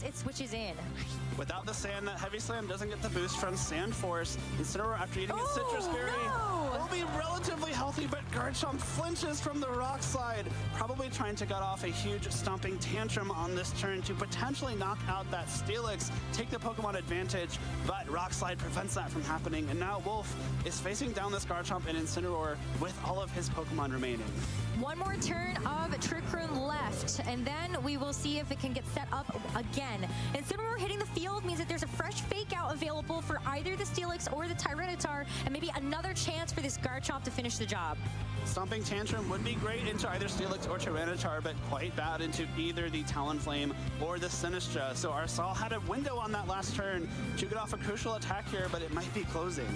it switches in. Without the sand, that Heavy Slam doesn't get the boost from Sand Force. Incineroar, after eating its Citrus Berry, will be relatively healthy, but Garchomp flinches from the rock slide, probably trying to get off a huge stomping tantrum on this turn to potentially knock out that Steelix, take the Pokemon advantage, but Rock Slide prevents that from happening, and now Wolf is facing down this Garchomp and Incineroar with all of his Pokemon remaining. One more turn of Trick Room left, and then we will see if it can get set up again. Incineroar hitting the field means that there's a fresh fake out available for either the Steelix or the Tyranitar, and maybe another chance for this Garchomp to finish the job. Stomping Tantrum would be great into either Steelix or Tyranitar, but quite bad into either the Talonflame or the Sinistra. So Arsal had a window on that last turn to get off a crucial attack here, but it might be closing.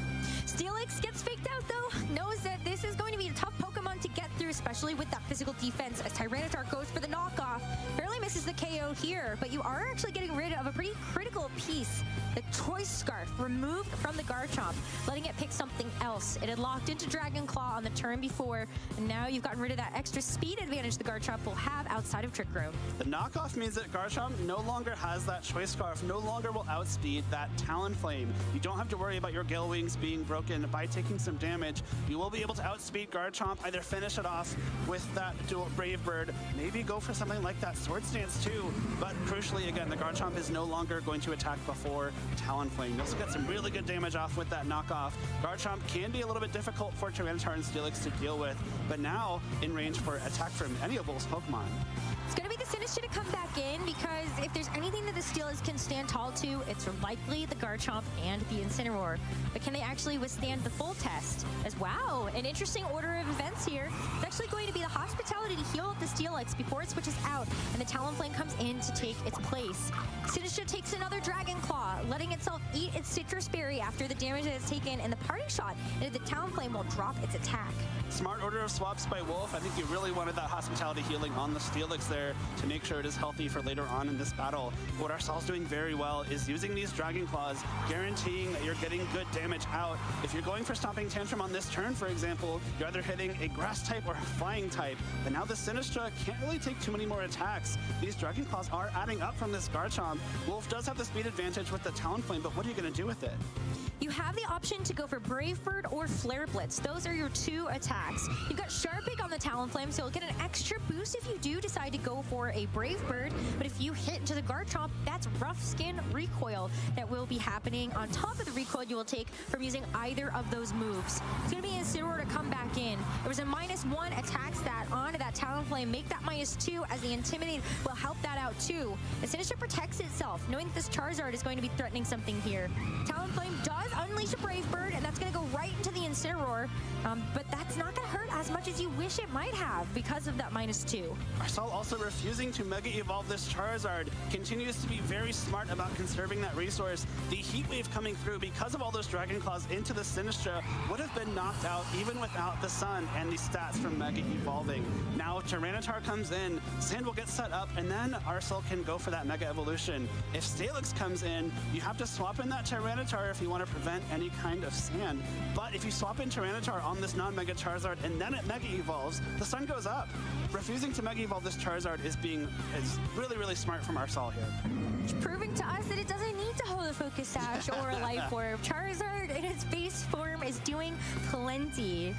Steelix gets faked out though, knows that this is going to be a tough Pokemon to get through, especially with that physical defense, as Tyranitar goes for the knockoff. Barely misses the KO here, but you are actually getting rid of a pretty critical piece. The Choice Scarf removed from the Garchomp, letting it pick something else. It had locked into Dragon Claw on the turn before, and now you've gotten rid of that extra speed advantage the Garchomp will have outside of Trick Room. The knockoff means that Garchomp no longer has that Choice Scarf, no longer will outspeed that Talonflame. You don't have to worry about your Gale Wings being broken by taking some damage. You will be able to outspeed Garchomp, either finish it off with that dual Brave Bird, maybe go for something like that Swords Dance too, but crucially again, the Garchomp is no longer going to attack before Talonflame. You also get some really good damage off with that knockoff. Garchomp can be a little bit difficult for Tyranitar and Steelix to deal with, but now in range for attack from any of those Pokemon. It's going to be the Sinistra to come back in, because if there's anything that the Steelix can stand tall to, it's likely the Garchomp and the Incineroar. But can they actually withstand the full test? As wow, an interesting order of events here. It's actually going to be the Hospitality to heal up the Steelix before it switches out, and the Talonflame comes in to take its place. Sinistra takes another Dragon Claw, letting itself eat its Citrus Berry after the damage that it's taken, and the Parting Shot into the Talonflame will drop its attack. Smart order of swaps by Wolf. I think you really wanted that Hospitality healing on the Steelix there to make sure it is healthy for later on in this battle. What Arsal's doing very well is using these Dragon Claws, guaranteeing that you're getting good damage out. If you're going for Stomping Tantrum on this turn, for example, you're either hitting a Grass type or a Flying type, but now the Sinistra can't really take too many more attacks. These Dragon Claws are adding up from this Garchomp. Wolf does have the speed advantage with the Talonflame, but what are you going to do with it? You have the option to go for Brave Bird or Flare Blitz. Those are your two attacks. You've got Sharpig on the Talonflame, so you'll get an extra boost if you do decide to go for a Brave Bird. But if you hit into the Garchomp, that's Rough Skin Recoil that will be happening on top of the recoil you will take from using either of those moves. It's going to be Incineroar to come back in. There was a -1 attack stat onto that Talonflame. Make that -2 as the Intimidate will help that out too. And Sinistra protects itself, knowing that this Charizard is going to be threatening something here. Talonflame does unleash a Brave Bird, and that's going to go right into the Incineroar, but that's not going to hurt as much as you wish it might have because of that -2. Arsal also refusing to Mega Evolve this Charizard, continues to be very smart about conserving that resource. The Heat Wave coming through because of all those Dragon Claws into the Sinistra would have been knocked out even without the Sun and the stats from Mega Evolving. Now Tyranitar comes in, Sand will get set up, and then Arsal can go for that Mega Evolution. If Steelix comes in, you have to swap in that Tyranitar if you want to prevent any kind of Sand. But if you swap in Tyranitar on this non-Mega Charizard and then it Mega Evolves, the Sun goes up. Refusing to Mega Evolve this Charizard is really, really smart from Arsal here. It's proving to us that it doesn't need to hold a Focus Sash or a Life Orb. Charizard in its base form is doing plenty.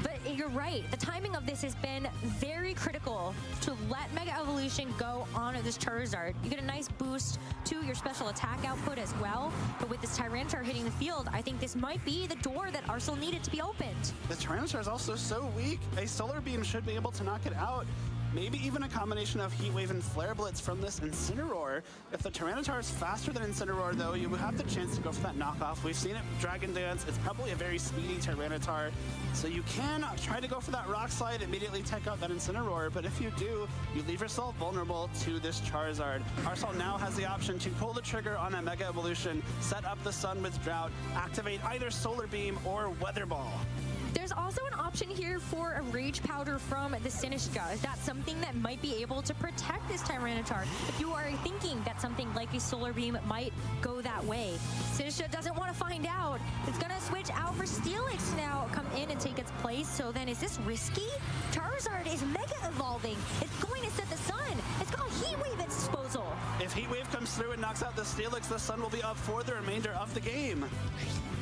But you're right, the timing of this has been very critical to let Mega Evolution go on this Charizard. You get a nice boost to your special attack output as well, but with this Tyranitar hitting the field, I think this might be the door that Arsal needed to be opened. The Tyranitar is also so weak, a Solar Beam should be able to knock it out. Maybe even a combination of Heat Wave and Flare Blitz from this Incineroar. If the Tyranitar is faster than Incineroar, though, you would have the chance to go for that knockoff. We've seen it Dragon Dance. It's probably a very speedy Tyranitar. So you can try to go for that Rock Slide, immediately take out that Incineroar, but if you do, you leave yourself vulnerable to this Charizard. Arsal now has the option to pull the trigger on a Mega Evolution, set up the Sun with Drought, activate either Solar Beam or Weather Ball. There's also an option here for a Rage Powder from the Sinistra. That's something that might be able to protect this Tyranitar. If you are thinking that something like a Solar Beam might go that way. Sinistra doesn't want to find out. It's going to switch out for Steelix now, come in and take its place. So then is this risky? Charizard is Mega Evolving. It's going to set the Sun. It's got Heat Wave at its disposal. If Heat Wave comes through and knocks out the Steelix, the Sun will be up for the remainder of the game.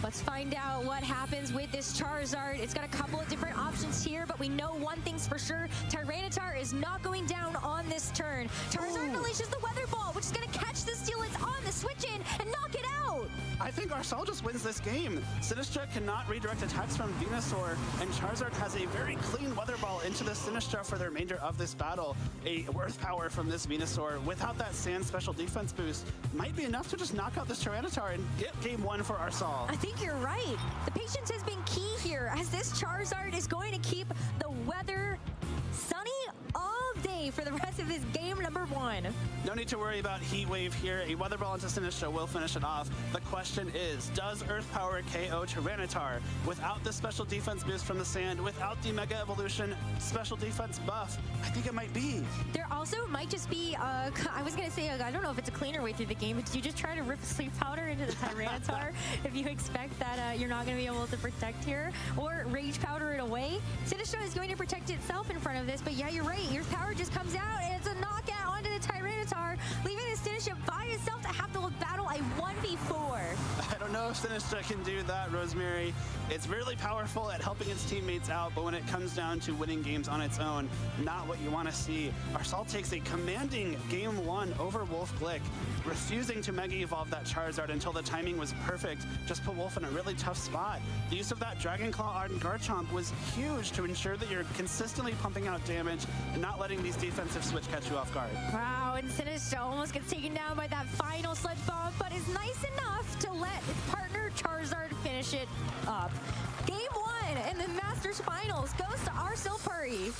Let's find out what happens with this Charizard. It's got a couple of different options here, but we know one thing's for sure. Tyranitar is not going down on this turn. Charizard unleashes the Weather Ball, which is going to catch the Steelix on the switch in and knock it out. I think Arcel just wins this game. Sinistra cannot redirect attacks from Venusaur, and Charizard has a very clean Weather Ball into the Sinistra for the remainder of this battle. A Earth Power from this Venusaur without that Sand special defense boost might be enough to just knock out this Tyranitar and get game one for Arcel. I think you're right. The patience has been key here, as this Charizard is going to keep the weather sunny all day for the rest of this game number one. No need to worry about Heat Wave here. A Weather Ball into Sinistra will finish it off. The question is, does Earth Power KO Tyranitar without the special defense boost from the Sand, without the Mega Evolution special defense buff? I think it might be. There also might just be, I was going to say, I don't know if it's a cleaner way through the game, but did you just try to rip Sleep Powder into the Tyranitar if you expect that you're not going to be able to protect here? Or Rage Powder it away? Sinistra is going to protect itself in front of this, but yeah, you're right. Your power just comes out and it's a knockout onto the Tyranitar, leaving the Sinistra by itself to have to battle a 1v4. I don't know if Sinistra can do that, Rosemary. It's really powerful at helping its teammates out, but when it comes down to winning games on its own, not what you want to see. Arcel takes a commanding game one over Wolf Glick, refusing to Mega Evolve that Charizard until the timing was perfect, just put Wolf in a really tough spot. The use of that Dragon Claw on Garchomp was huge to ensure that you're consistently pumping out damage and not letting these defensive switch catch you off guard. Wow, and Sinistra almost gets taken down by that final Sludge Bomb, but is nice enough to let its partner Charizard finish it up. Game one in the Masters Finals goes to Arcel Puri.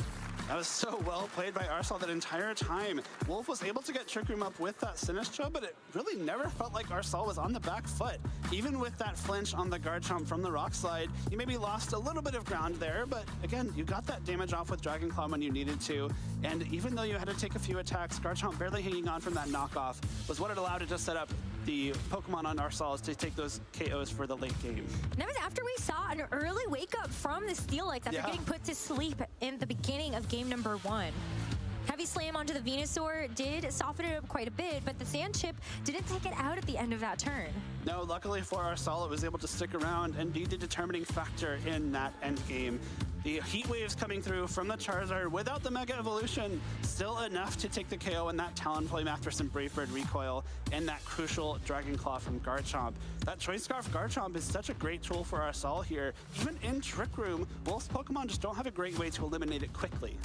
That was so well played by Arcel that entire time. Wolf was able to get Trick Room up with that Sinistra, but it really never felt like Arcel was on the back foot. Even with that flinch on the Garchomp from the Rock Slide, you maybe lost a little bit of ground there, but again, you got that damage off with Dragon Claw when you needed to, and even though you had to take a few attacks, Garchomp barely hanging on from that knockoff was what it allowed it to set up the Pokemon on Arcel to take those KOs for the late game. That was after we saw an early wake up from the Steelix after getting put to sleep in the beginning of game number one. Heavy Slam onto the Venusaur did soften it up quite a bit, but the Sand Chip didn't take it out at the end of that turn. No, luckily for Arcel, it was able to stick around and be the determining factor in that end game. The Heat Waves coming through from the Charizard without the Mega Evolution, still enough to take the KO in that Talonflame after some Brave Bird recoil and that crucial Dragon Claw from Garchomp. That Choice Scarf Garchomp is such a great tool for Arcel here. Even in Trick Room, Wolf's Pokemon just don't have a great way to eliminate it quickly.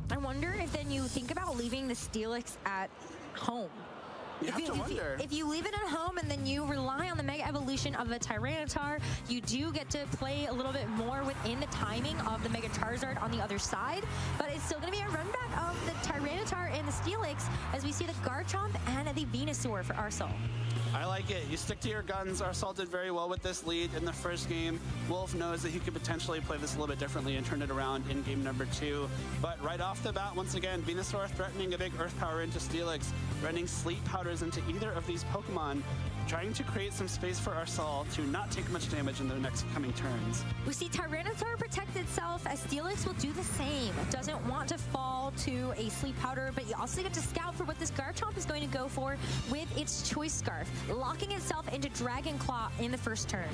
I wonder if then you think about leaving the Steelix at home. If you leave it at home and then you rely on the Mega Evolution of the Tyranitar, you do get to play a little bit more within the timing of the Mega Charizard on the other side, but it's still going to be a run back of the Tyranitar and the Steelix as we see the Garchomp and the Venusaur for Arcel. I like it. You stick to your guns. Arcel did very well with this lead in the first game. Wolf knows that he could potentially play this a little bit differently and turn it around in game number two. But right off the bat, once again, Venusaur threatening a big Earth Power into Steelix, running Sleep Powders into either of these Pokemon, trying to create some space for Arcel to not take much damage in the next coming turns. We see Tyranitar protect itself as Steelix will do the same. It doesn't want to fall to a Sleep Powder, but you also get to scout for what this Garchomp is going to go for with its Choice Scarf, locking itself into Dragon Claw in the first turn.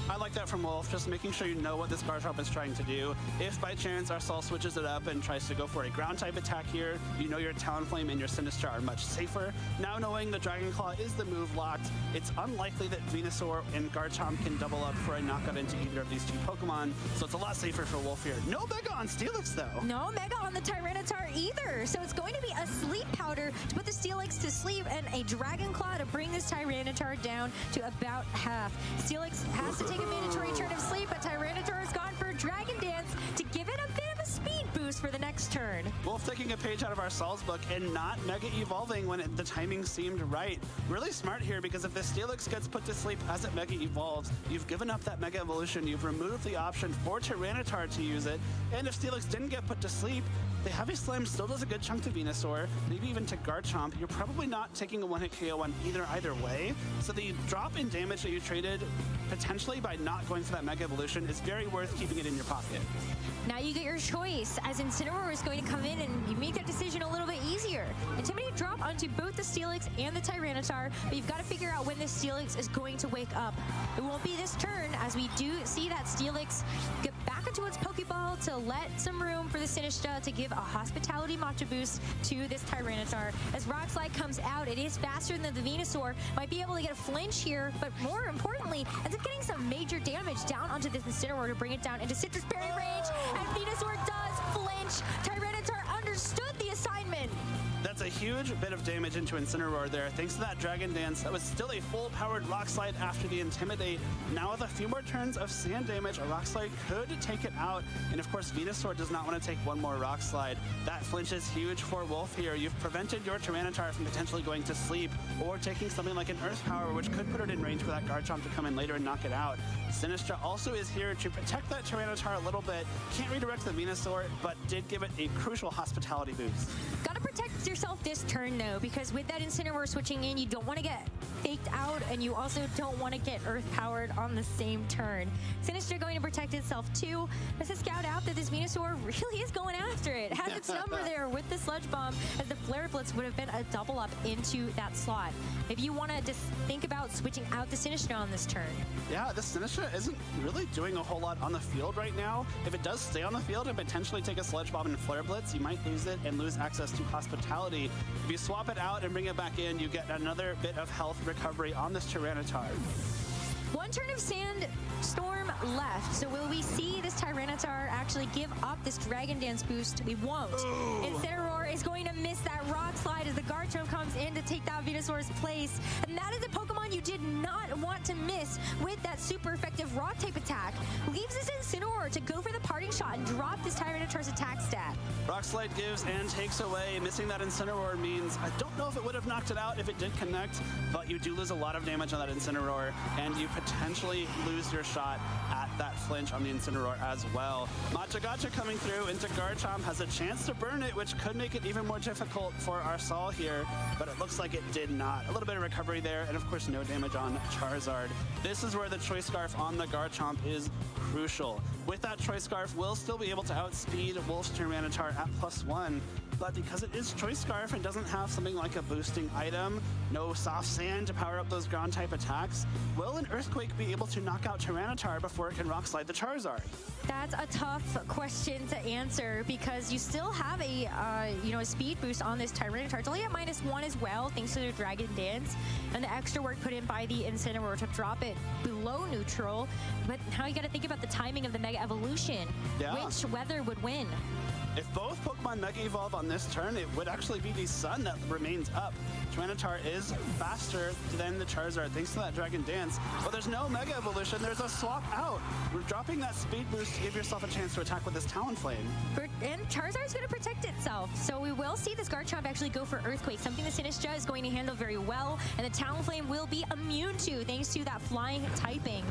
I like that from Wolf, just making sure you know what this Garchomp is trying to do. If by chance Arcel switches it up and tries to go for a ground type attack here, you know your Talonflame and your Sinistra are much safer. Now knowing the Dragon Claw is the move locked, it's unlikely that Venusaur and Garchomp can double up for a knockout into either of these two Pokemon, so it's a lot safer for Wolf here. No Mega on Steelix though. No Mega on the Tyranitar either, so it's going to be a Sleep Powder to put the Steelix to sleep and a Dragon Claw to bring this Tyranitar down to about half. Steelix has to take a mandatory turn of sleep, but Tyranitar has gone for Dragon Dance to give it a bit of a speed boost for the next turn. Wolf taking a page out of Arcel's book and not Mega Evolving when the timing seemed right. Really smart here, because if the Steelix gets put to sleep as it Mega Evolves, you've given up that Mega Evolution, you've removed the option for Tyranitar to use it, and if Steelix didn't get put to sleep, the Heavy Slam still does a good chunk to Venusaur, maybe even to Garchomp. You're probably not taking a one-hit KO on either way, so the drop in damage that you traded potentially by not going for that Mega Evolution is very worth keeping it in your pocket. Now you get your choice. choice, as Incineroar is going to come in and you make that decision a little bit easier. Intimidate drop onto both the Steelix and the Tyranitar, but you've got to figure out when the Steelix is going to wake up. It won't be this turn, as we do see that Steelix get back into its Pokeball to let some room for the Sinistcha to give a Hospitality Matcha boost to this Tyranitar. As Rock Slide comes out, it is faster than the Venusaur, might be able to get a flinch here, but more importantly, ends up getting some major damage down onto this Incineroar to bring it down into Citrus Berry range, and Venusaur does flinch. Tyranitar understood the assignment. That's a huge bit of damage into Incineroar there. Thanks to that Dragon Dance, that was still a full-powered Rock Slide after the Intimidate. Now with a few more turns of sand damage, a Rock Slide could take it out. And of course, Venusaur does not want to take one more Rock Slide. That flinch is huge for Wolf here. You've prevented your Tyranitar from potentially going to sleep or taking something like an Earth Power, which could put it in range for that Garchomp to come in later and knock it out. Sinistcha also is here to protect that Tyranitar a little bit. Can't redirect the Venusaur, but did give it a crucial Hospitality boost. Gotta protect yourself this turn though, because with that Incineroar switching in, you don't want to get faked out, and you also don't want to get Earth Powered on the same turn. Sinistcha going to protect itself too. This is scout out that this Venusaur really is going after it. Has its number there with the Sludge Bomb, as the Flare Blitz would have been a double up into that slot. If you want to just think about switching out the Sinistcha on this turn. Yeah, the Sinistcha isn't really doing a whole lot on the field right now. If it does stay on the field and potentially take a Sludge Bomb and Flare Blitz, you might lose it and lose access to Hospitality. If you swap it out and bring it back in, you get another bit of health recovery on this Tyranitar. One turn of Sandstorm left, so will we see this Tyranitar actually give up this Dragon Dance boost? We won't. Incineroar is going to miss that Rock Slide as the Garchomp comes in to take that Venusaur's place, and that is a Pokemon you did not want to miss with that super effective Rock type attack. Leaves this Incineroar to go for the parting shot and drop this Tyranitar's attack stat. Rock Slide gives and takes away. Missing that Incineroar means, I don't know if it would have knocked it out if it did connect, but you do lose a lot of damage on that Incineroar, and you potentially lose your shot at that flinch on the Incineroar as well. Matcha Gotcha coming through into Garchomp, has a chance to burn it, which could make it even more difficult for our Saul here, but it looks like it did not. A little bit of recovery there, and of course no damage on Charizard. This is where the Choice Scarf on the Garchomp is crucial. With that Choice Scarf, we'll still be able to outspeed Wolf's Tyranitar at +1, but because it is Choice Scarf and doesn't have something like a boosting item, no soft sand to power up those ground type attacks, will an Earthquake be able to knock out Tyranitar before it can Rock Slide the Charizard? That's a tough question to answer, because you still have a a speed boost on this Tyranitar. It's only at -1 as well, thanks to the Dragon Dance and the extra work put in by the Incineroar to drop it below neutral. But now you got to think about the timing of the Mega Evolution. Yeah. Which weather would win? If both Pokemon Mega Evolve on this turn, it would actually be the Sun that remains up. Tyranitar is faster than the Charizard thanks to that Dragon Dance, but there's no Mega Evolution, there's a swap out. We're dropping that speed boost to give yourself a chance to attack with this Talonflame. And Charizard's going to protect itself, so we will see this Garchomp actually go for Earthquake, something the Sinistcha is going to handle very well, and the Talonflame will be immune to thanks to that flying typing.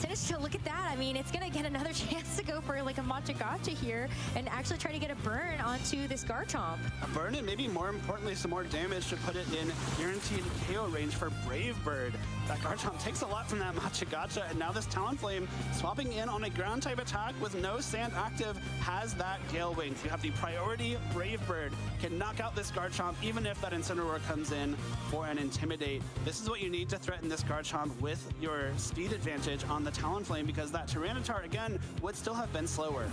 Sinistcha, look at that. I mean, it's going to get another chance to go for like a Matcha Gotcha here and actually try to get a burn onto this Garchomp. A burn and maybe more importantly some more damage to put it in guaranteed KO range for Brave Bird. That Garchomp takes a lot from that Matcha Gotcha, and now this Talonflame swapping in on a ground type attack with no sand active has that Gale Wings. You have the priority Brave Bird, can knock out this Garchomp even if that Incineroar comes in for an Intimidate. This is what you need to threaten this Garchomp with your speed advantage on the Talonflame, because that Tyranitar again would still have been slower.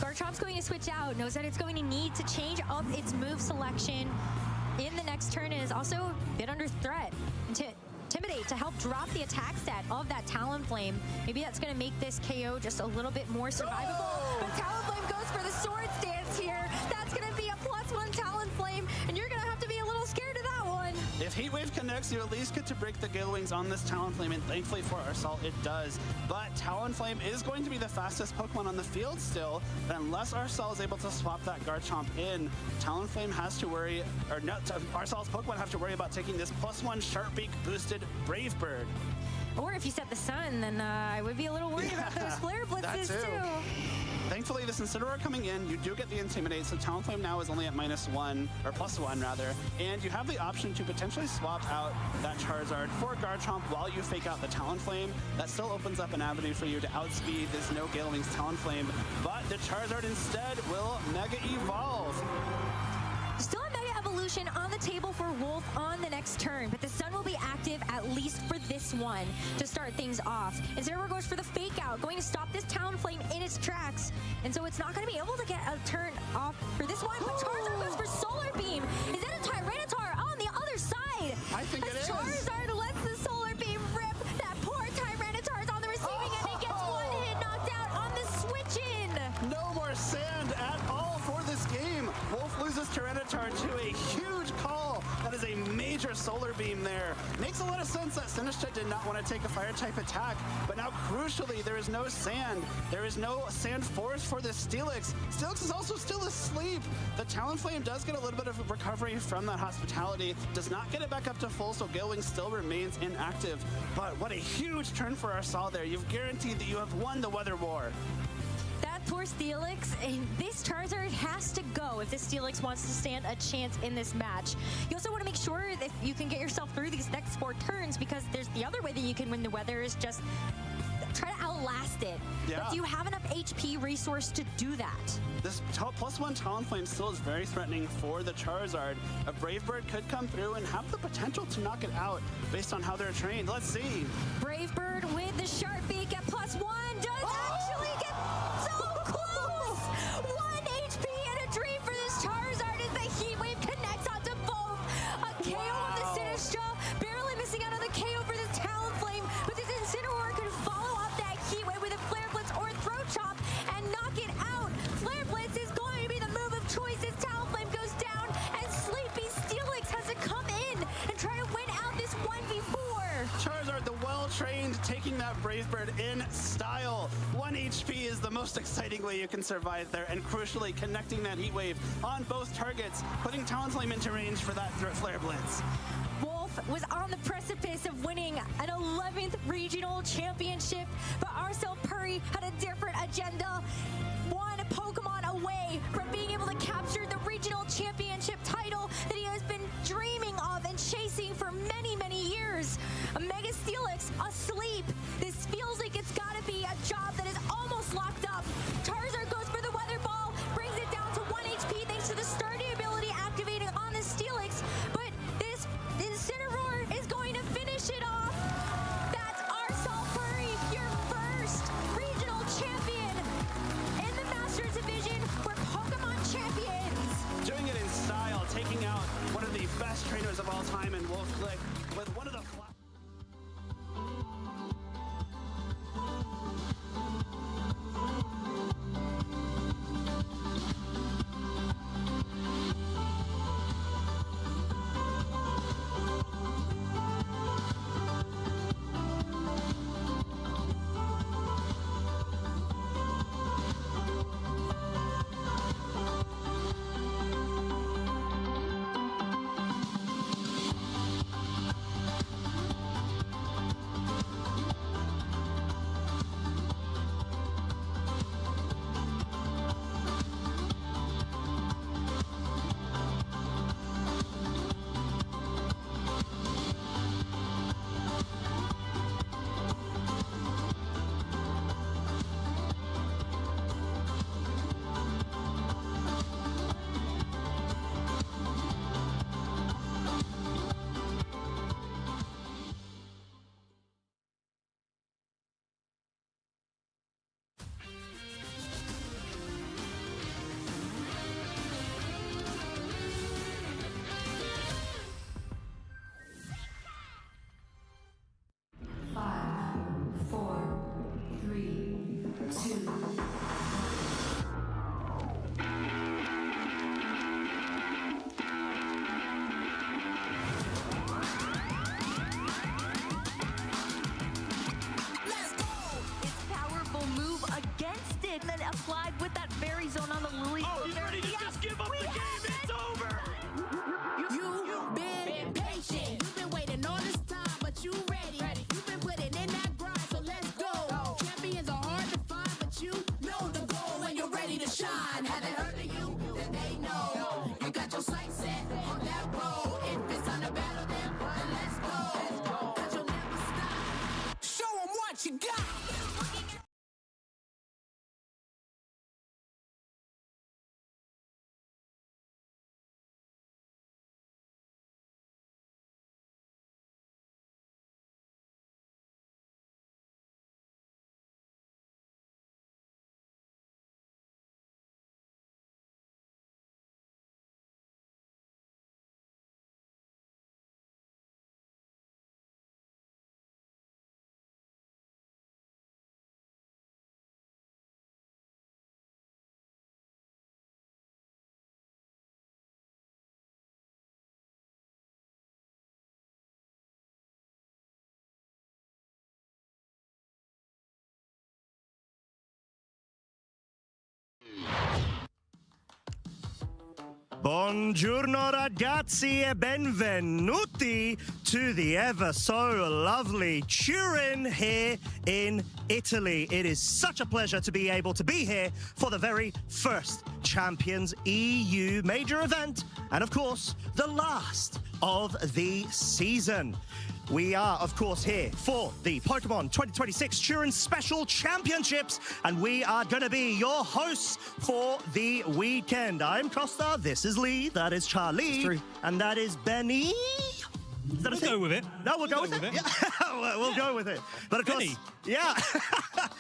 Garchomp's going to switch out, knows that it's going to need to change up its move selection in the next turn, and is also a bit under threat to Intimidate to help drop the attack stat of that Talonflame. Maybe that's going to make this KO just a little bit more survivable. But Talonflame goes for the Swords Dance here. That's going to be a +1 Talonflame, and you're going to have to be a little scared of that one. If Heat Wave connects, you at least get to break the Gale Wings on this Talonflame, and thankfully for our Assault, it does. But Talonflame is going to be the fastest Pokemon on the field still, and unless Arcel is able to swap that Garchomp in, Talonflame has to worry, or not, Arcel's Pokemon have to worry about taking this +1 Sharp Beak boosted Brave Bird. Or if you set the Sun, then I would be a little worried about those Flare Blitzes too. Thankfully, this Incineroar coming in, you do get the Intimidate, so Talonflame now is only at -1, or +1 rather, and you have the option to potentially potentially swap out that Charizard for Garchomp while you fake out the Talonflame. That still opens up an avenue for you to outspeed this no Gale Wings Talonflame, but the Charizard instead will Mega Evolve. Still a Mega Evolution on the table for Wolf on the next turn, but the Sun will be active at least for this one to start things off. And Zeraora goes for the Fake Out, going to stop this Talonflame in its tracks. And so it's not going to be able to get a turn off for this one, but Charizard goes for Solar Beam. Is that a Tyranitar on the other side? I think it is. Charizard lets the Solar Beam rip. That poor Tyranitar is on the receiving end and gets one hit knocked out on the switch in. No more sand at all for this game. Wolf loses Tyranitar to a huge call. That is a major Solar Beam there. Makes a lot of sense that Sinistcha did not want to take a fire type attack, but now crucially there is no sand. There is no sand force for this Steelix. Steelix is also still asleep. The Talonflame does get a little bit of recovery from that hospitality, does not get it back up to full, so Gale Wing still remains inactive. But what a huge turn for our Saw there. You've guaranteed that you have won the Weather War. That poor Steelix, and this Charizard has to go if this Steelix wants to stand a chance in this match. You also want to make sure that you can get yourself through these next 4 turns, because there's the other way that you can win the weather is just try to outlast it. Yeah. But do you have enough HP resource to do that? This +1 Talonflame still is very threatening for the Charizard. A Brave Bird could come through and have the potential to knock it out based on how they're trained. Let's see. Brave Bird with the Sharp Beak at +1 does actually get so close! 1 HP and a dream for this Charizard as the Heat Wave connects onto both. A KO of the Sinistcha, barely missing out on the KO for this Talonflame, but this Incineroar could follow up that Heat Wave with a Flare Blitz or Throat Chop and knock it out. Flare Blitz is going to be the move of choice as Talonflame goes down, and Sleepy Steelix has to come in and try to win out this 1v4. Charizard, the well-trained, taking that Brave Bird in style. 1 HP is the most exciting way you can survive there, and crucially connecting that Heat Wave on both targets, putting Talonflame into range for that Flare Blitz. Wolf was on the precipice of winning an 11th regional championship, but Arcel Puri had a different agenda. One Pokemon away from being able to capture the regional championship title that he has been dreaming of and chasing for many, many years. A Mega Steelix asleep. This feels like it's got to be a job that is almost locked up. Charizard goes for the Weather Ball, brings it down to 1 HP thanks to the Stardy ability activating on the Steelix, but this Incineroar is going to finish it off. That's Arcel Puri, your first regional champion in the Masters Division. We're Pokemon champions. Doing it in style, taking out one of the best trainers of all time in Wolf Click with one of the Buongiorno ragazzi e benvenuti to the ever so lovely Turin here in Italy. It is such a pleasure to be able to be here for the very first Champions EU major event, and of course, the last of the season. We are, of course, here for the Pokemon 2026 Turin Special Championships, and we are going to be your hosts for the weekend. I'm Costa, this is Lee, that is Charlie, and that is Benny. We'll go with it. No, we'll go with it. Yeah. We'll go with it. But of course, Benny. Yeah,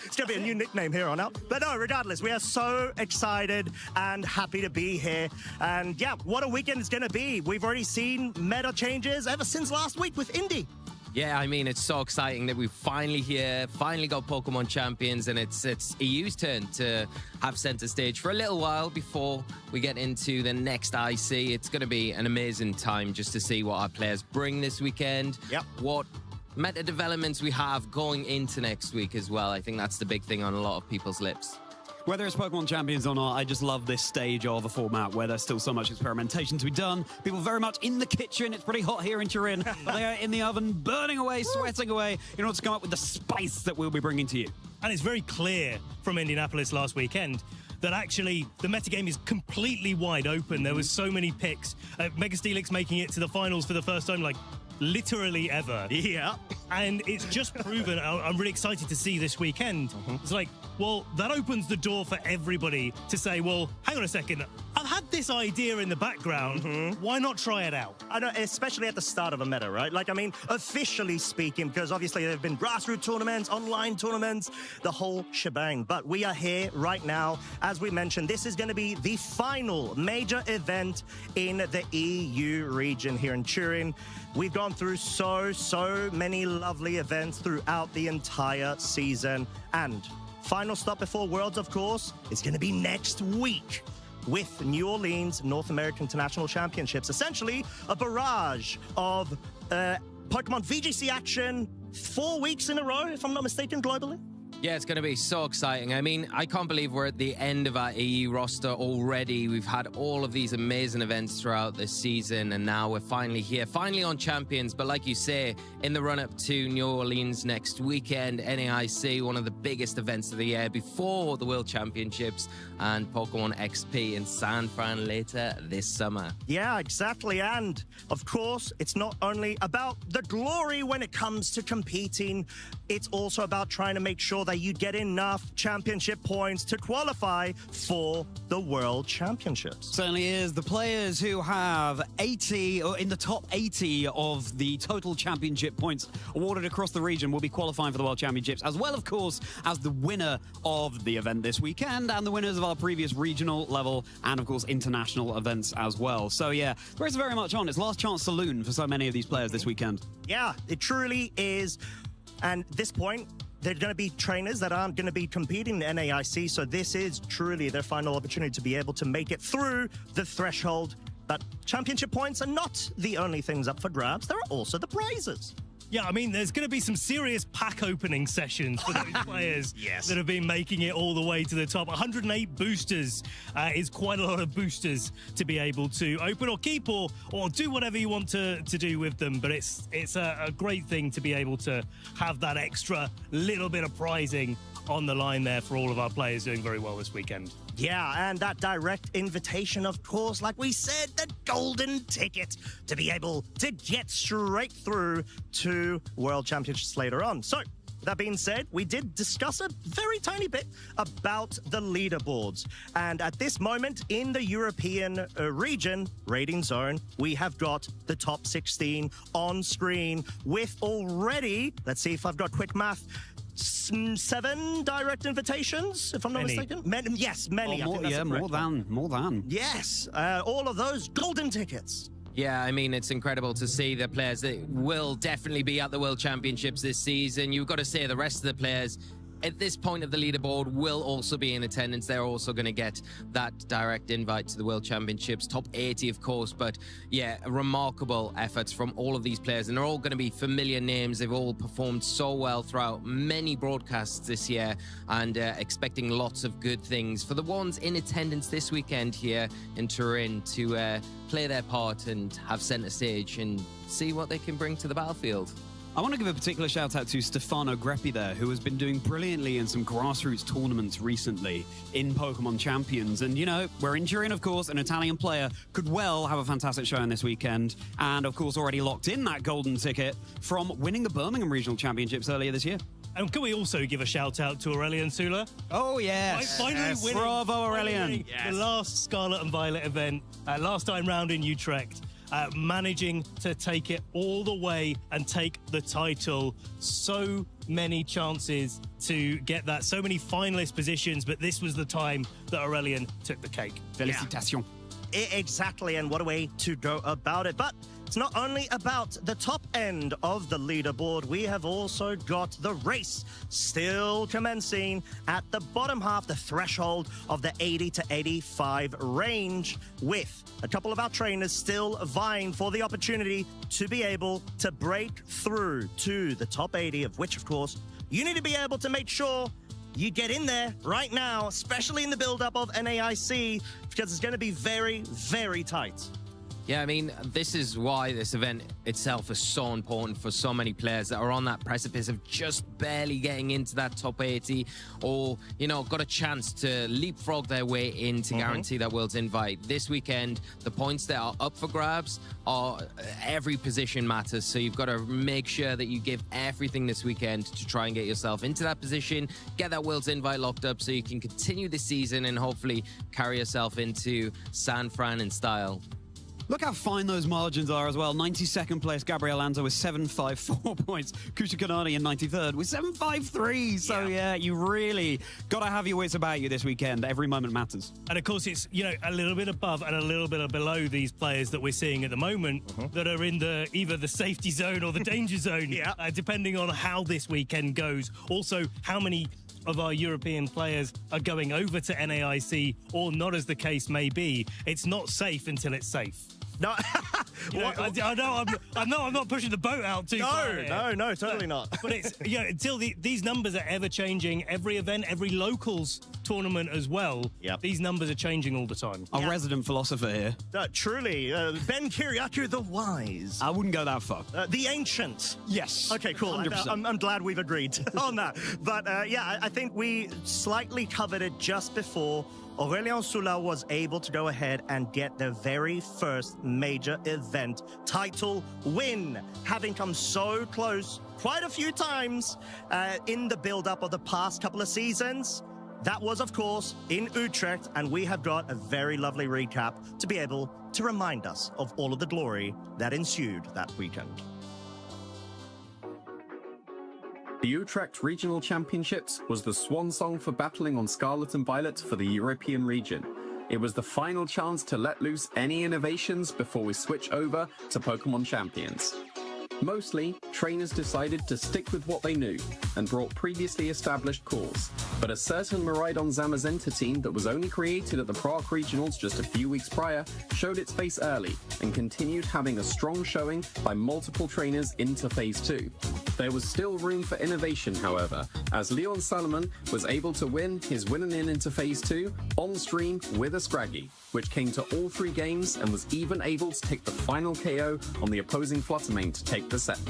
it's going to be a new nickname here on out. But no, regardless, we are so excited and happy to be here. And yeah, what a weekend it's going to be. We've already seen meta changes ever since last week with Indy. Yeah, I mean, it's so exciting that we're finally here, finally got Pokemon Champions, and it's EU's turn to have center stage for a little while before we get into the next IC. It's going to be an amazing time just to see what our players bring this weekend. Yep. What meta developments we have going into next week as well. I think that's the big thing on a lot of people's lips. Whether it's Pokemon Champions or not, I just love this stage of a format where there's still so much experimentation to be done. People very much in the kitchen. It's pretty hot here in Turin. They're in the oven, burning away, sweating away, in order to come up with the spice that we'll be bringing to you. And it's very clear from Indianapolis last weekend that actually the metagame is completely wide open. There was so many picks. Mega Steelix making it to the finals for the first time, like, literally ever. Yeah. And it's just proven, I'm really excited to see this weekend. It's like, well, that opens the door for everybody to say, well, hang on a second, I've had this idea in the background, why not try it out? I know, especially at the start of a meta, right? Like, I mean, officially speaking, because obviously there have been grassroots tournaments, online tournaments, the whole shebang. But we are here right now. As we mentioned, this is going to be the final major event in the EU region here in Turin. We've gone through so many lovely events throughout the entire season. And final stop before Worlds, of course, is going to be next week with New Orleans North American International Championships. Essentially, a barrage of Pokemon VGC action 4 weeks in a row, if I'm not mistaken, globally. Yeah, it's going to be so exciting. I mean, I can't believe we're at the end of our EU roster already. We've had all of these amazing events throughout this season, and now we're finally here, finally on Champions. But like you say, in the run-up to New Orleans next weekend, NAIC, one of the biggest events of the year before the World Championships, and Pokemon XP in San Fran later this summer. Yeah, exactly. And, of course, it's not only about the glory when it comes to competing, it's also about trying to make sure that you get enough championship points to qualify for the World Championships. Certainly is. The players who have 80, or in the top 80 of the total championship points awarded across the region will be qualifying for the World Championships, as well, of course, as the winner of the event this weekend and the winners of our previous regional level and, of course, international events as well. So, yeah, the race is very much on. It's last chance saloon for so many of these players this weekend. Yeah, it truly is. And at this point, there are going to be trainers that aren't going to be competing in NAIC, so this is truly their final opportunity to be able to make it through the threshold. But championship points are not the only things up for grabs. There are also the prizes. Yeah, I mean, there's going to be some serious pack opening sessions for those players that have been making it all the way to the top. 108 boosters is quite a lot of boosters to be able to open or keep or do whatever you want to do with them. But it's a great thing to be able to have that extra little bit of prizing on the line there for all of our players doing very well this weekend. Yeah, and that direct invitation, of course, like we said, the golden ticket to be able to get straight through to World Championships later on. So, that being said, we did discuss a very tiny bit about the leaderboards. And at this moment in the European region, rating zone, we have got the top 16 on screen with already, let's see if I've got quick math, 7 direct invitations, if I'm not mistaken. Yes, many. Oh, more than. Yes, all of those golden tickets. Yeah, I mean, it's incredible to see the players that will definitely be at the World Championships this season. You've got to say the rest of the players, at this point of the leaderboard will also be in attendance. They're also going to get that direct invite to the World Championships, top 80, of course. But yeah, remarkable efforts from all of these players, and they're all going to be familiar names. They've all performed so well throughout many broadcasts this year, and expecting lots of good things for the ones in attendance this weekend here in Turin to play their part and have center stage and see what they can bring to the battlefield. I want to give a particular shout out to Stefano Greppi there, who has been doing brilliantly in some grassroots tournaments recently in Pokemon Champions. And, you know, we're in Turin, of course. An Italian player could well have a fantastic showing this weekend. And, of course, already locked in that golden ticket from winning the Birmingham Regional Championships earlier this year. And can we also give a shout out to Aurelian Sula? Oh, yes. Finally winning. Bravo, Aurelian. The last Scarlet and Violet event, last time round in Utrecht. Managing to take it all the way and take the title. So many chances to get that, so many finalist positions, but this was the time that Aurelian took the cake. Félicitations. Exactly, and what a way to go about it. But it's not only about the top end of the leaderboard. We have also got the race still commencing at the bottom half, the threshold of the 80 to 85 range, with a couple of our trainers still vying for the opportunity to be able to break through to the top 80, of which, of course, you need to be able to make sure you get in there right now, especially in the build-up of NAIC, because it's going to be very, very tight. Yeah, I mean, this is why this event itself is so important for so many players that are on that precipice of just barely getting into that top 80, or, you know, got a chance to leapfrog their way in to guarantee that World's invite. This weekend, the points that are up for grabs are every position matters, so you've got to make sure that you give everything this weekend to try and get yourself into that position, get that World's invite locked up so you can continue the season and hopefully carry yourself into San Fran in style. Look how fine those margins are as well. 92nd place, Gabriel Lanza with 754 points. Kusha Kanani in 93rd with 753. So, yeah, you really got to have your wits about you this weekend. Every moment matters. And, of course, it's, you know, a little bit above and a little bit below these players that we're seeing at the moment that are in either the safety zone or the danger zone, depending on how this weekend goes. Also, how many of our European players are going over to NAIC or not, as the case may be. It's not safe until it's safe. No, I'm not pushing the boat out too far. No, totally not. But it's, you know, until these numbers are ever changing. Every event, every locals tournament as well. Yep. These numbers are changing all the time. Our resident philosopher here. Truly, Ben Kiriakou the Wise. I wouldn't go that far. The Ancient. Yes. Okay, cool. 100%. I'm glad we've agreed on that. But yeah, I think we slightly covered it just before. Aurelian Sula was able to go ahead and get their very first major event title win, having come so close quite a few times in the build-up of the past couple of seasons. That was, of course, in Utrecht, and we have got a very lovely recap to be able to remind us of all of the glory that ensued that weekend. The Utrecht Regional Championships was the swan song for battling on Scarlet and Violet for the European region. It was the final chance to let loose any innovations before we switch over to Pokemon Champions. Mostly, trainers decided to stick with what they knew and brought previously established calls, but a certain Miraidon Zamazenta team that was only created at the Prague Regionals just a few weeks prior showed its face early and continued having a strong showing by multiple trainers into Phase 2. There was still room for innovation, however, as Leon Salomon was able to win his winning in into Phase 2 on stream with a Scraggy, which came to all 3 games and was even able to take the final KO on the opposing Fluttermane to take the set.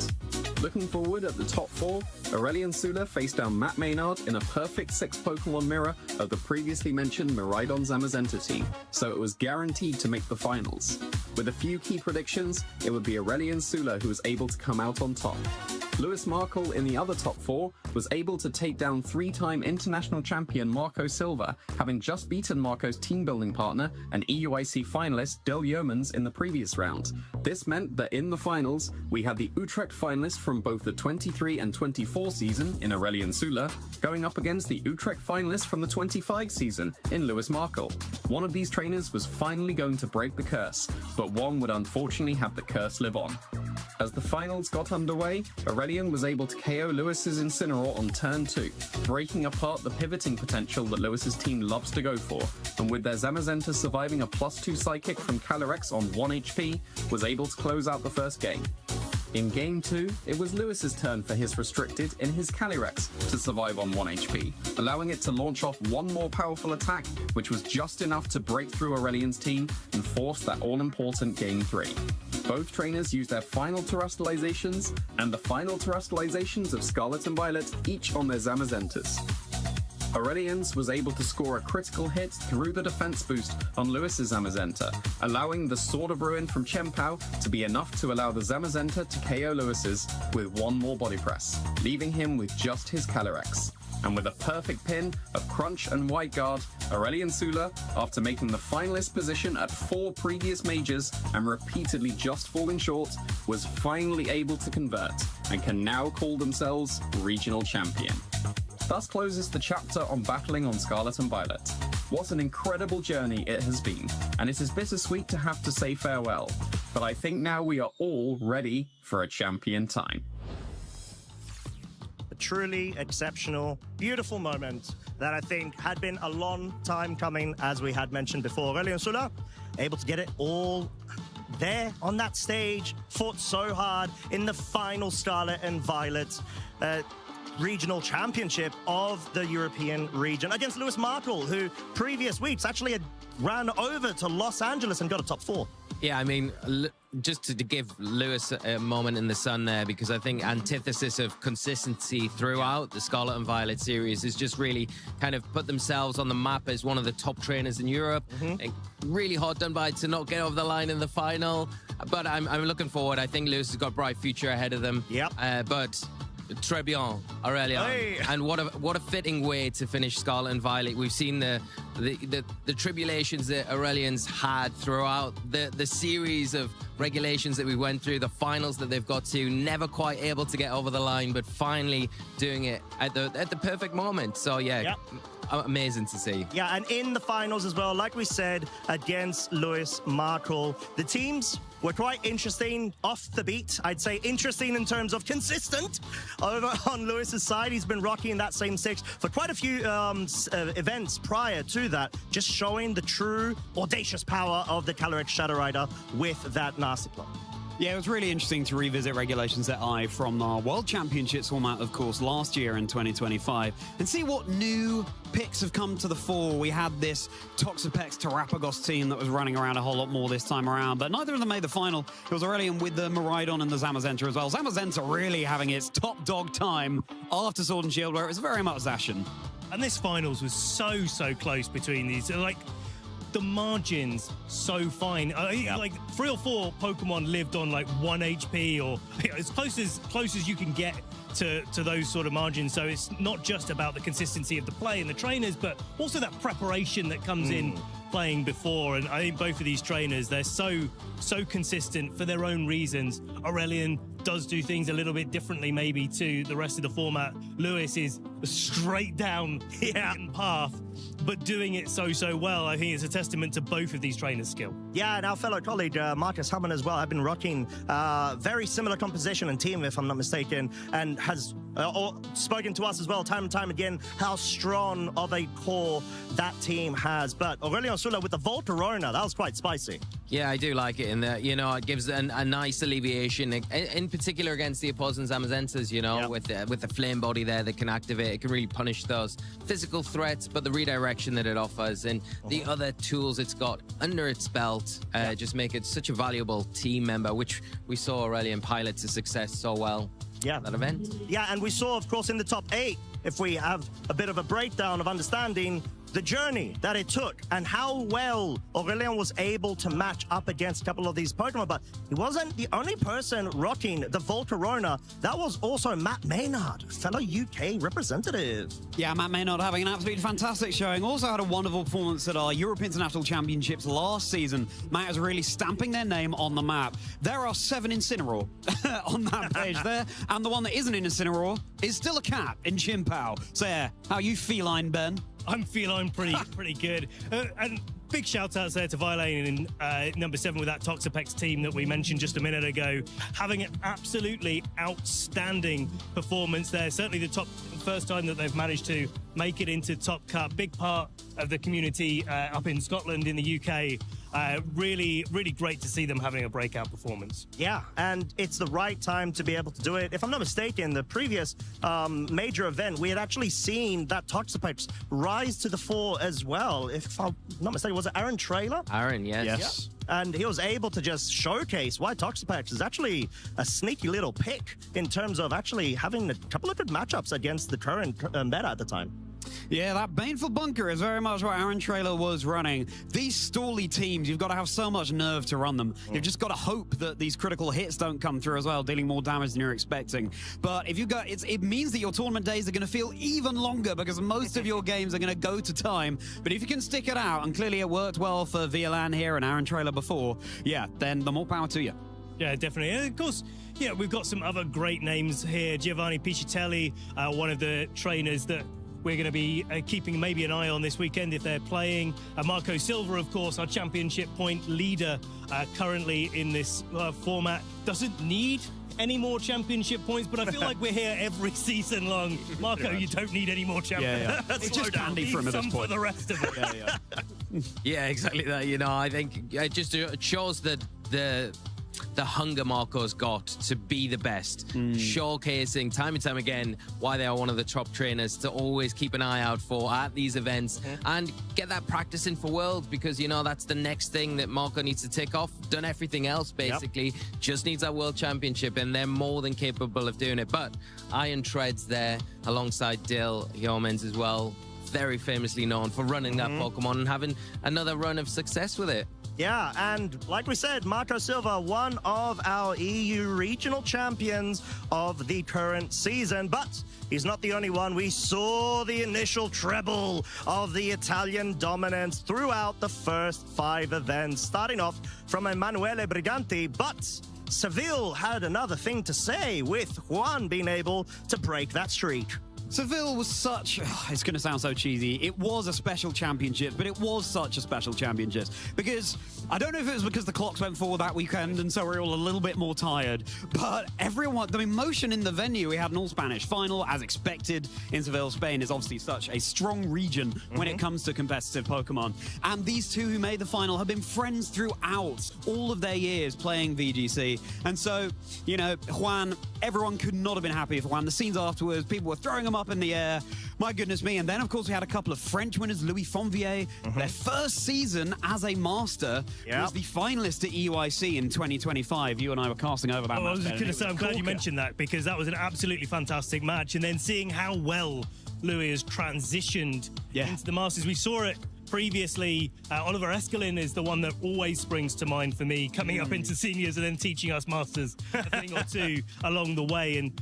Looking forward at the top 4, Aurelian Sula faced down Matt Maynard in a perfect 6 Pokemon mirror of the previously mentioned Miraidon Zamazenta team, so it was guaranteed to make the finals. With a few key predictions, it would be Aurelian Sula who was able to come out on top. Lewis Markle in the other top 4 was able to take down 3-time international champion Marco Silva, having just beaten Marco's team-building partner and EUIC finalist Del Yeomans in the previous round. This meant that in the finals, we had the Utrecht finalists from both the 23 and 24 season in Aurelian Sula, going up against the Utrecht finalists from the 25 season in Lewis Markle. One of these trainers was finally going to break the curse, but one would unfortunately have the curse live on. As the finals got underway, Aurelian was able to KO Lewis's Incineroar on turn 2, breaking apart the pivoting potential that Lewis's team loves to go for, and with their Zamazenta surviving a +2 Psychic from Calyrex on 1 HP, was able to close out the first game. In Game 2, it was Lewis's turn for his Restricted in his Calyrex to survive on 1 HP, allowing it to launch off one more powerful attack, which was just enough to break through Aurelian's team and force that all-important Game 3. Both trainers used their final terrestrializations and the final terrestrializations of Scarlet and Violet each on their Zamazentas. Aurelian's was able to score a critical hit through the defense boost on Lewis's Zamazenta, allowing the Sword of Ruin from Chien-Pao to be enough to allow the Zamazenta to KO Lewis's with one more body press, leaving him with just his Calyrex. And with a perfect pin of Crunch and White Guard, Aurelian Sula, after making the finalist position at 4 previous majors and repeatedly just falling short, was finally able to convert and can now call themselves regional champion. Thus closes the chapter on battling on Scarlet and Violet. What an incredible journey it has been, and it is bittersweet to have to say farewell, but I think now we are all ready for a champion time. A truly exceptional, beautiful moment that I think had been a long time coming, as we had mentioned before. Aurelian Sula, able to get it all there on that stage, fought so hard in the final Scarlet and Violet regional championship of the European region against Lewis Markle, who previous weeks actually had ran over to Los Angeles and got a top 4. Yeah, I mean, just to give Lewis a moment in the sun there, because I think antithesis of consistency throughout the Scarlet and Violet series is just really kind of put themselves on the map as one of the top trainers in Europe. And really hard done by to not get over the line in the final, but I'm looking forward. I think Lewis has got a bright future ahead of them. Yep. But très bien, Aurelian. Hey. And what a fitting way to finish Scarlet and Violet. We've seen the tribulations that Aurelian's had throughout the series of regulations that we went through, the finals that they've got to, never quite able to get over the line, but finally doing it at the perfect moment. So yeah. Yep. Amazing to see. Yeah, and in the finals as well, like we said, against Lewis Markle, the teams were quite interesting, off the beat. I'd say interesting in terms of consistent. Over on Lewis's side, he's been rocking that same 6 for quite a few events prior to that, just showing the true audacious power of the Calyrex Shadow Rider with that nasty plot. Yeah, it was really interesting to revisit Regulations Set I from our World Championships format, of course, last year in 2025, and see what new picks have come to the fore. We had this Toxapex Terrapagos team that was running around a whole lot more this time around, but neither of them made the final. It was Aurelian with the Miraidon and the Zamazenta as well. Zamazenta really having its top dog time after Sword and Shield, where it was very much Zacian. And this finals was so close between these. Like, the margins so fine. Like 3 or 4 Pokemon lived on like 1 HP or as close as you can get to those sort of margins. So it's not just about the consistency of the play and the trainers, but also that preparation that comes in playing before. And I think both of these trainers, they're so consistent for their own reasons. Aurelian does do things a little bit differently maybe to the rest of the format. Lewis is straight down the path, but doing it so well. I think it's a testament to both of these trainers' skill. Yeah, and our fellow colleague Marcus Hammond as well have been rocking very similar composition and team, if I'm not mistaken, and has spoken to us as well time and time again how strong of a core that team has. But Aurelian Sula with the Volcarona, that was quite spicy. Yeah, I do like it in that, you know, it gives a nice alleviation, in particular against the opposing Zamazentas, you know, with the flame body there that can activate. It can really punish those physical threats, but the redirection that it offers and the other tools it's got under its belt just make it such a valuable team member, which we saw Aurelian pilot to success so well. Yeah, that event. Yeah, and we saw, of course, in the top 8, if we have a bit of a breakdown of understanding the journey that it took and how well Aurelian was able to match up against a couple of these Pokemon. But he wasn't the only person rocking the Volcarona. That was also Matt Maynard, fellow UK representative. Yeah, Matt Maynard having an absolutely fantastic showing. Also had a wonderful performance at our Europe International Championships last season. Matt is really stamping their name on the map. There are 7 Incineroar on that page there, and the one that isn't in Incineroar is still a cat in Chien-Pao. So yeah, how you feline, Ben? I'm feeling pretty good. And big shout outs there to Violane in number 7 with that Toxapex team that we mentioned just a minute ago, having an absolutely outstanding performance there. Certainly the first time that they've managed to make it into Top Cup. Big part of the community up in Scotland, in the UK. Really great to see them having a breakout performance. Yeah, and it's the right time to be able to do it. If I'm not mistaken, the previous major event, we had actually seen that Toxapex rise to the fore as well. If I'm not mistaken, was it Aaron Trailer? Aaron, yes. Yeah. And he was able to just showcase why Toxapex is actually a sneaky little pick in terms of actually having a couple of good matchups against the current meta at the time. Yeah, that Baneful Bunker is very much what Aaron Trailer was running. These stally teams, you've got to have so much nerve to run them. You've just got to hope that these critical hits don't come through as well, dealing more damage than you're expecting. But if you got, it means that your tournament days are going to feel even longer because most of your games are going to go to time. But if you can stick it out, and clearly it worked well for Violan here and Aaron Trailer before, yeah, then the more power to you. Yeah, definitely. And of course, yeah, we've got some other great names here. Giovanni Piscitelli, one of the trainers that we're going to be keeping maybe an eye on this weekend if they're playing. Marco Silva, of course, our championship point leader currently in this format. Doesn't need any more championship points, but I feel like we're here every season long. Marco, you don't need any more championship. It's just handy for him at this point. For the rest of it. Yeah, exactly that. You know, I think it just shows that the hunger Marco's got to be the best, showcasing time and time again why they are one of the top trainers to always keep an eye out for at these events and get that practice in for Worlds, because, you know, that's the next thing that Marco needs to tick off. Done everything else, basically. Just needs that World Championship, and they're more than capable of doing it. But Iron Treads there alongside Dill Yeomans as well, very famously known for running that Pokemon and having another run of success with it. Yeah, and like we said, Marco Silva, one of our EU regional champions of the current season, but he's not the only one. We saw the initial treble of the Italian dominance throughout the first 5 events, starting off from Emanuele Briganti, but Seville had another thing to say, with Juan being able to break that streak. Seville was such, it's going to sound so cheesy, it was a special championship, but it was such a special championship because, I don't know if it was because the clocks went forward that weekend and so we're all a little bit more tired, but everyone, the emotion in the venue, we had an all-Spanish final, as expected in Seville. Spain is obviously such a strong region when it comes to competitive Pokemon, and these two who made the final have been friends throughout all of their years playing VGC, and so, you know, Juan, everyone could not have been happier for Juan. The scenes afterwards, people were throwing him up in the air. My goodness me. And then, of course, we had a couple of French winners. Louis Fonvier, their first season as a master, was the finalist at EUIC in 2025. You and I were casting over that match. I was going to say, I'm glad you mentioned that, because that was an absolutely fantastic match. And then seeing how well Louis has transitioned into the Masters. We saw it previously. Oliver Escalin is the one that always springs to mind for me, coming up into seniors and then teaching us Masters a thing or two along the way. And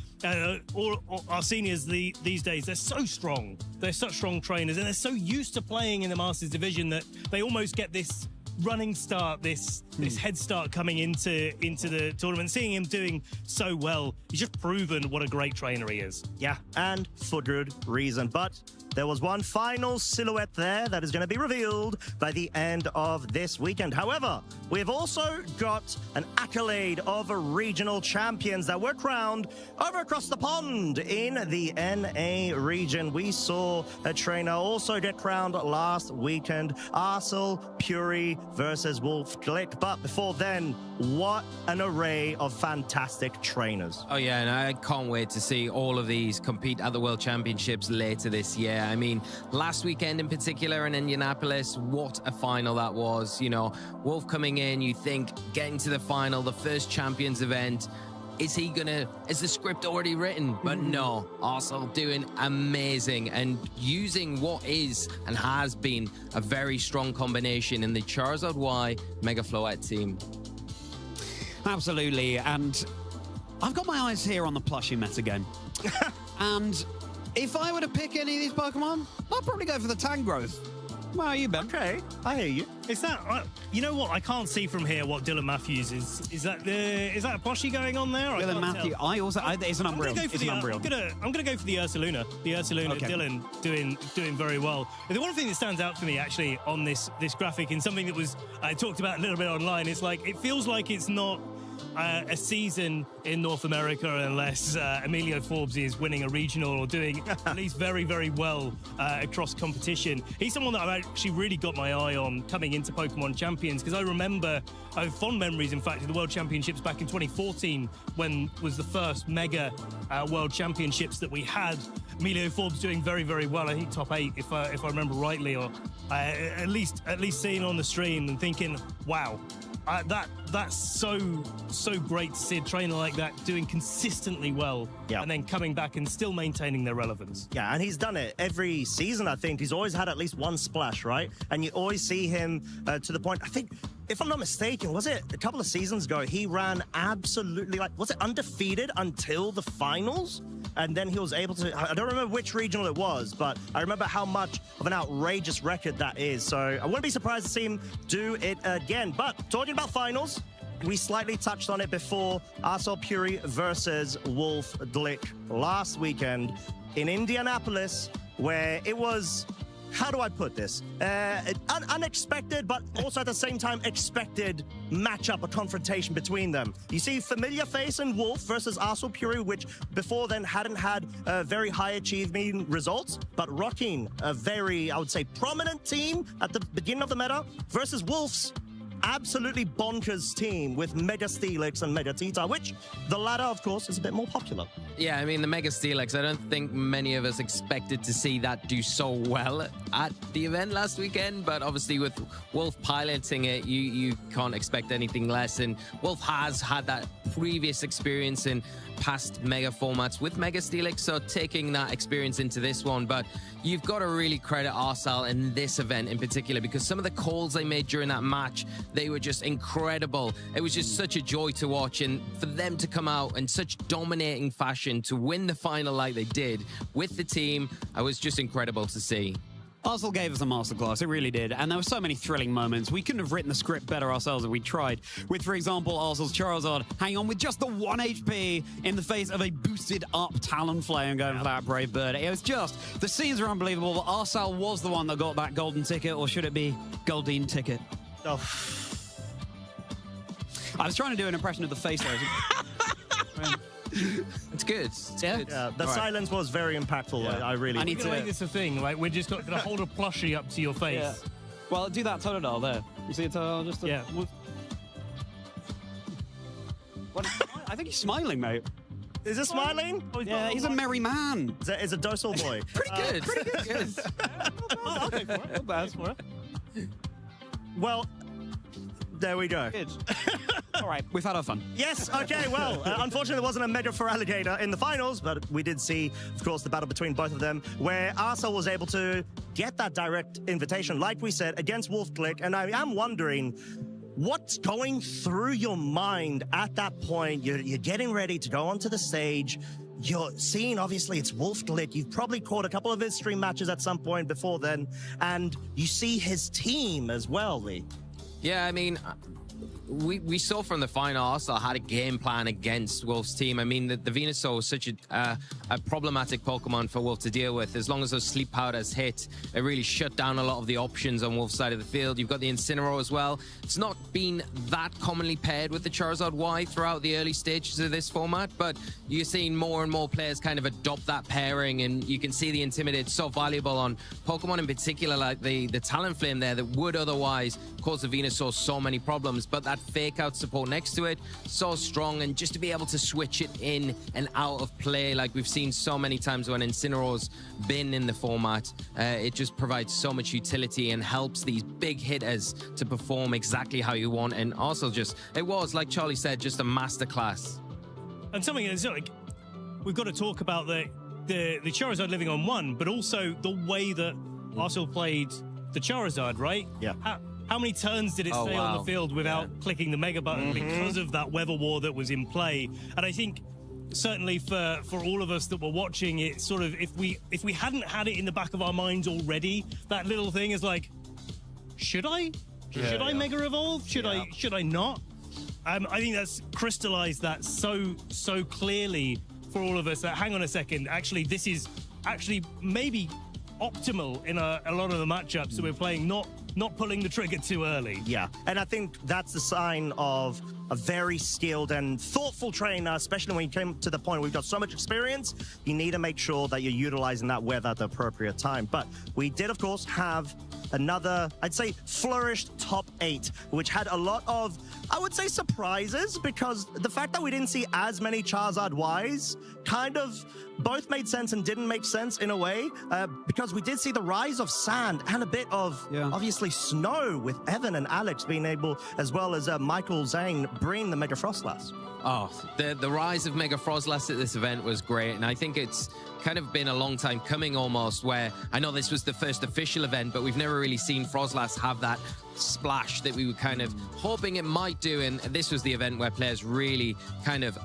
all our seniors these days, they're so strong. They're such strong trainers, and they're so used to playing in the Masters division that they almost get this running start, this head start coming into the tournament. Seeing him doing so well, he's just proven what a great trainer he is. Yeah, and for good reason. But there was one final silhouette there that is going to be revealed by the end of this weekend. However, we've also got an accolade of regional champions that were crowned over across the pond in the NA region. We saw a trainer also get crowned last weekend, Arcel Puri versus Wolf Glick. But before then, what an array of fantastic trainers. Oh yeah, and I can't wait to see all of these compete at the World Championships later this year. I mean, last weekend in particular in Indianapolis, what a final that was. You know, Wolf coming in, you think getting to the final, the first Champions event, is the script already written? But no, Arcel doing amazing and using what is and has been a very strong combination in the Charizard Y Mega Floette team. Absolutely, and I've got my eyes here on the plushie meta game. And if I were to pick any of these Pokemon, I'd probably go for the Tangrowth. Well, you Ben. Okay, I hear you. Is that you know what? I can't see from here what Dylan Matthews is. Is that a plushie going on there? Dylan Matthews. It's an Unreal. I'm gonna go for the Ursaluna. The Ursaluna. Okay. Dylan doing very well. The one thing that stands out for me actually on this graphic, and something that was talked about a little bit online, is like it feels like it's not a season in North America unless Emilio Forbes is winning a regional or doing at least very, very well across competition. He's someone that I've actually really got my eye on coming into Pokemon Champions, because I have fond memories, in fact, of the World Championships back in 2014, when was the first mega World Championships that we had. Emilio Forbes doing very, very well. I think top 8, if I remember rightly, or at least seeing on the stream and thinking, wow. That's so great to see a trainer like that doing consistently well, and then coming back and still maintaining their relevance. Yeah, and he's done it every season, I think. He's always had at least one splash, right? And you always see him to the point, I think, if I'm not mistaken, was it a couple of seasons ago, he ran absolutely, was it undefeated until the finals? And then he was able to, I don't remember which regional it was, but I remember how much of an outrageous record that is. So I wouldn't be surprised to see him do it again. But talking about finals, we slightly touched on it before. Arsal Puri versus Wolf Glick last weekend in Indianapolis, where it was, how do I put this? Unexpected, but also at the same time expected matchup, a confrontation between them. You see familiar face in Wolf versus Arsal Puri, which before then hadn't had very high achieving results, but rocking a very, I would say, prominent team at the beginning of the meta versus Wolf's absolutely bonkers team with Mega Steelix and Mega Tita, which the latter, of course, is a bit more popular. Yeah, I mean, the Mega Steelix, I don't think many of us expected to see that do so well at the event last weekend, but obviously with Wolf piloting it, you can't expect anything less, and Wolf has had that previous experience in past Mega formats with Mega Steelix, so taking that experience into this one, but you've got to really credit Arsal in this event in particular, because some of the calls they made during that match, they were just incredible. It was just such a joy to watch, and for them to come out in such dominating fashion to win the final like they did with the team, it was just incredible to see. Arsal gave us a masterclass, it really did, and there were so many thrilling moments. We couldn't have written the script better ourselves if we tried. With, for example, Arsal's Charizard hanging on with just the 1 HP in the face of a boosted up Talonflame and going for that Brave Bird. It was just, the scenes are unbelievable, but Arsal was the one that got that golden ticket, or should it be Goldine ticket? Oh. I was trying to do an impression of the face there. It's good. Yeah, the silence was very impactful. Yeah. I really. I need to make this a thing. Like, we're just going to hold a plushie up to your face. Yeah. Well, do that Totodile there. You see it, just Yeah. What, I think he's smiling, mate. Is it smiling? Yeah, he's a merry man. Is a docile boy. Pretty good. Pretty good. I'll go for it. Not bad for it. Well, there we go. Good. All right, we've had our fun. Yes, okay, well, unfortunately there wasn't a Mega for Alligator in the finals, but we did see, of course, the battle between both of them, where Arsal was able to get that direct invitation, like we said, against Wolf Glick, and I am wondering, what's going through your mind at that point? You're getting ready to go onto the stage, you're seeing, obviously, it's Wolf Glick. You've probably caught a couple of his stream matches at some point before then, and you see his team as well, Lee. Yeah, I mean, we saw from the final Arsal had a game plan against Wolf's team. I mean, the Venusaur was such a problematic Pokemon for Wolf to deal with. As long as those sleep powders hit, it really shut down a lot of the options on Wolf's side of the field. You've got the Incineroar as well. It's not been that commonly paired with the Charizard Y throughout the early stages of this format, but you're seeing more and more players kind of adopt that pairing, and you can see the Intimidate so valuable on Pokemon in particular, like the Talonflame there, that would otherwise cause the Venusaur so many problems, but that fake out support next to it, so strong, and just to be able to switch it in and out of play like we've seen so many times when Incineroar's been in the format, it just provides so much utility and helps these big hitters to perform exactly how you want. And also just, it was, like Charlie said, just a masterclass. And something is like, we've got to talk about the Charizard living on 1, but also the way that Arsal played the Charizard, right? Yeah. How many turns did it stay on the field without clicking the Mega button because of that weather war that was in play? And I think certainly for all of us that were watching it, sort of, if we hadn't had it in the back of our minds already, that little thing is like, should I? Should I Mega Evolve? Should I not? I think that's crystallized that so clearly for all of us that, hang on a second, actually, this is actually maybe optimal in a lot of the matchups that we're playing, not pulling the trigger too early. Yeah, and I think that's the sign of a very skilled and thoughtful trainer, especially when you came to the point where we've got so much experience. You need to make sure that you're utilizing that weather at the appropriate time. But we did, of course, have another, I'd say, flourished top 8, which had a lot of, I would say, surprises, because the fact that we didn't see as many Charizard Ys kind of both made sense and didn't make sense in a way, because we did see the rise of sand and a bit of, obviously, snow, with Evan and Alex being able, as well as Michael Zhang, bring the Mega Frostlass. Oh, the rise of Mega Frostlass at this event was great, and I think it's kind of been a long time coming almost, where I know this was the first official event, but we've never really seen Frostlass have that splash that we were kind of hoping it might do, and this was the event where players really kind of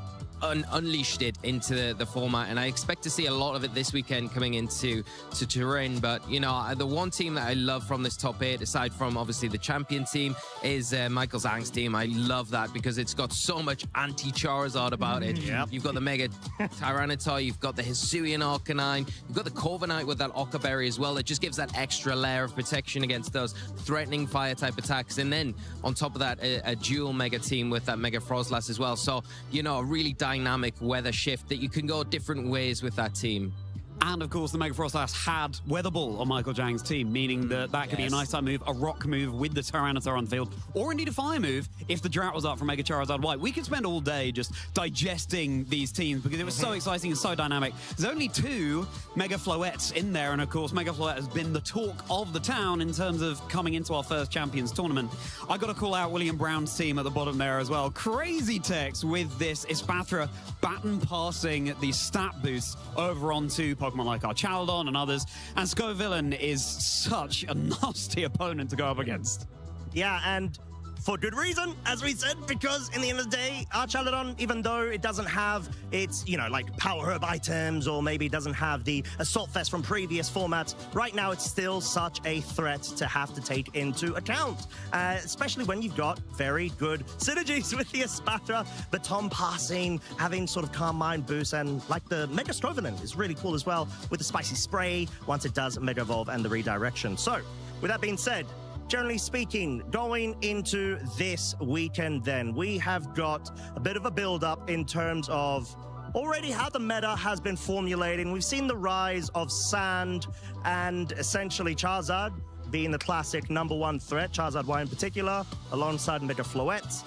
unleashed it into the format, and I expect to see a lot of it this weekend coming into Turin. But you know, the one team that I love from this top 8, aside from obviously the champion team, is Michael Zhang's team. I love that because it's got so much anti-Charizard about it. You've got the Mega Tyranitar, you've got the Hisuian Arcanine, you've got the Corviknight with that Occa Berry as well. It just gives that extra layer of protection against those threatening fire type attacks, and then on top of that, a dual Mega team with that Mega Frostlass as well. So you know, a really dynamic weather shift that you can go different ways with that team. And of course, the Mega Frostlass had Weather Ball on Michael Zhang's team, meaning that could be a nice type move, a rock move with the Tyranitar on field, or indeed a fire move if the drought was up from Mega Charizard Y. We could spend all day just digesting these teams because it was so exciting and so dynamic. There's only 2 Mega Floettes in there, and of course, Mega Floette has been the talk of the town in terms of coming into our first Champions tournament. I got to call out William Brown's team at the bottom there as well. Crazy techs with this Espathra baton passing the stat boosts over onto Pokemon like our Chaldon and others, and Scovillain is such a nasty opponent to go up against. Yeah, and for good reason, as we said, because in the end of the day, Archaludon, even though it doesn't have its, you know, like power herb items, or maybe doesn't have the Assault Vest from previous formats, right now it's still such a threat to have to take into account, especially when you've got very good synergies with the Espathra, Baton Passing, having sort of Calm Mind boost, and like the Mega Strovelin is really cool as well with the Spicy Spray once it does Mega Evolve and the redirection. So, with that being said, generally speaking, going into this weekend then, we have got a bit of a build-up in terms of already how the meta has been formulating. We've seen the rise of Sand and essentially Charizard being the classic #1 threat, Charizard Y in particular, alongside Mega Floette.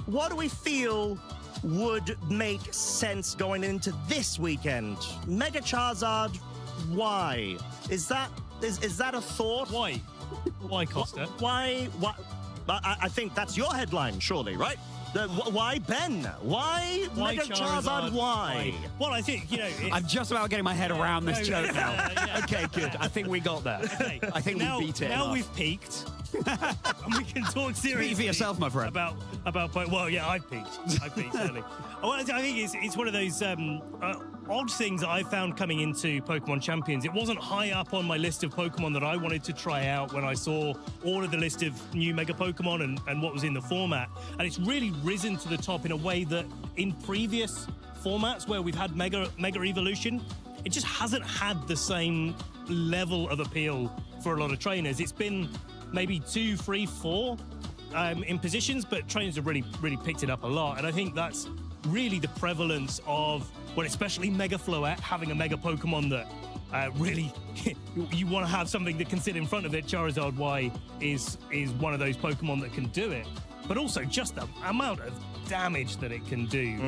What do we feel would make sense going into this weekend? Mega Charizard Y. Is that a thought? Why, Costa? Why? I think that's your headline, surely, right? Why Ben? Why Mega Charizard Y? Well, I think, you know... I'm just about getting my head around this joke now. Okay, good. I think we got that. Okay. I think we beat it. Now we've peaked. And we can talk seriously. Speak for yourself, my friend. About well, yeah, I've peaked, certainly. Well, I think it's one of those odd things that I found coming into Pokemon Champions. It wasn't high up on my list of Pokemon that I wanted to try out when I saw all of the list of new Mega Pokemon and what was in the format. And it's really risen to the top in a way that in previous formats where we've had Mega Evolution, it just hasn't had the same level of appeal for a lot of trainers. It's been maybe 2, 3, 4 in positions, but trainers have really picked it up a lot. And I think that's really the prevalence of, well, especially Mega Floette, having a Mega Pokemon that really you want to have something that can sit in front of it. Charizard Y is one of those Pokemon that can do it, but also just the amount of damage that it can do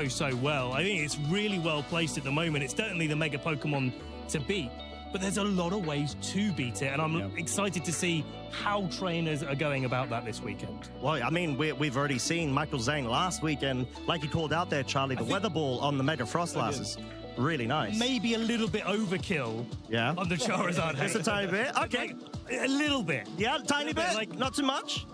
so well. I think it's really well placed at the moment. It's certainly the Mega Pokemon to beat, but there's a lot of ways to beat it, and I'm excited to see how trainers are going about that this weekend. Well, I mean, we've already seen Michael Zhang last weekend, like you called out there, Charlie, the Weather Ball on the Mega Frostlass is really nice. Maybe a little bit overkill on the Charizard. Just a tiny bit? Okay. A little bit. Yeah, tiny bit? Like, not too much?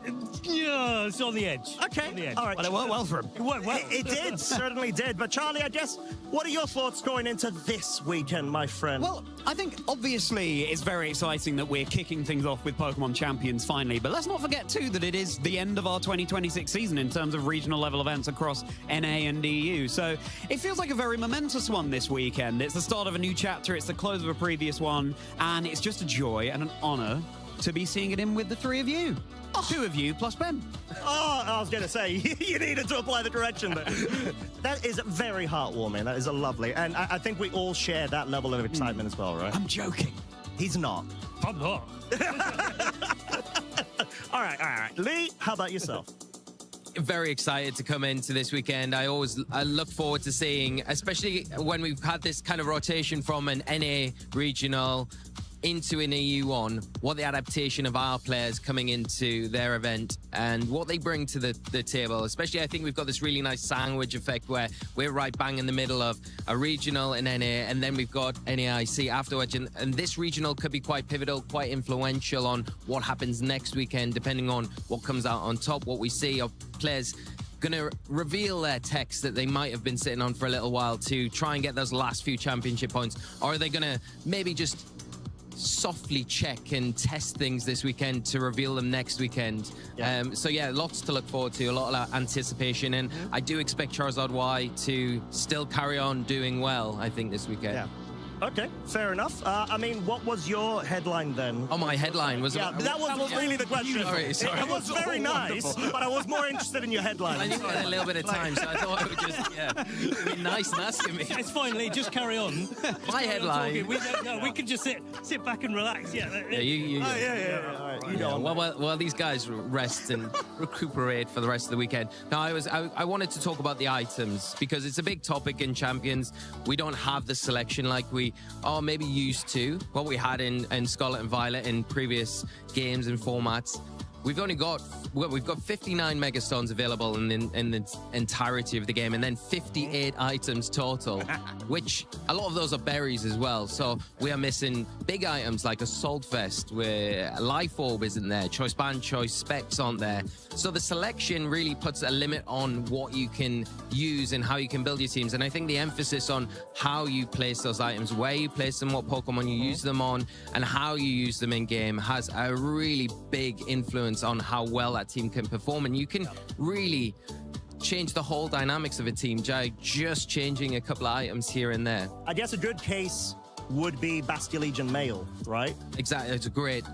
Yeah, it's on the edge. Okay. All right. Well, it worked well for him. It worked well. It did, certainly did. But Charlie, I guess, what are your thoughts going into this weekend, my friend? Well, I think obviously it's very exciting that we're kicking things off with Pokemon Champions finally, but let's not forget too that it is the end of our 2026 season in terms of regional level events across NA and EU. So it feels like a very momentous one this weekend. It's the start of a new chapter, it's the close of a previous one, and it's just a joy and an honor to be seeing it in with the three of you. Two of you plus Ben. Oh, I was going to say, you needed to apply the direction. But that is very heartwarming. That is a lovely. And I think we all share that level of excitement as well, right? I'm joking. He's not. I'm not. All right. Lee, how about yourself? Very excited to come into this weekend. I look forward to seeing, especially when we've had this kind of rotation from an NA regional into an EU one, what the adaptation of our players coming into their event and what they bring to the table. Especially, I think we've got this really nice sandwich effect where we're right bang in the middle of a regional in NA, and then we've got NAIC afterwards. And this regional could be quite pivotal, quite influential on what happens next weekend, depending on what comes out on top, what we see of players going to reveal their techs that they might have been sitting on for a little while to try and get those last few championship points. Or are they going to maybe just softly check and test things this weekend to reveal them next weekend? So yeah, lots to look forward to, a lot of anticipation, and I do expect Charizard Y to still carry on doing well, I think, this weekend. Yeah. Okay, fair enough. I mean, what was your headline then? Oh, my headline was... Yeah, that was really the question. Sorry. It was very nice, but I was more interested in your headline. I didn't get a little bit of time, so I thought it would just, be nice and asking me. It's fine, Lee, just carry on. My headline... We can just sit back and relax. Yeah, you All right, you go on. Well, these guys rest and recuperate for the rest of the weekend. Now, I wanted to talk about the items, because it's a big topic in Champions. We don't have the selection like we maybe used to, what we had in Scarlet and Violet in previous games and formats. We've got 59 Megastones available in the entirety of the game, and then 58 items total, which a lot of those are berries as well. So we are missing big items like Assault Vest, where Life Orb isn't there, Choice Band, Choice Specs aren't there. So the selection really puts a limit on what you can use and how you can build your teams. And I think the emphasis on how you place those items, where you place them, what Pokemon you use them on, and how you use them in game has a really big influence on how well that team can perform. And you can really change the whole dynamics of a team by just changing a couple of items here and there. I guess a good case would be Bastia Legion Male, right? Exactly. It's a great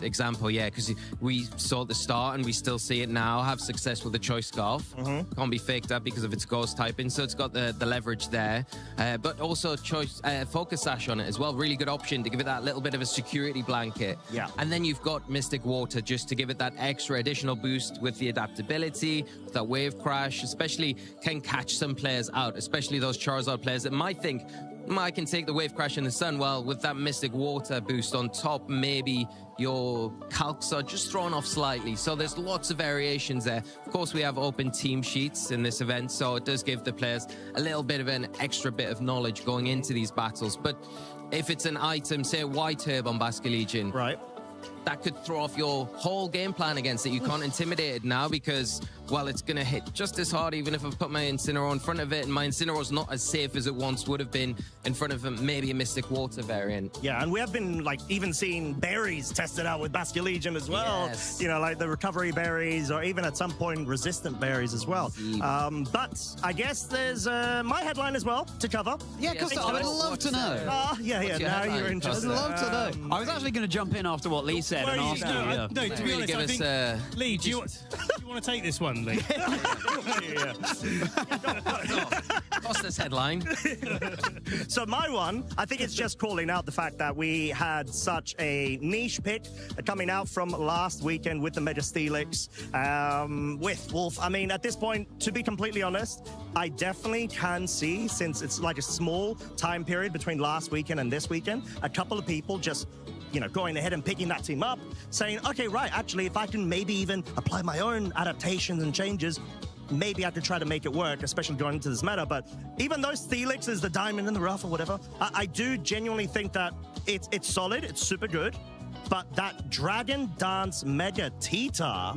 example, yeah, because we saw at the start and we still see it now have success with the Choice Scarf. Can't be faked up because of its ghost typing, so it's got the leverage there. But also Choice Focus Sash on it as well. Really good option to give it that little bit of a security blanket. Yeah. And then you've got Mystic Water just to give it that extra additional boost with the adaptability, with that Wave Crash, especially can catch some players out, especially those Charizard players that might think, I can take the Wave Crash in the sun. Well, with that Mystic Water boost on top, maybe your calcs are just thrown off slightly. So there's lots of variations there. Of course, we have open team sheets in this event, so it does give the players a little bit of an extra bit of knowledge going into these battles. But if it's an item, say a White Herb on Bastia Legion, right, that could throw off your whole game plan against it. You can't intimidate it now because, well, it's going to hit just as hard even if I put my Incineroar in front of it, and my Incineroar's not as safe as it once would have been in front of maybe a Mystic Water variant. Yeah, and we have been, like, even seeing berries tested out with Bastia Legion as well. Yes. You know, like the recovery berries, or even at some point resistant berries as well. But I guess there's my headline as well to cover. Yeah, because I would love to know. Yeah, now you're interested. I'd love to know. I was actually going to jump in after what Lee said and ask you. No, to be honest, I think, Lee, do you want to take this one, Lee? What's this headline? So my one, I think it's just calling out the fact that we had such a niche pick coming out from last weekend with the Mega Steelix, with Wolf. I mean, at this point, to be completely honest, I definitely can see, since it's like a small time period between last weekend and this weekend, a couple of people just, you know, going ahead and picking that team up, saying, okay, right, actually, if I can maybe even apply my own adaptations and changes, maybe I could try to make it work, especially going into this meta. But even though Steelix is the diamond in the rough or whatever, I do genuinely think that it's solid, it's super good, but that Dragon Dance Mega Tita,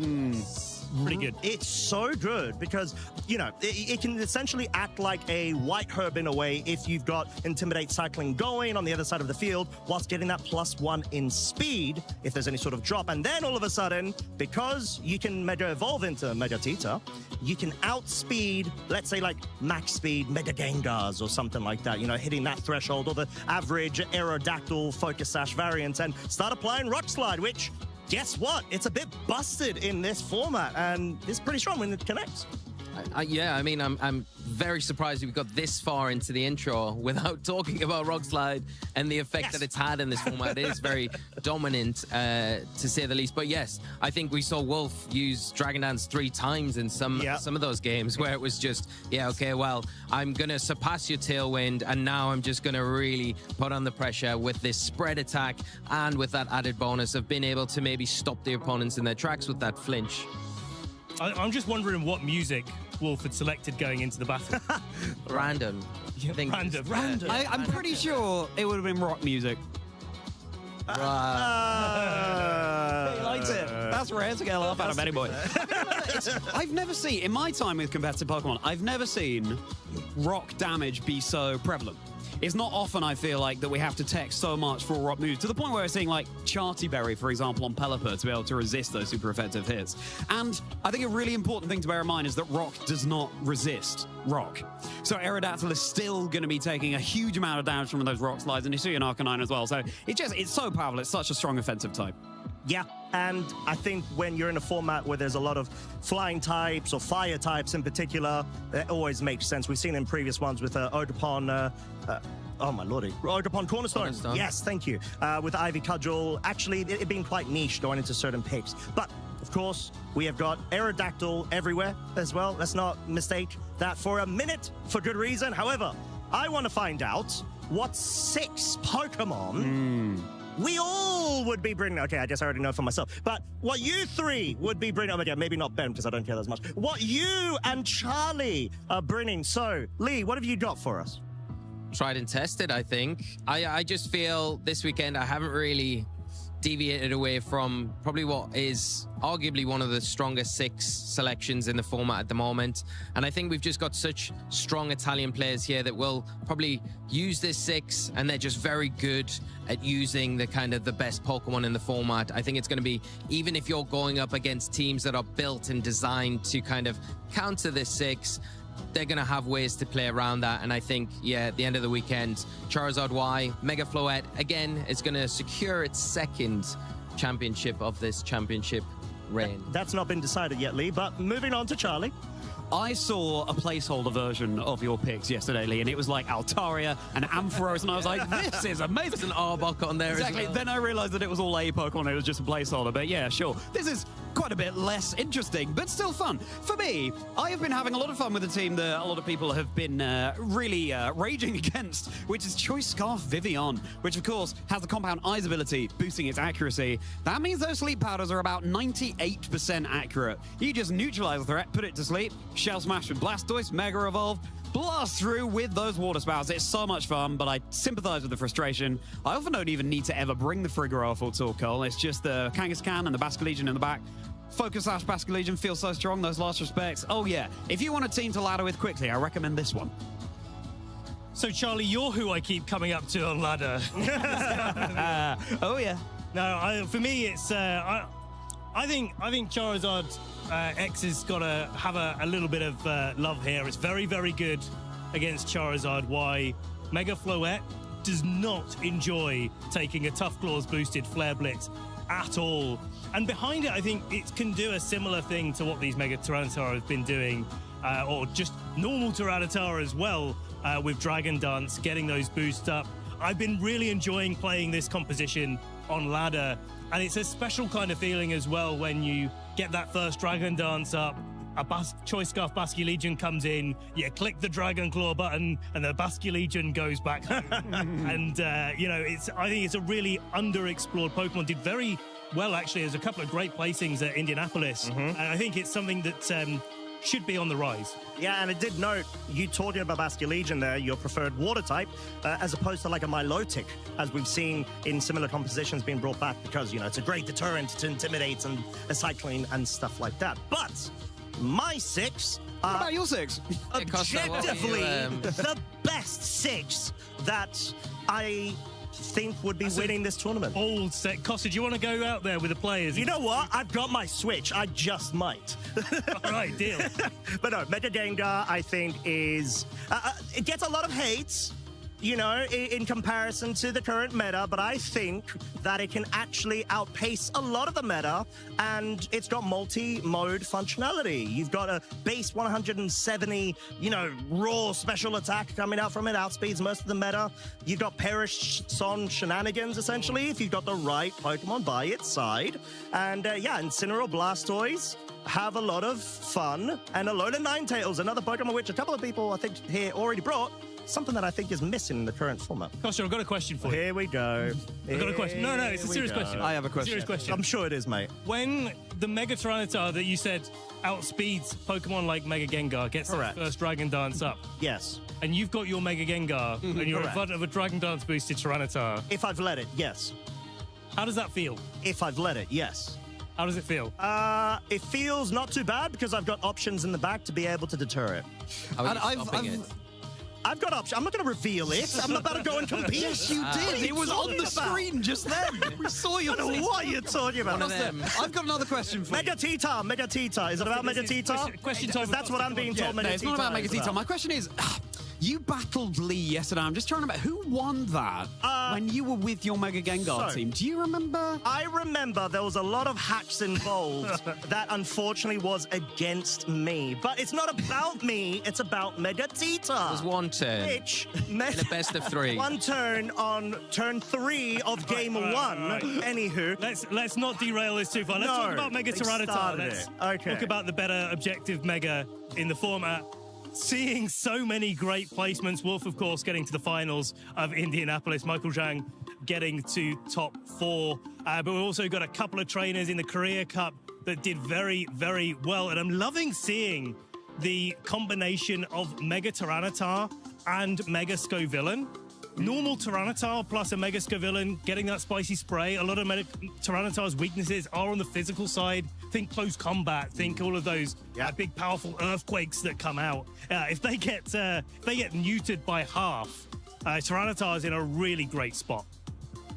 pretty good. It's so good because, you know, it can essentially act like a white herb in a way if you've got Intimidate Cycling going on the other side of the field whilst getting that +1 in speed if there's any sort of drop. And then all of a sudden, because you can Mega Evolve into Mega Tita, you can outspeed, let's say like max speed Mega Gengars or something like that, you know, hitting that threshold or the average Aerodactyl Focus Sash variant and start applying Rock Slide, which, guess what? It's a bit busted in this format and it's pretty strong when it connects. Yeah, I mean, I'm very surprised we got this far into the intro without talking about Rock Slide and the effect that it's had in this format. It is very dominant, to say the least. But yes, I think we saw Wolf use Dragon Dance 3 times in some of those games where it was just, yeah, okay, well, I'm going to surpass your Tailwind, and now I'm just going to really put on the pressure with this spread attack and with that added bonus of being able to maybe stop the opponents in their tracks with that flinch. I'm just wondering what music Wolf had selected going into the battle. Random. Yeah, random. I'm pretty sure it would have been rock music. He likes it. That's rare to get a laugh out of anybody. I've never seen, in my time with competitive Pokemon, I've never seen rock damage be so prevalent. It's not often, I feel like, that we have to tech so much for rock moves, to the point where we're seeing, like, Charty Berry, for example, on Pelipper to be able to resist those super effective hits. And I think a really important thing to bear in mind is that rock does not resist rock. So Aerodactyl is still going to be taking a huge amount of damage from those rock slides, and Hisuian Arcanine as well. So it's so powerful. It's such a strong offensive type. Yeah, and I think when you're in a format where there's a lot of flying types or fire types in particular, it always makes sense. We've seen in previous ones with Odapon, oh my lordy, Odapon Cornerstone. Yes, thank you. With Ivy Cudgel, actually it being quite niche going into certain picks. But of course, we have got Aerodactyl everywhere as well. Let's not mistake that for a minute for good reason. However, I want to find out what 6 Pokemon we all would be bringing. Okay, I guess I already know for myself. But what you 3 would be bringing. Oh my God, maybe not Ben because I don't care as much. What you and Charlie are bringing. So, Lee, what have you got for us? Tried and tested, I think. I just feel this weekend I haven't really deviated away from probably what is arguably one of the strongest 6 selections in the format at the moment. And I think we've just got such strong Italian players here that will probably use this 6, and they're just very good at using the kind of the best Pokemon in the format. I think it's going to be, even if you're going up against teams that are built and designed to kind of counter this 6, they're going to have ways to play around that. And I think, yeah, at the end of the weekend, Charizard Y, Mega Floette, again, is going to secure its 2nd championship of this championship reign. That's not been decided yet, Lee, but moving on to Charlie. I saw a placeholder version of your picks yesterday, Lee, and it was like Altaria and Ampharos, and I was like, this is amazing. There's an Arbok on there exactly. as well. Then I realized that it was all A Pokemon, it was just a placeholder, but yeah, sure. This is quite a bit less interesting, but still fun. For me, I have been having a lot of fun with a team that a lot of people have been really raging against, which is Choice Scarf Vivillon, which of course has the Compound Eyes ability, boosting its accuracy. That means those sleep powders are about 98% accurate. You just neutralize the threat, put it to sleep, Shell Smash with Blastoise, Mega Evolve, blast through with those water spouts. It's so much fun, but I sympathize with the frustration. I often don't even need to ever bring the Frigoroth or Torkoal. It's just the Kangaskhan and the Basculegion in the back. Focus Sash Basculegion feels so strong, those last respects. Oh yeah, if you want a team to ladder with quickly, I recommend this one. So Charlie, you're who I keep coming up to on ladder. Oh yeah. No, for me, it's I think Charizard X has got to have a little bit of love here. It's very, very good against Charizard Y. Mega Floette does not enjoy taking a Tough Claws boosted Flare Blitz at all. And behind it, I think it can do a similar thing to what these Mega Tyranitar have been doing, or just normal Tyranitar as well, with Dragon Dance, getting those boosts up. I've been really enjoying playing this composition on ladder, and it's a special kind of feeling as well when you get that first Dragon Dance up, a Choice Scarf Basculegion comes in, you click the Dragon Claw button, and the Basculegion goes back home. And, you know, I think it's a really underexplored Pokemon. Did very well, actually. There's a couple of great placings at Indianapolis. And I think it's something that should be on the rise. Yeah, and I did note you talking about Basculegion there, your preferred water type, as opposed to like a Milotic, as we've seen in similar compositions being brought back because, you know, it's a great deterrent to intimidate and a cycling and stuff like that. But my 6... what about your 6? Objectively, the best 6 that I think would be winning this tournament. Old set. Costa, do you want to go out there with the players? You know what? I've got my Switch. I just might. All right, deal. But no, Mega Gengar, I think, is... it gets a lot of hate, you know, in comparison to the current meta, but I think that it can actually outpace a lot of the meta, and it's got multi-mode functionality. You've got a base 170, you know, raw special attack coming out from it, outspeeds most of the meta. You've got Perish Son shenanigans, essentially, if you've got the right Pokemon by its side. And yeah, Incineroar, Blastoise have a lot of fun, and Alola Ninetales, another Pokemon which a couple of people, I think, here already brought. Something that I think is missing in the current format. Costa, I've got a question for you. Here we go. I've got a question. No, it's a serious question. I have a question. Serious question. I'm sure it is, mate. When the Mega Tyranitar that you said outspeeds Pokemon like Mega Gengar gets its first Dragon Dance up, Yes. and you've got your Mega Gengar, and you're in front of a Dragon Dance boosted Tyranitar, If I've let it, yes. how does that feel? If I've let it, yes. How does it feel? It feels not too bad because I've got options in the back to be able to deter it. I've got options. I'm not going to reveal it. I'm about to go and compete. Yes, you did. It was on the screen just then. We saw you. I don't know what you're talking about. I've got another question for you. Mega Tita. Mega Tita. Is it about Mega Tita? Question time. That's what I'm being told. No, it's not about Mega Tita. My question is, you battled Lee yesterday. I'm just trying to remember who won that when you were with your Mega Gengar team. Do you remember? I remember there was a lot of hacks involved that unfortunately was against me. But it's not about me. It's about Mega Tita. It was one turn. Which in a best of 3. One turn on turn 3 of game 1. Anywho. Let's not derail this too far. Let's talk about Mega Tyranitar. Let's talk about the better objective Mega in the format. Seeing so many great placements. Wolf, of course, getting to the finals of Indianapolis. Michael Zhang getting to top 4. But we've also got a couple of trainers in the Korea Cup that did very, very well. And I'm loving seeing the combination of Mega Tyranitar and Mega Scovillain. Normal Tyranitar plus a Mega Scovillain getting that spicy spray. A lot of Tyranitar's weaknesses are on the physical side. Think close combat. Think all of those big, powerful earthquakes that come out. If they get neutered by half, Tyranitar's in a really great spot.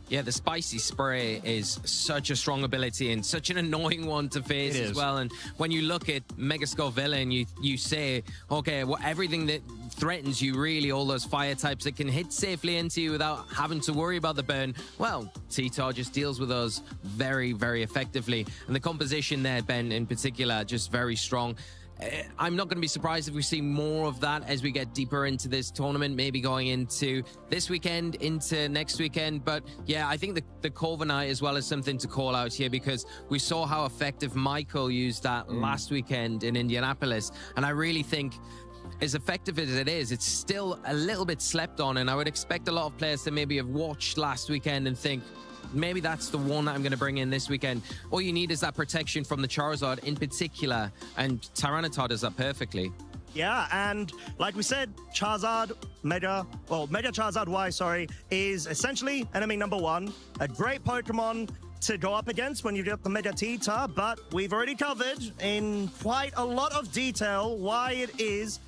Yeah, the spicy spray is such a strong ability and such an annoying one to face as well. And when you look at Mega Scovillain, you say, okay, well, everything that threatens you, really, all those fire types that can hit safely into you without having to worry about the burn, well, T-Tar just deals with those very, very effectively. And the composition there, Ben, in particular, just very strong. I'm not going to be surprised if we see more of that as we get deeper into this tournament, maybe going into this weekend, into next weekend. But yeah, I think the Corviknight as well is something to call out here because we saw how effective Michael used that last weekend in Indianapolis. And I really think, as effective as it is, it's still a little bit slept on. And I would expect a lot of players to maybe have watched last weekend and think, maybe that's the one that I'm going to bring in this weekend. All you need is that protection from the Charizard in particular, and Tyranitar does that perfectly. Yeah, and like we said, Mega Charizard Y, is essentially enemy number 1. A great Pokemon to go up against when you get the Mega Tita, but we've already covered in quite a lot of detail why it is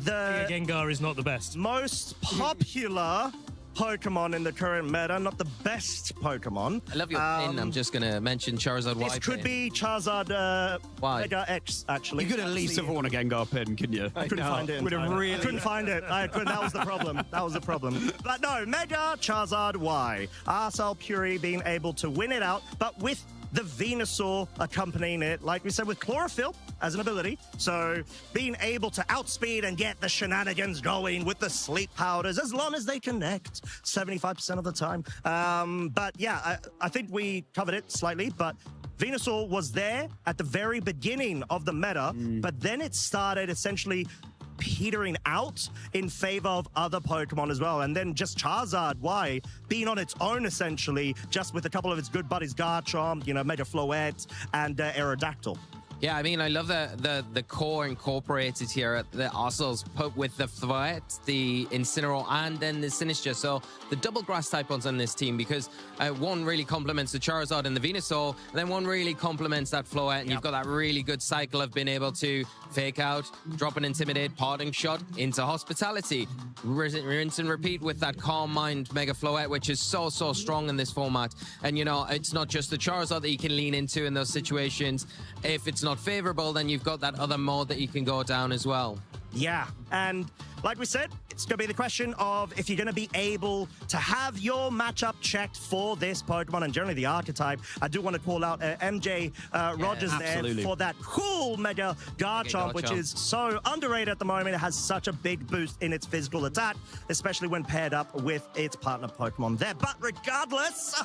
the Mega Gengar is not the best. Most popular Pokemon in the current meta, not the best Pokemon. I love your pin. I'm just going to mention Charizard Y. This could be Charizard Mega X, actually. You could at least have worn a Gengar pin, couldn't you? I couldn't find it. I couldn't find it. That was the problem. That was the problem. But no, Mega Charizard Y. Arcel Puri being able to win it out, but with the Venusaur accompanying it, like we said, with Chlorophyll as an ability. So being able to outspeed and get the shenanigans going with the sleep powders, as long as they connect 75% of the time. But yeah, I think we covered it slightly, but Venusaur was there at the very beginning of the meta, but then it started essentially petering out in favor of other Pokemon as well. And then just Charizard Y being on its own, essentially, just with a couple of its good buddies, Garchomp, Mega Floette, and Aerodactyl. Yeah, I mean, I love the core incorporated here. The Arsenal's put with the Floette, the Incineroar, and then the Sinistcha. So the double grass type ones on this team, because one really complements the Charizard and the Venusaur, and then one really complements that Floette, and you've got that really good cycle of being able to fake out, drop an Intimidate, parting shot into Hospitality, rinse and repeat with that Calm Mind Mega Floette, which is so strong in this format. And you know, it's not just the Charizard that you can lean into in those situations. If it's not favorable, then you've got that other mode that you can go down as well. Yeah, and like we said, it's going to be the question of if you're going to be able to have your matchup checked for this Pokemon and generally the archetype. I do want to call out MJ Rogers there for that cool Mega Garchomp, which is so underrated at the moment. It has such a big boost in its physical attack, especially when paired up with its partner Pokemon there. But regardless,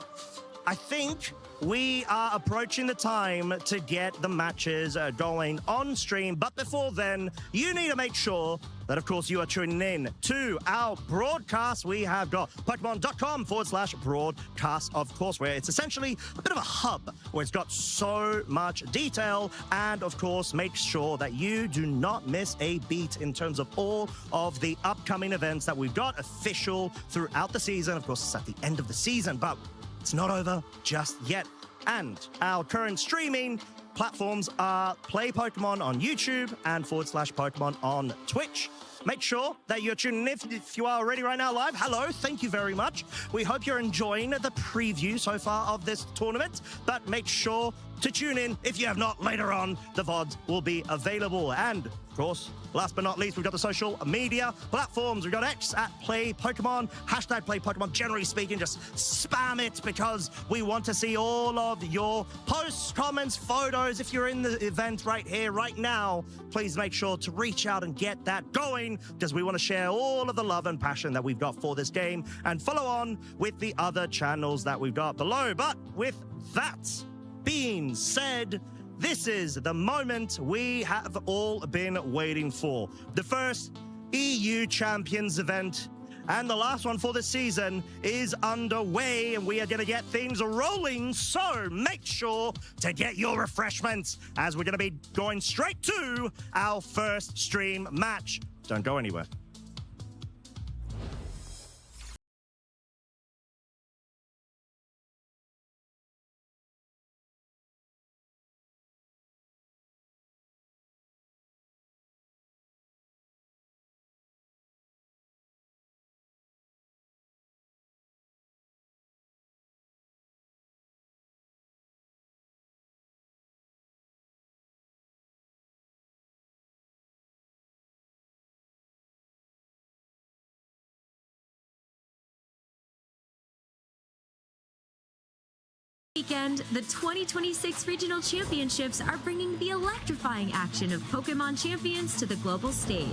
I think we are approaching the time to get the matches going on stream. But before then, you need to make sure that, of course, you are tuning in to our broadcast. We have got Pokemon.com/broadcast, of course, where it's essentially a bit of a hub where it's got so much detail. And, of course, make sure that you do not miss a beat in terms of all of the upcoming events that we've got official throughout the season. Of course, it's at the end of the season, but it's not over just yet. And our current streaming platforms are Play Pokemon on YouTube and /Pokemon on Twitch. Make sure that you're tuning in if you are already right now live. Hello, thank you very much. We hope you're enjoying the preview so far of this tournament, but make sure to tune in if you have not later on. The VODs will be available. And, of course, last but not least, we've got the social media platforms. We've got X at Play Pokemon, #Play Pokemon. Generally speaking, just spam it because we want to see all of your posts, comments, photos. If you're in the event right here, right now, please make sure to reach out and get that going because we want to share all of the love and passion that we've got for this game and follow on with the other channels that we've got below. But with that being said, this is the moment we have all been waiting for. The first EU Champions event and the last one for the season is underway, and we are going to get things rolling. So make sure to get your refreshments as we're going to be going straight to our first stream match. Don't go anywhere. Weekend, the 2026 Regional Championships are bringing the electrifying action of Pokemon champions to the global stage.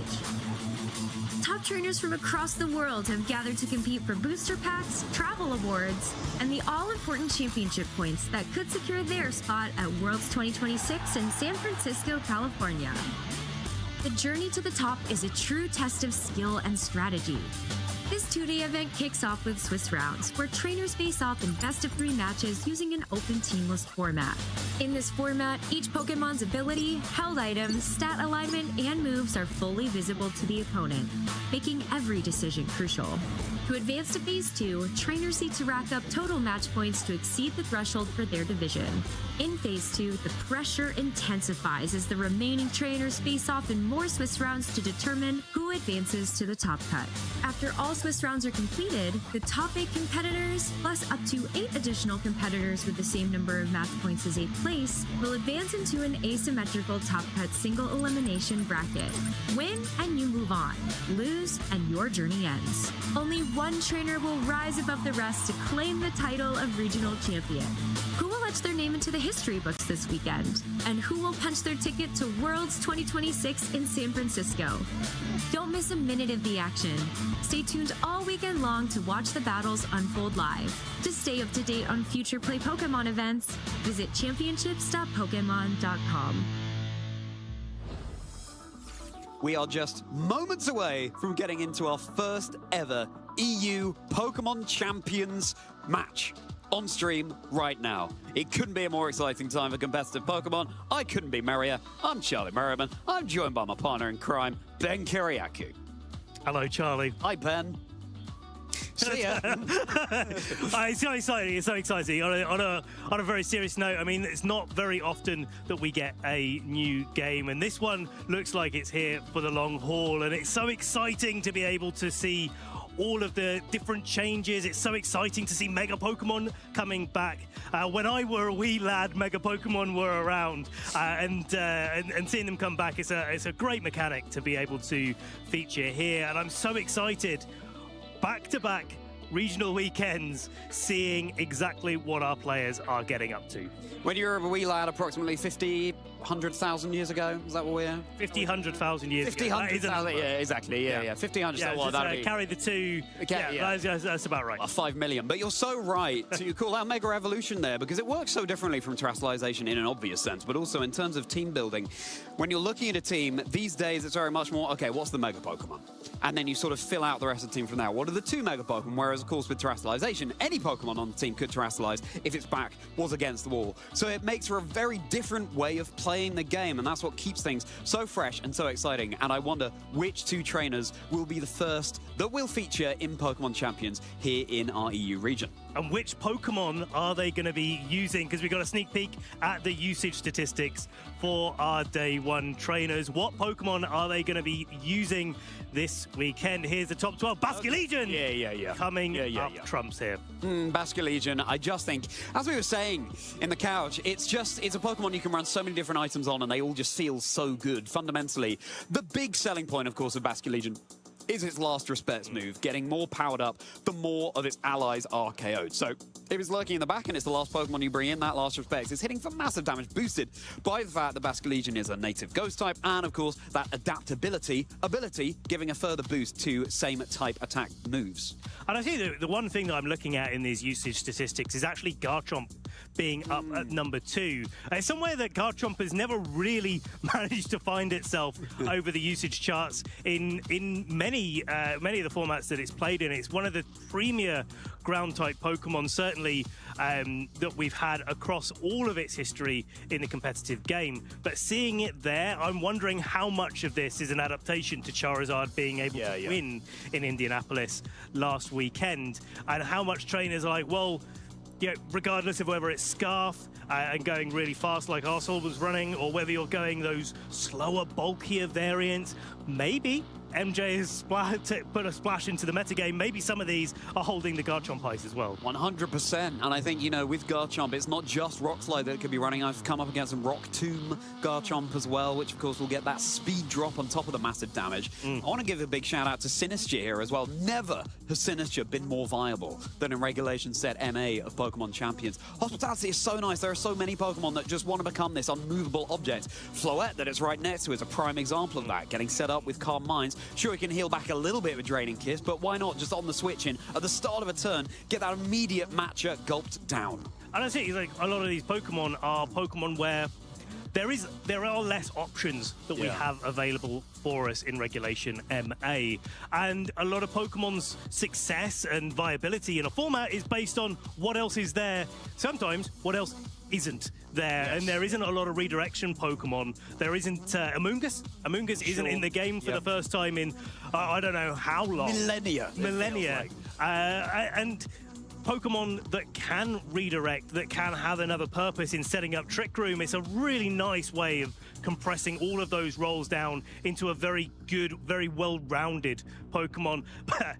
Top trainers from across the world have gathered to compete for booster packs, travel awards, and the all-important championship points that could secure their spot at Worlds 2026 in San Francisco, California. The journey to the top is a true test of skill and strategy. This two-day event kicks off with Swiss rounds, where trainers face off in best-of-3 matches using an open teamless format. In this format, each Pokemon's ability, held items, stat alignment, and moves are fully visible to the opponent, making every decision crucial. To advance to Phase 2, trainers need to rack up total match points to exceed the threshold for their division. In Phase 2, the pressure intensifies as the remaining trainers face off in more Swiss rounds to determine who advances to the top cut. After all Swiss rounds are completed, the top 8 competitors, plus up to 8 additional competitors with the same number of match points as 8th place, will advance into an asymmetrical top cut single elimination bracket. Win and you move on. Lose and your journey ends. Only one trainer will rise above the rest to claim the title of regional champion. Who will etch their name into the history books this weekend? And who will punch their ticket to Worlds 2026 in San Francisco? Don't miss a minute of the action. Stay tuned all weekend long to watch the battles unfold live. To stay up to date on future Play Pokemon events, visit championships.pokemon.com. We are just moments away from getting into our first ever EU Pokemon Champions match. on stream right now. It couldn't be a more exciting time for competitive Pokemon. I couldn't be merrier. I'm Charlie Merriman. I'm joined by my partner in crime, Ben Kiriakou. Hello, Charlie. Hi, Ben. See ya. It's so exciting. It's so exciting. On a very serious note, I mean, it's not very often that we get a new game, and this one looks like it's here for the long haul, and it's so exciting to be able to see all of the different changes. It's so exciting to see Mega Pokemon coming back. When I were a wee lad, Mega Pokemon were around, and seeing them come back, it's a great mechanic to be able to feature here, and I'm so excited. Back-to-back regional weekends, seeing exactly what our players are getting up to. When you were a wee lad, approximately 50, 100,000 years ago, is that what we're... 50, 100,000 years 50, ago. 100,000, yeah, exactly, yeah. 50, 100, yeah, well, that'd be... carry the two, that's about right. 5 million, but you're so right to call out Mega Evolution there, because it works so differently from terrestrialization in an obvious sense, but also in terms of team building. When you're looking at a team, these days it's very much more, okay, what's the Mega Pokemon? And then you sort of fill out the rest of the team from there. What are the 2 Mega Pokemon? Whereas, of course, with terrestrialization, any Pokemon on the team could terrestrialize if its back was against the wall. So it makes for a very different way of playing the game, and that's what keeps things so fresh and so exciting. And I wonder which 2 trainers will be the first that will feature in Pokemon Champions here in our EU region. And which Pokemon are they going to be using? Because we got a sneak peek at the usage statistics for our Day 1 trainers. What Pokemon are they going to be using this weekend? Here's the top 12. Basculegion! Yeah. Coming up trumps here. Basculegion, I just think, as we were saying in the couch, it's a Pokemon you can run so many different items on, and they all just feel so good. Fundamentally, the big selling point, of course, of Basculegion is its last respects move, getting more powered up the more of its allies are KO'd. So if it's lurking in the back and it's the last Pokemon you bring in, that last respects is hitting for massive damage, boosted by the fact that Basculegion is a native ghost type, and of course that adaptability ability giving a further boost to same type attack moves. And I think the one thing that I'm looking at in these usage statistics is actually Garchomp being up at number 2. It's somewhere that Garchomp has never really managed to find itself over the usage charts in many of the formats that it's played in. It's one of the premier ground-type Pokemon, certainly, that we've had across all of its history in the competitive game. But seeing it there, I'm wondering how much of this is an adaptation to Charizard being able to win in Indianapolis last weekend, and how much trainers are like, well, regardless of whether it's Scarf and going really fast like Arsehole was running, or whether you're going those slower, bulkier variants, maybe MJ has put a splash into the metagame. Maybe some of these are holding the Garchomp ice as well. 100%. And I think, with Garchomp, it's not just Rock Slide that it could be running. I've come up against some Rock Tomb Garchomp as well, which, of course, will get that speed drop on top of the massive damage. I want to give a big shout out to Sinistcha here as well. Never has Sinistcha been more viable than in Regulation Set MA of Pokemon Champions. Hospitality is so nice. There are so many Pokemon that just want to become this unmovable object. Floette, that it's right next to, is a prime example of that. Getting set up with Calm Minds. Sure, he can heal back a little bit with Draining Kiss, but why not just on the switch in at the start of a turn, get that immediate matcher gulped down? And I think like a lot of these Pokemon are Pokemon where there are less options that we have available for us in Regulation MA. And a lot of Pokemon's success and viability in a format is based on what else is there. Sometimes what else isn't there, and there isn't a lot of redirection Pokemon. There isn't Amoonguss. Amoonguss isn't in the game for the first time in I don't know how long. Millennia. Like. And Pokemon that can redirect, that can have another purpose in setting up Trick Room. It's a really nice way of compressing all of those roles down into a very good, very well-rounded Pokemon. But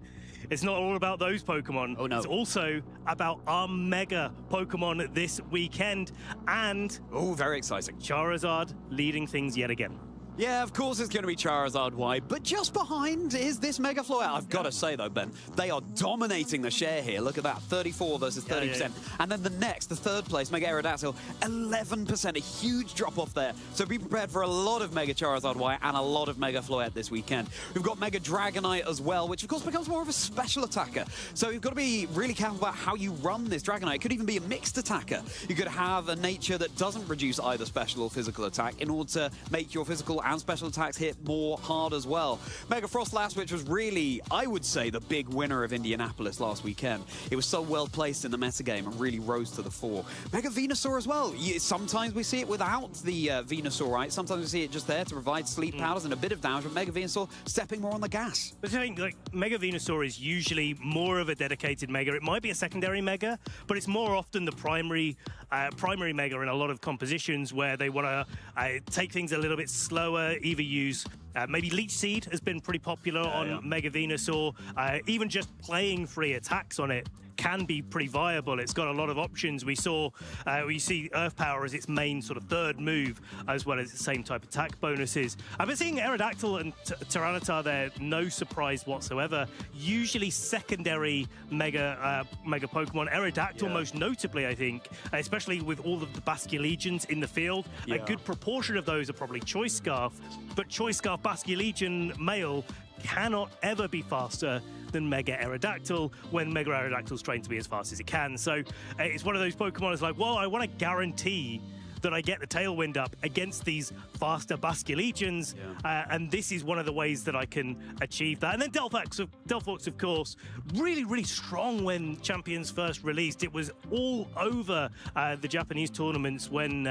it's not all about those Pokemon. Oh, no. It's also about our Mega Pokemon this weekend. And... oh, very exciting. Charizard leading things yet again. Yeah, of course it's going to be Charizard Y, but just behind is this Mega Floette. I've got to say, though, Ben, they are dominating the share here. Look at that, 34 versus 30%. Yeah. And then the third place, Mega Aerodactyl, 11%, a huge drop-off there. So be prepared for a lot of Mega Charizard Y and a lot of Mega Floette this weekend. We've got Mega Dragonite as well, which, of course, becomes more of a special attacker. So you've got to be really careful about how you run this Dragonite. It could even be a mixed attacker. You could have a nature that doesn't reduce either special or physical attack in order to make your physical and special attacks hit more hard as well. Mega Frostlass, which was really, I would say, the big winner of Indianapolis last weekend. It was so well placed in the metagame and really rose to the fore. Mega Venusaur as well. Sometimes we see it without the Venusaur, right? Sometimes we see it just there to provide sleep powders and a bit of damage, but Mega Venusaur stepping more on the gas. But I think like Mega Venusaur is usually more of a dedicated Mega. It might be a secondary Mega, but it's more often the primary Mega in a lot of compositions where they want to take things a little bit slower, either use maybe Leech Seed has been pretty popular on Mega Venusaur. Even just playing free attacks on it can be pretty viable. It's got a lot of options. We see Earth Power as its main sort of third move, as well as the same type of attack bonuses. I've been seeing Aerodactyl and Tyranitar there, no surprise whatsoever. Usually secondary Mega Pokemon. Aerodactyl most notably, I think, especially with all of the Basculegions in the field. A good proportion of those are probably Choice Scarf, but Choice Scarf Basculegion male cannot ever be faster than Mega Aerodactyl when Mega Aerodactyl's trained to be as fast as it can. So it's one of those Pokemon that's like, well, I want to guarantee that I get the Tailwind up against these faster Basculegions, and this is one of the ways that I can achieve that. And then Delphox, of course, really, really strong when Champions first released. It was all over the Japanese tournaments when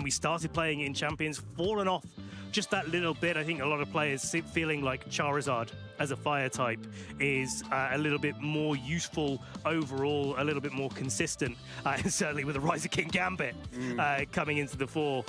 we started playing in Champions, fallen off just that little bit. I think a lot of players feeling like Charizard as a fire type is a little bit more useful overall, a little bit more consistent, and certainly with the Rise of King Gambit coming into the fore,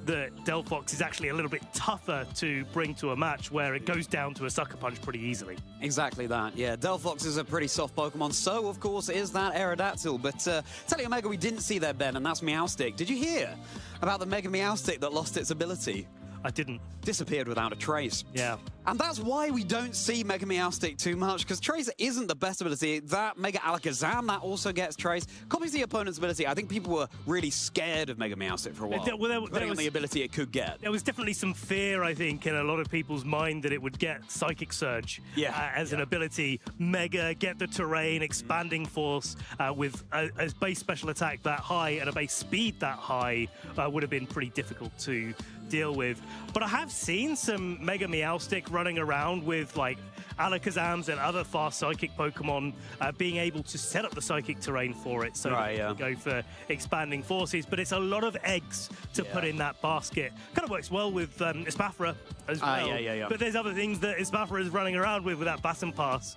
the Delphox is actually a little bit tougher to bring to a match where it goes down to a Sucker Punch pretty easily. Exactly that, yeah. Delphox is a pretty soft Pokemon, so of course is that Aerodactyl. But tell you a Mega we didn't see there, Ben, and that's Meowstic. Did you hear about the Mega Meowstic that lost its ability? I didn't. Disappeared without a trace. Yeah. And that's why we don't see Mega Meowstic too much, because Trace isn't the best ability. That Mega Alakazam, that also gets Trace. Copies the opponent's ability. I think people were really scared of Mega Meowstic for a while, depending on the ability it could get. There was definitely some fear, I think, in a lot of people's mind that it would get Psychic Surge as an ability. Mega, get the terrain, expanding force with a base special attack that high and a base speed that high would have been pretty difficult to deal with. But I have seen some Mega Meowstic running around with like Alakazams and other fast Psychic Pokemon being able to set up the Psychic terrain for it, so go for expanding forces. But it's a lot of eggs to put in that basket. Kind of works well with Espathra as well. But there's other things that Espathra is running around with that Bassin Pass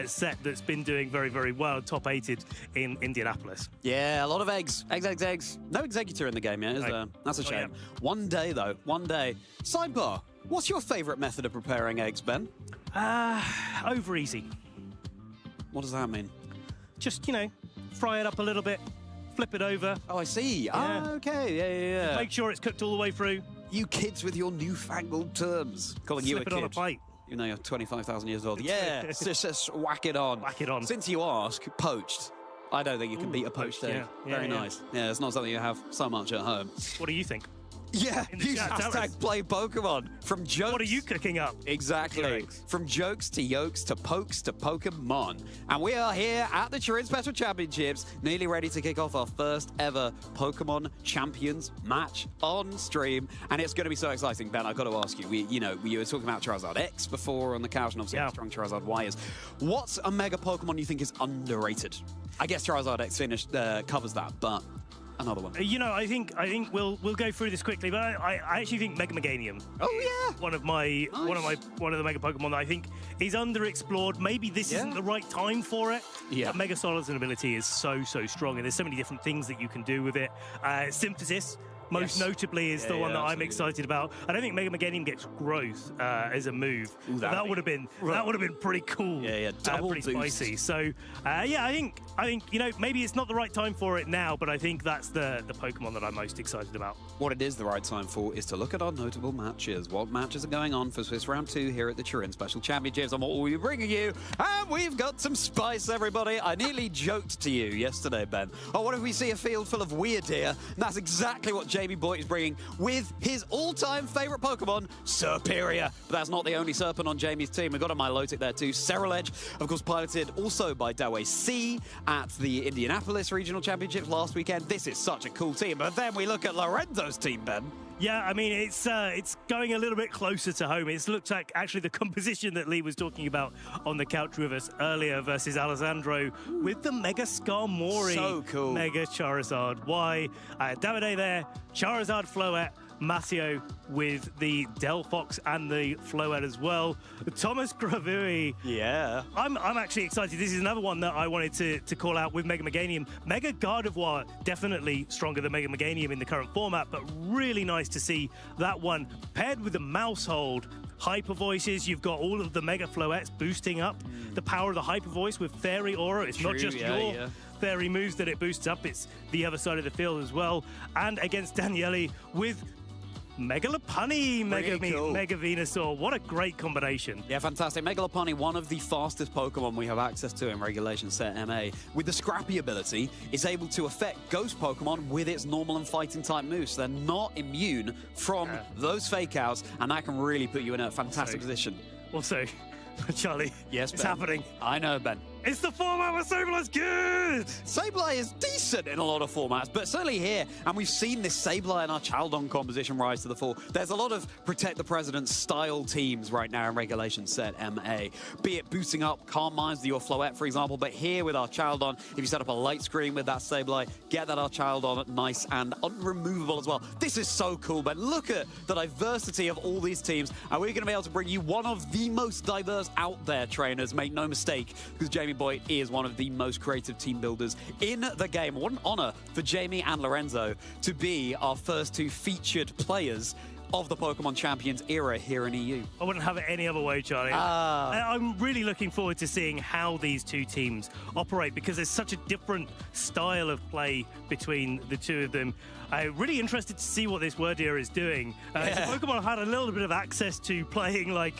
set that's been doing very, very well, top 8'd in Indianapolis. Yeah, a lot of eggs. Eggs. No Executor in the game yet, is there? That's a shame. One day, though. One day. Sidebar. What's your favourite method of preparing eggs, Ben? Over easy. What does that mean? Just, fry it up a little bit, flip it over. Oh, I see. Yeah. Oh, okay. Yeah. Just make sure it's cooked all the way through. You kids with your newfangled terms. Calling you a kid. Slip it on a plate. You know, you're 25,000 years old. Yeah, just whack it on. Whack it on. Since you ask, poached. I don't think you can beat a poached egg. Very nice. Yeah, it's not something you have so much at home. What do you think? Yeah, use hashtag play Pokemon. From jokes. What are you cooking up? Exactly. From jokes to yokes to pokes to Pokemon. And we are here at the Turin Special Championships, nearly ready to kick off our first ever Pokemon Champions match on stream. And it's going to be so exciting, Ben. I've got to ask you. We were talking about Charizard X before on the couch, and obviously how strong Charizard Y is. What's a mega Pokemon you think is underrated? I guess Charizard X covers that, but another one. I think we'll go through this quickly, but I actually think Mega Meganium. Oh yeah, one of the Mega Pokemon that I think is underexplored. Maybe this isn't the right time for it. Yeah. But Mega Solid's ability is so strong, and there's so many different things that you can do with it. Synthesis. Most notably is the one that I'm excited about. I don't think Mega Meganium gets growth as a move. Ooh, that would have been pretty cool. Yeah, double pretty boost. Spicy. So I think maybe it's not the right time for it now, but I think that's the Pokemon that I'm most excited about. What it is the right time for is to look at our notable matches. What matches are going on for Swiss Round 2 here at the Turin Special Championships, and what we'll be bringing you. And we've got some spice, everybody. I nearly joked to you yesterday, Ben. Oh, what if we see a field full of weird deer? And that's exactly what Jamie Boy is bringing with his all-time favourite Pokemon, Serperior. But that's not the only Serpent on Jamie's team. We've got a Milotic there too. Ceruledge, of course, piloted also by Dawei C at the Indianapolis Regional Championships last weekend. This is such a cool team. But then we look at Lorenzo's team, Ben. Yeah, I mean, it's going a little bit closer to home. It's looked like actually the composition that Lee was talking about on the couch with us earlier versus Alessandro with the Mega Skarmory. So cool. Mega Charizard. Why? Davide there, Charizard Floette, Masio with the Delphox and the Floette as well. Thomas Gravui. Yeah. I'm actually excited. This is another one that I wanted to call out with Mega Meganium. Mega Gardevoir, definitely stronger than Mega Meganium in the current format, but really nice to see that one paired with the Mousehold. Hyper Voices, you've got all of the Mega Floettes boosting up the power of the Hyper Voice with Fairy Aura. It's not just your Fairy moves that it boosts up, it's the other side of the field as well. And against Daniele with Mega Lopunny, Mega Venusaur. What a great combination. Yeah, fantastic. Mega Lopunny, one of the fastest Pokemon we have access to in Regulation Set MA. With the Scrappy ability, is able to affect Ghost Pokemon with its normal and fighting type moves. They're not immune from those fake outs, and that can really put you in a fantastic position. Also, Charlie, yes, it's Ben. happening. I know, Ben. It's the format where Sablei's good! Sableye is decent in a lot of formats, but certainly here, and we've seen this Sableye and our Chaldon composition rise to the fore. There's a lot of Protect the President style teams right now in Regulation Set MA. Be it boosting up Calm Minds, your Floette, for example, but here with our Chaldon, if you set up a light screen with that Sableye, get that our Chaldon nice and unremovable as well. This is so cool, Ben. Look at the diversity of all these teams, and we're going to be able to bring you one of the most diverse out there trainers, make no mistake, because Jamie Boyd is one of the most creative team builders in the game. What an honor for Jamie and Lorenzo to be our first two featured players of the Pokemon Champions era here in EU. I wouldn't have it any other way, Charlie. I'm really looking forward to seeing how these two teams operate because there's such a different style of play between the two of them. I'm really interested to see what this Wordeer is doing. So Pokemon had a little bit of access to playing like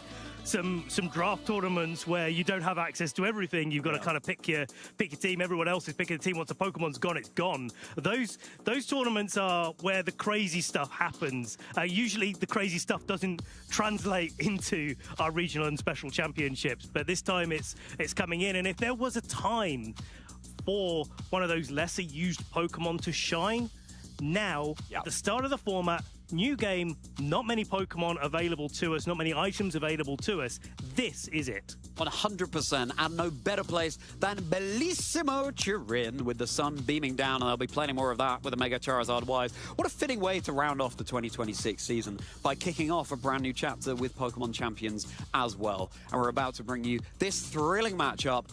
some draft tournaments where you don't have access to everything. You've got to kind of pick your team. Everyone else is picking a team. Once the Pokemon's gone, it's gone. Those tournaments are where the crazy stuff happens. Usually the crazy stuff doesn't translate into our regional and special championships, but this time it's coming in. And if there was a time for one of those lesser used Pokemon to shine, now at the start of the format, new game, not many Pokemon available to us, not many items available to us. This is it. 100%, and no better place than Bellissimo Turin with the sun beaming down, and there'll be plenty more of that with the Mega Charizard wise. What a fitting way to round off the 2026 season by kicking off a brand new chapter with Pokemon Champions as well. And we're about to bring you this thrilling matchup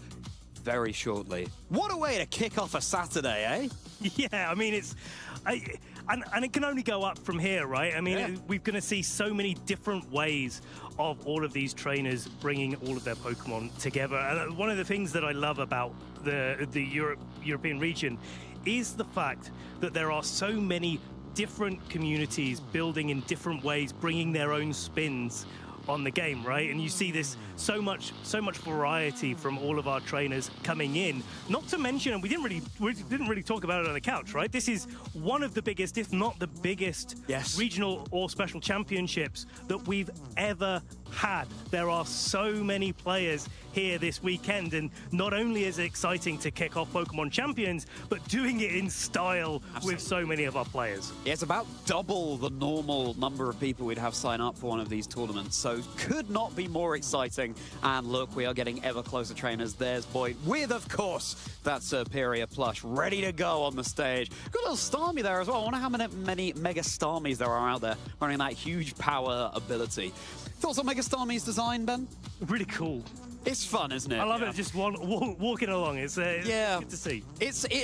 very shortly. What a way to kick off a Saturday, eh? Yeah, I mean, and it can only go up from here, right? I mean, we're going to see so many different ways of all of these trainers bringing all of their Pokemon together. And one of the things that I love about the European region is the fact that there are so many different communities building in different ways, bringing their own spins on the game, right? And you see this so much variety from all of our trainers coming in. Not to mention, and we didn't really talk about it on the couch, right? This is one of the biggest, if not the biggest, regional or special championships that we've ever had. There are so many players here this weekend, and not only is it exciting to kick off Pokemon Champions, but doing it in style with so many of our players. Yeah, it's about double the normal number of people we'd have sign up for one of these tournaments, so could not be more exciting. And look, we are getting ever closer trainers. There's Boyd with, of course, that Superior plush ready to go on the stage. Got a little Starmie there as well. I wonder how many Mega Starmies there are out there running that huge power ability. Thoughts on Mega Starmie's design, Ben? Really cool. It's fun, isn't it? I love it, just walking along. It's good to see.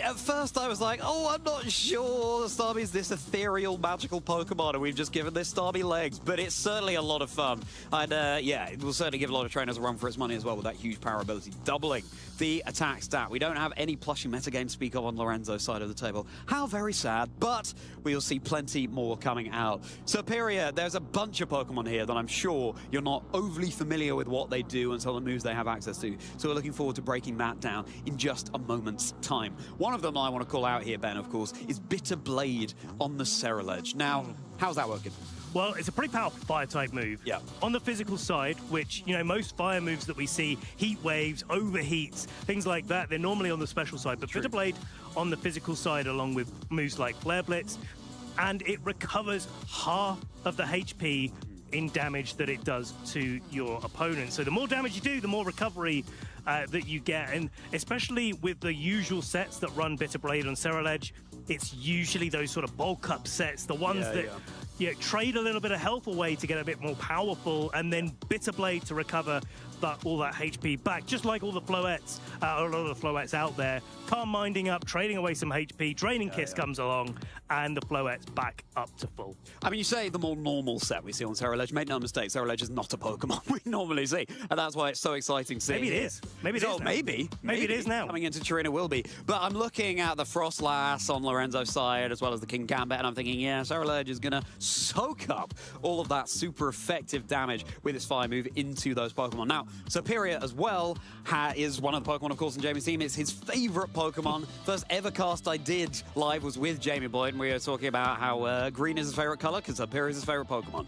At first I was like, oh, I'm not sure Starmie's this ethereal, magical Pokemon, and we've just given this Starmie legs, but it's certainly a lot of fun. And yeah, it will certainly give a lot of trainers a run for its money as well with that huge power ability, doubling the attack stat. We don't have any plushie metagame to speak of on Lorenzo's side of the table. How very sad, but we'll see plenty more coming out. Superior, there's a bunch of Pokemon here that I'm sure you're not overly familiar with what they do and some of the moves they have access to. So we're looking forward to breaking that down in just a moment's time. One of them I want to call out here, Ben, of course, is Bitter Blade on the Ceruledge. Now, how's that working? Well, it's a pretty powerful fire-type move. Yeah. On the physical side, which, you know, most fire moves that we see, heat waves, overheats, things like that, they're normally on the special side. But Bitter Blade on the physical side, along with moves like Flare Blitz, and it recovers half of the HP in damage that it does to your opponent. So the more damage you do, the more recovery that you get, and especially with the usual sets that run Bitter Blade on Cereledge, it's usually those sort of bulk up sets, the ones that trade a little bit of health away to get a bit more powerful, and then Bitter Blade to recover all that HP back, just like all the Floettes, a lot of the Floettes out there. Calm Minding up, trading away some HP, Draining Kiss comes along, and the Floette's back up to full. I mean, you say the more normal set we see on Cereledge. Make no mistake, Cereledge is not a Pokemon we normally see, and that's why it's so exciting to see. Maybe it is. Maybe it is now. Maybe it is now. Coming into Turin, it will be. But I'm looking at the Frostlass on Lorenzo's side, as well as the King Gambit, and I'm thinking, yeah, Cereledge is going to soak up all of that super effective damage with its fire move into those Pokemon. Now, Superior as well is one of the Pokemon, of course, in Jamie's team. It's his favorite Pokemon. First ever cast I did live was with Jamie Boyd, and we were talking about how green is his favorite color because Superior is his favorite Pokemon.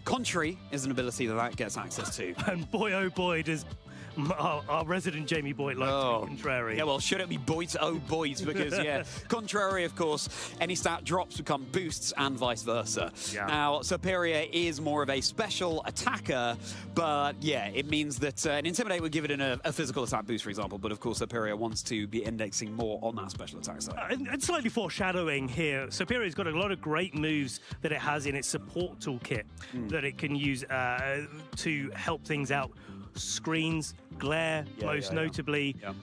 Contrary is an ability that gets access to. And boy, oh boy, does our resident Jamie Boyd like to be contrary. Yeah, well, should it be Boyd? Oh, Boyd, because, yeah, contrary, of course, any stat drops become boosts and vice versa. Yeah. Now, Superior is more of a special attacker, but, yeah, it means that an Intimidate would give it a physical attack boost, for example, but, of course, Superior wants to be indexing more on that special attack side. And slightly foreshadowing here, Superior's got a lot of great moves that it has in its support toolkit that it can use to help things out. Screens, glare, most notably. Yeah.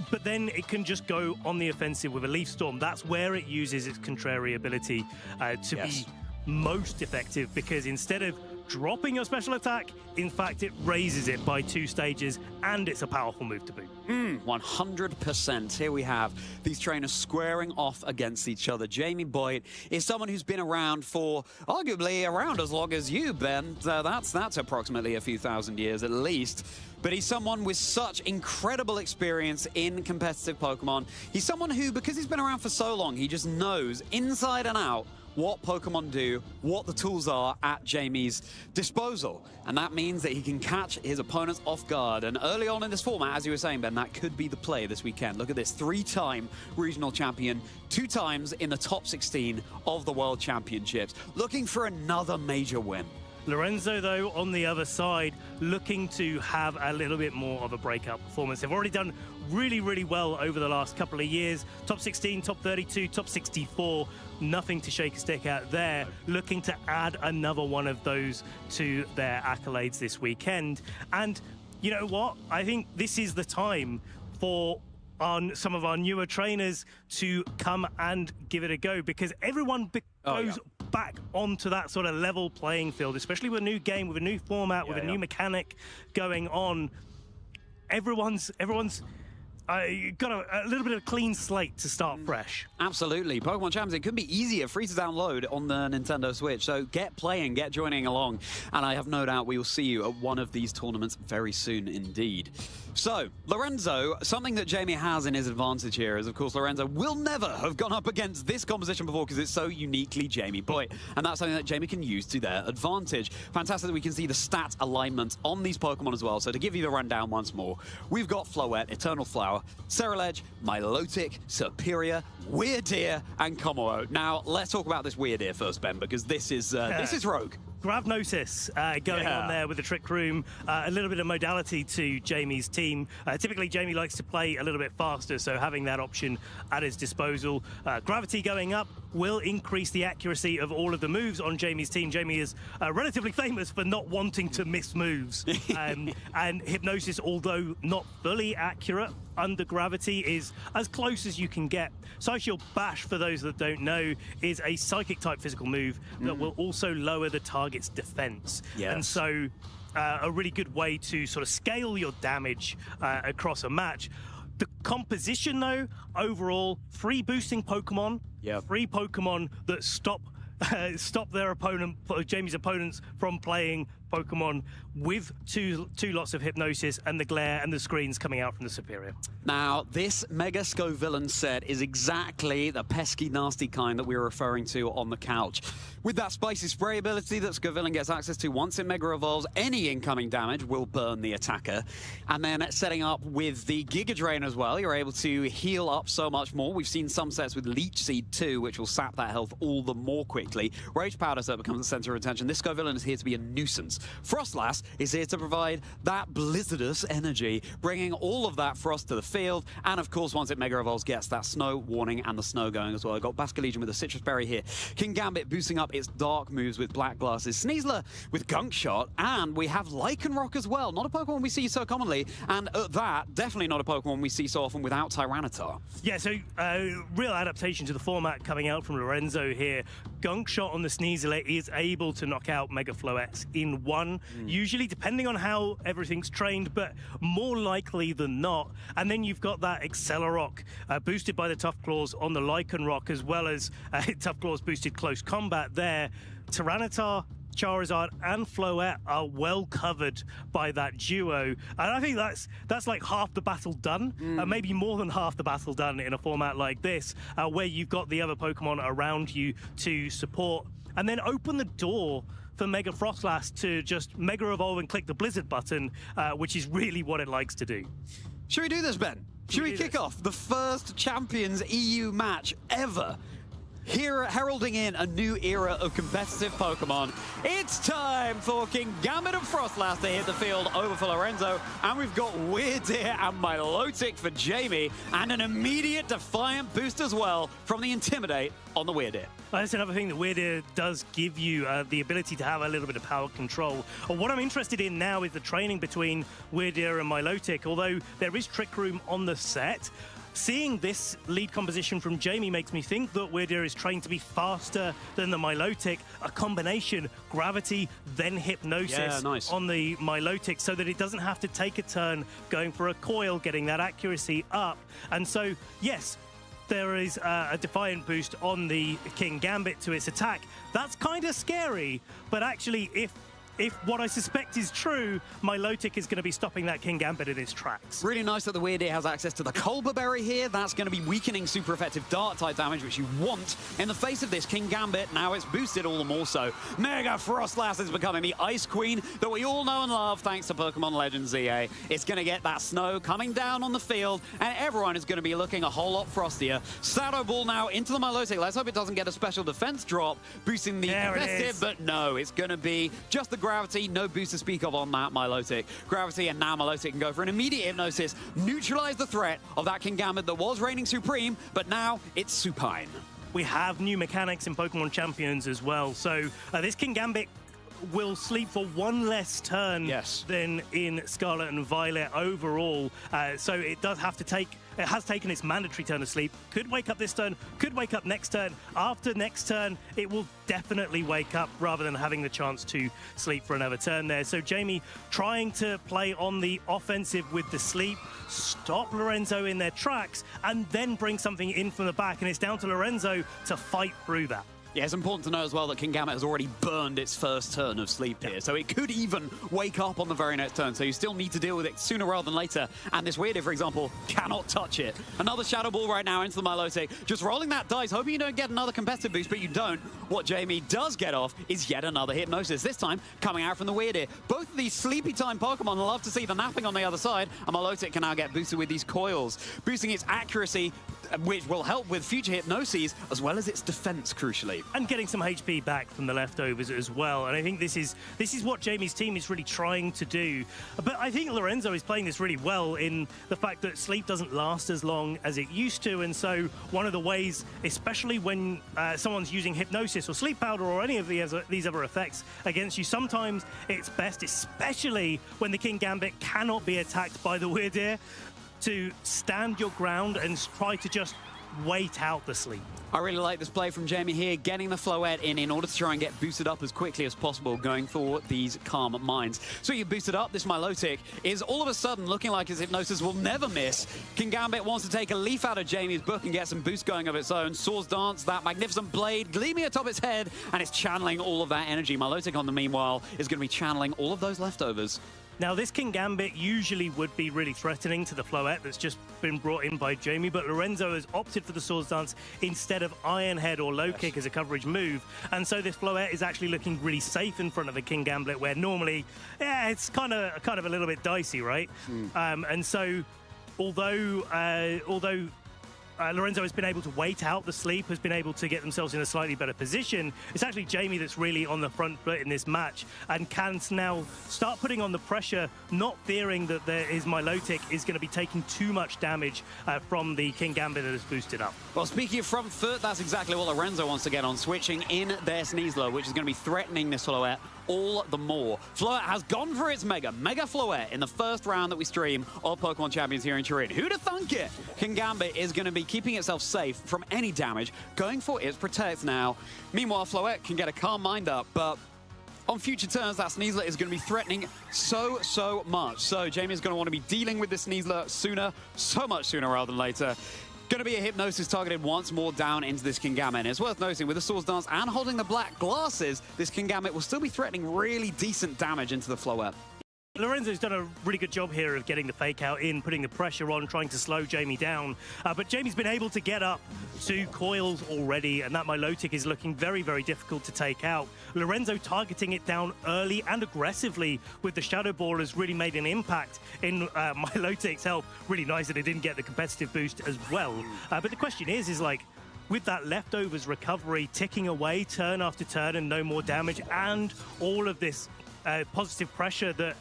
But then it can just go on the offensive with a Leaf Storm. That's where it uses its contrary ability to be most effective, because instead of dropping your special attack, in fact, it raises it by 2 stages, and it's a powerful move to boot. 100%. Here we have these trainers squaring off against each other. Jamie Boyd is someone who's been around for arguably around as long as you, Ben. That's approximately a few thousand years at least. But he's someone with such incredible experience in competitive Pokemon. He's someone who, because he's been around for so long, he just knows inside and out what Pokemon do, what the tools are at Jamie's disposal. And that means that he can catch his opponents off guard. And early on in this format, as you were saying, Ben, that could be the play this weekend. Look at this, 3-time regional champion, 2 times in the top 16 of the World Championships, looking for another major win. Lorenzo, though, on the other side, looking to have a little bit more of a breakout performance. They've already done really, really well over the last couple of years. Top 16, top 32, top 64. Nothing to shake a stick at there. Looking to add another one of those to their accolades this weekend. And you know what? I think this is the time for some of our newer trainers to come and give it a go, because everyone goes back onto that sort of level playing field, especially with a new game, with a new format, with a new mechanic going on. Everyone's got a little bit of a clean slate to start fresh. Absolutely. Pokemon Champions, it could be easier, free to download on the Nintendo Switch. So get playing, get joining along. And I have no doubt we will see you at one of these tournaments very soon indeed. So, Lorenzo, something that Jamie has in his advantage here is, of course, Lorenzo will never have gone up against this composition before because it's so uniquely Jamie Boyd. And that's something that Jamie can use to their advantage. Fantastic that we can see the stat alignment on these Pokemon as well. So to give you the rundown once more, we've got Floette, Eternal Flower, Cereledge, Milotic, Superior, Weirdeer, and Kommo-o. Now, let's talk about this Weirdeer first, Ben, because this is Rogue. Gravnosis going on there with the Trick Room. A little bit of modality to Jamie's team. Typically, Jamie likes to play a little bit faster, so having that option at his disposal. Gravity going up will increase the accuracy of all of the moves on Jamie's team. Jamie is relatively famous for not wanting to miss moves. And Hypnosis, although not fully accurate, under gravity is as close as you can get. Psychic Bash, for those that don't know, is a psychic type physical move that will also lower the target's defense. And so a really good way to sort of scale your damage across a match. The composition, though, overall, free boosting Pokemon, free Pokemon that stop their opponent, Jamie's opponents, from playing Pokemon with two lots of Hypnosis and the Glare and the screens coming out from the Superior. Now, this Mega Scovillain set is exactly the pesky, nasty kind that we were referring to on the couch. With that Spicy Spray ability that Scovillain gets access to once it Mega Evolves, any incoming damage will burn the attacker. And then setting up with the Giga Drain as well, you're able to heal up so much more. We've seen some sets with Leech Seed too, which will sap that health all the more quickly. Rage Powder set becomes the center of attention. This Scovillain is here to be a nuisance. Frostlass is here to provide that blizzardous energy, bringing all of that frost to the field. And of course, once it Mega Evolves, gets that snow warning and the snow going as well. I've got Basculegion with a Citrus Berry here. King Gambit boosting up its dark moves with Black Glasses. Sneasler with Gunk Shot. And we have Lycanroc as well. Not a Pokemon we see so commonly. And at that, definitely not a Pokemon we see so often without Tyranitar. Yeah, so real adaptation to the format coming out from Lorenzo here. Gunk Shot on the Sneasler is able to knock out Mega Floettes in one, usually depending on how everything's trained, but more likely than not. And then you've got that Accelerock boosted by the Tough Claws on the Lycanroc, as well as Tough Claws boosted close combat there. Tyranitar, Charizard and Floette are well covered by that duo, and I think that's like half the battle done, maybe more than half the battle done in a format like this, where you've got the other Pokemon around you to support, and then open the door for Mega Frostlass to just Mega Evolve and click the Blizzard button, which is really what it likes to do. Should we do this, Ben? Should we kick off the first Champions EU match ever? Here, heralding in a new era of competitive Pokemon, it's time for King Gambit and Frostlass to hit the field over for Lorenzo, and we've got Weirdeer and Milotic for Jamie, and an immediate Defiant boost as well from the Intimidate on the Weirdeer. That's another thing that Weirdeer does give you, the ability to have a little bit of power control. What I'm interested in now is the training between Weirdeer and Milotic, although there is Trick Room on the set. Seeing this lead composition from Jamie makes me think that Weirdeer is trained to be faster than the Milotic, a combination gravity, then hypnosis on the Milotic, so that it doesn't have to take a turn going for a coil, getting that accuracy up. And so, yes, there is a Defiant boost on the King Gambit to its attack. That's kind of scary, but actually, if what I suspect is true, Milotic is going to be stopping that King Gambit in its tracks. Really nice that the Weirdeer has access to the Colbur Berry here. That's going to be weakening super effective Dark-type damage, which you want in the face of this King Gambit. Now it's boosted all the more so. Mega Frostlass is becoming the Ice Queen that we all know and love thanks to Pokemon Legends EA. It's going to get that snow coming down on the field, and everyone is going to be looking a whole lot frostier. Shadow Ball now into the Milotic. Let's hope it doesn't get a special defense drop, boosting the competitive, but no, it's going to be just the Gravity, no boost to speak of on that Milotic. Gravity, and now Milotic can go for an immediate Hypnosis, neutralize the threat of that King Gambit that was reigning supreme, but now it's supine. We have new mechanics in Pokemon Champions as well, so this King Gambit will sleep for one less turn than in Scarlet and Violet overall, so it does have to take. It has taken its mandatory turn of sleep. Could wake up this turn, could wake up next turn. After next turn, it will definitely wake up rather than having the chance to sleep for another turn there. So Jamie trying to play on the offensive with the sleep, stop Lorenzo in their tracks, and then bring something in from the back. And it's down to Lorenzo to fight through that. Yeah, it's important to know as well that King Gambit has already burned its first turn of sleep here, so it could even wake up on the very next turn, so you still need to deal with it sooner rather than later, and this Weirdeer, for example, cannot touch it. Another Shadow Ball right now into the Milotic, just rolling that dice, hoping you don't get another competitive boost, but you don't. What Jamie does get off is yet another Hypnosis, this time coming out from the Weirdeer. Both of these sleepy time Pokemon love to see the napping on the other side, and Milotic can now get boosted with these coils, boosting its accuracy, which will help with future Hypnoses, as well as its defense, crucially. And getting some HP back from the leftovers as well. And I think this is what Jamie's team is really trying to do. But I think Lorenzo is playing this really well in the fact that sleep doesn't last as long as it used to. And so one of the ways, especially when someone's using Hypnosis or Sleep Powder or any of these other effects against you, sometimes it's best, especially when the King Gambit cannot be attacked by the Weirdeer, to stand your ground and try to just wait out the sleep. I really like this play from Jamie here, getting the Floette in order to try and get boosted up as quickly as possible, going for these Calm Minds. So you boosted up, this Milotic is all of a sudden looking like his Hypnosis will never miss. King Gambit wants to take a leaf out of Jamie's book and get some boost going of its own. Swords Dance, that magnificent blade gleaming atop its head, and it's channeling all of that energy. Milotic, on the meanwhile, is going to be channeling all of those leftovers. Now, this King Gambit usually would be really threatening to the Floette that's just been brought in by Jamie, but Lorenzo has opted for the Swords Dance instead of Iron Head or Low Kick as a coverage move. And so this Floette is actually looking really safe in front of the King Gambit, where normally, yeah, it's kind of a little bit dicey, right? And so, although Lorenzo has been able to wait out the sleep, has been able to get themselves in a slightly better position, it's actually Jamie that's really on the front foot in this match and can now start putting on the pressure, not fearing that his Milotic is going to be taking too much damage from the King Gambit that is boosted up. Well, speaking of front foot, that's exactly what Lorenzo wants to get on, switching in their Sneasler, which is going to be threatening this Floette all the more. Floette has gone for its Mega Floette in the first round that we stream of Pokemon Champions here in Turin. Who'd have thunk it? King Gambit is going to be keeping itself safe from any damage, going for its Protect now. Meanwhile, Floette can get a Calm Mind up, but on future turns, that Sneasler is going to be threatening so much. So Jamie is going to want to be dealing with this Sneasler sooner, so much sooner rather than later. Going to be a Hypnosis targeted once more down into this King Gambit. And it's worth noting, with the Swords Dance and holding the black glasses, this King Gambit will still be threatening really decent damage into the Floette. Lorenzo's done a really good job here of getting the fake out in, putting the pressure on, trying to slow Jamie down. But Jamie's been able to get up 2 coils already, and that Milotic is looking very difficult to take out. Lorenzo targeting it down early and aggressively with the Shadow Ball has really made an impact in Milotic's health. Really nice that it didn't get the competitive boost as well. But the question is like, with that leftovers recovery ticking away turn after turn and no more damage, and all of this positive pressure that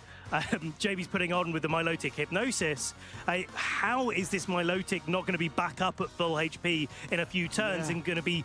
Jamie's putting on with the Milotic Hypnosis, how is this Milotic not going to be back up at full HP in a few turns and going to be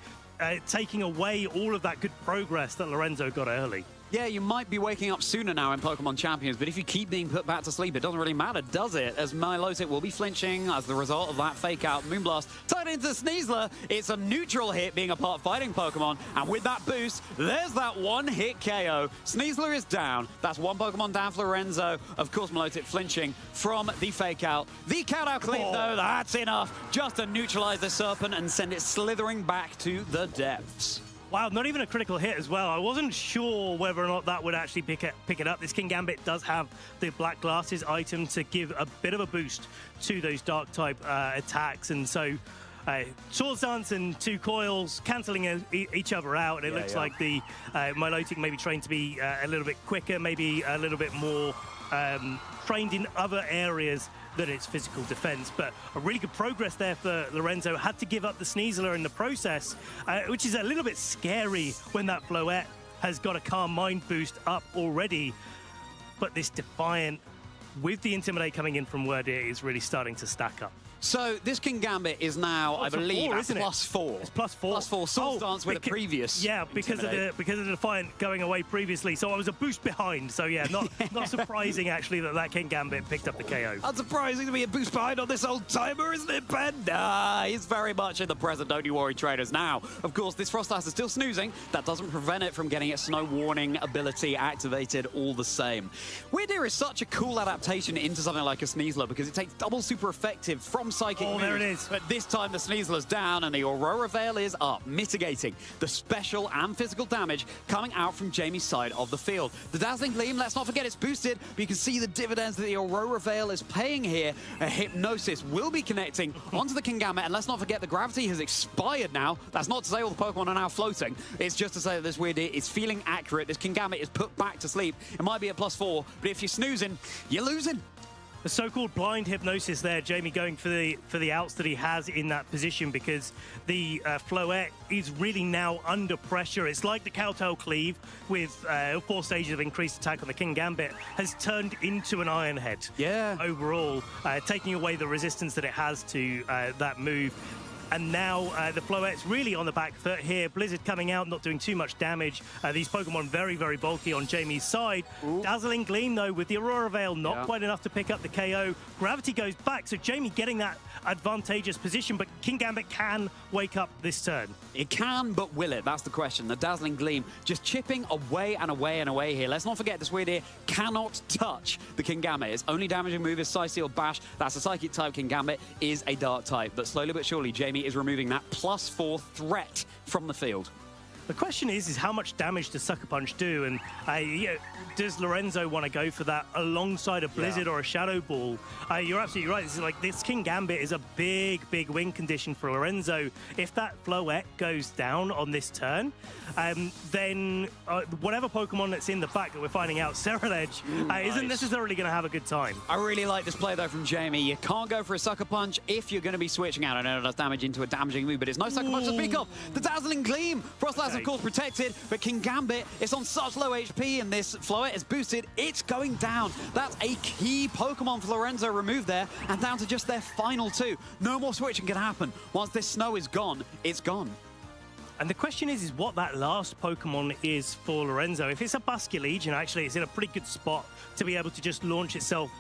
taking away all of that good progress that Lorenzo got early? Yeah, you might be waking up sooner now in Pokemon Champions, but if you keep being put back to sleep, it doesn't really matter, does it? As Milotic will be flinching as the result of that fake-out Moonblast. Tied into Sneasler, it's a neutral hit being a part fighting Pokemon, and with that boost, there's that one-hit KO. Sneasler is down. That's 1 Pokemon down for Lorenzo. Of course, Milotic flinching from the fake-out. The count-out clean, though, that's enough just to neutralize the Serpent and send it slithering back to the depths. Wow, not even a critical hit as well. I wasn't sure whether or not that would actually pick it up. This King Gambit does have the Black Glasses item to give a bit of a boost to those Dark-type attacks, and so Swords Dance and 2 coils cancelling each other out, and it looks like the Milotic maybe trained to be a little bit quicker, maybe a little bit more trained in other areas than its physical defense. But a really good progress there for Lorenzo. Had to give up the Sneasler in the process, which is a little bit scary when that Floette has got a Calm Mind boost up already. But this Defiant, with the Intimidate coming in from Wordier, is really starting to stack up. So this King Gambit is now, I believe, at +4. It's +4. +4. Swords Dance with a previous. Yeah, because of the Defiant going away previously. So I was a boost behind. So yeah, not surprising actually that King Gambit picked up the KO. Unsurprising to be a boost behind on this old timer, isn't it, Ben? Nah, he's very much in the present. Don't you worry, traders. Now, of course, this Frostlass is still snoozing. That doesn't prevent it from getting its Snow Warning ability activated all the same. Weirdeer is such a cool adaptation into something like a Sneasler because it takes double super effective from Psychic moves. There it is. But this time the Sneasler's down and the Aurora Veil is up, mitigating the special and physical damage coming out from Jamie's side of the field. The Dazzling Gleam, let's not forget it's boosted, but you can see the dividends that the Aurora Veil is paying here. A Hypnosis will be connecting onto the King Gambit, and let's not forget the gravity has expired now. That's not to say all the Pokemon are now floating. It's just to say that this Weirdeer is feeling accurate. This King Gambit is put back to sleep. It might be at +4, but if you're snoozing, you're losing. The so-called blind Hypnosis there, Jamie going for the outs that he has in that position, because the Floette is really now under pressure. It's like the Cowtail Cleave with 4 stages of increased attack on the King Gambit has turned into an Iron Head. Yeah. Overall, taking away the resistance that it has to that move. And now the Floette's really on the back foot here. Blizzard coming out, not doing too much damage. These Pokemon very bulky on Jamie's side. Ooh. Dazzling Gleam, though, with the Aurora Veil, not quite enough to pick up the KO. Gravity goes back, so Jamie getting that advantageous position, but King Gambit can wake up this turn. It can, but will it? That's the question. The Dazzling Gleam just chipping away and away and away here. Let's not forget this weird ear cannot touch the King Gambit. Its only damaging move is Psy-Sealed Bash. That's a Psychic type. King Gambit is a Dark type. But slowly but surely, Jamie is removing that +4 threat from the field. The question is how much damage does Sucker Punch do? And does Lorenzo want to go for that alongside a Blizzard or a Shadow Ball? You're absolutely right. This King Gambit is a big win condition for Lorenzo. If that Floette goes down on this turn, then whatever Pokemon that's in the back that we're finding out, Ceruledge, isn't necessarily going to have a good time. I really like this play, though, from Jamie. You can't go for a Sucker Punch if you're going to be switching out. I know it does damage into a damaging move, but it's no Sucker Punch to speak of. The Dazzling Gleam! Frostlass, of course, protected, but King Gambit is on such low HP, and this Floette is boosted. It's going down. That's a key Pokemon for Lorenzo removed there, and down to just their final 2. No more switching can happen. Once this snow is gone, it's gone. And the question is what that last Pokemon is for Lorenzo. If it's a Basculegion, actually, it's in a pretty good spot to be able to just launch itself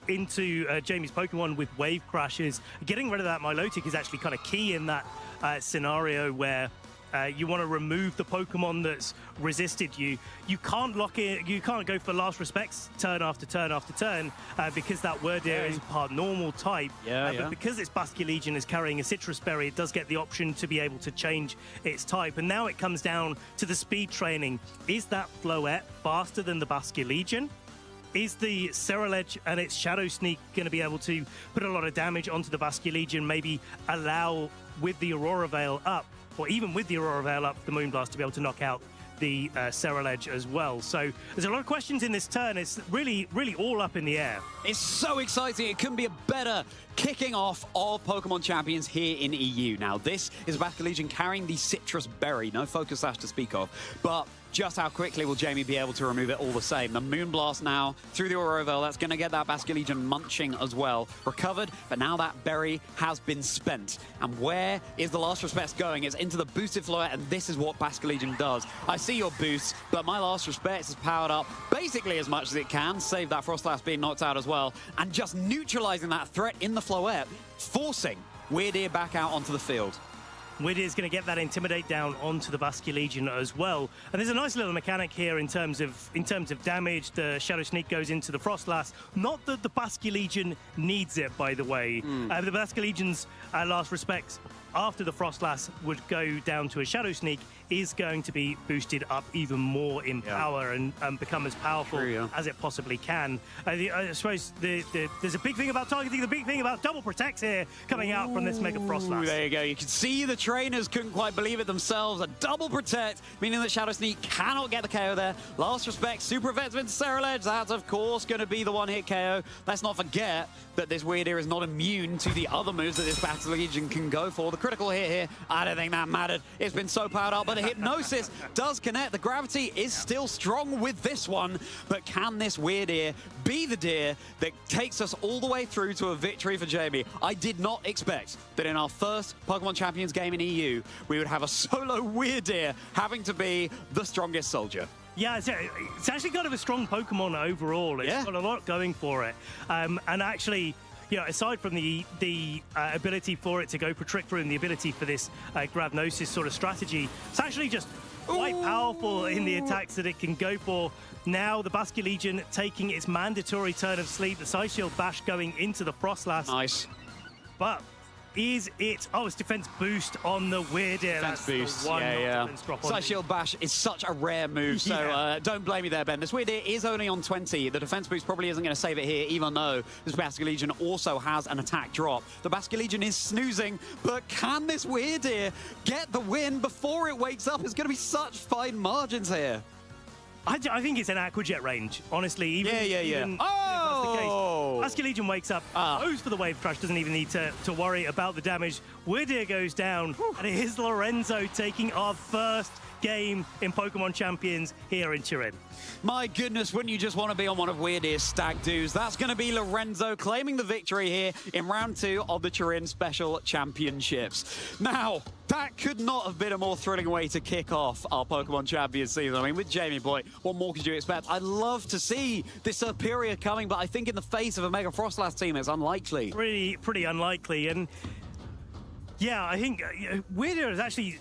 into Jamie's Pokemon with Wave Crashes. Getting rid of that Milotic is actually kind of key in that scenario where you want to remove the Pokemon that's resisted you. You can't lock in, you can't go for Last Respects turn after turn after turn because that Wurdeer is part normal type. But because its Basculegion is carrying a Citrus Berry, it does get the option to be able to change its type. And now it comes down to the speed training. Is that Floette faster than the Basculegion? Is the Ceruledge and its Shadow Sneak going to be able to put a lot of damage onto the Basculegion, maybe allow with the Aurora Veil up, or even with the Aurora Veil up, the Moonblast to be able to knock out the Ceruledge as well. So there's a lot of questions in this turn. It's really all up in the air. It's so exciting. It couldn't be a better kicking off of Pokemon Champions here in EU. Now, this is Basculegion carrying the Citrus Berry. No Focus Sash to speak of, but just how quickly will Jamie be able to remove it all the same? The Moonblast now through the Aurora Veil. That's going to get that Basculegion munching as well. Recovered, but now that berry has been spent. And where is the Last Respect going? It's into the boosted Floette, and this is what Basculegion does. I see your boost, but my Last Respect is powered up basically as much as it can. Save that Frostlass being knocked out as well. And just neutralizing that threat in the Floette, forcing Wurdeer back out onto the field. Wurdeer's going to get that Intimidate down onto the Basculegion as well. And there's a nice little mechanic here in terms of damage. The Shadow Sneak goes into the Frostlass. Not that the Basculegion needs it, by the way. The Basculegion's Last Respects after the Frostlass would go down to a Shadow Sneak is going to be boosted up even more in power and become as powerful as it possibly can. I suppose there's a big thing about targeting, the big thing about double protects here coming out from this Mega Frostlass. There you go. You can see the trainers couldn't quite believe it themselves. A double protect, meaning that Shadow Sneak cannot get the KO there. Last Respect, super effective into Ceruledge. That's, of course, going to be the one-hit KO. Let's not forget that this Wurdeer is not immune to the other moves that this Basculegion can go for. The critical hit here, I don't think that mattered. It's been so powered up, but the Hypnosis does connect. The gravity is still strong with this one, but can this Wurdeer be the deer that takes us all the way through to a victory for Jamie? I did not expect that in our first Pokemon Champions game in EU, we would have a solo Wurdeer having to be the strongest soldier. Yeah, it's actually kind of a strong Pokemon overall. It's got a lot going for it. And actually, you know, aside from the ability for it to go for Trick Room and the ability for this Gravnosis sort of strategy, it's actually just quite powerful in the attacks that it can go for. Now the Basculegion taking its mandatory turn of sleep, the Psy-Shield Bash going into the Frostlass. Nice. But is it... Oh, it's defense boost on the Wurdeer. Defense boost, Psy-Shield Bash is such a rare move, so don't blame me there, Ben. This Wurdeer is only on 20. The defense boost probably isn't going to save it here, even though this Basculegion also has an attack drop. The Basculegion is snoozing, but can this Wurdeer get the win before it wakes up? It's going to be such fine margins here. I think it's an Aquajet range, honestly. Even if that's the case. Basculegion wakes up, goes for the Wave Crash, doesn't even need to worry about the damage. Weirdeer goes down, and it is Lorenzo taking our first game in Pokemon Champions here in Turin. My goodness, wouldn't you just want to be on one of Weirdeer's stag doos? That's going to be Lorenzo claiming the victory here in round 2 of the Turin Special Championships. Now, that could not have been a more thrilling way to kick off our Pokemon Champions season. I mean, with Jamie Boy, what more could you expect? I'd love to see this Superior coming, but I think in the face of a Mega Frostlass team, it's unlikely. Pretty unlikely. And yeah, I think Weirdeer is actually...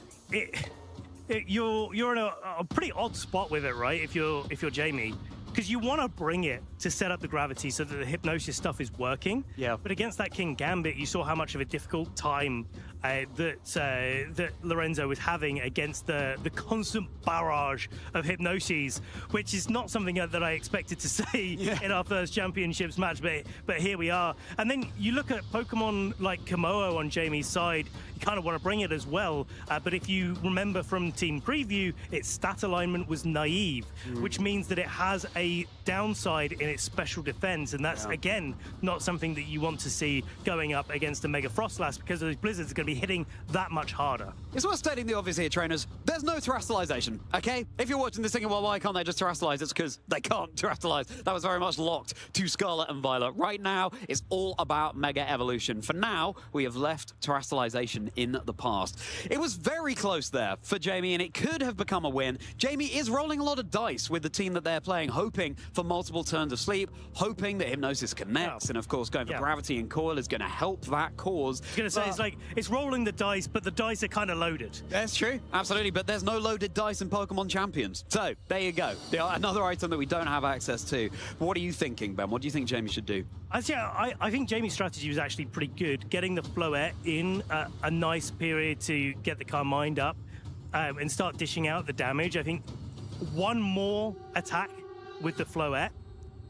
You're in a pretty odd spot with it, right? If you're Jamie, because you want to bring it to set up the gravity so that the hypnosis stuff is working. Yeah. But against that King Gambit, you saw how much of a difficult time that Lorenzo was having against the constant barrage of hypnoses, which is not something that I expected to see in our first championships match. But here we are. And then you look at Pokemon like Komodo on Jamie's side. You kind of want to bring it as well. But if you remember from Team Preview, its stat alignment was naive, which means that it has a downside in its special defense. And that's, again, not something that you want to see going up against a Mega Frostlass, because those blizzards are going to be hitting that much harder. It's worth stating the obvious here, trainers. There's no terastallization, okay? If you're watching this thinking, well, why can't they just terastallize? It's because they can't terastallize. That was very much locked to Scarlet and Violet. Right now, it's all about Mega Evolution. For now, we have left terastallization in the past. It was very close there for Jamie, and it could have become a win. Jamie is rolling a lot of dice with the team that they're playing, hoping for multiple turns of sleep, hoping that Hypnosis connects, and of course, going for Gravity and Coil is going to help that cause. I was going to say, it's like, it's rolling the dice, but the dice are kind of loaded. That's true, absolutely, but there's no loaded dice in Pokemon Champions. So, there you go. Another item that we don't have access to. What are you thinking, Ben? What do you think Jamie should do? I think Jamie's strategy was actually pretty good, getting the Floette in a nice period to get the Carmine up and start dishing out the damage. I think one more attack with the Floette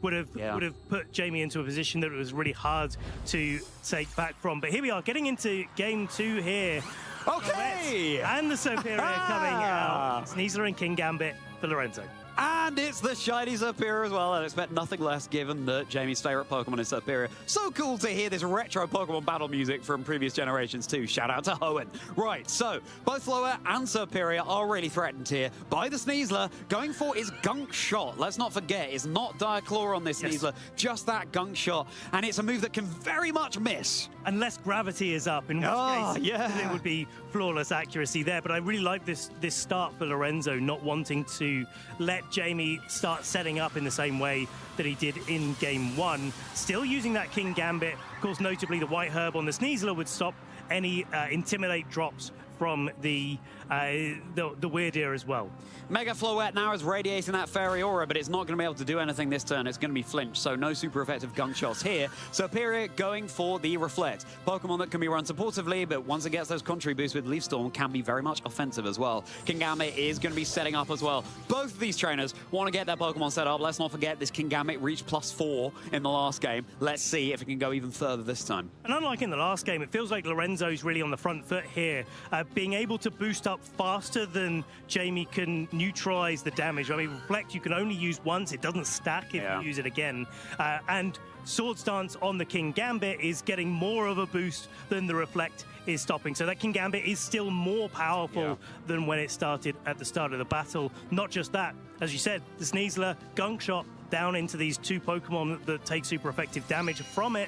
would have put Jamie into a position that it was really hard to take back from. But here we are, getting into game 2 here. Okay! And the Superior coming out. Sneasler and King Gambit for Lorenzo. And it's the shiny Superior as well. I'd expect nothing less given that Jamie's favorite Pokemon is Superior. So cool to hear this retro Pokemon battle music from previous generations too. Shout out to Hoenn. Right, so both Floette and Superior are really threatened here by the Sneasler, going for his Gunk Shot. Let's not forget, it's not Dire Claw on this Sneasler, just that Gunk Shot. And it's a move that can very much miss. Unless Gravity is up, in which case it would be flawless accuracy there. But I really like this start for Lorenzo, not wanting to let Jamie start setting up in the same way that he did in game 1. Still using that King Gambit. Of course, notably, the White Herb on the Sneasler would stop any Intimidate drops from the Weirdeer as well. Mega Floette now is radiating that Fairy Aura, but it's not going to be able to do anything this turn. It's going to be flinch, so no super effective Gunk Shots here. Superior going for the Reflect. Pokemon that can be run supportively, but once it gets those Contrary boosts with Leaf Storm, can be very much offensive as well. King Gambit is going to be setting up as well. Both of these trainers want to get their Pokemon set up. Let's not forget this King Gambit reached +4 in the last game. Let's see if it can go even further this time. And unlike in the last game, it feels like Lorenzo's really on the front foot here, being able to boost up faster than Jamie can neutralize the damage. I mean, Reflect you can only use once. It doesn't stack if you use it again. And Swords Dance on the King Gambit is getting more of a boost than the Reflect is stopping. So that King Gambit is still more powerful than when it started at the start of the battle. Not just that, as you said, the Sneasler, Gunk Shot down into these 2 Pokemon that take super effective damage from it.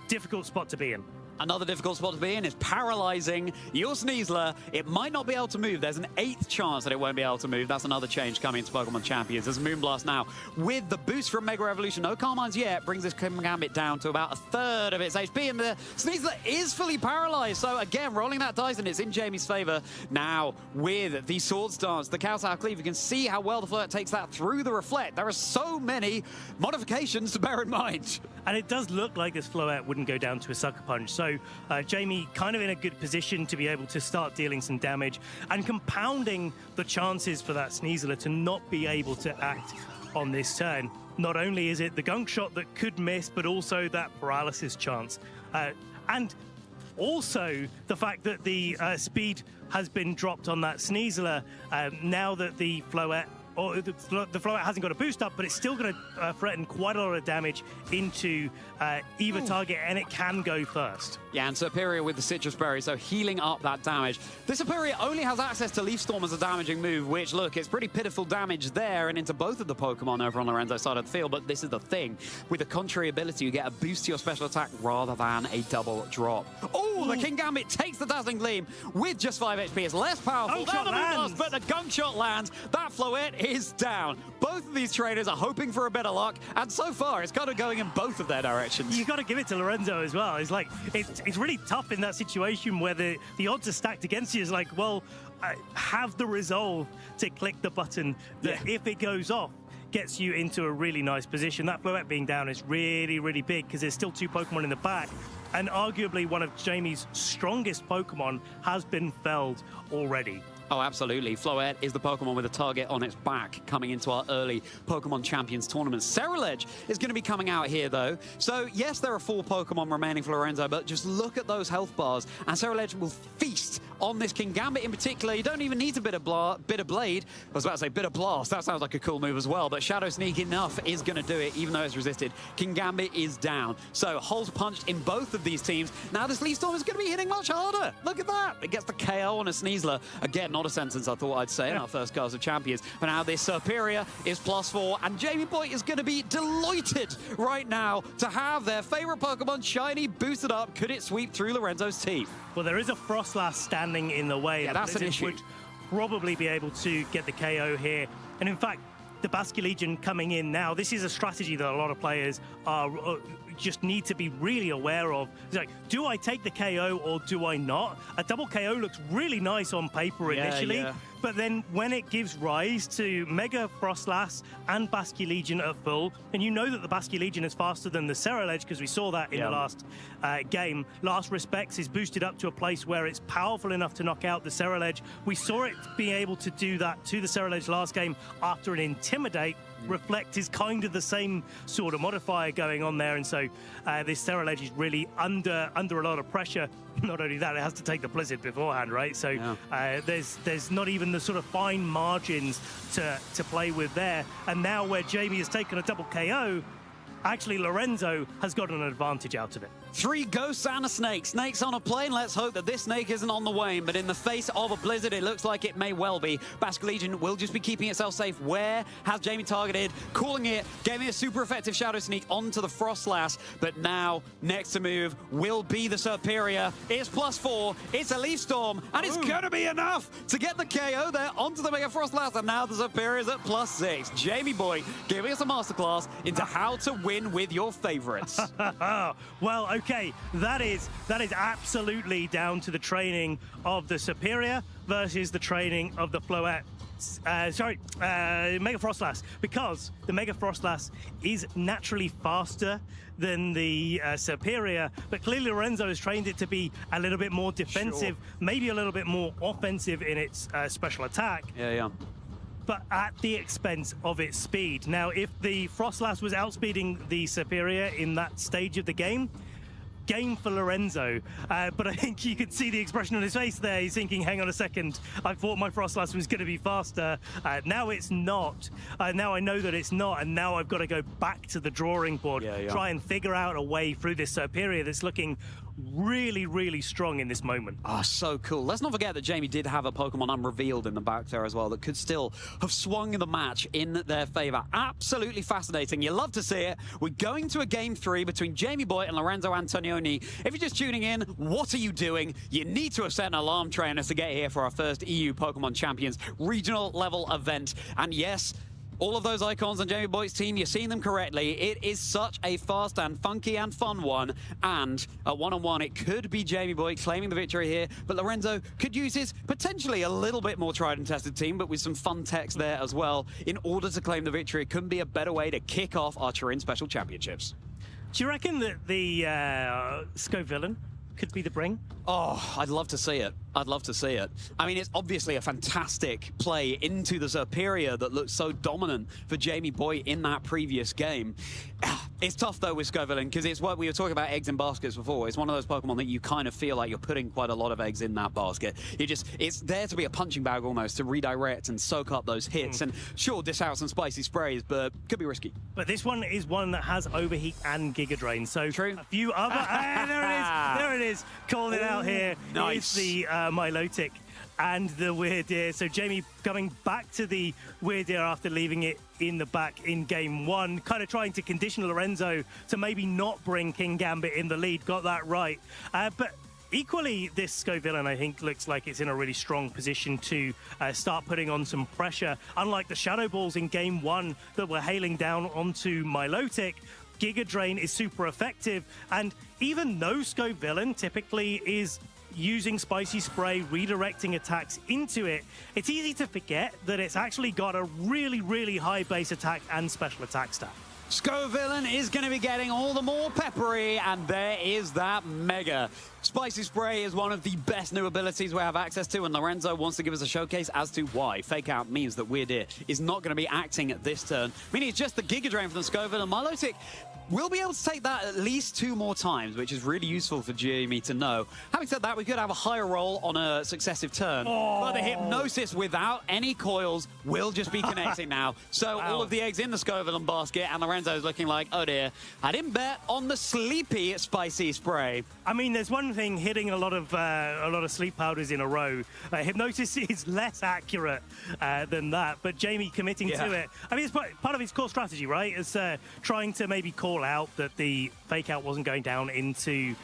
Difficult spot to be in. Another difficult spot to be in is paralyzing your Sneasler. It might not be able to move. There's an 8th chance that it won't be able to move. That's another change coming to Pokemon Champions. There's Moonblast now. With the boost from Mega Evolution, no Carmines yet, brings this King Gambit down to about 1/3 of its HP, and the Sneasler is fully paralyzed. So again, rolling that dice, and it's in Jamie's favor. Now, with the Swords Dance, the Kowtow Cleave, you can see how well the Floette takes that through the Reflect. There are so many modifications to bear in mind. And it does look like this Floette wouldn't go down to a Sucker Punch. So Jamie kind of in a good position to be able to start dealing some damage and compounding the chances for that Sneasler to not be able to act on this turn. Not only is it the Gunk Shot that could miss, but also that paralysis chance. And also the fact that the speed has been dropped on that Sneasler. Now that the Floette or the Floette hasn't got a boost up, but it's still going to threaten quite a lot of damage into either target, and it can go first. Yeah, and Superior with the Citrus Berry, so healing up that damage. The Superior only has access to Leaf Storm as a damaging move, which, look, it's pretty pitiful damage there and into both of the Pokemon over on Lorenzo's side of the field, but this is the thing. With the contrary ability, you get a boost to your special attack rather than a double drop. Oh, the King Gambit takes the Dazzling Gleam with just 5 HP. It's less powerful than the Moonblast, but the Gunk Shot lands. That Floette is down. Both of these trainers are hoping for a better luck, and so far, it's kind of going in both of their directions. You've got to give it to Lorenzo as well. It's like, it's really tough in that situation where the odds are stacked against you. It's like, well, have the resolve to click the button that if it goes off, gets you into a really nice position. That Floette being down is really, really big because there's still 2 Pokemon in the back. And arguably one of Jamie's strongest Pokemon has been felled already. Oh, absolutely. Floette is the Pokemon with a target on its back coming into our early Pokemon Champions tournament. Ceruledge is going to be coming out here, though. So, yes, there are 4 Pokemon remaining for Lorenzo, but just look at those health bars, and Ceruledge will feast on this King Gambit in particular. You don't even need a bit of Blade. I was about to say Bit of Blast. That sounds like a cool move as well, but Shadow Sneak enough is going to do it, even though it's resisted. King Gambit is down. So, holes punched in both of these teams. Now, this Leaf Storm is going to be hitting much harder. Look at that. It gets the KO on a Sneasler. Again, not a sentence I thought I'd say in our first Cars of Champions. But now this Superior is +4, and Jamie Boy is going to be delighted right now to have their favorite Pokemon shiny boosted up. Could it sweep through Lorenzo's teeth? Well, there is a Frostlass standing in the way. Yeah, that's an issue. Would probably be able to get the KO here. And in fact, the Basculegion coming in now, this is a strategy that a lot of players are just need to be really aware of. It's like, do I take the KO or do I not? A double KO looks really nice on paper initially, but then when it gives rise to Mega Frostlass and Basculegion at full, and you know that the Basculegion is faster than the Ceruledge because we saw that in the last game. Last Respects is boosted up to a place where it's powerful enough to knock out the Ceruledge. We saw it being able to do that to the Ceruledge last game after an Intimidate. Reflect is kind of the same sort of modifier going on there, and so this Ceruledge is really under a lot of pressure. Not only that, it has to take the Blizzard beforehand, right? So there's not even the sort of fine margins to play with there. And now where Jamie has taken a double KO, actually Lorenzo has got an advantage out of it. 3 ghosts and a snake. Snake's on a plane. Let's hope that this snake isn't on the wane, but in the face of a blizzard, it looks like it may well be. Basculegion will just be keeping itself safe. Where has Jamie targeted? Calling it, gave me a super effective Shadow Sneak onto the Frostlass, but now, next to move will be the Superior. It's +4, it's a Leaf Storm, and it's gonna be enough to get the KO there onto the Mega Frostlass, and now the Superior's at +6. Jamie Boy giving us a masterclass into how to win with your favorites. Well, okay, that is absolutely down to the training of the Superior versus the training of the Floette. Mega Frostlass, because the Mega Frostlass is naturally faster than the Superior, but clearly Lorenzo has trained it to be a little bit more defensive, maybe a little bit more offensive in its special attack. But at the expense of its speed. Now, if the Frostlass was outspeeding the Superior in that stage of the game for Lorenzo, but I think you could see the expression on his face there. He's thinking, hang on a second, I thought my Frostlass was going to be faster. Now it's not. Now I know that it's not, and now I've got to go back to the drawing board, try and figure out a way through this Superior that's looking really, really strong in this moment. Oh, so cool. Let's not forget that Jamie did have a Pokemon unrevealed in the back there as well that could still have swung the match in their favor. Absolutely fascinating. You love to see it. We're going to a Game 3 between Jamie Boy and Lorenzo Antonioni. If you're just tuning in, what are you doing? You need to have set an alarm trainer to get here for our first EU Pokemon Champions regional level event. And yes, all of those icons on Jamie Boy's team, you're seeing them correctly. It is such a fast and funky and fun one. And at one-on-one, it could be Jamie Boy claiming the victory here. But Lorenzo could use his potentially a little bit more tried and tested team, but with some fun techs there as well, in order to claim the victory. It couldn't be a better way to kick off our Turin Special Championships. Do you reckon that the Scovillain could be the bring? Oh, I'd love to see it. I'd love to see it. I mean, it's obviously a fantastic play into the Serperior that looked so dominant for Jamie Boy in that previous game. It's tough, though, with Scovillain, because it's what we were talking about eggs in baskets before. It's one of those Pokemon that you kind of feel like you're putting quite a lot of eggs in that basket. It's there to be a punching bag almost, to redirect and soak up those hits. And sure, dish out some spicy sprays, but could be risky. But this one is one that has Overheat and Giga Drain. So True. A few other... there it is. There it is. Called it out here. Nice. It's the Milotic and the Weirdeer. So Jamie coming back to the Weirdeer after leaving it in the back in game one, kind of trying to condition Lorenzo to maybe not bring King Gambit in the lead. Got that right. But equally, this Scovillain, I think, looks like it's in a really strong position to start putting on some pressure. Unlike the Shadow Balls in game one that were hailing down onto Milotic, Giga Drain is super effective. And even though Scovillain typically is using Spicy Spray, redirecting attacks into it, it's easy to forget that it's actually got a really, really high base attack and special attack stat. Scovillain is going to be getting all the more peppery, and there is that Mega. Spicy Spray is one of the best new abilities we have access to, and Lorenzo wants to give us a showcase as to why. Fake Out means that Weirdeer is not going to be acting at this turn, meaning it's just the Giga Drain from the Scovillain. Milotic will be able to take that at least 2 more times, which is really useful for Jamie to know. Having said that, we could have a higher roll on a successive turn, but the Hypnosis without any coils will just be connecting now. So all of the eggs in the Scovillain basket, and Lorenzo's looking like, oh dear, I didn't bet on the sleepy Spicy Spray. I mean, there's one thing hitting a lot of sleep powders in a row. Hypnosis is less accurate than that, but Jamie committing to it. I mean, it's part of his core strategy, right? It's trying to maybe call out that the Fake Out wasn't going down into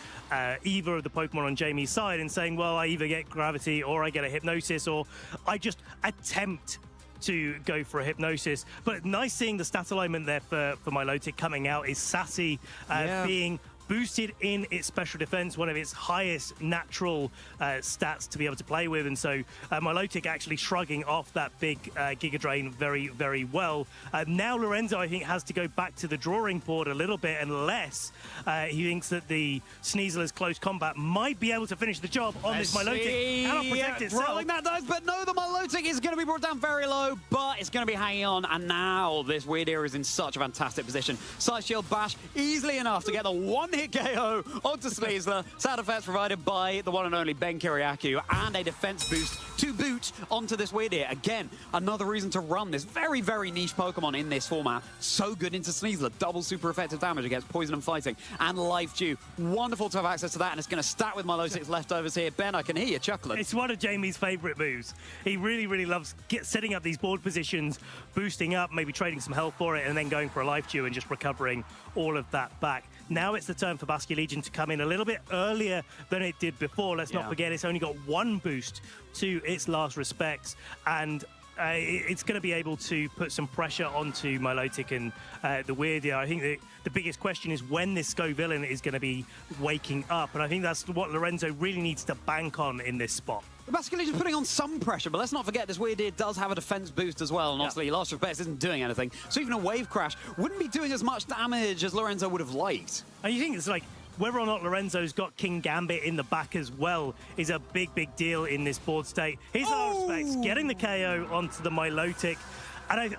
either of the Pokemon on Jamie's side and saying, well, I either get Gravity or I get a Hypnosis, or I just attempt to go for a Hypnosis. But nice seeing the stat alignment there for Milotic coming out. Is Sassy being boosted in its special defense, one of its highest natural stats to be able to play with. And so Milotic actually shrugging off that big Giga Drain very, very well. Now Lorenzo, I think, has to go back to the drawing board a little bit, unless he thinks that the Sneasel's close combat might be able to finish the job on this Milotic. Cannot protect itself. Rolling that dice, but no, the Milotic is going to be brought down very low, but it's going to be hanging on. And now this Weirdeer is in such a fantastic position. Side Shield Bash easily enough to get the one-hit KO onto Sneasler. Sound effects provided by the one and only Ben Kiriakou, and a defense boost to boot onto this Weirdeer. Again, another reason to run this very, very niche Pokemon in this format. So good into Sneasler. Double super effective damage against Poison and Fighting and Life Dew. Wonderful to have access to that, and it's going to stack with Milotic's leftovers here. Ben, I can hear you chuckling. It's one of Jamie's favorite moves. He really, really loves setting up these board positions, boosting up, maybe trading some health for it, and then going for a Life Dew and just recovering all of that back. Now it's the turn for Basculin Legion to come in a little bit earlier than it did before. Let's not forget, it's only got one boost to its last respects, and it's going to be able to put some pressure onto Milotic and the Weirdeer. I think the biggest question is when this Scovillain is going to be waking up, and I think that's what Lorenzo really needs to bank on in this spot. Basculin Legion's putting on some pressure, but let's not forget this Weirdeer does have a defense boost as well, and obviously Last Respect isn't doing anything, so even a Wave Crash wouldn't be doing as much damage as Lorenzo would have liked. And you think it's like, whether or not Lorenzo's got King Gambit in the back as well is a big, big deal in this board state. Here's Last Respect, getting the KO onto the Milotic, and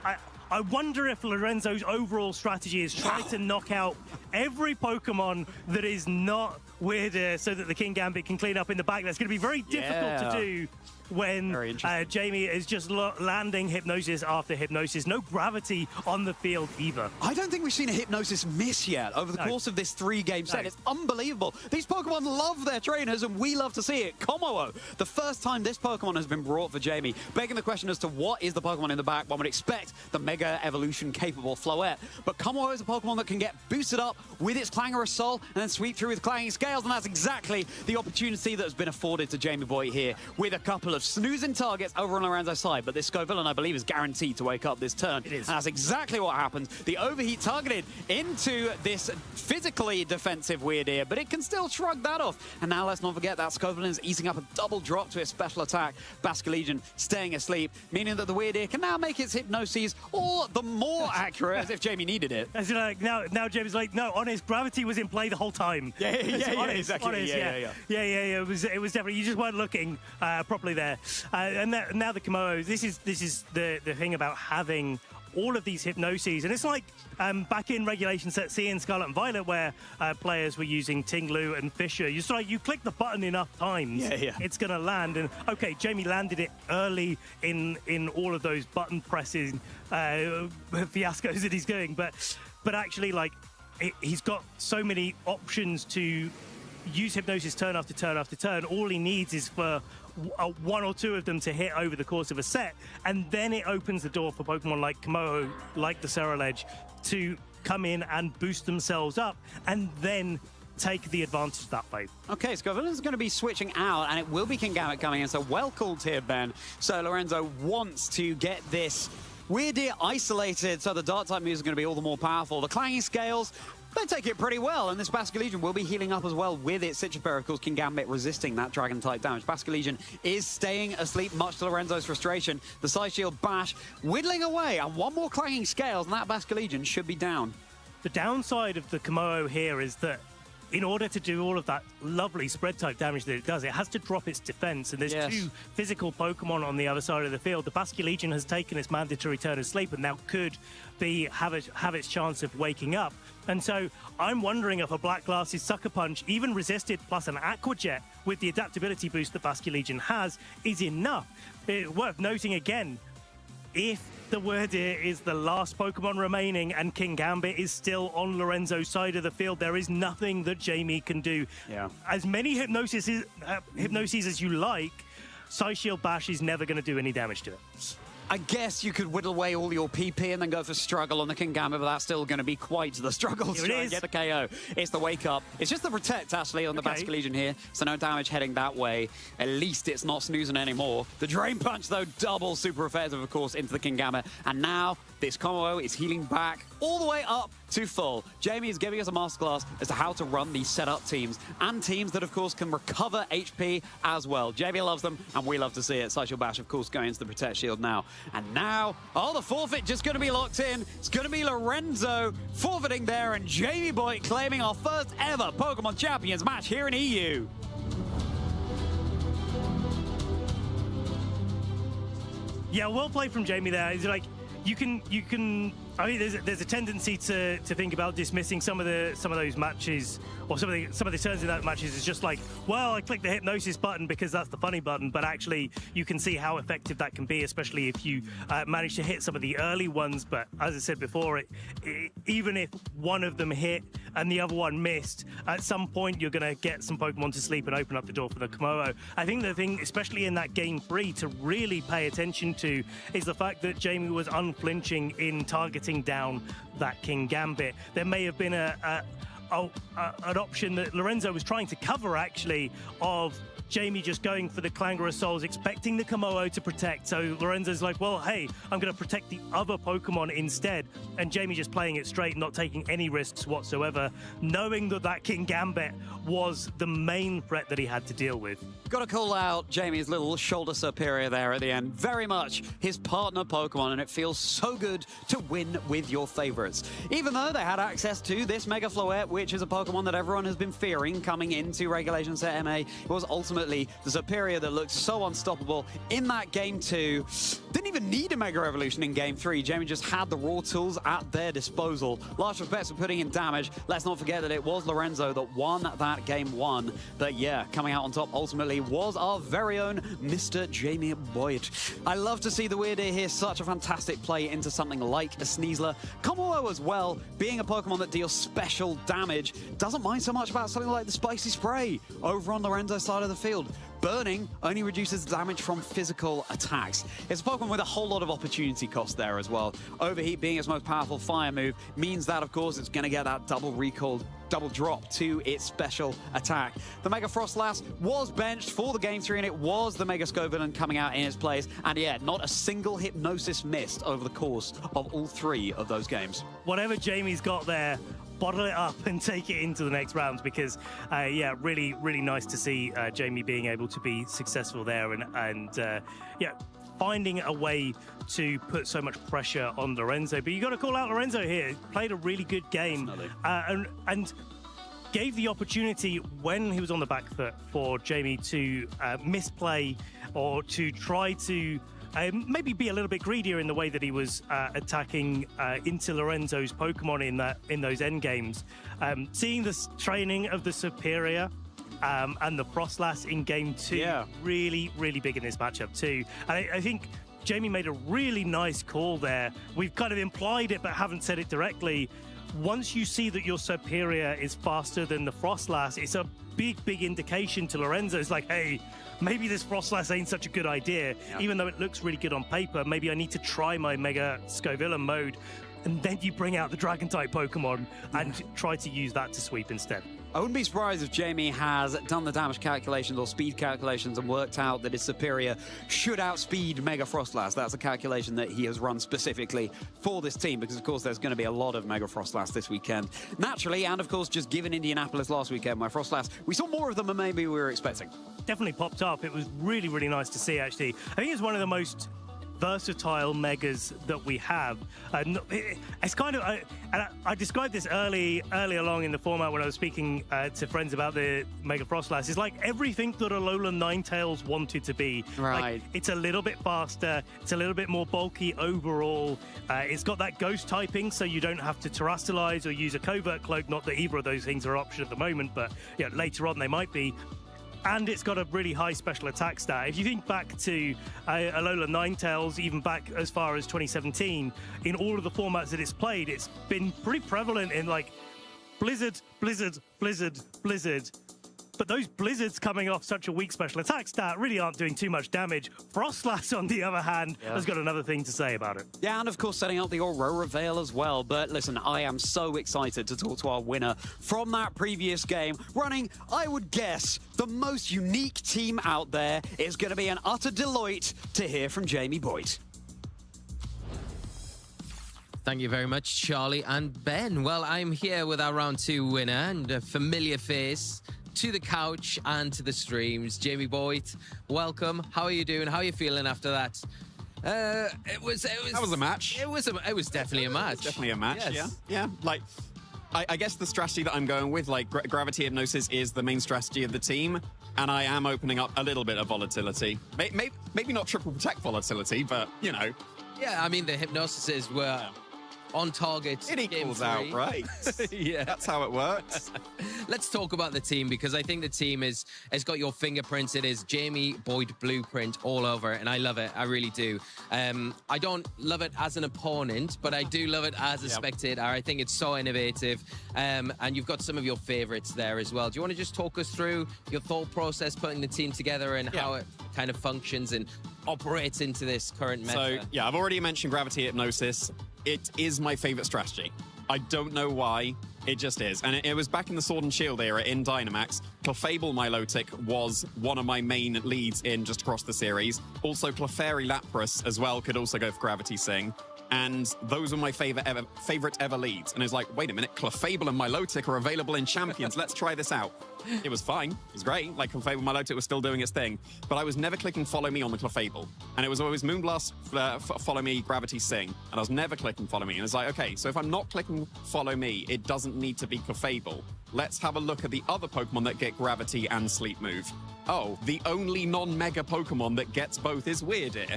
I wonder if Lorenzo's overall strategy is try to knock out every Pokemon that is not Weirdeer so that the King Gambit can clean up in the back. That's going to be very difficult to do when Jamie is just landing Hypnosis after Hypnosis. No Gravity on the field either. I don't think we've seen a Hypnosis miss yet over the course of this 3-game set. It's unbelievable. These Pokemon love their trainers, and we love to see it. Komo, the first time this Pokemon has been brought for Jamie, begging the question as to what is the Pokemon in the back. One would expect the Mega Evolution-capable Floette, but Komo is a Pokemon that can get boosted up with its Clangorous Soul and then sweep through with Clanging Scales, and that's exactly the opportunity that has been afforded to Jamie Boy here with a couple of of snoozing targets over on Lorenzo's side, but this Scovillain, I believe, is guaranteed to wake up this turn. It is. And that's exactly what happens. The overheat targeted into this physically defensive Weird Ear, but it can still shrug that off. And now let's not forget that Scovillain is eating up a double drop to his special attack. Basculegion staying asleep, meaning that the Weird Ear can now make its hypnoses all the more accurate, as if Jamie needed it. As like, now Jamie's like, no, honest, gravity was in play the whole time. Yeah, exactly. Honest, yeah. It was definitely, you just weren't looking properly there. And now the Komodo, this is the thing about having all of these hypnoses, and it's like back in Regulation Set C in Scarlet and Violet, where players were using Tinglu and Fisher. You click the button enough times, it's going to land. And okay, Jamie landed it early in all of those button pressing fiascos that he's doing, but actually, like, he's got so many options to use hypnosis turn after turn after turn. All he needs is for one or two of them to hit over the course of a set, and then it opens the door for Pokemon like Komodo, like the Ceruledge, to come in and boost themselves up, and then take the advantage that way. Okay, Scovillain's going to be switching out, and it will be Kingambit coming in, so well called here, Ben. So Lorenzo wants to get this Weird Ear isolated, so the Dark-type move is going to be all the more powerful. The Clanging Scales, they take it pretty well, and this Basculegion will be healing up as well with its Citrus Course, Kingambit resisting that Dragon-type damage. Basculegion is staying asleep, much to Lorenzo's frustration. The Side Shield Bash whittling away, and one more Clanging Scales, and that Basculegion should be down. The downside of the Komodo here is that in order to do all of that lovely spread-type damage that it does, it has to drop its defense, and there's two physical Pokemon on the other side of the field. The Basculegion has taken its mandatory turn of sleep and now could have its chance of waking up. And so I'm wondering if a Black Glass's Sucker Punch, even resisted, plus an Aqua Jet with the adaptability boost that Basculegion has, is enough. Worth noting again, if the Weird Ear is the last Pokemon remaining and Kingambit is still on Lorenzo's side of the field, there is nothing that Jamie can do. Yeah. As many hypnoses as you like, Side Shield Bash is never going to do any damage to it. I guess you could whittle away all your PP and then go for Struggle on the Kingambit, but that's still going to be quite the struggle to try and get the KO. It's the Wake Up. It's just the Protect, actually, on the Basculegion here, so no damage heading that way. At least it's not snoozing anymore. The Drain Punch, though, double super effective, of course, into the Kingambit. And now this combo is healing back all the way up to full. Jamie is giving us a masterclass as to how to run these setup teams, and teams that, of course, can recover HP as well. Jamie loves them, and we love to see it. Side Shield Bash, of course, going into the Protect Shield now. And now, the forfeit just going to be locked in. It's going to be Lorenzo forfeiting there, and Jamie Boy claiming our first ever Pokemon Champions match here in EU. Yeah, well played from Jamie there. He's like, you can. I mean, there's a tendency to think about dismissing some of those matches, or some of the turns in that matches is just like, well, I clicked the hypnosis button because that's the funny button, but actually you can see how effective that can be, especially if you manage to hit some of the early ones. But as I said before, even if one of them hit and the other one missed, at some point you're going to get some Pokemon to sleep and open up the door for the Komodo. I think the thing, especially in that game 3, to really pay attention to is the fact that Jamie was unflinching in targeting down that Kingambit. There may have been an option that Lorenzo was trying to cover, actually, of Jamie just going for the Clangorous Souls, expecting the Komodo to protect. So Lorenzo's like, well, hey, I'm going to protect the other Pokemon instead. And Jamie just playing it straight, not taking any risks whatsoever, knowing that that Kingambit was the main threat that he had to deal with. Got to call out Jamie's little shoulder superior there at the end. Very much his partner Pokemon, and it feels so good to win with your favorites. Even though they had access to this Mega Floette, which is a Pokemon that everyone has been fearing coming into Regulation Set MA, it was ultimately the superior that looked so unstoppable in that Game 2. Didn't even need a Mega Evolution in Game 3. Jamie just had the raw tools at their disposal. Large respects for putting in damage. Let's not forget that it was Lorenzo that won that Game 1. But yeah, coming out on top ultimately was our very own Mr. Jamie Boyd. I love to see the Weird Ear here. Such a fantastic play into something like a Sneasler. Komodo as well, being a Pokemon that deals special damage, doesn't mind so much about something like the Spicy Spray over on Lorenzo's side of the field. Burning only reduces damage from physical attacks. It's a Pokemon with a whole lot of opportunity cost there as well. Overheat being its most powerful fire move means that, of course, it's going to get that double recall, double drop to its special attack. The Mega Frostlass was benched for the Game 3, and it was the Mega Scovillain coming out in its place. And yeah, not a single Hypnosis missed over the course of all 3 of those games. Whatever Jamie's got there, bottle it up and take it into the next rounds because, yeah, really, really nice to see Jamie being able to be successful there and yeah, finding a way to put so much pressure on Lorenzo. But you got to call out Lorenzo here. Played a really good game and gave the opportunity when he was on the back foot for Jamie to misplay or to try to maybe be a little bit greedier in the way that he was attacking into Lorenzo's Pokemon in those end games. Seeing the training of the Superior and the Frostlass in Game 2, really, really big in this matchup too. I think Jamie made a really nice call there. We've kind of implied it but haven't said it directly. Once you see that your Superior is faster than the Frostlass, it's a big, big indication to Lorenzo. It's like, hey, maybe this Frostlass ain't such a good idea. Even though it looks really good on paper, maybe I need to try my Mega Scovillain mode. And then you bring out the Dragon-type Pokemon and try to use that to sweep instead. I wouldn't be surprised if Jamie has done the damage calculations or speed calculations and worked out that his Superior should outspeed Mega Frostlass. That's a calculation that he has run specifically for this team because, of course, there's going to be a lot of Mega Frostlass this weekend. Naturally, and, of course, just given Indianapolis last weekend, my Frostlass, we saw more of them than maybe we were expecting. Definitely popped up. It was really, really nice to see, actually. I think it's one of the most versatile megas that we have. It's kind of, I described this early along in the format when I was speaking to friends about the Mega Frostlass. It's like everything that Alolan Ninetales wanted to be. Right. Like, it's a little bit faster, it's a little bit more bulky overall. It's got that ghost typing, so you don't have to terrestrialize or use a covert cloak. Not that either of those things are an option at the moment, but yeah, later on they might be. And it's got a really high special attack stat. If you think back to Alolan Ninetales, even back as far as 2017, in all of the formats that it's played, it's been pretty prevalent in like Blizzard, Blizzard, Blizzard, Blizzard. But those Blizzards coming off such a weak special attack stat really aren't doing too much damage. Frostlass, on the other hand, has got another thing to say about it. Yeah, and of course setting out the Aurora Veil as well. But listen, I am so excited to talk to our winner from that previous game. Running, I would guess, the most unique team out there. It's going to be an utter delight to hear from Jamie Boyd. Thank you very much, Charlie and Ben. Well, I'm here with our round 2 winner and a familiar face to the couch and to the streams. Jamie Boyd, welcome. How are you doing? How are you feeling after that? That was a match. It was definitely a match. Definitely a match. Yes. Yeah. Like, I guess the strategy that I'm going with, like, Gravity Hypnosis is the main strategy of the team, and I am opening up a little bit of volatility. Maybe not triple protect volatility, but you know. Yeah, I mean the Hypnosises were on target. It equals out, right? Yeah, that's how it works. Let's talk about the team because I think the team has got your fingerprints. It is Jamie Boyd blueprint all over, and I love it. I really do. I don't love it as an opponent, but I do love it as a spectator. I think it's so innovative, and you've got some of your favorites there as well. Do you want to just talk us through your thought process, putting the team together, and how it kind of functions and operates into this current meta? So, yeah, I've already mentioned Gravity Hypnosis. It is my favorite strategy. I don't know why. It just is. And it was back in the Sword and Shield era in Dynamax. Clefable Milotic was one of my main leads in just across the series. Also, Clefairy Lapras as well could also go for Gravity Sing. And those were my favorite ever leads. And it's like, wait a minute, Clefable and Milotic are available in Champions. Let's try this out. It was fine. It was great. Like, Clefable Milotic was still doing its thing. But I was never clicking Follow Me on the Clefable. And it was always Moonblast, Follow Me, Gravity Sing. And I was never clicking Follow Me. And it's like, okay, so if I'm not clicking Follow Me, it doesn't need to be Clefable. Let's have a look at the other Pokemon that get Gravity and Sleep Move. Oh, the only non-Mega Pokemon that gets both is Weirdeer.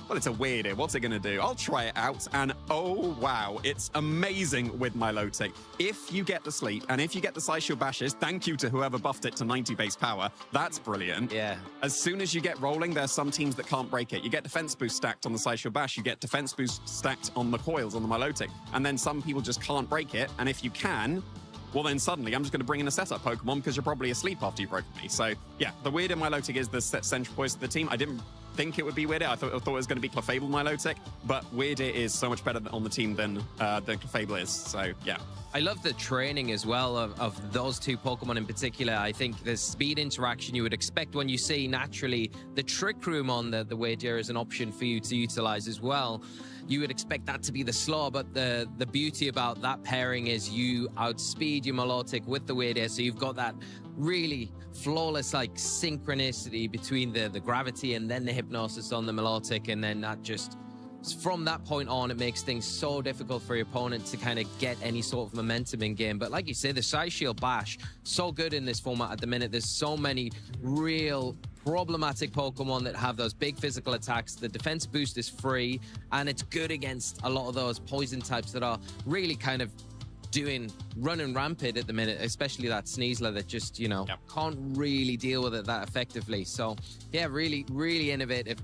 Well, it's a Weirdeer. What's it going to do? I'll try it out, and oh, wow, it's amazing with Milotic. If you get the Sleep, and if you get the Sideshield Bashes, thank you to whoever buffed it to 90 base power. That's brilliant. Yeah. As soon as you get rolling, there's some teams that can't break it. You get Defense Boost stacked on the Sideshield Bash, you get Defense Boost stacked on the Coils on the Milotic, and then some people just can't break it, and if you can, well, then suddenly I'm just going to bring in a setup Pokemon because you're probably asleep after you broke me. So, yeah, the Weird Milotic is the central voice of the team. I didn't think it would be Weird. I thought it was going to be Clefable Milotic, but Weird is so much better on the team than Clefable is. So, yeah. I love the training as well of those two Pokemon in particular. I think the speed interaction you would expect when you see naturally the Trick Room on the Weirdeer is an option for you to utilize as well. You would expect that to be the slow, but the beauty about that pairing is you outspeed your Milotic with the Weirdeer, so you've got that really flawless like synchronicity between the gravity and then the hypnosis on the Milotic, and then that just from that point on, it makes things so difficult for your opponent to kind of get any sort of momentum in game. But like you say, the Psy Shield Bash, so good in this format at the minute. There's so many real problematic Pokemon that have those big physical attacks. The defense boost is free, and it's good against a lot of those poison types that are really kind of running rampant at the minute, especially that Sneasler that just, you know, can't really deal with it that effectively. So, yeah, really, really innovative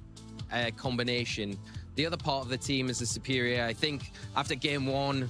combination. The other part of the team is the Superior. I think after game one,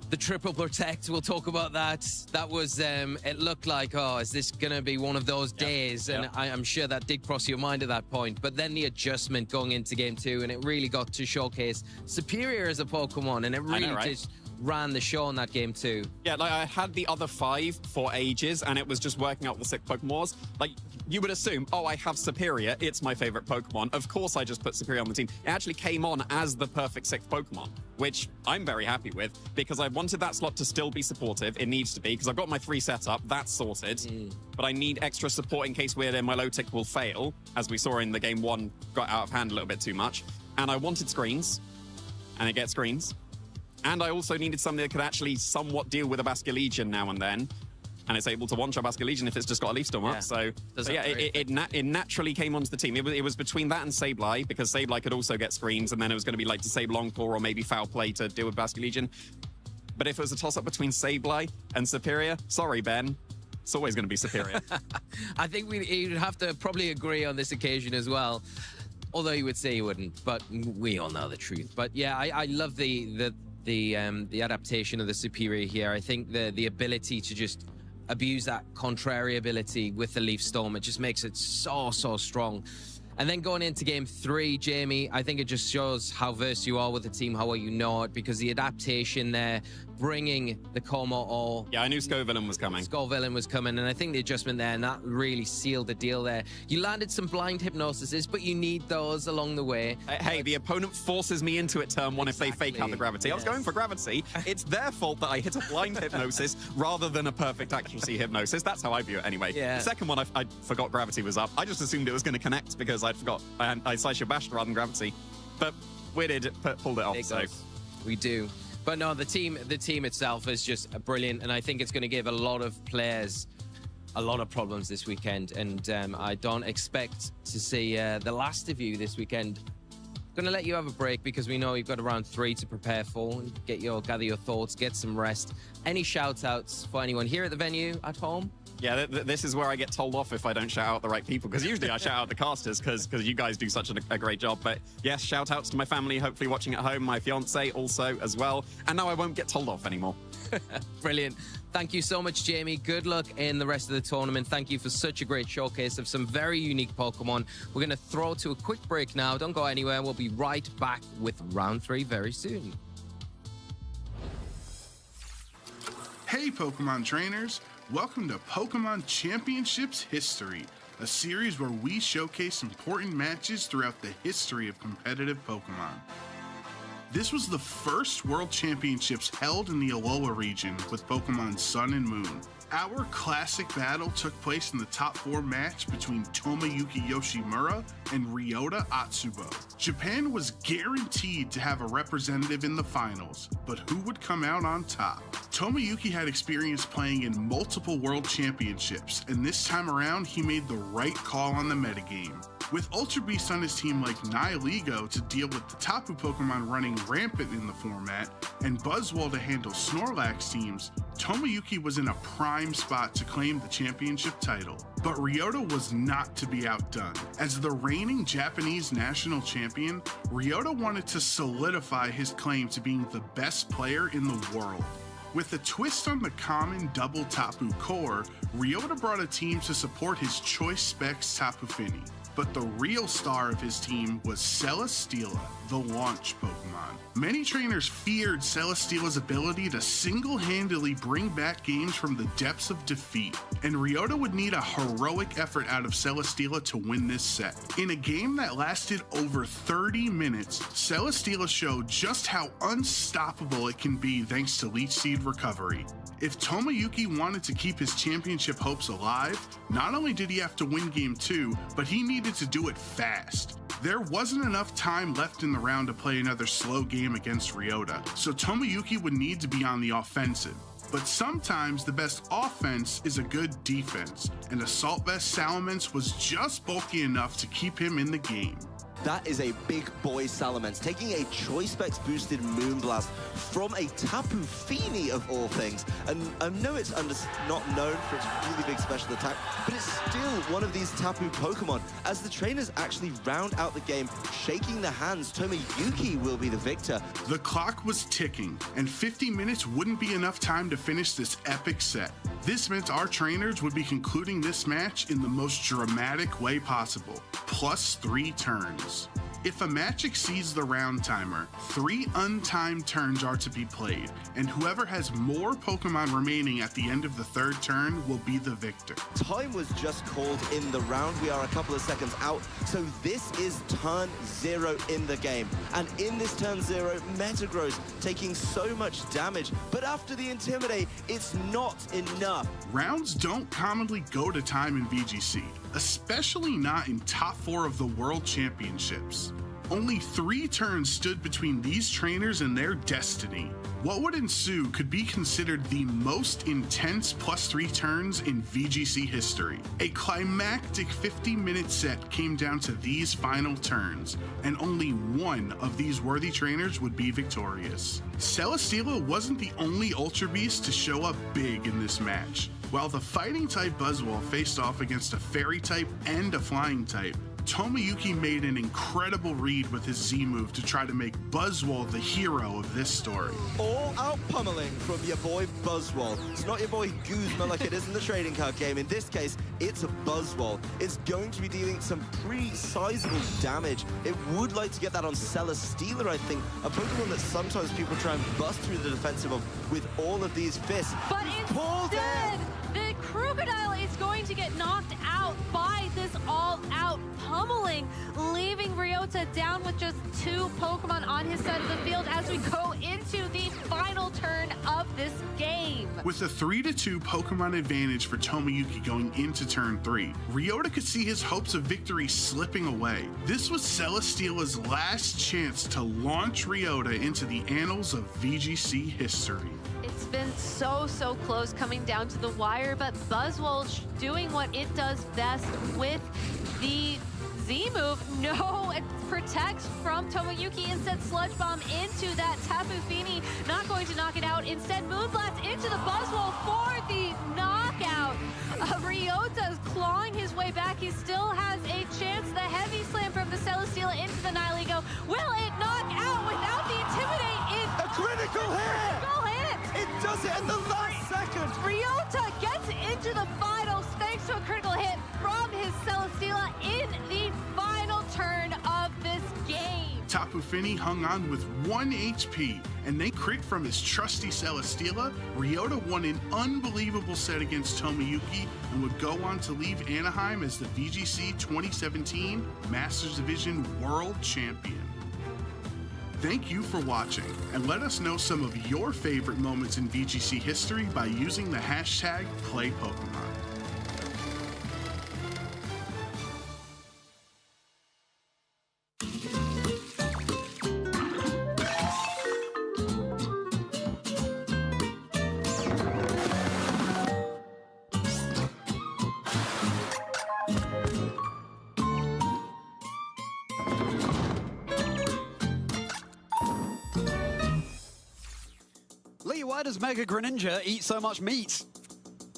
the triple protect, we'll talk about that. That was, it looked like, oh, is this going to be one of those days? And I'm sure that did cross your mind at that point. But then the adjustment going into game two, and it really got to showcase Superior as a Pokemon, and it really did ran the show in that game too. Yeah, like I had the other 5 for ages, and it was just working out the 6 Pokemon. Like, you would assume, oh, I have Superior, it's my favorite Pokemon. Of course I just put Superior on the team. It actually came on as the perfect 6th Pokemon, which I'm very happy with, because I wanted that slot to still be supportive. It needs to be, because I've got my 3 set up, that's sorted. But I need extra support in case Weird Milotic will fail, as we saw in the game 1, got out of hand a little bit too much. And I wanted screens, and it gets screens. And I also needed something that could actually somewhat deal with a Basculegion now and then. And it's able to one-shot Basculegion if it's just got a Leaf Storm up. So yeah, it naturally came onto the team. It was between that and Sableye, because Sableye could also get screens, and then it was going to be like Disable Encore or maybe Foul Play to deal with Basculegion. But if it was a toss-up between Sableye and Superior, sorry, Ben, it's always going to be Superior. I think you'd have to probably agree on this occasion as well. Although you would say you wouldn't, but we all know the truth. But yeah, I love the adaptation of the Superior here. I think the ability to just abuse that contrary ability with the Leaf Storm, it just makes it so strong. And then going into game 3, Jamie, I think it just shows how versed you are with the team, how well you know it, because the adaptation there, bringing the Como all... Yeah, I knew Scovillain was coming. Scovillain was coming, and I think the adjustment there, and that really sealed the deal there. You landed some blind hypnosises, but you need those along the way. Hey, the opponent forces me into it turn 1 if they fake out the gravity. Yes. I was going for gravity. It's their fault that I hit a blind hypnosis rather than a perfect accuracy hypnosis. That's how I view it anyway. Yeah. The second one, I forgot gravity was up. I just assumed it was going to connect because I forgot. I Sideshow Bashed rather than gravity. But we did pulled it off, so... We do. But no, the team itself is just brilliant, and I think it's going to give a lot of players a lot of problems this weekend. And I don't expect to see the last of you this weekend. Going to let you have a break because we know you've got around 3 to prepare for. Gather your thoughts, get some rest. Any shout-outs for anyone here at the venue, at home? Yeah, this is where I get told off if I don't shout out the right people, because usually I shout out the casters because you guys do such a great job. But yes, shout outs to my family, hopefully watching at home, my fiance also as well. And now I won't get told off anymore. Brilliant. Thank you so much, Jamie. Good luck in the rest of the tournament. Thank you for such a great showcase of some very unique Pokemon. We're going to throw to a quick break now. Don't go anywhere. We'll be right back with round 3 very soon. Hey, Pokemon trainers. Welcome to Pokemon Championships History, a series where we showcase important matches throughout the history of competitive Pokemon. This was the first World Championships held in the Alola region with Pokemon Sun and Moon. Our classic battle took place in the top 4 match between Tomoyuki Yoshimura and Ryota Atsubo. Japan was guaranteed to have a representative in the finals, but who would come out on top? Tomoyuki had experience playing in multiple World Championships, and this time around he made the right call on the metagame. With Ultra Beast on his team like Nihilego to deal with the Tapu Pokemon running rampant in the format, and Buzzwole to handle Snorlax teams, Tomoyuki was in a prime spot to claim the championship title. But Ryota was not to be outdone. As the reigning Japanese national champion, Ryota wanted to solidify his claim to being the best player in the world. With a twist on the common double Tapu core, Ryota brought a team to support his choice specs Tapu Fini. But the real star of his team was Celesteela, the launch Pokemon. Many trainers feared Celesteela's ability to single-handedly bring back games from the depths of defeat, and Ryota would need a heroic effort out of Celesteela to win this set. In a game that lasted over 30 minutes, Celesteela showed just how unstoppable it can be thanks to Leech Seed recovery. If Tomoyuki wanted to keep his championship hopes alive, not only did he have to win Game 2, but he needed to do it fast. There wasn't enough time left in the round to play another slow game against Ryota, so Tomoyuki would need to be on the offensive. But sometimes the best offense is a good defense, and Assault Vest Salamence was just bulky enough to keep him in the game. That is a big boy Salamence, taking a Choice Specs boosted Moonblast from a Tapu Fini of all things. And I know it's not known for its really big special attack, but it's still one of these Tapu Pokemon. As the trainers actually round out the game, shaking the hands, Tomoyuki will be the victor. The clock was ticking, and 50 minutes wouldn't be enough time to finish this epic set. This meant our trainers would be concluding this match in the most dramatic way possible, +3 turns. If a match exceeds the round timer, 3 untimed turns are to be played, and whoever has more Pokemon remaining at the end of the 3rd turn will be the victor. Time was just called in the round. We are a couple of seconds out, so this is turn 0 in the game. And in this turn 0, Metagross taking so much damage, but after the Intimidate, it's not enough. Rounds don't commonly go to time in VGC, especially not in top 4 of the World Championships. Only 3 turns stood between these trainers and their destiny. What would ensue could be considered the most intense +3 turns in VGC history. A climactic 50-minute set came down to these final turns, and only one of these worthy trainers would be victorious. Celesteela wasn't the only Ultra Beast to show up big in this match. While the Fighting-type Buzzwole faced off against a Fairy-type and a Flying-type, Tomoyuki made an incredible read with his Z-move to try to make Buzzwole the hero of this story. All out pummeling from your boy Buzzwole. It's not your boy Guzma like it is in the trading card game. In this case, it's a Buzzwole. It's going to be dealing some pretty sizable damage. It would like to get that on Celesteela, I think, a Pokemon that sometimes people try and bust through the defensive of with all of these fists. But instead, the Crocodile is going to get knocked out by this all-out pummeling, leaving Ryota down with just 2 Pokemon on his side of the field as we go into the final turn of this game. With a 3-2 Pokemon advantage for Tomoyuki going into turn 3, Ryota could see his hopes of victory slipping away. This was Celesteela's last chance to launch Ryota into the annals of VGC history. It's been so close coming down to the wire, but Buzzwole doing what it does best with the Z-move. No, it protects from Tomoyuki. Instead, Sludge Bomb into that Tapu Fini. Not going to knock it out. Instead, Moonblast into the Buzzwole for the knockout. Ryota's clawing his way back. He still has a chance. The Heavy Slam from the Celesteela into the Nihilego. Will it knock out without the Intimidate? A critical hit! Critical hit! It does it in the last second! Ryota gets into the finals thanks to a critical hit from his Celesteela in the final turn of this game. Tapu Fini hung on with 1 HP, and they crit from his trusty Celesteela. Ryota won an unbelievable set against Tomoyuki and would go on to leave Anaheim as the VGC 2017 Masters Division World Champion. Thank you for watching, and let us know some of your favorite moments in VGC history by using the hashtag #PlayPokemon. Lee, why does Mega Greninja eat so much meat?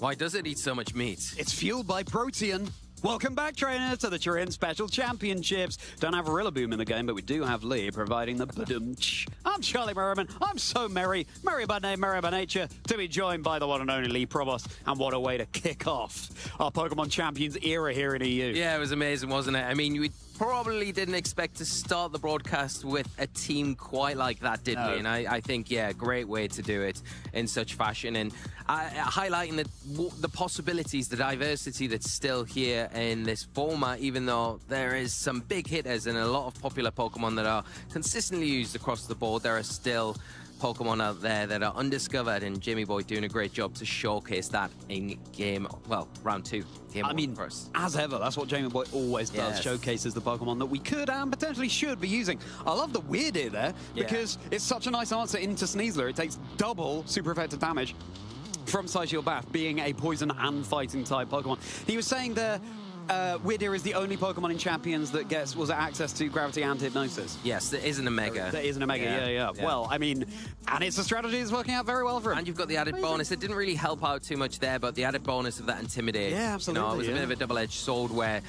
Why does it eat so much meat? It's fueled by protein. Welcome back, trainers, to the Turin Special Championships. Don't have Rillaboom in the game, but we do have Lee providing the badum-tsh. I'm Charlie Merriman. I'm so merry by name, merry by nature, to be joined by the one and only Lee Provost. And what a way to kick off our Pokemon Champions era here in EU. Yeah, it was amazing, wasn't it? I mean, we probably didn't expect to start the broadcast with a team quite like that, did we? And I think, yeah, great way to do it in such fashion. And highlighting the possibilities, the diversity that's still here in this format, even though there is some big hitters and a lot of popular Pokemon that are consistently used across the board, there are still Pokemon out there that are undiscovered, and Jimmy Boy doing a great job to showcase that in round 2. I mean, as ever, that's what Jamie Boy always does, showcases the Pokemon that we could and potentially should be using. I love the Weird there, because it's such a nice answer into Sneasler. It takes double super effective damage from Psychial Bath, being a poison and fighting type Pokemon. He was saying there, Weirdeer is the only Pokemon in Champions that gets, access to Gravity and Hypnosis. Yes, there isn't a Mega. There isn't a Mega, yeah. Well, I mean, and it's a strategy that's working out very well for him. And you've got the added bonus. It didn't really help out too much there, but the added bonus of that Intimidate. Yeah, absolutely. You know, it was a bit of a double-edged sword where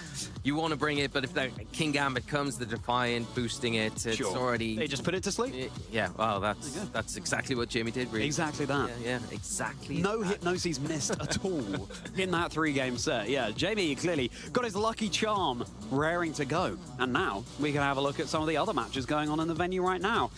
you want to bring it, but if the King Gambit comes, the Defiant, boosting it, it's already... They just put it to sleep. Yeah, well, that's exactly what Jamie did, really. Exactly that. Yeah, exactly No Hypnoses missed at all in that 3-game set. Yeah, Jamie clearly got his lucky charm raring to go. And now we can have a look at some of the other matches going on in the venue right now.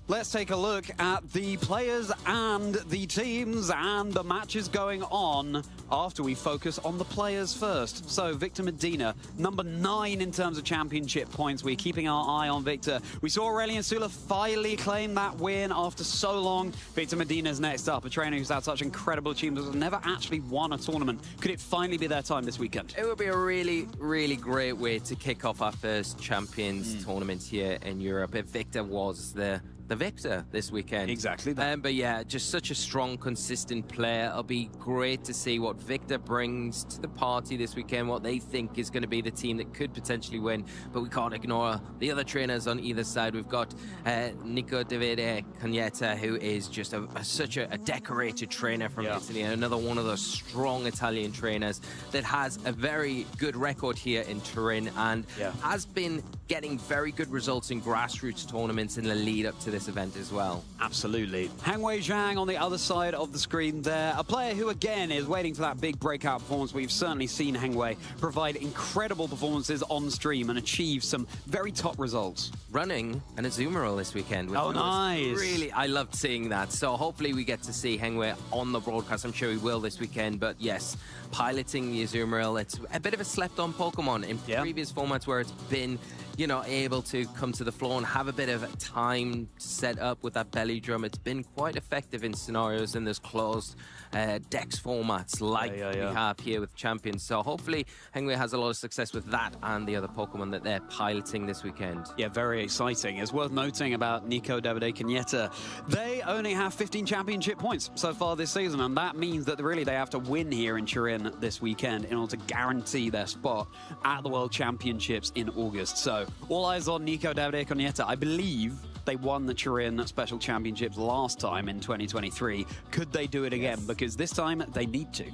Let's take a look at the players and the teams and the matches going on after we focus on the players first. So Victor Medina, number 9 in terms of championship points. We're keeping our eye on Victor. We saw Aurelian Sula finally claim that win after so long. Victor Medina's next up, a trainer who's had such incredible achievements, has never actually won a tournament. Could it finally be their time this weekend? It would be a really, really great way to kick off our first Champions tournament here in Europe if Victor was the victor this weekend. Exactly that. But yeah, just such a strong, consistent player. It'll be great to see what Victor brings to the party this weekend, what they think is going to be the team that could potentially win. But we can't ignore the other trainers on either side. We've got Nico Davide Cagnetta, who is just such a decorated trainer from Italy, and another one of those strong Italian trainers that has a very good record here in Turin and has been getting very good results in grassroots tournaments in the lead up to this event as well. Absolutely. Hangwei Zhang on the other side of the screen there. A player who, again, is waiting for that big breakout performance. We've certainly seen Hangwei provide incredible performances on stream and achieve some very top results. Running an Azumarill this weekend. Oh, nice. Really, I loved seeing that. So hopefully we get to see Hangwei on the broadcast. I'm sure we will this weekend. But yes, piloting the Azumarill, it's a bit of a slept-on Pokemon in previous formats where it's been, you know, able to come to the floor and have a bit of time set up with that belly drum. It's been quite effective in scenarios in this closed Dex formats like we have here with Champions. So hopefully Hangwei has a lot of success with that and the other Pokemon that they're piloting this weekend. Yeah, very exciting. It's worth noting about Nico Davide Cagnetta. They only have 15 championship points so far this season, and that means that really they have to win here in Turin this weekend in order to guarantee their spot at the World Championships in August. So all eyes on Nico Davide Cagnetta. I believe they won the Turin Special Championships last time in 2023. Could they do it again? Because this time they need to.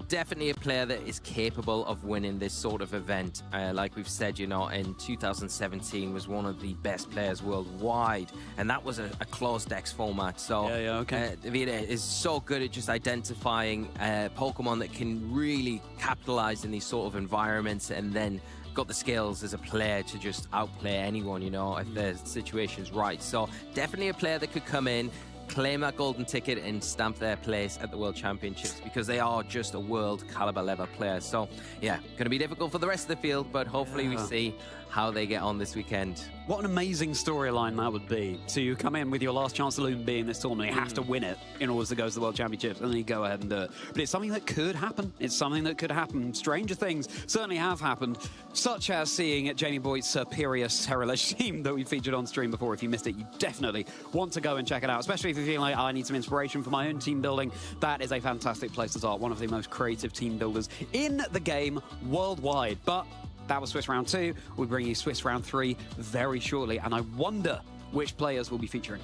Definitely a player that is capable of winning this sort of event. Like we've said, you know, in 2017 was one of the best players worldwide, and that was a closed Dex format. So Davide is so good at just identifying Pokemon that can really capitalize in these sort of environments, and then got the skills as a player to just outplay anyone, you know, if the situation's right. So definitely a player that could come in, claim that golden ticket and stamp their place at the World Championships, because they are just a world caliber level player. So yeah, going to be difficult for the rest of the field, but hopefully we see how they get on this weekend. What an amazing storyline that would be, to come in with your last chance saloon being this tournament. You have to win it in order to go to the World Championships, and then you go ahead and do it. But it's something that could happen. It's something that could happen. Stranger things certainly have happened, such as seeing Jamie Boyd's superior Cerulege team that we featured on stream before. If you missed it, you definitely want to go and check it out, especially if you're feeling like, I need some inspiration for my own team building. That is a fantastic place to start. One of the most creative team builders in the game worldwide. But that was Swiss Round 2. We'll bring you Swiss Round 3 very shortly, and I wonder which players will be featuring.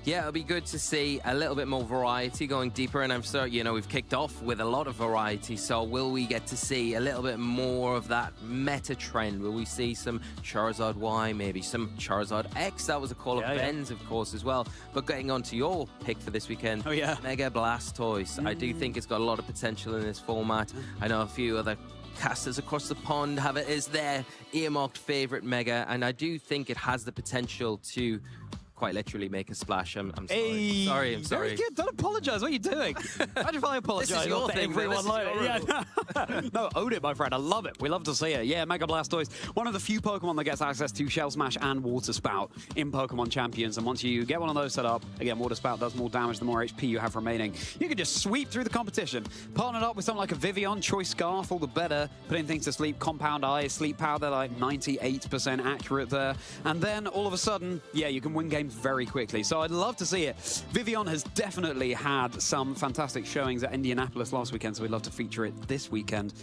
Yeah, it'll be good to see a little bit more variety going deeper, and I'm sure, you know, we've kicked off with a lot of variety, so will we get to see a little bit more of that meta trend? Will we see some Charizard Y, maybe some Charizard X? That was a call of Ben's, of course, as well. But getting on to your pick for this weekend, Mega Blastoise. I do think it's got a lot of potential in this format. I know a few other casters across the pond have it as their earmarked favorite Mega, and I do think it has the potential to quite literally make a splash. I'm sorry. Hey, I'm sorry. Very good. Don't apologize. What are you doing? Imagine if I apologize. This is your thing, everyone no, own it, my friend. I love it. We love to see it. Yeah, Mega Blastoise, one of the few Pokemon that gets access to Shell Smash and Water Spout in Pokemon Champions. And once you get one of those set up, again, Water Spout does more damage the more HP you have remaining. You can just sweep through the competition. Partnered up with something like a Vivian, Choice Scarf, all the better. Putting things to sleep. Compound Eye, Sleep Powder, like 98% accurate there. And then all of a sudden, yeah, you can win games very quickly. So I'd love to see it. Vivian has definitely had some fantastic showings at Indianapolis last weekend, so we'd love to feature it this weekend.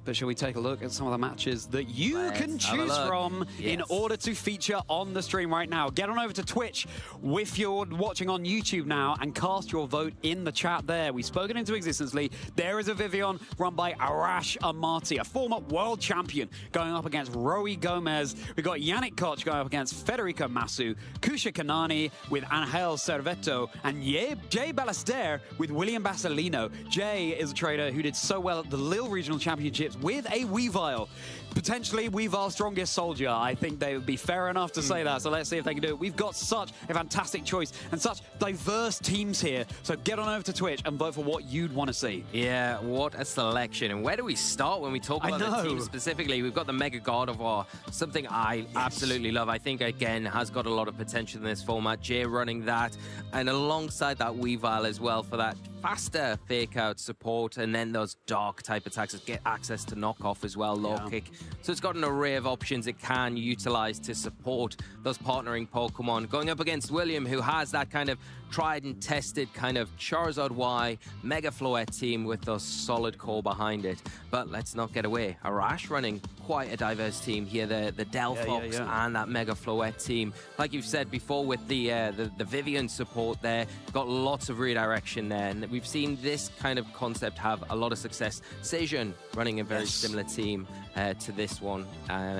But shall we take a look at some of the matches that you can choose from in order to feature on the stream right now? Get on over to Twitch if you're watching on YouTube now and cast your vote in the chat there. We've spoken into existence, Lee. There is a Vivian run by Arash Amati, a former world champion, going up against Roy Gomez. We've got Yannick Koch going up against Federico Massu, Kusha Kanani with Angel Servetto, and Jay Ballester with William Basilino. Jay is a trader who did so well at the Lille Regional Championships with a Weavile. Potentially Weavile's strongest soldier. I think they would be fair enough to say that, so let's see if they can do it. We've got such a fantastic choice and such diverse teams here, so get on over to Twitch and vote for what you'd want to see. Yeah, what a selection. And where do we start when we talk about the team specifically? We've got the Mega Gardevoir, something I absolutely love. I think, again, has got a lot of potential in this format. Jay running that, and alongside that Weavile as well for that faster fake out support, and then those dark type attacks that get access to knockoff as well, low kick. So it's got an array of options it can utilize to support those partnering Pokemon. Going up against William, who has that kind of tried and tested kind of Charizard Y Mega Floette team with those solid core behind it. But let's not get away. Arash running quite a diverse team here, the Delphox and that Mega Floette team. Like you've said before with the Vivian support there, got lots of redirection there, and we've seen this kind of concept have a lot of success. Sejun running a very similar team to this one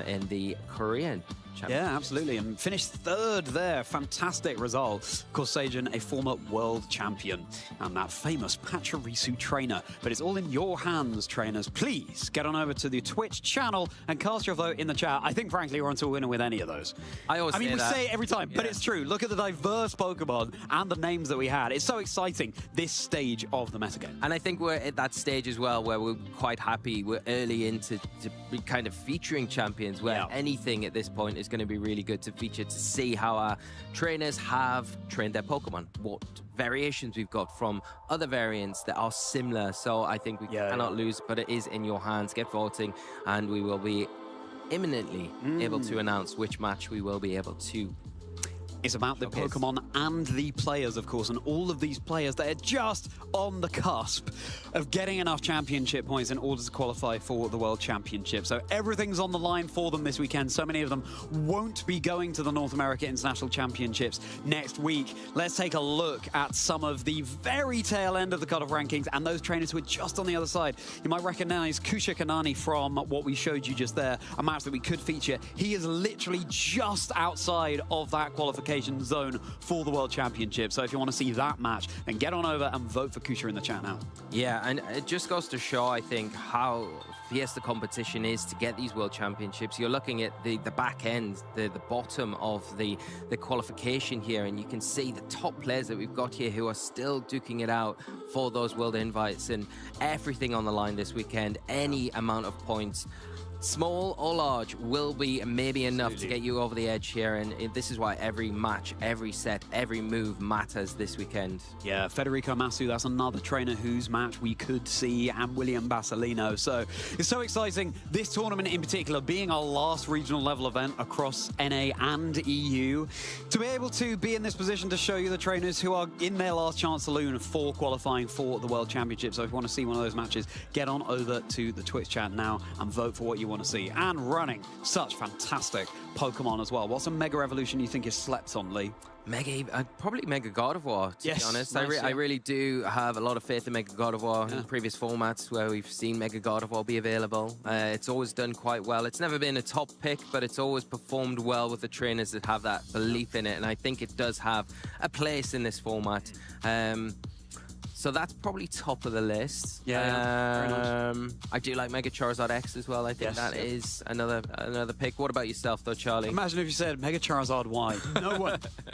in the Korean. Yeah, absolutely, and finished third there. Fantastic result. Of course, Sejun, a former world champion, and that famous Pachirisu trainer. But it's all in your hands, trainers. Please get on over to the Twitch channel and cast your vote in the chat. I think, frankly, we're onto a winner with any of those. I mean, we say it every time, but it's true. Look at the diverse Pokemon and the names that we had. It's so exciting, this stage of the metagame. And I think we're at that stage as well where we're quite happy. We're early into be kind of featuring champions, where anything at this point is going to be really good to feature, to see how our trainers have trained their Pokemon, what variations we've got from other variants that are similar. So I think we cannot lose, but it is in your hands. Get voting, and we will be imminently able to announce which match we will be able to. It's about the Pokemon and the players, of course, and all of these players that are just on the cusp of getting enough championship points in order to qualify for the World Championship. So everything's on the line for them this weekend. So many of them won't be going to the North America International Championships next week. Let's take a look at some of the very tail end of the cutoff rankings and those trainers who are just on the other side. You might recognize Kusha Kanani from what we showed you just there, a match that we could feature. He is literally just outside of that qualification zone for the World Championship. So if you want to see that match, then get on over and vote for Kusha in the chat now. Yeah, and it just goes to show, I think, how fierce the competition is to get these World Championships. You're looking at the back end, the bottom of the qualification here, and you can see the top players that we've got here who are still duking it out for those World Invites, and everything on the line this weekend. Any amount of points, small or large, will be maybe enough to get you over the edge here, and this is why every match, every set, every move matters this weekend. Yeah, Federico Massu, that's another trainer whose match we could see, and William Basilino. So it's so exciting, this tournament in particular being our last regional level event across NA and EU, to be able to be in this position to show you the trainers who are in their last chance saloon for qualifying for the World Championship. So if you want to see one of those matches, get on over to the Twitch chat now and vote for what you want to see. And running such fantastic Pokemon as well. What's a Mega Evolution you think is slept on, Lee? Probably Mega God of War, to be honest. Nice, I really do have a lot of faith in Mega God of War in previous formats where we've seen Mega God of War be available. It's always done quite well. It's never been a top pick, but it's always performed well with the trainers that have that belief in it, and I think it does have a place in this format. So that's probably top of the list. Very nice. I do like Mega Charizard X as well. I think that is another pick. What about yourself, though, Charlie? Imagine if you said Mega Charizard Y.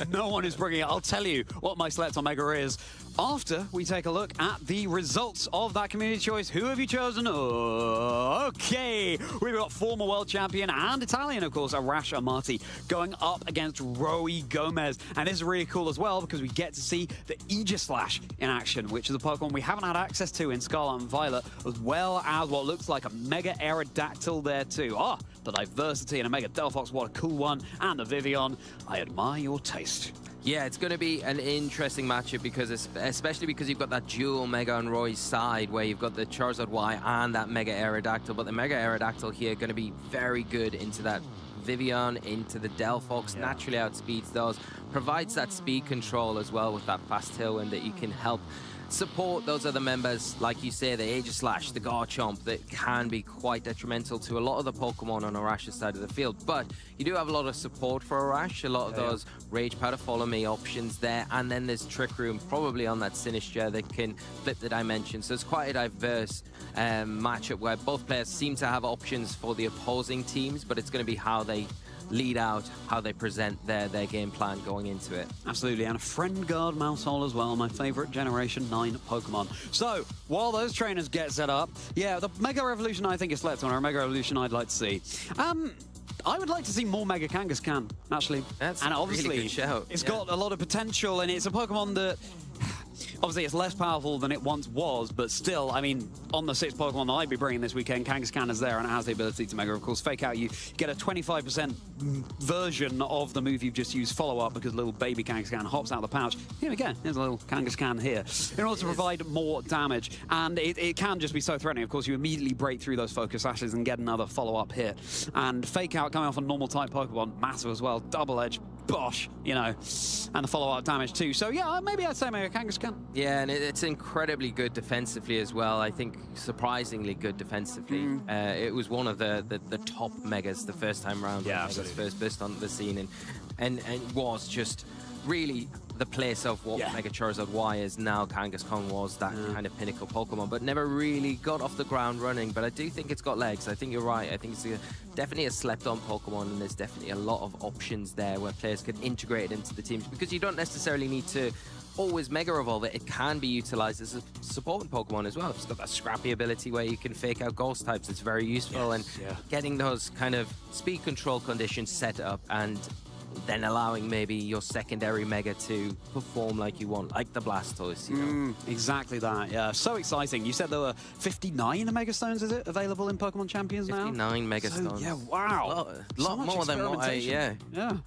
No one is bringing it. I'll tell you what my select on Mega is after we take a look at the results of that community choice. Who have you chosen? Okay, we've got former world champion and Italian, of course, Arash Amati, going up against Roy Gomez. And this is really cool as well because we get to see the Aegislash in action, which is a Pokemon we haven't had access to in Scarlet and Violet, as well as what looks like a Mega Aerodactyl there too. The diversity in a Mega Delphox, what a cool one. And the Vivian, I admire your taste. Yeah, it's going to be an interesting matchup because, especially because you've got that dual Mega on Roy's side where you've got the Charizard Y and that Mega Aerodactyl, but the Mega Aerodactyl here going to be very good into that Vivian, into the Delphox, naturally outspeeds those, provides that speed control as well with that fast tailwind that you can help support those other members, like you say, the Aegislash, the Garchomp, that can be quite detrimental to a lot of the Pokemon on Arash's side of the field. But you do have a lot of support for Arash, a lot of those Rage Powder, Follow Me options there, and then there's Trick Room probably on that Sinistcha that can flip the dimension. So it's quite a diverse matchup where both players seem to have options for the opposing teams, but it's going to be how they lead out, how they present their game plan going into it. Absolutely, and a Friend Guard Mousehole as well, my favorite Generation 9 Pokemon. So, while those trainers get set up, the Mega Evolution I think is slept on, or a Mega Evolution I'd like to see. I would like to see more Mega Kangaskhan, actually. That's and obviously, really good shout. It's got a lot of potential, and it's a Pokemon that obviously it's less powerful than it once was, but still, I mean, on the 6 Pokemon that I'd be bringing this weekend, Kangaskhan is there and it has the ability to Mega. Of course, Fake Out, you get a 25% version of the move you've just used, Follow Up, because little baby Kangaskhan hops out of the pouch. Here we go, there's a little Kangaskhan here, in order to provide more damage. And it can just be so threatening. Of course, you immediately break through those Focus Sashes and get another Follow Up hit. And Fake Out coming off a normal type Pokemon, massive as well, double edge, bosh, you know, and the follow-up damage too. So yeah, maybe I'd say Mega Kangaskhan. Yeah, and it's incredibly good defensively as well. I think surprisingly good defensively. It was one of the top Megas the first time round. Yeah, Megas first burst onto the scene, and was just really the place of what Mega Charizard Y is now. Kangaskhan was that kind of pinnacle Pokemon, but never really got off the ground running. But I do think it's got legs. I think you're right. I think it's definitely a slept-on Pokemon, and there's definitely a lot of options there where players could integrate it into the teams, because you don't necessarily need to always Mega Evolve it. It can be utilized as a supporting Pokemon as well. It's got that scrappy ability where you can fake out ghost types. It's very useful, and getting those kind of speed control conditions set up and then allowing maybe your secondary Mega to perform like you want, like the Blastoise, you know? Exactly that, yeah. So exciting. You said there were 59 Mega Stones, is it, available in Pokemon Champions 59 now? 59 Mega Stones. Yeah, wow. A lot more than what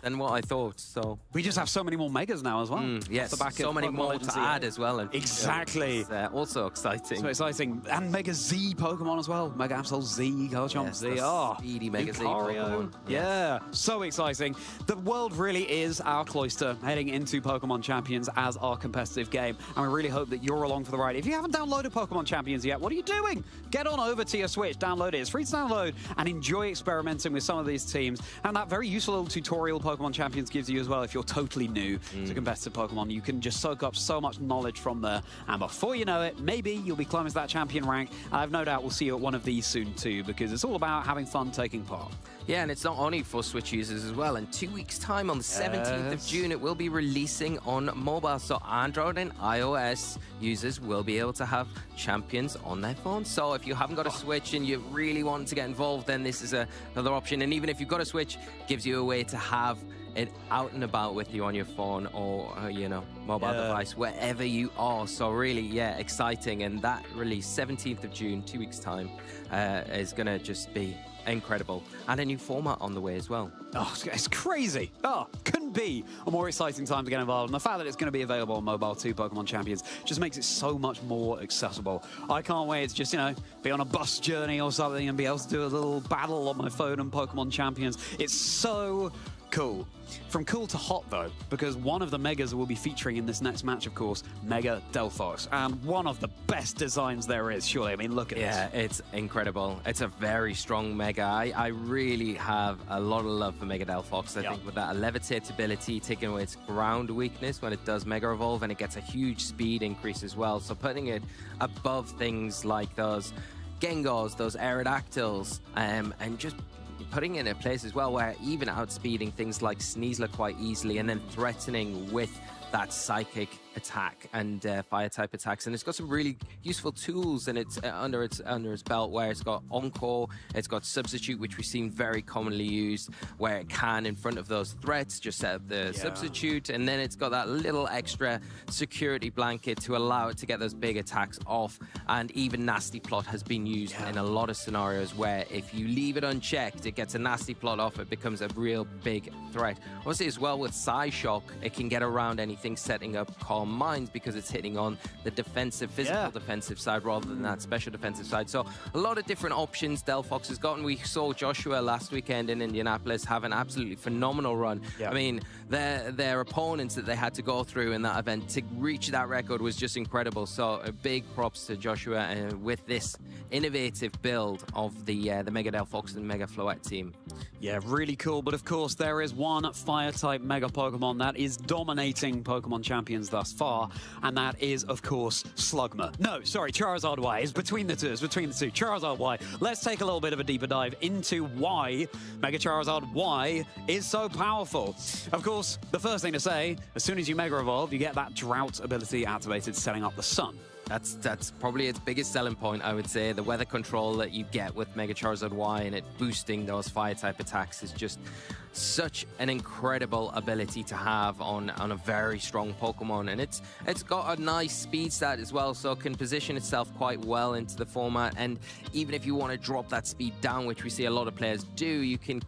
than what I thought, so. We just have so many more Megas now as well. Yes, so many more to add as well. And exactly. It's, also exciting. So exciting. And Mega Z Pokemon as well. Mega Absol Z, Garchomp Z. Speedy Mega Z Pokemon. Yeah, so exciting. The world really is our cloister heading into Pokemon Champions as our competitive game, and we really hope that you're along for the ride. If you haven't downloaded Pokemon Champions yet, what are you doing? Get on over to your Switch, download it. It's free to download, and enjoy experimenting with some of these teams. And that very useful little tutorial Pokemon Champions gives you as well if you're totally new to competitive Pokemon. You can just soak up so much knowledge from there, and before you know it, maybe you'll be climbing to that champion rank. I have no doubt we'll see you at one of these soon too, because it's all about having fun taking part. Yeah, and it's not only for Switch users as well. In 2 weeks' time, on the 17th of June, it will be releasing on mobile. So Android and iOS users will be able to have champions on their phones. So if you haven't got a Switch and you really want to get involved, then this is another option. And even if you've got a Switch, it gives you a way to have it out and about with you on your phone or, you know, mobile device, wherever you are. So really, yeah, exciting. And that release, 17th of June, 2 weeks' time, is going to just be incredible. And a new format on the way as well. Oh, it's crazy. Oh, couldn't be a more exciting time to get involved. And the fact that it's going to be available on mobile too, Pokemon Champions, just makes it so much more accessible. I can't wait to just, you know, be on a bus journey or something and be able to do a little battle on my phone and Pokemon Champions. It's so cool. From cool to hot, though, because one of the Megas we'll be featuring in this next match, of course, Mega Delphox, and one of the best designs there is, surely. I mean, look at this. Yeah, it's incredible. It's a very strong Mega. I really have a lot of love for Mega Delphox. I think with that levitate ability, taking away its ground weakness when it does Mega Evolve, and it gets a huge speed increase as well. So putting it above things like those Gengars, those Aerodactyls, and just putting it in a place as well where even outspeeding things like Sneasler quite easily and then threatening with that psychic attack and fire type attacks. And it's got some really useful tools and it's under its belt, where it's got Encore, it's got Substitute, which we've seen very commonly used, where it can, in front of those threats, just set up the Substitute, and then it's got that little extra security blanket to allow it to get those big attacks off. And even Nasty Plot has been used in a lot of scenarios where if you leave it unchecked, it gets a Nasty Plot off, it becomes a real big threat. Obviously as well with Psyshock, it can get around anything setting up Calm Minds because it's hitting on the defensive, physical defensive side rather than that special defensive side. So a lot of different options Delphox has gotten. We saw Joshua last weekend in Indianapolis have an absolutely phenomenal run. I mean, their opponents that they had to go through in that event to reach that record was just incredible. So a big props to Joshua with this innovative build of the Mega Delphox and Mega Floette team. Yeah, really cool. But of course, there is one Fire-type Mega Pokemon that is dominating Pokemon Champions thus far, and that is, of course, Slugma. No, sorry, Charizard Y. It's between the two. Charizard Y. Let's take a little bit of a deeper dive into why Mega Charizard Y is so powerful. Of course, the first thing to say, as soon as you Mega Evolve, you get that Drought ability activated, setting up the sun. That's probably its biggest selling point, I would say. The weather control that you get with Mega Charizard Y and it boosting those fire-type attacks is just such an incredible ability to have on a very strong Pokemon. And it's got a nice speed stat as well, so it can position itself quite well into the format. And even if you want to drop that speed down, which we see a lot of players do, you can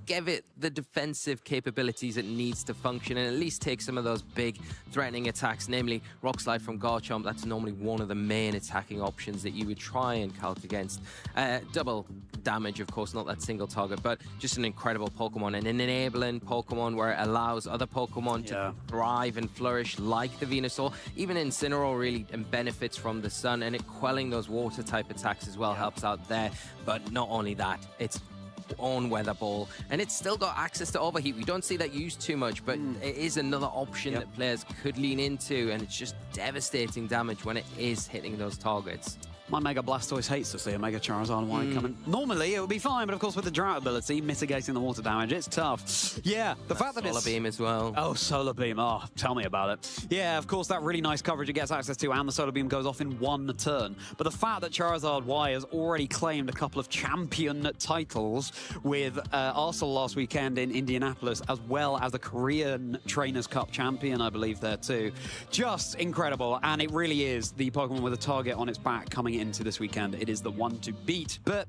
give it the defensive capabilities it needs to function and at least take some of those big threatening attacks, namely Rock Slide from Garchomp. That's normally one of the main attacking options that you would try and calc against. Double damage, of course, not that single target, but just an incredible Pokemon and an enabling Pokemon where it allows other Pokemon to thrive and flourish, like the Venusaur. Even Incineroar really benefits from the sun, and it quelling those water type attacks as well helps out there. But not only that, it's own Weather Ball, and it's still got access to Overheat. We don't see that used too much, but it is another option that players could lean into, and it's just devastating damage when it is hitting those targets. My Mega Blastoise hates to see a Mega Charizard Y coming. Normally, it would be fine, but of course with the Drought ability, mitigating the water damage, it's tough. Yeah, the fact that Solar Beam as well. Oh, Solar Beam. Oh, tell me about it. Yeah, of course, that really nice coverage it gets access to, and the Solar Beam goes off in one turn. But the fact that Charizard Y has already claimed a couple of champion titles with Arsenal last weekend in Indianapolis, as well as the Korean Trainers Cup champion, I believe, there too. Just incredible, and it really is the Pokemon with a target on its back coming into this weekend. It is the one to beat. But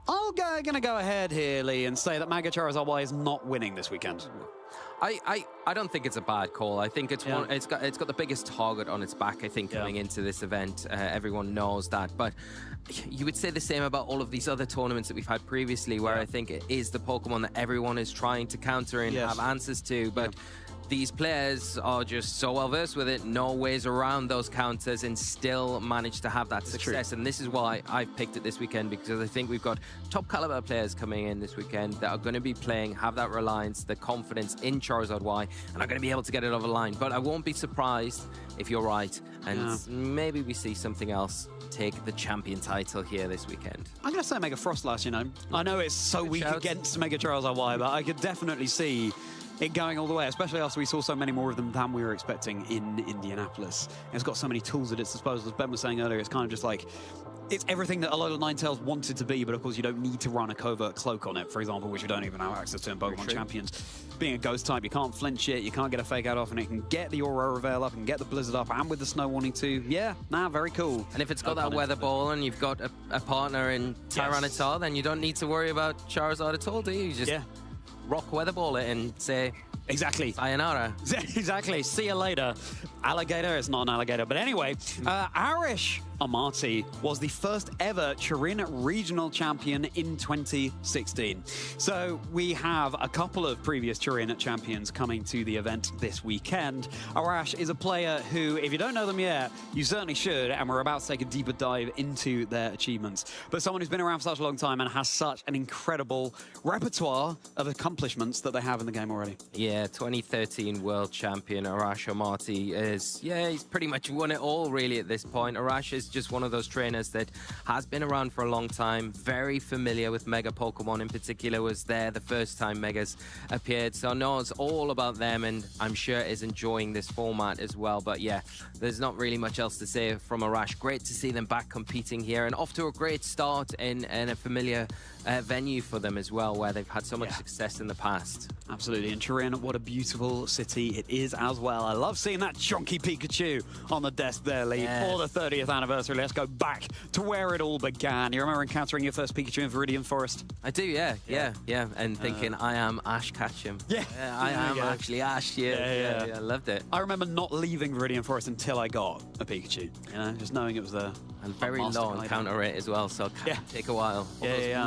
I'm gonna go ahead here, Lee, and say that Mega Charizard Y is not winning this weekend. I don't think it's a bad call. I think it's one. It's got the biggest target on its back, I think, coming into this event. Everyone knows that, but you would say the same about all of these other tournaments that we've had previously, where I think it is the Pokemon that everyone is trying to counter and have answers to, but these players are just so well versed with it, no ways around those counters, and still manage to have that success. And this is why I've picked it this weekend, because I think we've got top caliber players coming in this weekend that are going to be playing, have that reliance, the confidence in Charizard Y, and are going to be able to get it over the line. But I won't be surprised if you're right, and maybe we see something else take the champion title here this weekend. I'm going to say Mega Frostlass, you know. I know it's so weak against Mega Charizard Y, but I could definitely see it going all the way, especially after we saw so many more of them than we were expecting in Indianapolis. It's got so many tools at its disposal. As Ben was saying earlier, it's kind of just like, it's everything that a lot of Ninetales wanted to be, but of course you don't need to run a covert cloak on it, for example, which you don't even have access to in Pokemon Champions. Being a ghost type, you can't flinch it, you can't get a fake out off, and it can get the Aurora Veil up and get the Blizzard up, and with the Snow Warning too. Yeah, very cool. And if it's got that Weather Ball and you've got a partner in Tyranitar, then you don't need to worry about Charizard at all, do you? You just rock Weather Ball it and say... Exactly. Sayonara. Exactly. See you later. Alligator. It's not an alligator. But anyway, Arash Amati was the first ever Turin regional champion in 2016. So we have a couple of previous Turin champions coming to the event this weekend. Arash is a player who, if you don't know them yet, you certainly should, and we're about to take a deeper dive into their achievements. But someone who's been around for such a long time and has such an incredible repertoire of accomplishments that they have in the game already. Yeah, 2013 world champion Arash Amati is, he's pretty much won it all really at this point. Arash is just one of those trainers that has been around for a long time, very familiar with Mega Pokemon, in particular was there the first time Megas appeared, so knows all about them, and I'm sure is enjoying this format as well. But yeah, there's not really much else to say from Arash. Great to see them back competing here, and off to a great start in a familiar venue for them as well, where they've had so much success in the past. Absolutely, and Turin, what a beautiful city it is as well. I love seeing that chunky Pikachu on the desk there, Lee, for the 30th anniversary. Let's go back to where it all began. You remember encountering your first Pikachu in Viridian Forest? I do, yeah, and thinking, I am Ash Ketchum. I am actually Ash, I loved it. I remember not leaving Viridian Forest until I got a Pikachu, just knowing it was there. And very low encounter rate as well, so it can take a while.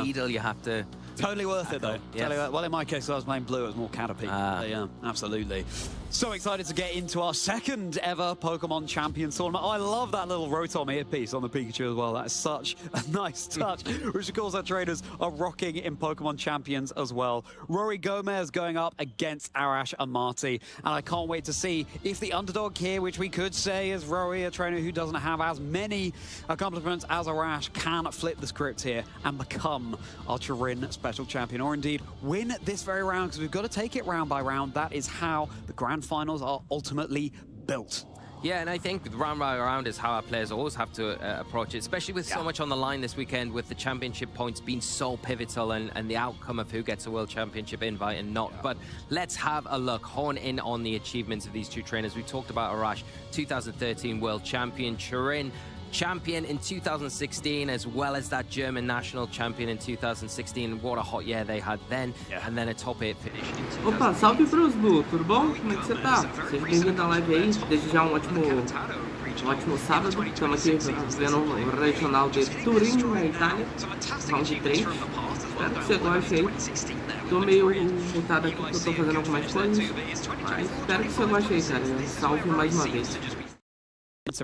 Needle you have to... Totally worth it, though. Yes. Well, in my case, I was playing blue. It was more Caterpie. Yeah, absolutely. So excited to get into our second ever Pokemon Champions tournament. Oh, I love that little Rotom earpiece on the Pikachu as well. That is such a nice touch, which of course our traders are rocking in Pokemon Champions as well. Rory Gomez going up against Arash Amati, and I can't wait to see if the underdog here, which we could say is Rory, a trainer who doesn't have as many accomplishments as Arash, can flip the script here and become our Turin special champion, or indeed win this very round, because we've got to take it round by round. That is how the grand finals are ultimately built. Yeah, and I think round by round is how our players always have to approach it, especially with so much on the line this weekend, with the championship points being so pivotal and the outcome of who gets a world championship invite and not. But let's have a look, hone in on the achievements of these two trainers. We talked about Arash, 2013 world champion, Turin champion in 2016, as well as that German national champion in 2016. What a hot year they had then, and then a top 8 finish in 2016. Opa, salve pros Bu, tudo bom? Como é que você tá? Seja bem-vindo à live aí, desde já um ótimo sábado. Estamos aqui vendo o regional de Turim, na Itália, round 3. Espero que você goste aí. Tô meio mutado aqui porque eu tô fazendo algumas coisas, mas espero que você goste aí, cara. Salve mais uma vez.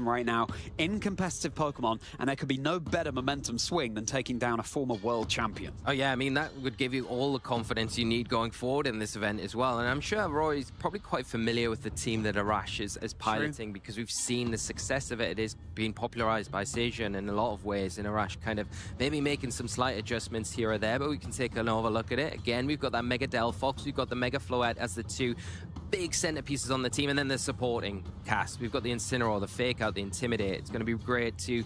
Right now in competitive Pokemon, and there could be no better momentum swing than taking down a former world champion. Oh yeah, I mean, that would give you all the confidence you need going forward in this event as well. And I'm sure Roy's probably quite familiar with the team that Arash is piloting, because we've seen the success of it. It is being popularized by Sejan in a lot of ways, and Arash kind of maybe making some slight adjustments here or there, but we can take an overlook at it. Again, we've got that Mega Delphox, we've got the Mega Floette as the two big centerpieces on the team, and then the supporting cast. We've got the Incineroar, the Fake Out, the Intimidate. It's going to be great to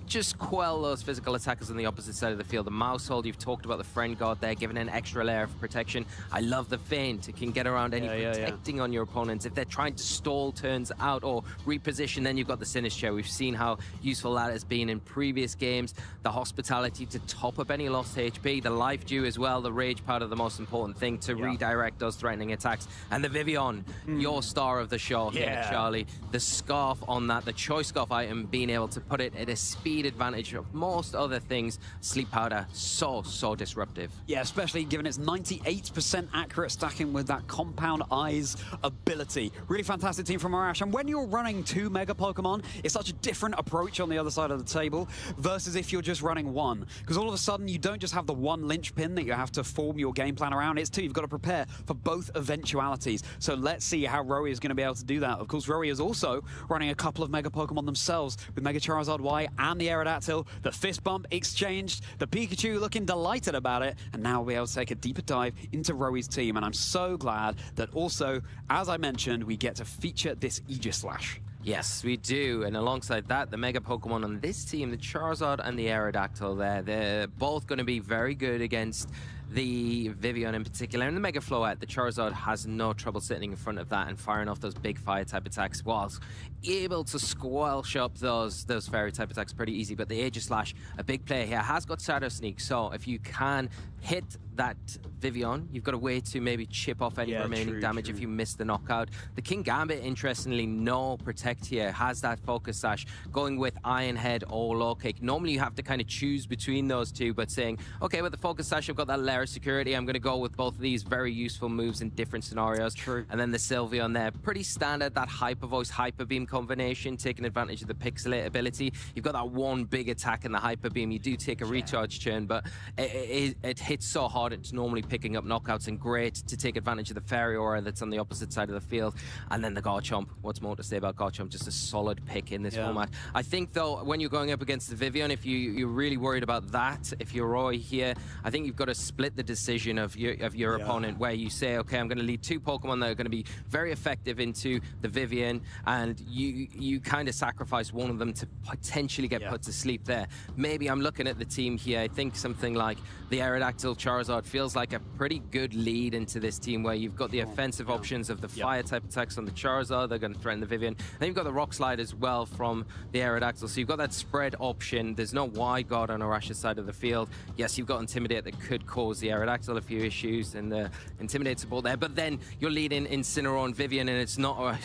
just quell those physical attackers on the opposite side of the field. The Mousehold, you've talked about the Friend Guard there, giving an extra layer of protection. I love the Feint. It can get around any protecting on your opponents. If they're trying to stall turns out or reposition, then you've got the Sinistcha. We've seen how useful that has been in previous games. The Hospitality to top up any lost HP. The Life Dew as well. The Rage Powder, the most important thing to redirect those threatening attacks. And the Vivian, your star of the show here, Charlie. The Scarf on that, the Choice Scarf item, being able to put it at a speed advantage of most other things. Sleep Powder, so disruptive. Yeah, especially given its 98% accurate stacking with that Compound Eyes ability. Really fantastic team from Arash. And when you're running 2 Mega Pokemon, it's such a different approach on the other side of the table versus if you're just running 1. Because all of a sudden, you don't just have the 1 linchpin that you have to form your game plan around. It's 2. You've got to prepare for both eventualities. So let's see how Rowie is going to be able to do that. Of course, Rowie is also running a couple of Mega Pokemon themselves with Mega Charizard Y and the Aerodactyl. The fist bump exchanged, the Pikachu looking delighted about it, and now we'll be able to take a deeper dive into Rowie's team. And I'm so glad that also, as I mentioned, we get to feature this Aegislash. Yes, we do. And alongside that, the Mega Pokemon on this team, the Charizard and the Aerodactyl there, they're both going to be very good against the Vivian in particular. And the Mega Floette, the Charizard has no trouble sitting in front of that and firing off those big fire-type attacks, whilst able to squelch up those fairy-type attacks pretty easy. But the Aegislash, a big player here, has got Shadow Sneak, so if you can hit that Vivian, you've got a way to maybe chip off any remaining damage if you miss the knockout. The King Gambit, interestingly, no Protect here, has that Focus Sash, going with Iron Head or Low Kick. Normally you have to kind of choose between those two, but saying, okay, with the Focus Sash, I've got that layer of security, I'm going to go with both of these very useful moves in different scenarios. True. And then the Sylveon there, pretty standard, that Hyper Voice, Hyper Beam combination, taking advantage of the Pixelate ability. You've got that one big attack in the Hyper Beam. You do take a recharge turn, but it hits so hard, it's normally picking up knockouts, and great to take advantage of the Fairy Aura that's on the opposite side of the field. And then the Garchomp, what's more to say about Garchomp? Just a solid pick in this format. I think, though, when you're going up against the Vivian, if you're really worried about that, if you're Roy here, I think you've got to split the decision of your opponent, where you say, okay, I'm going to lead two Pokemon that are going to be very effective into the Vivian, and you kind of sacrifice one of them to potentially get put to sleep there. Maybe I'm looking at the team here. I think something like the Aerodactyl Charizard feels like a pretty good lead into this team, where you've got the offensive options of the fire-type attacks on the Charizard. They're going to threaten the Vivian. Then you've got the Rock Slide as well from the Aerodactyl. So you've got that spread option. There's no Wide Guard on Arash's side of the field. Yes, you've got Intimidate that could cause the Aerodactyl a few issues, and the Intimidate support there. But then you're leading Incineroar and Vivian, and it's not a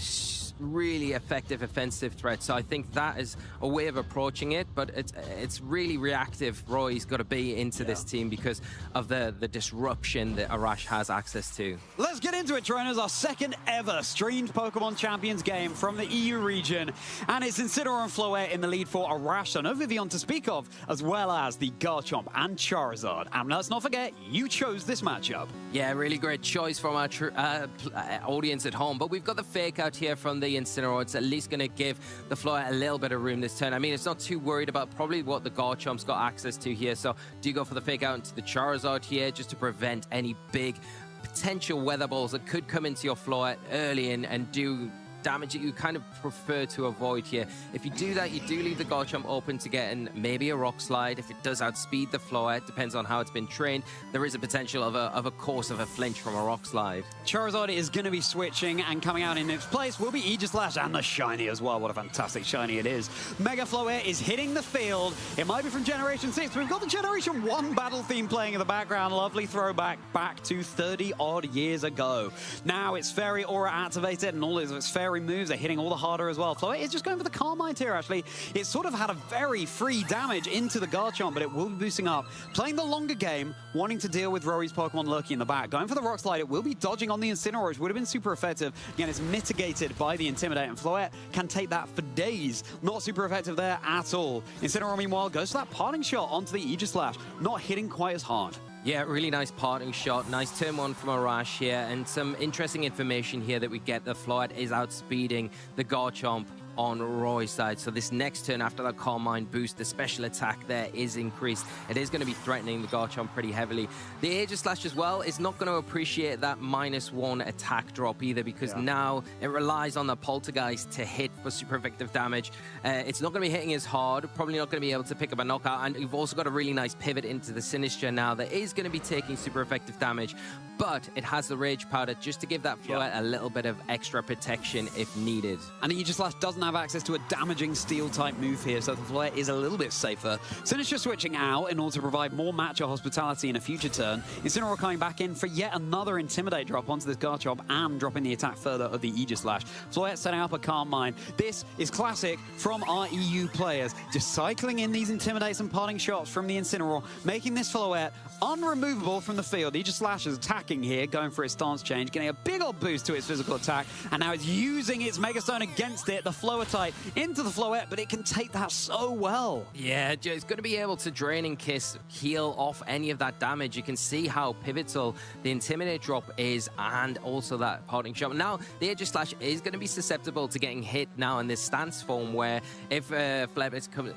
really effective offensive threat. So I think that is a way of approaching it, but it's really reactive. Roy's got to be into this team because of the disruption that Arash has access to. Let's get into it, trainers. Our second ever streamed Pokemon Champions game from the EU region, and it's Incineroar and Floette in the lead for Arash, so no Vivian to speak of, as well as the Garchomp and Charizard. And let's not forget, you chose this matchup. Yeah, really great choice from our audience at home, but we've got the fake out here from the Incineroar. It's at least going to give the Floette a little bit of room this turn. I mean, it's not too worried about probably what the Garchomp's got access to here, so do you go for the fake out into the Charizard here just to prevent any big potential weather balls that could come into your Floette early and do damage that you kind of prefer to avoid here. If you do that, you do leave the Garchomp open to get in maybe a Rock Slide. If it does outspeed the Floette, depends on how it's been trained, there is a potential of a flinch from a Rock Slide. Charizard is going to be switching, and coming out in its place will be Aegislash and the shiny as well. What a fantastic shiny it is. Mega Floette is hitting the field. It might be from Generation 6. We've got the Generation 1 battle theme playing in the background. Lovely throwback back to 30-odd years ago. Now it's Fairy Aura activated, and all of its Fairy moves are hitting all the harder as well. Floette is just going for the Carmine here, actually. It's sort of had a very free damage into the Garchomp, but it will be boosting up. Playing the longer game, wanting to deal with Rory's Pokemon lurking in the back. Going for the Rock Slide, it will be dodging on the Incineroar, which would have been super effective. Again, it's mitigated by the Intimidate, and Floette can take that for days. Not super effective there at all. Incineroar, meanwhile, goes for that parting shot onto the Aegislash. Not hitting quite as hard. Yeah, really nice parting shot. Nice turn one from Arash here. And some interesting information here that we get. The Floette is outspeeding the Garchomp on Roy's side. So this next turn after that Carmine boost, the special attack there is increased. It is going to be threatening the Garchomp pretty heavily. The Aegislash as well is not going to appreciate that -1 attack drop either, because now it relies on the Poltergeist to hit for super effective damage. It's not going to be hitting as hard, probably not going to be able to pick up a knockout, and you've also got a really nice pivot into the Sinistcha now that is going to be taking super effective damage, but it has the Rage Powder just to give that Floette a little bit of extra protection if needed. And the Aegislash doesn't have access to a damaging Steel-type move here, so the Floette is a little bit safer. Sinistcha switching out in order to provide more matchup hospitality in a future turn. Incineroar coming back in for yet another Intimidate drop onto this Garchomp and dropping the attack further of the Aegislash. Floette setting up a Carmine. This is classic from our EU players, just cycling in these Intimidates and parting shots from the Incineroar, making this Floette unremovable from the field. Aegislash is attacking here, going for its stance change, getting a big old boost to its physical attack, and now it's using its Mega Stone against it, the Flower type, into the Floette, but it can take that so well. Yeah, it's going to be able to Draining Kiss, heal off any of that damage. You can see how pivotal the Intimidate drop is, and also that Parting Shot. Now, the Aegislash is going to be susceptible to getting hit now in this stance form, where if Flare Blitz comes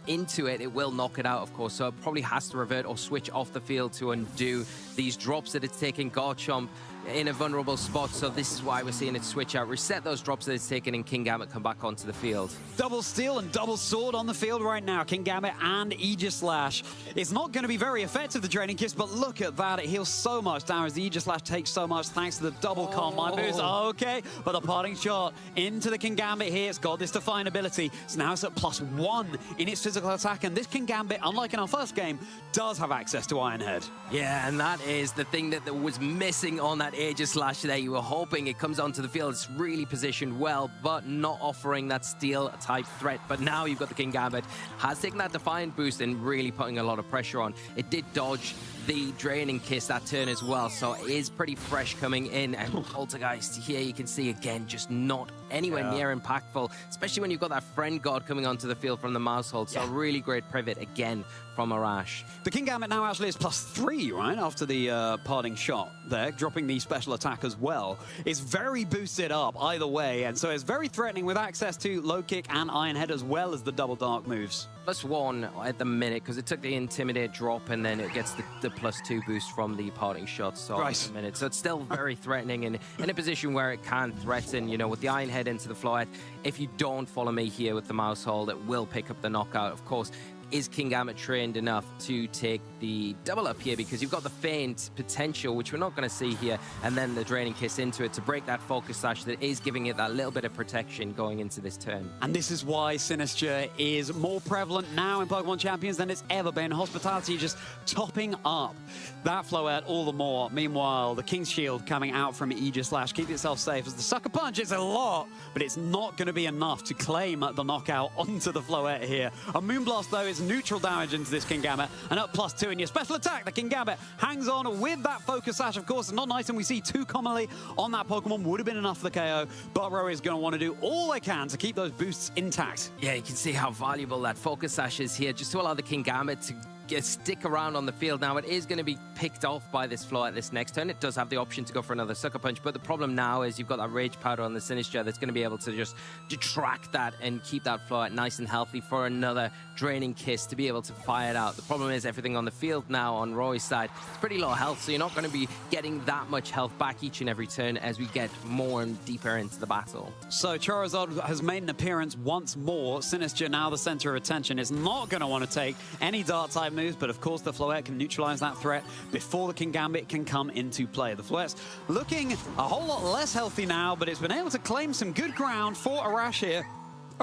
into it, it will knock it out, of course, so it probably has to revert or switch off the field to undo these drops that it's taking. Garchomp in a vulnerable spot, so this is why we're seeing it switch out, reset those drops that it's taken, and Kingambit come back onto the field. Double Steel and Double Sword on the field right now. Kingambit and Aegislash. It's not going to be very effective, the Draining Kiss, but look at that. It heals so much damage. The Aegislash takes so much thanks to the double Calm boost. Okay, but the Parting Shot into the Kingambit here. It's got this Define ability, so now it's at +1 in its physical attack, and this Kingambit, unlike in our first game, does have access to Iron Head. Yeah, and that is the thing that was missing on that Aegislash there. You were hoping it comes onto the field. It's really positioned well, but not offering that Steel-type threat. But now you've got the Kingambit. Has taken that Defiant boost and really putting a lot of pressure on. It did dodge the Draining Kiss that turn as well, so it is pretty fresh coming in. And Poltergeist here, you can see again, just not anywhere near impactful, especially when you've got that Friend God coming onto the field from the Mousehold. So a really great pivot again from Arash. The Kingambit now actually is +3, right, after the Parting Shot there, dropping the special attack as well. It's very boosted up either way, and so it's very threatening with access to Low Kick and Iron Head as well as the double Dark moves. +1 at the minute, because it took the Intimidate drop, and then it gets the +2 boost from the Parting Shot. So at the minute, so it's still very threatening, and in a position where it can threaten, you know, with the Iron Head into the Floette. If you don't follow me here with the Mousehold, it will pick up the knockout, of course. Is Kingambit trained enough to take the double up here? Because you've got the Feint potential, which we're not going to see here, and then the Draining Kiss into it to break that Focus Sash that is giving it that little bit of protection going into this turn. And this is why Sinister is more prevalent now in Pokemon Champions than it's ever been. Hospitality just topping up that Floette all the more. Meanwhile, the King's Shield coming out from Aegislash. Keep yourself safe, as the Sucker Punch is a lot, but it's not going to be enough to claim the knockout onto the Floette here. A Moonblast, though, is neutral damage into this Kingambit, and up +2 in your special attack. The Kingambit hangs on with that Focus Sash, of course. It's not nice, and we see 2 commonly on that Pokemon. Would have been enough for the KO, but Roe is going to want to do all they can to keep those boosts intact. Yeah, you can see how valuable that Focus Sash is here, just to allow the Kingambit to stick around on the field. Now, it is going to be picked off by this Floette this next turn. It does have the option to go for another Sucker Punch, but the problem now is you've got that Rage Powder on the Sinistcha that's going to be able to just detract that and keep that Floette nice and healthy for another Draining Kiss to be able to fire it out. The problem is everything on the field now on Roy's side, it's pretty low health, so you're not going to be getting that much health back each and every turn as we get more and deeper into the battle. So Charizard has made an appearance once more. Sinistcha now the center of attention, is not going to want to take any Dart-type moves, but of course the Floette can neutralize that threat before the Kingambit can come into play. The Floette's looking a whole lot less healthy now, but it's been able to claim some good ground for Arash here.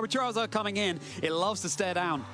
With Charizard coming in, it loves to stare down.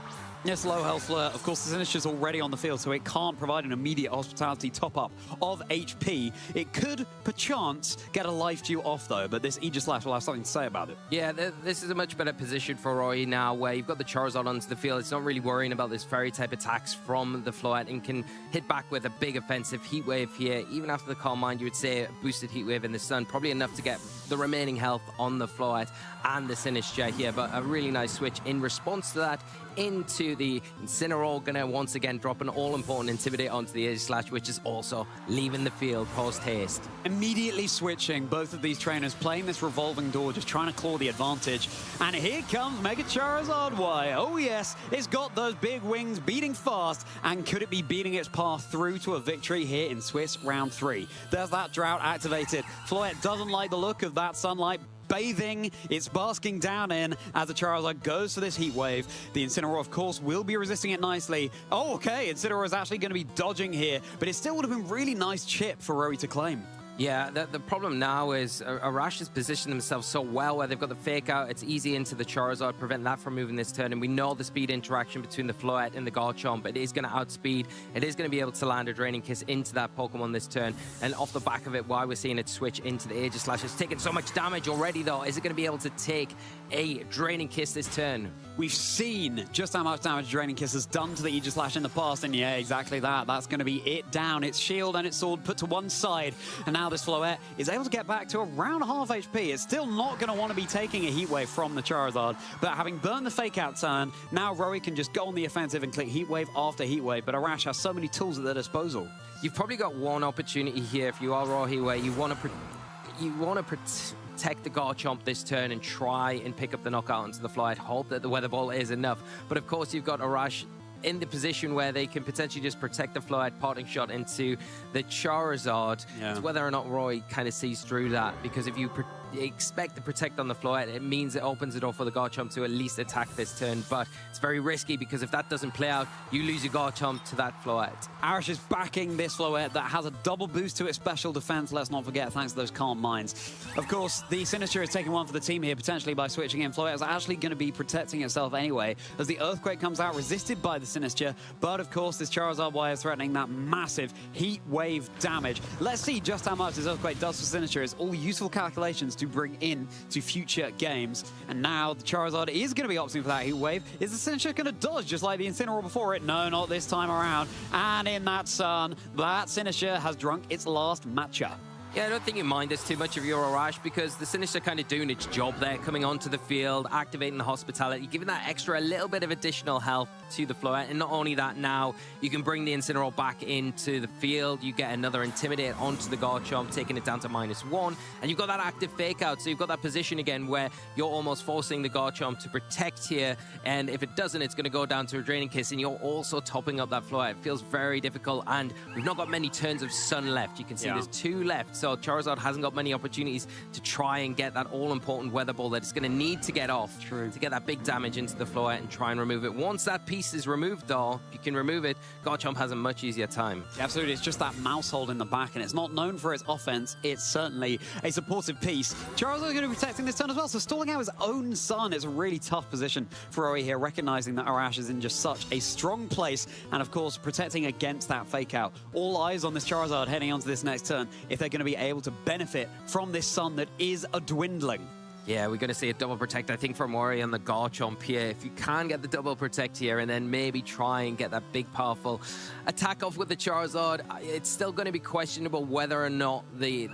Yes, low health Flirt. Of course, the Sinister's already on the field, so it can't provide an immediate Hospitality top-up of HP. It could, perchance, get a Life Dew off, though, but this Aegislash will have something to say about it. Yeah, this is a much better position for Roy now, where you've got the Charizard onto the field. It's not really worrying about this Fairy-type attacks from the Floette and can hit back with a big offensive Heat Wave here. Even after the Calm Mind, you would say a boosted Heat Wave in the Sun, probably enough to get the remaining health on the Floette and the Sinistcha here, but a really nice switch in response to that into the Incineroar. Gonna once again drop an all-important Intimidate onto the Aegislash, which is also leaving the field post-haste. Immediately switching, both of these trainers playing this revolving door, just trying to claw the advantage. And here comes Mega Charizard. Why? Oh yes, it's got those big wings beating fast, and could it be beating its path through to a victory here in Swiss round 3? There's that drought activated. Floette doesn't like the look of that sunlight bathing, it's basking down in as the Charizard goes for this Heat Wave. The Incineroar, of course, will be resisting it nicely. Oh, okay, Incineroar is actually going to be dodging here, but it still would have been really nice chip for Rowie to claim. Yeah, the problem now is Arash has positioned themselves so well where they've got the fake out. It's easy into the Charizard, prevent that from moving this turn. And we know the speed interaction between the Floette and the Garchomp. It is going to outspeed. It is going to be able to land a Draining Kiss into that Pokemon this turn. And off the back of it, why we're seeing it switch into the Aegislash. It's taken so much damage already, though. Is it going to be able to take a Draining Kiss this turn? We've seen just how much damage Draining Kiss has done to the Aegislash in the past, and yeah, exactly that. That's going to be it down. Its shield and its sword put to one side, and now this Floette is able to get back to around half HP. It's still not going to want to be taking a Heat Wave from the Charizard, but having burned the Fake Out turn, now Rowie can just go on the offensive and click Heat Wave after Heat Wave, but Arash has so many tools at their disposal. You've probably got one opportunity here if you are Raw Heat Wave. You want to protect the Garchomp this turn and try and pick up the knockout into the Floette. Hope that the Weather Ball is enough. But of course, you've got Arash in the position where they can potentially just protect the Floette, parting shot into the Charizard. Yeah. It's whether or not Roy kind of sees through that, because if you expect to protect on the Floette, it means it opens the door for the Garchomp to at least attack this turn, but it's very risky because if that doesn't play out, you lose your Garchomp to that Floette. Arash is backing this Floette that has a double boost to its special defense, let's not forget, thanks to those Calm Minds. Of course, the Sinistcha is taking one for the team here, potentially by switching in. Floette is actually going to be protecting itself anyway, as the Earthquake comes out, resisted by the Sinistcha, but of course, this Charizard wire is threatening that massive Heat Wave damage. Let's see just how much this Earthquake does for Sinistcha. It's all useful calculations to bring in to future games. And now the Charizard is going to be opting for that Heat Wave. Is the Sinistcha going to dodge just like the Incineroar before it? No, not this time around. And in that sun, that Sinistcha has drunk its last matcha. Yeah, I don't think you mind this too much of your Arash, because the Sinistcha kind of doing its job there, coming onto the field, activating the hospitality, giving that extra, a little bit of additional health to the Floette. And not only that, now you can bring the Incineroar back into the field. You get another Intimidate onto the Garchomp, taking it down to -1. And you've got that active Fake Out, so you've got that position again where you're almost forcing the Garchomp to protect here. And if it doesn't, it's going to go down to a Draining Kiss, and you're also topping up that Floette. It feels very difficult, and we've not got many turns of Sun left. You can see there's 2 left. So Charizard hasn't got many opportunities to try and get that all-important Weather Ball that it's going to need to get off to get that big damage into the Floette and try and remove it. Once that piece is removed, though, if you can remove it, Garchomp has a much easier time. Yeah, absolutely. It's just that mouse hold in the back, and it's not known for its offense. It's certainly a supportive piece. Charizard is going to be protecting this turn as well, so stalling out his own Sun is a really tough position for Rowie here, recognizing that Arash is in just such a strong place, and of course, protecting against that Fake Out. All eyes on this Charizard heading onto this next turn, if they're going to be able to benefit from this Sun that is a dwindling. Yeah, we're going to see a double protect, I think, from Ori and the Garchomp here. If you can get the double protect here and then maybe try and get that big, powerful attack off with the Charizard, it's still going to be questionable whether or not the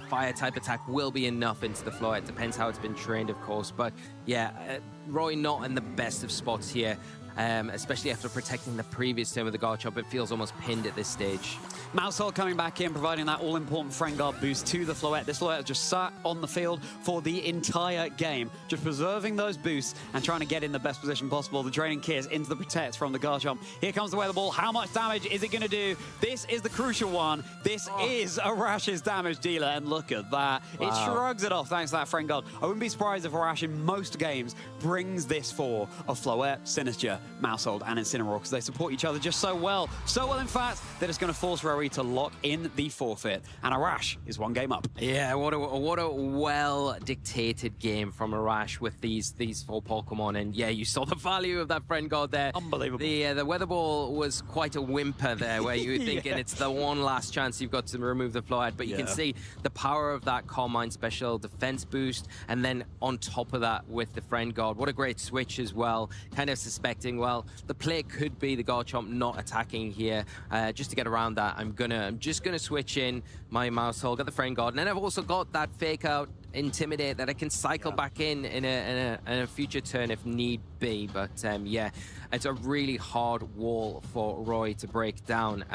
fire-type attack will be enough into the floor. It depends how it's been trained, of course. But yeah, Roy not in the best of spots here. Especially after protecting the previous turn with the Garchomp, it feels almost pinned at this stage. Mousehole coming back in, providing that all-important Friend Guard boost to the Floette. This Floette just sat on the field for the entire game, just preserving those boosts and trying to get in the best position possible. The Draining Kiss into the Protect from the Garchomp. Here comes the Weather Ball. How much damage is it going to do? This is the crucial one. This is Arash's damage dealer, and look at that. Wow. It shrugs it off thanks to that Friend Guard. I wouldn't be surprised if Arash in most games brings this for of Floette, Sinistcha, Mousehold, and Incineroar, because they support each other just so well. So well, in fact, that it's going to force Rowie to lock in the forfeit. And Arash is one game up. Yeah, what a well-dictated game from Arash with these 4 Pokemon. And yeah, you saw the value of that Friend Guard there. Unbelievable. The Weather Ball was quite a whimper there, where you were thinking it's the one last chance you've got to remove the Floette. But you can see the power of that Calm Mind special defense boost. And then on top of that with the Friend Guard, what a great switch as well. Kind of suspecting, well, the play could be the Garchomp not attacking here. Just to get around that, I'm just gonna switch in my Mousehole, get the Friend Guard, and then I've also got that Fake Out Intimidate that I can cycle back in a future turn if need be. But yeah, it's a really hard wall for Roy to break down.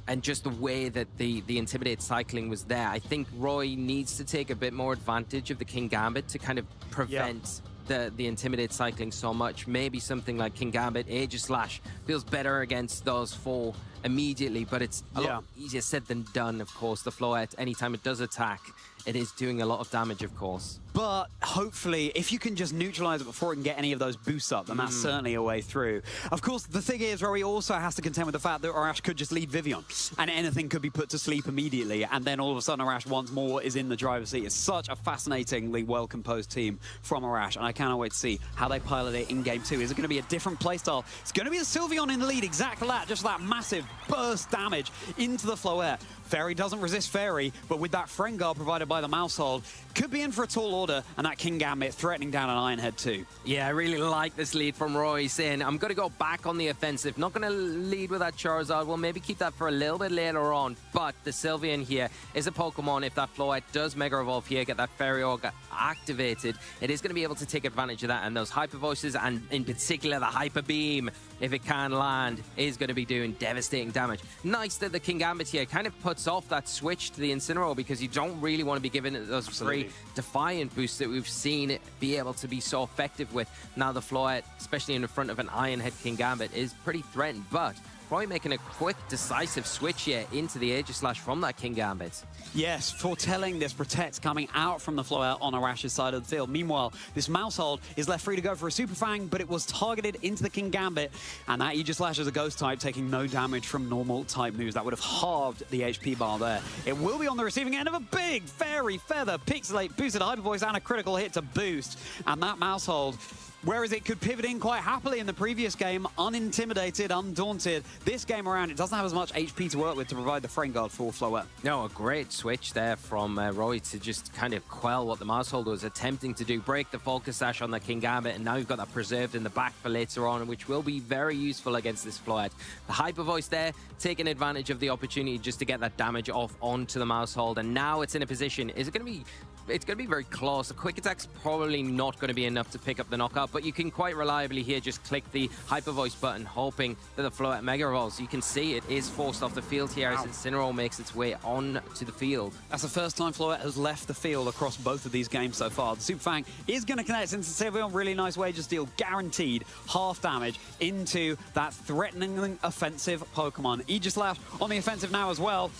And just the way that the Intimidate cycling was there, I think Roy needs to take a bit more advantage of the King Gambit to kind of prevent the Intimidate cycling so much. Maybe something like King Gambit, Aegislash feels better against those 4 immediately, but it's a lot easier said than done, of course. The Floette, anytime it does attack, it is doing a lot of damage, of course. But hopefully, if you can just neutralize it before it can get any of those boosts up, then that's certainly a way through. Of course, the thing is, Rory also has to contend with the fact that Arash could just lead Vivian, and anything could be put to sleep immediately, and then all of a sudden Arash once more is in the driver's seat. It's such a fascinatingly well-composed team from Arash, and I cannot wait to see how they pilot it in Game 2. Is it going to be a different playstyle? It's going to be the Sylveon in the lead, exactly that, just that massive burst damage into the Floette. Fairy doesn't resist Fairy, but with that Friend Guard provided by the Mousehold, could be in for a tall order, and that King Gambit threatening down an Iron Head too. Yeah, I really like this lead from Roy, saying, I'm going to go back on the offensive. Not going to lead with that Charizard. We'll maybe keep that for a little bit later on, but the Sylveon here is a Pokemon. If that Floette does Mega Evolve here, get that Fairy Orb activated, it is going to be able to take advantage of that, and those Hyper Voices, and in particular the Hyper Beam, if it can land, is going to be doing devastating damage. Nice that the King Gambit here kind of puts off that switch to the Incineroar, because you don't really want to be giving it those free Defiant boosts that we've seen it be able to be so effective with. Now the Floette, especially in the front of an Iron Head King Gambit, is pretty threatened, but Roy making a quick, decisive switch here into the Aegislash from that King Gambit. Yes, foretelling this Protect coming out from the Floette on Arash's side of the field. Meanwhile, this Mousehold is left free to go for a Super Fang, but it was targeted into the King Gambit, and that Aegislash is a Ghost type, taking no damage from normal type moves. That would have halved the HP bar there. It will be on the receiving end of a big Fairy Feather, Pixelate, boosted Hyper Voice, and a critical hit to boost. And that Mousehold, whereas it could pivot in quite happily in the previous game, unintimidated, undaunted, this game around, it doesn't have as much HP to work with to provide the Friend Guard for Floette. No, a great switch there from Roy to just kind of quell what the Mousehold was attempting to do. Break the Focus Sash on the King Gambit, and now you've got that preserved in the back for later on, which will be very useful against this Floette. The Hyper Voice there, taking advantage of the opportunity just to get that damage off onto the Mousehold, and now it's in a position, is it going to be... It's going to be very close. A Quick Attack's probably not going to be enough to pick up the knockout, but you can quite reliably here just click the Hyper Voice button, hoping that the Floette Mega Evolves. You can see it is forced off the field here as Incineroar makes its way on to the field. That's the first time Floette has left the field across both of these games so far. The Super Fang is going to connect into Sylveon. Really nice way, just deal guaranteed half damage into that threatening offensive Pokemon. Aegislash on the offensive now as well.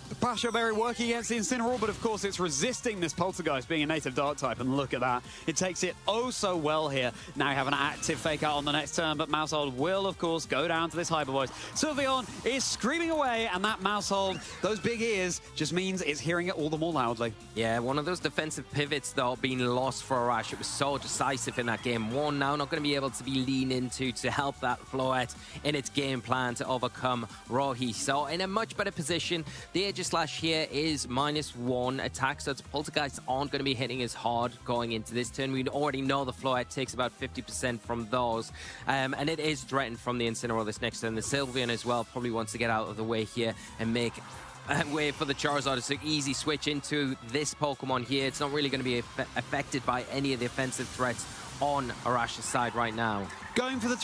The Pasho Berry working against the Incineroar, but of course it's resisting this Poltergeist being a native Dark type, and look at that. It takes it oh so well here. Now you have an active Fake Out on the next turn, but Mousehold will, of course, go down to this Hyper Voice. Sylveon is screaming away, and that Mousehold, those big ears, just means it's hearing it all the more loudly. Yeah, one of those defensive pivots, though, being lost for Arash. It was so decisive in that game one. Now not going to be able to be leaned into to help that Floette in its game plan to overcome Rohi. So in a much better position, the Aegislash here is -1 attack, so its Poltergeists aren't going to be hitting as hard going into this turn. We already know the Floette takes about 50% from those, and it is threatened from the Incineroar this next turn. The Sylveon as well probably wants to get out of the way here and make way for the Charizard. It's an easy switch into this Pokemon here. It's not really going to be affected by any of the offensive threats on Arash's side right now. Going for not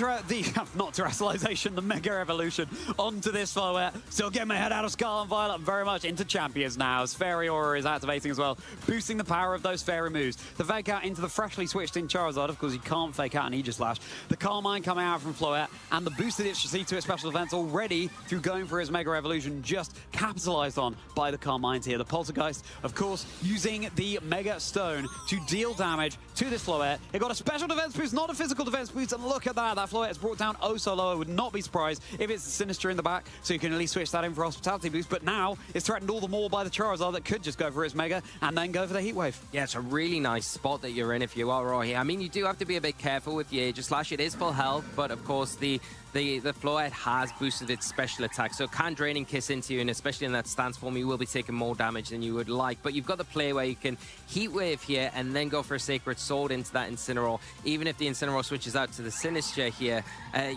terrestrialization, the Mega Evolution onto this Floette. Still getting my head out of Scarlet and Violet, very much into Champions now, as Fairy Aura is activating as well, boosting the power of those Fairy moves. The Fake Out into the freshly switched in Charizard, of course you can't Fake Out an Aegislash. The Carmine coming out from Floette, and the boosted HC to its special defense already through going for his Mega Evolution, just capitalized on by the Carmines here. The Poltergeist, of course, using the Mega Stone to deal damage to this Floette. It got a special defense boost, not a physical defense boost, and look at that. That Floette is brought down oh so low. I would not be surprised if it's the Sinister in the back, so you can at least switch that in for Hospitality boost, but now it's threatened all the more by the Charizard that could just go for its Mega and then go for the Heat Wave. Yeah, it's a really nice spot that you're in if you are Roy. I mean, you do have to be a bit careful with the Aegislash. It is full health, but of course the Floette has boosted its special attack, so it can Draining Kiss into you, and especially in that stance form, you will be taking more damage than you would like. But you've got the play where you can Heat Wave here and then go for a Sacred Sword into that Incineroar. Even if the Incineroar switches out to the Sinister here,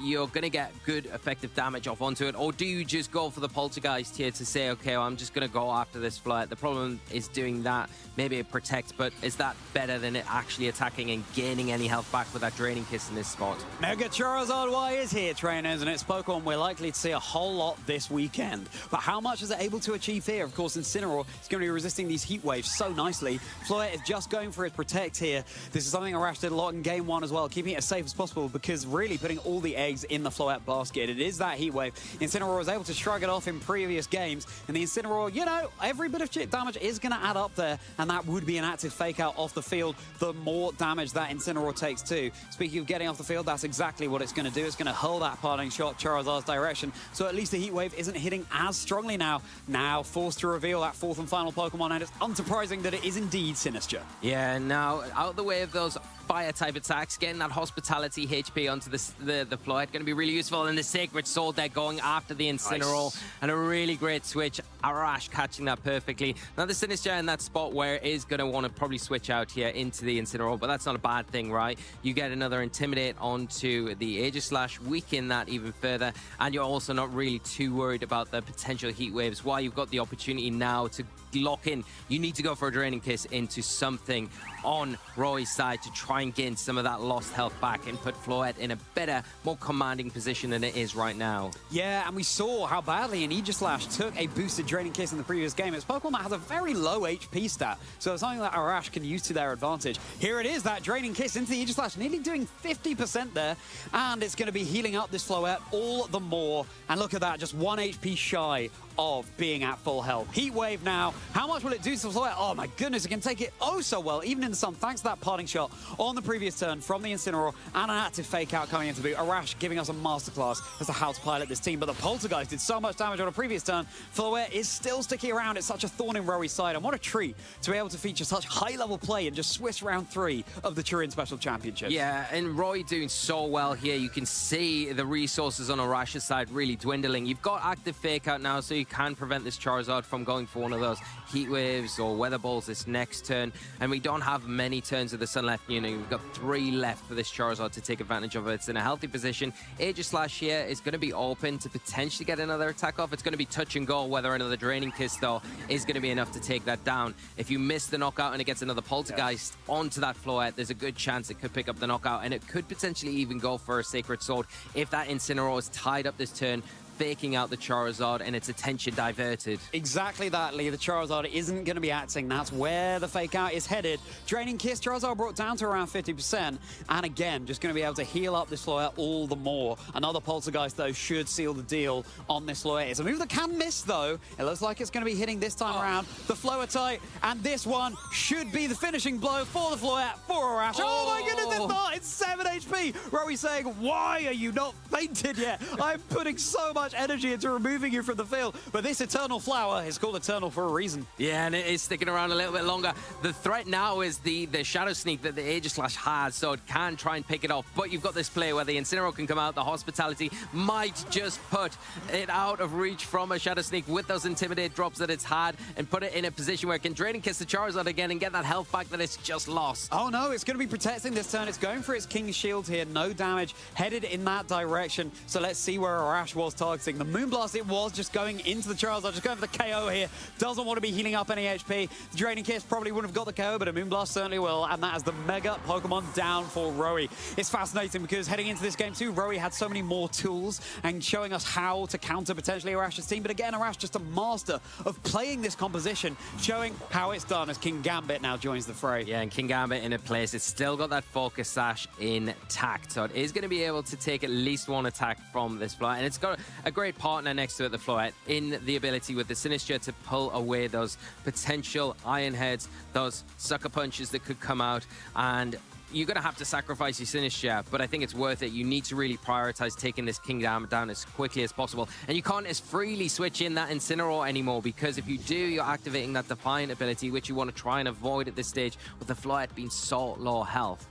you're going to get good effective damage off onto it. Or do you just go for the Poltergeist here to say, okay, well, I'm just going to go after this Floette? The problem is doing that. Maybe it protects, but is that better than it actually attacking and gaining any health back with that Draining Kiss in this spot? Mega Charizard Y is here, trainers, and it's Pokemon we're likely to see a whole lot this weekend. But how much is it able to achieve here? Of course, Incineroar is going to be resisting these heat waves so nicely. Floette is just going for his Protect here. This is something Arash did a lot in Game 1 as well, keeping it as safe as possible because really putting all the eggs in the Floette basket. It is that heat wave. Incineroar was able to shrug it off in previous games, and the Incineroar, you know, every bit of chip damage is going to add up there, and that would be an active fake out off the field, the more damage that Incineroar takes too. Speaking of getting off the field, that's exactly what it's going to do. It's going to hurl that parting shot Charizard's direction, so at least the heat wave isn't hitting as strongly now. Now forced to reveal that fourth and final Pokemon, and it's unsurprising that it is indeed Sinistcha. Yeah, now out of the way of those fire type attacks, getting that hospitality HP onto the Floette going to be really useful, and the Sacred Sword there going after the Incineroar. Nice. And a really great switch. Arash catching that perfectly. Now the Sinistcha in that spot where it is going to want to probably switch out here into the Incineroar, but that's not a bad thing, right? You get another Intimidate onto the Aegislash, weaken that even further, and you're also not really too worried about the potential heat waves. While you've got the opportunity now to lock in, you need to go for a Draining Kiss into something on Roy's side to try and gain some of that lost health back and put Floette in a better, more commanding position than it is right now. Yeah, and we saw how badly an Aegislash took a boosted Draining Kiss in the previous game. It's Pokemon that has a very low HP stat, so it's something that Arash can use to their advantage. Here it is, that Draining Kiss into the Aegislash, nearly doing 50% there, and it's going to be healing up this Floette all the more. And look at that, just 1 HP shy of being at full health. Heat Wave now. How much will it do to Floette? Oh my goodness, it can take it oh so well, even in the sun, thanks to that parting shot on the previous turn from the Incineroar and an active fake out coming into boot. Arash giving us a masterclass as to how to pilot this team, but the Poltergeist did so much damage on a previous turn. Floette is still sticking around. It's such a thorn in Rory's side, and what a treat to be able to feature such high-level play in just Swiss round 3 of the Turin Special Championships. Yeah, and Roy doing so well here. You can see the resources on Arash's side really dwindling. You've got active fake out now, so you can prevent this Charizard from going for one of those heat waves or weather balls this next turn, and we don't have many turns of the sun left. You know, we've got 3 left for this Charizard to take advantage of it. It's in a healthy position. Aegislash here is going to be open to potentially get another attack off. It's going to be touch and go whether another Draining Kiss though is going to be enough to take that down. If you miss the knockout and it gets another Poltergeist onto that Floette, there's a good chance it could pick up the knockout, and it could potentially even go for a Sacred Sword if that Incineroar is tied up this turn, faking out the Charizard and its attention diverted. Exactly that, Lee. The Charizard isn't going to be acting. That's where the fake out is headed. Draining Kiss, Charizard brought down to around 50%. And again, just going to be able to heal up this Floette all the more. Another Poltergeist, though, should seal the deal on this Floette. It's a move that can miss, though. It looks like it's going to be hitting this time around. The Floette, and this one should be the finishing blow for the Floette, for Arash. Oh my goodness, it's not! It's 7 HP! Rowie saying, why are you not fainted yet? I'm putting so much energy into removing you from the field, but this Eternal Flower is called Eternal for a reason. Yeah, and it is sticking around a little bit longer. The threat now is the Shadow Sneak that the Aegislash has, so it can try and pick it off, but you've got this play where the Incineroar can come out. The Hospitality might just put it out of reach from a Shadow Sneak with those Intimidate drops that it's had and put it in a position where it can Draining Kiss the Charizard again and get that health back that it's just lost. Oh no, it's going to be protecting this turn. It's going for its King's Shield here. No damage headed in that direction, so let's see where Arash was targeting. The Moonblast, it was just going into the Charizard, just going for the KO here. Doesn't want to be healing up any HP. The Draining Kiss probably wouldn't have got the KO, but a Moonblast certainly will, and that is the Mega Pokemon down for Rowie. It's fascinating because heading into this game too, Rowie had so many more tools and showing us how to counter potentially Arash's team, but again, Arash just a master of playing this composition, showing how it's done as King Gambit now joins the fray. Yeah, and King Gambit in a place. It's still got that Focus Sash intact, so it is going to be able to take at least one attack from this Floette, and it's got a great partner next to it, the Floette, in the ability with the Sinistcha to pull away those potential Iron Heads, those Sucker Punches that could come out, and you're going to have to sacrifice your Sinistcha, but I think it's worth it. You need to really prioritize taking this King Gambit down as quickly as possible, and you can't as freely switch in that Incineroar anymore, because if you do, you're activating that Defiant ability, which you want to try and avoid at this stage with the Floette being so low health.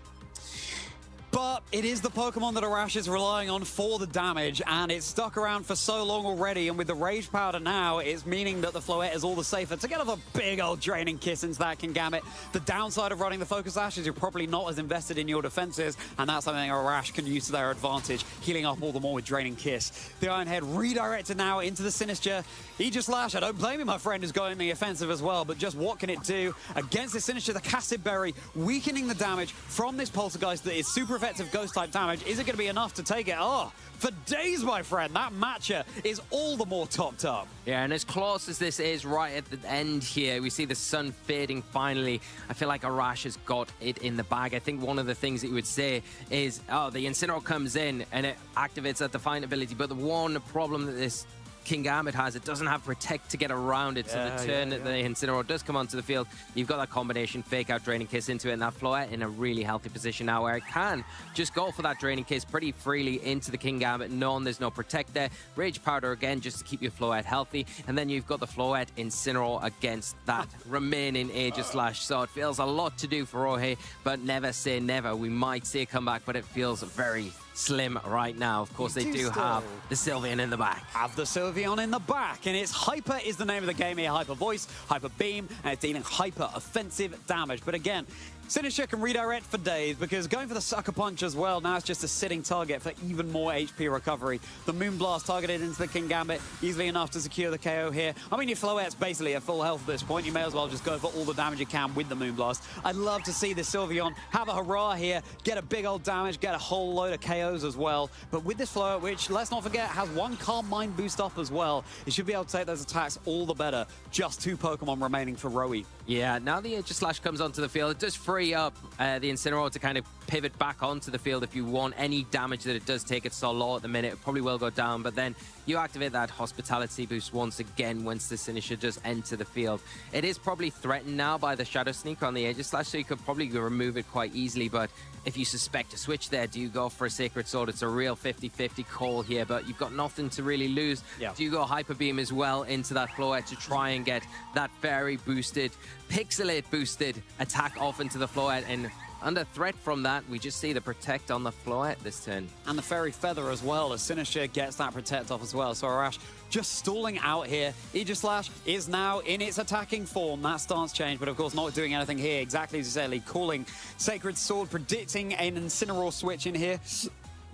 But it is the Pokemon that Arash is relying on for the damage, and it's stuck around for so long already, and with the Rage Powder now, it's meaning that the Floette is all the safer to get off a big old Draining Kiss into that Kingambit. The downside of running the Focus Sash is you're probably not as invested in your defenses, and that's something Arash can use to their advantage, healing up all the more with Draining Kiss. The Iron Head redirected now into the Sinistcha. Aegislash, I don't blame you, my friend, is going the offensive as well, but just what can it do against the Sinistcha? The Cassid Berry weakening the damage from this Poltergeist that is super effective Ghost-type damage. Is it going to be enough to take it? Oh, for days, my friend. That matcher is all the more topped up. Yeah, and as close as this is right at the end here, we see the sun fading finally. I feel like Arash has got it in the bag. I think one of the things that you would say is, oh, the Incineroar comes in and it activates that Defiant ability. But the one problem that this King Gambit has, it doesn't have Protect to get around it. So the turn that the Incineroar does come onto the field, you've got that combination, Fake Out, Draining Kiss into it, and that Floette in a really healthy position now where it can just go for that Draining Kiss pretty freely into the King Gambit, knowing there's no Protect there. Rage Powder again, just to keep your Floette healthy, and then you've got the Floette Incineroar against that remaining Aegislash. So it feels a lot to do for Rohe, but never say never. We might see a comeback, but it feels very slim right now. Of course, they do have the Sylveon in the back. Have the Sylveon in the back, and it's Hyper is the name of the game here. Hyper Voice, Hyper Beam, and it's dealing hyper offensive damage. But again, Sinister can redirect for days because going for the Sucker Punch as well, now it's just a sitting target for even more HP recovery. The Moonblast targeted into the King Gambit, easily enough to secure the KO here. I mean, your Floette's basically at full health at this point. You may as well just go for all the damage you can with the Moonblast. I'd love to see the Sylveon have a hurrah here, get a big old damage, get a whole load of KOs as well. But with this Floette, which, let's not forget, has one Calm Mind boost up as well, it should be able to take those attacks all the better. Just 2 Pokemon remaining for Roe. Yeah, now the Aegislash comes onto the field, it does free up the Incineroar to kind of pivot back onto the field if you want any damage that it does take. It's so low at the minute, it probably will go down, but then you activate that Hospitality boost once again once the Sinister does enter the field. It is probably threatened now by the Shadow Sneak on the Aegislash, so you could probably remove it quite easily, but if you suspect a switch there, do you go for a Sacred Sword? It's a real 50-50 call here, but you've got nothing to really lose. Do you go Hyper Beam as well into that Floette to try and get that Fairy boosted, Pixelate boosted attack off into the Floette? And under threat from that, we just see the Protect on the Floette this turn. And the Fairy Feather as well, as Sinister gets that Protect off as well. So Arash just stalling out here. Aegislash is now in its attacking form. That stance change, but of course not doing anything here. Exactly as you said, Lee, calling Sacred Sword, predicting an Incineroar switch in here.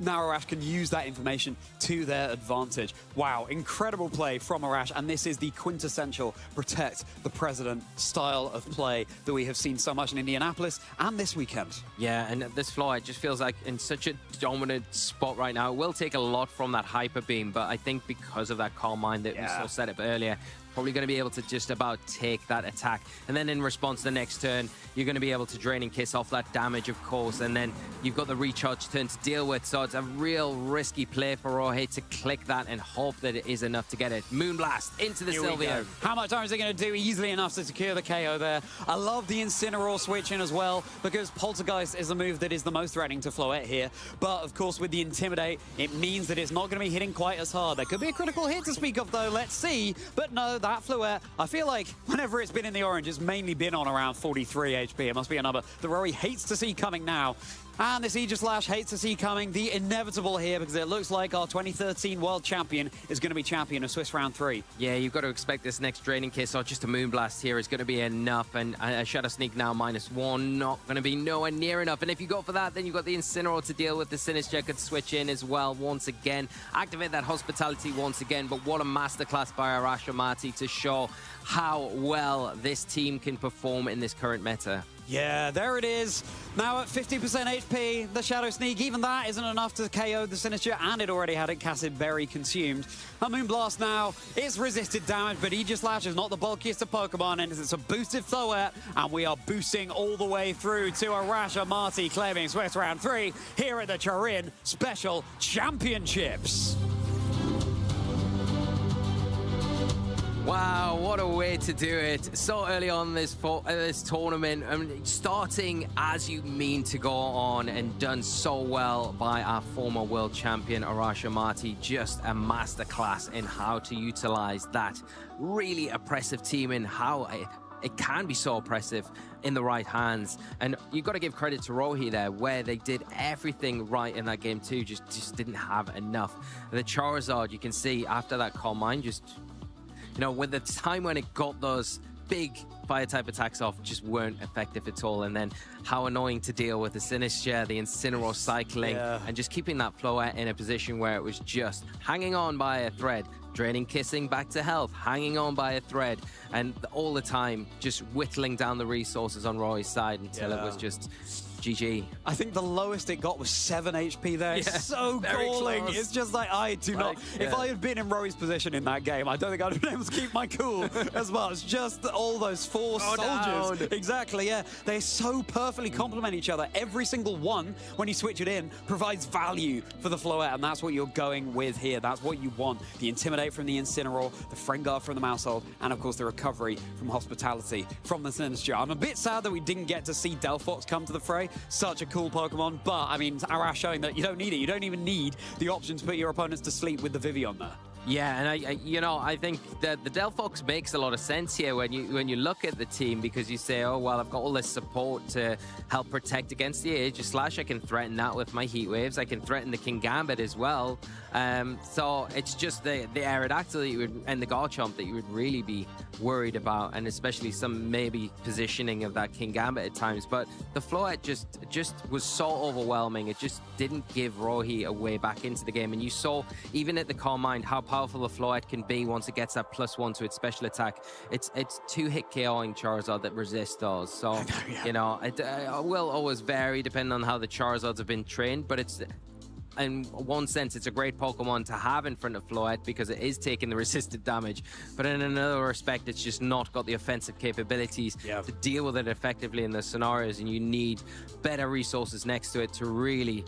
Now Arash can use that information to their advantage. Wow, incredible play from Arash, and this is the quintessential Protect the President style of play that we have seen so much in Indianapolis and this weekend. Yeah, and this Floette just feels like in such a dominant spot right now. It will take a lot from that Hyper Beam, but I think because of that Calm Mind that we saw set up earlier, probably going to be able to just about take that attack. And then in response the next turn, you're going to be able to Draining Kiss off that damage, of course, and then you've got the recharge turn to deal with. So it's a real risky play for Rohe to click that and hope that it is enough to get it. Moonblast into the Sylveon. How much damage is it going to do? Easily enough to secure the KO there. I love the Incineroar switch in as well, because Poltergeist is the move that is the most threatening to Floette here. But of course, with the Intimidate, it means that it's not going to be hitting quite as hard. There could be a critical hit to speak of, though. Let's see. But no, that Floette, I feel like whenever it's been in the orange, it's mainly been on around 43 HP. It must be a number that Rory hates to see coming now. And this Aegislash hates to see coming the inevitable here, because it looks like our 2013 world champion is going to be champion of Swiss round 3. Yeah, you've got to expect this next Draining Kiss or just a Moonblast here is going to be enough. And a Shadow Sneak now -1, not going to be nowhere near enough. And if you go for that, then you've got the Incineroar to deal with. The Sinister could switch in as well once again. Activate that Hospitality once again. But what a masterclass by Arash Amati to show how well this team can perform in this current meta. Yeah, there it is. Now at 50% HP, the Shadow Sneak, even that isn't enough to KO the Sinister, and it already had a Cassid Berry consumed. A Moonblast now is resisted damage, but Aegislash is not the bulkiest of Pokemon, and it's a boosted Floette, and we are boosting all the way through to Arash Amati claiming Swiss round 3 here at the Turin Special Championships. Wow, what a way to do it. So early on this tournament, starting as you mean to go on, and done so well by our former world champion, Arash Amati. Just a masterclass in how to utilize that really oppressive team and how it can be so oppressive in the right hands. And you've got to give credit to Rohi there, where they did everything right in that game too, just didn't have enough. The Charizard, you can see after that Calm Mind, just... You know, with the time when it got those big fire-type attacks off, just weren't effective at all. And then how annoying to deal with the Sinister, the Incineroar cycling, and just keeping that Floette in a position where it was just hanging on by a thread, Draining Kissing back to health, hanging on by a thread, and all the time just whittling down the resources on Roy's side until it was just GG. I think the lowest it got was 7 HP there. Yeah, It's so very galling. close. It's just like, I do not... If I had been in Rory's position in that game, I don't think I'd have been able to keep my cool as much. Just all those 4 soldiers. Down. Exactly, yeah. They so perfectly complement each other. Every single one, when you switch it in, provides value for the Floette, and that's what you're going with here. That's what you want. The Intimidate from the Incineroar, the Friend Guard from the Mousehold, and of course the Recovery from Hospitality from the Sinister. I'm a bit sad that we didn't get to see Delphox come to the fray. Such a cool Pokemon, but I mean, Arash showing that you don't need it. You don't even need the option to put your opponents to sleep with the Vivillon there. Yeah, and I think that the Delphox makes a lot of sense here when you look at the team, because you say, oh well, I've got all this support to help protect against the Aegis Slash. I can threaten that with my Heat Waves. I can threaten the Kingambit as well. So it's just the Aerodactyl that you would, and the Garchomp that you would really be worried about, and especially some maybe positioning of that Kingambit at times. But the Floette just was so overwhelming. It just didn't give Rohi a way back into the game, and you saw even at the Carmine how powerful the Floette can be once it gets that +1 to its special attack. It's 2-hit KOing Charizard that resists those. So, you know, it will always vary depending on how the Charizards have been trained, but it's... in one sense, it's a great Pokemon to have in front of Floette because it is taking the resisted damage. But in another respect, it's just not got the offensive capabilities to deal with it effectively in the scenarios, and you need better resources next to it to really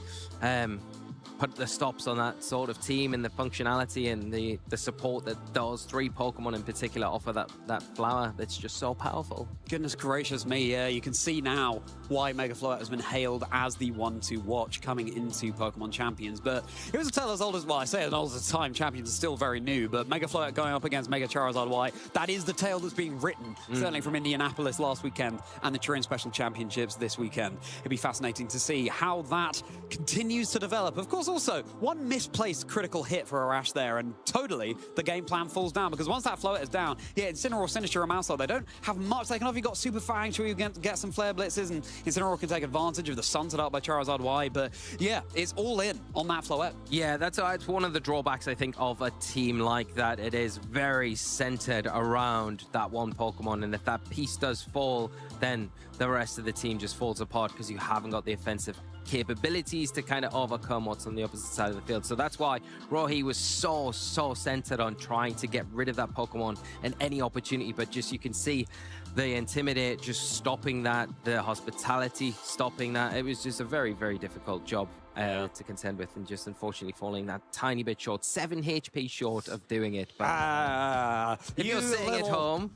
put the stops on that sort of team, and the functionality and the support that those 3 Pokemon in particular offer that flower that's just so powerful. Goodness gracious me, yeah, you can see now why Mega Floette has been hailed as the one to watch coming into Pokemon Champions. But it was a tale as old as, well, I say as old as time, Champions are still very new, but Mega Floette going up against Mega Charizard Y, that is the tale that's being written, certainly from Indianapolis last weekend and the Turin Special Championships this weekend. It'd be fascinating to see how that continues to develop. Of course, also, one misplaced critical hit for Arash there, and totally the game plan falls down, because once that Floette is down, yeah, Incineroar, Sinister, and Mousehold, they don't have much they can offer. You've got Super Fang, sure you get some Flare Blitzes, and Incineroar can take advantage of the Sunted up by Charizard Y, but yeah, it's all in on that Floette. Yeah, that's one of the drawbacks, I think, of a team like that. It is very centered around that one Pokemon, and if that piece does fall, then the rest of the team just falls apart because you haven't got the offensive capabilities to kind of overcome what's on the opposite side of the field. So that's why Rohi was so centered on trying to get rid of that Pokemon and any opportunity, but just you can see the Intimidate just stopping that, the Hospitality stopping that. It was just a very, very difficult job to contend with, and just unfortunately falling that tiny bit short, 7 HP short of doing it. But if you're sitting at home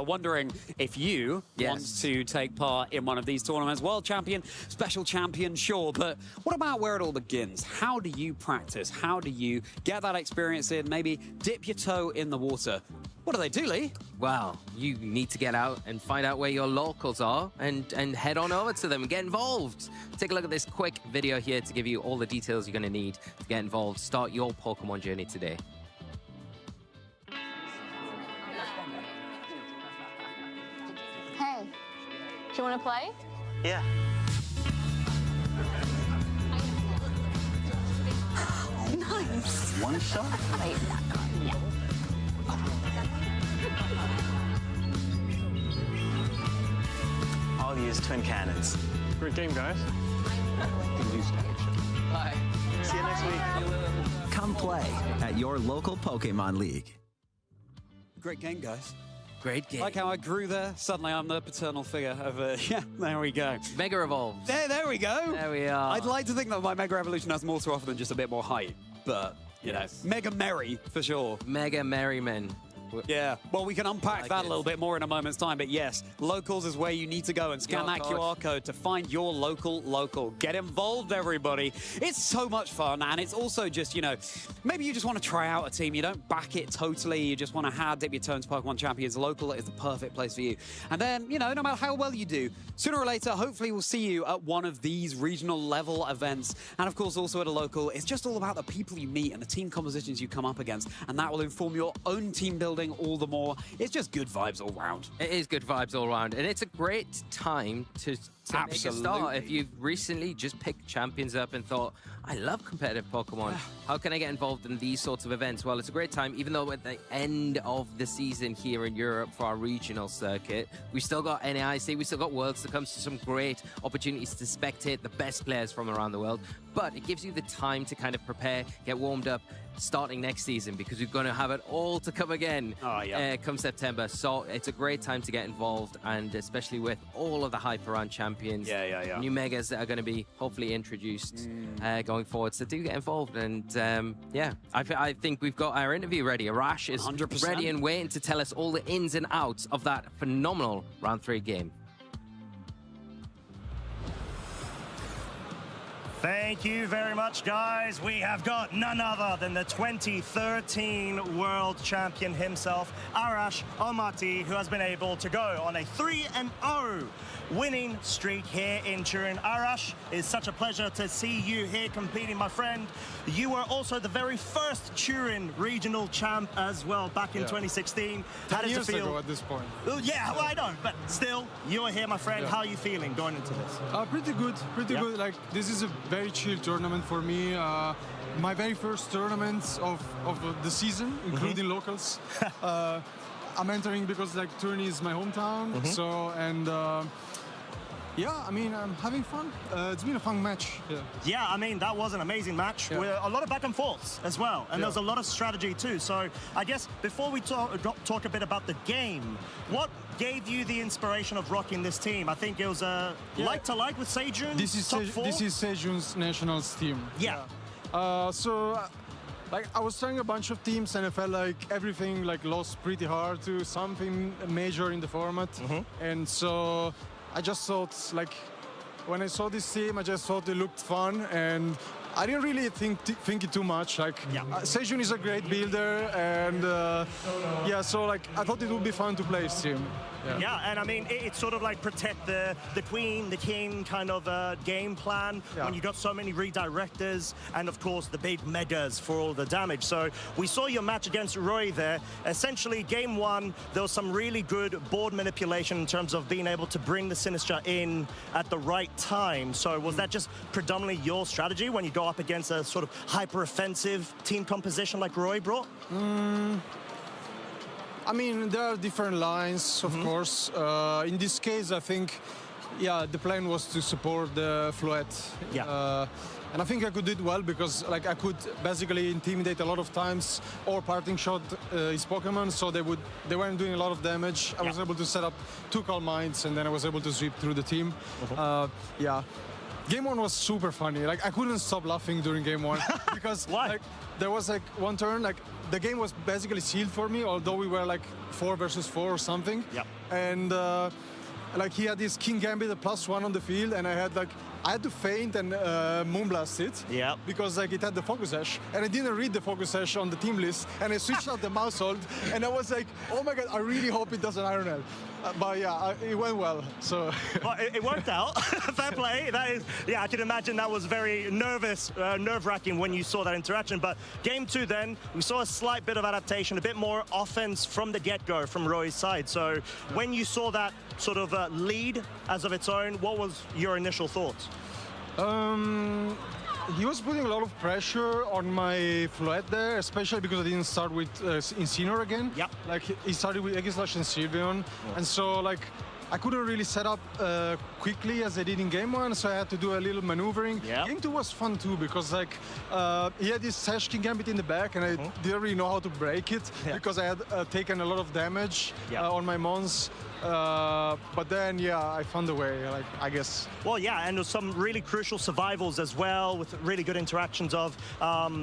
wondering if you want to take part in one of these tournaments, World Champion, Special Champion, sure, but what about where it all begins? How do you practice? How do you get that experience in, maybe dip your toe in the water? What do they do, Lee? Well, you need to get out and find out where your locals are and head on over to them and get involved. Take a look at this quick video here to give you all the details you're going to need to get involved. Start your Pokemon journey today. Hey, do you want to play? Yeah. Nice. One shot? Wait, yeah. I'll use twin cannons. Great game, guys. Bye. See you next week. Come play at your local Pokemon League. Great game, guys. Great game. Like how I grew there. Suddenly I'm the paternal figure of yeah, there we go. Mega Evolves. There we go. There we are. I'd like to think that my Mega Evolution has more to offer than just a bit more height, but, you know, Mega Merry for sure. Mega Merryman. Yeah, well, we can unpack that a little bit more in a moment's time, but yes, locals is where you need to go and scan that QR code to find your local. Get involved, everybody. It's so much fun, and it's also just, you know, maybe you just want to try out a team. You don't back it totally. You just want to dip your toe into Pokemon Champions. Local is the perfect place for you. And then, you know, no matter how well you do, sooner or later, hopefully we'll see you at one of these regional level events. And of course, also at a local, it's just all about the people you meet and the team compositions you come up against, and that will inform your own team building all the more. It's just good vibes all round. It is good vibes all round, and it's a great time to to make a start. If you've recently just picked champions up and thought, I love competitive Pokemon, how can I get involved in these sorts of events? Well, it's a great time, even though at the end of the season here in Europe for our regional circuit, we still got NAIC, we still got Worlds to come, so some great opportunities to spectate the best players from around the world. But it gives you the time to kind of prepare, get warmed up, starting next season, because we're going to have it all to come again come September. So it's a great time to get involved, and especially with all of the hype around champions, new megas that are going to be hopefully introduced going forward. So do get involved, and I think we've got our interview ready. Arash is 100%. ready and waiting to tell us all the ins and outs of that phenomenal round 3 game. Thank you very much, guys. We have got none other than the 2013 World Champion himself, Arash Almaty, who has been able to go on a 3-0 winning streak here in Turin. Arash, it's such a pleasure to see you here competing, my friend. You were also the very first Turin regional champ as well back in 2016. How does it feel? Ago at this point. Yeah, well, I know, but still, you're here, my friend. How are you feeling going into this? Pretty good, pretty good. Like, this is a very chill tournament for me. My very first tournament of the season, including locals. I'm entering because like Turin is my hometown. So, and yeah, I mean, I'm having fun. It's been a fun match. Yeah, I mean, that was an amazing match with a lot of back and forths as well. And there's a lot of strategy too. So I guess before we talk a bit about the game, what gave you the inspiration of rocking this team? I think it was a like-to-like with Sejun. This is Sejun's nationals team. Like, I was trying a bunch of teams and I felt like everything like lost pretty hard to something major in the format. And so I just thought, like, when I saw this team, I just thought it looked fun, and I didn't really think it too much. Like, Sejun is a great builder, and so like I thought it would be fun to play his team. Yeah, and I mean, it's sort of like protect the queen, the king kind of game plan when you got so many redirectors and, of course, the big megas for all the damage. So we saw your match against Roy there. Essentially, game 1, there was some really good board manipulation in terms of being able to bring the Sinistra in at the right time. So was that just predominantly your strategy when you go up against a sort of hyper-offensive team composition like Roy brought? I mean, there are different lines, of course. In this case, I think, the plan was to support the Floette. And I think I could do it well because, like, I could basically intimidate a lot of times or parting shot his Pokemon, so they weren't doing a lot of damage. I was able to set up 2 Calm Minds, and then I was able to sweep through the team. Game 1 was super funny. Like, I couldn't stop laughing during game 1 because like there was like one turn, like the game was basically sealed for me, although we were like 4 versus 4 or something. And like he had this King Gambit +1 on the field, and I had to feint and Moonblast it. Because like it had the Focus Sash, and I didn't read the Focus Sash on the team list, and I switched out the Mouse Hold, and I was like, oh my god, I really hope it doesn't Iron Head. But yeah, it went well. So well, it worked out. Fair play. That is, I can imagine that was very nerve-wracking when you saw that interaction. But game 2, then we saw a slight bit of adaptation, a bit more offense from the get-go from Roy's side. So when you saw that sort of lead as of its own, what was your initial thoughts? He was putting a lot of pressure on my Floette there, especially because I didn't start with Incineroar again. Like, he started with Aegislash and Sylveon. And so, like, I couldn't really set up quickly as I did in game 1, so I had to do a little maneuvering. Game 2 was fun too, because like he had this Sash King Gambit in the back, and I didn't really know how to break it because I had taken a lot of damage on my Mons. But then, I found a way, like, I guess. Well, and there's some really crucial survivals as well, with really good interactions of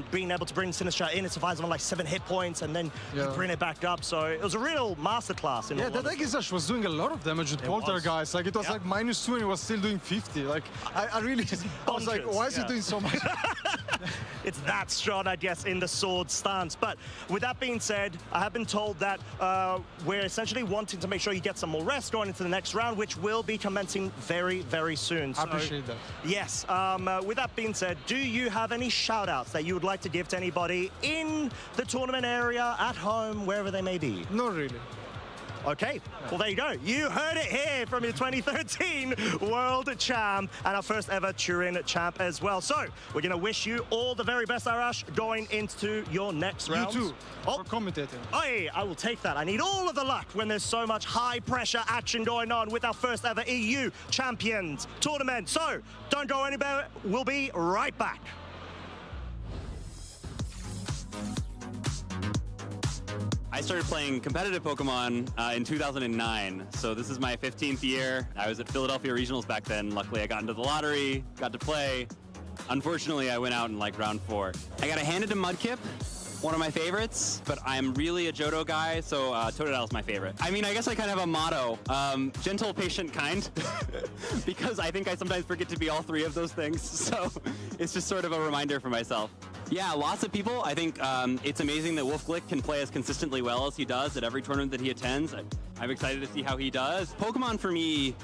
being able to bring Sinistra in. It survives on like 7 hit points, and then you bring it back up. So it was a real masterclass. In that Aegislash was doing a lot of damage with Poltergeist. Like, it was like -2, and it was still doing 50. Like, I really just, I was like, why is he doing so much? It's that strong, I guess, in the sword stance. But with that being said, I have been told that we're essentially wanting to make sure you get some more rest going into the next round, which will be commencing very, very soon. I appreciate that. Yes. With that being said, do you have any shout-outs that you would like to give to anybody in the tournament area, at home, wherever they may be? Not really. Okay, well, there you go. You heard it here from your 2013 World Champ and our first ever Turin Champ as well. So, we're going to wish you all the very best, Arash, going into your next round. You too, for commentating. Hey, I will take that. I need all of the luck when there's so much high-pressure action going on with our first ever EU Champions tournament. So, don't go anywhere. We'll be right back. I started playing competitive Pokemon in 2009, so this is my 15th year. I was at Philadelphia Regionals back then. Luckily, I got into the lottery, got to play. Unfortunately, I went out in like round 4. I got handed to Mudkip, one of my favorites, but I'm really a Johto guy, so Totodile is my favorite. I mean, I guess I kind of have a motto, gentle, patient, kind, because I think I sometimes forget to be all 3 of those things, so it's just sort of a reminder for myself. Yeah, lots of people. I think it's amazing that Wolf Glick can play as consistently well as he does at every tournament that he attends. I'm excited to see how he does. Pokemon, for me,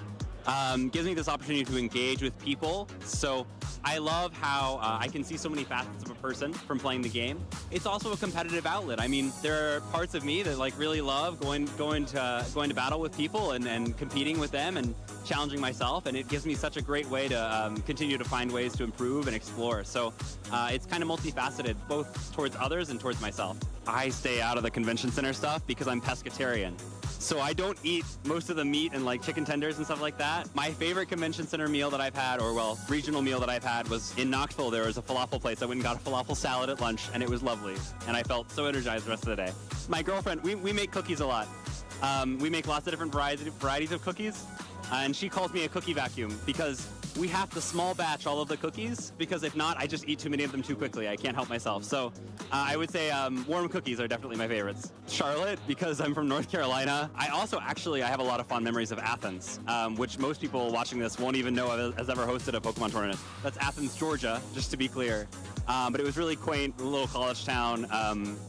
gives me this opportunity to engage with people, so I love how I can see so many facets of a person from playing the game. It's also a competitive outlet. I mean, there are parts of me that like really love going to battle with people and competing with them and challenging myself, and it gives me such a great way to continue to find ways to improve and explore. So it's kind of multifaceted, both towards others and towards myself. I stay out of the convention center stuff because I'm pescatarian. So I don't eat most of the meat and like chicken tenders and stuff like that. My favorite convention center meal that I've had, or well, regional meal that I've had, was in Knoxville. There was a falafel place. I went and got a falafel salad at lunch, and it was lovely. And I felt so energized the rest of the day. My girlfriend, we make cookies a lot. We make lots of different varieties of cookies, and she calls me a cookie vacuum because we have to small batch all of the cookies, because if not, I just eat too many of them too quickly. I can't help myself. So I would say warm cookies are definitely my favorites. Charlotte, because I'm from North Carolina. I also I have a lot of fond memories of Athens, which most people watching this won't even know has ever hosted a Pokemon tournament. That's Athens, Georgia, just to be clear. But it was really quaint, a little college town,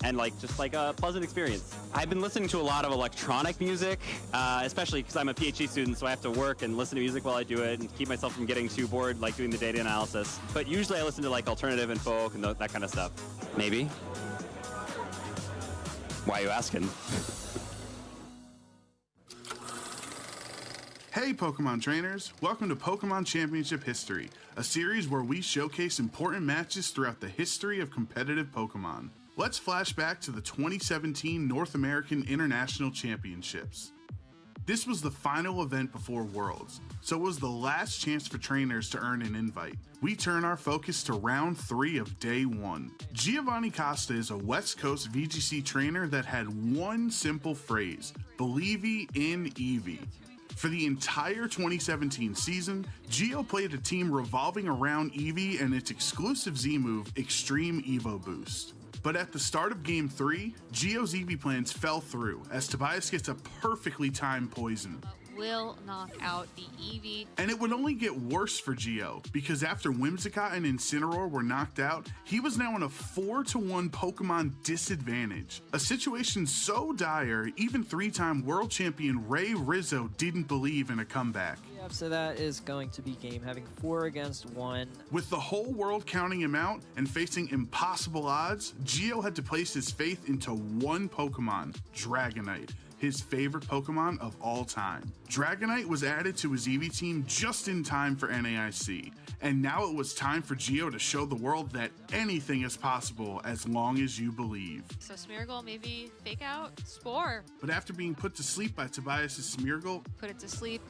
and just a pleasant experience. I've been listening to a lot of electronic music, especially because I'm a PhD student, so I have to work and listen to music while I do it and keep myself from getting too bored doing the data analysis. But usually I listen to alternative and folk and that kind of stuff. Maybe. Why are you asking? Hey Pokemon trainers, welcome to Pokemon Championship History, a series where we showcase important matches throughout the history of competitive Pokemon. Let's flash back to the 2017 North American International Championships. This was the final event before Worlds, so it was the last chance for trainers to earn an invite. We turn our focus to round 3 of day 1. Giovanni Costa is a West Coast VGC trainer that had one simple phrase, "Believe in Eevee." For the entire 2017 season, Gio played a team revolving around Eevee and its exclusive Z move, Extreme Evo Boost. But at the start of Game 3, Gio's Eevee plans fell through as Tobias gets a perfectly timed poison. Will knock out the Eevee. And it would only get worse for Gio, because after Whimsicott and Incineroar were knocked out, he was now in a 4-1 Pokemon disadvantage. A situation so dire, even 3-time world champion Ray Rizzo didn't believe in a comeback. Yep, so that is going to be game having 4 against 1. With the whole world counting him out and facing impossible odds, Gio had to place his faith into one Pokemon, Dragonite, his favorite Pokemon of all time. Dragonite was added to his Eevee team just in time for NAIC, and now it was time for Gio to show the world that anything is possible as long as you believe. So Smeargle maybe fake out Spore. But after being put to sleep by Tobias' Smeargle, put it to sleep,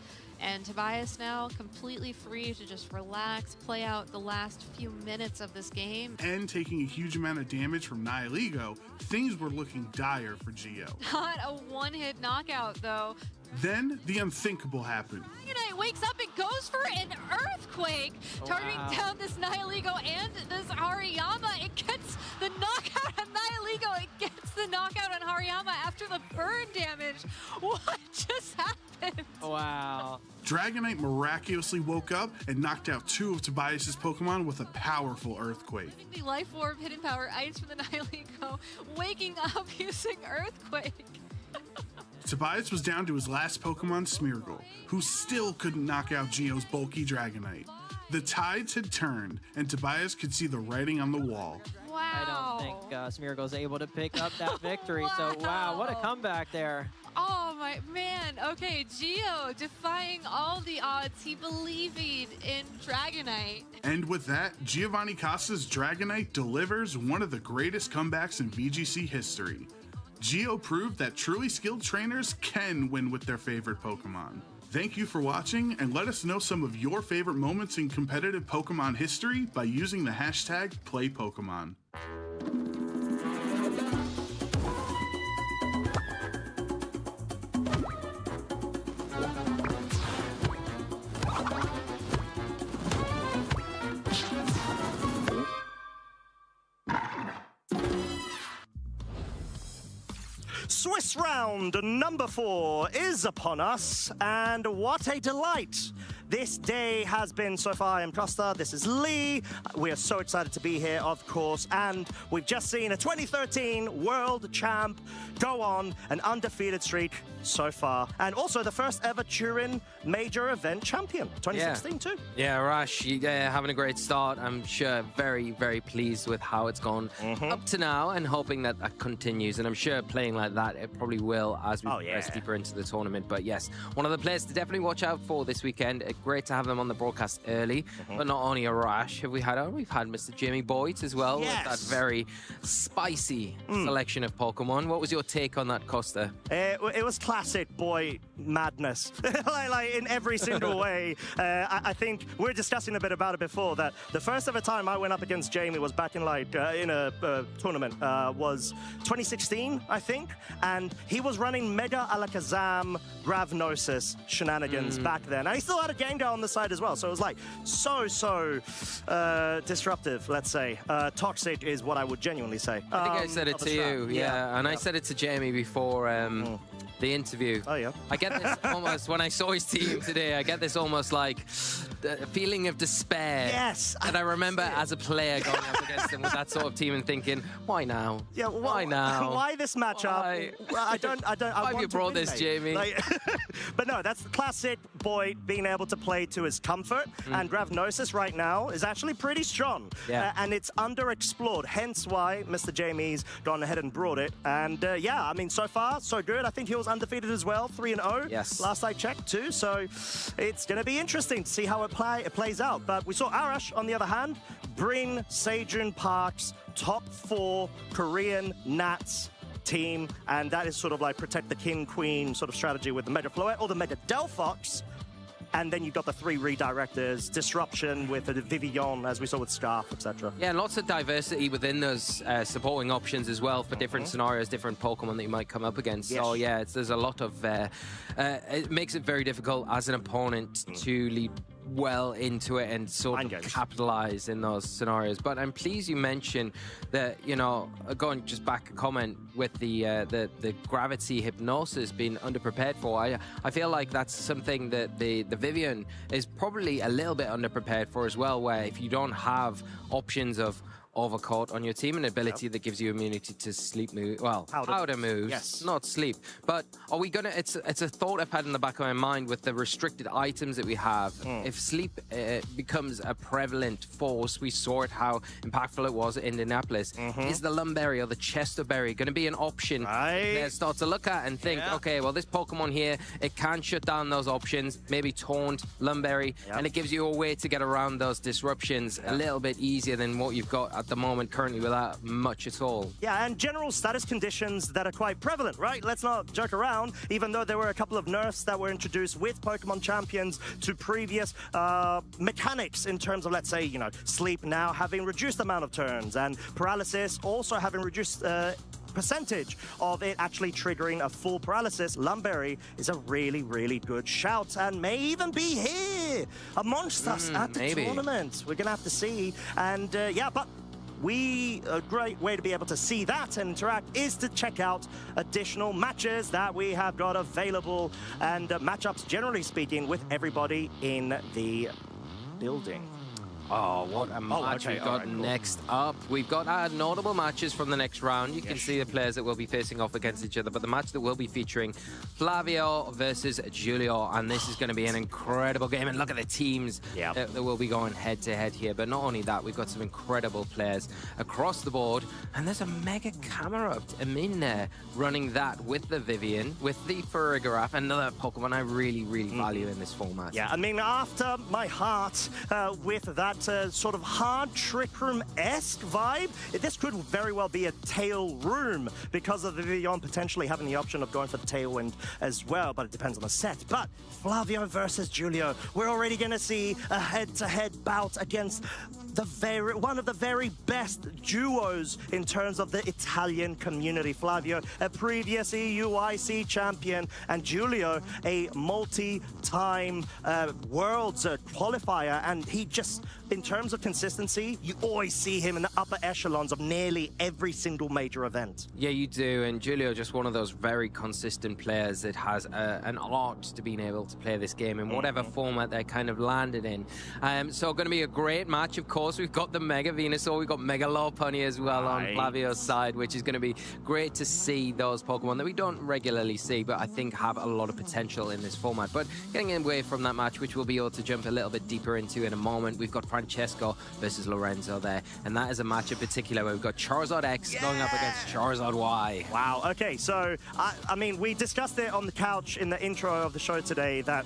and Tobias now completely free to just relax, play out the last few minutes of this game. And taking a huge amount of damage from Nihilego, things were looking dire for Gio. Not a one-hit knockout, though. Then the unthinkable happened. Dragonite wakes up and goes for an Earthquake, targeting down this Nihilego and this Hariyama. It gets the knockout on Nihilego. It gets the knockout on Hariyama after the burn damage. What just happened? Wow. Dragonite miraculously woke up and knocked out 2 of Tobias' Pokemon with a powerful Earthquake. The Life Orb Hidden Power Ice from the Nihilego, waking up using Earthquake. Tobias was down to his last Pokemon, Smeargle, who still couldn't knock out Gio's bulky Dragonite. The tides had turned, and Tobias could see the writing on the wall. Wow. I don't think Smeargle's able to pick up that victory, so wow, what a comeback there. Oh my, right, man. Okay, Gio defying all the odds. He believing in Dragonite. And with that, Giovanni Casta's Dragonite delivers one of the greatest comebacks in VGC history. Gio proved that truly skilled trainers can win with their favorite Pokemon. Thank you for watching, and let us know some of your favorite moments in competitive Pokemon history by using the hashtag #PlayPokemon. Swiss round number 4 is upon us, and what a delight. This day has been so far. I'm Costa, this is Lee. We are so excited to be here, of course, and we've just seen a 2013 world champ go on an undefeated streak so far, and also the first ever Turin major event champion, 2016 too. Yeah, Rash, having a great start. I'm sure very, very pleased with how it's gone up to now, and hoping that that continues. And I'm sure playing like that, it probably will as we progress deeper into the tournament. But yes, one of the players to definitely watch out for this weekend. Great to have them on the broadcast early. But not only a Rash have we had, we've had Mr. Jamie Boyd as well, with that very spicy selection of Pokemon. What was your take on that, Costa? It was classic boy madness, like in every single way. I think we were discussing a bit about it before, that the first ever time I went up against Jamie was back in in a tournament, was 2016, I think, and he was running Mega Alakazam Gravnosis shenanigans back then. And he still had a Gengar on the side as well, so it was like so disruptive, let's say. Toxic is what I would genuinely say. I think I said it to you, and I said it to Jamie before the interview. Oh, yeah. I get this almost, when I saw his team today, I get this almost like a feling of despair. Yes. And I remember as a player going up against him with that sort of team and thinking, why now? Yeah, why now? Why this matchup? Why? I don't. Why have you brought this, Jamie? But no, that's the classic boy being able to play to his comfort. And Gravnosis right now is actually pretty strong. Yeah. And it's underexplored, hence why Mr. Jamie's gone ahead and brought it. And yeah, I mean, so far, so good. I think he was undefeated as well, 3-0. Yes. Last I checked too. So it's going to be interesting to see how it plays out. But we saw Arash, on the other hand, bring Sejun Park's top 4 Korean Nats team, and that is sort of like protect the king queen sort of strategy with the Mega Floette or the Mega Delphox. And then you've got the 3 redirectors, disruption with the Vivillon, as we saw with Scarf, etc. Yeah, lots of diversity within those supporting options as well for different scenarios, different Pokemon that you might come up against. Yes. So yeah, there's a lot of, it makes it very difficult as an opponent to lead well into it and sort of capitalize in those scenarios. But I'm pleased you mentioned that, you know, going just back a comment with the gravity hypnosis being underprepared for. I feel like that's something that the Vivian is probably a little bit underprepared for as well, where if you don't have options of overcoat on your team, an ability that gives you immunity to sleep move, well, powder moves, not sleep. But are we gonna, it's a thought I've had in the back of my mind with the restricted items that we have. If sleep becomes a prevalent force, we saw it how impactful it was at Indianapolis. Is the Lumberry or the Chesterberry going to be an option that start to look at and think, okay, well, this Pokemon here, it can shut down those options, maybe Taunt, Lumberry, and it gives you a way to get around those disruptions a little bit easier than what you've got at the moment currently without much at all. Yeah, and general status conditions that are quite prevalent, right? Let's not joke around, even though there were a couple of nerfs that were introduced with Pokemon Champions to previous mechanics in terms of, let's say, you know, sleep now having reduced amount of turns, and paralysis also having reduced percentage of it actually triggering a full paralysis. Lumberry is a really, really good shout, and may even be here amongst us at the tournament. We're gonna have to see. And yeah, but a great way to be able to see that and interact is to check out additional matches that we have got available, and matchups, generally speaking, with everybody in the building. Oh, what a match we've got next up. We've got our notable matches from the next round. You can see the players that will be facing off against each other, but the match that will be featuring Flavio versus Giulio, and this is going to be an incredible game. And look at the teams that will be going head-to-head here. But not only that, we've got some incredible players across the board, and there's a mega camera in there running that with the Vivian, with the Farigiraf, another Pokemon I really, really value in this format. Yeah, I mean, after my heart with that sort of hard Trick Room-esque vibe, this could very well be a Tail Room because of the Vivian potentially having the option of going for Tailwind as well, but it depends on the set. But Flavio versus Giulio, we're already going to see a head-to-head bout against one of the very best duos in terms of the Italian community. Flavio, a previous EUIC champion, and Giulio, a multi-time Worlds qualifier, and he just, in terms of consistency, you always see him in the upper echelons of nearly every single major event. Yeah, you do, and Giulio just one of those very consistent players that has an art to being able to play this game in whatever format they're kind of landed in. So going to be a great match, of course. We've got the Mega Venusaur, we've got Mega Lopunny as well on Flavio's side, which is going to be great to see those Pokemon that we don't regularly see, but I think have a lot of potential in this format. But getting away from that match, which we'll be able to jump a little bit deeper into in a moment, we've got Francesco versus Lorenzo there, and that is a match in particular where we've got Charizard X going up against Charizard Y. Wow, okay, so, I mean, we discussed it on the couch in the intro of the show today that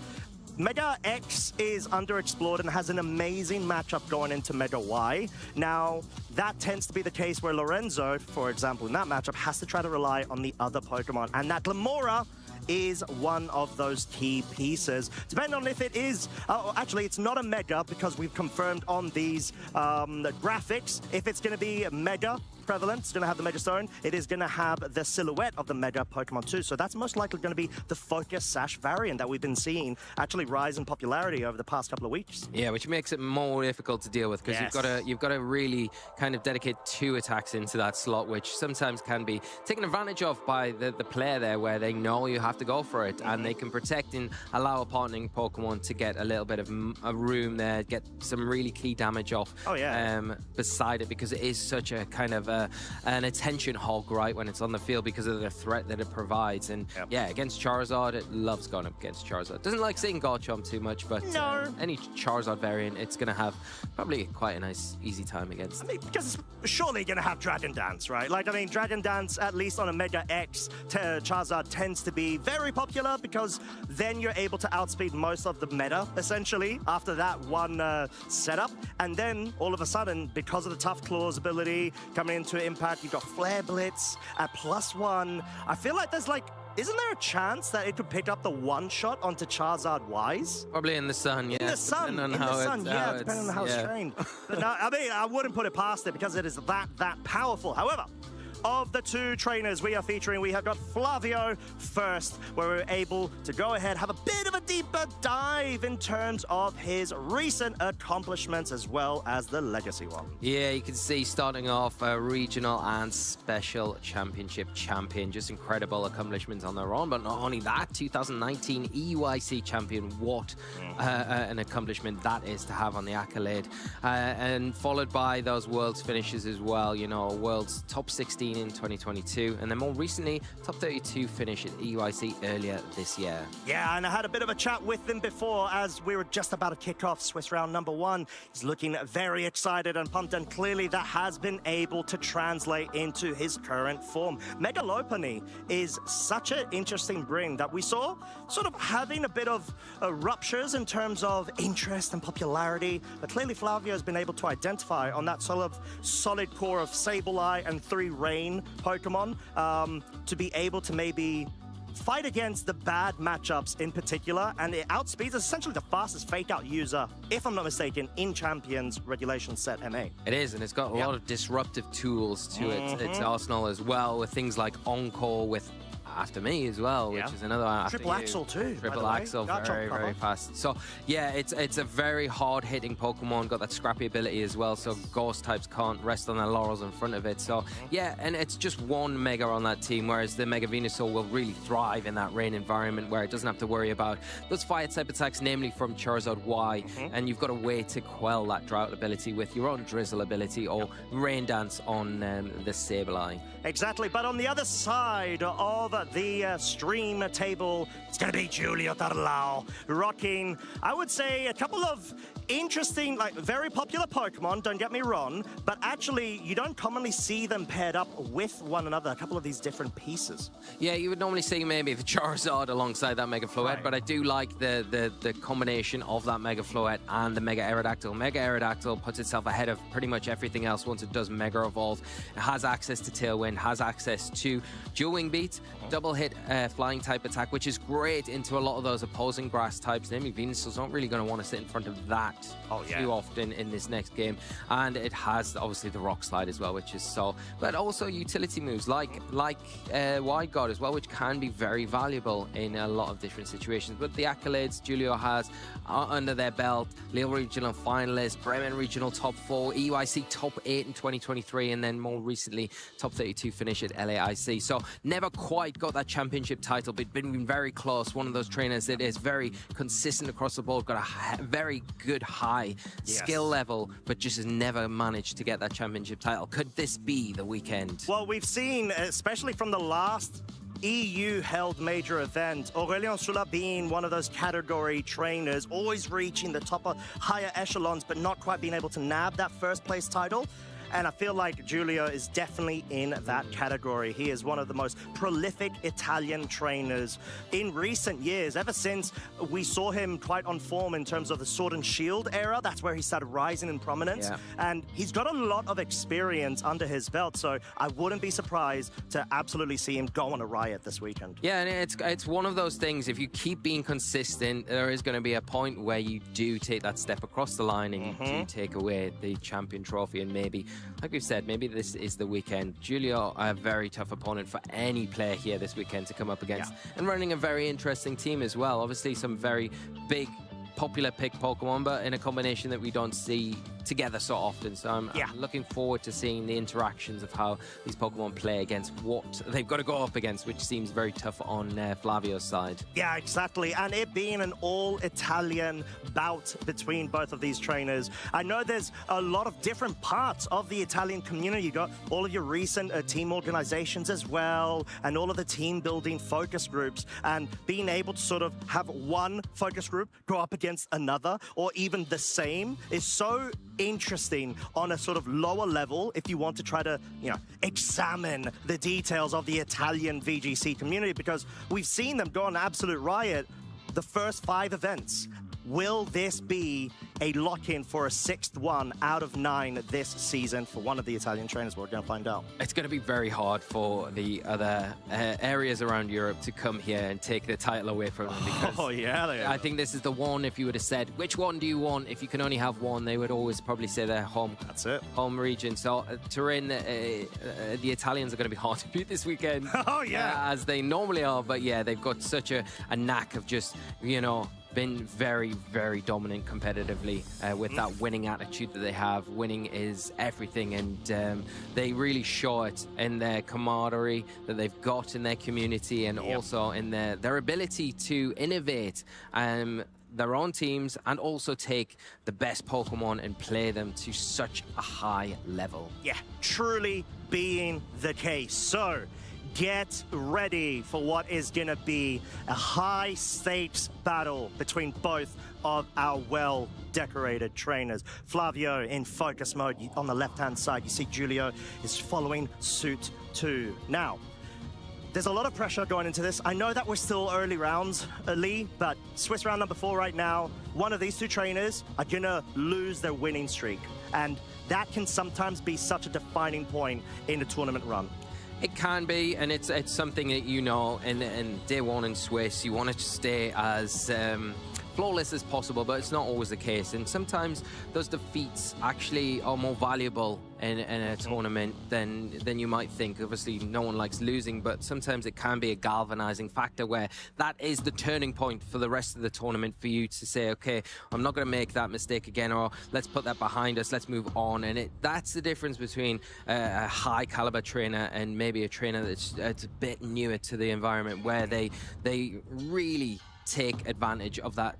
Mega X is underexplored and has an amazing matchup going into Mega Y. Now, that tends to be the case where Lorenzo, for example, in that matchup, has to try to rely on the other Pokemon, and that Lamora is one of those key pieces. Depending on if it is, actually it's not a Mega because we've confirmed on these the graphics, if it's going to be Mega prevalent, it's going to have the Mega Stone, it is going to have the silhouette of the Mega Pokemon too. So that's most likely going to be the Focus Sash variant that we've been seeing actually rise in popularity over the past couple of weeks. Yeah, which makes it more difficult to deal with because you've got to really kind of dedicate 2 attacks into that slot, which sometimes can be taken advantage of by the player there, where they know you have to go for it and they can protect and allow a partnering Pokemon to get a little bit of a room there, get some really key damage off beside it, because it is such a kind of an attention hog, right, when it's on the field because of the threat that it provides. And yeah, against Charizard, it loves going up against Charizard. Doesn't like seeing Garchomp too much, but any Charizard variant, it's going to have probably quite a nice, easy time against. I mean, because it's surely going to have Dragon Dance, right? Like, I mean, Dragon Dance, at least on a Mega X, Charizard tends to be very popular because then you're able to outspeed most of the meta, essentially, after that one setup. And then, all of a sudden, because of the Tough Claws ability coming into Impact, you've got Flare Blitz at +1. I feel like there's like, isn't there a chance that it could pick up the one-shot onto Charizard Wise? Probably in the sun, yeah. In the sun, depending on how it's trained. But no, I mean, I wouldn't put it past it because it is that powerful. However, of the 2 trainers we are featuring, we have got Flavio first, where we're able to go ahead, have a bit of a deeper dive in terms of his recent accomplishments as well as the legacy one. Yeah, you can see starting off a regional and special championship champion. Just incredible accomplishments on their own, but not only that, 2019 EUIC champion. What an accomplishment that is to have on the accolade. And followed by those Worlds finishes as well, you know, Worlds top 16 in 2022, and then more recently, top 32 finish at EUIC earlier this year. Yeah, and I had a bit of a chat with him before as we were just about to kick off Swiss round number 1. He's looking very excited and pumped, and clearly that has been able to translate into his current form. Mega Lopunny is such an interesting bring that we saw sort of having a bit of ruptures in terms of interest and popularity, but clearly Flavio has been able to identify on that sort of solid core of Sableye and 3 Rain Pokemon to be able to maybe fight against the bad matchups in particular, and it outspeeds essentially the fastest fake-out user, if I'm not mistaken, in Champions Regulation Set MA. It is, and it's got a lot of disruptive tools to its arsenal as well, with things like Encore, with after me as well, which is another one after Triple you. axle too. Triple axle, very fast. So yeah, it's a very hard hitting Pokemon. Got that scrappy ability as well. So Ghost types can't rest on their laurels in front of it. So yeah, and it's just one Mega on that team, whereas the Mega Venusaur will really thrive in that rain environment where it doesn't have to worry about those fire type attacks, namely from Charizard Y, and you've got a way to quell that drought ability with your own Drizzle ability or Rain Dance on the Sableye. Exactly, but on the other side of the stream table, it's going to be Julio Tarlau rocking, I would say, a couple of interesting, like very popular Pokemon, don't get me wrong, but actually you don't commonly see them paired up with one another, a couple of these different pieces. Yeah, you would normally see maybe the Charizard alongside that Mega Floette, but I do like the combination of that Mega Floette and the Mega Aerodactyl. Mega Aerodactyl puts itself ahead of pretty much everything else once it does Mega Evolve. It has access to Tailwind, has access to Dual Wing Beat, double hit flying type attack, which is great into a lot of those opposing grass types. Namely, Venusaur's not really going to want to sit in front of that too often in this next game. And it has obviously the Rock Slide as well, which is so, but also utility moves like Wide Guard as well, which can be very valuable in a lot of different situations. But the accolades Julio has under their belt: Lille Regional finalist, Bremen Regional top 4, EUIC top 8 in 2023, and then more recently top 32 finish at LAIC. So never quite got that championship title, but been very close. One of those trainers that is very consistent across the board, got a very good high skill level, but just has never managed to get that championship title. Could this be the weekend? Well, we've seen, especially from the last EU-held major event, Aurélien Sula being one of those category trainers, always reaching the top of higher echelons, but not quite being able to nab that first place title. And I feel like Julio is definitely in that category. He is one of the most prolific Italian trainers in recent years. Ever since we saw him quite on form in terms of the Sword and Shield era, that's where he started rising in prominence. And he's got a lot of experience under his belt, so I wouldn't be surprised to absolutely see him go on a riot this weekend. Yeah, and it's one of those things, if you keep being consistent, there is going to be a point where you do take that step across the line and you do take away the champion trophy, and maybe, like we've said, maybe this is the weekend. Julio, a very tough opponent for any player here this weekend to come up against. And running a very interesting team as well. Obviously, some very big, popular pick Pokemon, but in a combination that we don't see together so often. So I'm looking forward to seeing the interactions of how these Pokemon play against what they've got to go up against, which seems very tough on Flavio's side. Yeah, exactly. And it being an all-Italian bout between both of these trainers, I know there's a lot of different parts of the Italian community. You got all of your recent team organizations as well, and all of the team building focus groups, and being able to sort of have one focus group go up against another, or even the same, is so interesting on a sort of lower level if you want to try to, you know, examine the details of the Italian VGC community, because we've seen them go on absolute riot the first 5 events. Will this be a lock-in for a 6th one out of 9 this season for one of the Italian trainers? We're going to find out. It's going to be very hard for the other areas around Europe to come here and take the title away from them, because I think this is the one. If you would have said, which one do you want? If you can only have one, they would always probably say their home. That's it. Home region. So Turin, the Italians are going to be hard to beat this weekend. As they normally are. But yeah, they've got such a knack of just, you know, been very, very dominant competitively with that winning attitude that they have. Winning is everything, and they really show it in their camaraderie that they've got in their community, and also in their ability to innovate their own teams and also take the best Pokemon and play them to such a high level. Yeah, truly being the case. So get ready for what is going to be a high-stakes battle between both of our well-decorated trainers. Flavio in focus mode on the left-hand side. You see Julio is following suit too. Now, there's a lot of pressure going into this. I know that we're still early rounds, Lee, but Swiss round number 4 right now, one of these 2 trainers are going to lose their winning streak. And that can sometimes be such a defining point in a tournament run. It can be, and it's something that, you know, in day 1 in Swiss, you want to stay as flawless as possible, but it's not always the case. And sometimes those defeats actually are more valuable in a tournament than you might think. Obviously, no one likes losing, but sometimes it can be a galvanizing factor where that is the turning point for the rest of the tournament for you to say, okay, I'm not going to make that mistake again, or let's put that behind us, let's move on. And that's the difference between a high caliber trainer and maybe a trainer that's a bit newer to the environment, where they really take advantage of that,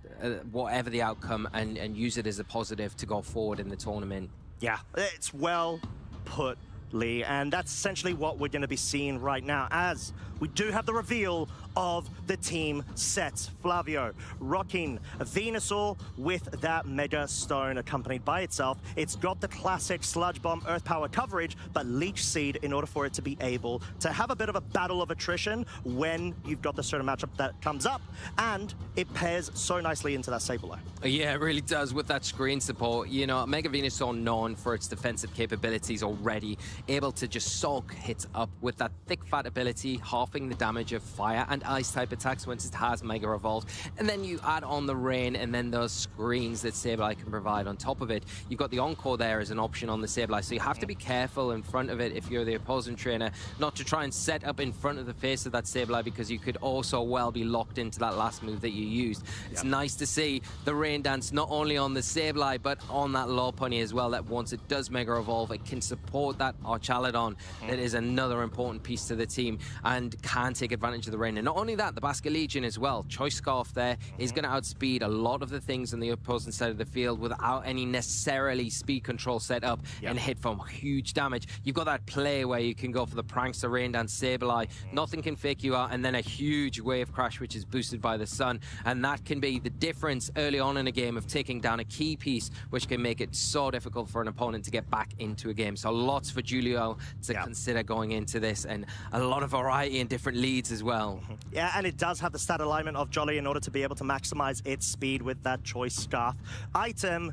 whatever the outcome, and use it as a positive to go forward in the tournament. Yeah, it's well put, Lee, and that's essentially what we're going to be seeing right now, as we do have the reveal of the team sets. Flavio rocking a Venusaur with that Mega Stone accompanied by itself. It's got the classic Sludge Bomb Earth Power coverage, but Leech Seed in order for it to be able to have a bit of a battle of attrition when you've got the certain matchup that comes up, and it pairs so nicely into that Sableye. Yeah, it really does with that screen support. You know, Mega Venusaur known for its defensive capabilities already, able to just soak hits up with that thick fat ability, halving the damage of fire and ice type attacks once it has Mega Evolved. And then you add on the rain and then those screens that Sableye can provide on top of it. You've got the Encore there as an option on the Sableye, so you have to be careful in front of it if you're the opposing trainer, not to try and set up in front of the face of that Sableye, because you could also well be locked into that last move that you used. It's nice to see the rain dance not only on the Sableye but on that Lopunny as well, that once it does Mega Evolve, it can support that Archaludon. That is another important piece to the team and can take advantage of the rain. And not only that, the Basket Legion as well. Choice Scarf there is going to outspeed a lot of the things on the opposing side of the field without any necessarily speed control set up and hit from huge damage. You've got that play where you can go for the Prankster, Rain Dance, Sableye. Nothing can fake you out, and then a huge Wave Crash which is boosted by the sun, and that can be the difference early on in a game of taking down a key piece, which can make it so difficult for an opponent to get back into a game. So lots for Julio to consider going into this, and a lot of variety and different leads as well. Yeah, and it does have the stat alignment of Jolly in order to be able to maximize its speed with that Choice Scarf item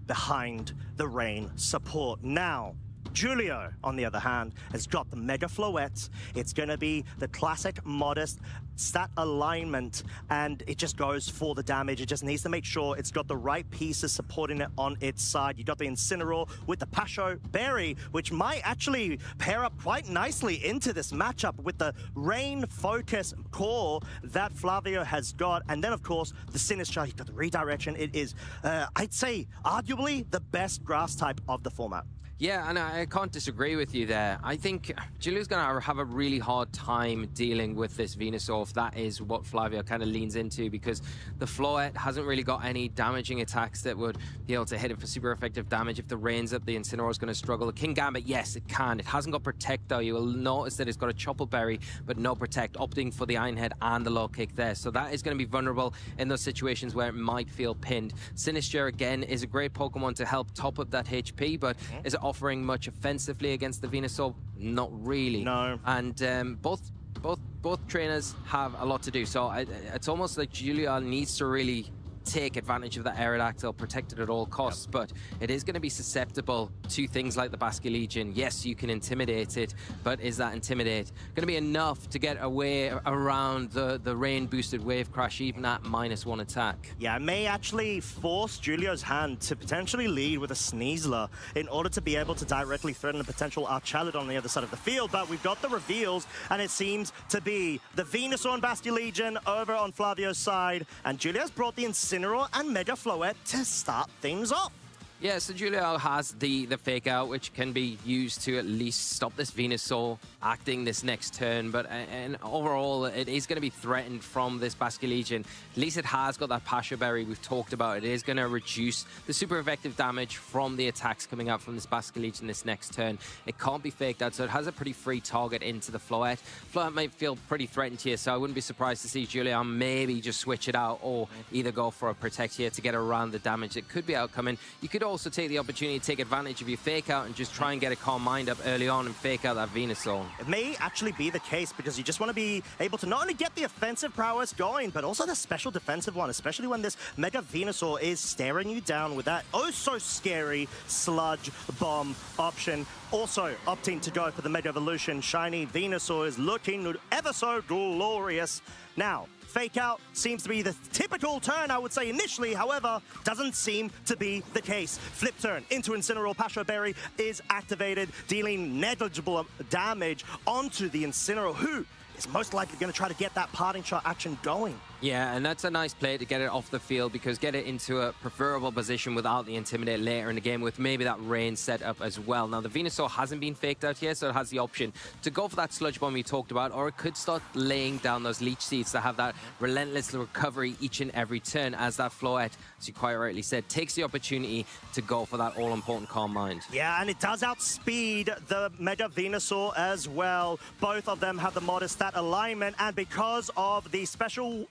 behind the rain support. Now, Julio, on the other hand, has got the Mega Floette. It's going to be the classic modest stat alignment, and it just goes for the damage. It just needs to make sure it's got the right pieces supporting it on its side. You got the Incineroar with the Pasho Berry, which might actually pair up quite nicely into this matchup with the Rain Focus core that Flavio has got. And then, of course, the Sinistcha, he's got the Redirection. It is, I'd say, arguably the best grass type of the format. Yeah, and I can't disagree with you there. I think Julio's going to have a really hard time dealing with this Venusaur if that is what Flavio kind of leans into, because the Floette hasn't really got any damaging attacks that would be able to hit it for super effective damage. If the rain's up, the Incineroar is going to struggle. The King Gambit, yes, it can. It hasn't got Protect, though. You will notice that it's got a Chople Berry, but no Protect, opting for the Iron Head and the Low Kick there. So that is going to be vulnerable in those situations where it might feel pinned. Sinistcha, again, is a great Pokemon to help top up that HP, but is it offering much offensively against the Venusaur? Not really. No. And both trainers have a lot to do. So it's almost like Julio needs to really take advantage of that Aerodactyl, protect it at all costs, but it is going to be susceptible to things like the Basket Legion. Yes, you can intimidate it, but is that intimidate going to be enough to get away around the rain-boosted Wave Crash, even at -1 attack? Yeah, it may actually force Julio's hand to potentially lead with a Sneasler in order to be able to directly threaten a potential Archaludon on the other side of the field, but we've got the reveals, and it seems to be the Venusaur and Basket Legion over on Flavio's side, and Julio's brought the Incineroar and Mega Floette to start things off. Yeah, so Julio has the Fake Out, which can be used to at least stop this Venusaur acting this next turn. But and overall, it is going to be threatened from this Basket Legion. At least it has got that Pasho Berry we've talked about. It is going to reduce the super effective damage from the attacks coming out from this Basket Legion this next turn. It can't be faked out, so it has a pretty free target into the Floette. Floette might feel pretty threatened here, so I wouldn't be surprised to see Julio maybe just switch it out or either go for a Protect here to get around the damage that could be outcoming. You could also take the opportunity to take advantage of your Fake Out and just try and get a calm mind up early on and fake out that Venusaur. It may actually be the case, because you just want to be able to not only get the offensive prowess going, but also the special defensive one, especially when this Mega Venusaur is staring you down with that oh-so-scary Sludge Bomb option. Also opting to go for the Mega Evolution. Shiny Venusaur is looking ever so glorious. Now, Fake out seems to be the typical turn, I would say, initially. However, doesn't seem to be the case. Flip turn into Incineroar. Passion Berry is activated, dealing negligible damage onto the Incineroar, who is most likely going to try to get that parting shot action going. Yeah, and that's a nice play to get it off the field, because get it into a preferable position without the Intimidate later in the game with maybe that range set up as well. Now, the Venusaur hasn't been faked out here, so it has the option to go for that Sludge Bomb we talked about, or it could start laying down those Leech Seeds to have that relentless recovery each and every turn, as that Floette, as you quite rightly said, takes the opportunity to go for that all-important Calm Mind. Yeah, and it does outspeed the Mega Venusaur as well. Both of them have the modest stat alignment, and because of the special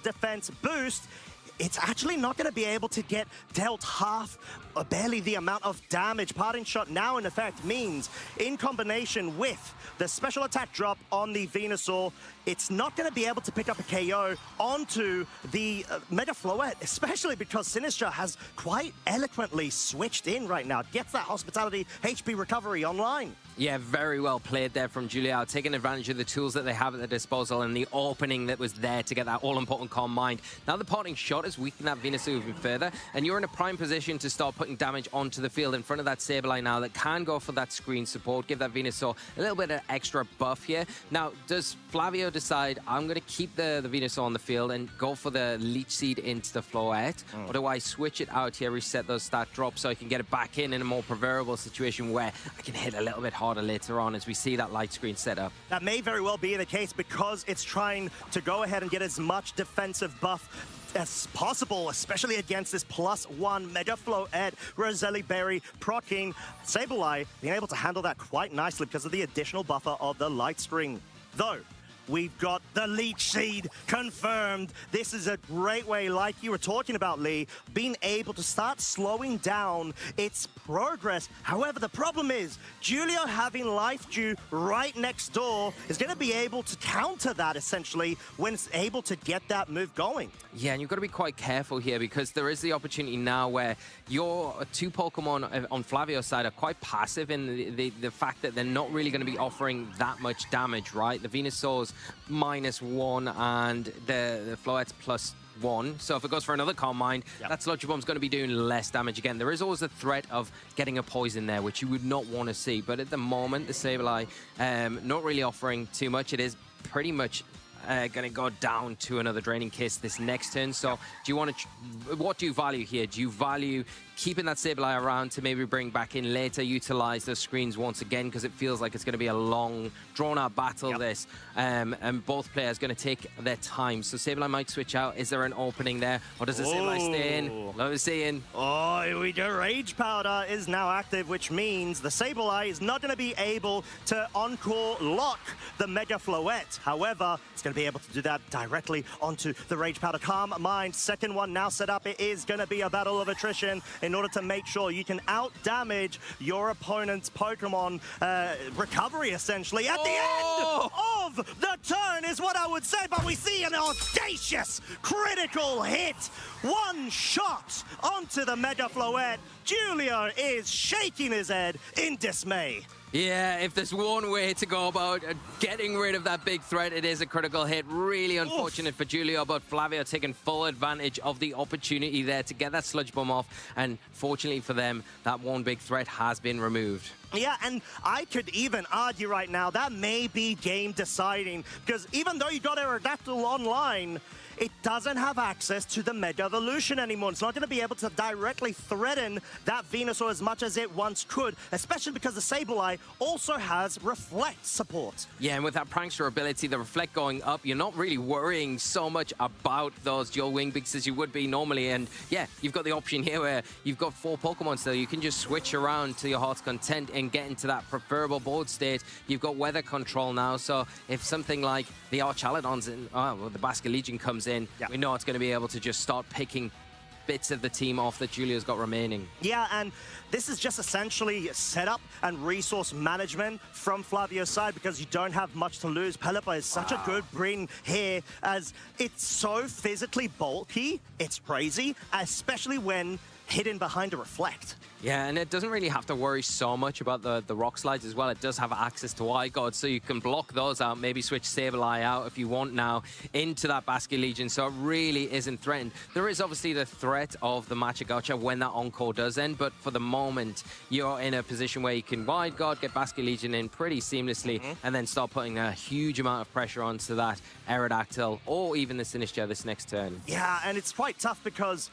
defense boost, it's actually not going to be able to get dealt half or barely the amount of damage. Parting Shot now in effect means, in combination with the special attack drop on the Venusaur, it's not going to be able to pick up a KO onto the Mega Floette, especially because Sinistra has quite eloquently switched in right now. Gets that Hospitality HP recovery online. Yeah, very well played there from Julia, taking advantage of the tools that they have at their disposal and the opening that was there to get that all-important Calm Mind. Now the Parting Shot has weakened that Venusaur even further, and you're in a prime position to start putting damage onto the field in front of that Sableye now that can go for that screen support, give that Venusaur a little bit of extra buff here. Now, does Flavio decide, I'm going to keep the Venusaur on the field and go for the Leech Seed into the Floette, or do I switch it out here, reset those stat drops so I can get it back in a more preferable situation where I can hit a little bit harder later on as we see that light screen set up? That may very well be the case, because it's trying to go ahead and get as much defensive buff as possible, especially against this +1 Mega Floette. Roselli Berry proccing Sableye, being able to handle that quite nicely because of the additional buffer of the light screen. Though, we've got the Leech Seed confirmed. This is a great way, like you were talking about, Lee, being able to start slowing down its progress. However, the problem is, Julio having Life Dew right next door is going to be able to counter that, essentially, when it's able to get that move going. Yeah, and you've got to be quite careful here, because there is the opportunity now where your two Pokemon on Flavio's side are quite passive in the fact that they're not really going to be offering that much damage, right? The Venusaur's -1 and the Floette's +1. So if it goes for another Calm Mind, that Sludge Bomb's going to be doing less damage again. There is always a threat of getting a poison there, which you would not want to see. But at the moment, the Sableye not really offering too much. It is pretty much going to go down to another Draining Kiss this next turn. So do you want to, what do you value here? Do you value keeping that Sableye around to maybe bring back in later, utilize those screens once again, because it feels like it's going to be a long, drawn-out battle, this, and both players going to take their time. So Sableye might switch out. Is there an opening there, or does the Sableye stay in? Love seeing. Oh, here we go. Rage Powder is now active, which means the Sableye is not going to be able to encore lock the Mega Floette. However, it's going to be able to do that directly onto the Rage Powder. Calm Mind, second one now set up. It is going to be a battle of attrition in order to make sure you can out-damage your opponent's Pokemon recovery, essentially. At the end of the turn is what I would say, but we see an audacious critical hit. One shot onto the Mega Floette. Julio is shaking his head in dismay. Yeah, if there's one way to go about getting rid of that big threat, it is a critical hit. Really unfortunate for Julio, but Flavio taking full advantage of the opportunity there to get that Sludge Bomb off. And fortunately for them, that one big threat has been removed. Yeah, and I could even argue right now that may be game deciding, because even though you got Aerodactyl online, it doesn't have access to the Mega Evolution anymore. It's not going to be able to directly threaten that Venusaur as much as it once could, especially because the Sableye also has Reflect support. Yeah, and with that Prankster ability, the Reflect going up, you're not really worrying so much about those dual wing beaks as you would be normally. And yeah, you've got the option here where you've got 4 Pokemon still. You can just switch around to your heart's content and get into that preferable board state. You've got weather control now, so if something like the Archaladons and the Basket Legion comes in, we know it's going to be able to just start picking bits of the team off that Julio's got remaining. Yeah, and this is just essentially setup and resource management from Flavio's side, because you don't have much to lose. Pelipper is such a good bring here, as it's so physically bulky. It's crazy, especially when hidden behind a reflect. Yeah, and it doesn't really have to worry so much about the rock slides as well. It does have access to wide guard, so you can block those out, maybe switch Sableye out if you want now into that Basket Legion, so it really isn't threatened. There is obviously the threat of the matcha gotcha when that encore does end, but for the moment, you're in a position where you can wide guard, get Basket Legion in pretty seamlessly, and then start putting a huge amount of pressure onto that Aerodactyl or even the Sinistcha this next turn. Yeah, and it's quite tough because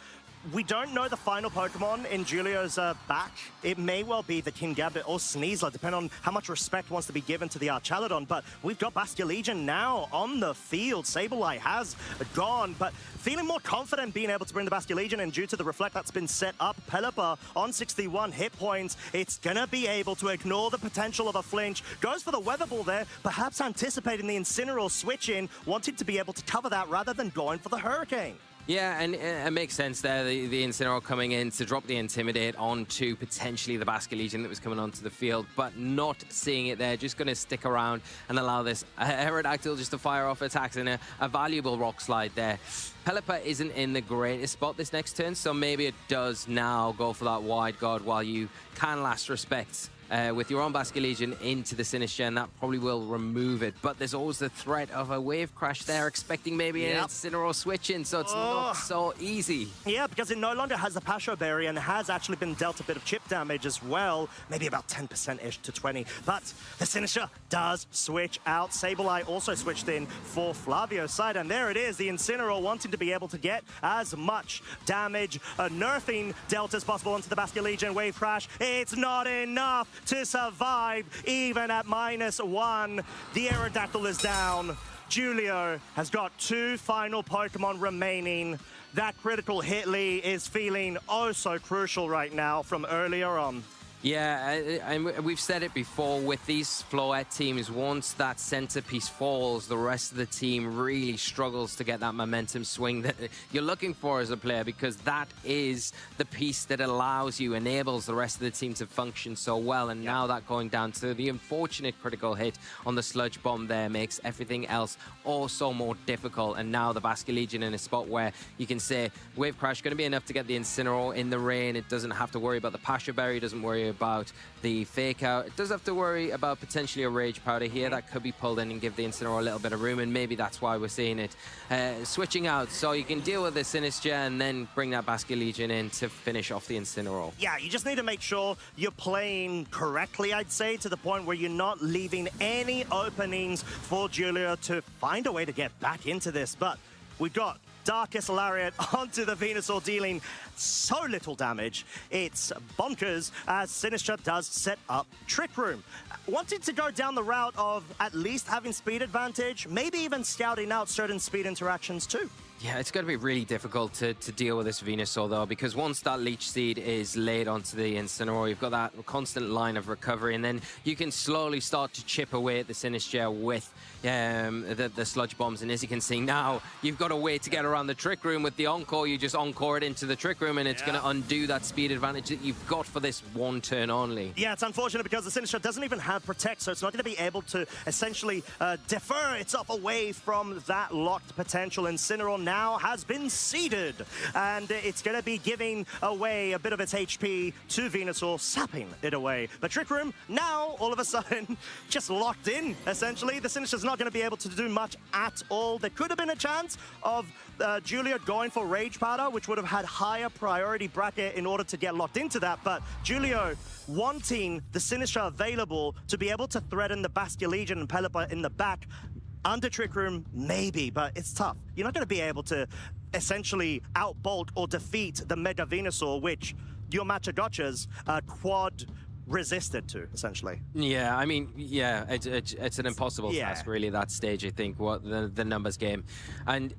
we don't know the final Pokemon in Julio's back. It may well be the Kingambit or Sneasler, depending on how much respect wants to be given to the Archaludon. But we've got Basket Legion now on the field. Sableye has gone, but feeling more confident being able to bring the Basket Legion in due to the reflect that's been set up. Pelipper on 61 hit points. It's going to be able to ignore the potential of a flinch. Goes for the Weather Ball there, perhaps anticipating the Incineroar switch in, wanting to be able to cover that rather than going for the Hurricane. Yeah, and it makes sense there, the Incineroar coming in to drop the Intimidate onto potentially the Basket Legion that was coming onto the field, but not seeing it there, just going to stick around and allow this Aerodactyl just to fire off attacks in a valuable Rock Slide there. Pelipper isn't in the greatest spot this next turn, so maybe it does now go for that wide guard while you can last respect with your own Basket Legion into the Sinistcha, and that probably will remove it. But there's always the threat of a Wave Crash there, expecting maybe an Incineroar switch in, so it's not so easy. Yeah, because it no longer has the Pasho Berry and has actually been dealt a bit of chip damage as well, maybe about 10%-ish to 20. But the Sinistcha does switch out. Sableye also switched in for Flavio's side, and there it is, the Incineroar wanting to be able to get as much damage, nerfing dealt as possible onto the Basket Legion. Wave Crash, it's not enough to survive, even at -1. The Aerodactyl is down. Julio has got 2 final Pokemon remaining. That critical hit, Lee, is feeling oh so crucial right now from earlier on. Yeah, and we've said it before, with these Floette teams, once that centerpiece falls, the rest of the team really struggles to get that momentum swing that you're looking for as a player, because that is the piece that allows you, enables the rest of the team to function so well. And now that going down to the unfortunate critical hit on the Sludge Bomb there makes everything else also more difficult. And now the Basket Legion in a spot where you can say Wave Crash going to be enough to get the Incineroar in the rain. It doesn't have to worry about the Pasha Berry, it doesn't worry about the Fake Out. It does have to worry about potentially a Rage Powder here that could be pulled in and give the Incineroar a little bit of room, and maybe that's why we're seeing it switching out, so you can deal with the Sinistcha and then bring that Basket Legion in to finish off the Incineroar. Yeah, you just need to make sure you're playing correctly, I'd say, to the point where you're not leaving any openings for Julio to find a way to get back into this. But we've got Darkest Lariat onto the Venusaur, dealing so little damage. It's bonkers as Sinistcha does set up Trick Room. Wanted to go down the route of at least having speed advantage, maybe even scouting out certain speed interactions too. Yeah, it's going to be really difficult to deal with this Venusaur, though, because once that Leech Seed is laid onto the Incineroar, you've got that constant line of recovery, and then you can slowly start to chip away at the Sinistcha with the Sludge Bombs. And as you can see now, you've got a way to get around the Trick Room. With the Encore, you just Encore it into the Trick Room, and it's going to undo that speed advantage that you've got for this one turn only. Yeah, it's unfortunate because the Sinistcha doesn't even have Protect, so it's not going to be able to essentially defer itself away from that locked potential. Incineroar now has been seeded, and it's going to be giving away a bit of its HP to Venusaur, sapping it away. But Trick Room now, all of a sudden, just locked in, essentially. The Sinistcha's not going to be able to do much at all. There could have been a chance of Julio going for Rage Powder, which would have had higher priority bracket in order to get locked into that, but Julio wanting the Sinistcha available to be able to threaten the Basket Legion and Pelipper in the back. Under Trick Room, maybe, but it's tough. You're not going to be able to essentially outbolt or defeat the Mega Venusaur, which your Matcha Gotchas quad resisted to, essentially. Yeah, I mean, yeah, it's an impossible task, really, at that stage, I think, what the numbers game. And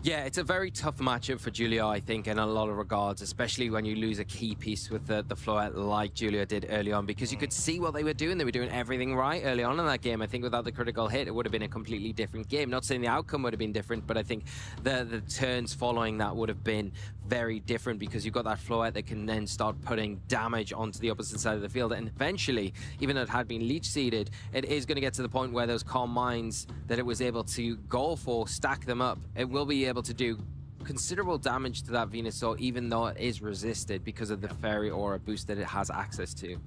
yeah, it's a very tough matchup for Julio, I think, in a lot of regards, especially when you lose a key piece with the Floette like Julio did early on, because you could see what they were doing. They were doing everything right early on in that game. I think without the critical hit, it would have been a completely different game. Not saying the outcome would have been different, but I think the turns following that would have been very different, because you've got that Floette that can then start putting damage onto the opposite side of the field. And eventually, even though it had been leech seeded, it is going to get to the point where those Calm Minds that it was able to go for, stack them up. It will be able to do considerable damage to that Venusaur, even though it is resisted because of the Fairy Aura boost that it has access to.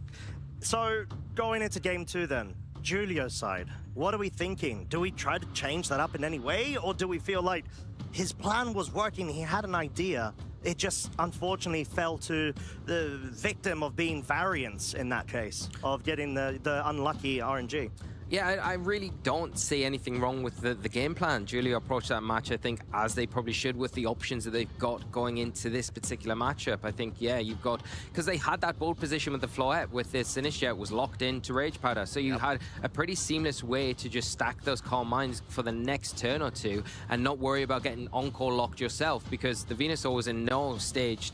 So, going into game 2 then, Julio's side, what are we thinking? Do we try to change that up in any way, or do we feel like his plan was working, he had an idea, it just unfortunately fell to the victim of being variance in that case, of getting the unlucky RNG? Yeah, I really don't see anything wrong with the game plan. Julio approached that match, I think, as they probably should with the options that they've got going into this particular matchup. I think, yeah, you've got... Because they had that bold position with the Floette, with their Sinistcha, it was locked into Rage Powder. So you had a pretty seamless way to just stack those Calm Minds for the next turn or two and not worry about getting Encore locked yourself, because the Venusaur was in no stage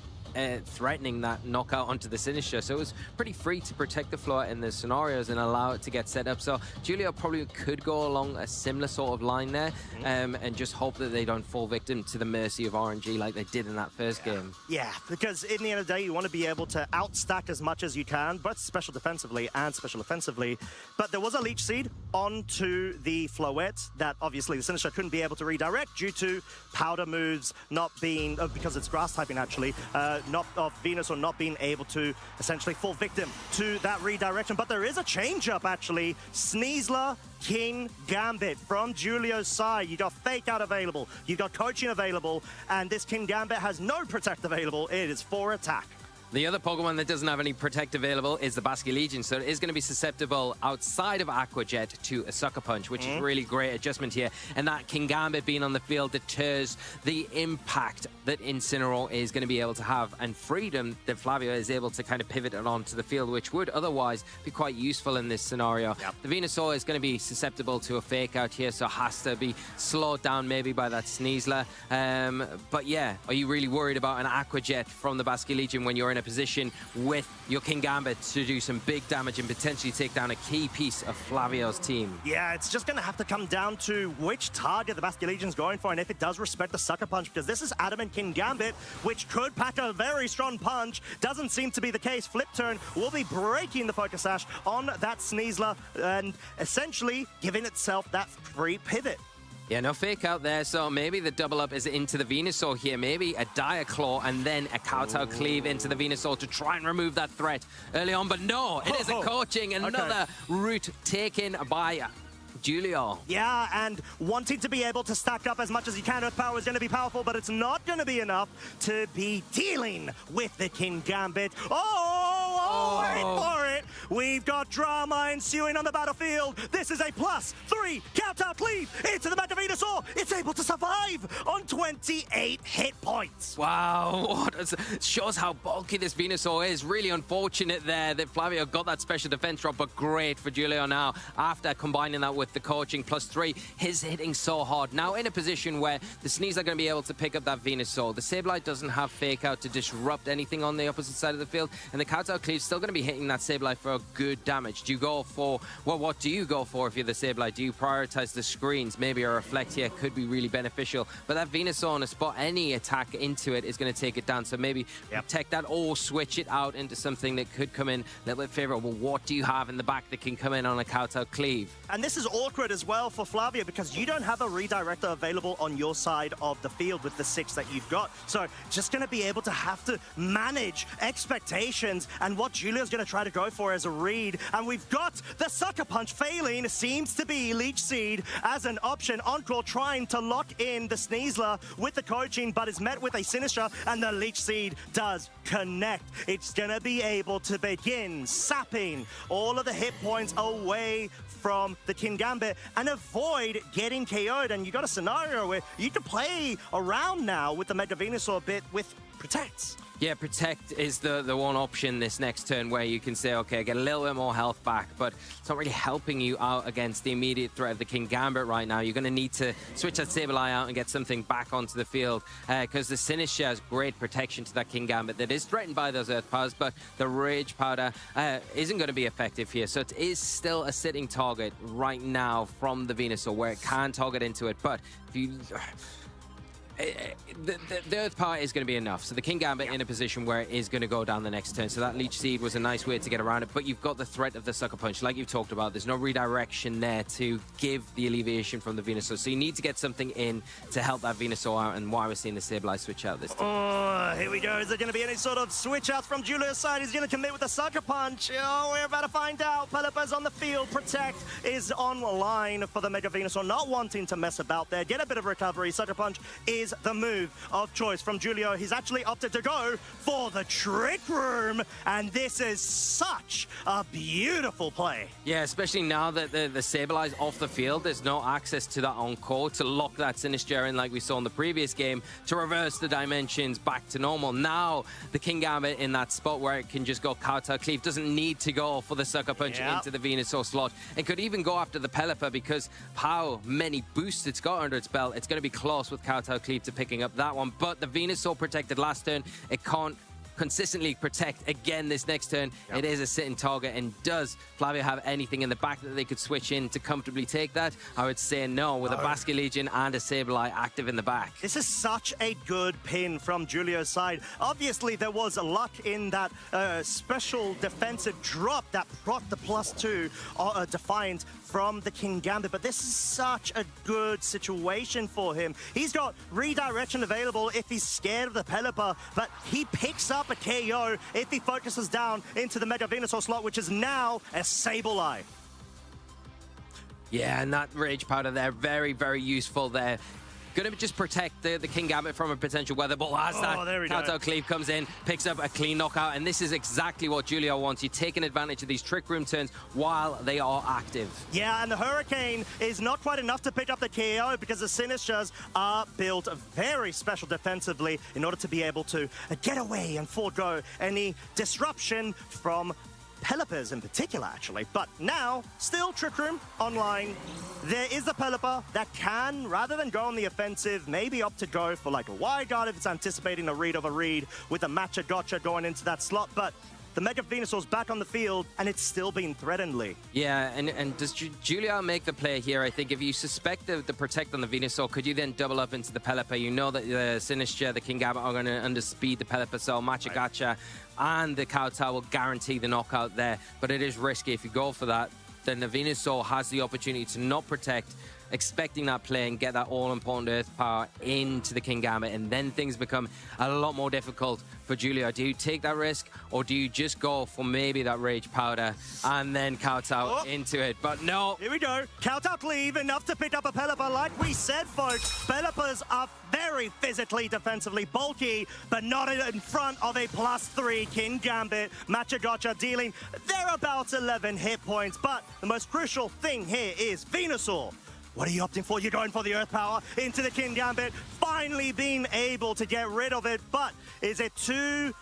threatening that knockout onto the Sinistcha, so it was pretty free to protect the floor in the scenarios and allow it to get set up. So Julio probably could go along a similar sort of line there, and just hope that they don't fall victim to the mercy of RNG like they did in that first game. Yeah, because in the end of the day, you want to be able to outstack as much as you can, both special defensively and special offensively. But there was a Leech Seed onto the Floette that obviously the Sinistcha couldn't be able to redirect due to powder moves not being, because it's grass typing actually, not of Venusaur not being able to essentially fall victim to that redirection. But there is a change-up, actually. Sneasler, King Gambit from Julio's side. You got Fake Out available, you got Coaching available, and this King Gambit has no Protect available. It is for attack. The other Pokemon that doesn't have any Protect available is the Basculegion, so it is going to be susceptible outside of Aqua Jet to a Sucker Punch, which is really great adjustment here. And that Kingambit being on the field deters the impact that Incineroar is going to be able to have, and freedom that Flavio is able to kind of pivot it onto the field, which would otherwise be quite useful in this scenario. The Venusaur is going to be susceptible to a Fake Out here, so has to be slowed down maybe by that Sneasler. But yeah, are you really worried about an Aqua Jet from the Basculegion when you're in a position with your Kingambit to do some big damage and potentially take down a key piece of Flavio's team? Yeah, it's just going to have to come down to which target the Basculegion's going for, and if it does respect the Sucker Punch, because this is Adamant Kingambit, which could pack a very strong punch. Doesn't seem to be the case. Flip Turn will be breaking the Focus Sash on that Sneasler and essentially giving itself that free pivot. Yeah, no Fake Out there, so maybe the double up is into the Venusaur here. Maybe a Dire Claw and then a Kowtow Cleave into the Venusaur to try and remove that threat early on. But no, it is a Coaching. Another route taken by Julio. Yeah, and wanting to be able to stack up as much as you can. Earth Power is going to be powerful, but it's not going to be enough to be dealing with the Kingambit. Wait for it. We've got drama ensuing on the battlefield. This is a +3 Kowtow Cleave into the back of Venusaur. It's able to survive on 28 hit points. Wow, shows how bulky this Venusaur is. Really unfortunate there that Flavio got that special defense drop, but great for Julio now after combining that with the Coaching +3. He's hitting so hard. Now in a position where the Sneeze are going to be able to pick up that Venusaur. The Sableye doesn't have Fake Out to disrupt anything on the opposite side of the field, and the Kowtow Cleave's still going to be hitting that Sableye for a good damage. Do you go for, well, what do you go for if you're the Sableye? Do you prioritize the screens? Maybe a Reflect here could be really beneficial, but that Venusaur on a spot, any attack into it is going to take it down, so maybe protect that or switch it out into something that could come in a little bit favorable. What do you have in the back that can come in on a Kowtow Cleave? And this is awkward as well for Flavio because you don't have a redirector available on your side of the field with the 6 that you've got. So just going to be able to have to manage expectations and what Julio's going to try to go for as a read. And we've got the Sucker Punch failing. Seems to be Leech Seed as an option. Encore trying to lock in the Sneasler with the Coaching, but is met with a Sinistcha, and the Leech Seed does connect. It's going to be able to begin sapping all of the hit points away from the Kingambit and avoid getting KO'd. And you got a scenario where you can play around now with the Mega Venusaur bit with Protects. Yeah, Protect is the one option this next turn where you can say, okay, get a little bit more health back, but it's not really helping you out against the immediate threat of the Kingambit right now. You're going to need to switch that Sableye out and get something back onto the field because the Sinistcha has great protection to that Kingambit that is threatened by those Earth Powers, but the Rage Powder isn't going to be effective here. So it is still a sitting target right now from the Venusaur where it can target into it, but if you... The Earth Power is going to be enough. So the King Gambit in a position where it is going to go down the next turn. So that Leech Seed was a nice way to get around it. But you've got the threat of the Sucker Punch, like you've talked about. There's no redirection there to give the alleviation from the Venusaur. So you need to get something in to help that Venusaur out, and why we're seeing the Sableye switch out this time. Oh, here we go. Is there going to be any sort of switch out from Julio's side? He's going to commit with the Sucker Punch. Oh, we're about to find out. Pelipper's on the field. Protect is online for the Mega Venusaur, not wanting to mess about there. Get a bit of recovery. Sucker Punch is the move of choice from Julio. He's actually opted to go for the Trick Room, and this is such a beautiful play. Yeah, especially now that the Sableye's off the field, there's no access to that Encore to lock that Sinistcha in like we saw in the previous game to reverse the dimensions back to normal. Now, the King Gambit in that spot where it can just go Kowtow Cleave, doesn't need to go for the Sucker Punch into the Venusaur slot. It could even go after the Pelipper because how many boosts it's got under its belt, it's going to be close with Kowtow Cleave to picking up that one. But the Venusaur protected last turn. It can't consistently protect again this next turn. It is a sitting target, and does Flavia have anything in the back that they could switch in to comfortably take that? I would say no, with a Basket Legion and a Sableye active in the back. This is such a good pin from Julio's side. Obviously, there was a luck in that special defensive drop that proc the +2 Defiant from the King Gambit, but this is such a good situation for him. He's got redirection available if he's scared of the Pelipper, but he picks up a KO if he focuses down into the Mega Venusaur slot, which is now a Sableye. Yeah, and that Rage Powder there, very, very useful there. Going to just protect the King Gambit from a potential weather ball as that Kowtow Cleave comes in, picks up a clean knockout, and this is exactly what Julio wants. You're taking advantage of these Trick Room turns while they are active. Yeah, and the Hurricane is not quite enough to pick up the KO because the Sinistchas are built very special defensively in order to be able to get away and forego any disruption from Pelippers in particular, actually. But now, still Trick Room online. There is a Pelipper that can, rather than go on the offensive, maybe opt to go for like a wide guard if it's anticipating a read of a read with a Matcha Gotcha going into that slot. But the Mega Venusaur's back on the field, and it's still being threatened, Lee. Yeah, and does Julio make the play here? I think if you suspect the protect on the Venusaur, could you then double up into the Pelipper? You know that the Sinistcha, the King Gambit are going to underspeed the Pelipper, so Matcha Gotcha and the Kowtow will guarantee the knockout there. But it is risky if you go for that. Then the Venusaur has the opportunity to not protect, expecting that play and get that all-important Earth Power into the King Gambit, and then things become a lot more difficult for Julio. Do you take that risk, or do you just go for maybe that Rage Powder and then Kowtow into it? But no. Here we go. Kowtow Cleave, enough to pick up a Pelipper. Like we said, folks, Pelippers are very physically defensively bulky, but not in front of a +3 King Gambit. Matcha Gotcha dealing thereabouts 11 hit points, but the most crucial thing here is Venusaur. What are you opting for? You're going for the Earth Power into the King Gambit, finally being able to get rid of it, but is it too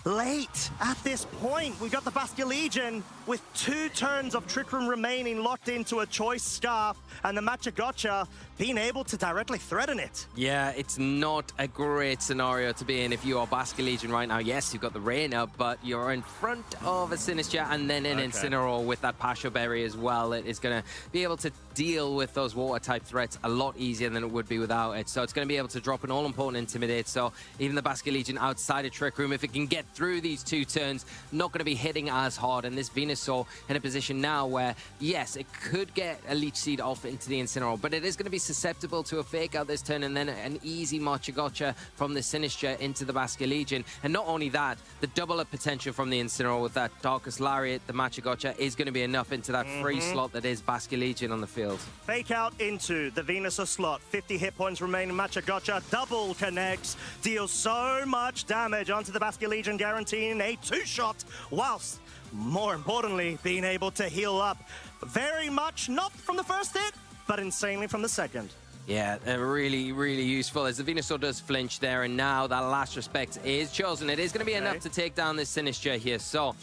late at this point? We got the Basket Legion with 2 turns of Trick Room remaining locked into a Choice Scarf, and the Matcha Gotcha being able to directly threaten it. Yeah, it's not a great scenario to be in if you are Basket Legion right now. Yes, you've got the rain up, but you're in front of a Sinistcha and then an Incineroar with that Pasho Berry as well. It is going to be able to deal with those water-type threats a lot easier than it would be without it. So it's going to be able to drop an all-important Intimidate. So even the Basket Legion outside of Trick Room, if it can get through these 2 turns, not going to be hitting as hard. And this Venusaur in a position now where, yes, it could get a Leech Seed off into the Incineroar, but it is going to be susceptible to a fake out this turn, and then an easy Matcha Gotcha from the Sinistcha into the Basket Legion. And not only that, the double up potential from the Incineroar with that Darkest Lariat, the Matcha Gotcha, is going to be enough into that free slot that is Basket Legion on the field. Fake out into the Venusaur slot. 50 hit points remaining. Matcha Gotcha double connects. Deals so much damage onto the Basket Legion, guaranteeing a 2-shot, whilst, more importantly, being able to heal up very much, not from the first hit, but insanely from the second. Yeah, really, really useful as the Venusaur does flinch there, and now that last respect is chosen. It is going to be enough to take down this Sinistcha here. So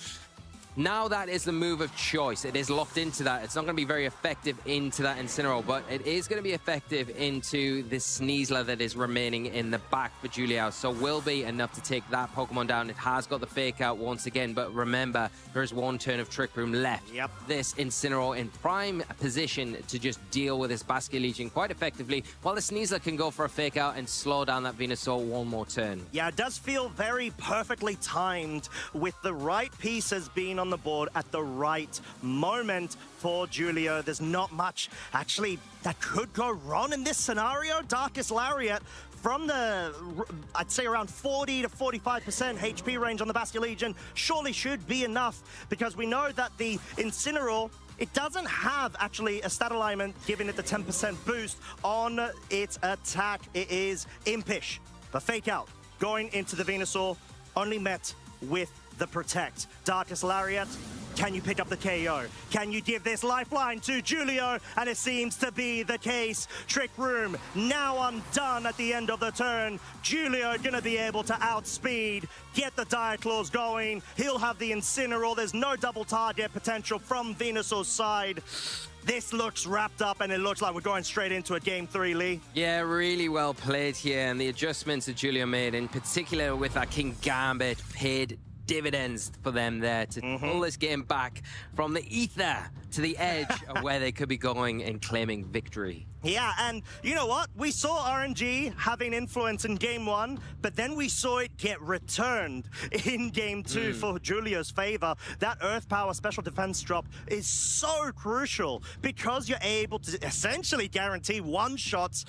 Now that is the move of choice. It is locked into that. It's not going to be very effective into that Incineroar, but it is going to be effective into this Sneasler that is remaining in the back for Juliao. So will be enough to take that Pokemon down. It has got the Fake Out once again, but remember, there is one turn of Trick Room left. Yep. This Incineroar in prime position to just deal with this Basculegion quite effectively, while the Sneasler can go for a Fake Out and slow down that Venusaur one more turn. Yeah, it does feel very perfectly timed with the right pieces being on the board at the right moment for Julio. There's not much actually that could go wrong in this scenario. Darkest Lariat from the, I'd say around 40 to 45% HP range on the Basculegion surely should be enough, because we know that the Incineroar, it doesn't have actually a stat alignment giving it the 10% boost on its attack. It is Impish. The Fake Out going into the Venusaur only met with the Protect. Darkest Lariat, can you pick up the KO? Can you give this lifeline to Julio? And it seems to be the case. Trick Room now undone at the end of the turn. Julio gonna be able to outspeed, get the Dire Claws going. He'll have the Incineroar. There's no double target potential from Venusaur's side. This looks wrapped up, and it looks like we're going straight into a Game 3, Lee. Yeah, really well played here, and the adjustments that Julio made, in particular with that King Gambit, paid dividends for them there to pull this game back from the ether to the edge of where they could be going and claiming victory. Yeah, and you know what? We saw RNG having influence in Game 1, but then we saw it get returned in Game 2 for Julio's favor. That Earth Power special defense drop is so crucial because you're able to essentially guarantee one-shots.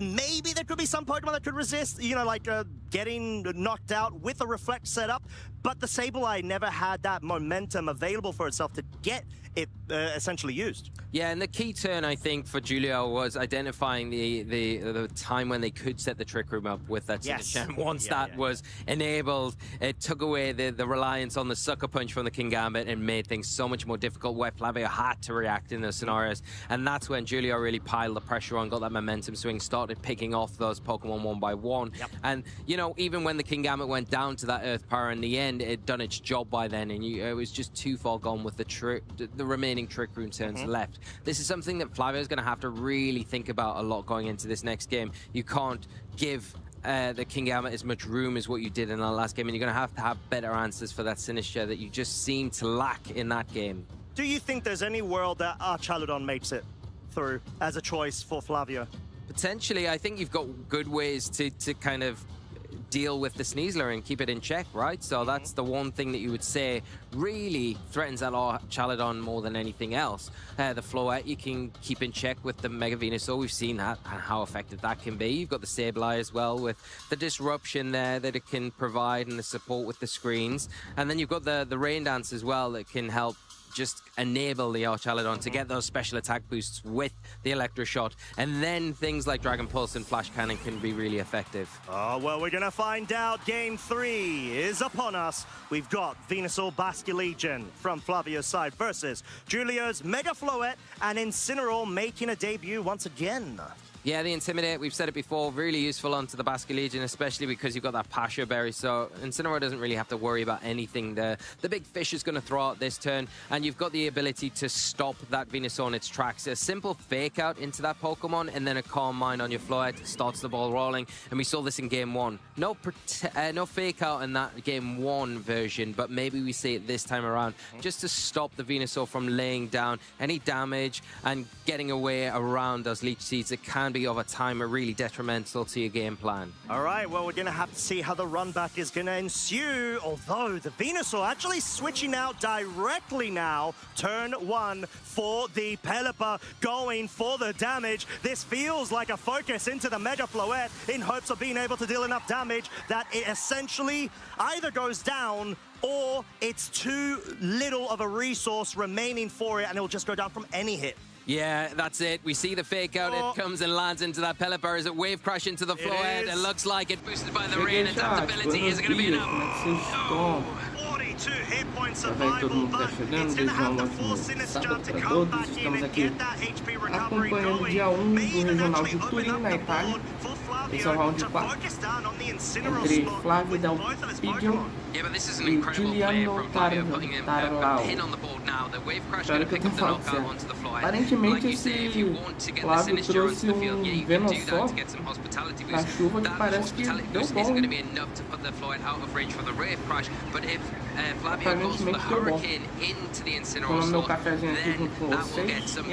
Maybe there could be some Pokemon that could resist, you know, like getting knocked out with a Reflect setup, but the Sableye never had that momentum available for itself to get it essentially used. Yeah, and the key turn, I think, for Julio was identifying the time when they could set the Trick Room up with that Sinistcha. Once that was enabled, it took away the reliance on the Sucker Punch from the King Gambit and made things so much more difficult, where Flavio had to react in those scenarios. And that's when Julio really piled the pressure on, got that momentum swing, started picking off those Pokemon one by one. And, you know, even when the King Gambit went down to that Earth Power, in the end, it had done its job by then, and it was just too far gone with the remaining Trick Room turns left. This is something that Flavio is going to have to really think about a lot going into this next game. You can't give the King Gambit as much room as what you did in the last game, and you're going to have better answers for that Sinistcha that you just seem to lack in that game. Do you think there's any world that Archaludon makes it through as a choice for Flavio? Potentially. I think you've got good ways to kind of deal with the Sneasler and keep it in check, right? So that's the one thing that you would say really threatens that Archaludon more than anything else. The Floette you can keep in check with the Mega Venusaur. We've seen that and how effective that can be. You've got the Sableye as well with the disruption there that it can provide and the support with the screens. And then you've got the Rain Dance as well that can help just enable the Archaludon to get those special attack boosts with the Electro Shot. And then things like Dragon Pulse and Flash Cannon can be really effective. Oh, well, we're going to find out. Game 3 is upon us. We've got Venusaur Basculegion from Flavio's side versus Julio's Mega Floette and Incineroar making a debut once again. Yeah, the Intimidate, we've said it before, really useful onto the Basculegion, especially because you've got that Pasha Berry, so Incineroar doesn't really have to worry about anything there. The big fish is going to throw out this turn, and you've got the ability to stop that Venusaur in its tracks. A simple Fake Out into that Pokemon, and then a Calm Mind on your Floette starts the ball rolling, and we saw this in Game 1. No Fake Out in that Game 1 version, but maybe we see it this time around, just to stop the Venusaur from laying down any damage and getting away around those Leech Seeds that can be over time are really detrimental to your game plan. All right, well, we're going to have to see how the run back is going to ensue, although the Venusaur actually switching out directly now. Turn 1 for the Pelipper, going for the damage. This feels like a focus into the Mega Floette in hopes of being able to deal enough damage that it essentially either goes down or it's too little of a resource remaining for it and it'll just go down from any hit. Yeah, that's it. We see the Fake Out. It comes and lands into that Pelipper as it Wave Crash into the Floette. It looks like it boosted by the rain. Adaptability is going to be enough. Já vai todo mundo tá chegando, desejar um ótimo sábado para todos. Estamos aqui acompanhando o dia 1 do Regional de Turim, na Itália. Esse é o round 4, entre Flávio Del Pidio e Giuliano Tarlau. Espero que eu tenha falado certo. Aparentemente esse Flávio trouxe um Venosó na chuva que parece que deu bom. Aparentemente deu bom. Tomando meu cafezinho aqui junto com vocês. E é isso.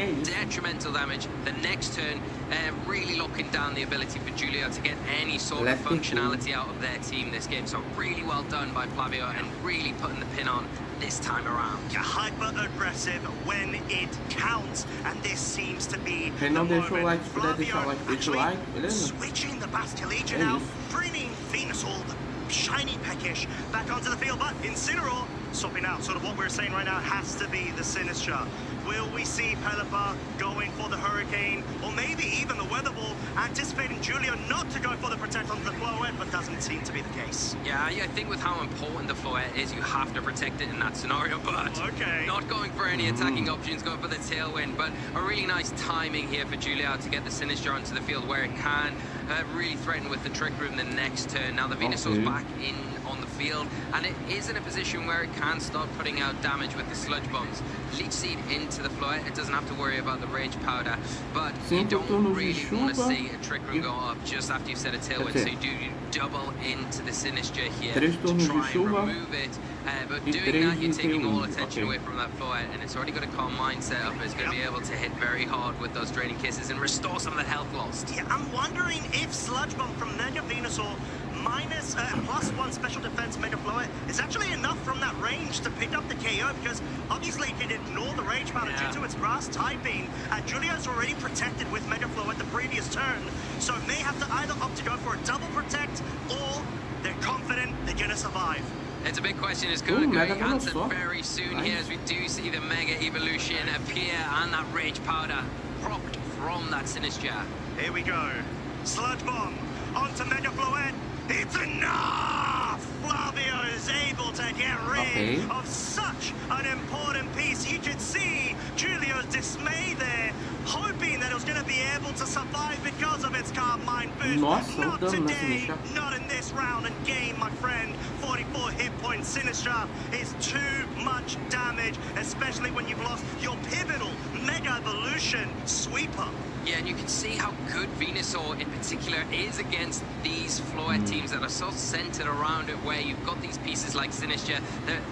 Really locking down the ability for Giulio to get any sort of functionality out of their team this game. So really well done by Flavio and really putting the pin on this time around. Hyper aggressive when it counts, and this seems to be Quem não deixou o like, se puder deixar o like, deixa o like, beleza? switching the Bastia Legion out, bringing Venusaur, the shiny Peckish, back onto the field, but Incineroar swapping out. Sort of what we're saying right now has to be the Sinistra. Will we see Pelipper going for the Hurricane, or maybe even the Weather Ball, anticipating Giulio not to go for the Protect onto the Floette, but doesn't seem to be the case. Yeah, I think with how important the Floette is, you have to protect it in that scenario, but not going for any attacking options, going for the Tailwind, but a really nice timing here for Giulio to get the Sinistra onto the field where it can really threaten with the Trick Room the next turn. Now the Venusaur's back in on the field, and it is in a position where it can start putting out damage with the Sludge Bombs. Leech Seed into the Floette, it doesn't have to worry about the Rage Powder, but you don't really want to see a Trick Room go up just after you've set a Tailwind, so you do double into the Sinistra here to try and remove it, but doing that you're taking all attention away from that Floette, and it's already got a calm mind set up. It's going to be able to hit very hard with those Draining Kisses and restore some of that health lost. Yeah, I'm wondering if Sludge Bomb from Mega Venusaur minus +1 special defense Mega Floette is actually enough from that range to pick up the KO, because obviously it can ignore the Rage Powder due to its grass typing, and Giulio's already protected with Mega Floette the previous turn, so may have to either opt to go for a double protect, or they're confident they're gonna survive. It's a big question. It's going to be answered very soon here as we do see the Mega Evolution appear and that Rage Powder propped from that Sinistra. Here we go. Sludge Bomb onto Mega Floette. It's enough! Flavio is able to get rid of such an important piece. You could see Giulio's dismay there, hoping that it was going to be able to survive because of its Calm Mind boost. Not today, not in this round and game, my friend. 44 hit points. Sinistra is too much damage, especially when you've lost your pivotal Mega Evolution sweeper. Yeah, and you can see how good Venusaur in particular is against these Floette teams that are so centered around it, where you've got these pieces like Sinistra,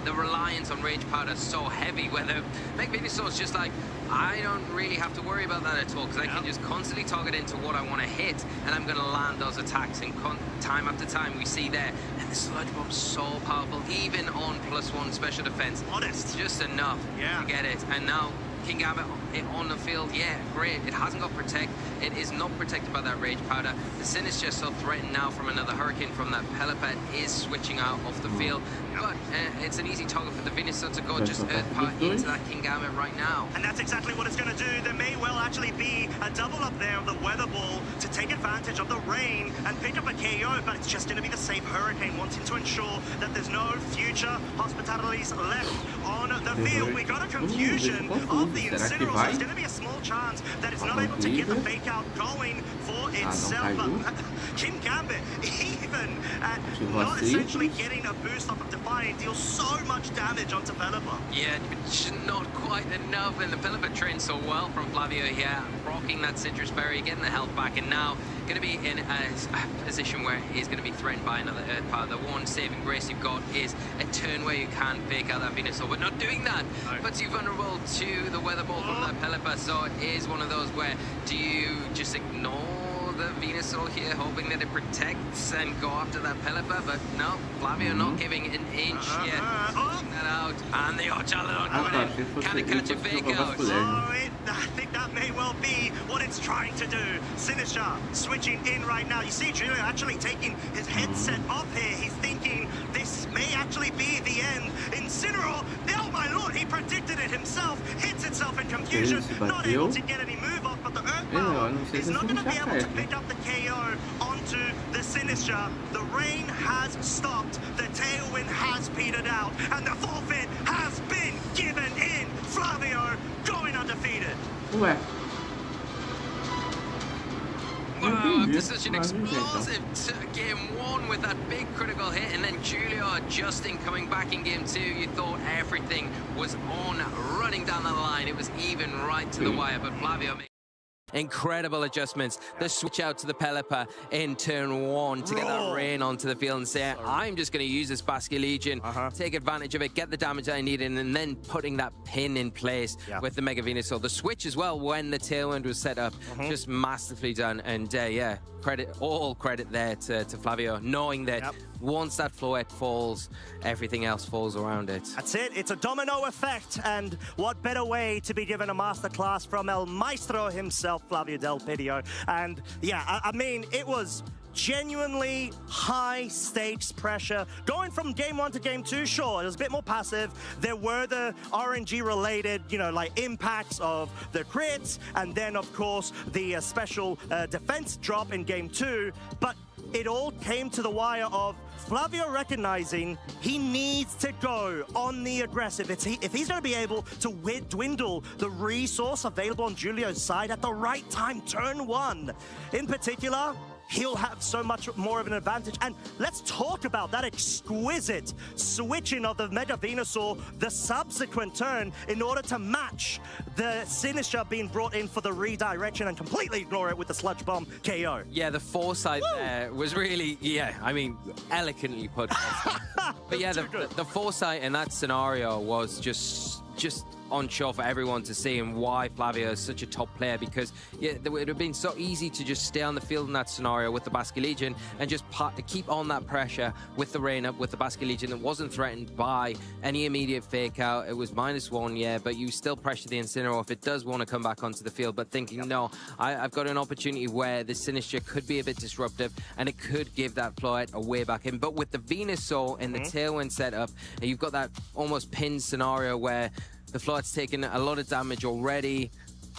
the reliance on Rage Powder is so heavy, where the Mega Venusaur's just like, I don't really have to worry about that at all, because I can just constantly target into what I want to hit, and I'm going to land those attacks, and time after time we see there. And the Sludge Bomb's so powerful, even on +1 special defense. Honest. Just enough to get it, and now King Gambit on the field, yeah, great. It hasn't got Protect. It is not protected by that Rage Powder. The Sinistra so threatened now from another Hurricane from that Pelipper is switching out off the field. But it's an easy target for the Venusaur to go just Earth Power into that King Gambit right now. And that's exactly what it's going to do. There may well actually be a double up there of the Weather Ball to take advantage of the rain and pick up a KO, but it's just going to be the safe Hurricane, wanting to ensure that there's no future hospitalities left on the field. We got a confusion of the Incineroar, so there's going to be a small chance that it's not able to get the fake out going for itself. But King Gambit, even at not essentially getting a boost off of Defiant, deals so much damage onto Pelipper. Yeah, just not quite enough, and the Pelipper trained so well from Flavio here, rocking that Citrus Berry, getting the health back, and now going to be in a position where he's going to be threatened by another Earth Power. The one saving grace you've got is a turn where you can fake out that Venusaur, but not doing that puts you vulnerable to the Weather Ball from that Pelipper, so it is one of those where do you just ignore the Venusaur here, hoping that it protects and go after that Pelipper, but no, Flavio not giving an inch yet, pushing that out, and the Archalodon coming in. Can it catch a fake out? I think that may well be what it's trying to do. Sinistra switching in right now. You see Giulio actually taking his headset off here. He's thinking this may actually be the end. Incineroar, oh my lord, he predicted it himself, hits itself in confusion, not able to get any move off, but the Earth Power is not going to be able to pick up the KO onto the Sinistra. The rain has stopped. The Tailwind tailwind has petered out, and the forfeit has been given in. Flavio going undefeated. Ué. Wow, after such an explosive game one with that big critical hit, and then Julio adjusting, coming back in game two, you thought everything was on, running down the line. It was even right to the wire, but Flavio made incredible adjustments. The switch out to the Pelipper in turn one to get that rain onto the field and say, I'm just going to use this Basque Legion, take advantage of it, get the damage I needed, and then putting that pin in place with the Mega Venusaur. The switch as well, when the tailwind was set up, just masterfully done. And yeah, all credit there to Flavio, knowing that once that floet falls, everything else falls around it. That's it. It's a domino effect. And what better way to be given a masterclass from El Maestro himself, Flavio Del Pidio. And yeah, I mean, it was genuinely high stakes pressure. Going from game one to game two, sure, it was a bit more passive. There were the RNG related, you know, like impacts of the crits, and then of course the special defense drop in game two. But it all came to the wire of Flavio recognizing he needs to go on the aggressive. If he's going to be able to dwindle the resource available on Julio's side at the right time, turn one in particular, he'll have so much more of an advantage. And let's talk about that exquisite switching of the Mega Venusaur the subsequent turn in order to match the Sinister being brought in for the redirection and completely ignore it with the Sludge Bomb KO. Yeah, the foresight there was really, I mean, elegantly put. But yeah, the foresight in that scenario was just on show for everyone to see, and why Flavio is such a top player, because it would have been so easy to just stay on the field in that scenario with the Basque Legion and just keep on that pressure with the rain up, with the Basque Legion that wasn't threatened by any immediate fake out. It was -1, yeah, but you still pressure the Incineroar if it does want to come back onto the field, but thinking, no, I've got an opportunity where the Sinister could be a bit disruptive and it could give that Floet a way back in. But with the Venusaur in the tailwind setup, and you've got that almost pin scenario where the Floet's taken a lot of damage already,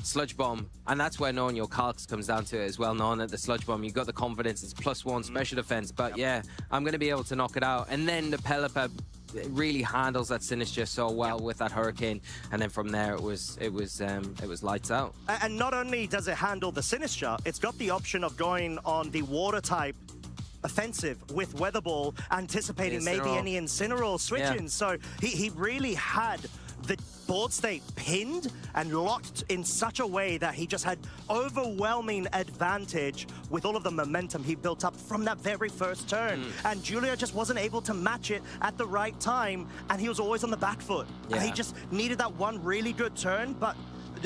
Sludge Bomb, and that's where knowing your calcs comes down to it as well, knowing that the Sludge Bomb, you've got the confidence, it's +1 special defense, but yeah, I'm going to be able to knock it out. And then the Pelipper really handles that Sinister so well with that Hurricane, and then from there it was lights out. And not only does it handle the Sinister, it's got the option of going on the water type offensive with Weather Ball, anticipating maybe any Incineroar switching. So he really had the board state pinned and locked in such a way that he just had overwhelming advantage with all of the momentum he built up from that very first turn. And Julio just wasn't able to match it at the right time, and he was always on the back foot. And he just needed that one really good turn, but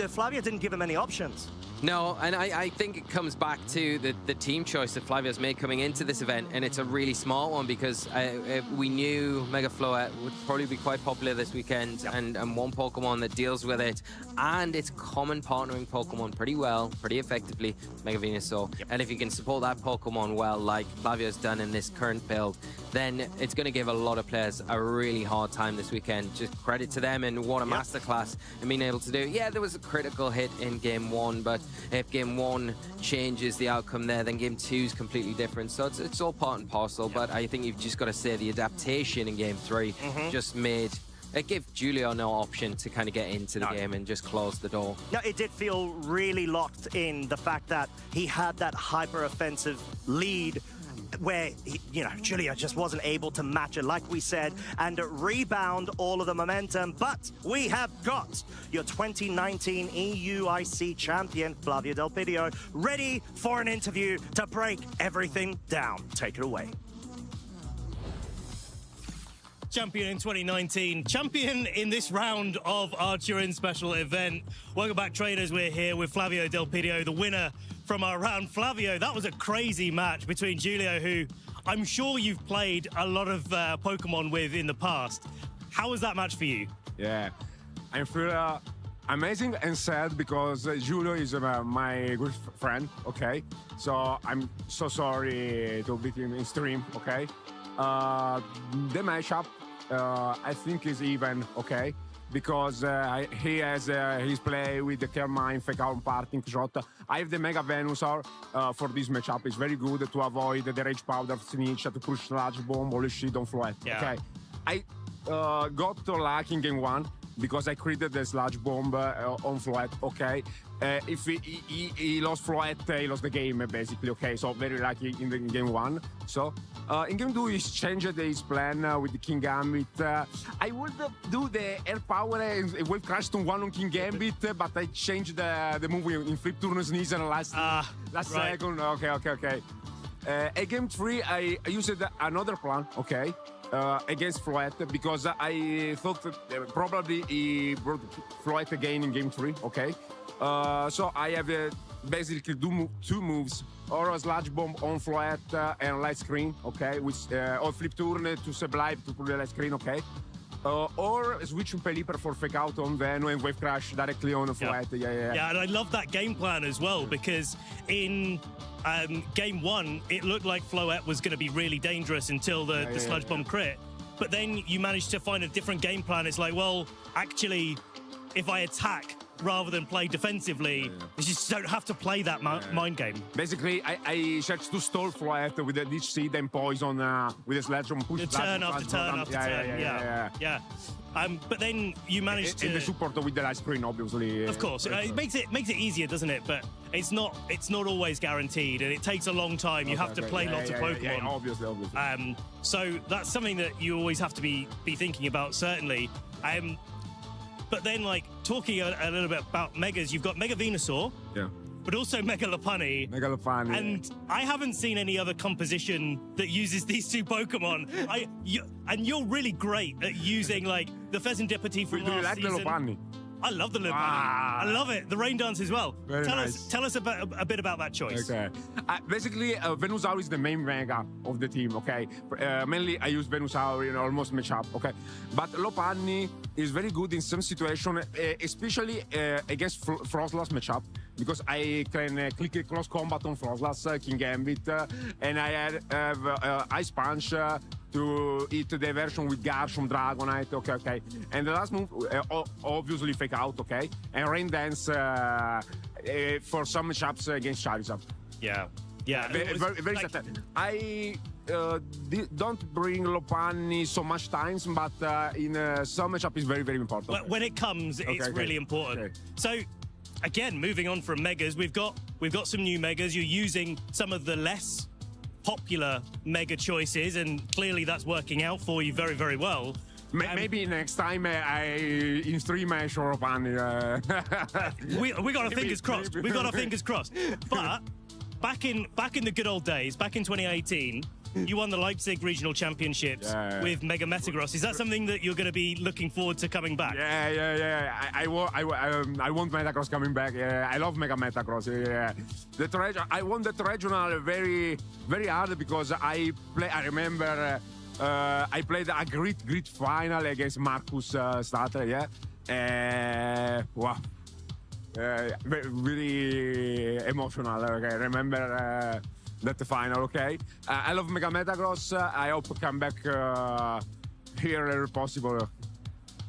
Flavio didn't give him any options. No, and I think it comes back to the team choice that Flavio's made coming into this event, and it's a really smart one, because we knew Mega Floet would probably be quite popular this weekend, and one Pokemon that deals with it, and it's common partnering Pokemon pretty well, pretty effectively, Mega Venusaur. And if you can support that Pokemon well, like Flavio's done in this current build, then it's going to give a lot of players a really hard time this weekend. Just credit to them, and what a masterclass in being able to do. Yeah, there was a critical hit in game one, but if game one changes the outcome there, then game two is completely different. So it's all part and parcel, but I think you've just got to say the adaptation in game three just made it gave Julio no option to kind of get into the game and just close the door. No, it did feel really locked in, the fact that he had that hyper-offensive lead where, Julio just wasn't able to match it, like we said, and rebound all of the momentum. But we have got your 2019 EUIC champion, Flavio Del Pidio, ready for an interview to break everything down. Take it away. Champion in 2019, champion in this round of our Turin special event. Welcome back, traders. We're here with Flavio Del Pidio, the winner from our round. Flavio, that was a crazy match between Julio, who I'm sure you've played a lot of Pokemon with in the past. How was that match for you? Yeah, I feel amazing and sad, because Julio is my good friend, okay? So I'm so sorry to beat him in stream, okay? The matchup, I think, is even, okay? Because he has his play with the Carmine, Fake Out Parting Shot. I have the Mega Venusaur for this matchup. It's very good to avoid the Rage Powder Snitch, to push Sludge Bomb or Shield on Floet, okay? I got to luck in game 1 because I created the sludge bomb on Floet, okay? If he lost Floet, he lost the game, basically, okay? So very lucky in game 1. So in game 2, he changed his plan with the King Gambit. I would do the air power and wave crash to 1 on King Gambit, but I changed the move in flip turn sneeze and last second. Okay. At game 3, I used another plan, okay? Against Floet because I thought that probably he brought Floet again in game 3, okay? So I have basically two moves, or a sludge bomb on Floet and light screen, okay? Which or flip turn to sublime to put the light screen, okay? Or switch Pelipper for fake out on Veno and wave crash directly on Floet. Yeah, and I love that game plan as well because in game 1, it looked like Floet was going to be really dangerous until the sludge bomb crit. But then you managed to find a different game plan. It's like, well, actually, if I attack rather than play defensively, you just don't have to play that mind game. Basically, I tried to stall Floet with the Lich Seed and Poison with a sledge on push. Turn after turn. Yeah. But then you managed to... And the support with the light screen, obviously. Of course. It makes it easier, doesn't it? But it's not always guaranteed, and it takes a long time. You have to play lots of Pokemon. Yeah, obviously. So that's something that you always have to be thinking about, certainly. But then, like, talking a little bit about Megas, you've got Mega Venusaur. Yeah. But also Mega Lopunny. And I haven't seen any other composition that uses these two Pokemon. And you're really great at using, like, the Pheasantipity from last season. Do you like the Lopunny? I love the Lopunny. I love it. The Rain Dance as well. Tell us a bit about that choice. Okay. Basically, Venusaur is the main Mega of the team, okay? Mainly, I use Venusaur in almost matchup, okay? But Lopunny is very good in some situation, especially against Frostlass matchup, because I can click close combat on Frostlass, King Gambit, and I have Ice Punch to hit the version with Garchomp, Dragonite, okay. And the last move, obviously Fake Out, okay? And Rain Dance for some matchups against Charizard. Yeah. Very sad. I don't bring Lopunny so much times, but in some matchup is very, very important. When it comes, it's really important. Okay. So, again, moving on from Megas, we've got some new Megas. You're using some of the less popular Mega choices, and clearly that's working out for you very, very well. Maybe next time in stream I show Lopunny. We got our fingers crossed. We got our fingers crossed. But back in the good old days, back in 2018, you won the Leipzig Regional Championships with Mega Metagross. Is that something that you're going to be looking forward to coming back? Yeah. I want Metagross coming back. Yeah, I love Mega Metagross. Yeah. I won that regional very, very hard because I remember I played a great final against Marcus Starter. Yeah. Wow. Very emotional. Okay, I remember that final. Okay, I love Mega Metagross. I hope to come back here if possible.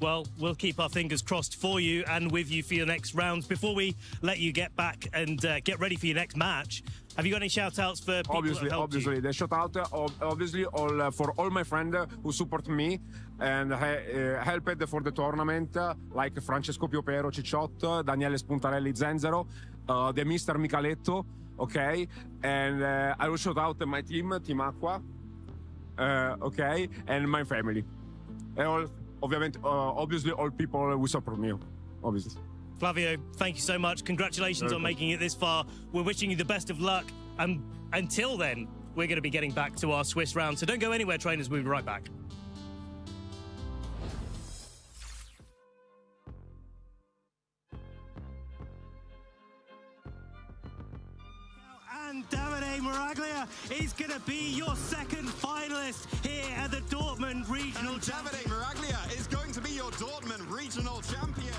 Well, we'll keep our fingers crossed for you and with you for your next rounds. Before we let you get back and get ready for your next match, have you got any shout-outs for people Obviously, the shout-out, obviously, for all my friends who support me and helped for the tournament, like Francesco Piopero, Cicciotto, Daniele Spuntarelli, Zenzero, the Mr. Micaletto, okay? And I will shout out my team, Team Aqua, okay? And my family. And obviously, all people who support me, obviously. Flavio, thank you so much. Congratulations on making it this far. We're wishing you the best of luck. And until then, we're going to be getting back to our Swiss round. So don't go anywhere, trainers. We'll be right back. And Davide Miraglia is going to be your second finalist here at the Dortmund Regional Davide Miraglia is going to be your Dortmund Regional Champion.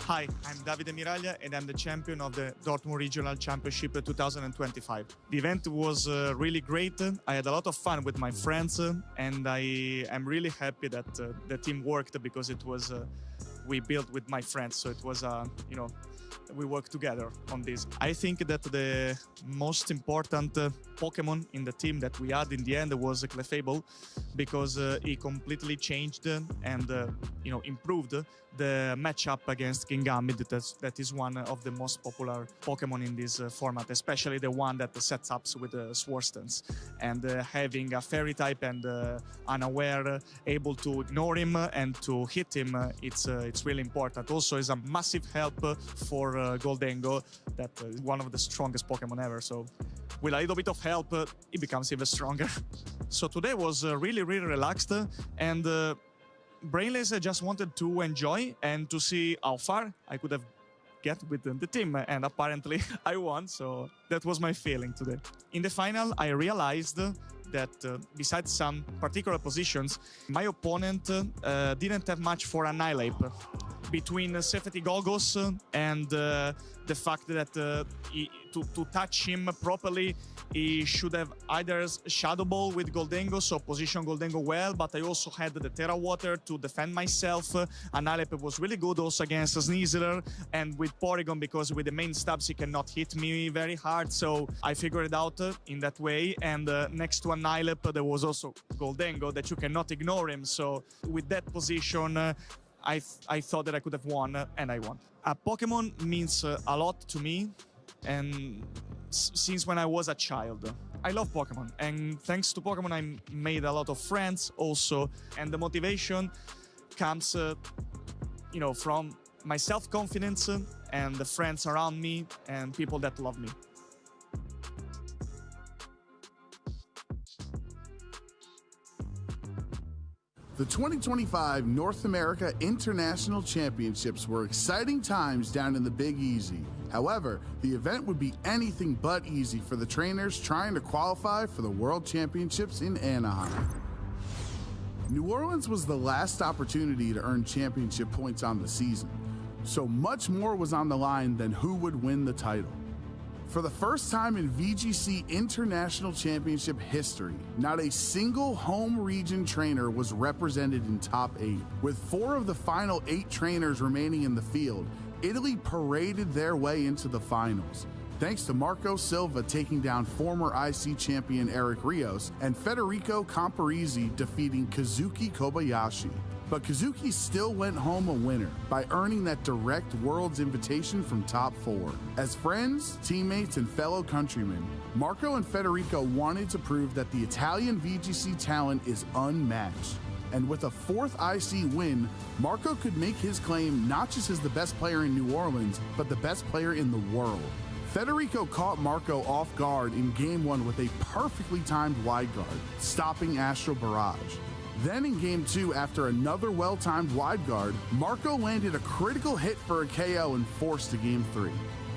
Hi, I'm Davide Miraglia and I'm the champion of the Dortmund Regional Championship 2025. The event was really great. I had a lot of fun with my friends and I am really happy that the team worked because it was we built with my friends. So it was, we worked together on this. I think that the most important Pokemon in the team that we had in the end was Clefable, because he completely changed and improved the matchup against Kingambit. That is one of the most popular Pokemon in this format, especially the one that sets up with the Sworstance. And having a Fairy type and unaware, able to ignore him and to hit him, it's really important. Also, is a massive help for Goldengo, that is one of the strongest Pokemon ever. So with a little bit of help, it becomes even stronger. So today was really, really relaxed, and Brainless just wanted to enjoy and to see how far I could have get with the team, and apparently I won, so that was my feeling today. In the final, I realized that besides some particular positions, my opponent didn't have much for Annihilate. Between Safety Goggles and the fact that to touch him properly, he should have either Shadow Ball with Goldengo, so position Goldengo well, but I also had the Terra Water to defend myself. Annihilate was really good also against Sneasler, and with Porygon, because with the main stabs he cannot hit me very hard, so I figured it out in that way. And next to Annihilate there was also Goldengo that you cannot ignore him, so with that position I thought that I could have won, and I won. A Pokemon means a lot to me, and since when I was a child. I love Pokemon, and thanks to Pokemon I made a lot of friends also, and the motivation comes from my self-confidence and the friends around me and people that love me. The 2025 North America International Championships were exciting times down in the Big Easy. However, the event would be anything but easy for the trainers trying to qualify for the World Championships in Anaheim. New Orleans was the last opportunity to earn championship points on the season, so much more was on the line than who would win the title. For the first time in VGC International Championship history, not a single home region trainer was represented in top 8. With 4 of the final 8 trainers remaining in the field, Italy paraded their way into the finals, thanks to Marco Silva taking down former IC champion Eric Rios and Federico Camparisi defeating Kazuki Kobayashi. But Kazuki still went home a winner by earning that direct Worlds invitation from top 4. As friends, teammates, and fellow countrymen, Marco and Federico wanted to prove that the Italian VGC talent is unmatched. And with a 4th IC win, Marco could make his claim not just as the best player in New Orleans, but the best player in the world. Federico caught Marco off guard in Game 1 with a perfectly timed wide guard, stopping Astro Barrage. Then in Game 2, after another well-timed wide guard, Marco landed a critical hit for a KO and forced to Game 3.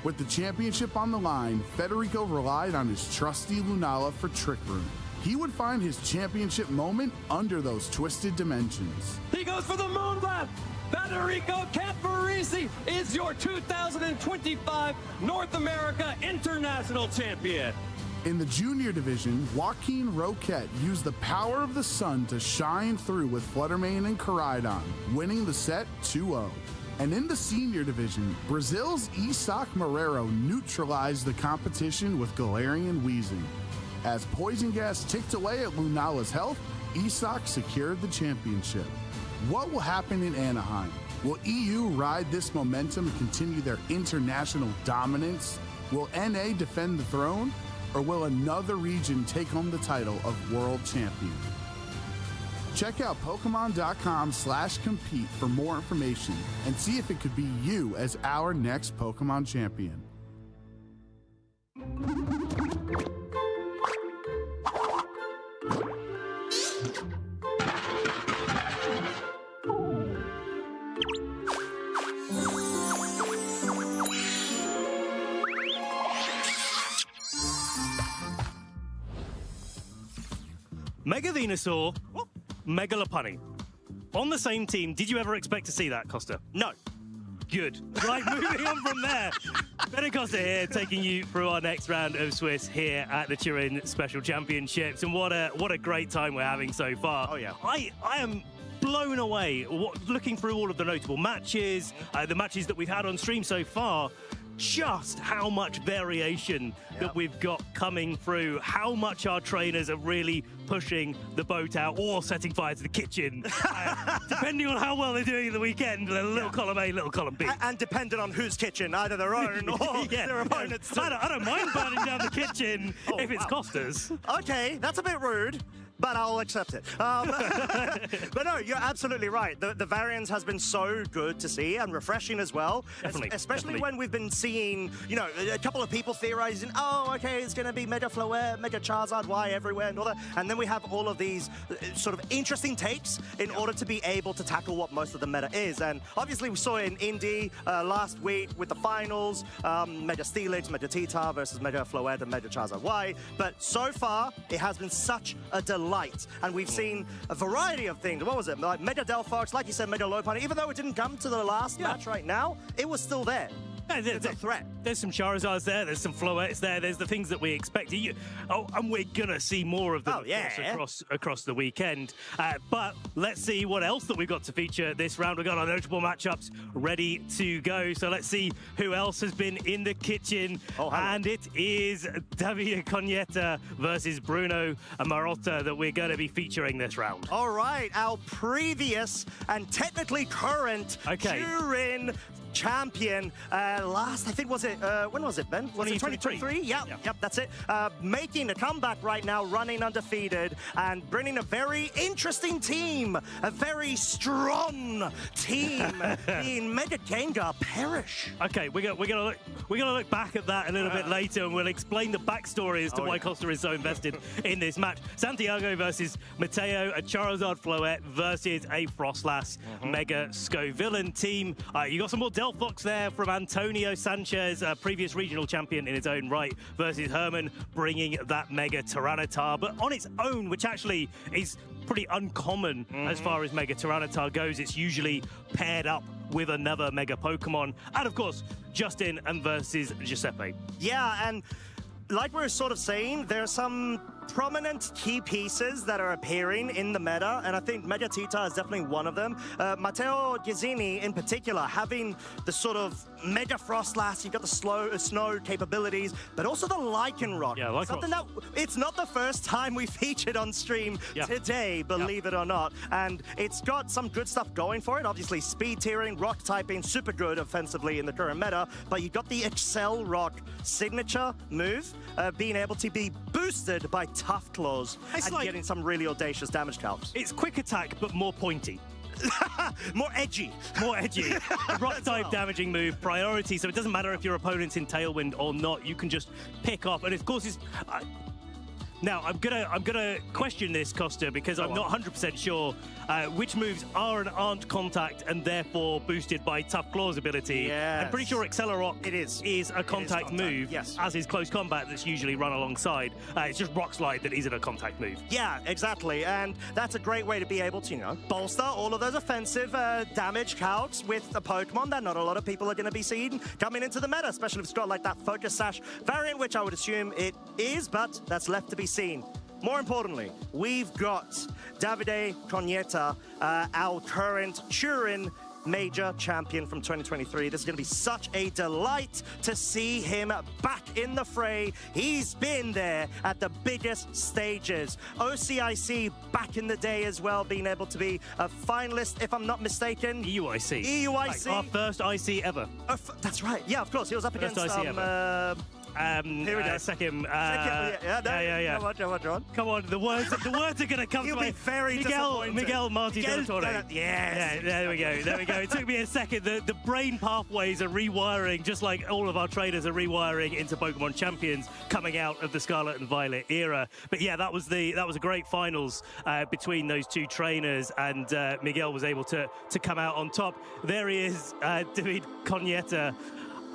With the championship on the line, Federico relied on his trusty Lunala for Trick Room. He would find his championship moment under those twisted dimensions. He goes for the Moonblast! Federico Camparisi is your 2025 North America International Champion! In the junior division, Joaquin Roquette used the power of the sun to shine through with Fluttermane and Koraidon, winning the set 2-0. And in the senior division, Brazil's Isaac Marrero neutralized the competition with Galarian Weezing. As Poison Gas ticked away at Lunala's health, Isaac secured the championship. What will happen in Anaheim? Will EU ride this momentum and continue their international dominance? Will NA defend the throne? Or will another region take home the title of World Champion? Check out Pokemon.com/compete for more information and see if it could be you as our next Pokemon champion. Mega Venusaur, Mega Lopunny. On the same team, did you ever expect to see that, Costa? No. Good. Right, moving on from there. Ben and Costa here, taking you through our next round of Swiss here at the Turin Special Championships. And what a great time we're having so far. Oh, yeah. I am blown away looking through all of the notable matches, the matches that we've had on stream so far. Just how much variation that we've got coming through, how much our trainers are really pushing the boat out or setting fire to the kitchen, depending on how well they're doing in the weekend. Little column A, little column B. And depending on whose kitchen, either their own or their opponent's. I don't mind burning down the kitchen if it's cost us. Okay, that's a bit rude, but I'll accept it. But no, you're absolutely right. The variance has been so good to see and refreshing as well. Especially when we've been seeing, you know, a couple of people theorizing, oh, okay, it's going to be Mega Floette, Mega Charizard Y everywhere and all that. And then we have all of these sort of interesting takes in order to be able to tackle what most of the meta is. And obviously we saw it in Indy last week with the finals, Mega Steelix, Mega T-Tar versus Mega Floette and Mega Charizard Y. But so far, it has been such a delight. And we've seen a variety of things. What was it? Like Mega Delphox, like you said, Mega Lopunny. Even though it didn't come to the last match right now, it was still there. It's a threat. There's some Charizards there, there's some Floettes there, there's the things that we expect. And we're going to see more of them across the weekend. But let's see what else that we've got to feature this round. We've got our notable matchups ready to go. So let's see who else has been in the kitchen. And it is Davide Cognetta versus Bruno Marotta that we're going to be featuring this round. All right, our previous and technically current Turin champion last, I think, was it, when was it, Ben? Was it 2023? Yep, that's it. Making a comeback right now, running undefeated and bringing a very interesting team, a very strong team, being Mega Gengar Perish. Okay, we're gonna look back at that a little bit later, and we'll explain the backstory as to why Costa is so invested in this match. Santiago versus Mateo, a Charizard Floette versus a Frostlass Mega Scovillain team. You got some more Delphox there from Antonio Sanchez, a previous regional champion in his own right, versus Herman bringing that Mega Tyranitar, but on its own, which actually is pretty uncommon as far as Mega Tyranitar goes. It's usually paired up with another Mega Pokemon. And of course, Justin and versus Giuseppe. Yeah, and like we were sort of saying, there are some prominent key pieces that are appearing in the meta, and I think Mega T-Tar is definitely one of them. Matteo Ghizzini, in particular, having the sort of Mega Frostlass, you've got the snow capabilities, but also the Lycanroc. Yeah, Lycanroc. Something that it's not the first time we featured on stream today, believe it or not. And it's got some good stuff going for it. Obviously, speed tiering, rock typing, super good offensively in the current meta, but you've got the Excel Rock signature move, being able to be boosted by Tough Claws and like getting some really audacious damage calcs. It's quick attack, but more pointy. More edgy. More edgy. A rock type damaging move, priority, so it doesn't matter if your opponent's in Tailwind or not, you can just pick off. And of course, it's... Now, I'm gonna question this, Costa, because I'm not 100% sure which moves are and aren't contact and therefore boosted by Tough Claws ability. Yes. I'm pretty sure Accelerock is a contact move, as is Close Combat that's usually run alongside. It's just Rock Slide that isn't a contact move. Yeah, exactly, and that's a great way to be able to, you know, bolster all of those offensive damage calcs with a Pokemon that not a lot of people are going to be seeing coming into the meta, especially if it's got like that Focus Sash variant, which I would assume it is, but that's left to be seen. More importantly, we've got Davide Cognetta, our current Turin major champion from 2023. This is going to be such a delight to see him back in the fray. He's been there at the biggest stages. OCIC back in the day as well, being able to be a finalist, if I'm not mistaken. EUIC. EUIC. Like our first IC ever. That's right. Yeah, of course. He was up against IC ever. Here we go. Second. Yeah. Come on, the words are going to come He'll to be very disappointed. Miguel Marti del Toro. Yes. Yeah, there we go. It took me a second. The brain pathways are rewiring, just like all of our traders are rewiring into Pokemon champions coming out of the Scarlet and Violet era. But yeah, that was a great finals between those two trainers, and Miguel was able to come out on top. There he is, David Cognetta.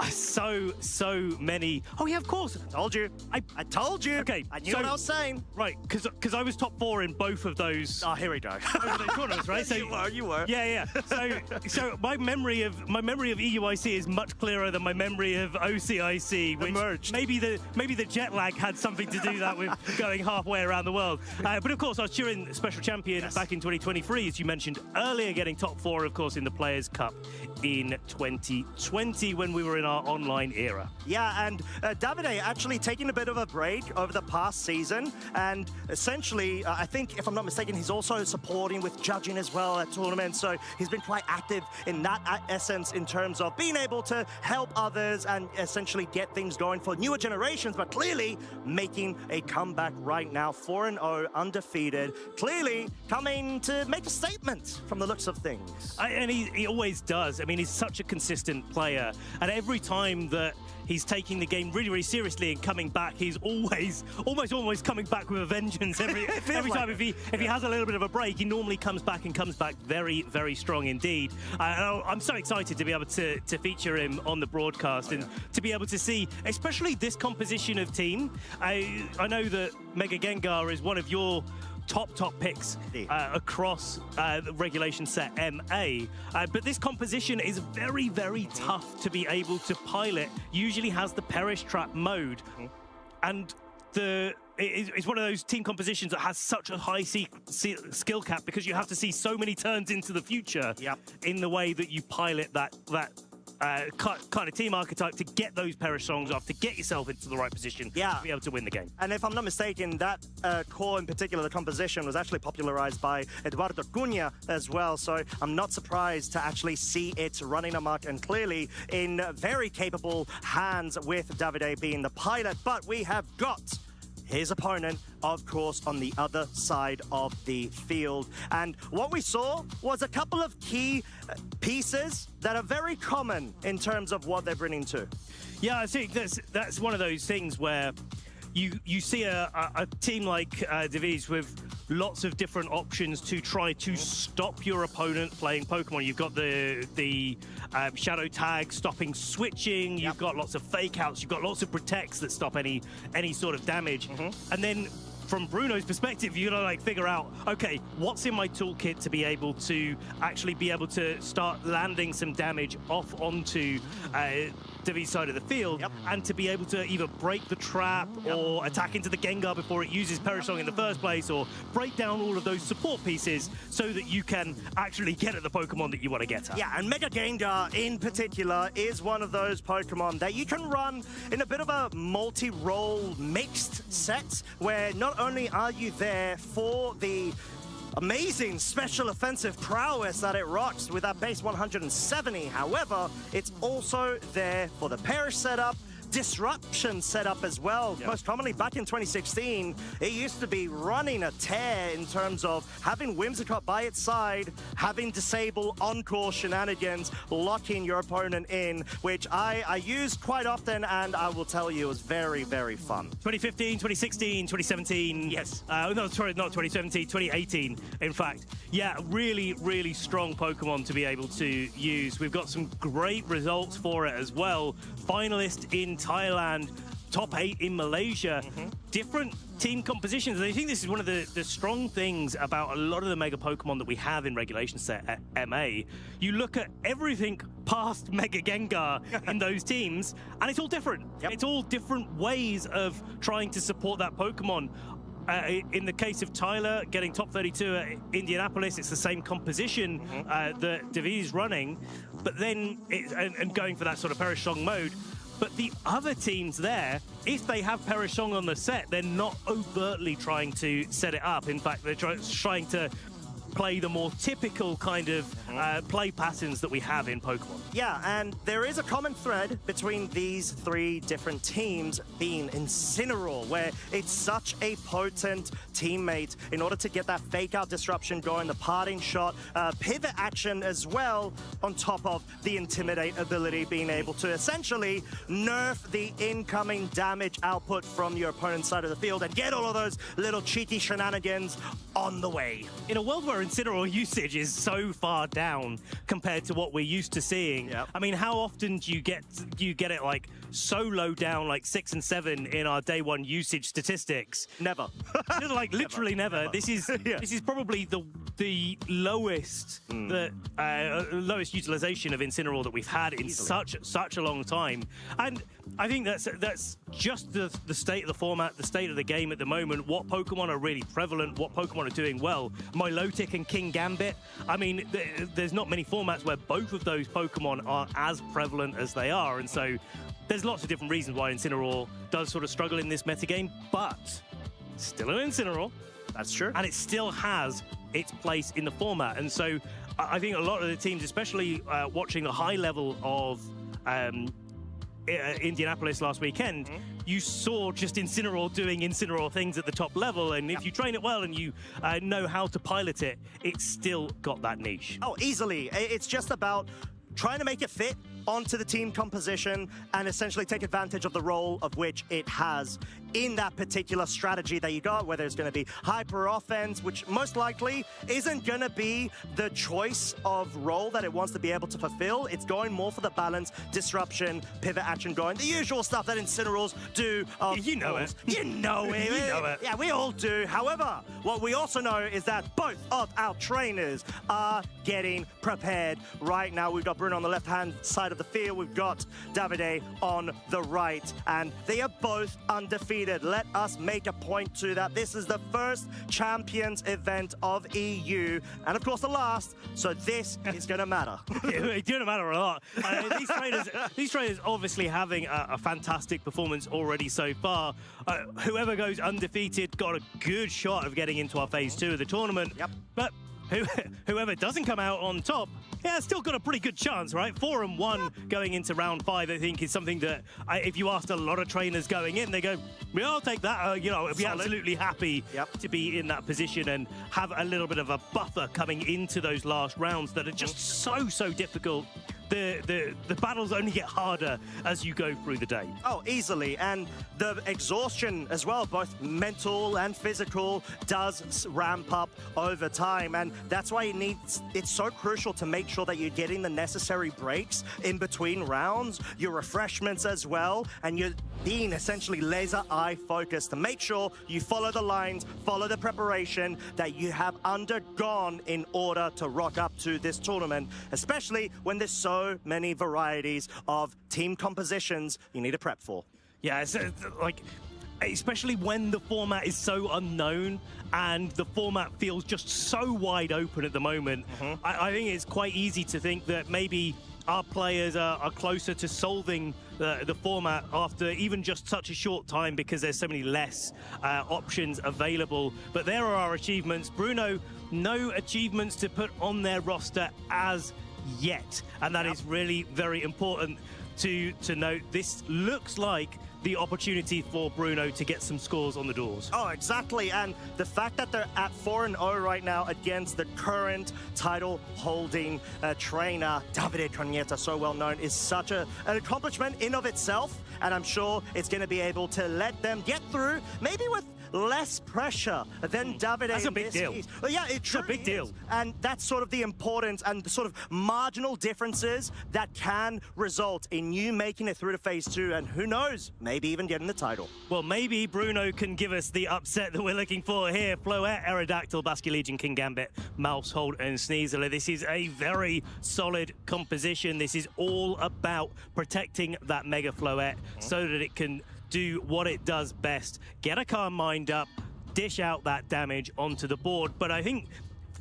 So many. Oh yeah, of course. I told you. I told you. Okay, I knew what I was saying. Right, because I was top 4 in both of those. Oh, here we go. Those tournaments, right? So you were. Yeah. So my memory of EUIC is much clearer than my memory of OCIC, which maybe the jet lag had something to do that with going halfway around the world. But of course, I was cheering special champion back in 2023, as you mentioned earlier, getting top 4, of course, in the Players' Cup in 2020 when we were in our online era. Yeah, and Davide actually taking a bit of a break over the past season, and essentially, I think, if I'm not mistaken, he's also supporting with judging as well at tournaments, so he's been quite active in that essence in terms of being able to help others and essentially get things going for newer generations, but clearly making a comeback right now, 4-0, undefeated, clearly coming to make a statement from the looks of things. And he always does. I mean, he's such a consistent player, and every time that he's taking the game really, really seriously and coming back, he's almost coming back with a vengeance. Every time, if he has a little bit of a break, he normally comes back very, very strong indeed. I'm so excited to be able to feature him on the broadcast and to be able to see, especially this composition of team. I know that Mega Gengar is one of your top picks across the regulation set MA, but this composition is very, very tough to be able to pilot. Usually has the Perish Trap mode, and it's one of those team compositions that has such a high skill cap because you have to see so many turns into the future in the way that you pilot that kind of team archetype to get those Perish songs off, to get yourself into the right position to be able to win the game. And if I'm not mistaken, that core in particular, the composition, was actually popularized by Eduardo Cunha as well, so I'm not surprised to actually see it running amok and clearly in very capable hands with Davide being the pilot. But we have got his opponent, of course, on the other side of the field. And what we saw was a couple of key pieces that are very common in terms of what they're bringing to. Yeah, I think that's one of those things where you see a team like Davies with lots of different options to try to stop your opponent playing Pokemon. You've got the Shadow Tag stopping switching, you've got lots of fake outs, you've got lots of protects that stop any sort of damage. And then from Bruno's perspective, you gotta like figure out, okay, what's in my toolkit to be able to start landing some damage off onto Davies' side of the field, and to be able to either break the trap or attack into the Gengar before it uses Perish Song in the first place, or break down all of those support pieces so that you can actually get at the Pokemon that you want to get at. Yeah, and Mega Gengar in particular is one of those Pokemon that you can run in a bit of a multi-role mixed set, where not only are you there for the amazing special offensive prowess that it rocks with that base 170. However, it's also there for the Perish setup, disruption setup as well. Most commonly back in 2016, it used to be running a tear in terms of having Whimsicott by its side, having disable encore shenanigans, locking your opponent in, which I used quite often, and I will tell you it was very, very fun. 2015, 2016, 2017. Yes. No, sorry, not 2017, 2018, in fact. Yeah, really, really strong Pokemon to be able to use. We've got some great results for it as well. Finalist in Thailand, top 8 in Malaysia. Different team compositions. And I think this is one of the strong things about a lot of the Mega Pokemon that we have in Regulation Set at MA. You look at everything past Mega Gengar in those teams, and it's all different. It's all different ways of trying to support that Pokemon. In the case of Tyler getting top 32 at Indianapolis, it's the same composition that Davies is running, but then and going for that sort of Perish Song mode. But the other teams there, if they have Perish Song on the set, they're not overtly trying to set it up. In fact, they're trying to play the more typical kind of play patterns that we have in Pokemon. Yeah, and there is a common thread between these 3 different teams being Incineroar, where it's such a potent teammate in order to get that fake out disruption going, the parting shot, pivot action as well, on top of the Intimidate ability, being able to essentially nerf the incoming damage output from your opponent's side of the field and get all of those little cheeky shenanigans on the way. In a world where Incineroar usage is so far down compared to what we're used to seeing. I mean, how often do you get it like so low down, like 6 and 7 in our day one usage statistics? Never. Like literally never. This is probably the lowest lowest utilization of Incineroar that we've had in such a long time. And I think that's just the state of the format, the state of the game at the moment. What Pokemon are really prevalent, what Pokemon are doing well. Milotic and King Gambit. I mean, there's not many formats where both of those Pokemon are as prevalent as they are, and so there's lots of different reasons why Incineroar does sort of struggle in this metagame, but still an Incineroar. That's true. And it still has its place in the format. And so I think a lot of the teams, especially watching the high level of Indianapolis last weekend, you saw just Incineroar doing Incineroar things at the top level, and if you train it well and you know how to pilot it, it's still got that niche. Oh, easily. It's just about trying to make it fit onto the team composition and essentially take advantage of the role of which it has in that particular strategy that you got, whether it's going to be hyper offense, which most likely isn't going to be the choice of role that it wants to be able to fulfill. It's going more for the balance, disruption, pivot action going, the usual stuff that Incineroars do. You know it. You know it. You know it. Yeah, we all do. However, what we also know is that both of our trainers are getting prepared right now. We've got Bruno on the left-hand side of the field. We've got Davide on the right, and they are both undefeated. Let us make a point to that. This is the first Champions event of EU, and of course the last, so this is going to matter. It's going to matter a lot. These trainers obviously having a fantastic performance already so far. Whoever goes undefeated got a good shot of getting into our phase 2 of the tournament. But whoever doesn't come out on top, yeah, still got a pretty good chance, right? 4-1 going into round 5, I think, is something that if you asked a lot of trainers going in, they go, yeah, I'll take that. You know, be absolutely happy to be in that position and have a little bit of a buffer coming into those last rounds that are just so difficult. The battles only get harder as you go through the day. Oh, easily. And the exhaustion as well, both mental and physical, does ramp up over time. And that's why it's so crucial to make sure that you're getting the necessary breaks in between rounds, your refreshments as well, and you're being essentially laser eye focused to make sure you follow the lines, follow the preparation that you have undergone in order to rock up to this tournament, especially when there's so many varieties of team compositions you need to prep for. Yeah, it's like, especially when the format is so unknown and the format feels just so wide open at the moment. I think it's quite easy to think that maybe our players are closer to solving the format after even just such a short time because there's so many less options available. But there are our achievements. Bruno, no achievements to put on their roster as yet, and that is really very important to note. This looks like the opportunity for Bruno to get some scores on the doors. Oh, exactly. And the fact that they're at 4-0 right now against the current title-holding trainer, Davide Cognetta, so well known, is such an accomplishment in of itself. And I'm sure it's going to be able to let them get through, maybe with less pressure than Davide. That's a big deal. Well, yeah, it's a big deal. And that's sort of the importance and the sort of marginal differences that can result in you making it through to phase 2, and who knows, maybe even getting the title. Well, maybe Bruno can give us the upset that we're looking for here. Floette, Aerodactyl, Basculegion, King Gambit, Mousehold, and Sneasler. This is a very solid composition. This is all about protecting that Mega Floette so that it can do what it does best, get a Calm Mind up, dish out that damage onto the board. But I think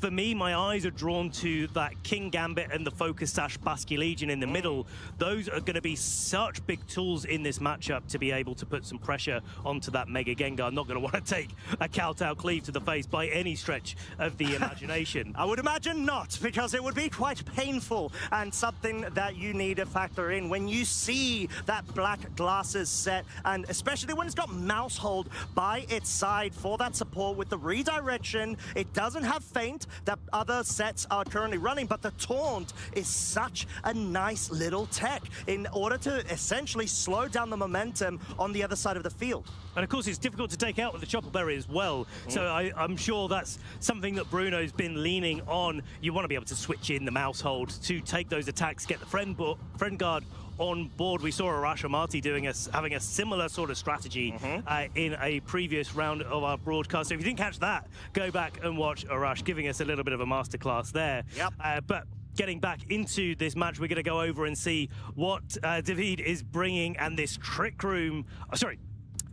for me, my eyes are drawn to that King Gambit and the Focus Sash Basculegion in the middle. Those are going to be such big tools in this matchup to be able to put some pressure onto that Mega Gengar. Not going to want to take a Kowtow Cleave to the face by any stretch of the imagination. I would imagine not, because it would be quite painful and something that you need to factor in when you see that black glasses set, and especially when it's got Mousehold by its side for that support with the redirection. It doesn't have Feint, not that other sets are currently running, but the taunt is such a nice little tech in order to essentially slow down the momentum on the other side of the field. And of course, it's difficult to take out with the Chopper Berry as well. So I'm sure that's something that Bruno's been leaning on. You want to be able to switch in the mouse hold to take those attacks, get the friend guard on board. We saw Arash Amati having a similar sort of strategy in a previous round of our broadcast. So if you didn't catch that, go back and watch Arash giving us a little bit of a masterclass there. But getting back into this match, we're going to go over and see what David is bringing, and this Trick Room,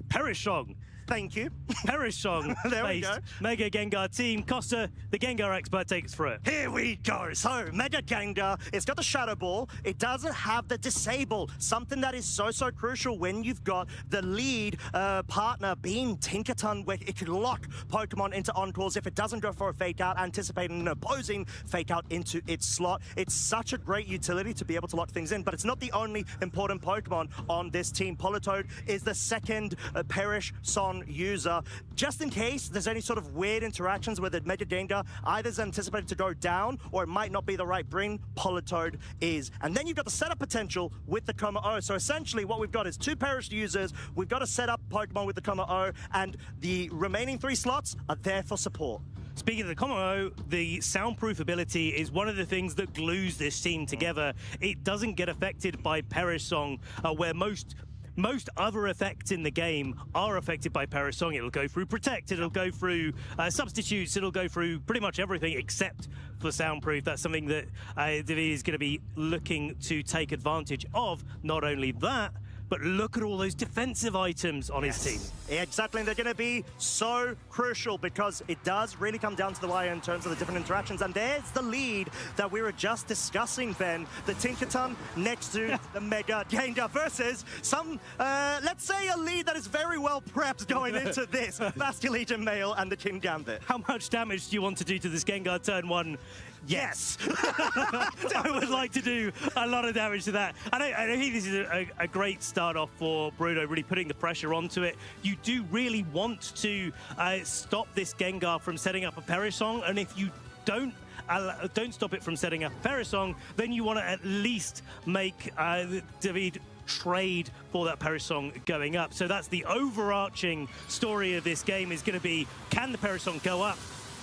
Perish Song. Thank you. Perish Song there we based go. Mega Gengar team. Costa, the Gengar expert, takes for it. Here we go. So, Mega Gengar, it's got the Shadow Ball. It doesn't have the Disable, something that is so crucial when you've got the lead partner being Tinkaton, where it can lock Pokemon into Encores if it doesn't go for a Fake Out, anticipating an opposing Fake Out into its slot. It's such a great utility to be able to lock things in, but it's not the only important Pokemon on this team. Politoed is the second Perish Song user, just in case there's any sort of weird interactions where the Mega Gengar either is anticipated to go down or it might not be the right bring. Politoed is. And then you've got the setup potential with the Como-O. So essentially what we've got is two Perish users, we've got to set up Pokemon with the Como-O, and the remaining 3 slots are there for support. Speaking of the Como-O, the soundproof ability is one of the things that glues this team together. It doesn't get affected by Perish Song, where most other effects in the game are affected by Perish Song. It'll go through Protect, it'll go through Substitutes, it'll go through pretty much everything except for Soundproof. That's something that David is going to be looking to take advantage of. Not only that, but look at all those defensive items on his team. Exactly, and they're going to be so crucial because it does really come down to the wire in terms of the different interactions. And there's the lead that we were just discussing, Ben. The Tinkaton next to the Mega Gengar versus some, let's say, a lead that is very well prepped going into this. Basculegion Male and the King Gambit. How much damage do you want to do to this Gengar turn 1? Yes. I would like to do a lot of damage to that. I think this is a great start off for Bruno, really putting the pressure onto it. You do really want to stop this Gengar from setting up a Perish Song, and if you don't stop it from setting up a Perish Song, then you want to at least make David trade for that Perish Song going up. So that's the overarching story of this game, is going to be, can the Perish Song go up?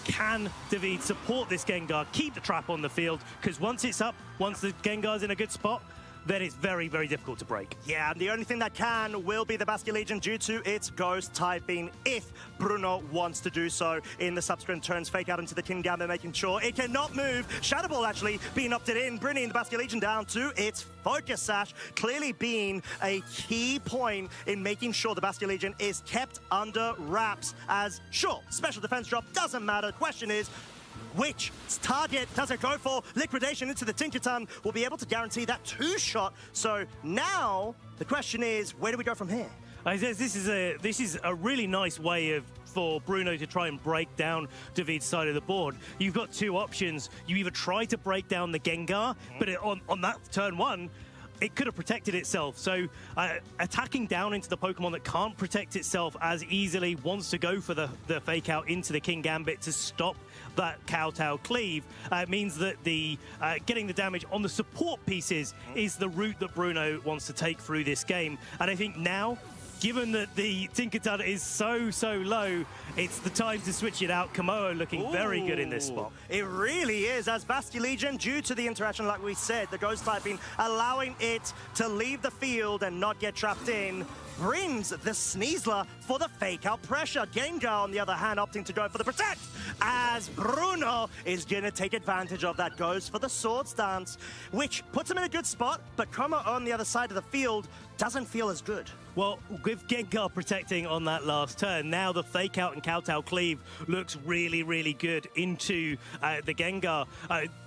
Can David support this Gengar, keep the trap on the field? Because once it's up, once the Gengar's in a good spot, then it's very, very difficult to break. Yeah, and the only thing that will be the Basculegion due to its Ghost typing, if Bruno wants to do so in the subsequent turns. Fake Out into the King Gambit, making sure it cannot move. Shadow Ball actually being opted in, bringing the Basculegion down to its Focus Sash, clearly being a key point in making sure the Basculegion is kept under wraps. As, sure, special defense drop doesn't matter. Question is, which target does it go for? Liquidation into the Tinkaton will be able to guarantee that 2-shot. So now the question is, where do we go from here? This is a really nice way for Bruno to try and break down David's side of the board. You've got 2 options. You either try to break down the Gengar, but on that turn 1, it could have protected itself. So attacking down into the Pokemon that can't protect itself as easily, wants to go for the Fake Out into the King Gambit to stop that Kowtow Cleave, means that the getting the damage on the support pieces is the route that Bruno wants to take through this game. And I think now, given that the Tinkaton is so low, it's the time to switch it out. Como-O looking very good in this spot. It really is, as Basculegion, due to the interaction, like we said, the Ghost typing, allowing it to leave the field and not get trapped in, brings the Sneasler for the Fake Out pressure. Gengar, on the other hand, opting to go for the Protect, as Bruno is going to take advantage of that, goes for the Swords Dance, which puts him in a good spot, but Como-O on the other side of the field doesn't feel as good. Well, with Gengar protecting on that last turn, now the Fake Out and Kowtow Cleave looks really, really good into the Gengar.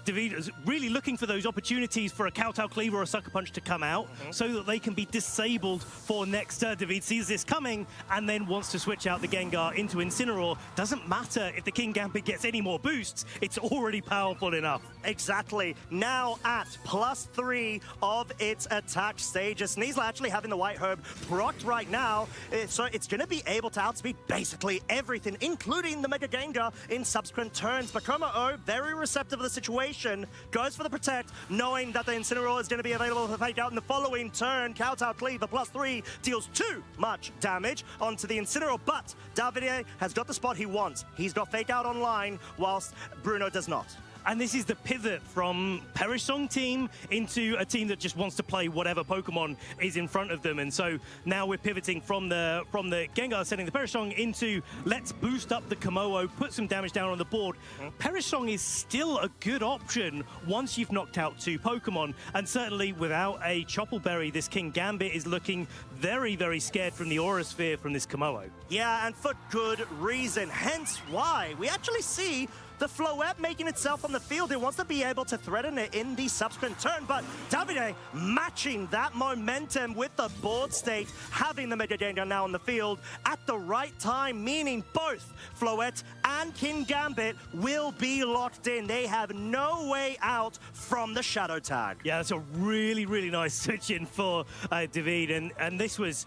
David is really looking for those opportunities for a Kowtow Cleave or a Sucker Punch to come out so that they can be disabled for next David sees this coming and then wants to switch out the Gengar into Incineroar. Doesn't matter if the King Gambit gets any more boosts, it's already powerful enough. Exactly. Now at +3 of its attack stages. Sneasel actually having the White Herb procced right now, so it's going to be able to outspeed basically everything, including the Mega Gengar in subsequent turns. But Chroma-O, very receptive of the situation, goes for the Protect, knowing that the Incineroar is going to be available for Fake Out in the following turn. Kowtow Cleave, the +3, deals too much damage onto the Incineroar, but Davide has got the spot he wants. He's got Fake Out online, whilst Bruno does not. And this is the pivot from Perish Song team into a team that just wants to play whatever Pokemon is in front of them. And so now we're pivoting from the Gengar sending the Perish Song into let's boost up the Komodo, put some damage down on the board. Perish Song is still a good option once you've knocked out 2 Pokemon. And certainly without a Choppleberry, this King Gambit is looking very, very scared from the Aura Sphere from this Komodo. Yeah, and for good reason. Hence why we actually see the Floette making itself on the field. It wants to be able to threaten it in the subsequent turn, but Davide matching that momentum with the board state, having the Mega Gengar now on the field at the right time, meaning both Floette and King Gambit will be locked in. They have no way out from the Shadow Tag. Yeah, that's a really, really nice switch in for David, and this is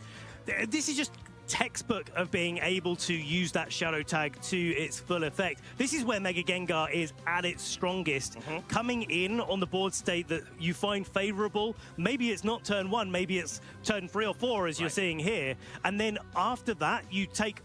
just textbook of being able to use that Shadow Tag to its full effect. This is where Mega Gengar is at its strongest. Coming in on the board state that you find favorable, maybe it's not turn 1, maybe it's turn 3 or 4 as you're seeing here, and then after that you take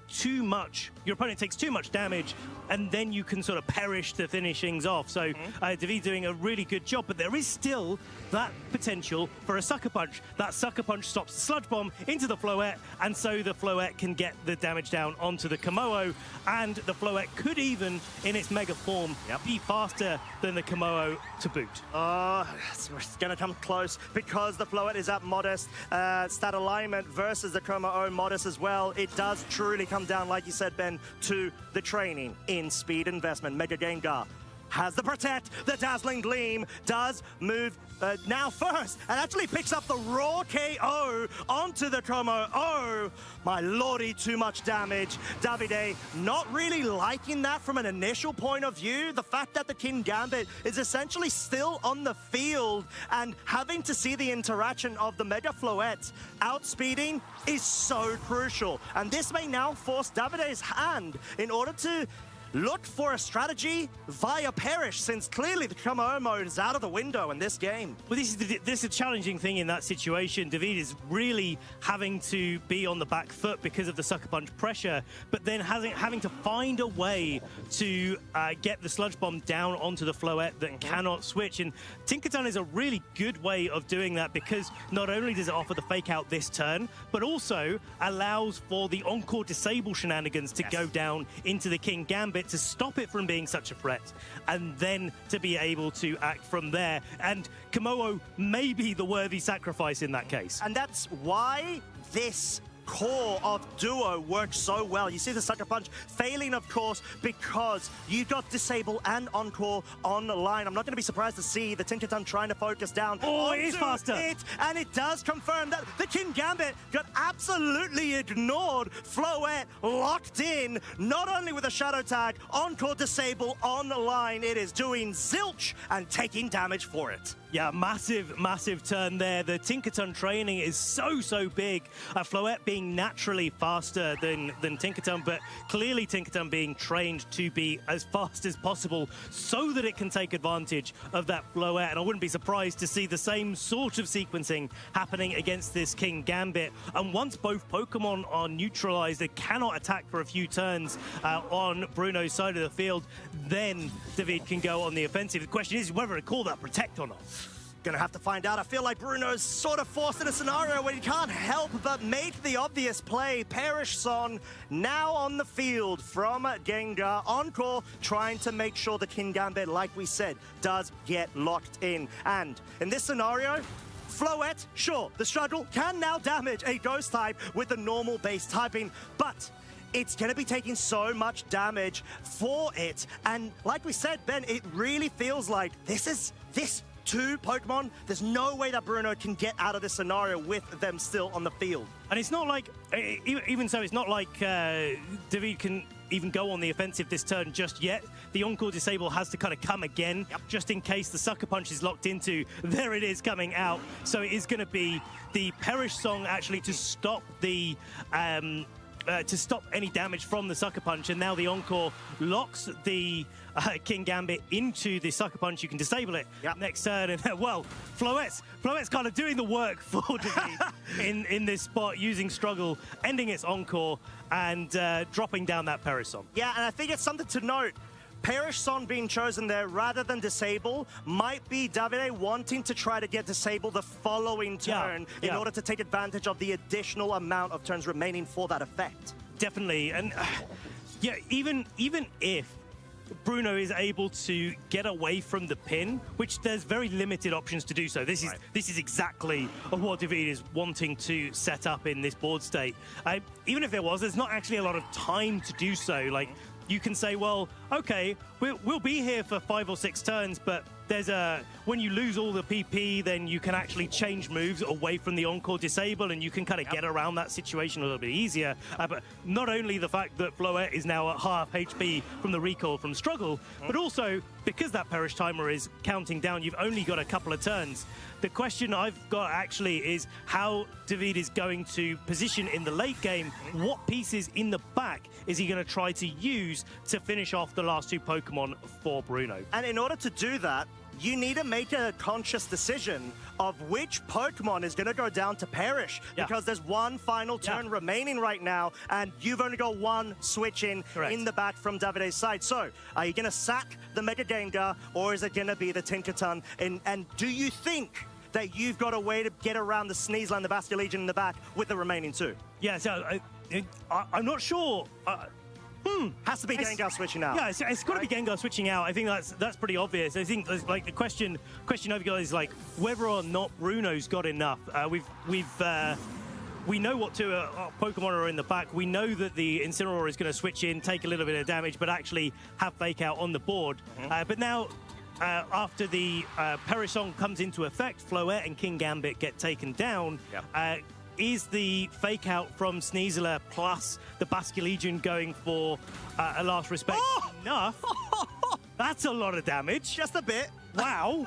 too much, your opponent takes too much damage, and then you can sort of perish the finishings off. So David doing a really good job, but there is still that potential for a Sucker Punch. That Sucker Punch stops the Sludge Bomb into the Floette, and so the Floette can get the damage down onto the Komodo, and the Floette could even, in its Mega form, be faster than the Komodo to boot. It's going to come close because the Floette is at modest stat alignment versus the Komodo modest as well. It does truly come down, like you said, Ben, to the training in speed investment. Mega Gengar has the Protect, the Dazzling Gleam, does move now first, and actually picks up the raw KO onto the Komodo. Oh, my lordy, too much damage. Davide not really liking that from an initial point of view. The fact that the King Gambit is essentially still on the field and having to see the interaction of the Mega Floette outspeeding is so crucial. And this may now force Davide's hand in order to look for a strategy via Perish, since clearly the Komodo mode is out of the window in this game. Well, this is a challenging thing in that situation. David is really having to be on the back foot because of the Sucker Punch pressure, but then having to find a way to get the Sludge Bomb down onto the Floette that cannot switch. And Tinkaton is a really good way of doing that, because not only does it offer the Fake Out this turn, but also allows for the Encore Disable shenanigans to go down into the King Gambit to stop it from being such a threat, and then to be able to act from there. And Komodo may be the worthy sacrifice in that case. And that's why this core of Duo works so well. You see the Sucker Punch failing, of course, because you got Disable and Encore on the line. I'm not going to be surprised to see the Tinkaton trying to focus down. Oh, it is faster. And it does confirm that the King Gambit got absolutely ignored. Floette locked in, not only with a Shadow Tag, Encore Disable on the line. It is doing zilch and taking damage for it. Yeah, massive, massive turn there. The Tinkaton training is so big. Floette being naturally faster than Tinkaton, but clearly Tinkaton being trained to be as fast as possible so that it can take advantage of that Floette. And I wouldn't be surprised to see the same sort of sequencing happening against this King Gambit. And once both Pokemon are neutralized, they cannot attack for a few turns on Bruno's side of the field, then David can go on the offensive. The question is whether to call that Protect or not. Gonna have to find out. I feel like Bruno's sort of forced in a scenario where he can't help but make the obvious play. Perish Son now on the field from Gengar. Encore trying to make sure the King Gambit, like we said, does get locked in. And in this scenario, Floette, sure, the struggle can now damage a Ghost type with the normal base typing, but it's going to be taking so much damage for it. And like we said, Ben, it really feels like this two Pokemon, there's no way that Bruno can get out of this scenario with them still on the field. And it's not like, even so, it's not like David can even go on the offensive this turn just yet. The Encore Disable has to kind of come again, just in case the Sucker Punch is locked into. There it is coming out. So it is going to be the Perish Song actually to stop the... to stop any damage from the Sucker Punch, and now the Encore locks the King Gambit into the Sucker Punch. You can disable it next turn, and well, Floette's kind of doing the work for David in this spot, using Struggle, ending its Encore, and dropping down that Perish Song. Yeah, and I think it's something to note. Perish Son being chosen there rather than Disable might be Davide wanting to try to get Disable the following turn in order to take advantage of the additional amount of turns remaining for that effect. Definitely, and yeah, even if Bruno is able to get away from the pin, which there's very limited options to do so. This is exactly what David is wanting to set up in this board state. Even if there was, there's not actually a lot of time to do so. Like, you can say, well, okay, we'll be here for 5 or 6 turns, but there's when you lose all the PP, then you can actually change moves away from the Encore Disable, and you can kind of get around that situation a little bit easier. But not only the fact that Floette is now at half HP from the recall from Struggle, but also because that Perish Timer is counting down, you've only got a couple of turns. The question I've got actually is how David is going to position in the late game. What pieces in the back is he going to try to use to finish off the last 2 Pokemon for Bruno? And in order to do that, you need to make a conscious decision of which Pokemon is going to go down to Perish, because there's one final turn remaining right now, and you've only got one switch in the back from Davide's side. So, are you going to sack the Mega Gengar, or is it going to be the Tinkaton? And do you think that you've got a way to get around the Sneasel and the Basculegion in the back with the remaining 2? Yeah, so I'm not sure. Has to be Gengar switching out. Yeah, it's got to be Gengar switching out. I think that's pretty obvious. I think like the question I've got is like whether or not Bruno's got enough. We know what 2 Pokemon are in the back. We know that the Incineroar is going to switch in, take a little bit of damage, but actually have Fake Out on the board. But now, after the Perish Song comes into effect, Floette and King Gambit get taken down. Is the Fake Out from Sneasler plus the Basculegion going for a last respect enough? That's a lot of damage. Just a bit. Wow.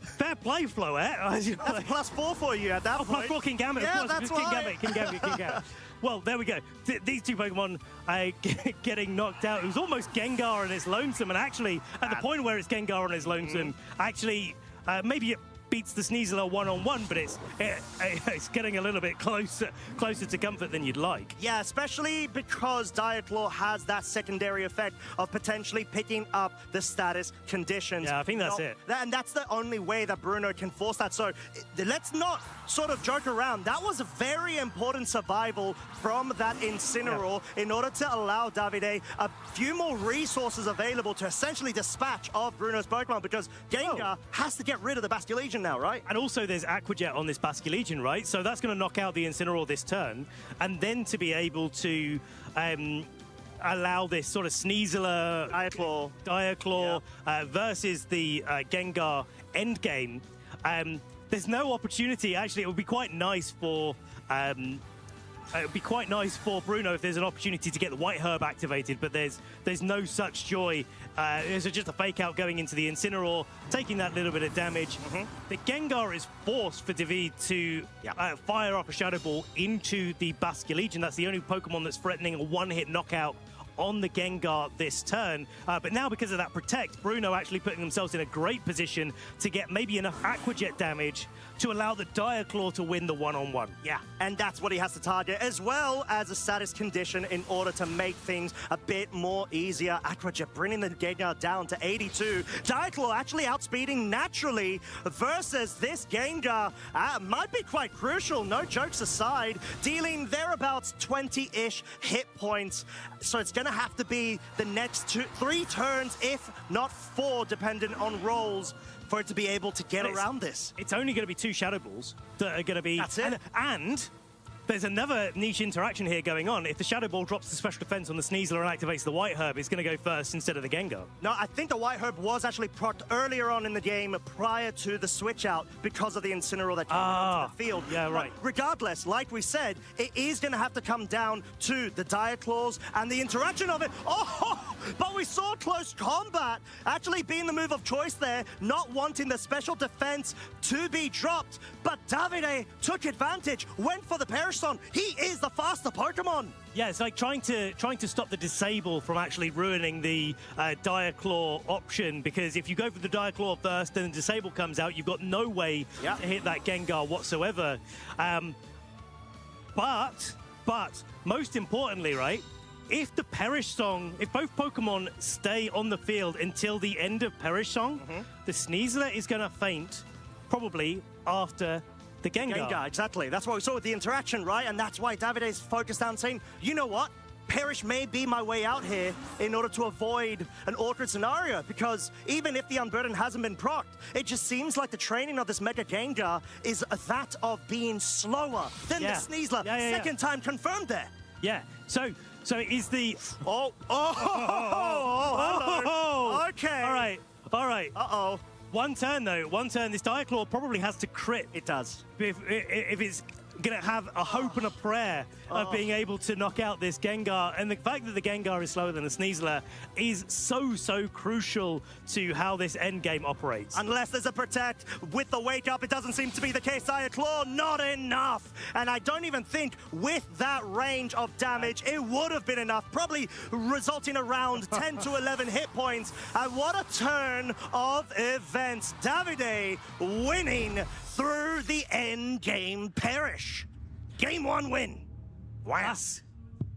Fair play, Floette. That's +4 for you at that point. +4 King Gambit. Yeah, that's King Gambit. Well, there we go. These 2 Pokemon getting knocked out. It was almost Gengar and it's lonesome, and actually, at the point where it's Gengar and it's lonesome, actually, maybe it beats the Sneasler one-on-one, but it's getting a little bit closer to comfort than you'd like. Yeah, especially because Diaclaw has that secondary effect of potentially picking up the status conditions. Yeah, I think that's it. And that's the only way that Bruno can force that. So let's not sort of joke around. That was a very important survival from that Incineroar in order to allow Davide a few more resources available to essentially dispatch of Bruno's Pokemon, because Gengar has to get rid of the Basculegion now, right? And also there's Aqua Jet on this Basculegion, right? So that's going to knock out the Incineroar this turn, and then to be able to allow this sort of Sneasler, Diaclaw versus the Gengar endgame. There's no opportunity. Actually, it would be quite nice for Bruno if there's an opportunity to get the White Herb activated, but there's no such joy. There's just a Fake Out going into the Incineroar, taking that little bit of damage. The Gengar is forced for David to fire off a Shadow Ball into the Basculegion. That's the only Pokemon that's threatening a one-hit knockout on the Gengar this turn. But now, because of that Protect, Bruno actually putting themselves in a great position to get maybe enough Aqua Jet damage to allow the Diaclaw to win the one-on-one. Yeah, and that's what he has to target, as well as a status condition in order to make things a bit more easier. Aqua Jet bringing the Gengar down to 82. Diaclaw actually outspeeding naturally versus this Gengar. Might be quite crucial, no jokes aside, dealing thereabouts 20-ish hit points. So it's going to have to be the next 3 turns, if not 4, dependent on rolls, for it to be able to get around this. It's only going to be 2 Shadow Balls that are going to be... That's it. And there's another niche interaction here going on. If the Shadow Ball drops the special defense on the Sneasler and activates the White Herb, it's going to go first instead of the Gengar. No, I think the White Herb was actually procced earlier on in the game prior to the switch out because of the Incineroar that came into the field. Yeah, right. But regardless, like we said, it is going to have to come down to the Dire Claws and the interaction of it. Oh, but we saw close combat actually being the move of choice there, not wanting the special defense to be dropped. But Davide took advantage, went for the Perish Song. He is the faster Pokemon. Yeah, it's like trying to stop the Disable from actually ruining the Dire Claw option, because if you go for the Dire Claw first and the Disable comes out, you've got no way to hit that Gengar whatsoever. But most importantly, right, if the Perish Song, if both Pokemon stay on the field until the end of Perish Song, the Sneasler is going to faint probably after the Gengar. Gengar, exactly. That's what we saw with the interaction, right? And that's why Davide is focused on saying, you know what? Perish may be my way out here in order to avoid an awkward scenario, because even if the Unburden hasn't been procced, it just seems like the training of this Mega Gengar is that of being slower than the Sneasler. Second time confirmed there. Yeah. So is the... hello. Okay. All right. Uh-oh. One turn, though. One turn. This Dire Claw probably has to crit. It does. If it's going to have a hope and a prayer of being able to knock out this Gengar. And the fact that the Gengar is slower than the Sneasler is so crucial to how this end game operates. Unless there's a Protect with the Wake Up, it doesn't seem to be the case. Dire Claw, not enough. And I don't even think with that range of damage, it would have been enough, probably resulting around 10 to 11 hit points. And what a turn of events. Davide winning through the end game Perish. Game 1 win. Wow.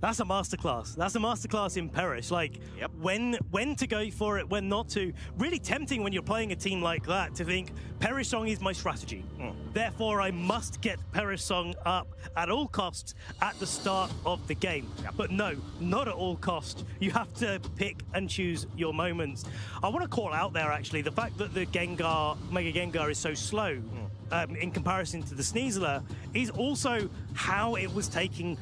That's a masterclass. That's a masterclass in Perish. Like, when to go for it, when not to. Really tempting when you're playing a team like that to think, Perish Song is my strategy. Therefore, I must get Perish Song up at all costs at the start of the game. But no, not at all costs. You have to pick and choose your moments. I want to call out there, actually, the fact that the Gengar, Mega Gengar, is so slow in comparison to the Sneasler is also how it was taking...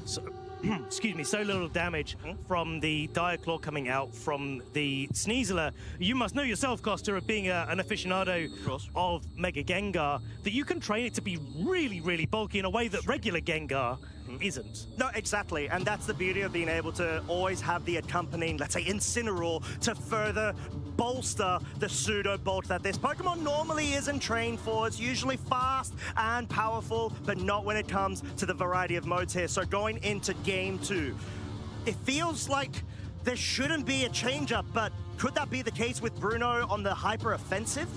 excuse me, so little damage from the Dire Claw coming out from the Sneasler. You must know yourself, Costa, of being an aficionado of Mega Gengar, that you can train it to be really bulky in a way that regular Gengar isn't. No, exactly. And that's the beauty of being able to always have the accompanying, let's say, Incineroar to further bolster the pseudo bulk that this Pokemon normally isn't trained for. It's usually fast and powerful, but not when it comes to the variety of modes here. So going into Game 2, it feels like there shouldn't be a change-up, but could that be the case with Bruno on the hyper-offensive?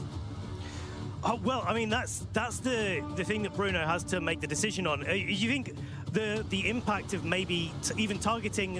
Oh, well, I mean, that's the thing that Bruno has to make the decision on. You think the impact of maybe even targeting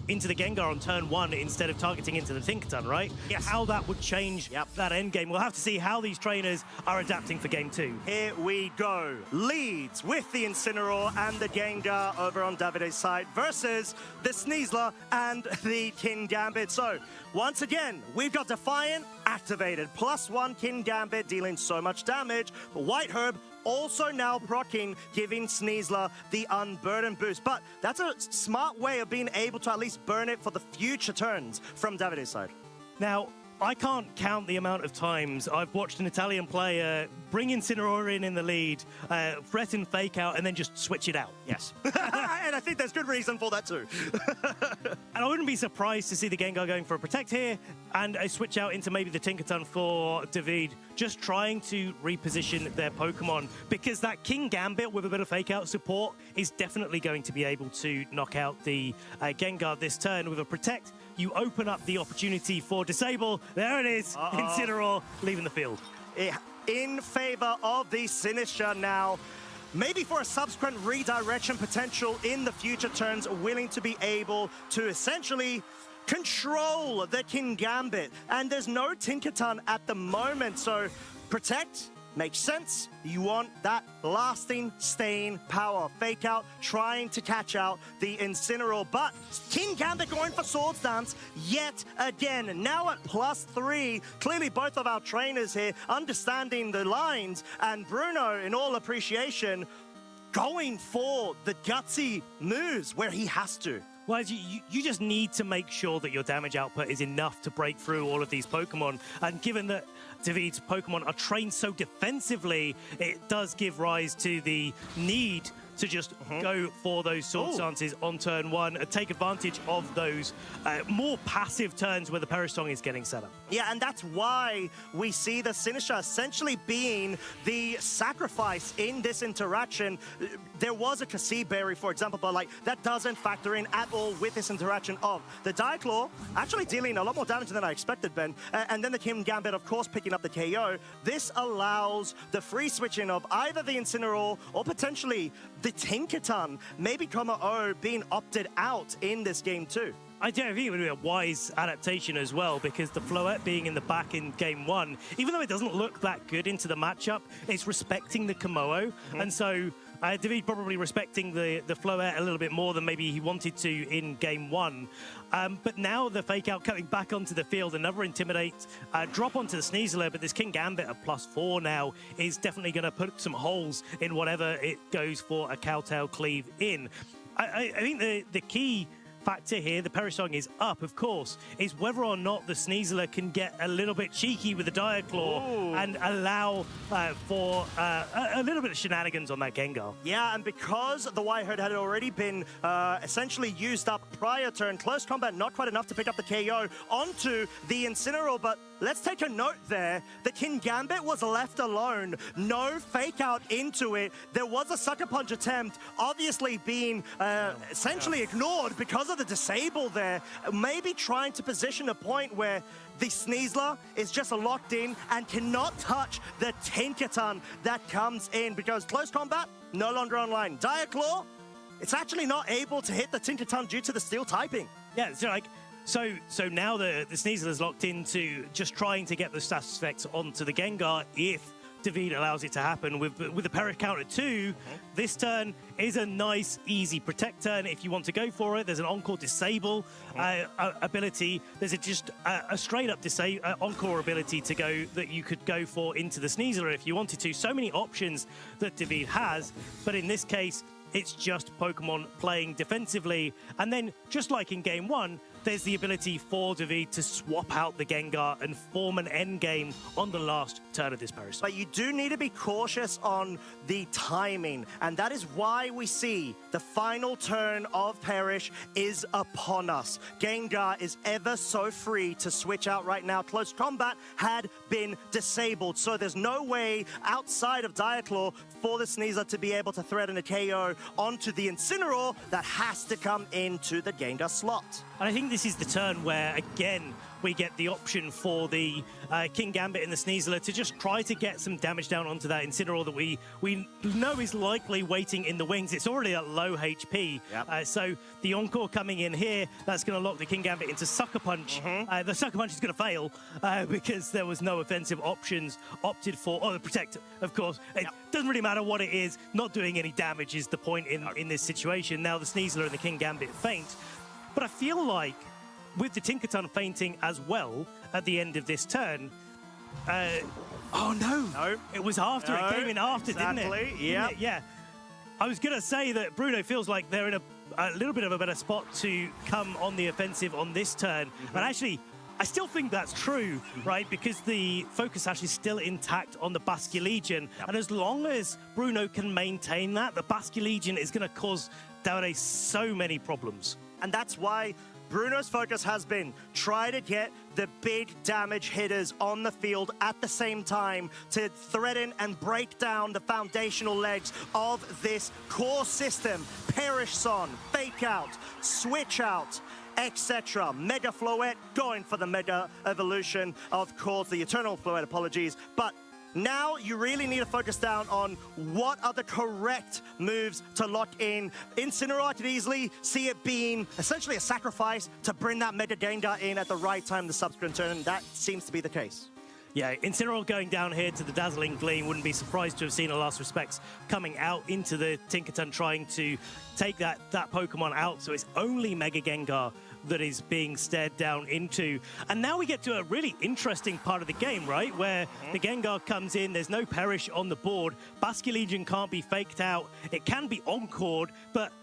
into the Gengar on turn 1 instead of targeting into the Tinkaton, right? Yes. How that would change that end game. We'll have to see how these trainers are adapting for Game 2. Here we go. Leads with the Incineroar and the Gengar over on Davide's side versus the Sneasler and the Kingambit. So, once again, we've got Defiant activated. +1 Kingambit dealing so much damage. But White Herb also now proccing, giving Sneasler the Unburden boost. But that's a smart way of being able to at least burn it for the future turns from Davide's side. Now, I can't count the amount of times I've watched an Italian player bring Incineroar in the lead, threaten Fake Out, and then just switch it out. Yes. And I think there's good reason for that too. And I wouldn't be surprised to see the Gengar going for a Protect here and a switch out into maybe the Tinkaton for David, just trying to reposition their Pokemon, because that Kingambit with a bit of Fake Out support is definitely going to be able to knock out the Gengar this turn. With a Protect, you open up the opportunity for Disable. There it is, Incineroar leaving the field. In favor of the Sinister now. Maybe for a subsequent redirection potential in the future turns, willing to be able to essentially control the Kingambit. And there's no Tinkaton at the moment, so Protect makes sense. You want that lasting, staying power. Fake Out trying to catch out the Incineroar, but Kingambit going for Swords Dance yet again. Now at +3, clearly both of our trainers here understanding the lines, and Bruno, in all appreciation, going for the gutsy moves where he has to. Well, you just need to make sure that your damage output is enough to break through all of these Pokemon. And given that David's Pokemon are trained so defensively, it does give rise to the need to just go for those sword stances on turn one and take advantage of those more passive turns where the Perisong is getting set up. Yeah, and that's why we see the Sinistra essentially being the sacrifice in this interaction. There was a Kasib Berry, for example, but like that doesn't factor in at all with this interaction of the Diaclaw actually dealing a lot more damage than I expected, Ben. And then the Kingambit, of course, picking up the KO. This allows the free switching of either the Incineroar or potentially the Tinkaton, maybe Kommo-o being opted out in this game too. I think it would be a wise adaptation as well, because the Floette being in the back in game one, even though it doesn't look that good into the matchup, it's respecting the Kommo-o. And so David probably respecting the Floette a little bit more than maybe he wanted to in game one. But now the Fake Out coming back onto the field, another Intimidate, drop onto the Sneasler, but this Kingambit at +4 now is definitely going to put some holes in whatever it goes for a Cowtail Cleave in. I think the key factor here, the Perisong is up, of course, is whether or not the Sneasler can get a little bit cheeky with the Diaclaw and allow for a little bit of shenanigans on that Gengar. Yeah, and because the Whitehead had already been essentially used up prior turn, close combat not quite enough to pick up the KO onto the Incineroar, but let's take a note there. The Kingambit was left alone. No fake out into it. There was a Sucker Punch attempt, obviously being essentially ignored because of the disable there. Maybe trying to position a point where the Sneasler is just locked in and cannot touch the Tinkaton that comes in, because close combat no longer online. Diaclaw, it's actually not able to hit the Tinkaton due to the steel typing. Yeah, so like So now the Sneasler is locked into just trying to get the status effects onto the Gengar if David allows it to happen. With the Perish counter 2, this turn is a nice, easy protect turn. If you want to go for it, there's an Encore Disable ability. There's just a straight-up Encore ability to go that you could go for into the Sneasler if you wanted to. So many options that David has, but in this case, it's just Pokemon playing defensively. And then, just like in Game 1, there's the ability for David to swap out the Gengar and form an endgame on the last turn of this Perisong. But you do need to be cautious on the timing, and that is why we see the final turn of Perish is upon us. Gengar is ever so free to switch out right now. Close combat had been disabled, so there's no way outside of Diaclaw for the Sneasler to be able to threaten a KO onto the Incineroar that has to come into the Gengar slot. And I think this is the turn where, again, we get the option for the Kingambit and the Sneasler to just try to get some damage down onto that Incineroar that we know is likely waiting in the wings. It's already at low HP. Yep. So the Encore coming in here, that's going to lock the Kingambit into Sucker Punch. The Sucker Punch is going to fail because there was no offensive options opted for. Oh, the Protect, of course. It doesn't really matter what it is. Not doing any damage is the point in this situation. Now the Sneasler and the Kingambit faint. But I feel like with the Tinkaton fainting as well at the end of this turn, oh no, it was after, it came in after, didn't it? Yeah. I was going to say that Bruno feels like they're in a little bit of a better spot to come on the offensive on this turn. But actually, I still think that's true, right? Because the focus actually is still intact on the Basculegion. And as long as Bruno can maintain that, the Basculegion is going to cause Daure so many problems. And that's why Bruno's focus has been try to get the big damage hitters on the field at the same time to threaten and break down the foundational legs of this core system. Perish Son, Fake Out, Switch Out, etc. Mega Floette going for the Mega Evolution, of course, the Eternal Floette, apologies. But now you really need to focus down on what are the correct moves to lock in. Incineroar, I could easily see it being essentially a sacrifice to bring that Mega Gengar in at the right time the subsequent turn, and that seems to be the case. Yeah, Incineroar going down here to the Dazzling Gleam. Wouldn't be surprised to have seen a Last Respects coming out into the Tinkerton, trying to take that Pokemon out. So it's only Mega Gengar that is being stared down into. And now we get to a really interesting part of the game, right? Where the Gengar comes in, there's no Perish on the board. Basculegion can't be faked out. It can be encored, but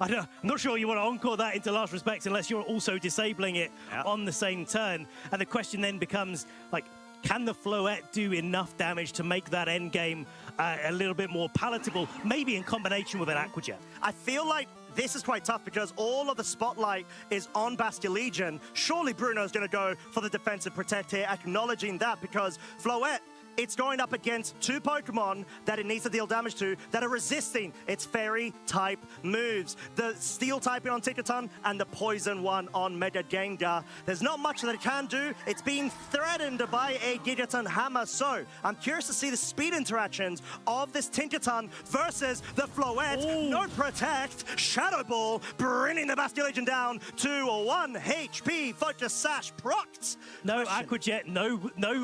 I'm not sure you want to encore that into Last Respects unless you're also disabling it on the same turn. And the question then becomes, like, can the Floette do enough damage to make that end game a little bit more palatable, maybe in combination with an Aqua Jet? I feel like this is quite tough because all of the spotlight is on Basculegion. Surely Bruno's going to go for the defensive protect here, acknowledging that, because Floette, it's going up against two Pokemon that it needs to deal damage to that are resisting its Fairy-type moves. The Steel typing on Tinkerton and the Poison one on Mega Gengar. There's not much that it can do. It's being threatened by a Gigaton Hammer. So I'm curious to see the speed interactions of this Tinkerton versus the Floette. Ooh. No Protect. Shadow Ball bringing the Basculegion down to 1 HP. Focus Sash procs. No Aqua Jet, no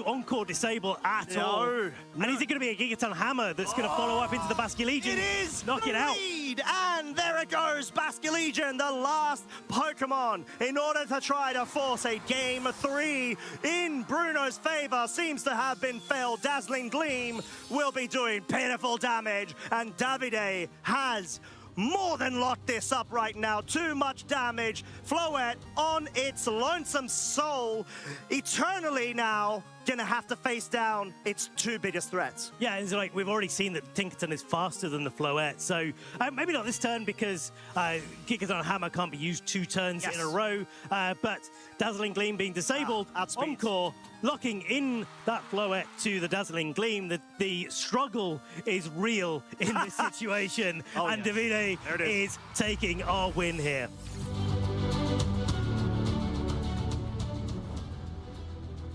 Encore disable at all. No. And is it going to be a Gigaton Hammer that's going to follow up into the Basculegion? It is! Knock it out. And there it goes, Basculegion, the last Pokemon, in order to try to force a Game 3 in Bruno's favor, seems to have been failed. Dazzling Gleam will be doing pitiful damage, and Davide has more than locked this up right now. Too much damage. Floette on its lonesome soul, eternally now gonna have to face down its two biggest threats. Yeah, it's like we've already seen that Tinkerton is faster than the Floette, so maybe not this turn because Gigaton Hammer can't be used 2 turns in a row, but Dazzling Gleam being disabled, Encore locking in that Floette to the Dazzling Gleam. The struggle is real in this situation, and Davide is taking our win here.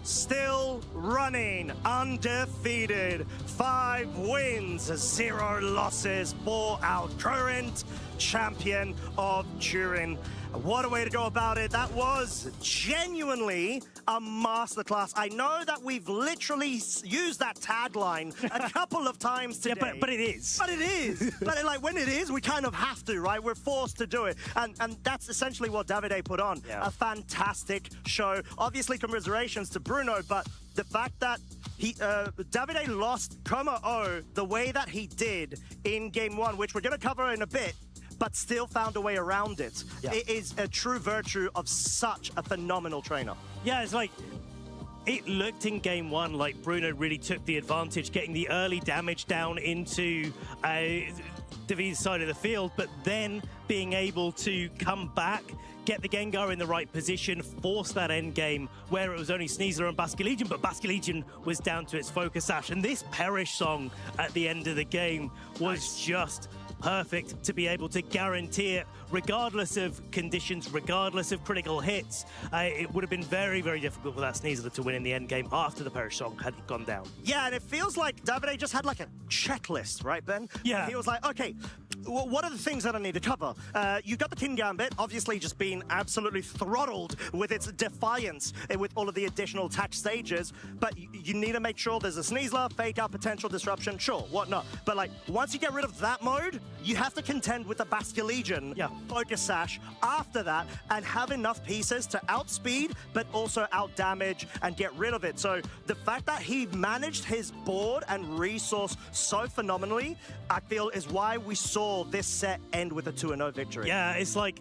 Still running, undefeated. 5 wins, 0 losses for our current champion of Turin. What a way to go about it. That was genuinely a masterclass. I know that we've literally used that tagline a couple of times today. Yeah, but it is. But it is. But like when it is, we kind of have to, right? We're forced to do it. And that's essentially what Davide put on. Yeah. A fantastic show. Obviously, commiserations to Bruno, but the fact that Davide lost Como-O the way that he did in Game 1, which we're going to cover in a bit, but still found a way around it. Yeah. It is a true virtue of such a phenomenal trainer. Yeah, it's like, it looked in Game 1 like Bruno really took the advantage, getting the early damage down into Davide's side of the field, but then being able to come back, get the Gengar in the right position, force that end game where it was only Sneasler and Basculegion, but Basculegion was down to its Focus Sash. And this Perish song at the end of the game was just perfect to be able to guarantee it, regardless of conditions, regardless of critical hits. It would have been very, very difficult for that Sneasler to win in the end game after the Perish song had gone down. Yeah, and it feels like Davide just had like a checklist, right, Ben? Yeah. He was like, okay, what are the things that I need to cover? You got the King Gambit, obviously just being absolutely throttled with its defiance with all of the additional attack stages, but you need to make sure there's a Sneasler, fake out potential disruption, sure, whatnot. But like, once you get rid of that mode, you have to contend with the Basculegion, Focus Sash after that, and have enough pieces to outspeed, but also outdamage and get rid of it. So the fact that he managed his board and resource so phenomenally, I feel is why we saw this set end with a 2-0 victory. Yeah, it's like,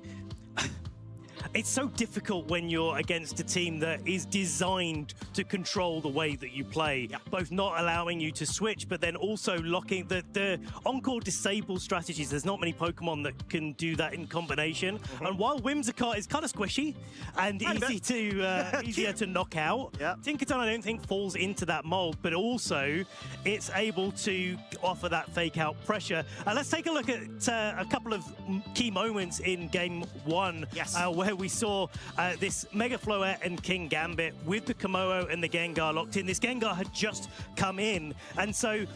it's so difficult when you're against a team that is designed to control the way that you play, both not allowing you to switch, but then also locking the Encore disable strategies. There's not many Pokemon that can do that in combination. And while Whimsicott is kind of squishy and easier to knock out, Tinkerton I don't think falls into that mold, but also it's able to offer that fake out pressure. Let's take a look at a couple of key moments in Game 1 where we saw this Mega Floette and King Gambit with the Como-O and the Gengar locked in. This Gengar had just come in, and so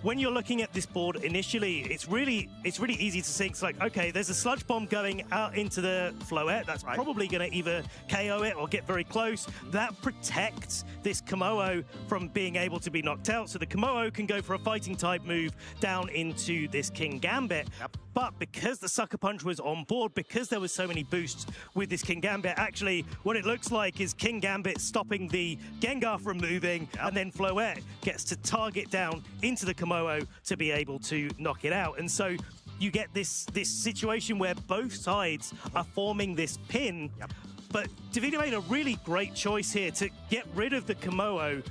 when you're looking at this board initially, it's really easy to think, it's like, okay, there's a sludge bomb going out into the Floette. That's probably going to either KO it or get very close. That protects this Komodo from being able to be knocked out. So the Komodo can go for a fighting type move down into this King Gambit. But because the Sucker Punch was on board, because there was so many boosts with this King Gambit, actually what it looks like is King Gambit stopping the Gengar from moving, and then Floette gets to target down into the Komodo to be able to knock it out. And so you get this situation where both sides are forming this pin. But Davide made a really great choice here to get rid of the Komodo,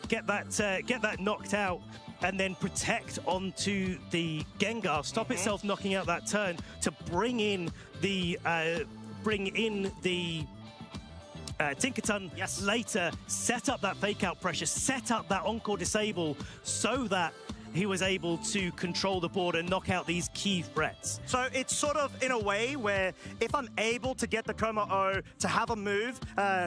get that knocked out, and then protect onto the Gengar, stop itself knocking out that turn to bring in the Tinkerton later, set up that fake out pressure, set up that Encore disable so that he was able to control the board and knock out these key threats. So it's sort of in a way where if I'm able to get the Komo-O to have a move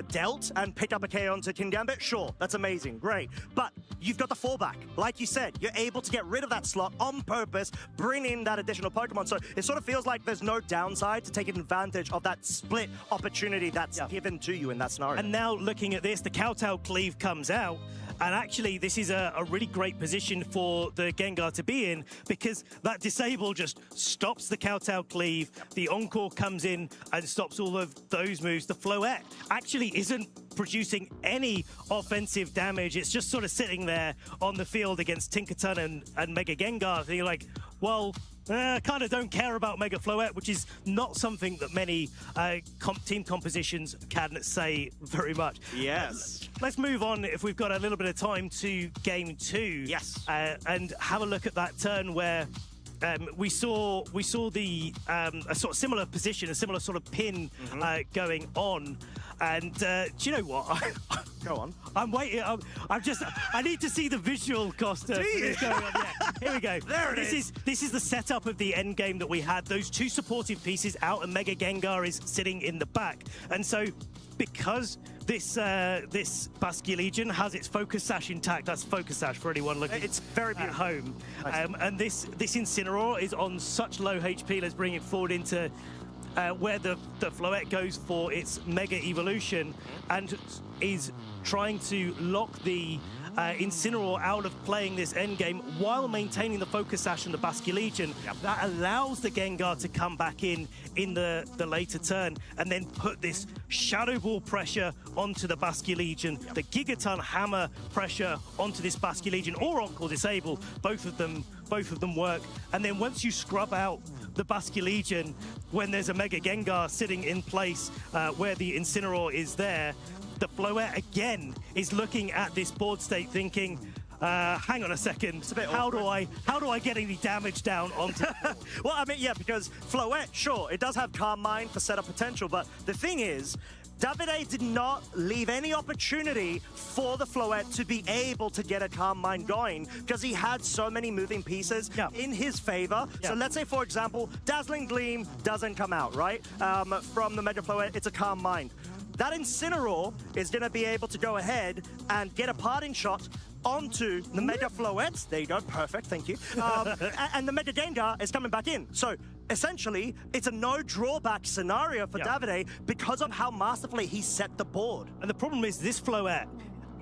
dealt and pick up a KO onto King Gambit, sure, that's amazing, great. But you've got the fallback. Like you said, you're able to get rid of that slot on purpose, bring in that additional Pokemon. So it sort of feels like there's no downside to taking advantage of that split opportunity that's given to you in that scenario. And now looking at this, the Kowtow Cleave comes out. And actually, this is a really great position for the Gengar to be in, because that disable just stops the Kowtow Cleave. The Encore comes in and stops all of those moves. The Floette actually isn't producing any offensive damage. It's just sort of sitting there on the field against Tinkerton and Mega Gengar. And you're like, well, I kind of don't care about Mega Floette, which is not something that many team compositions can say very much. Yes. Let's move on, if we've got a little bit of time, to game 2. Yes. And have a look at that turn where we saw the a sort of similar position, a similar sort of pin going on. And do you know what? Go on. I'm waiting. I need to see the visual, Costa. Do you? Going on. Yeah. Here we go. There it is. This is the setup of the end game that we had. Those two supportive pieces out, and Mega Gengar is sitting in the back. And so, because this Basque Legion has its Focus Sash intact, that's Focus Sash for anyone looking it's very at home. And this Incineroar is on such low HP. Let's bring it forward into where the Floette goes for its Mega Evolution and is trying to lock the Incineroar out of playing this endgame while maintaining the Focus Sash and the Basque Legion. That allows the Gengar to come back in the later turn and then put this Shadow Ball pressure onto the Basque Legion, the Gigaton Hammer pressure onto this Basque Legion, or Encore Disable. Both of them work. And then once you scrub out the Basque Legion, when there's a Mega Gengar sitting in place where the Incineroar is there, the Floette again is looking at this board state thinking, hang on a second, it's a bit how do I get any damage down onto Well, I mean, yeah, because Floette, sure, it does have Calm Mind for setup potential, but the thing is, Davide did not leave any opportunity for the Floette to be able to get a Calm Mind going because he had so many moving pieces in his favor. So let's say, for example, Dazzling Gleam doesn't come out, right? From the Mega Floette, it's a Calm Mind. That Incineroar is going to be able to go ahead and get a parting shot onto the Mega Floette. There you go, perfect, thank you. And the Mega Gengar is coming back in. So essentially, it's a no drawback scenario for Davide because of how masterfully he set the board. And the problem is this Floette,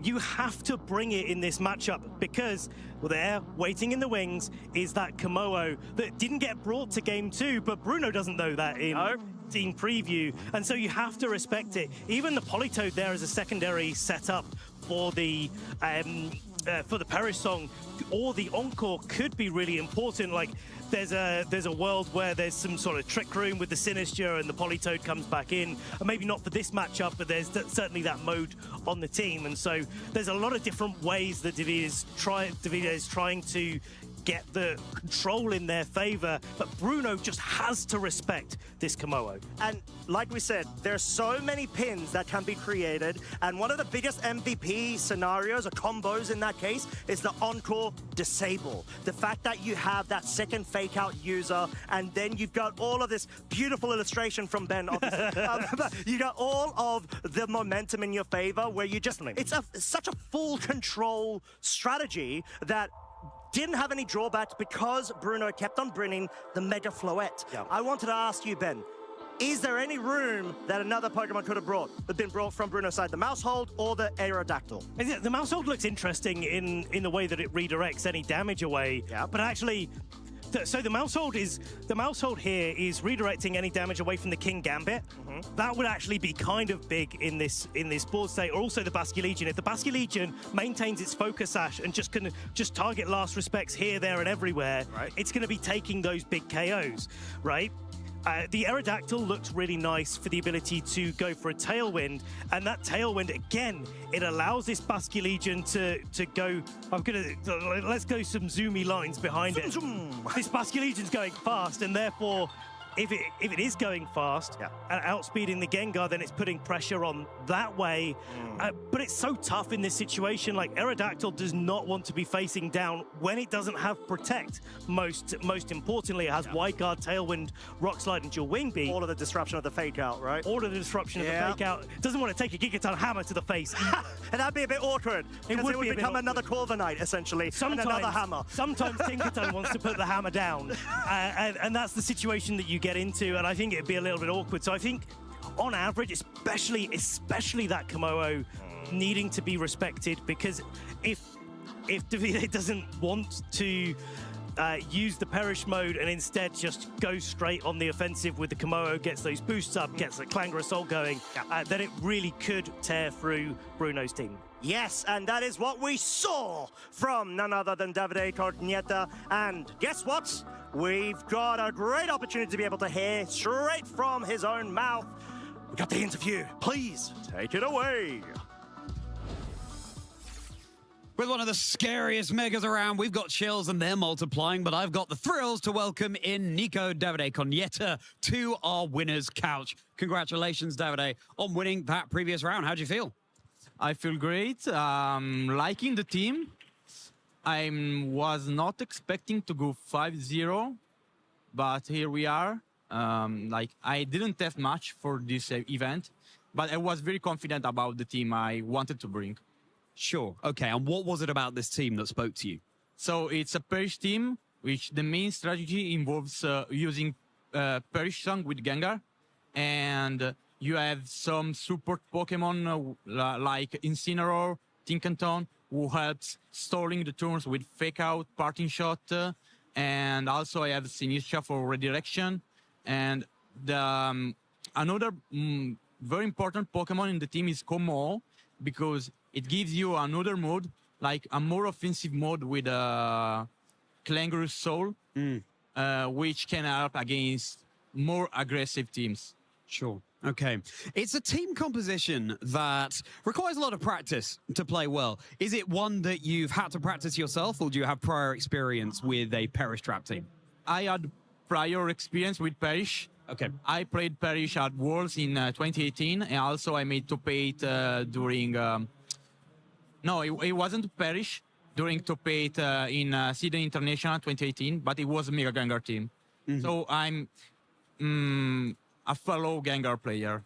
you have to bring it in this matchup because there, waiting in the wings, is that Komodo that didn't get brought to game 2, but Bruno doesn't know that in team preview, and so you have to respect it. Even the Politoed there as a secondary setup for the Perisong or the Encore could be really important. Like there's a world where there's some sort of trick room with the Sinister and the Politoed comes back in, and maybe not for this matchup, but there's certainly that mode on the team. And so there's a lot of different ways that Davide is trying to get the control in their favor, but Bruno just has to respect this Komodo. And like we said, there's so many pins that can be created, and one of the biggest MVP scenarios or combos in that case is the Encore Disable. The fact that you have that second fake out user, and then you've got all of this beautiful illustration from Ben, you got all of the momentum in your favor where you just, it's such a full control strategy that didn't have any drawbacks because Bruno kept on bringing the Mega Floette. I wanted to ask you, Ben, is there any room that another Pokemon could have been brought from Bruno's side, the Mousehold or the Aerodactyl? The Mousehold looks interesting in the way that it redirects any damage away, but actually, so the Mousehold here is redirecting any damage away from the King Gambit. That would actually be kind of big in this board state, or also the Basculegion. If the Basculegion maintains its Focus Sash and just target last respects here, there, and everywhere, it's going to be taking those big KOs, right? The Aerodactyl looks really nice for the ability to go for a Tailwind, and that Tailwind, again, it allows this Basculegion to go... let's go some zoomy lines behind it. This Basculegion's going fast, and therefore, if it is going fast and outspeeding the Gengar, then it's putting pressure on that way. But it's so tough in this situation. Like, Aerodactyl does not want to be facing down when it doesn't have Protect. Most importantly, it has Wide Guard, Tailwind, Rock Slide, and Dual Wing Beat. All of the disruption of the Fake Out, right? All of the disruption of the Fake Out. Doesn't want to take a Gigaton Hammer to the face. And that'd be a bit awkward. It would become another Corviknight, essentially, and another hammer. Sometimes Tinkaton wants to put the hammer down. And that's the situation that you get into, and I think it'd be a little bit awkward. So I think, on average, especially that Komodo needing to be respected, because if Davide doesn't want to use the Perish mode and instead just go straight on the offensive with the Komodo, gets those boosts up, gets the Clanger Assault going, then it really could tear through Bruno's team. Yes, and that is what we saw from none other than Davide Cornietta. And guess what? We've got a great opportunity to be able to hear straight from his own mouth. We got the interview. Please take it away. With one of the scariest megas around, we've got chills and they're multiplying, but I've got the thrills to welcome in Nico Davide Cornietta to our winner's couch. Congratulations, Davide, on winning that previous round. How do you feel? I feel great. Liking the team. I was not expecting to go 5-0, but here we are. I didn't test much for this event, but I was very confident about the team I wanted to bring. Sure. Okay. And what was it about this team that spoke to you? So it's a Perish team, which the main strategy involves using Perish Song with Gengar, and you have some support Pokemon like Incineroar, Tinkaton, who helps stalling the turns with Fake Out, Parting Shot, and also I have Sinistra for redirection. And the another very important Pokemon in the team is Komo, because it gives you another mode, like a more offensive mode with Clanger Soul, which can help against more aggressive teams. Sure. Okay. It's a team composition that requires a lot of practice to play well. Is it one that you've had to practice yourself, or do you have prior experience with a Perish Trap team? I had prior experience with Perish. Okay. I played Perish at Worlds in 2018, and also I made top 8 during... no, it wasn't Perish during top 8 in Sydney International 2018, but it was a Mega Gengar team. So I'm... a fellow Gengar player.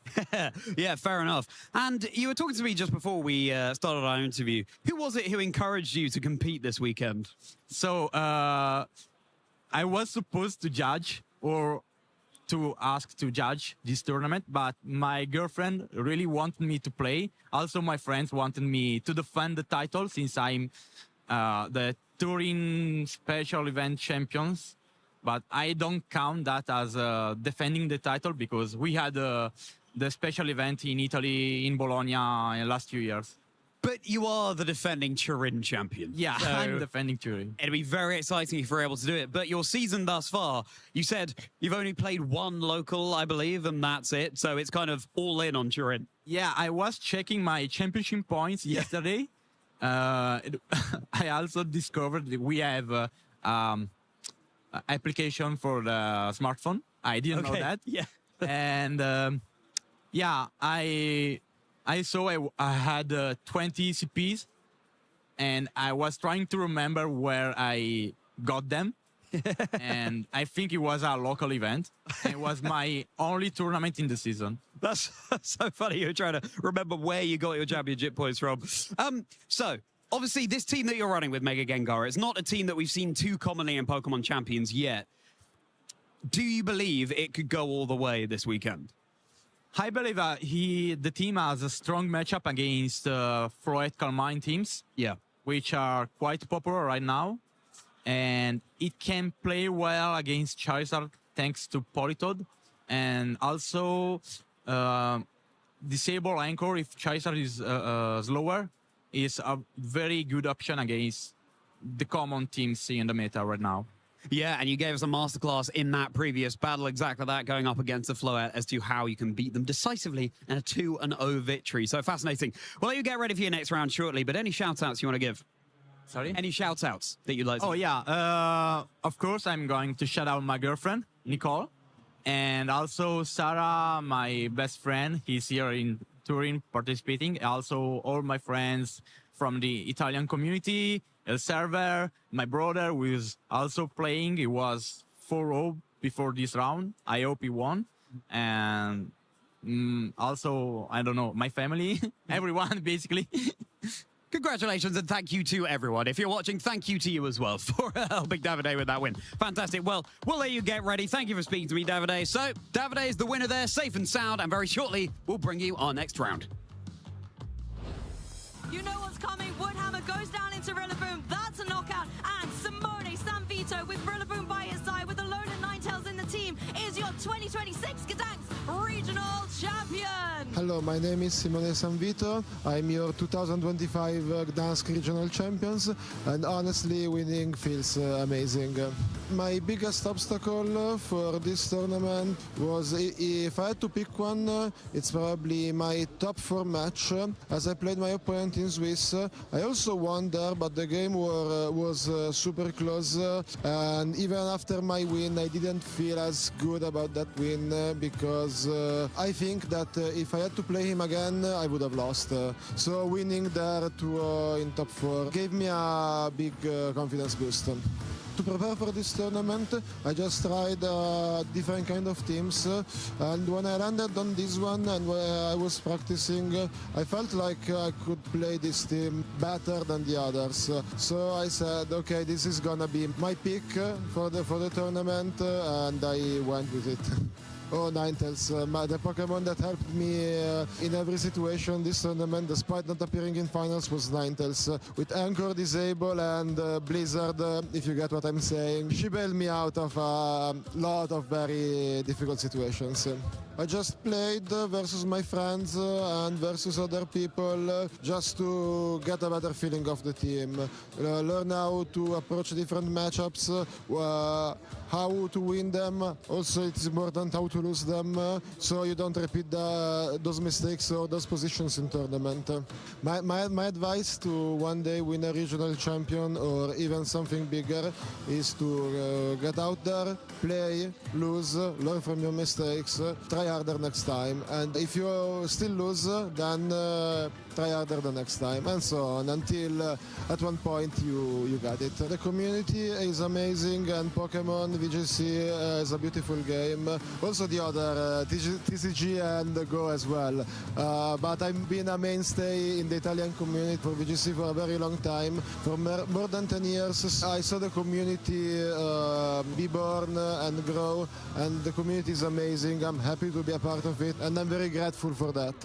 Yeah, fair enough. And you were talking to me just before we started our interview. Who was it who encouraged you to compete this weekend? So I was supposed to judge or to ask to judge this tournament, but my girlfriend really wanted me to play. Also, my friends wanted me to defend the title since I'm the Turin special event champions. But I don't count that as defending the title, because we had the special event in Italy, in Bologna, in the last few years. But you are the defending Turin champion. Yeah, so I'm defending Turin. It'd be very exciting if you're able to do it. But your season thus far, you said you've only played one local, I believe, and that's it. So it's kind of all in on Turin. Yeah, I was checking my championship points yesterday. I also discovered that we have... application for the smartphone. I didn't know that. Yeah. And yeah, I saw I had 20 CPs, and I was trying to remember where I got them. And I think it was a local event. It was my only tournament in the season. That's so funny. You're trying to remember where you got your championship points from. So obviously, this team that you're running with, Mega Gengar, is not a team that we've seen too commonly in Pokemon Champions yet. Do you believe it could go all the way this weekend? I believe the team has a strong matchup against Floette Calmine teams, which are quite popular right now. And it can play well against Charizard thanks to Politoed. And also, Disable Anchor if Charizard is slower is a very good option against the common teams in the meta right now. Yeah, and you gave us a masterclass in that previous battle, exactly that, going up against the Floette as to how you can beat them decisively in a 2-0 victory. So fascinating. Well, you get ready for your next round shortly, but any shout-outs you want to give? Sorry? Any shout-outs that you'd like to give? Yeah. Of course, I'm going to shout out my girlfriend, Nicole, and also Sarah, my best friend. He's here in Turin participating. Also, all my friends from the Italian community, El server, my brother who is also playing. He was 4-0 before this round. I hope he won. And also, I don't know, my family, everyone basically. Congratulations and thank you to everyone. If you're watching, thank you to you as well for helping Davide with that win. Fantastic. Well, we'll let you get ready. Thank you for speaking to me, Davide. So, Davide is the winner there, safe and sound, and very shortly, we'll bring you our next round. You know what's coming. Woodhammer goes down into Rillaboom. That's a knockout. And Simone Sanvito with Rillaboom by his side with Alone and Ninetales in the team is your 2026 Gdansk Regional Champion. Hello, my name is Simone Sanvito. I'm your 2025 Gdansk Regional Champions, and honestly, winning feels amazing. My biggest obstacle for this tournament was, if I had to pick one, it's probably my top 4 match, as I played my opponent in Swiss. I also won there, but the game was super close, and even after my win, I didn't feel as good about that win, because I think that if I had to play him again, I would have lost. So winning there in top 4 gave me a big confidence boost. To prepare for this tournament, I just tried different kind of teams, and when I landed on this one and when I was practicing, I felt like I could play this team better than the others. So I said, okay, this is gonna be my pick for the tournament, and I went with it. Oh, Ninetales, the Pokemon that helped me in every situation this tournament, despite not appearing in finals, was Ninetales. With Anchor, Disable, and Blizzard, if you get what I'm saying. She bailed me out of a lot of very difficult situations. I just played versus my friends and versus other people just to get a better feeling of the team. Learn how to approach different matchups, how to win them. Also, it's important how to lose them, so you don't repeat those mistakes or those positions in tournament. My advice to one day win a regional champion or even something bigger is to get out there, play, lose, learn from your mistakes, try harder next time, and if you still lose, then try harder the next time, and so on, until at one point you got it. The community is amazing, and Pokemon VGC is a beautiful game. Also the other TCG and Go as well. But I've been a mainstay in the Italian community for VGC for a very long time. For more than 10 years, I saw the community be born and grow, and the community is amazing. I'm happy to be a part of it, and I'm very grateful for that.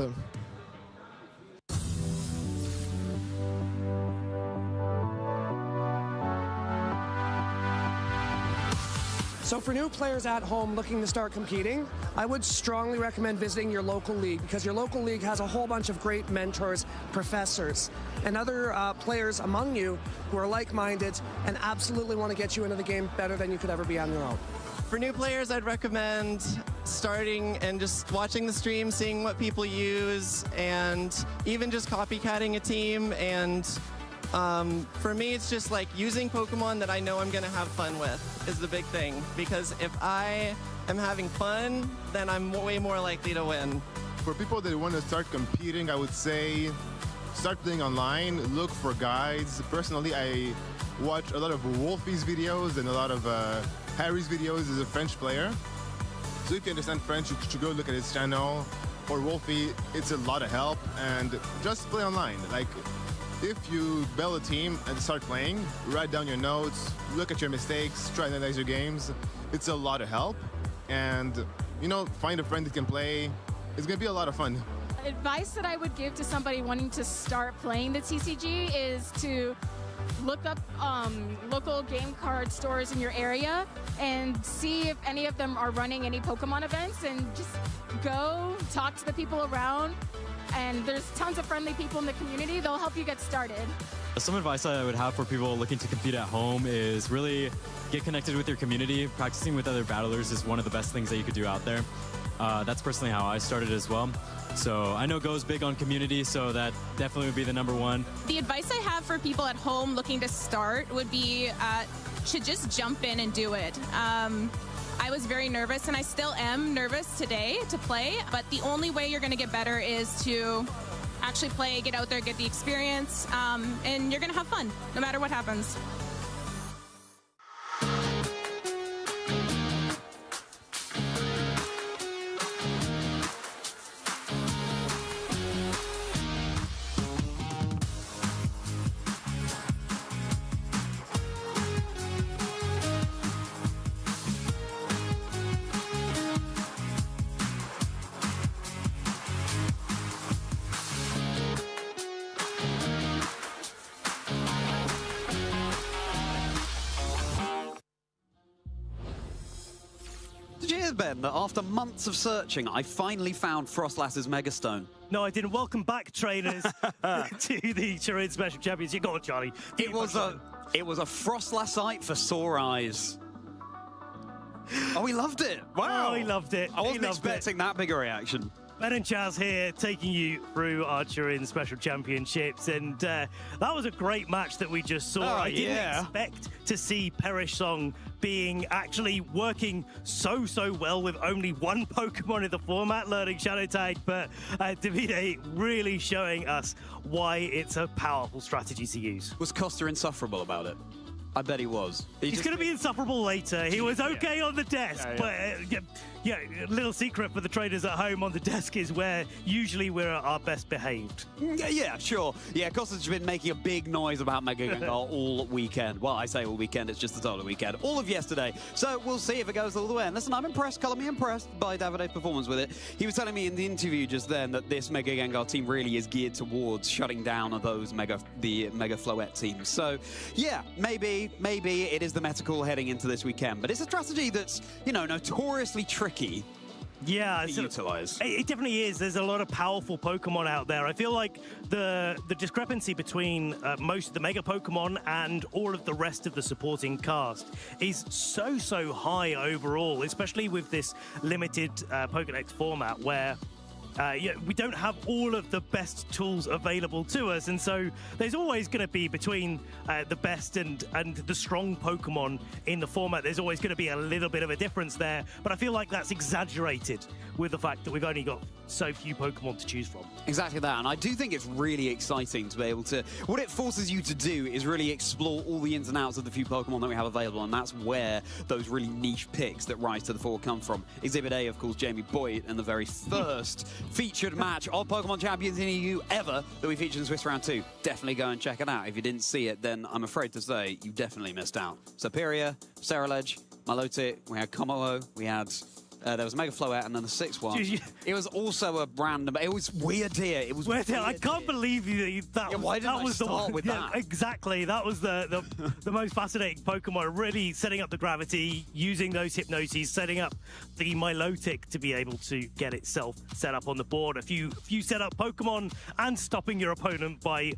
So for new players at home looking to start competing, I would strongly recommend visiting your local league, because your local league has a whole bunch of great mentors, professors, and other players among you who are like-minded and absolutely want to get you into the game better than you could ever be on your own. For new players, I'd recommend starting and just watching the stream, seeing what people use, and even just copycatting a team. And for me, it's just like using Pokemon that I know I'm going to have fun with is the big thing. Because if I am having fun, then I'm way more likely to win. For people that want to start competing, I would say start playing online, look for guides. Personally, I watch a lot of Wolfie's videos and a lot of Harry's videos as a French player. So if you understand French, you should go look at his channel. For Wolfie, it's a lot of help, and just play online. Like, if you build a team and start playing, write down your notes, look at your mistakes, try to analyze your games, it's a lot of help. And, you know, find a friend that can play. It's going to be a lot of fun. Advice that I would give to somebody wanting to start playing the TCG is to look up local game card stores in your area and see if any of them are running any Pokemon events, and just go talk to the people around. And there's tons of friendly people in the community. They'll help you get started. Some advice I would have for people looking to compete at home is really get connected with your community. Practicing with other battlers is one of the best things that you could do out there. That's personally how I started as well. So I know Go's big on community, so that definitely would be the #1. The advice I have for people at home looking to start would be to just jump in and do it. I was very nervous, and I still am nervous today to play, but the only way you're going to get better is to actually play, get out there, get the experience, and you're going to have fun no matter what happens. Ben, that after months of searching, I finally found Frostlass's Megastone. No, I didn't. Welcome back, trainers, to the Turin Special Championship. Go on, Charlie. It was a Frostlassite for sore eyes. Oh, we loved it. Wow. Oh, he loved it. I wasn't expecting that big a reaction. Ben and Chaz here, taking you through our Turin Special Championships, and that was a great match that we just saw. I didn't expect to see Perish Song being actually working so well with only one Pokemon in the format, learning Shadow Tag, but Davide really showing us why it's a powerful strategy to use. Was Costa insufferable about it? I bet he was. He's going to be insufferable later. He was okay on the desk, but a little secret for the traders at home, on the desk is where usually we're at our best behaved. Yeah, sure. Yeah, Costa's been making a big noise about Mega Gengar all weekend. Well, I say all weekend, it's just the total weekend. All of yesterday. So we'll see if it goes all the way. And listen, I'm impressed, colour me impressed by Davide's performance with it. He was telling me in the interview just then that this Mega Gengar team really is geared towards shutting down those the Mega Floette teams. So, yeah, maybe it is the Metacool heading into this weekend, but it's a strategy that's, you know, notoriously tricky to utilize. It definitely is. There's a lot of powerful Pokemon out there. I feel like the discrepancy between most of the Mega Pokemon and all of the rest of the supporting cast is so high overall, especially with this limited Pokédex format where we don't have all of the best tools available to us, and so there's always going to be between the best and the strong Pokemon in the format, there's always going to be a little bit of a difference there, but I feel like that's exaggerated with the fact that we've only got so few Pokemon to choose from. Exactly that, and I do think it's really exciting to be able to... What it forces you to do is really explore all the ins and outs of the few Pokemon that we have available, and that's where those really niche picks that rise to the fore come from. Exhibit A, of course, Jamie Boyd, and the very first featured match of Pokemon Champions in EU ever that we featured in Swiss Round 2. Definitely go and check it out. If you didn't see it, then I'm afraid to say you definitely missed out. Superior, Ceruledge, Milotic, we had Kommo-o, we had... there was Mega Floette, and then the sixth one. It was also a random... It was Weird Deer. It was Weird Deer. I can't believe that why didn't I was the start one with that? Exactly. That was the most fascinating Pokemon. Really setting up the gravity, using those Hypnoses, setting up the Milotic to be able to get itself set up on the board. A few set up Pokemon and stopping your opponent by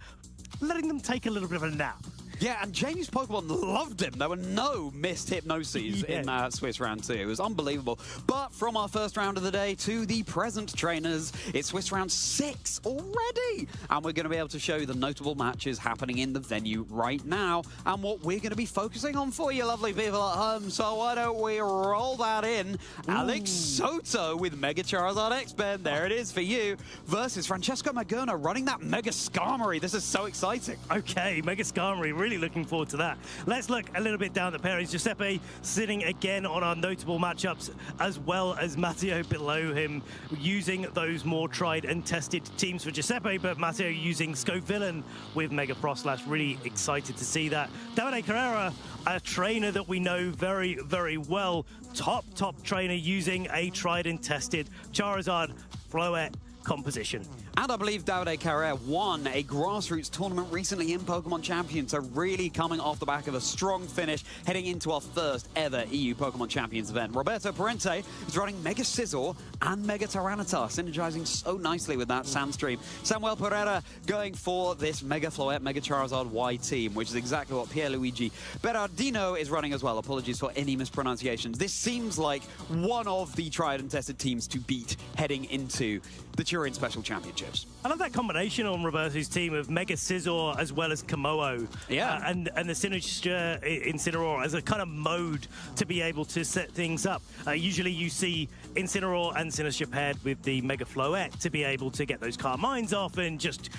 letting them take a little bit of a nap. Yeah, and Jamie's Pokemon loved him. There were no missed Hypnoses in Swiss Round 2. It was unbelievable. But from our first round of the day to the present trainers, it's Swiss Round 6 already. And we're going to be able to show you the notable matches happening in the venue right now and what we're going to be focusing on for you lovely people at home. So why don't we roll that in? Ooh. Alex Soto with Mega Charizard X-Ben. There it is for you. Versus Francesco Magona running that Mega Skarmory. This is so exciting. Okay, Mega Skarmory. Really really looking forward to that. Let's look a little bit down the pairings. Giuseppe sitting again on our notable matchups, as well as Matteo below him, using those more tried and tested teams for Giuseppe, but Matteo using Scovillain with Mega Frostlash. Really excited to see that. Davide Carrera, a trainer that we know very, very well. Top trainer using a tried and tested Charizard Floette composition. And I believe Davide Carrera won a grassroots tournament recently in Pokemon Champions, so really coming off the back of a strong finish, heading into our first ever EU Pokemon Champions event. Roberto Parente is running Mega Scizor and Mega Tyranitar, synergizing so nicely with that Sandstream. Samuel Pereira going for this Mega Floette, Mega Charizard Y team, which is exactly what Pierluigi Berardino is running as well. Apologies for any mispronunciations. This seems like one of the tried and tested teams to beat heading into the Turin Special Championships. I love that combination on Roberto's team of Mega Scizor as well as Komodo. Yeah. And the Synergia Incineroar as a kind of mode to be able to set things up. Usually you see Incineroar and Synergia paired with the Mega Floette to be able to get those Carmines off and just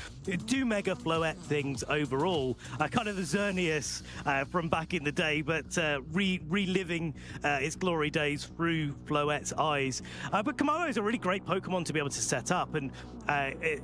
do Mega Floette things overall. Kind of the Xerneas from back in the day, but reliving its glory days through Floette's eyes. But Komodo is a really great Pokemon to be able to set up, and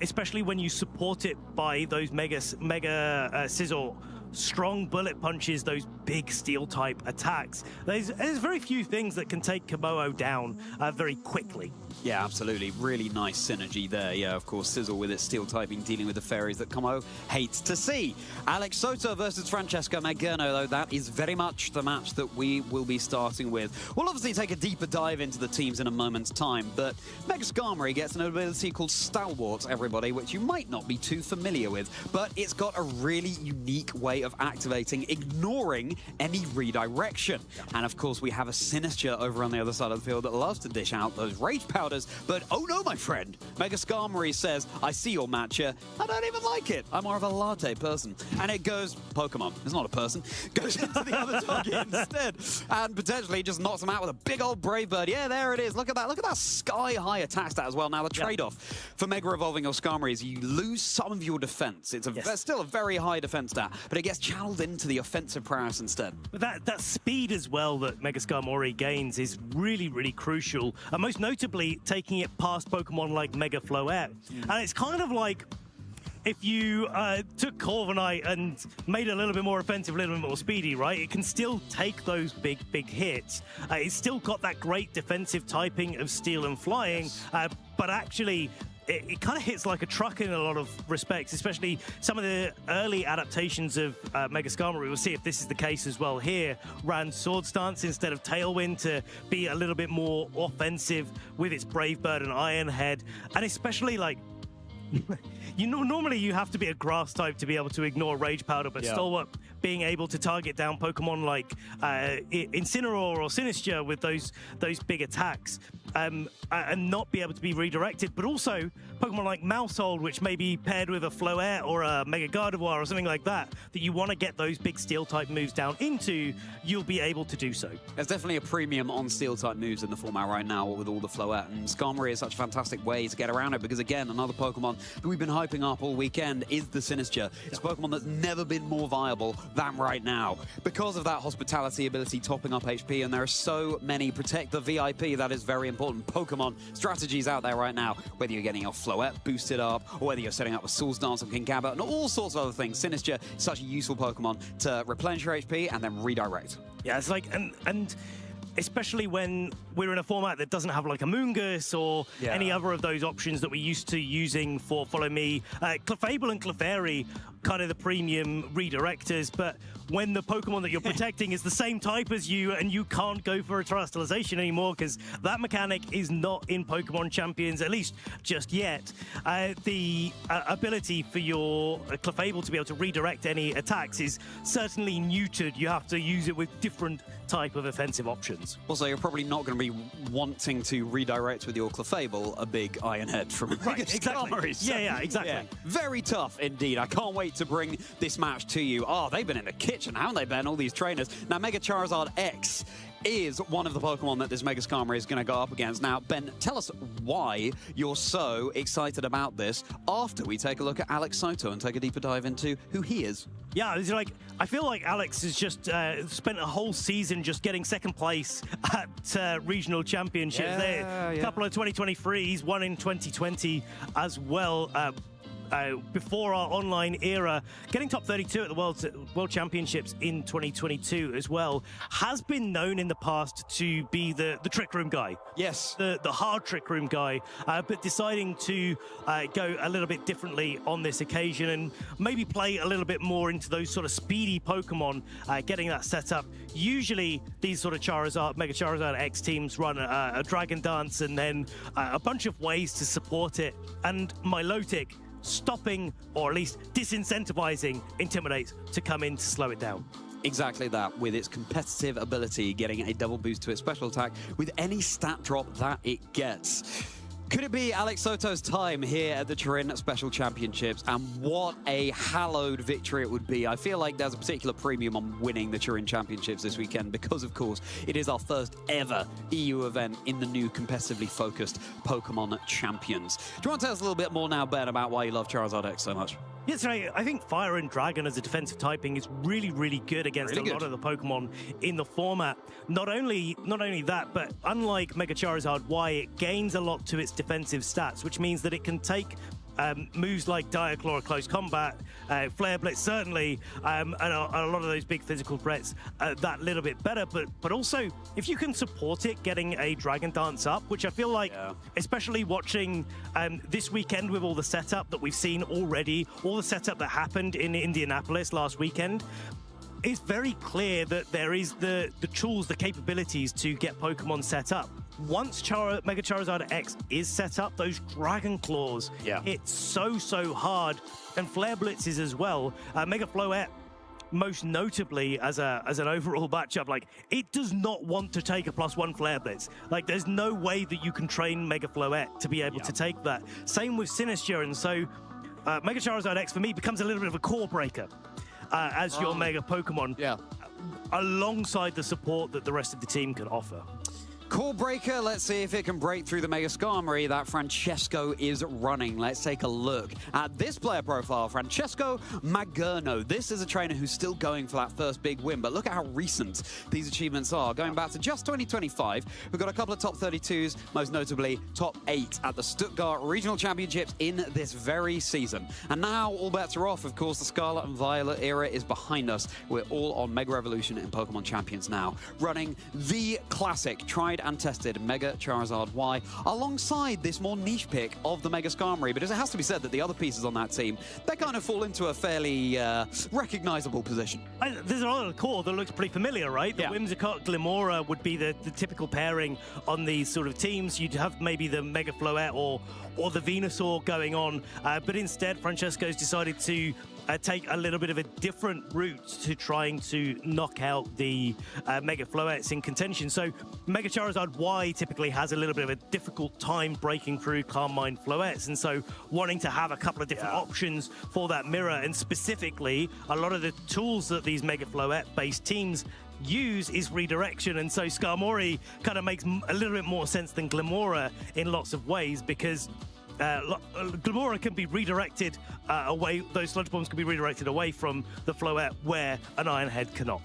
especially when you support it by those Mega Scizor strong bullet punches, those big steel type attacks. There's very few things that can take Komodo down very quickly. Yeah, absolutely. Really nice synergy there. Yeah, of course, Sizzle with its steel typing dealing with the fairies that Komodo hates to see. Alex Soto versus Francesco Magurno, though, that is very much the match that we will be starting with. We'll obviously take a deeper dive into the teams in a moment's time, but Mega Skarmory gets an ability called Stalwart, everybody, which you might not be too familiar with, but it's got a really unique way of activating, ignoring any redirection. And of course, we have a Sinistcha over on the other side of the field that loves to dish out those rage powders, but oh no, my friend, Mega Skarmory says, I see your matcha, I don't even like it. I'm more of a latte person. And it goes, Pokemon, it's not a person, goes into the other doggy instead, and potentially just knocks him out with a big old Brave Bird. Yeah, there it is. Look at that sky-high attack stat as well. Now, the trade-off for Mega Evolving your Skarmory is you lose some of your defense. It's still a very high defense stat, but it gets channeled into the offensive prowess instead. But that speed as well that Mega Skarmory gains is really, really crucial, and most notably taking it past Pokemon like Mega Floette. And it's kind of like if you took Corviknight and made it a little bit more offensive, a little bit more speedy, right? It can still take those big hits. It's still got that great defensive typing of Steel and Flying, but actually it kind of hits like a truck in a lot of respects, especially some of the early adaptations of Mega Skarmory. We'll see if this is the case as well here. Ran Sword Stance instead of Tailwind to be a little bit more offensive with its Brave Bird and Iron Head, and especially like normally you have to be a grass type to be able to ignore Rage Powder, but Stalwart being able to target down Pokemon like Incineroar or Sinistcha with those big attacks and not be able to be redirected, but also Pokemon like Mousehold, which may be paired with a Floette or a Mega Gardevoir or something like that you want to get those big steel type moves down into, you'll be able to do so. There's definitely a premium on steel type moves in the format right now with all the Floette, and Skarmory is such a fantastic way to get around it because, again, another Pokemon that we've been hyping up all weekend is the Sinistcha. It's a Pokemon that's never been more viable than right now because of that hospitality ability topping up HP, and there are so many protect the VIP, that is very important, Pokemon strategies out there right now, whether you're getting your Floette boosted up or whether you're setting up a Soul Dance and Kingambit and all sorts of other things. Sinistcha is such a useful Pokemon to replenish your HP and then redirect. Yeah, it's like, and especially when we're in a format that doesn't have like a Moongus or any other of those options that we're used to using for Follow Me. Clefable and Clefairy, kind of the premium redirectors, but when the Pokemon that you're protecting is the same type as you and you can't go for a Terrestrialization anymore because that mechanic is not in Pokemon Champions, at least just yet, the ability for your Clefable to be able to redirect any attacks is certainly neutered. You have to use it with different type of offensive options. Also, you're probably not going to be wanting to redirect with your Clefable a big Iron Head from exactly. So, yeah, exactly. Very tough indeed. I can't wait great to bring this match to you. Oh, they've been in the kitchen, haven't they, Ben? All these trainers. Now, Mega Charizard X is one of the Pokemon that this Mega Skarmory is going to go up against. Now, Ben, tell us why you're so excited about this after we take a look at Alex Soto and take a deeper dive into who he is. Yeah, it's like, I feel like Alex has just spent a whole season just getting second place at regional championships. A couple of 2023s, one in 2020 as well. Before our online era, getting top 32 at the World Championships in 2022 as well, has been known in the past to be the Trick Room guy. Yes. The hard Trick Room guy, but deciding to go a little bit differently on this occasion and maybe play a little bit more into those sort of speedy Pokemon, getting that set up. Usually these sort of Mega Charizard X teams run a Dragon Dance and then a bunch of ways to support it, and Milotic stopping or at least disincentivizing Intimidates to come in to slow it down. Exactly that, with its competitive ability, getting a double boost to its special attack with any stat drop that it gets. Could it be Alex Soto's time here at the Turin Special Championships? And what a hallowed victory it would be. I feel like there's a particular premium on winning the Turin Championships this weekend because, of course, it is our first ever EU event in the new competitively focused Pokemon Champions. Do you want to tell us a little bit more now, Ben, about why you love Charizard X so much? Yes, I think Fire and Dragon as a defensive typing is really, really good against a lot of the Pokemon in the format. Not only that, but unlike Mega Charizard Y, it gains a lot to its defensive stats, which means that it can take moves like Dire Claw at close combat, Flare Blitz certainly, and a lot of those big physical threats that little bit better. But also, if you can support it getting a Dragon Dance up, which I feel like, especially watching this weekend with all the setup that we've seen already, all the setup that happened in Indianapolis last weekend, it's very clear that there is the tools, the capabilities to get Pokemon set up. Once Mega Charizard X is set up, those Dragon Claws hit so hard, and Flare Blitzes as well. Mega Floette, most notably as an overall matchup, like, it does not want to take a +1 Flare Blitz. Like, there's no way that you can train Mega Floette to be able to take that. Same with Sinistcha, and so Mega Charizard X for me becomes a little bit of a core breaker as your Mega Pokemon, alongside the support that the rest of the team can offer. Core Breaker, let's see if it can break through the Mega Skarmory that Francesco is running. Let's take a look at this player profile, Francesco Magurno. This is a trainer who's still going for that first big win, but look at how recent these achievements are. Going back to just 2025, we've got a couple of top 32s, most notably top 8 at the Stuttgart Regional Championships in this very season. And now all bets are off. Of course, the Scarlet and Violet era is behind us. We're all on Mega Evolution and Pokemon Champions now, running the classic, tried and tested Mega Charizard Y alongside this more niche pick of the Mega Skarmory, because it has to be said that the other pieces on that team, they kind of fall into a fairly recognizable position. There's a lot of the core that looks pretty familiar, right? The Whimsicott Glimora would be the typical pairing on these sort of teams. You'd have maybe the Mega Floette or the Venusaur going on, but instead Francesco's decided to take a little bit of a different route to trying to knock out the Mega Floettes in contention. So Mega Charizard Y typically has a little bit of a difficult time breaking through Carmine Floettes, and so wanting to have a couple of different options for that mirror, and specifically a lot of the tools that these Mega Floette-based teams use is redirection, and so Skarmory kind of makes a little bit more sense than Glimora in lots of ways, because Glimora can be redirected away, those sludge bombs can be redirected away from the Floette, where an Iron Head cannot.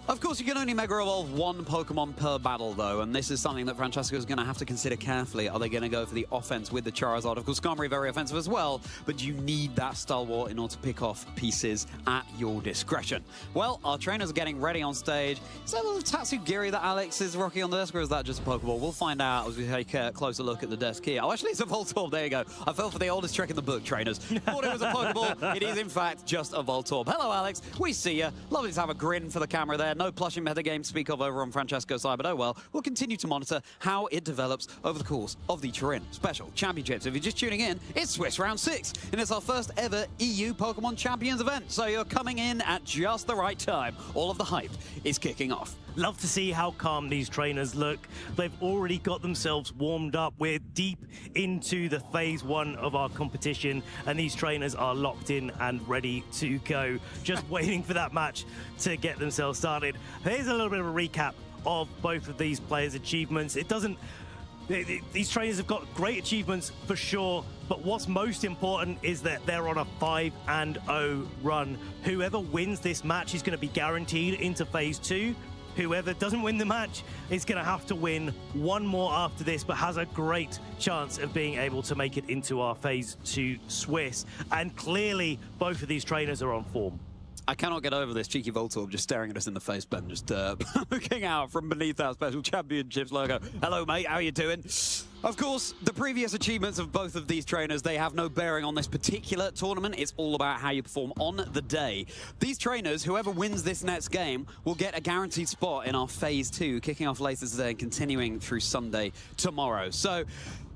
Of course, you can only Mega Evolve one Pokemon per battle, though, and this is something that Francesco is going to have to consider carefully. Are they going to go for the offense with the Charizard? Of course, Skarmory very offensive as well, but you need that Stalwart in order to pick off pieces at your discretion. Well, our trainers are getting ready on stage. Is that a little Tatsugiri that Alex is rocking on the desk, or is that just a Pokeball? We'll find out as we take a closer look at the desk here. Oh, actually, it's a Voltorb. There you go. I fell for the oldest trick in the book, trainers. Thought it was a Pokeball. It is, in fact, just a Voltorb. Hello, Alex. We see you. Lovely to have a grin for the camera there. No plushing metagame to speak of over on Francesco's side, but oh well. We'll continue to monitor how it develops over the course of the Turin Special Championships. If you're just tuning in, it's Swiss Round 6, and it's our first ever EU Pokemon Champions event, so you're coming in at just the right time. All of the hype is kicking off. Love to see how calm these trainers look. They've already got themselves warmed up. We're deep into the phase 1 of our competition, and these trainers are locked in and ready to go. Just waiting for that match to get themselves started. Here's a little bit of a recap of both of these players' achievements. These trainers have got great achievements for sure, but what's most important is that they're on a 5-0 run. Whoever wins this match is going to be guaranteed into phase 2. Whoever doesn't win the match is going to have to win one more after this, but has a great chance of being able to make it into our phase 2 Swiss. And clearly, both of these trainers are on form. I cannot get over this cheeky Voltorb just staring at us in the face, Ben, just looking out from beneath our Special Championships logo. Hello, mate, how you doing? Of course, the previous achievements of both of these trainers, they have no bearing on this particular tournament. It's all about how you perform on the day. These trainers, whoever wins this next game, will get a guaranteed spot in our Phase 2, kicking off later today and continuing through Sunday tomorrow. So,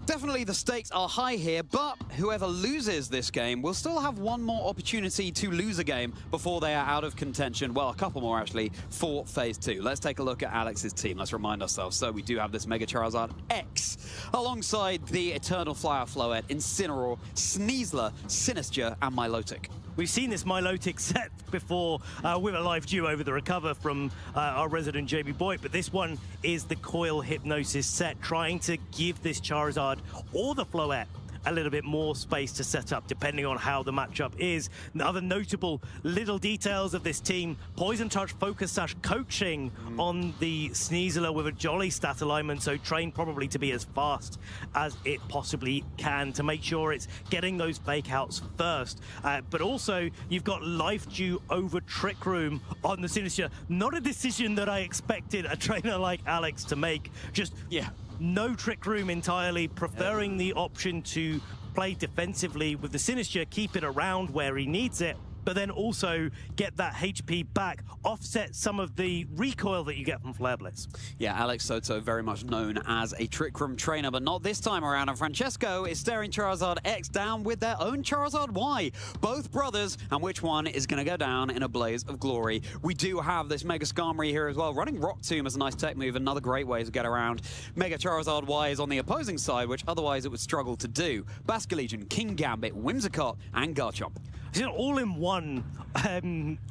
definitely the stakes are high here, but whoever loses this game will still have one more opportunity to lose a game before they are out of contention. Well, a couple more, actually, for Phase 2. Let's take a look at Alex's team. Let's remind ourselves. So we do have this Mega Charizard X alongside the Eternal Flower Floette, Incineroar, Sneasler, Sinistcha, and Milotic. We've seen this Milotic set before with a live duo over the recover from our resident Jamie Boyd, but this one is the Coil Hypnosis set, trying to give this Charizard or the Floette a little bit more space to set up, depending on how the matchup is. And other notable little details of this team: Poison Touch, Focus Sash, coaching on the Sneasler with a Jolly stat alignment, so trained probably to be as fast as it possibly can to make sure it's getting those fake outs first. But also, you've got Life Dew over Trick Room on the Sinistcha. Not a decision that I expected a trainer like Alex to make. Just, yeah, no Trick Room entirely, preferring the option to play defensively with the Sinistcha, keep it around where he needs it, but then also get that HP back, offset some of the recoil that you get from Flare Blitz. Yeah, Alex Soto very much known as a Trick Room trainer, but not this time around, and Francesco is staring Charizard X down with their own Charizard Y. Both brothers, and which one is going to go down in a blaze of glory? We do have this Mega Skarmory here as well, running Rock Tomb as a nice tech move, another great way to get around. Mega Charizard Y is on the opposing side, which otherwise it would struggle to do. Basculegion, King Gambit, Whimsicott, and Garchomp. It's an all-in-one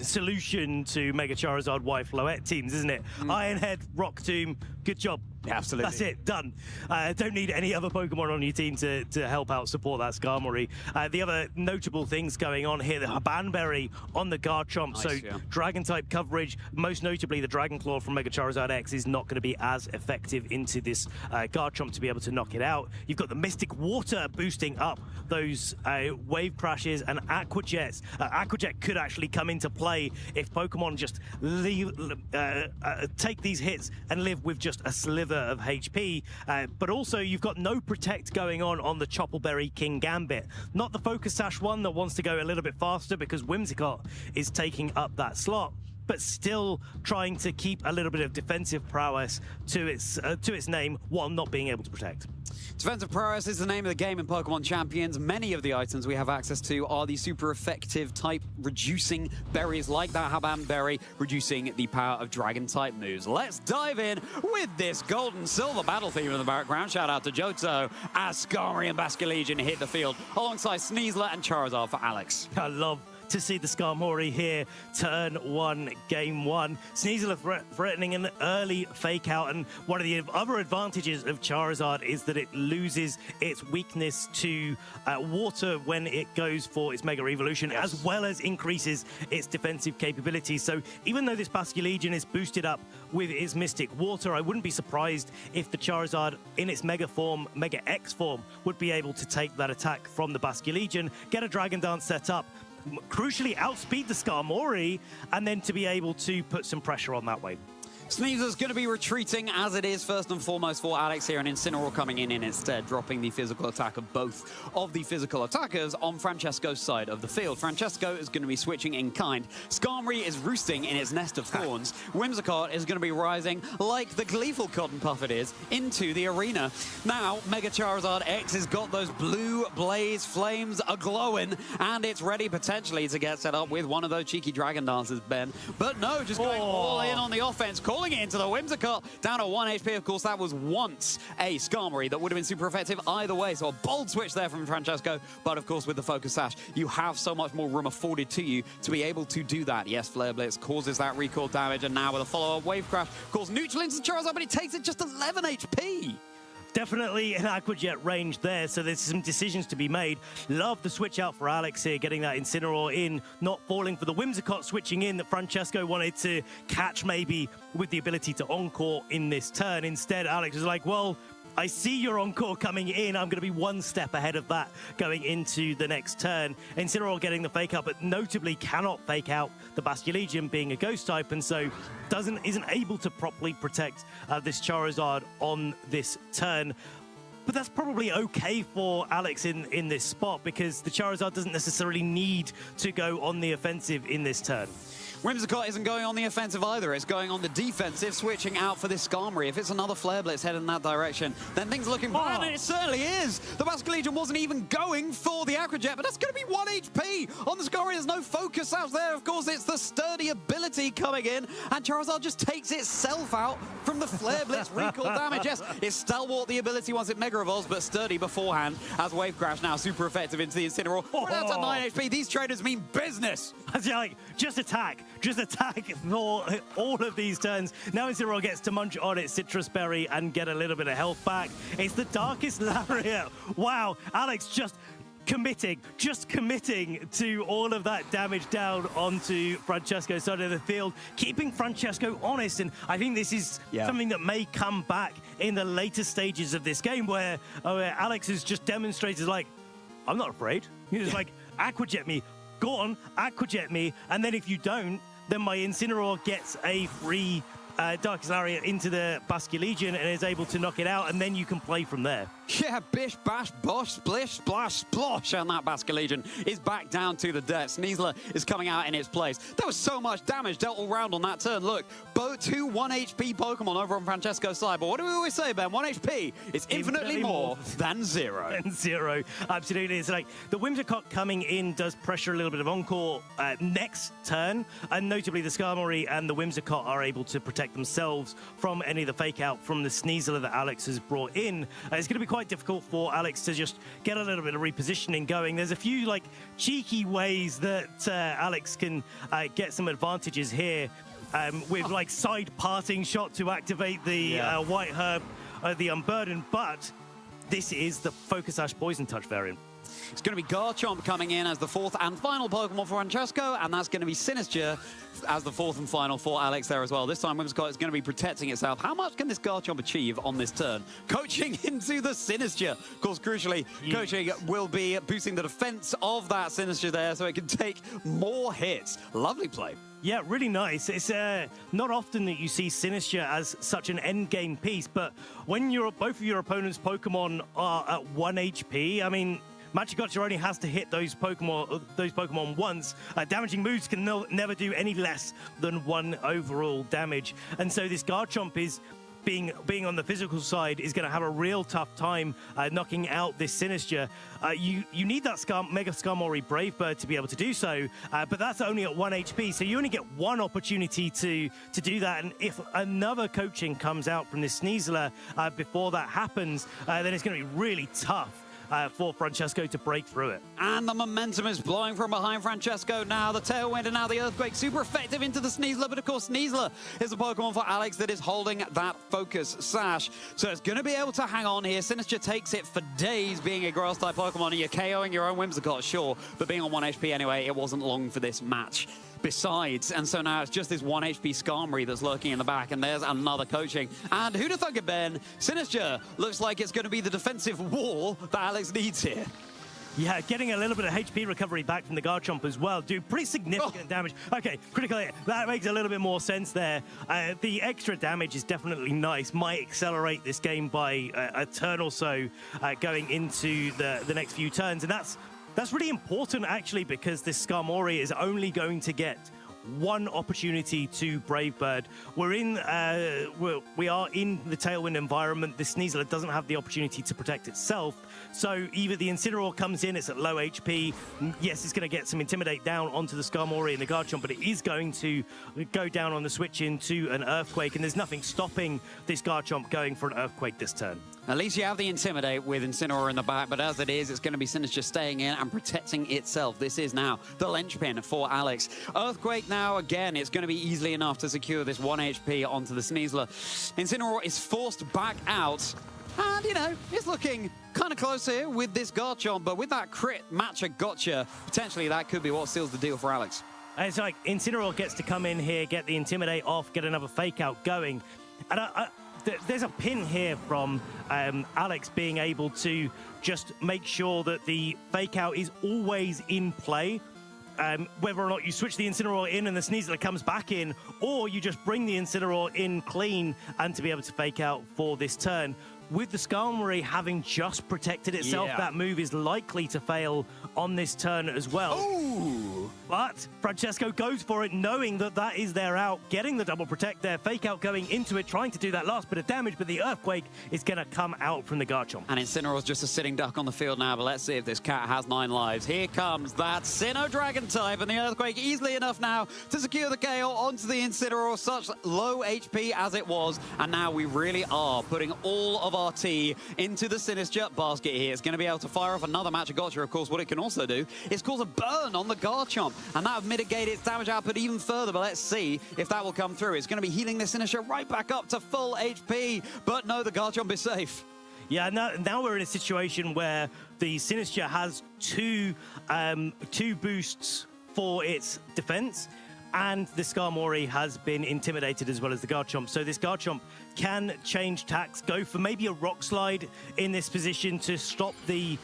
solution to Mega Charizard Y Floette teams, isn't it? Ironhead, Rock Tomb, good job. Absolutely. That's it, done. Don't need any other Pokemon on your team to help out support that Skarmory. The other notable things going on here, the Habanberry on the Garchomp, nice, so yeah. Dragon-type coverage, most notably the Dragon Claw from Mega Charizard X is not going to be as effective into this Garchomp to be able to knock it out. You've got the Mystic Water boosting up those Wave Crashes and Aqua Jets. Aqua Jet could actually come into play if Pokemon just take these hits and live with just a sliver of HP, but also you've got no Protect going on the Choppleberry King Gambit. Not the Focus Sash one that wants to go a little bit faster because Whimsicott is taking up that slot, but still trying to keep a little bit of defensive prowess to its name while not being able to protect. Defensive prowess is the name of the game in Pokemon Champions. Many of the items we have access to are the super effective type reducing berries like that Habanberry, reducing the power of dragon type moves. Let's dive in with this gold and silver battle theme in the background. Shout out to Johto as Skarmory and Basculegion hit the field alongside Sneasler and Charizard for Alex. I love to see the Skarmory here, turn 1, game 1. Sneasler threatening an early fake out, and one of the other advantages of Charizard is that it loses its weakness to water when it goes for its Mega Evolution, as well as increases its defensive capabilities. So even though this Basculegion is boosted up with its Mystic Water, I wouldn't be surprised if the Charizard in its Mega form, Mega X form, would be able to take that attack from the Basculegion, get a Dragon Dance set up, crucially outspeed the Skarmory, and then to be able to put some pressure on that way. Sneasler's going to be retreating as it is first and foremost for Alex here, and Incineroar coming in instead, dropping the physical attack of both of the physical attackers on Francesco's side of the field. Francesco is going to be switching in kind. Skarmory is roosting in its nest of thorns. Whimsicott is going to be rising like the gleeful Cotton Puff it is into the arena. Now, Mega Charizard X has got those blue blaze flames a-glowing, and it's ready potentially to get set up with one of those cheeky Dragon Dances, Ben. But no, just going all in on the offense. calling it into the Whimsicott, down to 1 HP. Of course, that was once a Skarmory that would have been super effective either way. So a bold switch there from Francesco. But of course, with the Focus Sash, you have so much more room afforded to you to be able to do that. Yes, Flare Blitz causes that recall damage, and now with a follow-up Wave Crash, of course, neutral into Charizard, but it takes it just 11 HP. Definitely an Aqua Jet range there, so there's some decisions to be made. Love the switch out for Alex here, getting that Incineroar in, not falling for the Whimsicott switching in that Francesco wanted to catch maybe with the ability to Encore in this turn. Instead, Alex was like, well, I see your Encore coming in. I'm going to be one step ahead of that going into the next turn. Incineroar getting the fake out, but notably cannot fake out the Basculegion being a ghost type, and so isn't able to properly protect this Charizard on this turn. But that's probably okay for Alex in this spot, because the Charizard doesn't necessarily need to go on the offensive in this turn. Whimsicott isn't going on the offensive either. It's going on the defensive, switching out for this Skarmory. If it's another Flare Blitz headed in that direction, then things are looking bad, and it certainly is. The Basculegion wasn't even going for the Aqua Jet, but that's going to be 1 HP on the Skarmory. There's no focus out there. Of course, it's the sturdy ability coming in, and Charizard just takes itself out from the Flare Blitz recall damage. Yes, it's Stalwart the ability once it Mega Evolves, but sturdy beforehand as Wave Crash now super effective into the Incineroar. We're down to 9 HP. These traders mean business. Like, just attack for all of these turns. Now Incineroar gets to munch on its Citrus Berry and get a little bit of health back. It's the Darkest Lariat. Wow, Alex just committing to all of that damage down onto Francesco's side of the field, keeping Francesco honest. And I think this is something that may come back in the later stages of this game, where Alex has just demonstrated, like, I'm not afraid. He's like, Aqua Jet me. Go on, Aqua Jet me, and then if you don't, then my Incineroar gets a free Darkest Lariat into the Basculegion and is able to knock it out, and then you can play from there. Yeah, bish, bash, bosh, splish, splash, splosh, and that Basculegion is back down to the depths. Sneasler is coming out in its place. There was so much damage dealt all round on that turn. Look, both 2 1 HP Pokemon over on Francesco's side, but what do we always say, Ben? 1 HP is infinitely more than 0. Than 0, absolutely. It's like the Whimsicott coming in does pressure a little bit of Encore next turn, and notably the Skarmory and the Whimsicott are able to protect themselves from any of the fake out from the Sneasler that Alex has brought in. It's going to be quite difficult for Alex to just get a little bit of repositioning going. There's a few like cheeky ways that Alex can get some advantages here with like side parting shot to activate the White Herb, the Unburden, but this is the Focus Sash Poison Touch variant. It's going to be Garchomp coming in as the 4th and final Pokemon for Francesco, and that's going to be Sinistcha as the 4th and final for Alex there as well. This time, Whimsicott is going to be protecting itself. How much can this Garchomp achieve on this turn? Coaching into the Sinistcha. Of course, crucially, coaching will be boosting the defense of that Sinistcha there so it can take more hits. Lovely play. Yeah, really nice. It's not often that you see Sinistcha as such an endgame piece, but when both of your opponent's Pokemon are at 1 HP, I mean, Machikotcher only has to hit those Pokemon once. Damaging moves can never do any less than 1 overall damage. And so this Garchomp is being on the physical side is going to have a real tough time knocking out this Sinistcha. You need that Mega Skarmory Brave Bird to be able to do so, but that's only at 1 HP, so you only get one opportunity to do that. And if another coaching comes out from this Sneasler before that happens, then it's going to be really tough for Francesco to break through it. And the momentum is blowing from behind Francesco now. The Tailwind and now the Earthquake super effective into the Sneasler, but of course Sneasler is a Pokemon for Alex that is holding that Focus Sash. So it's going to be able to hang on here. Sinistcha takes it for days being a Grass-type Pokemon, and you're KOing your own Whimsicott, sure, but being on 1 HP anyway, it wasn't long for this match. Besides, and so now it's just this 1 HP Skarmory that's lurking in the back, and there's another coaching. And who'd have thunk it, Ben? Sinistcha looks like it's going to be the defensive wall that Alex needs here. Yeah, getting a little bit of HP recovery back from the Garchomp as well. Do pretty significant damage. Okay, critical hit. That makes a little bit more sense there. The extra damage is definitely nice. Might accelerate this game by a turn or so going into the next few turns. And that's really important, actually, because this Skarmory is only going to get one opportunity to Bravebird. We are in the Tailwind environment. The Sneasler doesn't have the opportunity to protect itself. So either the Incineroar comes in, it's at low HP. Yes, it's going to get some Intimidate down onto the Skarmory and the Garchomp, but it is going to go down on the switch into an Earthquake, and there's nothing stopping this Garchomp going for an Earthquake this turn. At least you have the Intimidate with Incineroar in the back, but as it is, it's going to be Sinister staying in and protecting itself. This is now the linchpin for Alex. Earthquake now, again, it's going to be easily enough to secure this 1 HP onto the Sneasler. Incineroar is forced back out, and, you know, it's looking kind of close here with this Garchomp, but with that crit matcha gotcha, potentially that could be what seals the deal for Alex. It's like Incineroar gets to come in here, get the Intimidate off, get another Fake Out going. And there's a pin here from Alex being able to just make sure that the Fake Out is always in play. Whether or not you switch the Incineroar in and the Sneasler comes back in, or you just bring the Incineroar in clean and to be able to Fake Out for this turn. With the Skarmory having just protected itself, that move is likely to fail on this turn as well. Ooh. But Francesco goes for it, knowing that that is their out, getting the double protect there, Fake Out going into it, trying to do that last bit of damage, but the Earthquake is going to come out from the Garchomp. And Incineroar's just a sitting duck on the field now, but let's see if this cat has 9 lives. Here comes that Sinnoh Dragon type, and the Earthquake easily enough now to secure the KO onto the Incineroar, such low HP as it was, and now we really are putting all of our tea into the Sinister basket here. It's going to be able to fire off another match of Gotcha. Of course, what it can also do is cause a burn on the Garchomp, and that would mitigate its damage output even further, but let's see if that will come through. It's going to be healing the Sinister right back up to full HP, but no, the Garchomp is safe. Yeah, now we're in a situation where the Sinister has two boosts for its defense, and the Skarmory has been intimidated as well as the Garchomp. So this Garchomp can change tacks, go for maybe a Rock Slide in this position to stop the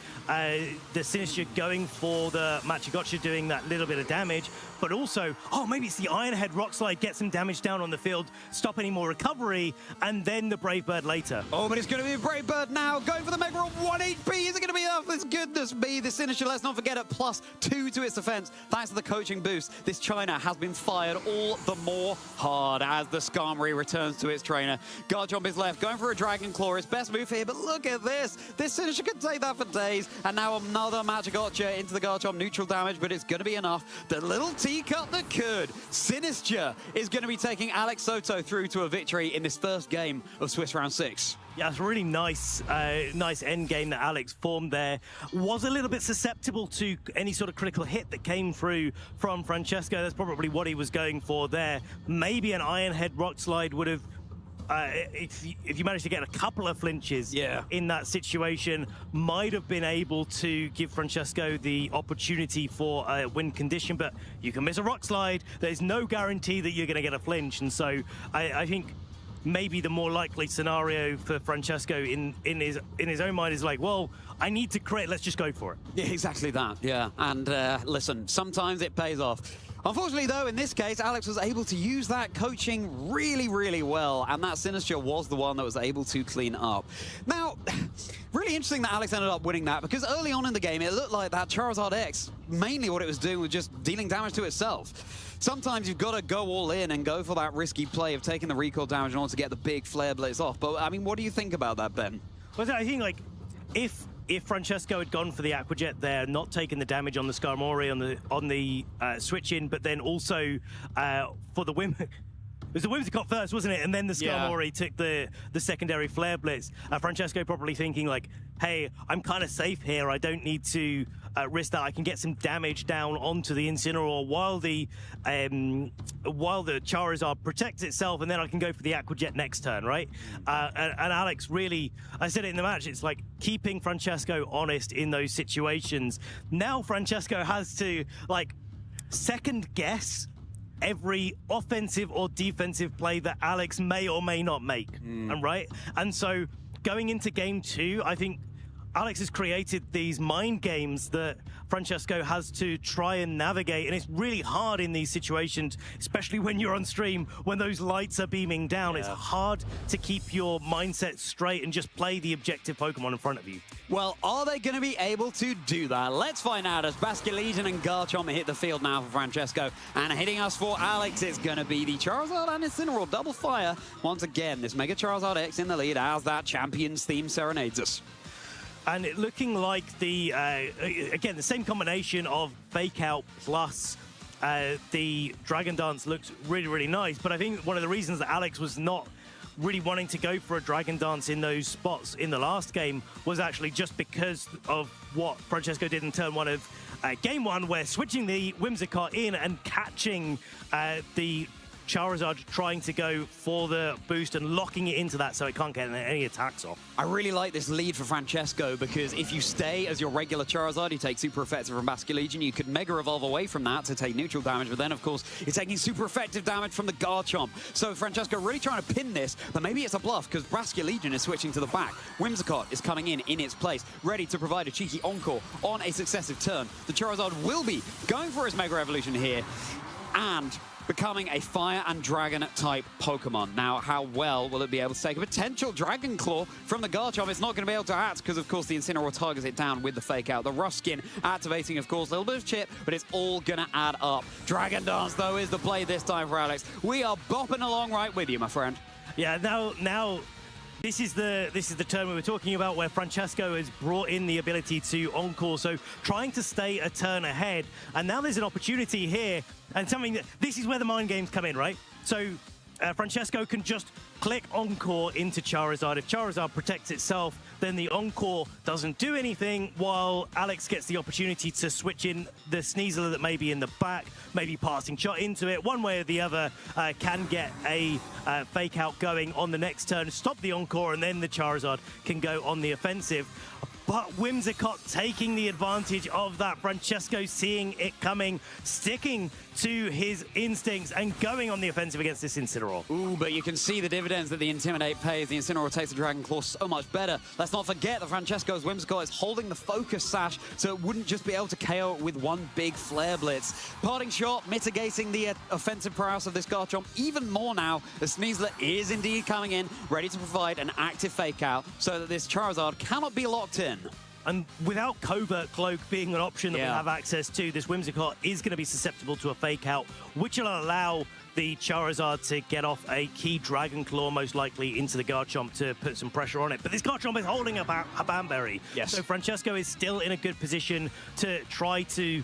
Sinister going for the Machigotcha, doing that little bit of damage. But also, maybe it's the Iron Head Rock Slide, get some damage down on the field, stop any more recovery, and then the Brave Bird later. Oh, but it's going to be a Brave Bird now, going for the Mega Roll, 1 HP. Is it going to be enough? This goodness me, the Sinister, let's not forget, at +2 to its defense. Thanks to the coaching boost, this China has been fired all the more hard as the Skarmory returns to its trainer. Garchomp is left, going for a Dragon Claw, his best move here, but look at this. This Sinister can take that for days, and now another Machigotcha into the Garchomp, neutral damage, but it's going to be enough. The little teacup that could. Sinister is going to be taking Alex Soto through to a victory in this first game of Swiss Round 6. Yeah, it's a really nice end game that Alex formed there. Was a little bit susceptible to any sort of critical hit that came through from Francesco. That's probably what he was going for there. Maybe an Iron Head Rock Slide would have, if you managed to get a couple of flinches in that situation, might have been able to give Francesco the opportunity for a win condition, but you can miss a Rock Slide. There's no guarantee that you're going to get a flinch, and so I think maybe the more likely scenario for Francesco in his own mind is like, well, I need to crit, let's just go for it. Yeah, exactly that, yeah. And listen, sometimes it pays off. Unfortunately, though, in this case, Alex was able to use that coaching really, really well, and that Sinister was the one that was able to clean up. Now, really interesting that Alex ended up winning that, because early on in the game, it looked like that Charizard X, mainly what it was doing was just dealing damage to itself. Sometimes you've got to go all in and go for that risky play of taking the recoil damage in order to get the big Flare Blitz off. But, I mean, what do you think about that, Ben? Well, I think, like, if Francesco had gone for the Aqua Jet there, not taking the damage on the Skarmory on the switch in, but then also for the Whim... It was the Whimsicott first, wasn't it? And then the Skarmory took the secondary Flare Blitz. Francesco probably thinking like, hey, I'm kind of safe here. I don't need to risk that. I can get some damage down onto the Incineroar while the Charizard protects itself, and then I can go for the Aqua Jet next turn, right? And Alex really, I said it in the match, it's like keeping Francesco honest in those situations. Now Francesco has to like second guess every offensive or defensive play that Alex may or may not make, and so going into game 2, I think Alex has created these mind games that Francesco has to try and navigate, and it's really hard in these situations, especially when you're on stream, when those lights are beaming down. It's hard to keep your mindset straight and just play the objective Pokemon in front of you. Well, are they going to be able to do that? Let's find out as Basculegion and Garchomp hit the field now for Francesco. And hitting us for Alex, it's going to be the Charizard and Incineroar double fire. Once again, this Mega Charizard X in the lead as that Champions theme serenades us. And it looking like the, again, the same combination of Fake Out plus the Dragon Dance looks really, really nice. But I think one of the reasons that Alex was not really wanting to go for a Dragon Dance in those spots in the last game was actually just because of what Francesco did in turn one of game one, where switching the Whimsicott in and catching the Charizard trying to go for the boost and locking it into that so it can't get any attacks off. I really like this lead for Francesco because if you stay as your regular Charizard, you take super effective from Basculegion, you could Mega Evolve away from that to take neutral damage, but then of course you're taking super effective damage from the Garchomp. So Francesco really trying to pin this, but maybe it's a bluff because Basculegion is switching to the back. Whimsicott is coming in its place, ready to provide a cheeky Encore on a successive turn. The Charizard will be going for his Mega Evolution here and becoming a Fire and Dragon type Pokemon. Now, how well will it be able to take a potential Dragon Claw from the Garchomp? It's not going to be able to act because, of course, the Incineroar targets it down with the Fake Out. The Rough Skin activating, of course, a little bit of chip, but it's all going to add up. Dragon Dance, though, is the play this time for Alex. We are bopping along right with you, my friend. Yeah, now this is the turn we were talking about where Francesco has brought in the ability to Encore, so trying to stay a turn ahead. And now there's an opportunity here, and something that this is where the mind games come in, right? So Francesco can just click Encore into Charizard. If Charizard protects itself, then the Encore doesn't do anything, while Alex gets the opportunity to switch in the Sneasler that may be in the back, maybe passing shot into it. One way or the other can get a Fake Out going on the next turn, stop the Encore, and then the Charizard can go on the offensive. But Whimsicott taking the advantage of that. Francesco seeing it coming, sticking to his instincts and going on the offensive against this Incineroar. Ooh, but you can see the dividends that the Intimidate pays. The Incineroar takes the Dragon Claw so much better. Let's not forget that Francesco's Whimsicott is holding the Focus Sash, so it wouldn't just be able to KO it with one big Flare Blitz. Parting Shot mitigating the offensive prowess of this Garchomp even more now. The Sneasler is indeed coming in, ready to provide an active Fake Out so that this Charizard cannot be locked in. And without Covert Cloak being an option that we have access to, this Whimsicott is going to be susceptible to a Fake Out, which will allow the Charizard to get off a key Dragon Claw, most likely into the Garchomp to put some pressure on it. But this Garchomp is holding a Banberry. Yes. So Francesco is still in a good position to try to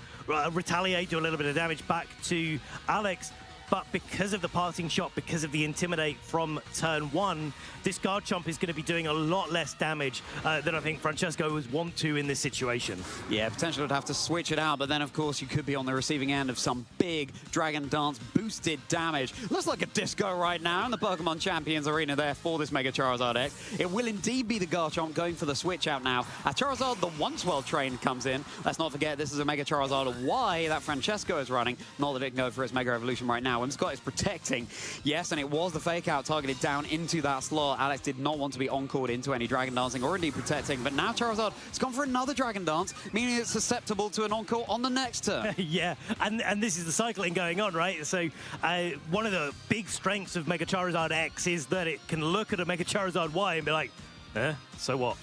retaliate, do a little bit of damage back to Alex. But because of the Parting Shot, because of the Intimidate from turn one, this Garchomp is going to be doing a lot less damage than I think Francesco was want to in this situation. Yeah, potentially would have to switch it out, but then, of course, you could be on the receiving end of some big Dragon Dance boosted damage. Looks like a disco right now in the Pokemon Champions Arena there for this Mega Charizard X. It will indeed be the Garchomp going for the switch out now. Charizard, the once well-trained, comes in. Let's not forget, this is a Mega Charizard Y that Francesco is running. Not that it can go for its Mega Evolution right now. Scott is protecting. Yes, and it was the Fake Out targeted down into that slot. Alex did not want to be encored into any Dragon Dancing or indeed protecting, but now Charizard has gone for another Dragon Dance, meaning it's susceptible to an Encore on the next turn. Yeah, and this is the cycling going on, right? So one of the big strengths of Mega Charizard X is that it can look at a Mega Charizard Y and be like, so what?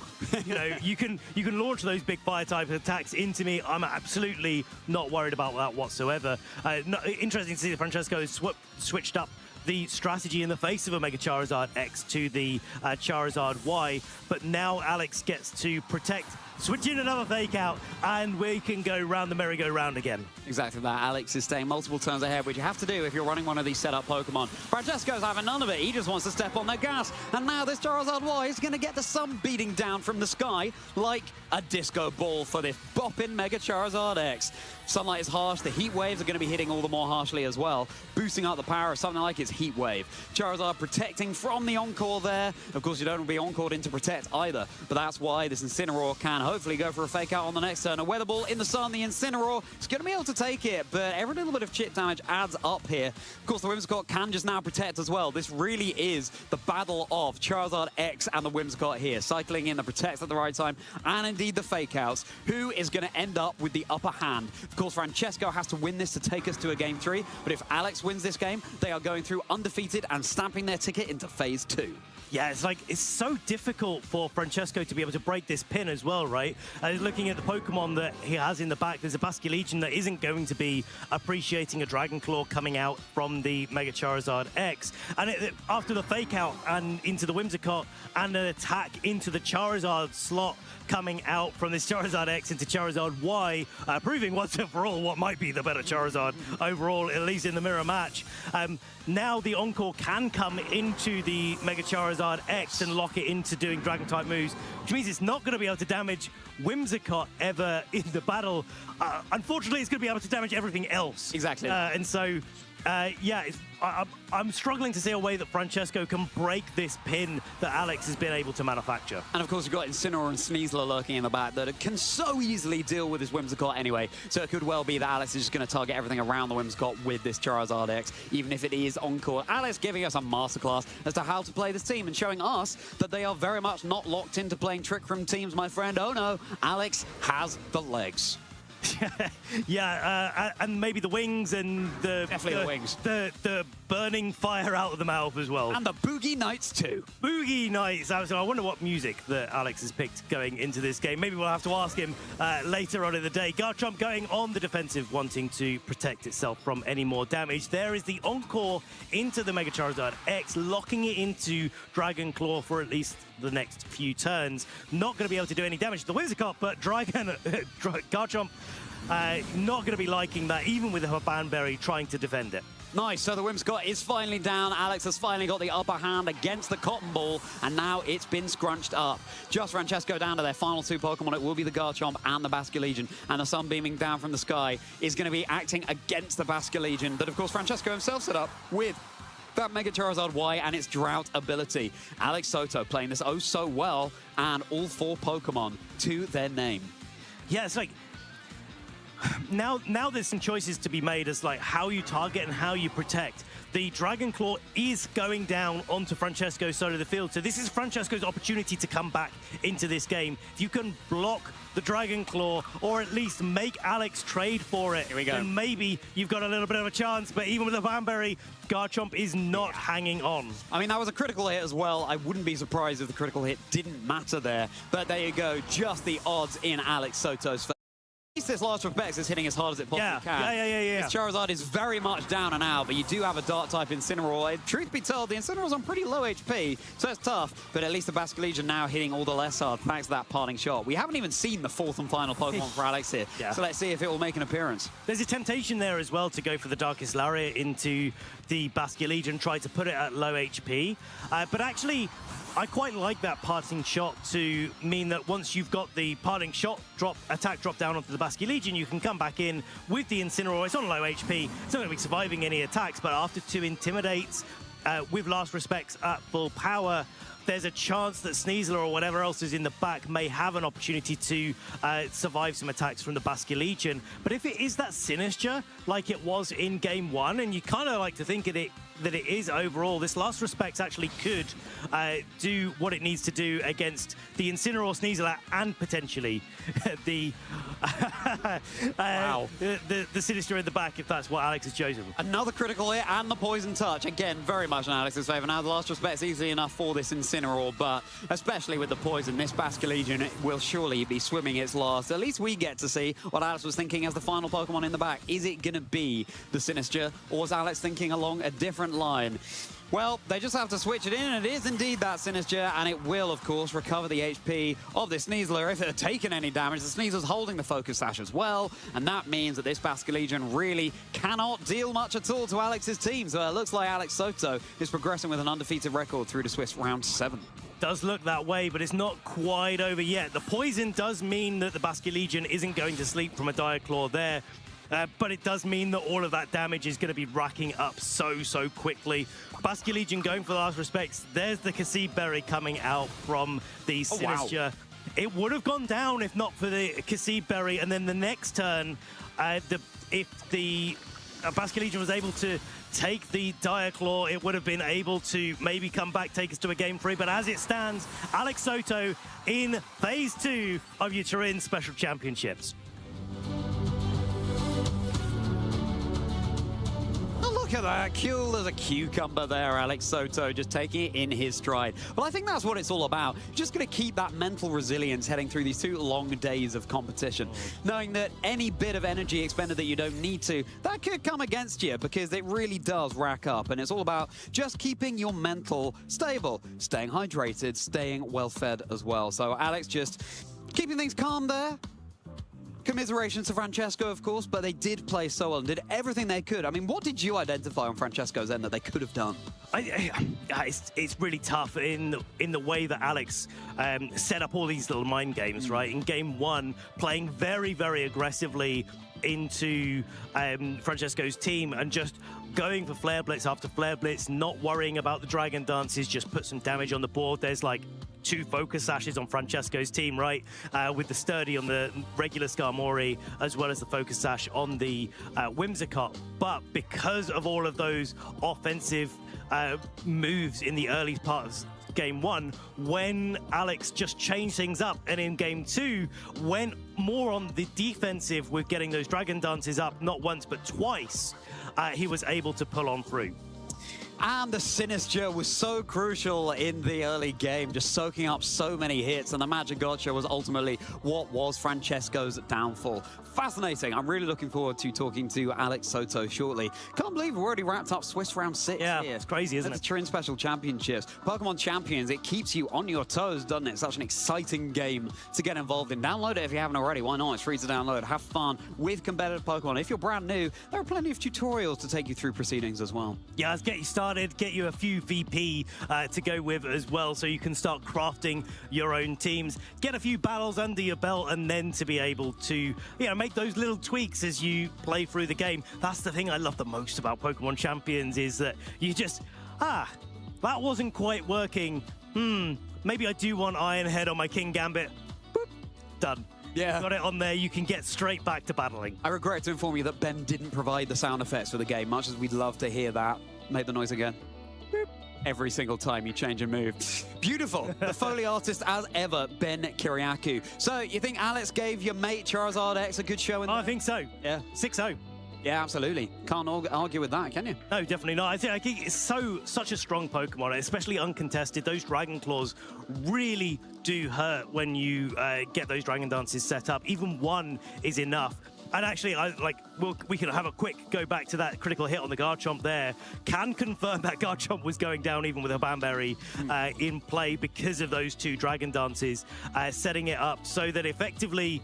You know, you can launch those big fire type attacks into me. I'm absolutely not worried about that whatsoever. Interesting to see that Francesco has switched up the strategy in the face of a Mega Charizard X to the Charizard Y, but now Alex gets to protect, switch in another Fake Out, and we can go round the merry-go-round again. Exactly that. Alex is staying multiple turns ahead, which you have to do if you're running one of these setup Pokemon. Francesco's having none of it. He just wants to step on the gas. And now this Charizard Y is going to get the sun beating down from the sky like a disco ball for this bopping Mega Charizard X. Sunlight is harsh. The heat waves are going to be hitting all the more harshly as well, boosting up the power of something like its Heat Wave. Charizard protecting from the Encore there. Of course, you don't want to be Encored into protect either, but that's why this Incineroar can hopefully go for a fake out on the next turn. A weather ball in the sun, the Incineroar is going to be able to take it, but every little bit of chip damage adds up here. Of course, the Whimsicott can just now protect as well. This really is the battle of Charizard X and the Whimsicott here, cycling in the protects at the right time, and indeed the fake outs. Who is going to end up with the upper hand? Of course, Francesco has to win this to take us to a game 3, but if Alex wins this game, they are going through undefeated and stamping their ticket into phase 2. Yeah, it's so difficult for Francesco to be able to break this pin as well, right? Looking at the Pokemon that he has in the back, there's a Basculegion that isn't going to be appreciating a Dragon Claw coming out from the Mega Charizard X. And after the fake out and into the Whimsicott and an attack into the Charizard slot coming out from this Charizard X into Charizard Y, proving once and for all what might be the better Charizard overall, at least in the mirror match. Now the Encore can come into the Mega Charizard X and lock it into doing Dragon-type moves, which means it's not going to be able to damage Whimsicott ever in the battle. Unfortunately, it's going to be able to damage everything else. Exactly. And so, yeah, I'm struggling to see a way that Francesco can break this pin that Alex has been able to manufacture. And of course, you've got Incineroar and Sneasler lurking in the back that can so easily deal with his Whimsicott anyway. So it could well be that Alex is just going to target everything around the Whimsicott with this Charizard X, even if it is Encore. Alex giving us a masterclass as to how to play this team and showing us that they are very much not locked into playing Trick Room teams, my friend. Oh no, Alex has the legs. Yeah, and maybe the wings and the wings, the burning fire out of the mouth as well, and the Boogie Nights too. Boogie Nights. So I wonder what music that Alex has picked going into this game. Maybe we'll have to ask him later on in the day. Garchomp going on the defensive, wanting to protect itself from any more damage. There is the Encore into the Mega Charizard X, locking it into Dragon Claw for at least the next few turns. Not going to be able to do any damage to the Whimsicott, but Garchomp not going to be liking that, even with a Banberry trying to defend it. Nice, so the Whimsicott is finally down. Alex has finally got the upper hand against the Cotton Ball, and now it's been scrunched up. Just Francesco down to their final 2 Pokemon. It will be the Garchomp and the Basculegion, and the sun beaming down from the sky is going to be acting against the Basculegion that, of course, Francesco himself set up with that Mega Charizard Y and its Drought ability. Alex Soto playing this oh so well, and all 4 Pokemon to their name. Yeah, it's like, now there's some choices to be made as like how you target and how you protect. The Dragon Claw is going down onto Francesco's side of the field, so this is Francesco's opportunity to come back into this game. If you can block the Dragon Claw, or at least make Alex trade for it, here we go, then maybe you've got a little bit of a chance. But even with the Banberry, Garchomp is not hanging on. I mean, that was a critical hit as well. I wouldn't be surprised if the critical hit didn't matter there. But there you go, just the odds in Alex Soto's favor. At least this last Respects is hitting as hard as it possibly can. Yeah. This Charizard is very much down and out, but you do have a Dark-type Incineroar. Truth be told, the Incineroar's on pretty low HP, so it's tough, but at least the Basculegion now hitting all the less hard thanks to that parting shot. We haven't even seen the 4th and final Pokemon for Alex here, so let's see if it will make an appearance. There's a temptation there as well to go for the Darkest Lariat into the Basculegion, try to put it at low HP, but actually, I quite like that parting shot to mean that once you've got the parting shot attack drop down onto the Basculegion, you can come back in with the Incineroar. It's on low HP. It's not going to be surviving any attacks, but after 2 Intimidates with Last Respects at full power, there's a chance that Sneasler or whatever else is in the back may have an opportunity to survive some attacks from the Basculegion. But if it is that Sinistra, like it was in Game 1, and you kind of like to think of it that it is overall, this Last Respects actually could do what it needs to do against the Incineroar, Sneasler, and potentially the the Sinistra in the back, if that's what Alex has chosen. Another critical hit and the Poison Touch. Again, very much in Alex's favor. Now, the Last Respect's easy enough for this Incineroar, but especially with the Poison, this Basculegion will surely be swimming its last. At least we get to see what Alex was thinking as the final Pokemon in the back. Is it going to be the Sinistra, or was Alex thinking along a different line? Well, they just have to switch it in, and it is indeed that Sinistra, and it will, of course, recover the HP of this Sneasler. If it had taken any damage, the Sneasler's holding the Focus Sash as well, and that means that this Basculegion really cannot deal much at all to Alex's team. So it looks like Alex Soto is progressing with an undefeated record through to Swiss round 7. Does look that way, but it's not quite over yet. The poison does mean that the Basculegion isn't going to sleep from a Dire Claw there. But it does mean that all of that damage is going to be racking up so quickly. Basculegion going for the Last Respects. There's the Cassib Berry coming out from the Sinistra. it would have gone down if not for the Kasib Berry, and then the next turn, if the Basque Legion was able to take the Dire Claw, it would have been able to maybe come back, take us to a game 3. But as it stands, Alex Soto in phase 2 of your Turin Special Championships. Look at that, cool as a cucumber there, Alex Soto, just taking it in his stride. Well, I think that's what it's all about. Just going to keep that mental resilience heading through these 2 long days of competition, knowing that any bit of energy expended that you don't need to, that could come against you, because it really does rack up. And it's all about just keeping your mental stable, staying hydrated, staying well-fed as well. So Alex just keeping things calm there. Commiserations to Francesco, of course, but they did play so well and did everything they could. I mean, what did you identify on Francesco's end that they could have done? It's really tough in the way that Alex set up all these little mind games, right? In game 1, playing very, very aggressively into Francesco's team and just going for flare blitz after flare blitz, not worrying about the dragon dances, just put some damage on the board. There's like 2 focus sashes on Francesco's team, right? With the sturdy on the regular Skarmory, as well as the focus sash on the Whimsicott. But because of all of those offensive moves in the early part of game 1, when Alex just changed things up, and in game 2 went more on the defensive with getting those dragon dances up, not once but twice, he was able to pull on through. And the Sinister was so crucial in the early game, just soaking up so many hits, and the Magic Gotcha was ultimately what was Francesco's downfall. Fascinating. I'm really looking forward to talking to Alex Soto shortly. Can't believe we've already wrapped up Swiss Round 6 yeah, here. It's crazy, isn't it? The Turin Special Championships. Pokemon Champions, it keeps you on your toes, doesn't it? Such an exciting game to get involved in. Download it if you haven't already. Why not? It's free to download. Have fun with competitive Pokemon. If you're brand new, there are plenty of tutorials to take you through proceedings as well. Yeah, let's get you started, get you a few VP to go with as well, so you can start crafting your own teams, get a few battles under your belt, and then to be able to, make those little tweaks as you play through the game. That's the thing I love the most about Pokemon Champions, is that you just, that wasn't quite working. Maybe I do want Iron Head on my King Gambit. Boop, done. Yeah. Got it on there. You can get straight back to battling. I regret to inform you that Ben didn't provide the sound effects for the game, much as we'd love to hear that. Make the noise again. Boop. Every single time you change a move. Beautiful. The Foley artist as ever, Ben Kiriakou. So, you think Alex gave your mate Charizard X a good showing? I think so. Yeah. 6-0. Yeah, absolutely. Can't argue with that, can you? No, definitely not. I think it's such a strong Pokemon, especially uncontested. Those Dragon Claws really do hurt when you get those Dragon Dances set up. Even one is enough. And actually, we can have a quick go back to that critical hit on the Garchomp there. Can confirm that Garchomp was going down even with a Banberry in play because of those 2 Dragon Dances, setting it up so that effectively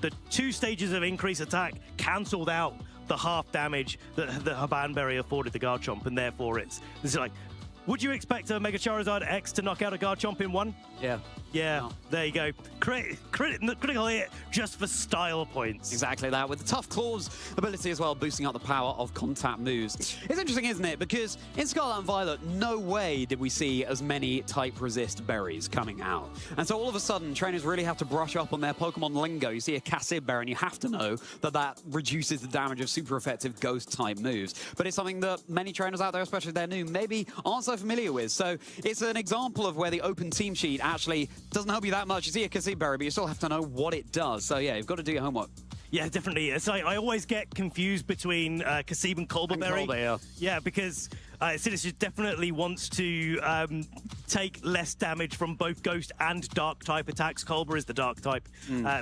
the 2 stages of increased attack cancelled out the half damage that the Banberry afforded the Garchomp, and therefore it's like, would you expect a Mega Charizard X to knock out a Garchomp in 1? Yeah. Yeah, no. There you go. Critical hit just for style points. Exactly that, with the Tough Claws ability as well, boosting up the power of contact moves. It's interesting, isn't it? Because in Scarlet and Violet, no way did we see as many type resist berries coming out. And so all of a sudden, trainers really have to brush up on their Pokemon lingo. You see a Cassib berry, and you have to know that that reduces the damage of super effective ghost type moves. But it's something that many trainers out there, especially if they're new, maybe aren't so familiar with. So it's an example of where the open team sheet actually doesn't help you that much. You see a Cassib berry, but you still have to know what it does. So yeah, you've got to do your homework. Yeah, definitely. It's like I always get confused between Cassib and Colberberry. Yeah, because Sinister definitely wants to take less damage from both Ghost and Dark type attacks. Colbur is the Dark type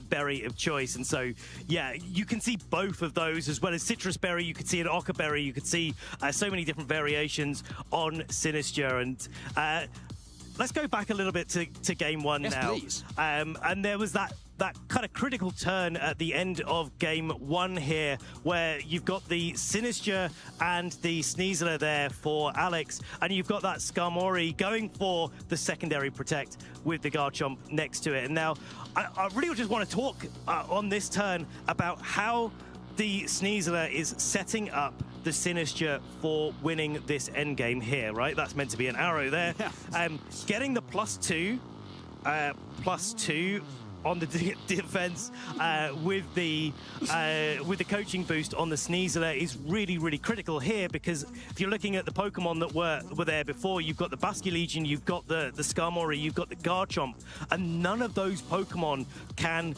berry of choice, and so yeah, you can see both of those as well as Citrus Berry. You could see an Ochre Berry. You could see so many different variations on Sinister, and let's go back a little bit to game 1 now. Please. And there was that kind of critical turn at the end of game 1 here, where you've got the Sinister and the Sneasler there for Alex, and you've got that Skarmory going for the secondary protect with the Garchomp next to it. And now, I really just want to talk on this turn about how the Sneasler is setting up the Sinister for winning this endgame here, right? That's meant to be an arrow there. Yeah. Getting the +2 on the defense with the coaching boost on the Sneasler is really, really critical here, because if you're looking at the Pokemon that were there before, you've got the Basculegion, you've got the Skarmory, you've got the Garchomp, and none of those Pokemon can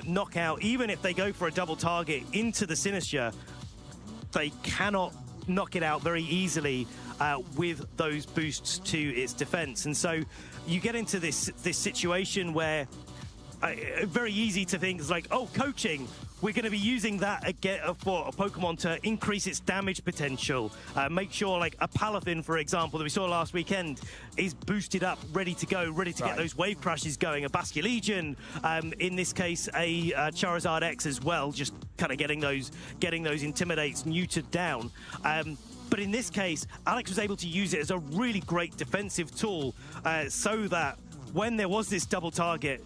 knock out, even if they go for a double target into the Sinistcha, they cannot knock it out very easily with those boosts to its defense. And so you get into this situation where very easy to think, it's like, oh, coaching, we're going to be using that again for a Pokemon to increase its damage potential. Make sure, like a Palafin, for example, that we saw last weekend, is boosted up, ready to go, ready to get those wave crashes going. A Basculegion, in this case, a Charizard X as well, just kind of getting those intimidates neutered down. But in this case, Alex was able to use it as a really great defensive tool, so that when there was this double target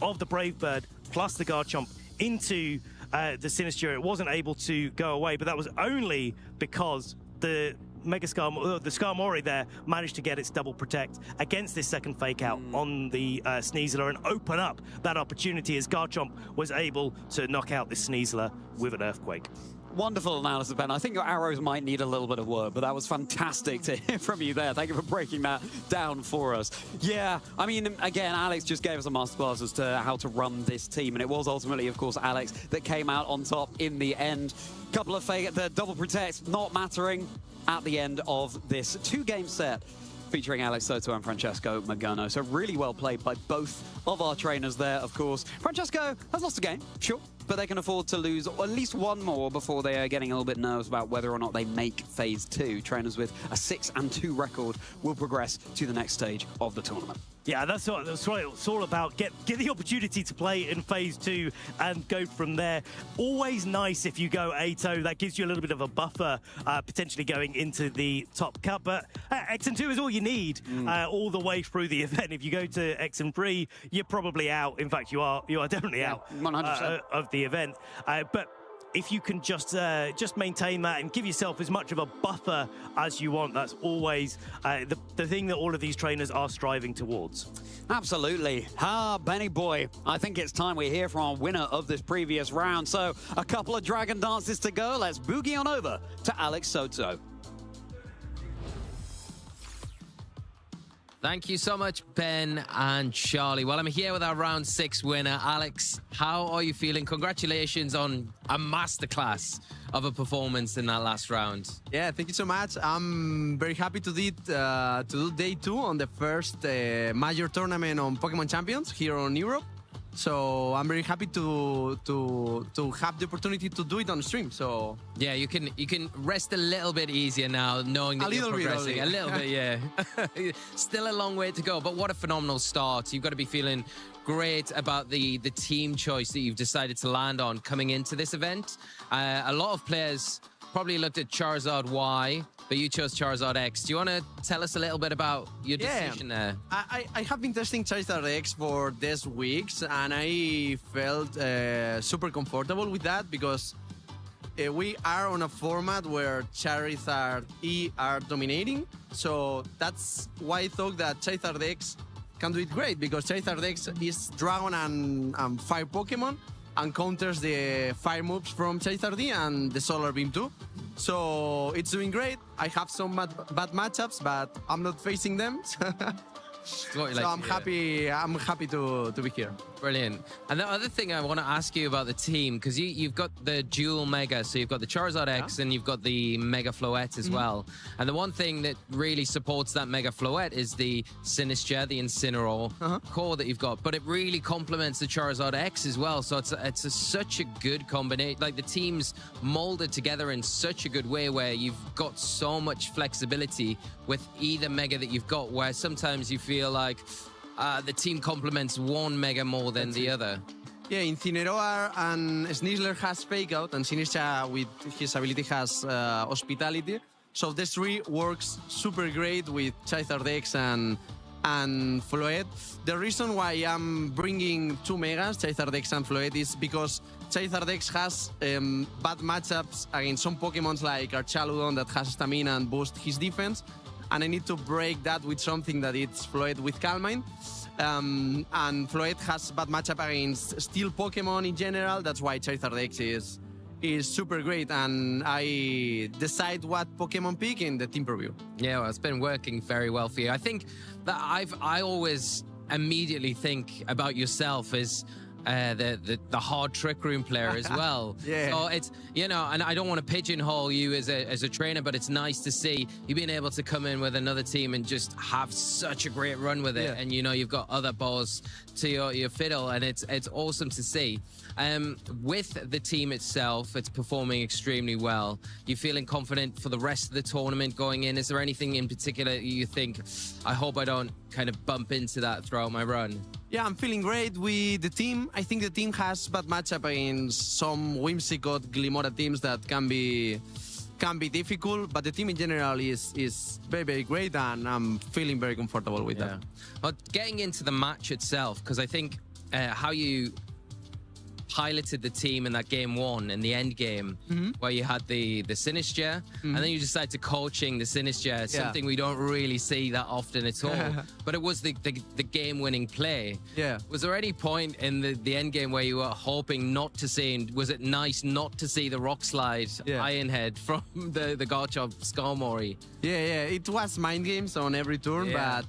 of the Brave Bird plus the Garchomp into the Sinistcha, it wasn't able to go away, but that was only because the Skarmory there managed to get its double protect against this second fake out on the Sneasler and open up that opportunity as Garchomp was able to knock out the Sneasler with an Earthquake. Wonderful analysis, Ben. I think your arrows might need a little bit of work, but that was fantastic to hear from you there. Thank you for breaking that down for us. Yeah, I mean, again, Alex just gave us a masterclass as to how to run this team, and it was ultimately, of course, Alex that came out on top in the end. Couple of fake, the double protects not mattering at the end of this two-game set featuring Alex Soto and Francesco Magano. So really well played by both of our trainers there, of course. Francesco has lost a game, sure, but they can afford to lose at least one more before they are getting a little bit nervous about whether or not they make Phase 2. Trainers with a 6-2 record will progress to the next stage of the tournament. Yeah, that's what it's all about. Get the opportunity to play in Phase 2 and go from there. Always nice if you go 8-0. That gives you a little bit of a buffer, potentially going into the top cut. But X&2 is all you need all the way through the event. If you go to X&3, you're probably out. In fact, you are definitely out 100%. Of the event. But if you can just maintain that and give yourself as much of a buffer as you want, that's always the thing that all of these trainers are striving towards. Absolutely. Benny boy, I think it's time we hear from our winner of this previous round. So a couple of Dragon Dances to go. Let's boogie on over to Alex Soto. Thank you so much, Ben and Charlie. Well, I'm here with our round 6 winner, Alex. How are you feeling? Congratulations on a masterclass of a performance in that last round. Yeah, thank you so much. I'm very happy to do day 2 on the first major tournament on Pokemon Champions here on Europe. So I'm very happy to have the opportunity to do it on stream. So yeah, you can rest a little bit easier now, knowing that you're progressing. A little bit, yeah. Still a long way to go, but what a phenomenal start. You've got to be feeling great about the team choice that you've decided to land on coming into this event. A lot of players probably looked at Charizard Y, but you chose Charizard X. Do you want to tell us a little bit about your decision there? I have been testing Charizard X for these weeks, and I felt super comfortable with that because we are on a format where Charizard E are dominating. So that's why I thought that Charizard X can do it great, because Charizard X is Dragon and Fire Pokemon and counters the Fire moves from Charizard E and the Solar Beam too. So it's doing great. I have some bad matchups, but I'm not facing them. So I'm happy to be here. Brilliant. And the other thing I want to ask you about the team, because you've got the dual Mega, so you've got the Charizard X and you've got the Mega Floette as well. And the one thing that really supports that Mega Floette is the Sinistcha, the Incineroar core that you've got, but it really complements the Charizard X as well. So it's such a good combination. Like, the team's molded together in such a good way where you've got so much flexibility with either Mega that you've got, where sometimes you feel like the team complements one Mega more than the other. Yeah, Incineroar and Sneasler has Fake Out, and Sinistcha with his ability has Hospitality. So this 3 works super great with Charizard X and Floette. The reason why I'm bringing 2 Megas, Charizard X and Floette, is because Charizard X has bad matchups against some Pokemons like Archaludon that has stamina and boost his defense. And I need to break that with something that it's Floette with Calmine. And Floette has bad matchup against steel Pokemon in general. That's why Charizard X is super great, and I decide what Pokemon pick in the team preview. Yeah, well, it's been working very well for you. I think that I always immediately think about yourself as the hard trick room player as well. Yeah. So it's, you know, and I don't want to pigeonhole you as a trainer, but it's nice to see you being able to come in with another team and just have such a great run with it. Yeah. And you know, you've got other balls to your fiddle, and it's awesome to see. With the team itself, it's performing extremely well. You feeling confident for the rest of the tournament going in? Is there anything in particular you think, I hope I don't kind of bump into that throughout my run? Yeah, I'm feeling great with the team. I think the team has bad matchup against some whimsical Glimora teams that can be difficult, but the team in general is very, very great, and I'm feeling very comfortable with that. But getting into the match itself, because I think how you piloted the team in that game one in the end game, where you had the Sinistcha, and then you decided to coaching the Sinistcha, something we don't really see that often at all. But it was the game-winning play. Yeah. Was there any point in the end game where you were hoping not to see, and was it nice not to see the rock slide Iron Head from the Garchomp Skarmory? Yeah, it was mind games on every turn, but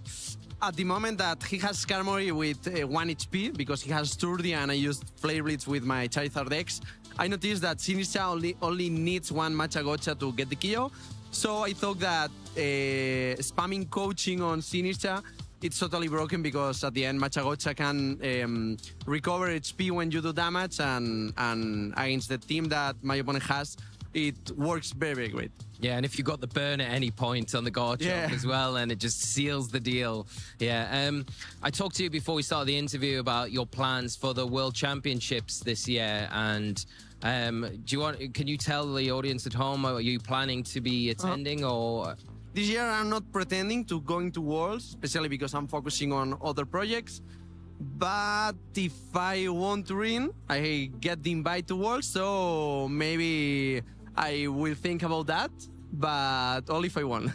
at the moment that he has Skarmory with 1 HP, because he has Sturdy and I used Flare Blitz with my Charizard X, I noticed that Sinistcha only needs 1 Machagocha to get the KO. So I thought that spamming coaching on Sinistcha, it's totally broken, because at the end Machagocha can recover HP when you do damage, and against the team that my opponent has, it works very, very great. Yeah, and if you got the burn at any point on the Garchomp as well, and it just seals the deal. Yeah, I talked to you before we started the interview about your plans for the World Championships this year, and can you tell the audience at home, are you planning to be attending or? This year I'm not pretending to going to Worlds, especially because I'm focusing on other projects. But if I want to win, I get the invite to Worlds, so maybe I will think about that, but only if I won.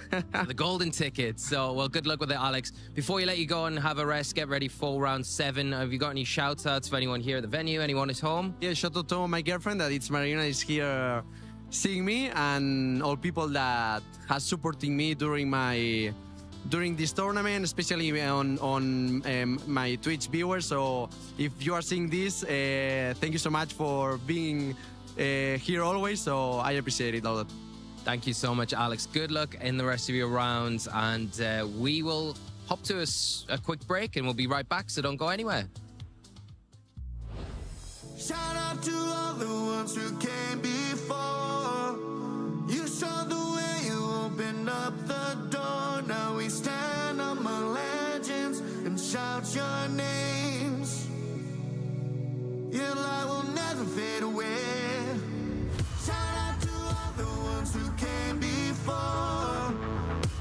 The golden ticket. So, well, good luck with it, Alex. Before you let you go and have a rest, get ready for round 7. Have you got any shout-outs for anyone here at the venue, anyone at home? Yeah, shout out to my girlfriend, that it's Marina, is here seeing me, and all people that has supporting me during this tournament, especially on my Twitch viewers. So if you are seeing this, thank you so much for being here always, so I appreciate it a lot. Thank you so much, Alex. Good luck in the rest of your rounds, and we will hop to a quick break, and we'll be right back, so don't go anywhere. Shout out to all the ones who came before. You showed the way, you opened up the door. Now we stand among legends and shout your names. Your light will never fade away. Shout out to all the ones who came before.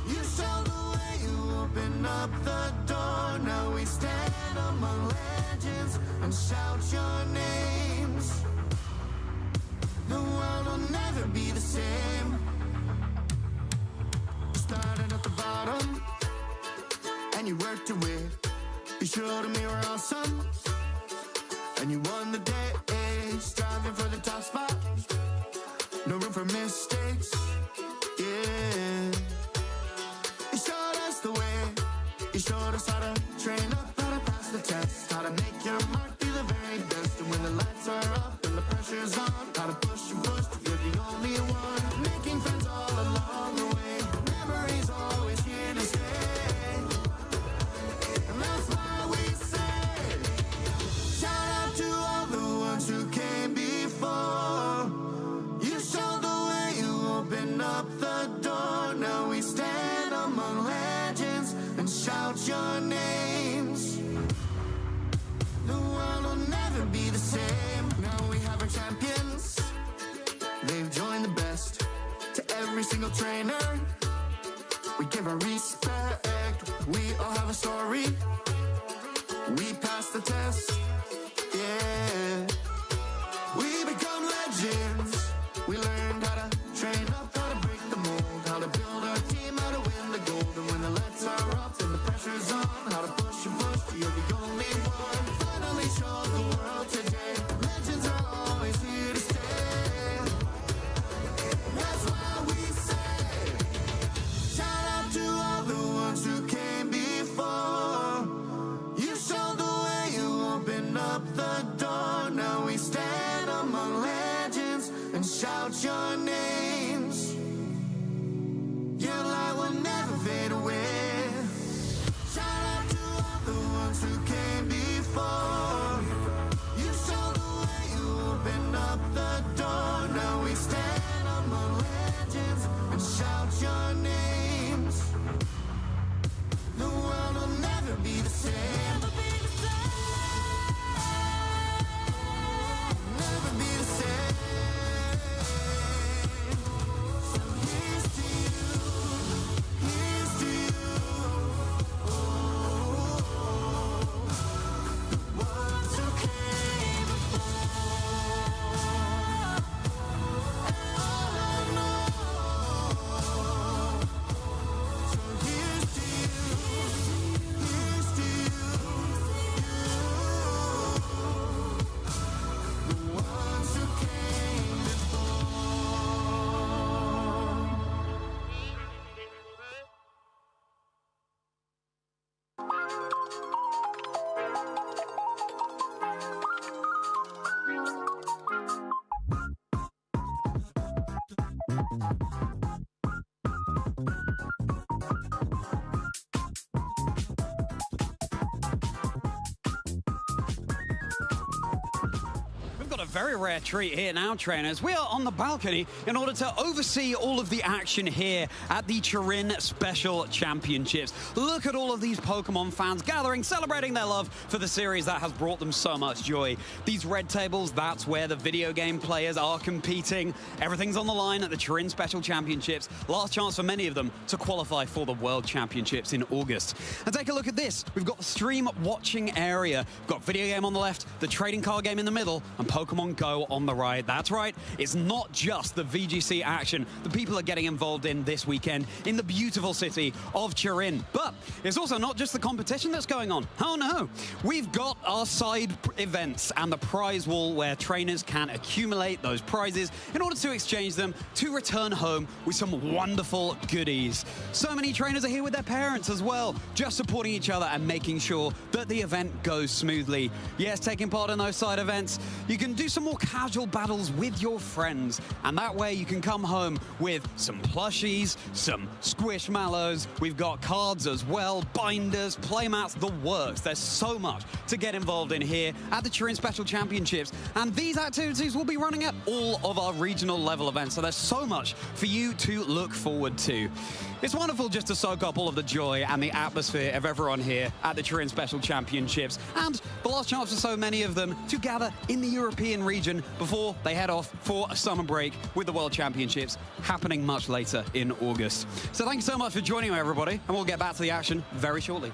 You showed the way, you opened up the door. Now we stand among legends and shout your names. The world will never be the same. Started at the bottom and you worked your way. You showed them you were awesome and you won the day. Striving for the top spot, no room for mistakes. Yeah, you showed us the way. You showed us how to train up, how to pass the test, how to make your mark, be the very best. And when the lights are up and the pressure's on, how to push and push, you're the only one. Making friends all along the way, memories always here to stay. And that's why we say, shout out to all the ones who came before. You showed the way, you and shout your names. Your light will never fade away. Shout out to all the ones who came before. You showed the way, you opened up the door. Now we stand among legends and shout your names. The world will never be the same. Never be the same. So here's to you. Here's to you. The ones who came before. All I know. So here's to you. Here's to you. The ones who came before. We've got a very rare treat here now, trainers. We are on the balcony in order to oversee all of the action here at the Turin Special Championships. Look at all of these Pokemon fans gathering, celebrating their love for the series that has brought them so much joy. These red tables, that's where the video game players are competing. Everything's on the line at the Turin Special Championships. Last chance for many of them to qualify for the World Championships in August. And take a look at this. We've got the stream watching area. We've got video game on the left, the trading card game in the middle, and Pokemon Go on the right. That's right, it's not just the VGC action that people are getting involved in this weekend in the beautiful city of Turin. But it's also not just the competition that's going on. Oh no, we've got our side events and the prize wall where trainers can accumulate those prizes in order to exchange them to return home with some wonderful goodies. So many trainers are here with their parents as well, just supporting each other and making sure that the event goes smoothly. Yes, taking part in those side events, you can do some more casual battles with your friends, and that way you can come home with some plushies, some squishmallows. We've got cards as well, binders, playmats, the works. There's so much to get involved in here at the Turin Special Championships, and these activities will be running at all of our regional level events, so there's so much for you to look forward to. It's wonderful just to soak up all of the joy and the atmosphere of everyone here at the Turin Special Championships, and the last chance for so many of them to gather in the European region before they head off for a summer break with the World Championships happening much later in August. So thank you so much for joining me, everybody, and we'll get back to the action very shortly.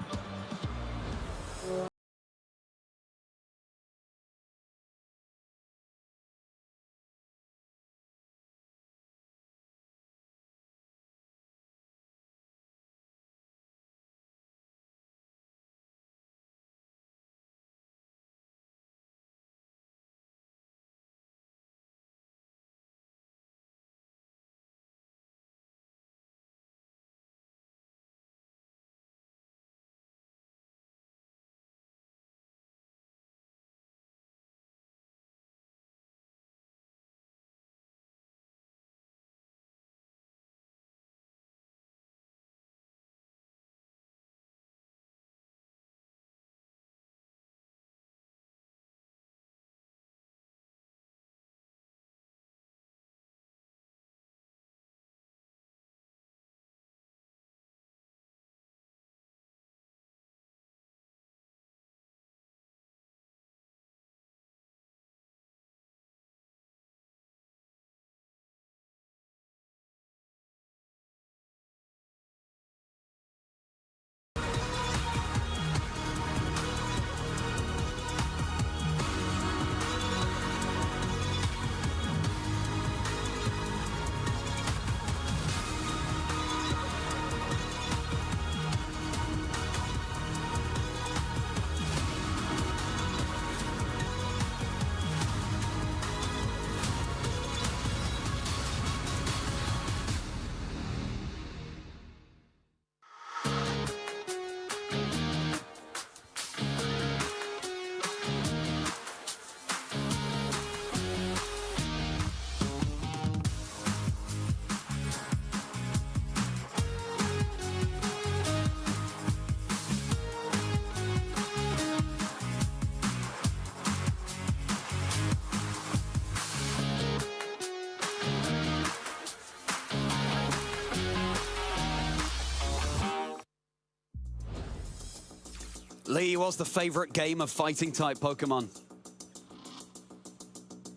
Lee, what's the favorite game of fighting-type Pokemon?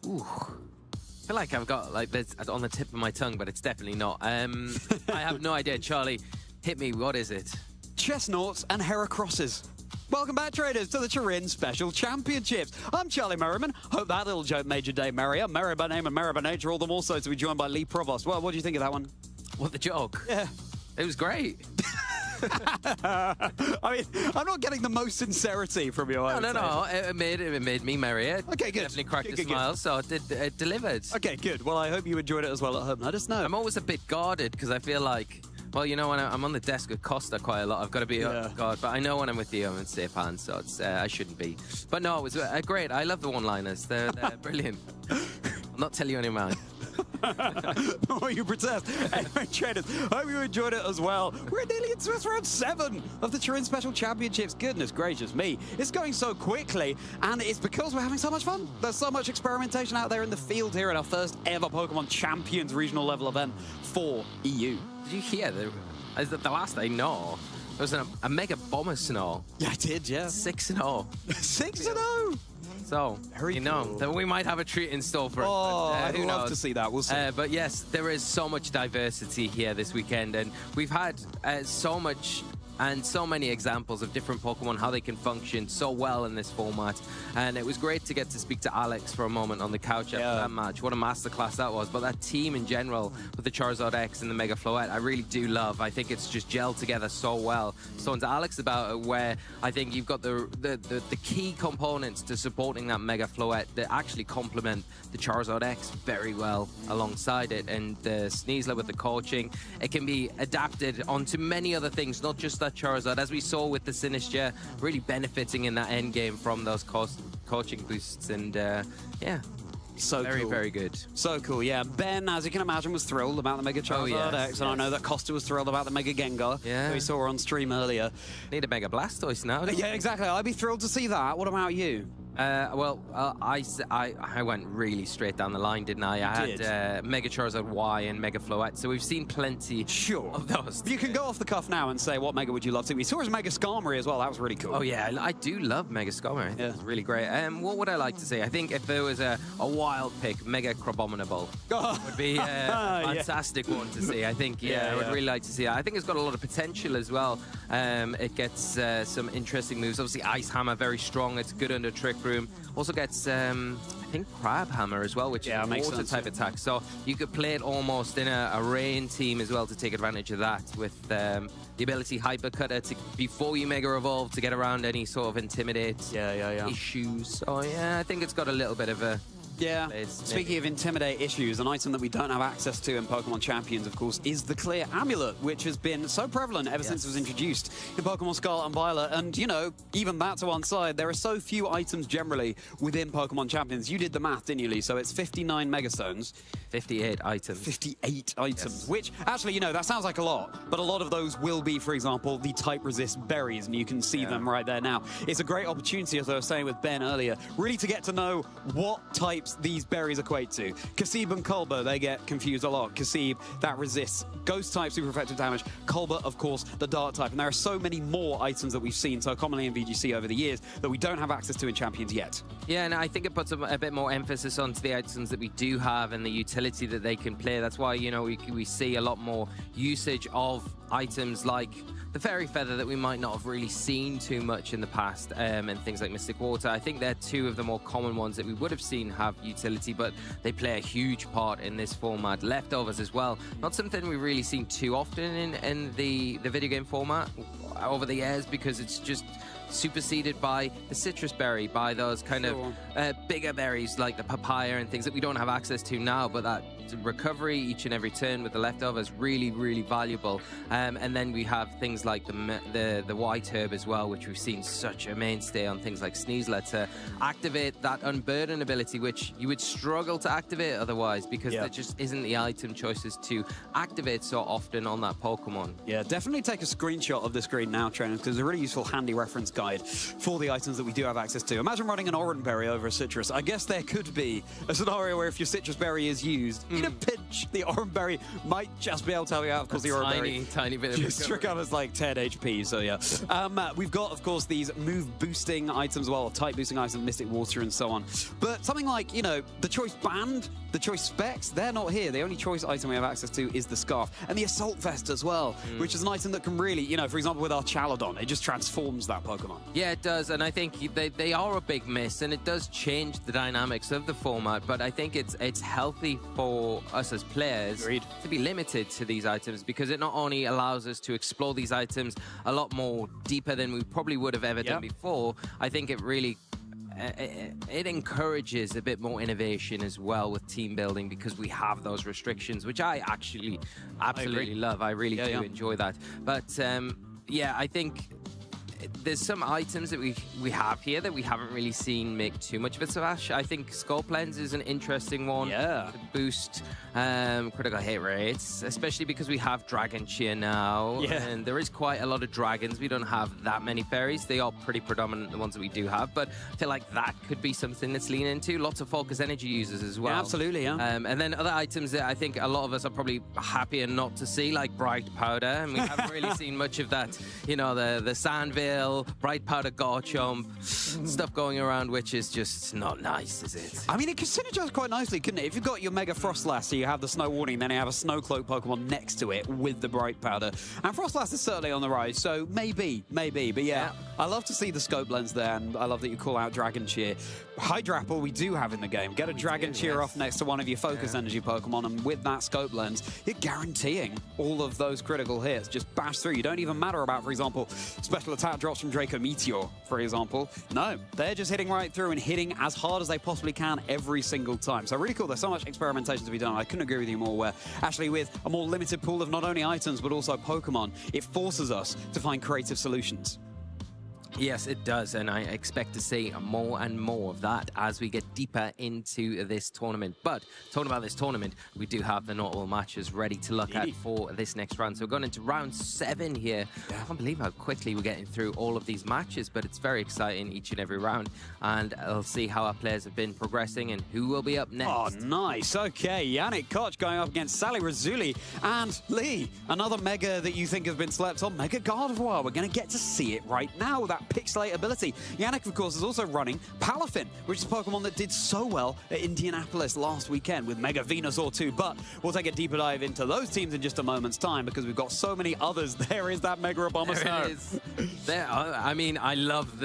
Ooh. I feel like I've got like this on the tip of my tongue, but it's definitely not. I have no idea. Charlie, hit me. What is it? Chestnuts and Heracrosses. Welcome back, traders, to the Turin Special Championships. I'm Charlie Merriman. Hope that little joke made your day merrier. Merry by name and merry by nature, all the more so to be joined by Lee Provost. Well, what do you think of that one? What, the joke? Yeah. It was great. I mean, I'm not getting the most sincerity from you. No. It made me merrier. Okay, good. Definitely cracked Good. a smile, so it delivered. Okay, good. Well, I hope you enjoyed it as well at home. Let us know. I'm always a bit guarded because I feel like, well, you know, when I'm on the desk with Costa quite a lot, I've got to be guard. But I know when I'm with you, I'm in safe hands, so it's, I shouldn't be. But no, it was great. I love the one-liners. They're brilliant. I'll not tell you any of mine. Oh, you protest. Anyway, traders, hope you enjoyed it as well. We're nearly into round 7 of the Turin Special Championships. Goodness gracious me. It's going so quickly, and it's because we're having so much fun. There's so much experimentation out there in the field here at our first ever Pokemon Champions regional level event for EU. Did you hear the last I know? There was a Mega Bomber Snow. Yeah, I did, yeah. 6-0. 6-0! So, you know, that we might have a treat in store for us. Oh, I'd love to see that. We'll see. But yes, there is so much diversity here this weekend, and we've had so much and so many examples of different Pokemon, how they can function so well in this format. And it was great to get to speak to Alex for a moment on the couch after that match. What a masterclass that was. But that team in general, with the Charizard X and the Mega Floette, I really do love. I think it's just gelled together so well. So to Alex about it, where I think you've got the key components to supporting that Mega Floette that actually complement the Charizard X very well alongside it. And the Sneasler with the coaching, it can be adapted onto many other things, not just that Charizard, as we saw with the Sinistcha, really benefiting in that end game from those coaching boosts. And yeah, so very, cool. very good. So cool, yeah. Ben, as you can imagine, was thrilled about the Mega Charizard X, and I know that Costa was thrilled about the Mega Gengar. Yeah. We saw on stream earlier. Need a Mega Blastoise now. Yeah, exactly. I'd be thrilled to see that. What about you? I went really straight down the line, didn't I? I had Mega Charizard Y and Mega Floette, so we've seen plenty of those. You can go off the cuff now and say, what Mega would you love to? We saw his Mega Skarmory as well. That was really cool. Oh, yeah, I do love Mega Skarmory. Yeah. It's really great. What would I like to see? I think if there was a wild pick, Mega Crabominable would be a fantastic one to see. I think, I would really like to see that. I think it's got a lot of potential as well. It gets some interesting moves. Obviously, Ice Hammer, very strong. It's good under Trick Room. Also gets, I think, Crab Hammer as well, which is a water type attack. So you could play it almost in a rain team as well to take advantage of that with the ability Hyper Cutter to, before you Mega Evolve, to get around any sort of intimidate issues. So yeah, I think it's got a little bit of a Speaking of Intimidate issues, an item that we don't have access to in Pokemon Champions, of course, is the Clear Amulet, which has been so prevalent ever since it was introduced in Pokemon Scarlet and Violet. And, you know, even that to one side, there are so few items generally within Pokemon Champions. You did the math, didn't you, Lee? So it's 59 Megastones. 58 items. 58 items, which, actually, you know, that sounds like a lot. But a lot of those will be, for example, the Type Resist berries, and you can see them right there now. It's a great opportunity, as I was saying with Ben earlier, really to get to know what types these berries equate to. Kasib and Colbur, they get confused a lot. Kasib, that resists Ghost type super effective damage. Colbur, of course, the Dark type. And there are so many more items that we've seen so commonly in VGC over the years that we don't have access to in Champions yet. Yeah, and I think it puts a bit more emphasis onto the items that we do have and the utility that they can play. That's why, you know, we see a lot more usage of items like the Fairy Feather that we might not have really seen too much in the past, and things like Mystic Water. I think they're two of the more common ones that we would have seen have utility, but they play a huge part in this format. Leftovers as well. Not something we've really seen too often in the video game format over the years, because it's just superseded by the citrus berry, by those kind of bigger berries like the papaya and things that we don't have access to now, but that recovery each and every turn with the leftovers really, really valuable. And then we have things like the white herb as well, which we've seen such a mainstay on things like Sneasler to activate that unburden ability, which you would struggle to activate otherwise, because there just isn't the item choices to activate so often on that Pokemon. Yeah, definitely take a screenshot of the screen now, trainers, because it's a really useful handy reference guide guide for the items that we do have access to. Imagine running an orange berry over a citrus. I guess there could be a scenario where if your citrus berry is used, in a pinch, the orange berry might just be able to help you out because the orange berry tiny bit of just recovers like 10 HP. So yeah, we've got of course these move boosting items as well, type boosting items, Mystic Water and so on. But something like, you know, the choice band, the choice specs, they're not here. The only choice item we have access to is the scarf and the assault vest as well, which is an item that can really, you know, for example with our Chaladon, it just transforms that Pokemon. Yeah, it does, and I think they are a big miss, and it does change the dynamics of the format, but I think it's healthy for us as players to be limited to these items, because it not only allows us to explore these items a lot more deeper than we probably would have ever done before. I think it really it encourages a bit more innovation as well with team building, because we have those restrictions, which I actually absolutely love. I really do enjoy that. But yeah, I think there's some items that we have here that we haven't really seen make too much of a splash. I think Scope Lens is an interesting one to boost critical hit rates, especially because we have Dragon Cheer now, and there is quite a lot of dragons. We don't have that many fairies. They are pretty predominant, the ones that we do have, but I feel like that could be something that's lean into. Lots of Focus Energy users as well. Yeah, absolutely, and then other items that I think a lot of us are probably happier not to see, like Bright Powder, and we haven't really seen much of that. You know, the Sandville, Bright Powder Garchomp, stuff going around, which is just not nice, is it? I mean, it could synergize quite nicely, couldn't it? If you've got your Mega Frostlass, so you have the Snow Warning, then you have a Snow Cloak Pokemon next to it with the Bright Powder. And Frostlass is certainly on the rise, so maybe. But yeah, I love to see the Scope Lens there, and I love that you call out Dragon Cheer. Hydrapple we do have in the game. Get a Dragon Cheer off next to one of your Focus Energy Pokemon, and with that Scope Lens, you're guaranteeing all of those critical hits. Just bash through. You don't even matter about, for example, special attack drops from Draco Meteor, for example. No, they're just hitting right through and hitting as hard as they possibly can every single time. So really cool. There's so much experimentation to be done. I couldn't agree with you more, where actually with a more limited pool of not only items, but also Pokemon, it forces us to find creative solutions. Yes, it does, and I expect to see more and more of that as we get deeper into this tournament. But talking about this tournament, we do have the notable matches ready to look at for this next round. So we're going into round 7 here. I can't believe how quickly we're getting through all of these matches, but it's very exciting each and every round. And I'll see how our players have been progressing and who will be up next. Oh, nice. Okay, Yannick Koch going up against Sally Rizzulli. And Lee, another Mega that you think has been slept on, Mega Gardevoir. We're going to get to see it right now, that Pixelate ability. Yannick, of course, is also running Palafin, which is a Pokemon that did so well at Indianapolis last weekend with Mega Venusaur too. But we'll take a deeper dive into those teams in just a moment's time, because we've got so many others. There is that Mega Abomasnow. There it is. I mean, I love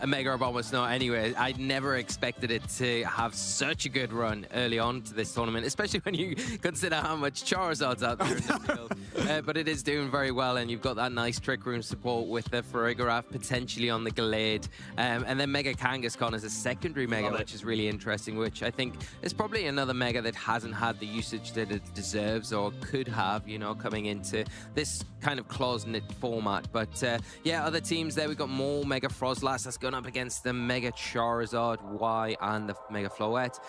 a Mega Abomasnow anyway. I never expected it to have such a good run early on to this tournament, especially when you consider how much Charizard's out there in the field. But it is doing very well, and you've got that nice Trick Room support with the Farigiraf potentially on the Gallade. And then Mega Kangaskhan is a secondary Mega, which is really interesting, which I think is probably another Mega that hasn't had the usage that it deserves or could have, you know, coming into this kind of close-knit format. But yeah, other teams there, we've got more Mega Frostlass that's going up against the Mega Charizard Y and the Mega Floette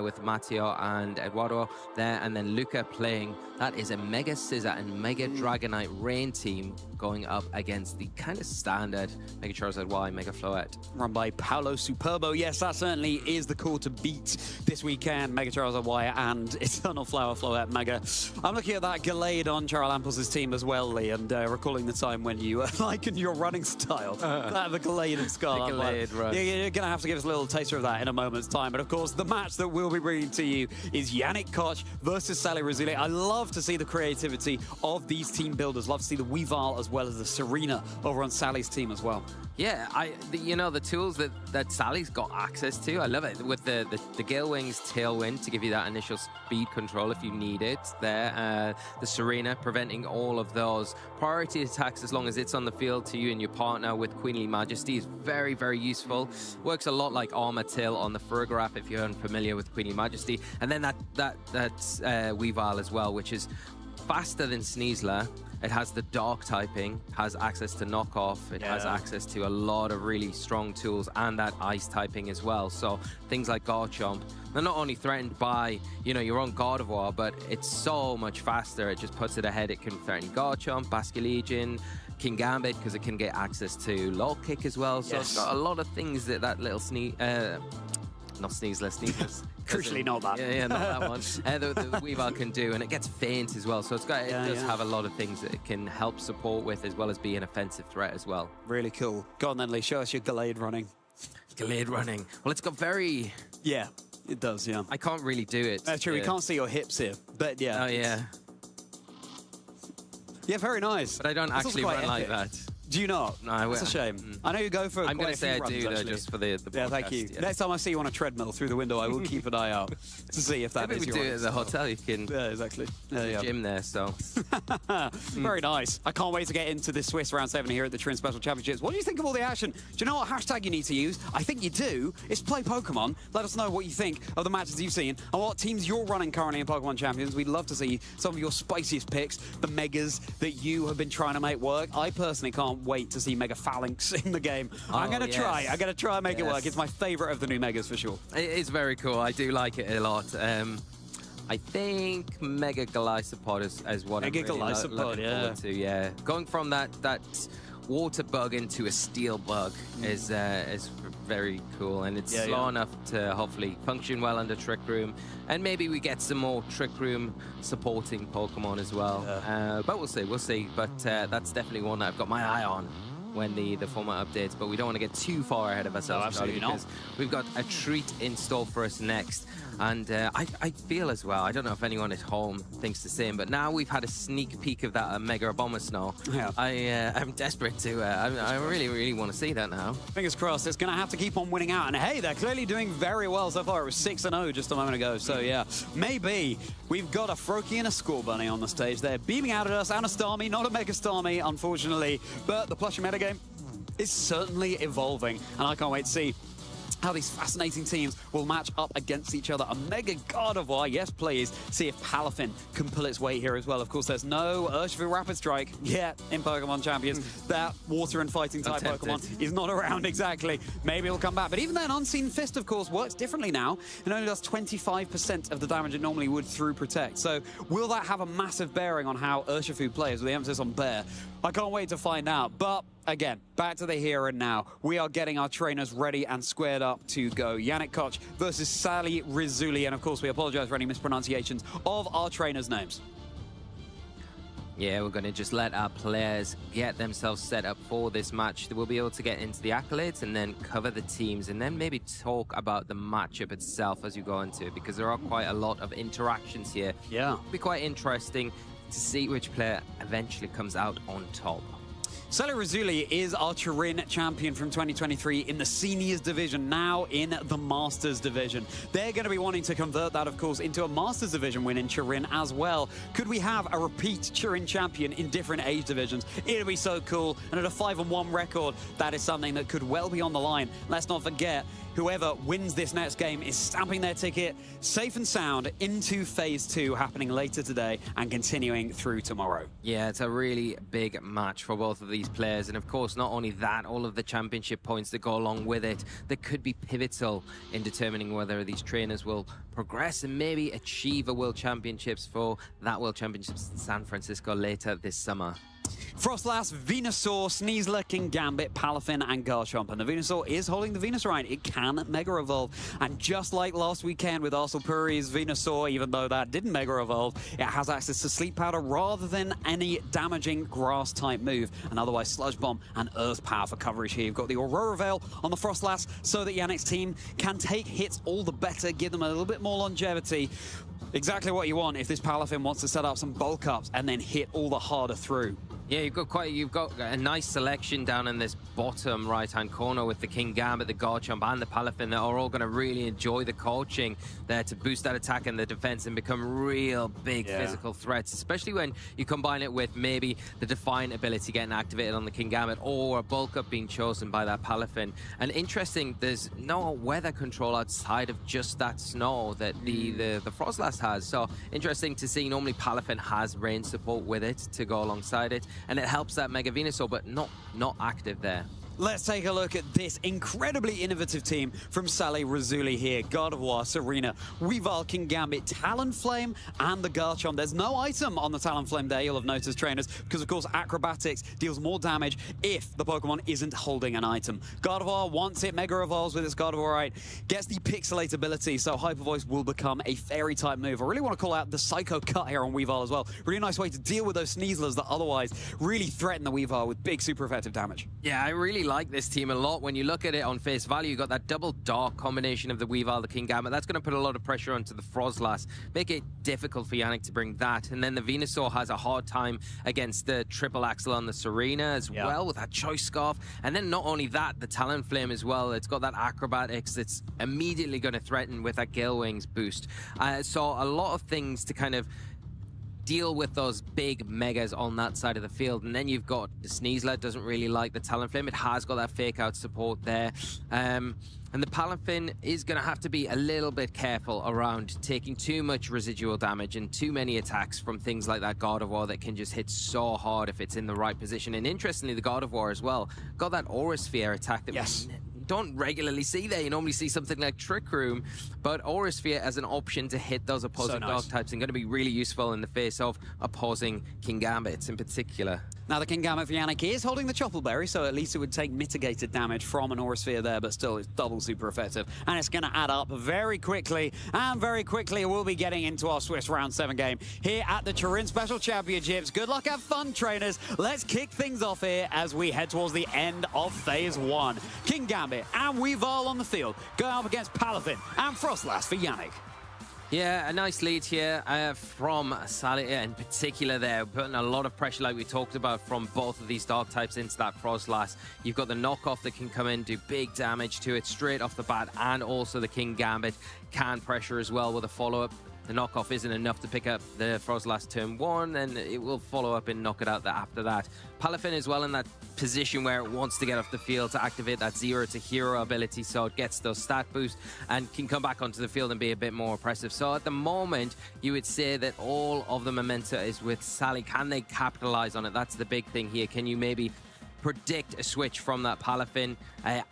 with Matteo and Eduardo there, and then Luca playing. That is a Mega Scizor and Mega Dragonite Rain team going up against the kind of standard Mega Charizard Y, Mega Floette. Run by Paolo Superbo. Yes, that certainly is the core to beat this weekend. Mega Charizard Y and Eternal Flower Floette Mega. I'm looking at that Gallade on Charalampos' team as well, Lee, and recalling the time when you likened your running style. That the Gallade and Scarlet. Right. You're going to have to give us a little taster of that in a moment's time. But of course, the match that we'll be bringing to you is Yannick Koch versus Sally Rizzulli. I love to see the creativity of these team builders. Love to see the Weavile as well as the Serena over on Sally's team as well. Yeah, you know, the tools that Sally's got access to, I love it. With the Gale Wings Tailwind to give you that initial speed control if you need it there. The Serena preventing all of those priority attacks as long as it's on the field to you and your partner with Queenly Majesty is very, very useful. Works a lot like Armor Till on the Farigiraf if you're unfamiliar with Queenly Majesty. And then that Weavile as well, which is faster than Sneasler. It has the dark typing, has access to knockoff, it has access to a lot of really strong tools and that ice typing as well. So things like Garchomp, they're not only threatened by, you know, your own Gardevoir, but it's so much faster. It just puts it ahead. It can threaten Garchomp, Basculegion, King Gambit, because it can get access to Law Kick as well. So it's got a lot of things that little not Sneaseless. Crucially not that. Yeah, not that one. The Weavile can do, and it gets feint as well. So it does have a lot of things that it can help support with, as well as be an offensive threat as well. Really cool. Go on then, Lee. Show us your Gallade running. Gallade running. Well, it's got very... Yeah, it does, yeah. I can't really do it. That's true. We can't see your hips here, but yeah. Oh, yeah. Yeah, very nice. But I don't actually run like that. Do you not? No, I will. That's a shame. I know you go for I'm going to say I runs, do, though, actually. just for the Yeah, thank you. Yeah. Next time I see you on a treadmill through the window, I will keep an eye out to see if that Maybe is we your do it at the hotel. You can... Yeah, exactly. Gym there, so... Very nice. I can't wait to get into this Swiss Round 7 here at the Turin Special Championships. What do you think of all the action? Do you know what hashtag you need to use? I think you do. It's Play Pokemon. Let us know what you think of the matches you've seen and what teams you're running currently in Pokemon Champions. We'd love to see some of your spiciest picks, the Megas that you have been trying to make work. I personally can't wait to see Mega Phalanx in the game. I'm going to try. I'm going to try and make it work. It's my favorite of the new Megas for sure. It is very cool. I do like it a lot. I think Mega Golisopod is what I'm really looking forward to. Yeah, going from that water bug into a steel bug is very cool, and it's slow enough to hopefully function well under Trick Room, and maybe we get some more Trick Room supporting Pokemon as well. But we'll see. But that's definitely one that I've got my eye on when the format updates, but we don't want to get too far ahead of ourselves, absolutely because we've got a treat in store for us next. And I feel as well, I don't know if anyone at home thinks the same, but now we've had a sneak peek of that Mega Abomasnow. I'm desperate to, I really, really want to see that now. Fingers crossed, it's going to have to keep on winning out. And hey, they're clearly doing very well so far. It was 6-0 just a moment ago. So yeah, maybe we've got a Froakie and a Score Bunny on the stage. They're beaming out at us, and a Starmie, not a Mega Starmie, unfortunately. But the plushie metagame is certainly evolving, and I can't wait to see how these fascinating teams will match up against each other. A Mega Gardevoir, yes please. See if Palafin can pull its weight here as well. Of course, there's no Urshifu Rapid Strike yet in Pokemon Champions. That water and fighting type Pokemon is not around exactly. Maybe it'll come back. But even then, Unseen Fist, of course, works differently now. It only does 25% of the damage it normally would through Protect. So will that have a massive bearing on how Urshifu plays with the emphasis on Bear? I can't wait to find out. But again, back to the here and now. We are getting our trainers ready and squared up to go. Yannick Koch versus Sally Rizzulli. And of course, we apologize for any mispronunciations of our trainers' names. Yeah, we're going to just let our players get themselves set up for this match. We'll be able to get into the accolades and then cover the teams, and then maybe talk about the matchup itself as you go into it, because there are quite a lot of interactions here. Yeah. It'll be quite interesting to see which player eventually comes out on top. Sally Rizzulli is our Turin champion from 2023 in the seniors division, now in the masters division. They're going to be wanting to convert that, of course, into a masters division win in Turin as well. Could we have a repeat Turin champion in different age divisions? It'd be so cool. And at a 5-1 record, that is something that could well be on the line. Let's not forget, whoever wins this next game is stamping their ticket safe and sound into Phase 2, happening later today and continuing through tomorrow. Yeah, it's a really big match for both of these players. And of course, not only that, all of the championship points that go along with it that could be pivotal in determining whether these trainers will progress and maybe achieve a World Championships for that World Championships in San Francisco later this summer. Frostlass, Venusaur, Sneasler, King Gambit, Palafin, and Garchomp. And the Venusaur is holding the Venusaur. It can Mega Evolve. And just like last weekend with Arcelpuri's Venusaur, even though that didn't Mega Evolve, it has access to Sleep Powder rather than any damaging Grass-type move. And otherwise, Sludge Bomb and Earth Power for coverage here. You've got the Aurora Veil on the Frostlass so that Yannick's team can take hits all the better, give them a little bit more longevity. Exactly what you want if this Palafin wants to set up some bulk ups and then hit all the harder through. Yeah, you've got a nice selection down in this bottom right-hand corner with the King Gambit, the Garchomp, and the Palafin that are all going to really enjoy the coaching there to boost that attack and the defense and become real big physical threats, especially when you combine it with maybe the Defiant ability getting activated on the King Gambit or a bulk up being chosen by that Palafin. And interesting, there's no weather control outside of just that snow that the Frostlass has. So interesting to see. Normally Palafin has rain support with it to go alongside it, and it helps that Mega Venusaur, but not active there. Let's take a look at this incredibly innovative team from Sally Rizzulli here. Gardevoir, Serena, Weavile, Kingambit, Talonflame, and the Garchomp. There's no item on the Talonflame there, you'll have noticed, trainers, because, of course, Acrobatics deals more damage if the Pokemon isn't holding an item. Gardevoir, once it Mega Evolves with its Gardevoirite, gets the Pixelate ability, so Hyper Voice will become a Fairy-type move. I really want to call out the Psycho Cut here on Weavile as well. Really nice way to deal with those Sneaslers that otherwise really threaten the Weavile with big, super effective damage. Yeah, I really like this team a lot. When you look at it on face value, you got that double dark combination of the Weavile, the Kingambit. That's going to put a lot of pressure onto the Frostlass, make it difficult for Yannick to bring that. And then the Venusaur has a hard time against the triple axle on the Serena as well with that Choice Scarf. And then not only that, the Talonflame as well. It's got that Acrobatics that's immediately going to threaten with that Gale Wings boost. So a lot of things to kind of deal with those big megas on that side of the field. And then you've got the Sneasler, doesn't really like the Talonflame. It has got that fake out support there. And the Palafin is going to have to be a little bit careful around taking too much residual damage and too many attacks from things like that Gardevoir that can just hit so hard if it's in the right position. And interestingly, the Gardevoir as well got that Aura Sphere attack that we don't regularly see there. You normally see something like Trick Room, but Aura Sphere as an option to hit those opposing dark types is going to be really useful in the face of opposing Kingambits in particular. Now, the Kingambit for Yannick is holding the Choppleberry, so at least it would take mitigated damage from an Aura Sphere there, but still, it's double super effective. And it's going to add up very quickly, and very quickly we'll be getting into our Swiss Round 7 game here at the Turin Special Championships. Good luck, have fun, trainers. Let's kick things off here as we head towards the end of Phase 1. Kingambit and Weavile on the field, going up against Palafin and Frostlass for Yannick. Yeah, a nice lead here from Sally in particular there, putting a lot of pressure like we talked about from both of these dark types into that Frostlass. You've got the knockoff that can come in, do big damage to it straight off the bat, and also the Kingambit can pressure as well with a follow-up. The knockoff isn't enough to pick up the Frostlass turn 1, and it will follow up and knock it out after that. Palafin as well in that position where it wants to get off the field to activate that Zero to Hero ability, so it gets those stat boosts and can come back onto the field and be a bit more oppressive. So at the moment, you would say that all of the momentum is with Sally. Can they capitalize on it? That's the big thing here. Can you maybe predict a switch from that Palafin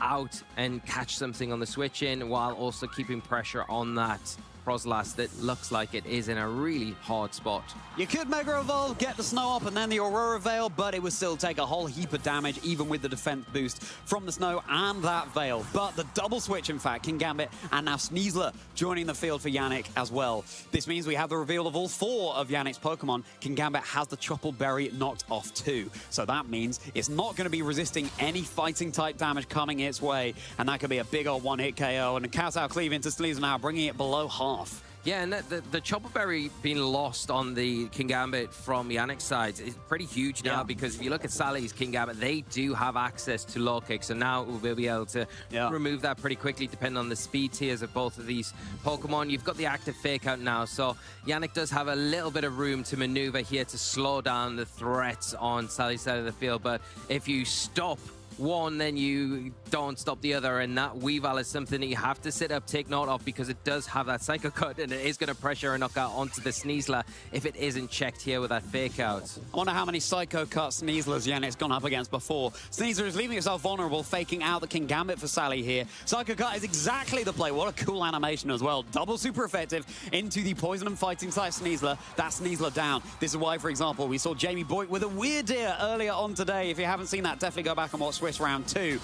out and catch something on the switch in while also keeping pressure on that Frostlass that looks like it is in a really hard spot? You could Mega Evolve, get the Snow up, and then the Aurora Veil, but it would still take a whole heap of damage, even with the defense boost from the Snow and that Veil. But the double switch, in fact, Kingambit and now Sneasler joining the field for Yannick as well. This means we have the reveal of all 4 of Yannick's Pokemon. Kingambit has the Choppleberry knocked off too. So that means it's not going to be resisting any fighting-type damage coming its way, and that could be a big old one-hit KO. And a Kowtow Cleave into Sneasler now, bringing it below half. Yeah, and the Choppleberry being lost on the Kingambit from Yannick's side is pretty huge now, because if you look at Sally's Kingambit, they do have access to Low Kick, so now we'll be able to remove that pretty quickly depending on the speed tiers of both of these Pokemon. You've got the active Fake Out now, so Yannick does have a little bit of room to maneuver here to slow down the threats on Sally's side of the field, but if you stop one, then you don't stop the other, and that Weavile is something that you have to sit up, take note of, because it does have that Psycho Cut, and it is going to pressure a knockout onto the Sneasler if it isn't checked here with that Fake Out. I wonder how many Psycho Cut Sneaslers Yannick's gone up against before. Sneasler is leaving himself vulnerable, faking out the Kingambit for Sally here. Psycho Cut is exactly the play. What a cool animation as well. Double super effective into the Poison and Fighting type Sneasler. That Sneasler down. This is why, for example, we saw Jamie Boyd with a Weird Deer earlier on today. If you haven't seen that, definitely go back and watch Swiss Round 2.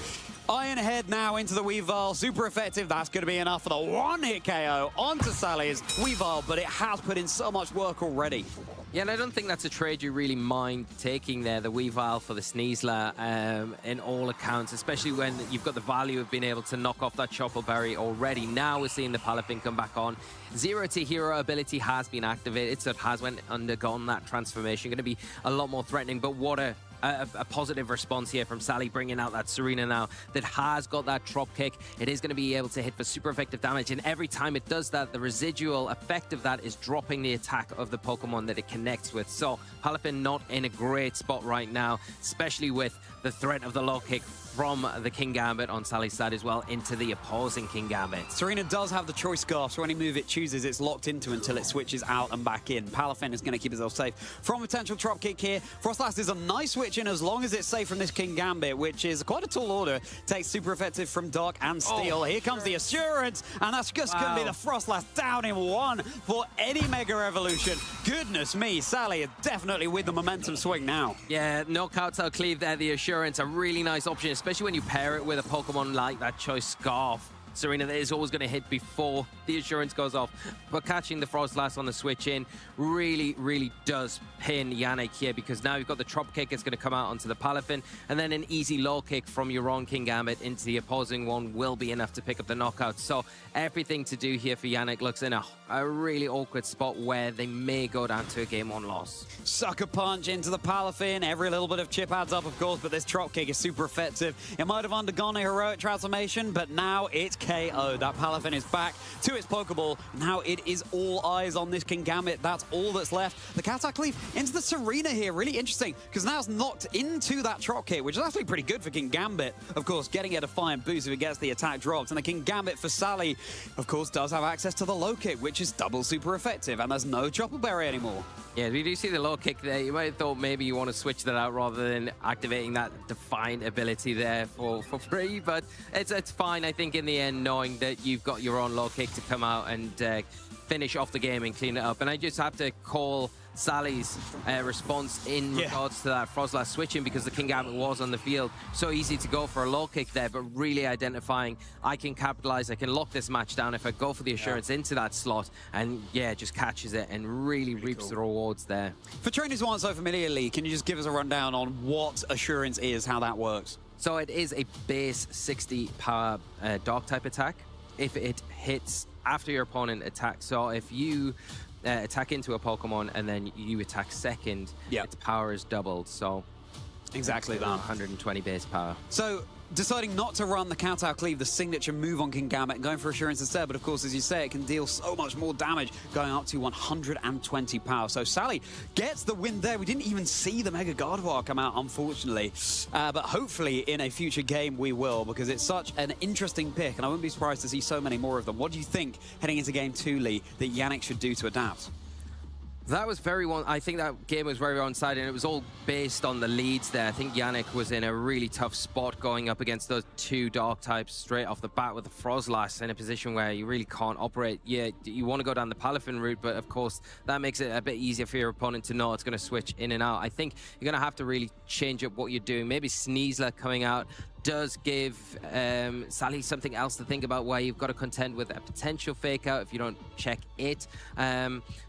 Iron Head now into the Weavile. Super effective. That's going to be enough for the one-hit KO onto Sally's Weavile, but it has put in so much work already. Yeah, and I don't think that's a trade you really mind taking there, the Weavile for the Sneasler, in all accounts, especially when you've got the value of being able to knock off that Choppleberry already. Now we're seeing the Palafin come back on. Zero to Hero ability has been activated, so it has undergone that transformation. Going to be a lot more threatening, but what a positive response here from Sally, bringing out that Serena now that has got that drop kick. It is going to be able to hit for super effective damage, and every time it does that, the residual effect of that is dropping the attack of the Pokemon that it connects with. So Palafin not in a great spot right now, especially with the threat of the low kick from the King Gambit on Sally's side as well into the opposing King Gambit. Serena does have the choice scarf, so any move it chooses, it's locked into until it switches out and back in. Palafin is going to keep himself safe from potential drop kick here. Frostlass is a nice switch in as long as it's safe from this King Gambit, which is quite a tall order. Takes super effective from Dark and Steel. Here comes the Assurance, and that's just going to be the Frostlass down in one for any Mega Evolution. Goodness me, Sally is definitely with the momentum swing now. Yeah, knockouts out cleave there. The Assurance, a really nice option, especially when you pair it with a Pokemon like that Choice Scarf. Serena is always going to hit before the Assurance goes off. But catching the Frostlass on the switch in really, really does pin Yannick here, because now you've got the Trop Kick. It's going to come out onto the Palafin, and then an easy low kick from your own King Gambit into the opposing one will be enough to pick up the knockout. So everything to do here for Yannick looks in a really awkward spot where they may go down to a Game 1 loss. Sucker Punch into the Palafin. Every little bit of chip adds up, of course, but this Trop Kick is super effective. It might have undergone a heroic transformation, but now it's KO. That Palafin is back to its Pokeball. Now it is all eyes on this King Gambit. That's all that's left. The Cataclysm into the Serena here. Really interesting, because now it's knocked into that Trop Kick, which is actually pretty good for King Gambit. Of course, getting a Defiant boost if it gets the attack dropped. And the King Gambit for Sally, of course, does have access to the low kick, which is double super effective. And there's no Chopper Berry anymore. Yeah, we do see the low kick there. You might have thought maybe you want to switch that out rather than activating that Defiant ability there for free, but it's fine, I think, in the end, knowing that you've got your own low kick to come out and finish off the game and clean it up. And I just have to call Sally's response in regards to that Frostlass switching, because the King Gambit was on the field. So easy to go for a low kick there, but really identifying, I can capitalize, I can lock this match down if I go for the Assurance into that slot, and just catches it and really reaps the rewards there. For trainers who aren't so familiar, Lee, can you just give us a rundown on what Assurance is, how that works? So it is a base 60 power Dark type attack if it hits after your opponent attacks. So if you attack into a Pokemon and then you attack second, its power is doubled. So exactly that. 120 base power. So deciding not to run the Kowtow Cleave, the signature move on King Gambit, and going for Assurance instead. But of course, as you say, it can deal so much more damage, going up to 120 power. So Sally gets the win there. We didn't even see the Mega Gardevoir come out, unfortunately. But hopefully in a future game we will, because it's such an interesting pick, and I wouldn't be surprised to see so many more of them. What do you think, heading into Game 2, Lee, that Yannick should do to adapt? That was I think that game was very one-sided, and it was all based on the leads there. I think Yannick was in a really tough spot going up against those two Dark types straight off the bat with the Frostlass, in a position where you really can't operate. Yeah, you want to go down the Palafin route, but of course that makes it a bit easier for your opponent to know it's going to switch in and out. I think you're going to have to really change up what you're doing. Maybe Sneasler coming out does give Sally something else to think about, where you've got to contend with a potential fake out if you don't check it.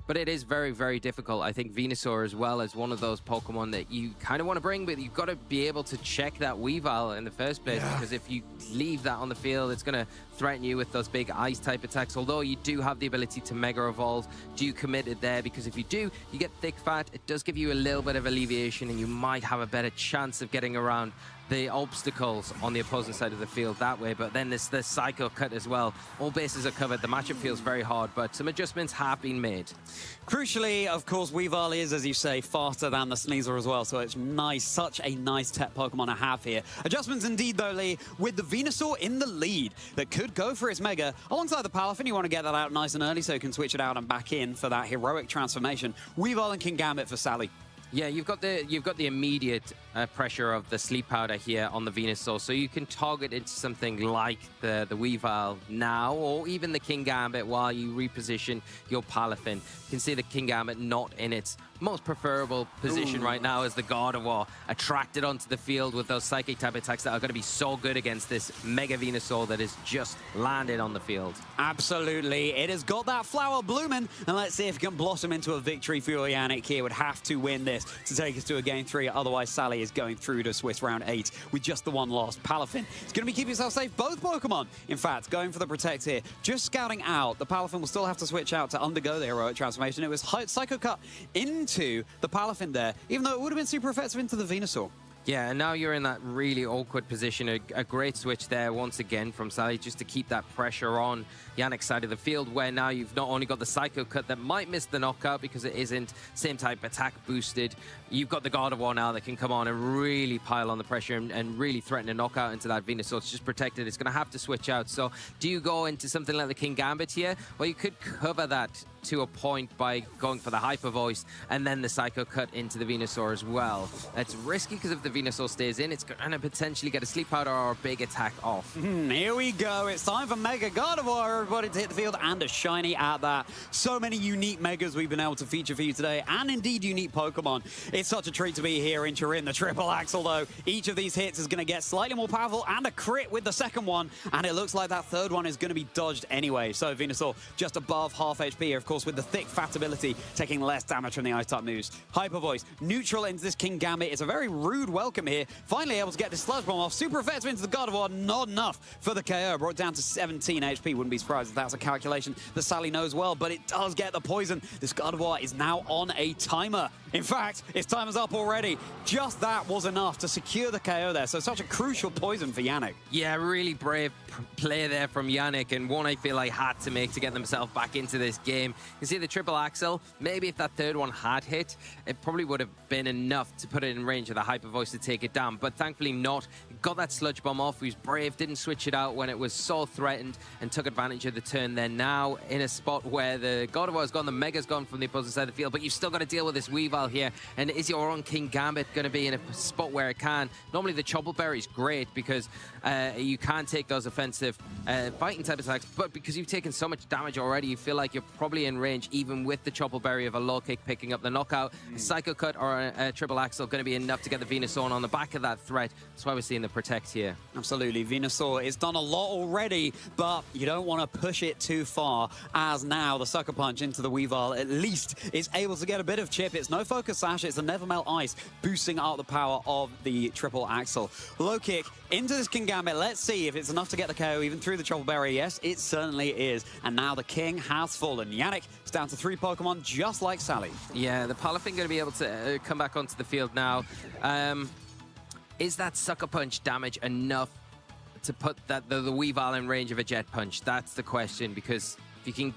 But it is very, very difficult. I think Venusaur as well is one of those Pokemon that you kind of want to bring, but you've got to be able to check that Weavile in the first place, because if you leave that on the field, it's going to threaten you with those big ice type attacks. Although you do have the ability to Mega Evolve, do you commit it there? Because if you do, you get Thick Fat. It does give you a little bit of alleviation, and you might have a better chance of getting around the obstacles on the opposing side of the field that way. But then there's the Psycho Cut as well. All bases are covered. The matchup feels very hard, but some adjustments have been made. Crucially, of course, Weavile is, as you say, faster than the Sneasler as well, so it's nice, such a nice tech Pokemon to have here. Adjustments indeed, though, Lee, with the Venusaur in the lead that could go for its Mega. Alongside the Palafin, you want to get that out nice and early so you can switch it out and back in for that heroic transformation. Weavile and King Gambit for Sally. Yeah, you've got the immediate pressure of the Sleep Powder here on the Venusaur, so you can target into something like the Weavile now, or even the King Gambit while you reposition your Palafin. You can see the King Gambit not in its most preferable position right now as the Gardevoir attracted onto the field with those Psychic type attacks that are going to be so good against this Mega Venusaur that has just landed on the field. Absolutely. It has got that flower blooming, and let's see if it can blossom into a victory for Yannick here. Would have to win this to take us to a Game 3. Otherwise, Sally is going through to Swiss Round 8 with just the one loss. Palafin is going to be keeping himself safe. Both Pokemon, in fact, going for the Protect here. Just scouting out. The Palafin will still have to switch out to undergo the heroic transformation. It was Psycho Cut into the Palafin there, even though it would have been super effective into the Venusaur. Yeah, and now you're in that really awkward position. A great switch there once again from Sally just to keep that pressure on Yannick's side of the field, where now you've not only got the Psycho Cut that might miss the knockout because it isn't same type attack boosted, you've got the God of War now that can come on and really pile on the pressure and really threaten a knockout into that Venusaur. It's just protected. It's going to have to switch out. So do you go into something like the King Gambit here? Well, you could cover that to a point by going for the Hyper Voice and then the Psycho Cut into the Venusaur as well. It's risky because if the Venusaur stays in, it's going to potentially get a Sleep Powder or a big attack off. Here we go. It's time for Mega God of War, everybody, to hit the field, and a shiny at that. So many unique Megas we've been able to feature for you today, and indeed unique Pokemon. It's such a treat to be here in Turin. The triple axle, though, each of these hits is going to get slightly more powerful, and a crit with the second one, and it looks like that third one is going to be dodged anyway. So Venusaur just above half HP here, of course, with the thick fat ability, taking less damage from the Ice-type moves. Hyper Voice, neutral into this King Gambit. It's a very rude welcome here. Finally able to get this Sludge Bomb off. Super effective into the God of War, not enough for the KO. Brought down to 17 HP. Wouldn't be surprised if that's a calculation that Sally knows well, but it does get the poison. This God of War is now on a timer. In fact, its timer's up already. Just that was enough to secure the KO there. So such a crucial poison for Yannick. Yeah, really brave play there from Yannick, and one I feel like had to make to get themselves back into this game. You see the triple axle, maybe if that third one had hit, it probably would have been enough to put it in range of the Hyper Voice to take it down, but thankfully not. Got that Sludge Bomb off. He was brave, didn't switch it out when it was so threatened, and took advantage of the turn. They're now in a spot where the God of War has gone, the Mega's gone from the opposite side of the field, but you've still got to deal with this Weavile here. And is your own King Gambit going to be in a spot where it can? Normally the Chople Berry is great because you can take those offensive fighting type attacks, but because you've taken so much damage already, you feel like you're probably in range even with the Chople Berry of a low kick picking up the knockout. A Psycho Cut or a triple axle going to be enough to get the Venusaur on the back of that threat. That's why we're seeing the protect here. Absolutely. Venusaur is done a lot already, but you don't want to push it too far, as now the Sucker Punch into the Weavile at least is able to get a bit of chip. It's no Focus Sash, it's a Never Melt Ice, boosting up the power of the triple axle. Low kick into this King Gambit. Let's see if it's enough to get the KO even through the Chople Berry. Yes, it certainly is. And now the King has fallen. Yannick is down to 3 Pokemon, just like Sally. Yeah, the Palafin going to be able to come back onto the field now. Is that Sucker Punch damage enough to put the Weavile in range of a Jet Punch? That's the question, because if you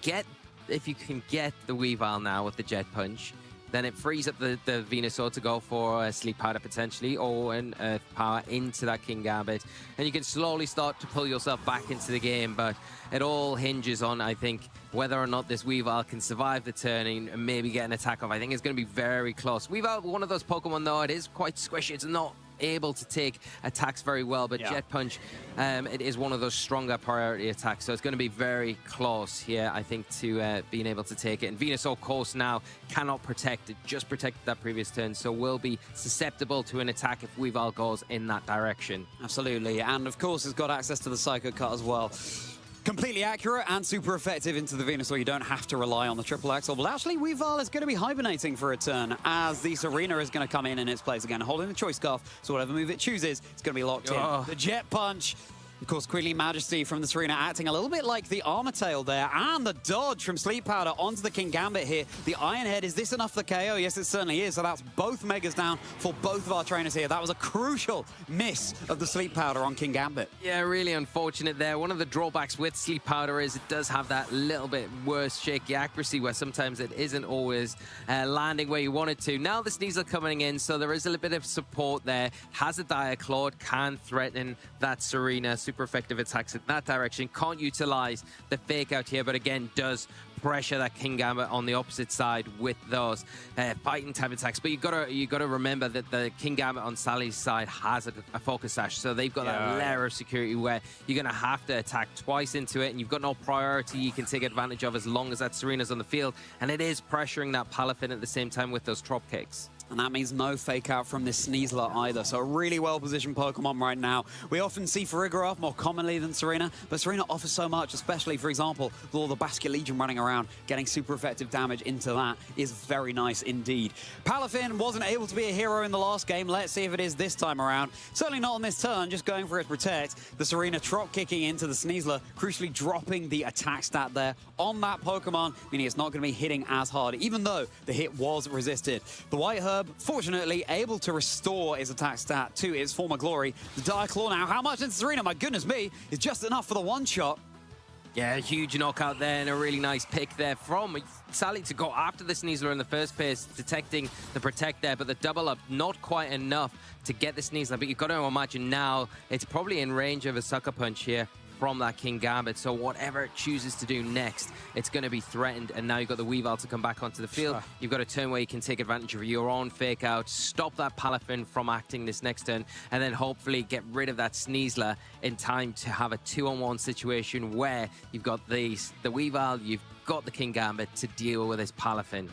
can get the Weavile now with the Jet Punch, then it frees up the Venusaur to go for a Sleep Powder potentially, or an Earth Power into that King Gambit, and you can slowly start to pull yourself back into the game. But it all hinges on, I think, whether or not this Weavile can survive the turn and maybe get an attack off. I think it's going to be very close. Weavile, one of those Pokemon though, it is quite squishy. It's not able to take attacks very well, but Jet Punch, it is one of those stronger priority attacks, so it's going to be very close here, I think, to being able to take it. And Venusaur, of course, now cannot protect it, just protected that previous turn, so will be susceptible to an attack if Weavile goes in that direction. Absolutely, and of course it's got access to the Psycho Cut as well. Completely accurate and super effective into the Venusaur. You don't have to rely on the triple axle. But actually, Weavile is going to be hibernating for a turn, as the Serena is going to come in its place again, holding the Choice Scarf. So whatever move it chooses, it's going to be locked in. The Jet Punch. Of course, Quickly Majesty from the Serena acting a little bit like the Armor Tail there. And the dodge from Sleep Powder onto the King Gambit here. The Iron Head, is this enough for KO? Yes, it certainly is. So that's both Megas down for both of our trainers here. That was a crucial miss of the Sleep Powder on King Gambit. Yeah, really unfortunate there. One of the drawbacks with Sleep Powder is it does have that little bit worse shaky accuracy, where sometimes it isn't always landing where you want it to. Now the Sneasel coming in, so there is a little bit of support there. Has a Dire Claw, can threaten that Serena. Super effective attacks in that direction. Can't utilize the fake out here, but again does pressure that King Gambit on the opposite side with those fighting type attacks. But you gotta remember that the King Gambit on Sally's side has a Focus Sash, so they've got that layer of security where you're gonna have to attack twice into it, and you've got no priority you can take advantage of as long as that Serena's on the field, and it is pressuring that Palafin at the same time with those Trop Kicks. And that means no fake out from this Sneasler either. So a really well-positioned Pokemon right now. We often see Farigiraf more commonly than Serena, but Serena offers so much, especially, for example, with all the Basculegion running around. Getting super effective damage into that is very nice indeed. Palafin wasn't able to be a hero in the last game. Let's see if it is this time around. Certainly not on this turn, just going for its Protect. The Serena Trop kicking into the Sneasler, crucially dropping the attack stat there on that Pokemon, meaning it's not going to be hitting as hard, even though the hit was resisted. The White Herd Herb, fortunately, able to restore his attack stat to its former glory. The Dire Claw now, how much into Serena? My goodness me, is just enough for the one-shot. Yeah, huge knockout there and a really nice pick there from Sally to go after the Sneasler in the first place, detecting the protect there, but the double up not quite enough to get the Sneasler. But you've got to imagine now it's probably in range of a sucker punch here from that King Gambit, so whatever it chooses to do next, it's going to be threatened. And now you've got the Weavile to come back onto the field. You've got a turn where you can take advantage of your own fake out, stop that Palafin from acting this next turn, and then hopefully get rid of that Sneasler in time to have a 2-on-1 situation where you've got the Weavile, you've got the King Gambit to deal with this Palafin.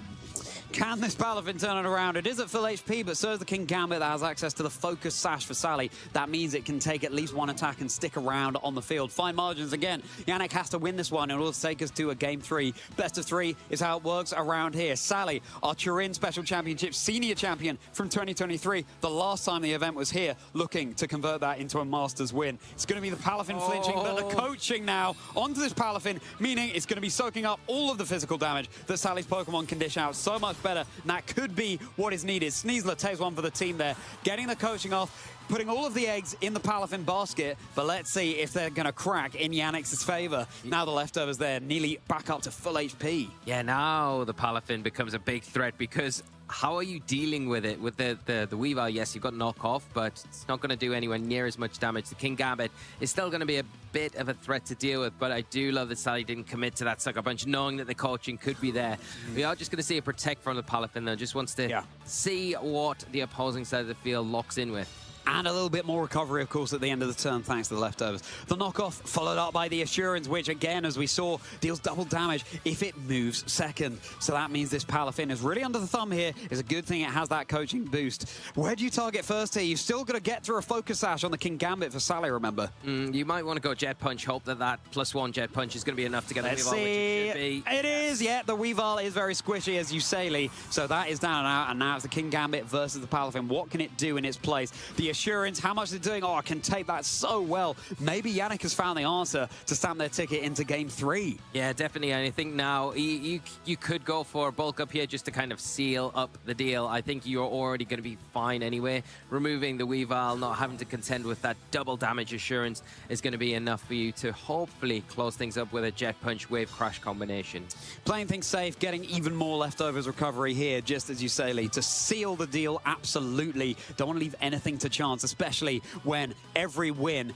Can this Palafin turn it around? It is at full HP, but so is the King Gambit that has access to the focus sash for Sally. That means it can take at least one attack and stick around on the field. Fine margins again. Yannick has to win this one in order to take us to a game 3. Best of 3 is how it works around here. Sally, our Turin Special Championship senior champion from 2023. The last time the event was here, looking to convert that into a Masters win. It's going to be the Palafin flinching, but the coaching now onto this Palafin, meaning it's going to be soaking up all of the physical damage that Sally's Pokemon can dish out so much better, and that could be what is needed. Sneasler takes one for the team there, getting the coaching off, putting all of the eggs in the Palafin basket, but let's see if they're going to crack in Yannick's favor. Now the leftovers there, nearly back up to full HP. Yeah, now the Palafin becomes a big threat because how are you dealing with it? With the Weavile, yes, you've got knockoff, but it's not going to do anywhere near as much damage. The King Gambit is still going to be a bit of a threat to deal with, but I do love that Sally didn't commit to that sucker punch, knowing that the coaching could be there. We are just going to see a protect from the Palafin, though. Just wants to see what the opposing side of the field locks in with. And a little bit more recovery, of course, at the end of the turn, thanks to the leftovers. The knockoff followed up by the Assurance, which, again, as we saw, deals double damage if it moves second. So that means this Palafin is really under the thumb here. It's a good thing it has that coaching boost. Where do you target first here? You've still got to get through a Focus Sash on the King Gambit for Sally, remember? You might want to go Jet Punch, hope that that +1 Jet Punch is going to be enough to get the Let's Weavile, see. which it should be. It is, yeah. The Weavile is very squishy, as you say, Lee. So that is down and out, and now it's the King Gambit versus the Palafin. What can it do in its place? The Assurance, how much is it doing? Oh, I can take that so well. Maybe Yannick has found the answer to stamp their ticket into game 3. Yeah, definitely. And I think now you could go for a bulk up here just to kind of seal up the deal. I think you're already going to be fine anyway. Removing the Weavile, not having to contend with that double damage Assurance is going to be enough for you to hopefully close things up with a Jet Punch Wave Crash combination. Playing things safe, getting even more leftovers recovery here, just as you say, Lee, to seal the deal, absolutely. Don't want to leave anything to chance, especially when every win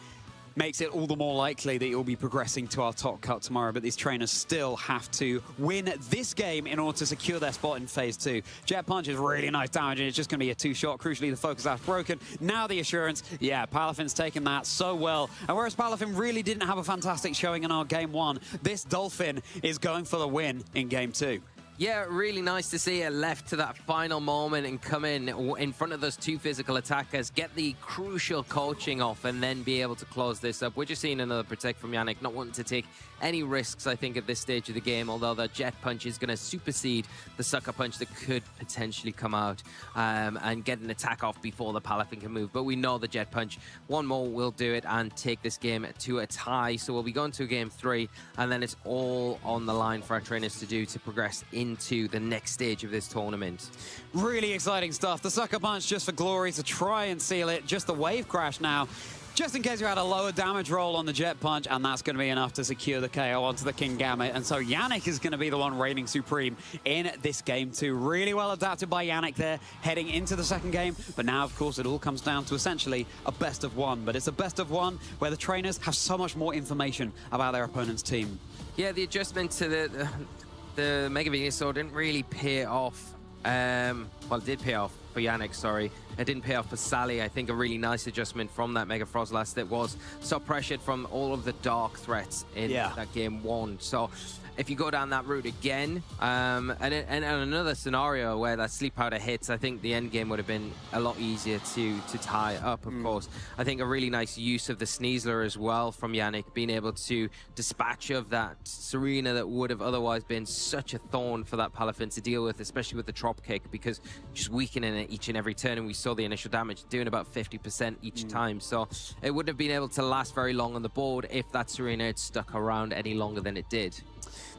makes it all the more likely that you'll be progressing to our top cut tomorrow. But these trainers still have to win this game in order to secure their spot in phase 2. Jet Punch is really nice damage, and it's just going to be a 2-shot. Crucially, the Focus Sash broken. Now the Assurance. Yeah, Palafin's taken that so well. And whereas Palafin really didn't have a fantastic showing in our game 1, this Dolphin is going for the win in game 2. Yeah, really nice to see it left to that final moment and come in front of those 2 physical attackers, get the crucial coaching off, and then be able to close this up. We're just seeing another protect from Yannick, not wanting to take any risks, I think, at this stage of the game, although the Jet Punch is going to supersede the Sucker Punch that could potentially come out and get an attack off before the Palafin can move. But we know the Jet Punch, one more will do it and take this game to a tie. So we'll be going to game 3, and then it's all on the line for our trainers to do to progress into the next stage of this tournament. Really exciting stuff. The Sucker Punch just for glory to try and seal it. Just the Wave Crash now, just in case you had a lower damage roll on the Jet Punch, and that's going to be enough to secure the KO onto the King Gambit. And so Yannick is going to be the one reigning supreme in this game 2. Really well adapted by Yannick there, heading into the second game. But now, of course, it all comes down to essentially a best of 1. But it's a best of 1 where the trainers have so much more information about their opponent's team. Yeah, the adjustment to the Mega Venusaur didn't really pay off. Well, it did pay off for Yannick, sorry. It didn't pay off for Sally. I think a really nice adjustment from that Mega Frostlass that was so pressured from all of the dark threats in that game 1. So if you go down that route again, and another scenario where that Sleep Powder hits, I think the end game would have been a lot easier to tie up, of course. I think a really nice use of the Sneasler as well from Yannick, being able to dispatch of that Serena that would have otherwise been such a thorn for that Palafin to deal with, especially with the drop kick, because just weakening it each and every turn, and we saw the initial damage doing about 50% each time. So it wouldn't have been able to last very long on the board if that Serena had stuck around any longer than it did.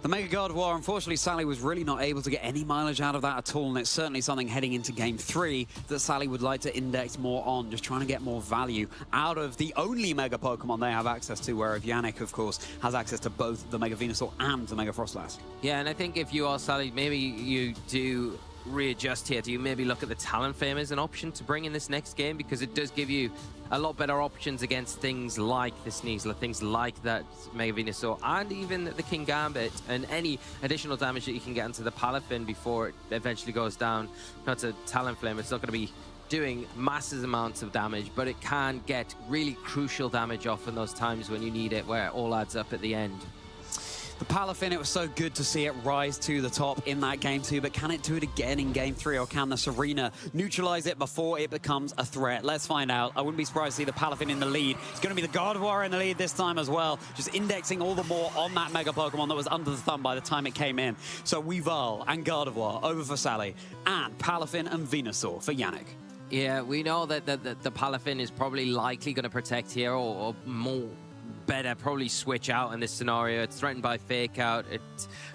The Mega God of War, unfortunately, Sally was really not able to get any mileage out of that at all, and it's certainly something heading into Game 3 that Sally would like to index more on, just trying to get more value out of the only Mega Pokemon they have access to, whereas Yannick, of course, has access to both the Mega Venusaur and the Mega Frostlass. Yeah, and I think if you are Sally, maybe you do readjust here. Do you maybe look at the Talonflame as an option to bring in this next game? Because it does give you a lot better options against things like the Sneasler, things like that Mega Venusaur, and even the King Gambit, and any additional damage that you can get into the Palafin before it eventually goes down. Not a Talonflame, it's not going to be doing massive amounts of damage, but it can get really crucial damage off in those times when you need it, where it all adds up at the end. The Palafin, it was so good to see it rise to the top in that Game 2, but can it do it again in Game 3, or can the Serena neutralize it before it becomes a threat? Let's find out. I wouldn't be surprised to see the Palafin in the lead. It's going to be the Gardevoir in the lead this time as well, just indexing all the more on that Mega Pokemon that was under the thumb by the time it came in. So Weavile and Gardevoir over for Sally, and Palafin and Venusaur for Yannick. Yeah, we know that the Palafin is probably likely going to protect here, or more better probably switch out in this scenario. It's threatened by Fake Out. It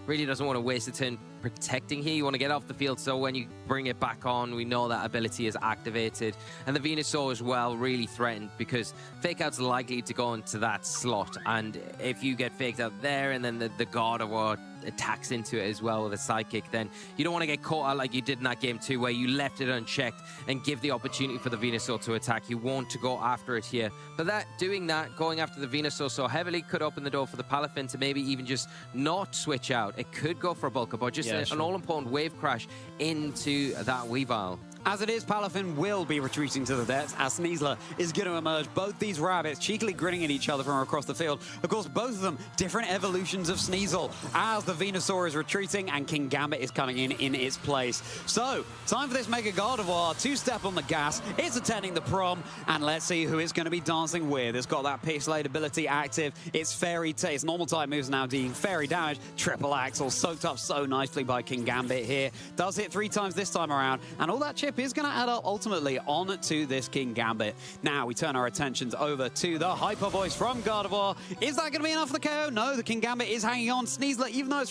really doesn't want to waste a turn protecting here. You want to get off the field, so when you bring it back on, we know that ability is activated. And the Venusaur as well, really threatened, because Fake Out's likely to go into that slot, and if you get faked out there and then the Gardevoir attacks into it as well with a Psychic, then you don't want to get caught out like you did in that Game 2, where you left it unchecked and give the opportunity for the Venusaur to attack. You want to go after it here. But doing that, going after the Venusaur so heavily, could open the door for the Palafin to maybe even just not switch out. It could go for a bulk up, or just an all-important Wave Crash into that Weavile. As it is, Palafin will be retreating to the depths as Sneasler is going to emerge. Both these rabbits cheekily grinning at each other from across the field. Of course, both of them different evolutions of Sneasel as the Venusaur is retreating and King Gambit is coming in its place. So, time for this Mega Gardevoir to step on the gas. It's attending the prom, and let's see who it's going to be dancing with. It's got that Pixelate ability active. Its its normal type moves now dealing fairy damage. Triple Axle soaked up so nicely by King Gambit here. Does hit 3 times this time around, and all that chip is going to add up ultimately on to this King Gambit. Now we turn our attentions over to the Hyper Voice from Gardevoir. Is that going to be enough for the KO? No, the King Gambit is hanging on. Sneasler, even though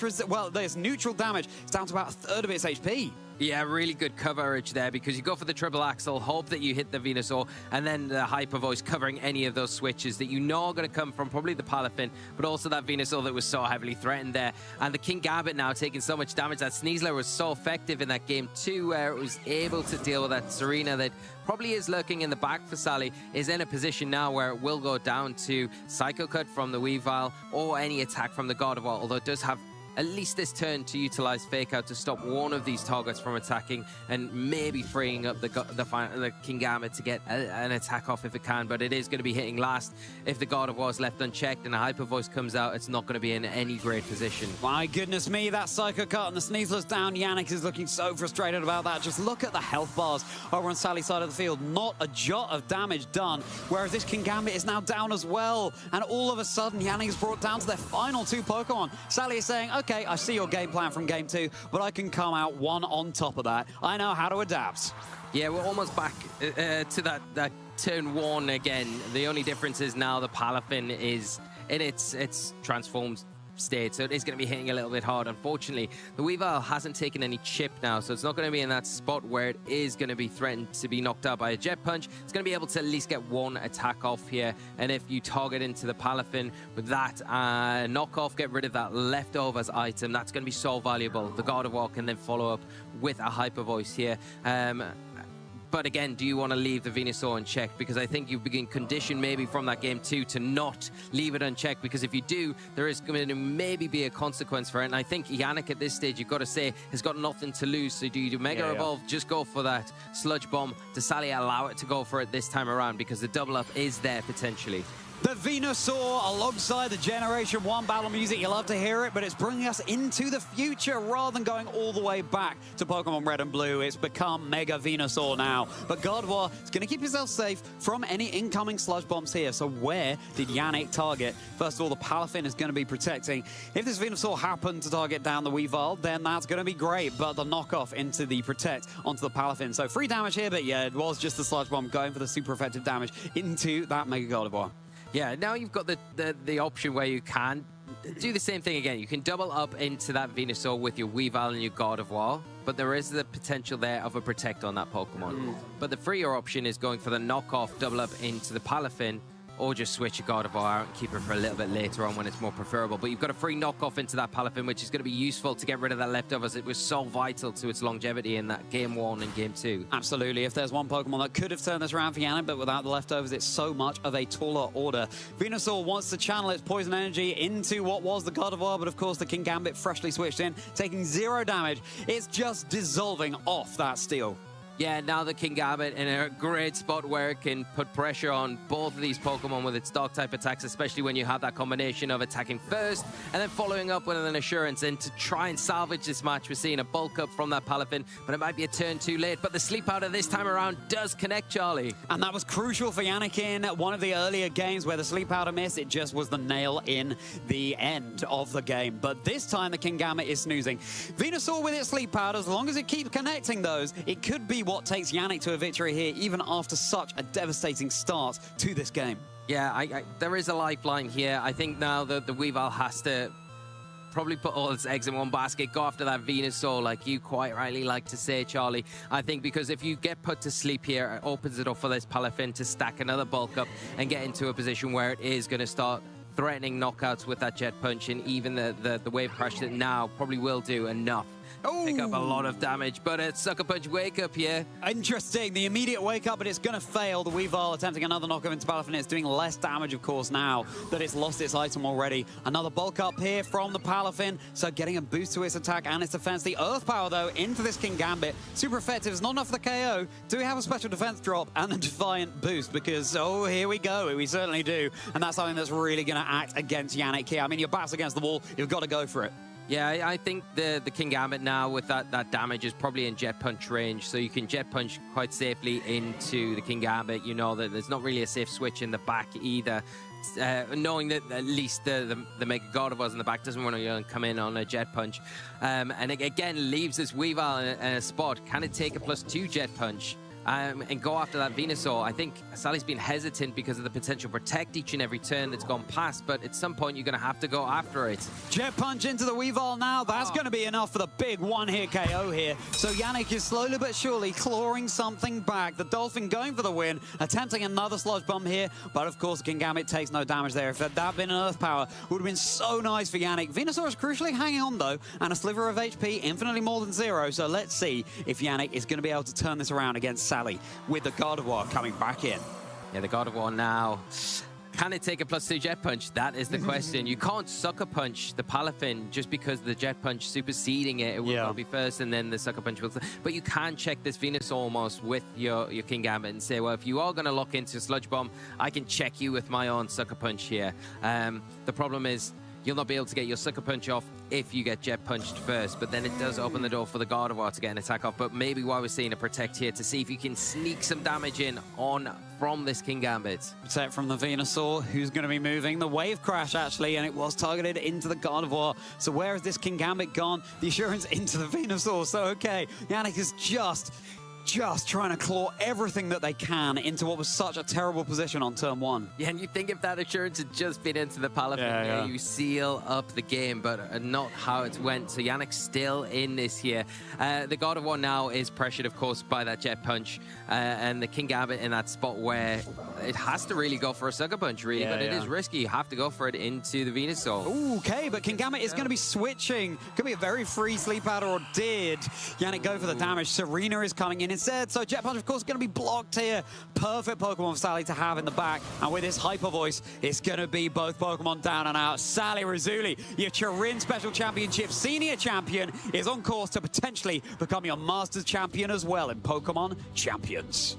there's neutral damage, it's down to about a third of its HP. Yeah, really good coverage there, because you go for the triple axle, hope that you hit the Venusaur, and then the Hyper Voice covering any of those switches that you know are going to come from probably the Palafin, but also that Venusaur that was so heavily threatened there. And the King Gambit now taking so much damage. That Sneasler was so effective in that Game 2, where it was able to deal with that Serena that probably is lurking in the back for Sally, is in a position now where it will go down to Psycho Cut from the Weavile or any attack from the Gardevoir, although it does have at least this turn to utilize Fake Out to stop one of these targets from attacking, and maybe freeing up the King Gambit to get an attack off if it can. But it is going to be hitting last. If the Gardevoir is left unchecked and a Hyper Voice comes out, it's not going to be in any great position. My goodness me, that Psycho Cut and the Sneasler's down. Yannick is looking so frustrated about that. Just look at the health bars over on Sally's side of the field. Not a jot of damage done, whereas this King Gambit is now down as well. And all of a sudden, Yannick is brought down to their final 2 Pokemon. Sally is saying, okay, I see your game plan from Game 2, but I can come out one on top of that. I know how to adapt. Yeah, we're almost back to that turn 1 again. The only difference is now the Palafin is in its transformed state, so it is going to be hitting a little bit hard. Unfortunately, the Weavile hasn't taken any chip now, so it's not going to be in that spot where it is going to be threatened to be knocked out by a Jet Punch. It's going to be able to at least get 1 attack off here, and if you target into the Palafin with that knockoff, get rid of that leftovers item, that's going to be so valuable. The Gardevoir can then follow up with a Hyper Voice here. But again, do you want to leave the Venusaur unchecked? Because I think you've been conditioned maybe from that Game 2 to not leave it unchecked, because if you do, there is going to maybe be a consequence for it. And I think Yannick at this stage, you've got to say, has got nothing to lose. So do you do Mega Evolve? Just go for that Sludge Bomb. Does Sally allow it to go for it this time around? Because the double up is there potentially. The Venusaur alongside the Generation 1 battle music. You love to hear it, but it's bringing us into the future rather than going all the way back to Pokemon Red and Blue. It's become Mega Venusaur now. But Gardevoir is going to keep himself safe from any incoming Sludge Bombs here. So where did Yannick target? First of all, the Palafin is going to be protecting. If this Venusaur happened to target down the Weavile, then that's going to be great. But the knockoff into the Protect onto the Palafin. So free damage here, but yeah, it was just the Sludge Bomb going for the super effective damage into that Mega Gardevoir. Yeah, now you've got the option where you can do the same thing again. You can double up into that Venusaur with your Weavile and your God of War, but there is the potential there of a Protect on that Pokemon. But the freer option is going for the knockoff double up into the Palafin, or just switch your God of War out and keep it for a little bit later on when it's more preferable. But you've got a free knockoff into that Palafin, which is going to be useful to get rid of that leftovers. It was so vital to its longevity in that Game 1 and Game 2. Absolutely. If there's one Pokemon that could have turned this around for Yannick, but without the leftovers, it's so much of a taller order. Venusaur wants to channel its poison energy into what was the God of War, but of course the King Gambit freshly switched in, taking 0 damage. It's just dissolving off that steel. Yeah, now the King Gambit in a great spot where it can put pressure on both of these Pokemon with its Dark-type attacks, especially when you have that combination of attacking first and then following up with an Assurance. And to try and salvage this match, we're seeing a bulk up from that Palafin, but it might be a turn too late. But the Sleep Powder this time around does connect, Charlie. And that was crucial for Yannick in one of the earlier games where the Sleep Powder missed. It just was the nail in the end of the game. But this time the King Gambit is snoozing. Venusaur with its Sleep Powder, as long as it keeps connecting those, it could be what takes Yannick to a victory here, even after such a devastating start to this game. Yeah, there is a lifeline here. I think now that the Weavile has to probably put all its eggs in one basket, go after that Venusaur, like you quite rightly like to say, Charlie. I think because if you get put to sleep here, it opens it up for this Palafin to stack another bulk up and get into a position where it is going to start threatening knockouts with that Jet Punch, and even the Wave Crash that now probably will do enough. Pick up a lot of damage, but it's Sucker Punch Wake Up here. Interesting. The immediate Wake Up, but it's going to fail. The Weavile attempting another knockoff into Palafin. It's doing less damage, of course, now that it's lost its item already. Another bulk up here from the Palafin, so getting a boost to its attack and its defense. The Earth Power, though, into this King Gambit. Super effective. It's not enough for the KO. Do we have a special defense drop and a Defiant boost? Because, oh, here we go. We certainly do. And that's something that's really going to act against Yannick here. I mean, your back's against the wall. You've got to go for it. Yeah, I think the King Gambit now with that damage is probably in Jet Punch range, so you can Jet Punch quite safely into the King Gambit. You know that there's not really a safe switch in the back either. Knowing that at least the Mega God of War in the back doesn't want to come in on a Jet Punch. And it again leaves this Weavile in a spot. Can it take a +2 Jet Punch? And go after that Venusaur? I think Sally's been hesitant because of the potential protect each and every turn that's gone past, but at some point you're going to have to go after it. Jet Punch into the Weavile now. That's going to be enough for the big one-hit KO here. So Yannick is slowly but surely clawing something back. The Dolphin going for the win, attempting another Sludge Bomb here, but of course King Gambit takes no damage there. If that had been an Earth Power, would have been so nice for Yannick. Venusaur is crucially hanging on though, and a sliver of HP, infinitely more than 0. So let's see if Yannick is going to be able to turn this around against Sally with the God of War coming back in. Yeah, the God of War now. Can it take a +2 Jet Punch? That is the question. You can't Sucker Punch the Palafin just because the Jet Punch superseding it. It will be first and then the Sucker Punch will... But you can check this Venusaur almost with your King Gambit and say, well, if you are going to lock into Sludge Bomb, I can check you with my own Sucker Punch here. The problem is you'll not be able to get your Sucker Punch off if you get Jet Punched first, but then it does open the door for the God of War to get an attack off. But maybe why we're seeing a Protect here to see if you can sneak some damage in from this King Gambit. Protect from the Venusaur, who's going to be moving. The Wave Crash, actually, and it was targeted into the God of War. So where has this King Gambit gone? The Assurance into the Venusaur. So, okay, Yannick is just trying to claw everything that they can into what was such a terrible position on turn 1. Yeah, and you think if that Assurance had just been into the Palafin, you seal up the game, but not how it went. So Yannick's still in this here. The God of War now is pressured, of course, by that Jet Punch, and the King Gambit in that spot where it has to really go for a Sucker Punch, really, but it is risky. You have to go for it into the Venusaur. Okay, but King Gambit is going to be switching. Could be a very free Sleep Powder, or did Yannick go for the damage? Serena is coming in instead, so Jet Punch, of course, going to be blocked here. Perfect Pokemon for Sally to have in the back, and with his Hyper Voice, it's going to be both Pokemon down and out. Sally Rizzoli, your Turin Special Championship Senior Champion, is on course to potentially become your Masters Champion as well in Pokemon Champions.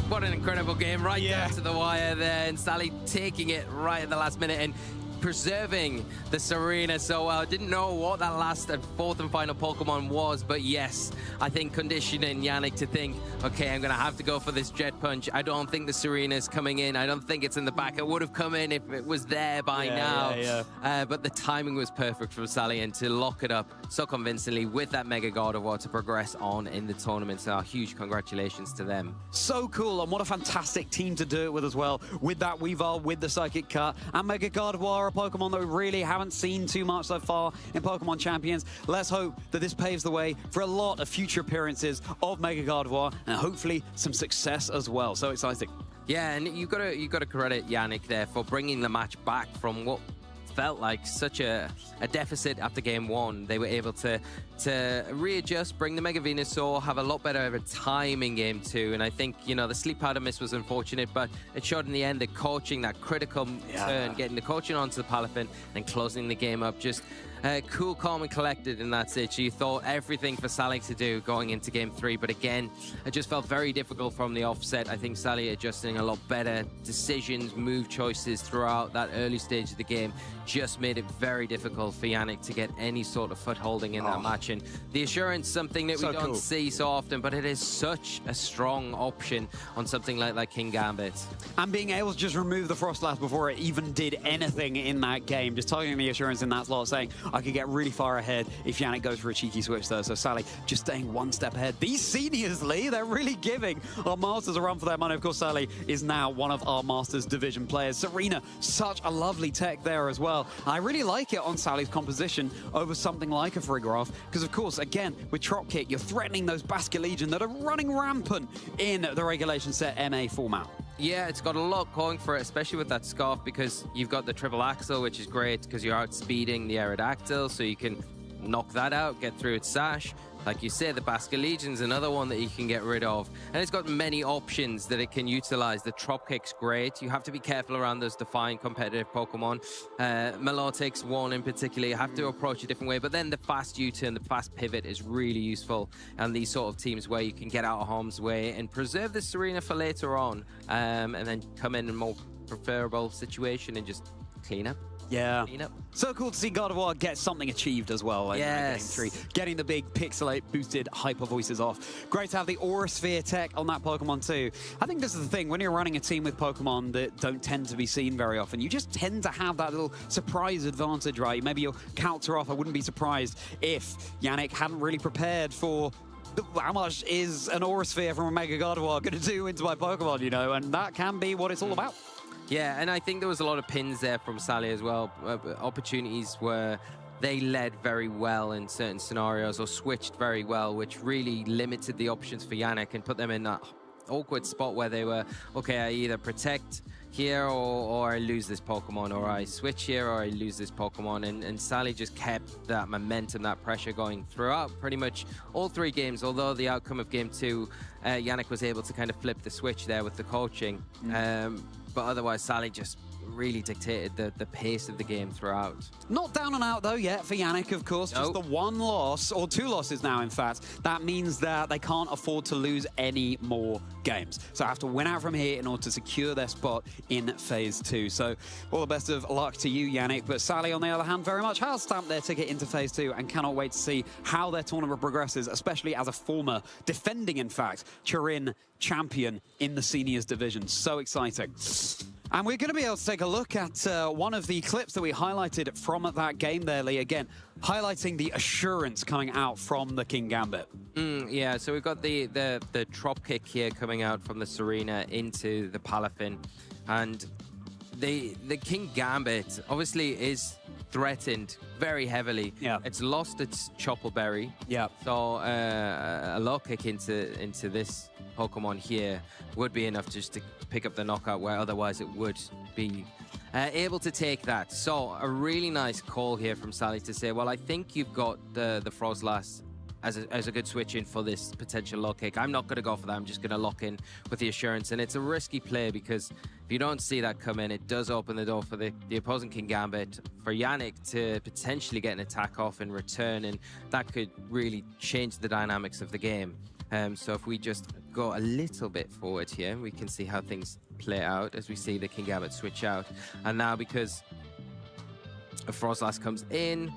What an incredible game, right down to the wire there, and Sally taking it right at the last minute. And preserving the Serena so well. I didn't know what that last and fourth and final Pokemon was, but yes, I think conditioning Yannick to think, okay, I'm going to have to go for this Jet Punch. I don't think the Serena's coming in. I don't think it's in the back. It would have come in if it was there by now. But the timing was perfect from Sally, and to lock it up so convincingly with that Mega Gardevoir to progress on in the tournament. So huge congratulations to them. So cool, and what a fantastic team to do it with as well. With that Weavile, with the Psychic Cut, and Mega Gardevoir, a Pokemon that we really haven't seen too much so far in Pokemon Champions. Let's hope that this paves the way for a lot of future appearances of Mega Gardevoir, and hopefully some success as well. So exciting. Yeah, and you got to credit Yannick there for bringing the match back from what felt like such a deficit after game one. They were able to readjust, bring the Mega Venusaur, have a lot better of a time in game two. And I think, you know, the sleep powder miss was unfortunate, but it showed in the end the coaching, that critical turn, getting the coaching onto the Palafin and closing the game up. Just cool, calm, and collected in that stage. You thought everything for Sally to do going into game three, but again, it just felt very difficult from the offset. I think Sally adjusting a lot better decisions, move choices throughout that early stage of the game just made it very difficult for Yannick to get any sort of footholding in that match. And the assurance, something that we don't see so often, but it is such a strong option on something like King Gambit. And being able to just remove the Frostlass before it even did anything in that game, just targeting the assurance in that slot, saying, I could get really far ahead if Yannick goes for a cheeky switch there. So Sally just staying one step ahead. These seniors, Lee, they're really giving our Masters a run for their money. Of course, Sally is now one of our Masters Division players. Serena, such a lovely tech there as well. I really like it on Sally's composition over something like a Frigoraph, because of course, again, with Trop Kick, you're threatening those Basculegion that are running rampant in the regulation set MA format. Yeah, it's got a lot going for it, especially with that Scarf, because you've got the triple axle, which is great because you're outspeeding the Aerodactyl, so you can knock that out, get through its sash. Like you say, the Basculegion's another one that you can get rid of. And it's got many options that it can utilize. The Trop Kick's great. You have to be careful around those defined competitive Pokemon. Melotix one in particular, you have to approach a different way. But then the fast U-turn, the fast pivot is really useful. And these sort of teams where you can get out of harm's way and preserve the Serena for later on. And then come in a more preferable situation and just clean up. Yeah. So cool to see Gardevoir get something achieved as well in game three. Getting the big Pixelate boosted hyper voices off. Great to have the Aura Sphere tech on that Pokemon too. I think this is the thing, when you're running a team with Pokemon that don't tend to be seen very often, you just tend to have that little surprise advantage, right? Maybe you'll counter off. I wouldn't be surprised if Yannick hadn't really prepared for how much is an Aura Sphere from a Mega Gardevoir going to do into my Pokemon, you know? And that can be what it's all about. Yeah, and I think there was a lot of pins there from Sally as well. Opportunities where they led very well in certain scenarios or switched very well, which really limited the options for Yannick and put them in that awkward spot where they were, okay, I either protect here or I lose this Pokemon, or I switch here or I lose this Pokemon. And Sally just kept that momentum, that pressure going throughout pretty much all three games, although the outcome of game two, Yannick was able to kind of flip the switch there with the coaching. But otherwise, Sally just really dictated the pace of the game throughout. Not down and out, though, yet for Yannick, of course. Just the one loss, or two losses now, in fact. That means that they can't afford to lose any more games. So I have to win out from here in order to secure their spot in Phase 2. So all the best of luck to you, Yannick. But Sally, on the other hand, very much has stamped their ticket into Phase 2 and cannot wait to see how their tournament progresses, especially as a former, defending, in fact, Turin champion in the seniors division. So exciting. And we're going to be able to take a look at one of the clips that we highlighted from that game there, Lee. Again, highlighting the assurance coming out from the King Gambit. Yeah, so we've got the Trop Kick here coming out from the Serena into the Palafin. And the King Gambit obviously is threatened very heavily. Yeah. It's lost its Choppleberry. Yeah. So a low kick into this Pokemon here would be enough just to pick up the knockout, where otherwise it would be able to take that. So a really nice call here from Sally to say, well, I think you've got the Frostlass as a good switch in for this potential low kick. I'm not going to go for that. I'm just going to lock in with the assurance. And it's a risky play because if you don't see that come in, it does open the door for the opposing King Gambit, for Yannick to potentially get an attack off in return. And that could really change the dynamics of the game. So if we just go a little bit forward here, we can see how things play out as we see the King Gambit switch out. And now, because a Frostlass comes in,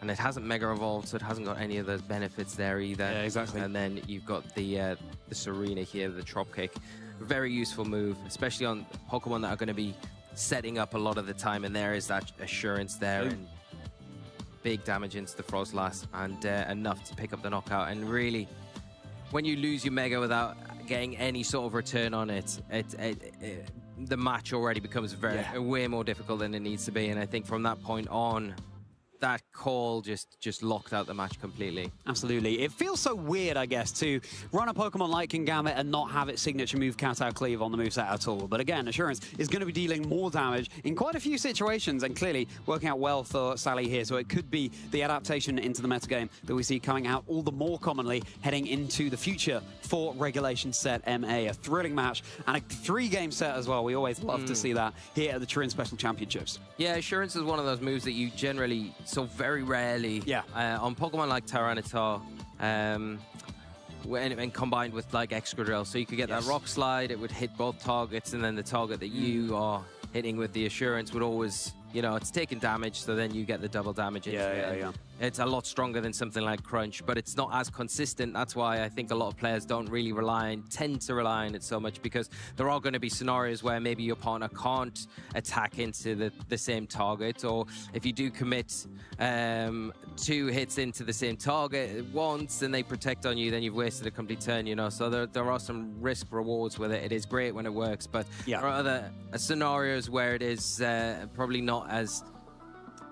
and it hasn't Mega Evolved, so it hasn't got any of those benefits there either. Yeah, exactly. And then you've got the Serena here, the Trop Kick. Very useful move, especially on Pokemon that are going to be setting up a lot of the time, and there is that assurance there, and big damage into the Frostlass, and enough to pick up the knockout. And really, when you lose your Mega without getting any sort of return on it, the match already becomes way more difficult than it needs to be. And I think from that point on, that call just locked out the match completely. Absolutely. It feels so weird, I guess, to run a Pokemon like Kingambit and not have its signature move Cat-Out Cleave on the moveset at all. But again, Assurance is going to be dealing more damage in quite a few situations, and clearly working out well for Sally here. So it could be the adaptation into the metagame that we see coming out all the more commonly heading into the future for Regulation Set MA. A thrilling match and a 3-game set as well. We always love to see that here at the Turin Special Championships. Yeah, Assurance is one of those moves that you generally so very rarely on Pokemon like Tyranitar, and combined with like Excadrill, so you could get that Rock Slide. It would hit both targets, and then the target that you are hitting with the Assurance would always, you know, it's taking damage, so then you get the double damage into it. It's a lot stronger than something like Crunch, but it's not as consistent. That's why I think a lot of players don't really tend to rely on it so much, because there are going to be scenarios where maybe your partner can't attack into the same target, or if you do commit 2 hits into the same target once and they protect on you, then you've wasted a complete turn, you know. So there are some risk rewards with it. It is great when it works, but there are other scenarios where it is probably not as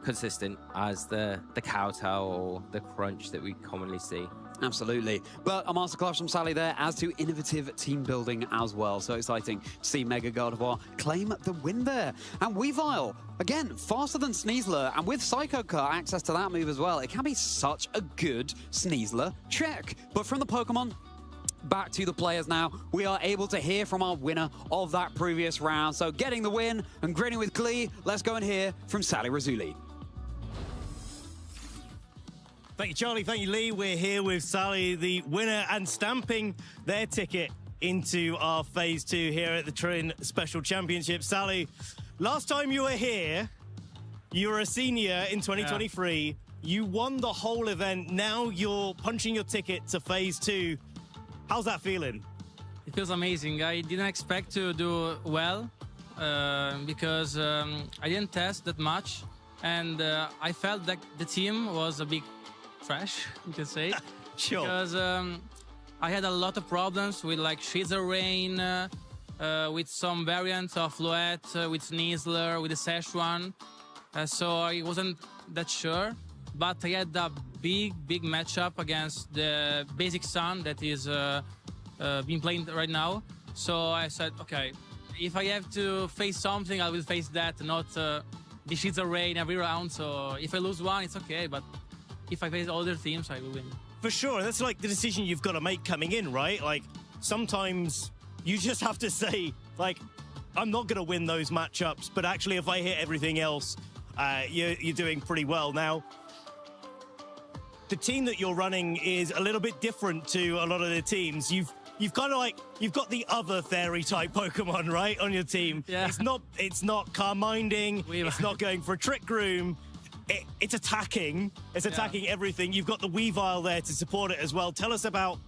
consistent as the Kowtow or the Crunch that we commonly see. Absolutely. But a masterclass from Sally there, as to innovative team building as well. So exciting to see Mega Gardevoir claim the win there. And Weavile, again, faster than Sneasler, and with Psycho Cut access to that move as well, it can be such a good Sneasler check. But from the Pokemon, back to the players now. We are able to hear from our winner of that previous round. So getting the win and grinning with glee, let's go and hear from Sally Razzulli. Thank you, Charlie. Thank you, Lee. We're here with Sally, the winner, and stamping their ticket into our Phase 2 here at the Turin Special Championship. Sally, last time you were here, you were a senior in 2023. Yeah. You won the whole event. Now you're punching your ticket to Phase 2. How's that feeling? It feels amazing. I didn't expect to do well because I didn't test that much, and I felt that the team was a big trash, you can say. Sure. Because I had a lot of problems with like Scissor Rain, with some variants of Floette, with Sneasler, with the Szechuan. So I wasn't that sure. But I had a big matchup against the Basic Sun that is being played right now. So I said, okay, if I have to face something, I will face that, not the Scissor Rain every round. So if I lose one, it's okay. But if I face other teams, I will win. For sure. That's like the decision you've got to make coming in, right? Like, sometimes you just have to say, like, I'm not going to win those matchups, but actually if I hit everything else, you're doing pretty well. Now, the team that you're running is a little bit different to a lot of the teams. You've kind of like, you've got the other fairy type Pokemon, right, on your team. Yeah. It's not Carminding, it's not going for a Trick Room. It's attacking. It's attacking everything. You've got the Weavile there to support it as well. Tell us about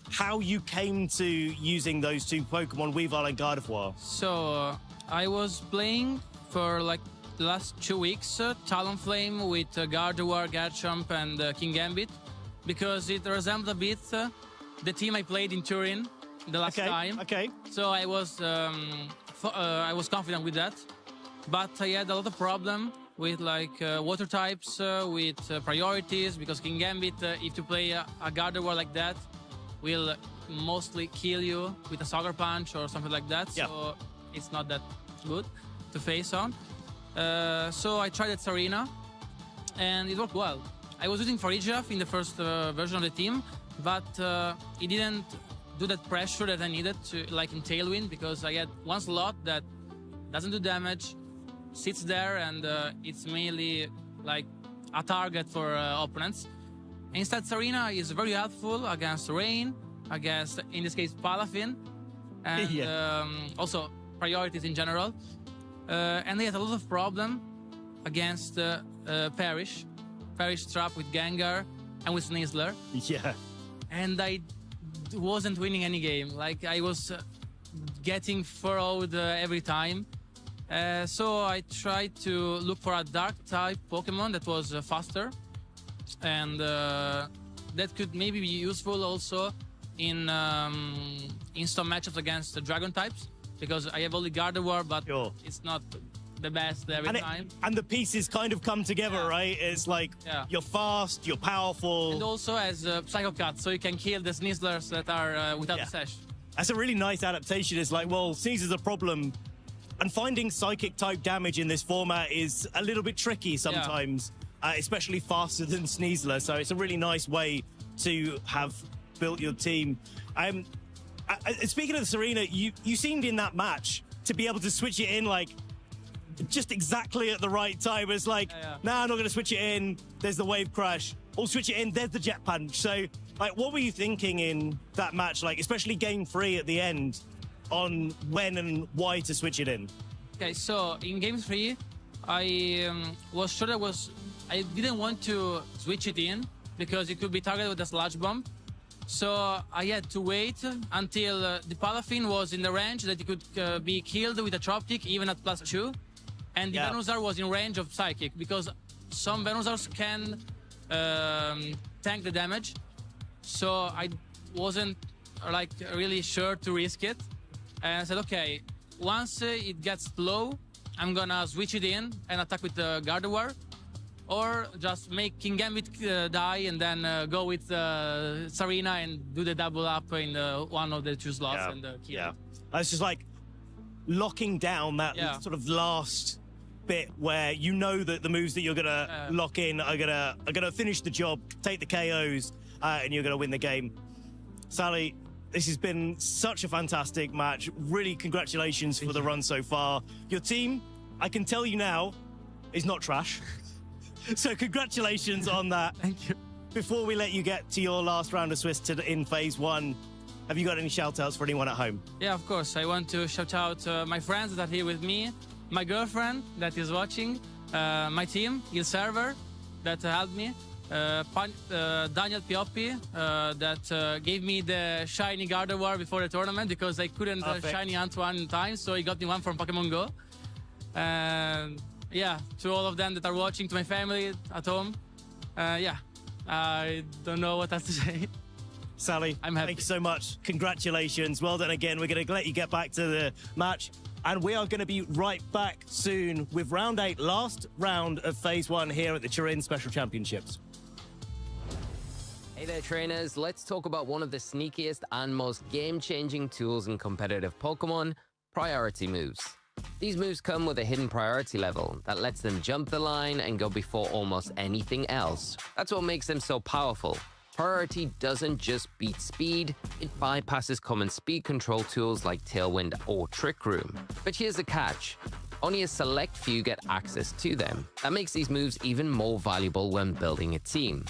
how you came to using those two Pokemon, Weavile and Gardevoir. So I was playing for like the last 2 weeks Talonflame with Gardevoir, Garchomp, and Kingambit, because it resembled a bit the team I played in Turin the last time. Okay. So I was confident with that, but I had a lot of problem with like water types, with priorities, because Kingambit, if you play a Gardevoir like that, will mostly kill you with a Sucker Punch or something like that. So it's not that good to face on. So I tried at Sarina, and it worked well. I was using Farigiraf in the first version of the team, but it didn't do that pressure that I needed to, like in Tailwind, because I had one slot that doesn't do damage, sits there, and it's mainly like a target for opponents. Instead, Sarina is very helpful against Rain, against, in this case, Palafin, and also priorities in general. And they had a lot of problem against Parrish trap with Gengar and with Sneasler. Yeah. And I wasn't winning any game. Like, I was getting furrowed every time. So I tried to look for a dark type Pokemon that was faster, and that could maybe be useful also in some matchups against the Dragon types, because I have only Gardevoir, but it's not the best every time. And the pieces kind of come together, right? It's like you're fast, you're powerful. And also as Psycho Cut, so you can kill the Sneaslers that are without the Sash. That's a really nice adaptation. It's like, well, Sneasel's a problem, and finding Psychic-type damage in this format is a little bit tricky sometimes, especially faster than Sneasler. So it's a really nice way to have built your team. Speaking of Serena, you seemed in that match to be able to switch it in like just exactly at the right time. It's like, nah, I'm not going to switch it in. There's the wave crash. Or switch it in. There's the jet punch. So, like, what were you thinking in that match? Like, especially game 3 at the end, on when and why to switch it in? Okay, so in game 3, I was sure I didn't want to switch it in because it could be targeted with a Sludge Bomb. So I had to wait until the Palafin was in the range that it could be killed with a Chop Kick even at +2. And the Venusaur was in range of Psychic, because some Venusaurs can tank the damage. So I wasn't like really sure to risk it. And I said, okay, once it gets low, I'm gonna switch it in and attack with the Gardevoir, or just make King Gambit die and then go with Serena and do the double up in one of the 2 slots and kill. Yeah, it's just like locking down that sort of last bit where you know that the moves that you're gonna lock in are gonna finish the job, take the KOs, and you're gonna win the game. Sally, this has been such a fantastic match. Really, congratulations for the run so far. Your team, I can tell you now, is not trash. So congratulations on that. Thank you. Before we let you get to your last round of Swiss in phase 1, have you got any shout-outs for anyone at home? Yeah, of course. I want to shout out my friends that are here with me, my girlfriend that is watching, my team, Il Server, that helped me, Daniel Pioppi, that gave me the shiny Gardevoir before the tournament because I couldn't shiny Antoine in time, so he got me one from Pokemon Go. Yeah, to all of them that are watching, to my family at home. Yeah, I don't know what else to say. Sally, I'm happy. Thank you so much. Congratulations. Well done again. We're going to let you get back to the match. And we are going to be right back soon with round 8, last round of phase 1 here at the Turin Special Championships. Hey there, trainers. Let's talk about one of the sneakiest and most game-changing tools in competitive Pokemon, priority moves. These moves come with a hidden priority level that lets them jump the line and go before almost anything else. That's what makes them so powerful. Priority doesn't just beat speed, it bypasses common speed control tools like Tailwind or Trick Room. But here's the catch. Only a select few get access to them. That makes these moves even more valuable when building a team.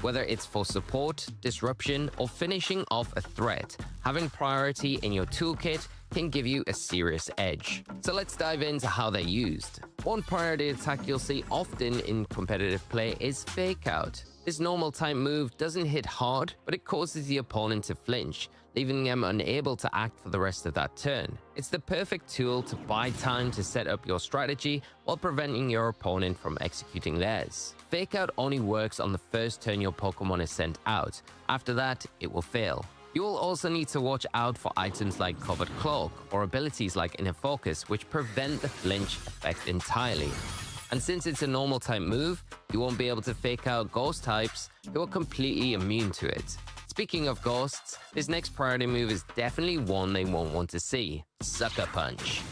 Whether it's for support, disruption, or finishing off a threat, having priority in your toolkit can give you a serious edge. So let's dive into how they're used. One priority attack you'll see often in competitive play is Fake Out. This normal type move doesn't hit hard, but it causes the opponent to flinch, leaving them unable to act for the rest of that turn. It's the perfect tool to buy time to set up your strategy while preventing your opponent from executing theirs. Fake Out only works on the first turn your Pokemon is sent out. After that, it will fail. You will also need to watch out for items like Covered Cloak or abilities like Inner Focus, which prevent the flinch effect entirely. And since it's a normal type move, you won't be able to fake out ghost types who are completely immune to it. Speaking of ghosts, this next priority move is definitely one they won't want to see: Sucker Punch.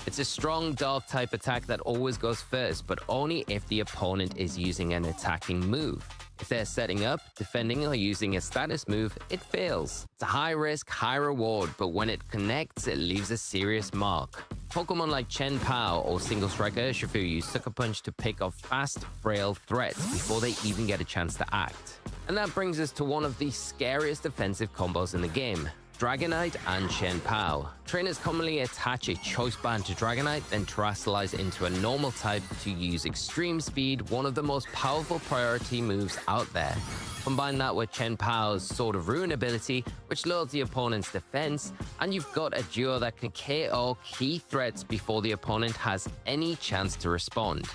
It's a strong dark type attack that always goes first, but only if the opponent is using an attacking move. If they're setting up, defending, or using a status move, it fails. It's a high risk, high reward, but when it connects, it leaves a serious mark. Pokemon like Chen Pao or Single Striker Urshifu use Sucker Punch to pick off fast, frail threats before they even get a chance to act. And that brings us to one of the scariest defensive combos in the game: Dragonite and Shenpao. Trainers commonly attach a choice band to Dragonite, then terastallize into a normal type to use extreme speed, one of the most powerful priority moves out there. Combine that with Shenpao's Sword of Ruin ability, which lowers the opponent's defense, and you've got a duo that can KO key threats before the opponent has any chance to respond.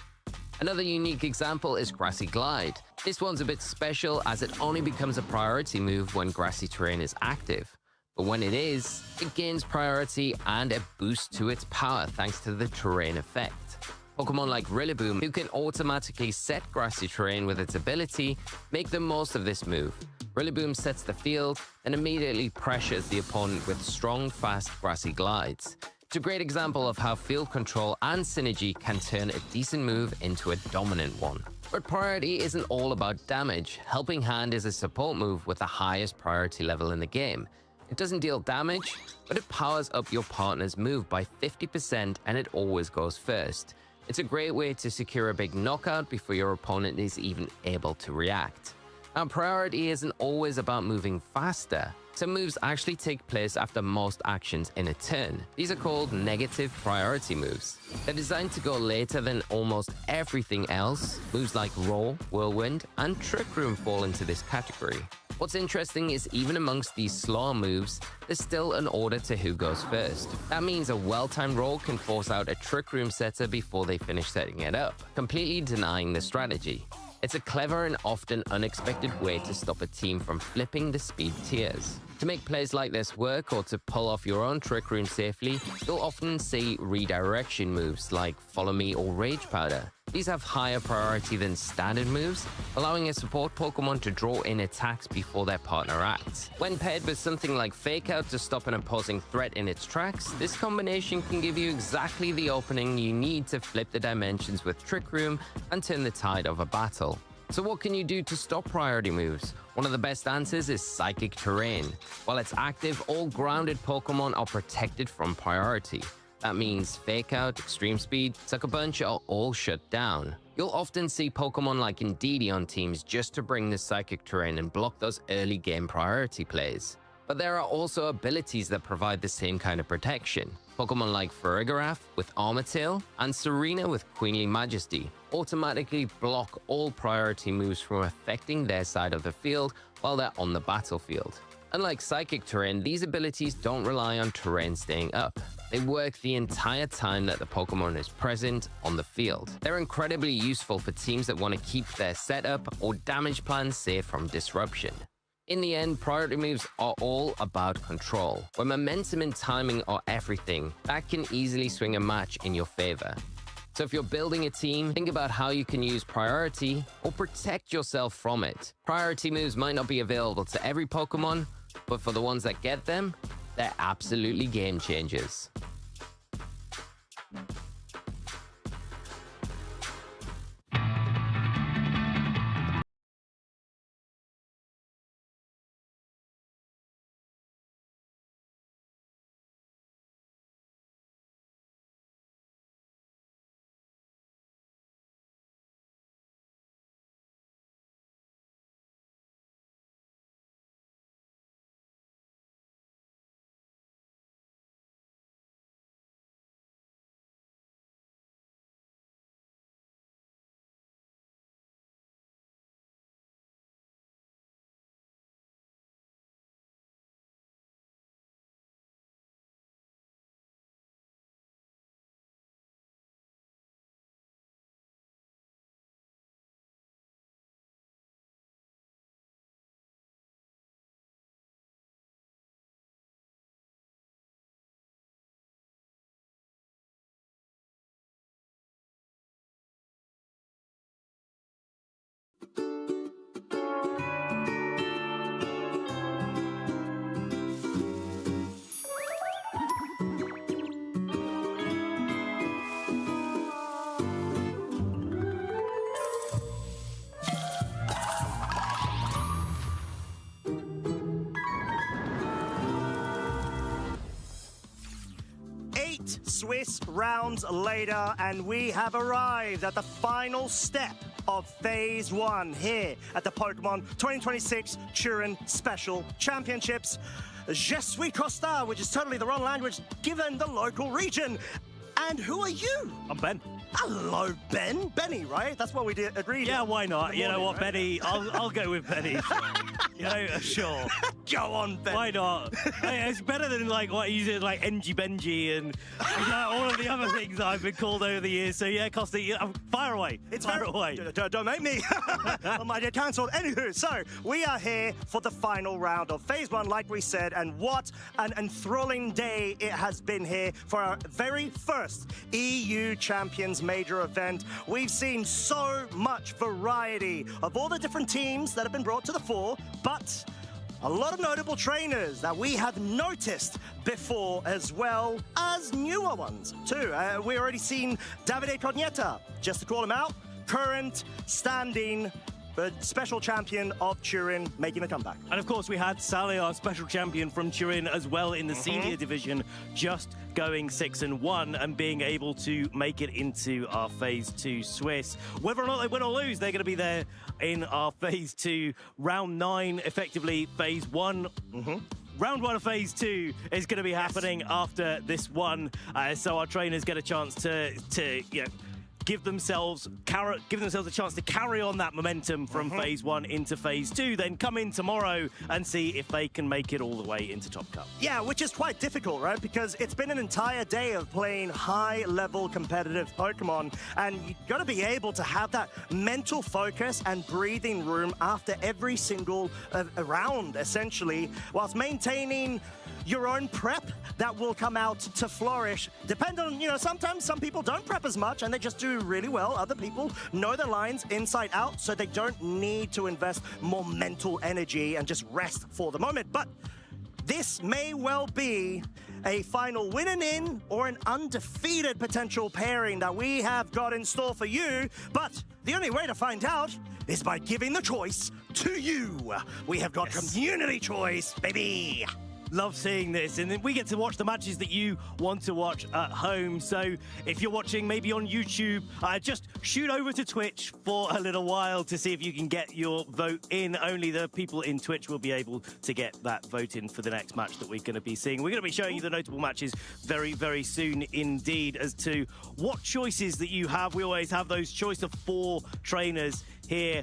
Another unique example is Grassy Glide. This one's a bit special as it only becomes a priority move when grassy terrain is active. But when it is, it gains priority and a boost to its power thanks to the terrain effect. Pokemon like Rillaboom, who can automatically set grassy terrain with its ability, make the most of this move. Rillaboom sets the field and immediately pressures the opponent with strong, fast grassy glides. It's a great example of how field control and synergy can turn a decent move into a dominant one. But priority isn't all about damage. Helping Hand is a support move with the highest priority level in the game. It doesn't deal damage, but it powers up your partner's move by 50% and it always goes first. It's a great way to secure a big knockout before your opponent is even able to react. Now, priority isn't always about moving faster. Some moves actually take place after most actions in a turn. These are called negative priority moves. They're designed to go later than almost everything else. Moves like Roar, Whirlwind, and Trick Room fall into this category. What's interesting is even amongst these slower moves, there's still an order to who goes first. That means a well-timed roll can force out a Trick Room setter before they finish setting it up, completely denying the strategy. It's a clever and often unexpected way to stop a team from flipping the speed tiers. To make plays like this work or to pull off your own Trick Room safely, you'll often see redirection moves like Follow Me or Rage Powder. These have higher priority than standard moves, allowing a support Pokemon to draw in attacks before their partner acts. When paired with something like Fake Out to stop an opposing threat in its tracks, this combination can give you exactly the opening you need to flip the dimensions with Trick Room and turn the tide of a battle. So what can you do to stop priority moves? One of the best answers is Psychic Terrain. While it's active, all grounded Pokemon are protected from priority. That means Fake Out, Extreme Speed, Sucker Punch are all shut down. You'll often see Pokemon like Indeedee on teams just to bring the Psychic Terrain and block those early game priority plays. But there are also abilities that provide the same kind of protection. Pokemon like Farigiraf with Armatail and Serena with Queenly Majesty automatically block all priority moves from affecting their side of the field while they're on the battlefield. Unlike Psychic Terrain, these abilities don't rely on terrain staying up. They work the entire time that the Pokemon is present on the field. They're incredibly useful for teams that want to keep their setup or damage plans safe from disruption. In the end, priority moves are all about control. When momentum and timing are everything, that can easily swing a match in your favor. So if you're building a team, think about how you can use priority or protect yourself from it. Priority moves might not be available to every Pokemon, but for the ones that get them, they're absolutely game changers. Swiss rounds later, and we have arrived at the final step of Phase 1 here at the Pokemon 2026 Turin Special Championships. Je suis Costa, which is totally the wrong language given the local region. And who are you? I'm Ben. Hello, Ben. Benny, right? That's what we did agreed. Yeah, why not? You know what, right? Benny? I'll go with Benny. You know, sure. Go on, Ben. Why not? Hey, it's better than like what you did, like Engie Benji and all of the other things that I've been called over the years. So yeah, Costa, fire away. Fire away. Don't make me. I might get cancelled. Anywho, so we are here for the final round of Phase 1, like we said, and what an enthralling day it has been here for our very first EU Champions major event. We've seen so much variety of all the different teams that have been brought to the fore, but a lot of notable trainers that we have noticed before, as well as newer ones too. We already seen Davide Cognetta, just to call him out, current standing special champion of Turin, making a comeback. And of course, we had Sally, our special champion from Turin, as well in the senior division, just going 6-1 and being able to make it into our Phase 2 Swiss. Whether or not they win or lose, they're going to be there in our Phase 2 round 9, effectively Phase 1. Round 1 of Phase 2 is going to be happening after this one, so our trainers get a chance to you know, give themselves a chance to carry on that momentum from Phase 1 into Phase 2, then come in tomorrow and see if they can make it all the way into Top Cup. Yeah, which is quite difficult, right? Because it's been an entire day of playing high-level competitive Pokemon, and you've got to be able to have that mental focus and breathing room after every single round, essentially, whilst maintaining your own prep that will come out to flourish. Depending on, you know, sometimes some people don't prep as much and they just do really well. Other people know their lines inside out, so they don't need to invest more mental energy and just rest for the moment. But this may well be a final winning in or an undefeated potential pairing that we have got in store for you. But the only way to find out is by giving the choice to you. We have got community choice, baby. Love seeing this, and then we get to watch the matches that you want to watch at home. So if you're watching maybe on YouTube, just shoot over to Twitch for a little while to see if you can get your vote in. Only the people in Twitch will be able to get that vote in for the next match that we're going to be seeing. We're going to be showing you the notable matches very, very soon indeed as to what choices that you have. We always have those choice of 4 trainers here,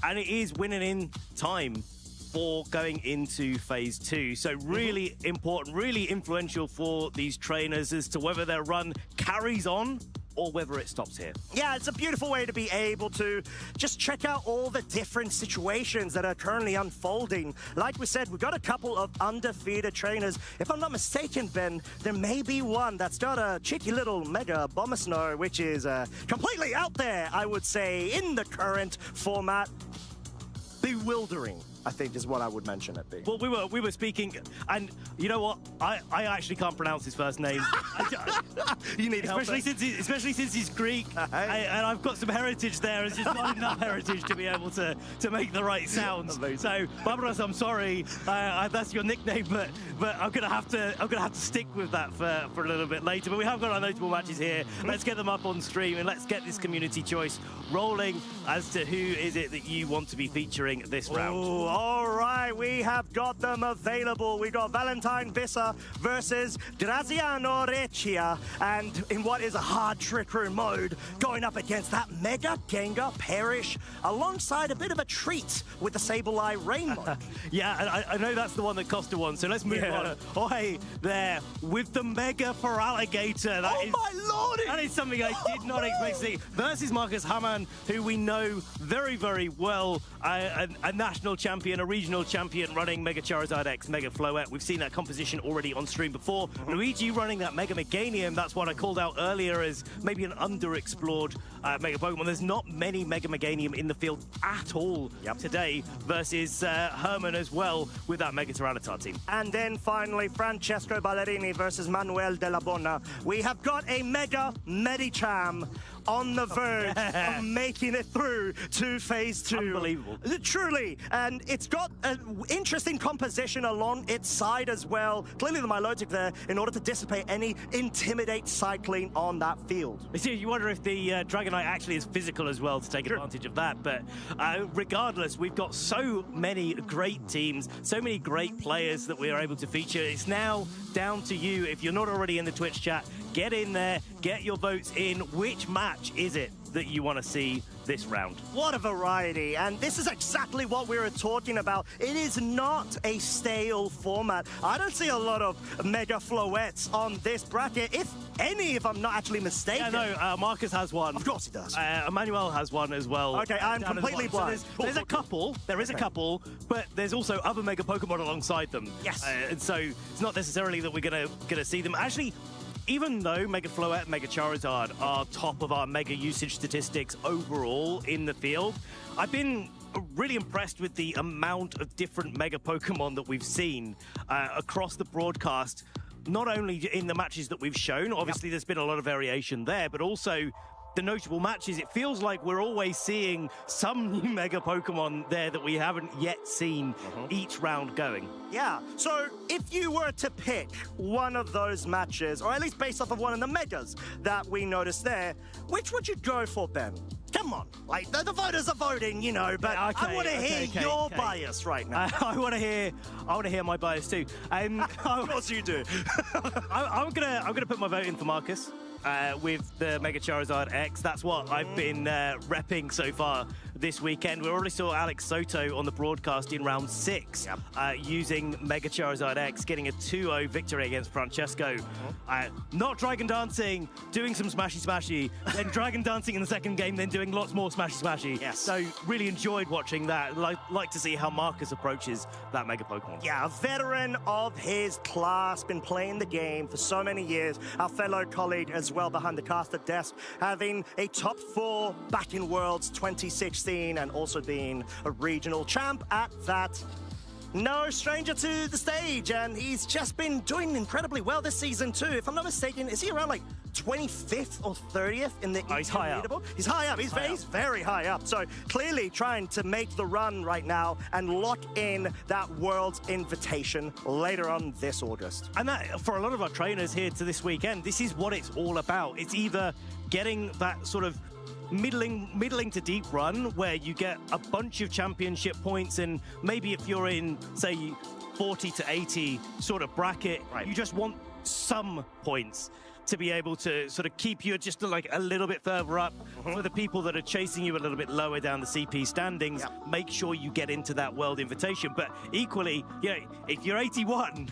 and it is winning in time for going into Phase 2. So really important, really influential for these trainers as to whether their run carries on or whether it stops here. Yeah, it's a beautiful way to be able to just check out all the different situations that are currently unfolding. Like we said, we've got a couple of undefeated trainers. If I'm not mistaken, Ben, there may be one that's got a cheeky little Mega Bombasno, which is completely out there, I would say, in the current format. Bewildering, I think, is what I would mention it being. Well, we were speaking, and you know what? I actually can't pronounce his first name. You need help, especially since he's Greek, and I've got some heritage there. It's just not enough heritage to be able to make the right sounds. So, Barbaros, I'm sorry, that's your nickname, but I'm gonna have to stick with that for a little bit later. But we have got our notable matches here. Let's get them up on stream and let's get this community choice rolling as to who is it that you want to be featuring this round. Ooh, all right, we have got them available. We got Valentine Vissa versus Graziano Reccia, and in what is a hard trick room mode, going up against that Mega Gengar Perish alongside a bit of a treat with the Sableye Rain mode. Yeah, I know that's the one that Costa won, so let's move on. Oh, hey, there, with the Mega for Alligator. My lordy! That is something I did not expect to see. Versus Marcus Hamann, who we know very, very well, a national champion, a regional champion running Mega Charizard X, Mega Floette. We've seen that composition already on stream before. Luigi running that Mega Meganium, that's what I called out earlier as maybe an underexplored Mega Pokemon. There's not many Mega Meganium in the field at all today versus Herman as well with that Mega Tyranitar team. And then finally, Francesco Ballerini versus Manuel Della Bona. We have got a Mega Medicham on the verge of making it through to phase 2. Unbelievable. Truly. And it's got an interesting composition along its side as well. Clearly the Milotic there in order to dissipate any intimidate cycling on that field. You wonder if the Dragonite actually is physical as well to take advantage of that. But regardless, we've got so many great teams, so many great players that we are able to feature. It's now down to you. If you're not already in the Twitch chat, get in there, get your votes in. Which match is it that you want to see this round? What a variety, and this is exactly what we were talking about. It is not a stale format. I don't see a lot of Mega Floettes on this bracket, if any, if I'm not actually mistaken. Yeah, no, Marcus has one. Of course he does. Emmanuel has one as well. Okay, I'm completely blind. So there's a couple, a couple, but there's also other Mega Pokemon alongside them. Yes. And so it's not necessarily that we're gonna see them. Actually, even though Mega Floette and Mega Charizard are top of our Mega usage statistics overall in the field, I've been really impressed with the amount of different Mega Pokemon that we've seen across the broadcast, not only in the matches that we've shown, obviously there's been a lot of variation there, but also the notable matches. It feels like we're always seeing some new Mega Pokemon there that we haven't yet seen each round going. Yeah, so if you were to pick one of those matches, or at least based off of one of the Megas that we noticed there, which would you go for, Ben? Come on, like the voters are voting, you know, but yeah, okay, I want to hear your bias right now. I want to hear my bias too. Of course you do. I'm gonna put my vote in for Marcus. With the Mega Charizard X. That's what I've been repping so far this weekend. We already saw Alex Soto on the broadcast in round 6 using Mega Charizard X, getting a 2-0 victory against Francesco. Not Dragon Dancing, doing some smashy, then Dragon Dancing in the second game, then doing lots more smashy. Yes. So really enjoyed watching that. Like to see how Marcus approaches that Mega Pokemon. Yeah, a veteran of his class, been playing the game for so many years. Our fellow colleague as well behind the caster desk, having a top 4 back in Worlds 2016 and also being a regional champ at that. No stranger to the stage, and he's just been doing incredibly well this season too. If I'm not mistaken, is he around like 25th or 30th in the he's high leaderboard? He's high up. He's very high up. So clearly trying to make the run right now and lock in that World's invitation later on this August. And that, for a lot of our trainers here to this weekend, this is what it's all about. It's either getting that sort of middling to deep run where you get a bunch of championship points, and maybe if you're in, say, 40 to 80 sort of bracket, you just want some points to be able to sort of keep you just like a little bit further up. For the people that are chasing you a little bit lower down the CP standings, make sure you get into that World Invitation. But equally, if you're 81,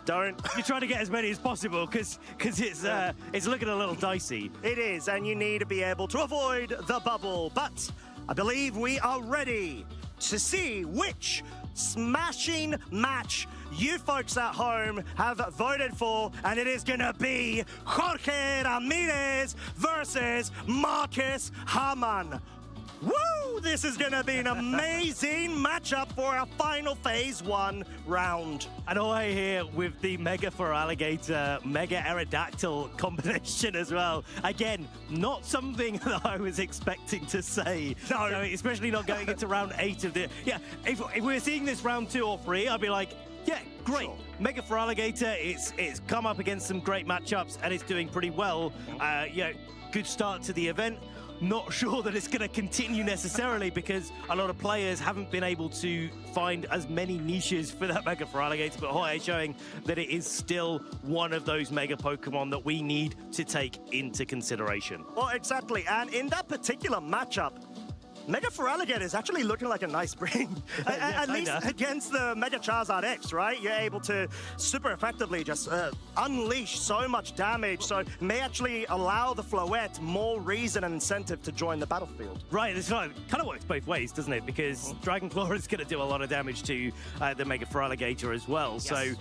you're trying to get as many as possible because it's looking a little dicey. It is, and you need to be able to avoid the bubble. But I believe we are ready to see which smashing match you folks at home have voted for, and it is gonna be Jorge Ramirez versus Marcus Hamann. Woo! This is gonna be an amazing matchup for our final phase 1 round. And all I hear with the Mega for Alligator, Mega Aerodactyl combination as well. Again, not something that I was expecting to say. No, especially not going into round 8 of the... Yeah, if we're seeing this round 2 or 3, I'd be like, yeah, great. Sure. Mega for Alligator, it's come up against some great matchups and it's doing pretty well. Good start to the event. Not sure that it's going to continue necessarily because a lot of players haven't been able to find as many niches for that Mega for Alligator, but Jorge showing that it is still one of those Mega Pokemon that we need to take into consideration. Well, exactly, and in that particular matchup, Mega for Alligator is actually looking like a nice bring. At least against the Mega Charizard X, right? You're able to super effectively just unleash so much damage, so may actually allow the Floette more reason and incentive to join the battlefield. Right, it's kind of works both ways, doesn't it? Because Dragon Claw is going to do a lot of damage to the Mega for Alligator as well. Yes. So,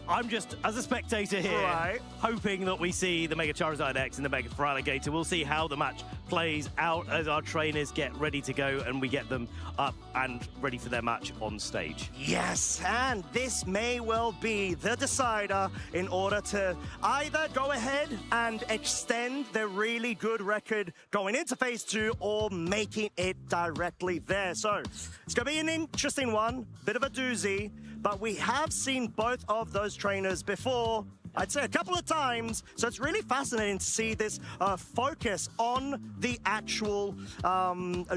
I'm just, as a spectator here, hoping that we see the Mega Charizard X and the Mega for Alligator. We'll see how the match plays out as our trainers get ready to go and we get them up and ready for their match on stage. Yes, and this may well be the decider in order to either go ahead and extend their really good record going into phase 2 or making it directly there. So it's going to be an interesting one, bit of a doozy, but we have seen both of those trainers before. I'd say a couple of times, so it's really fascinating to see this focus on the actual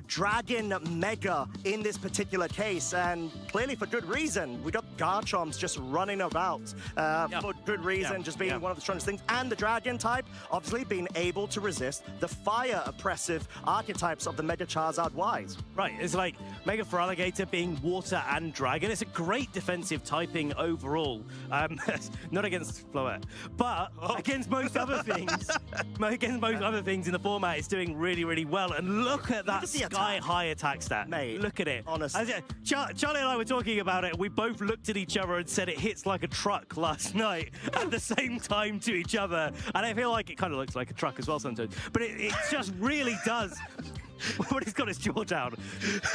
Dragon Mega in this particular case, and clearly for good reason. We got Garchomp's just running about for good reason, just being one of the strongest things, and the Dragon type obviously being able to resist the fire oppressive archetypes of the Mega Charizard Wise. Right, it's like Mega Feraligatr being water and dragon. It's a great defensive typing overall. Not against Floette, but against most other things, in the format, it's doing really, really well. And look at that sky-high attack stat. Mate, look at it. Honestly. Charlie and I were talking about it. We both looked at each other and said it hits like a truck last night at the same time to each other. And I feel like it kind of looks like a truck as well sometimes. But it just really does. When he's got his jaw down,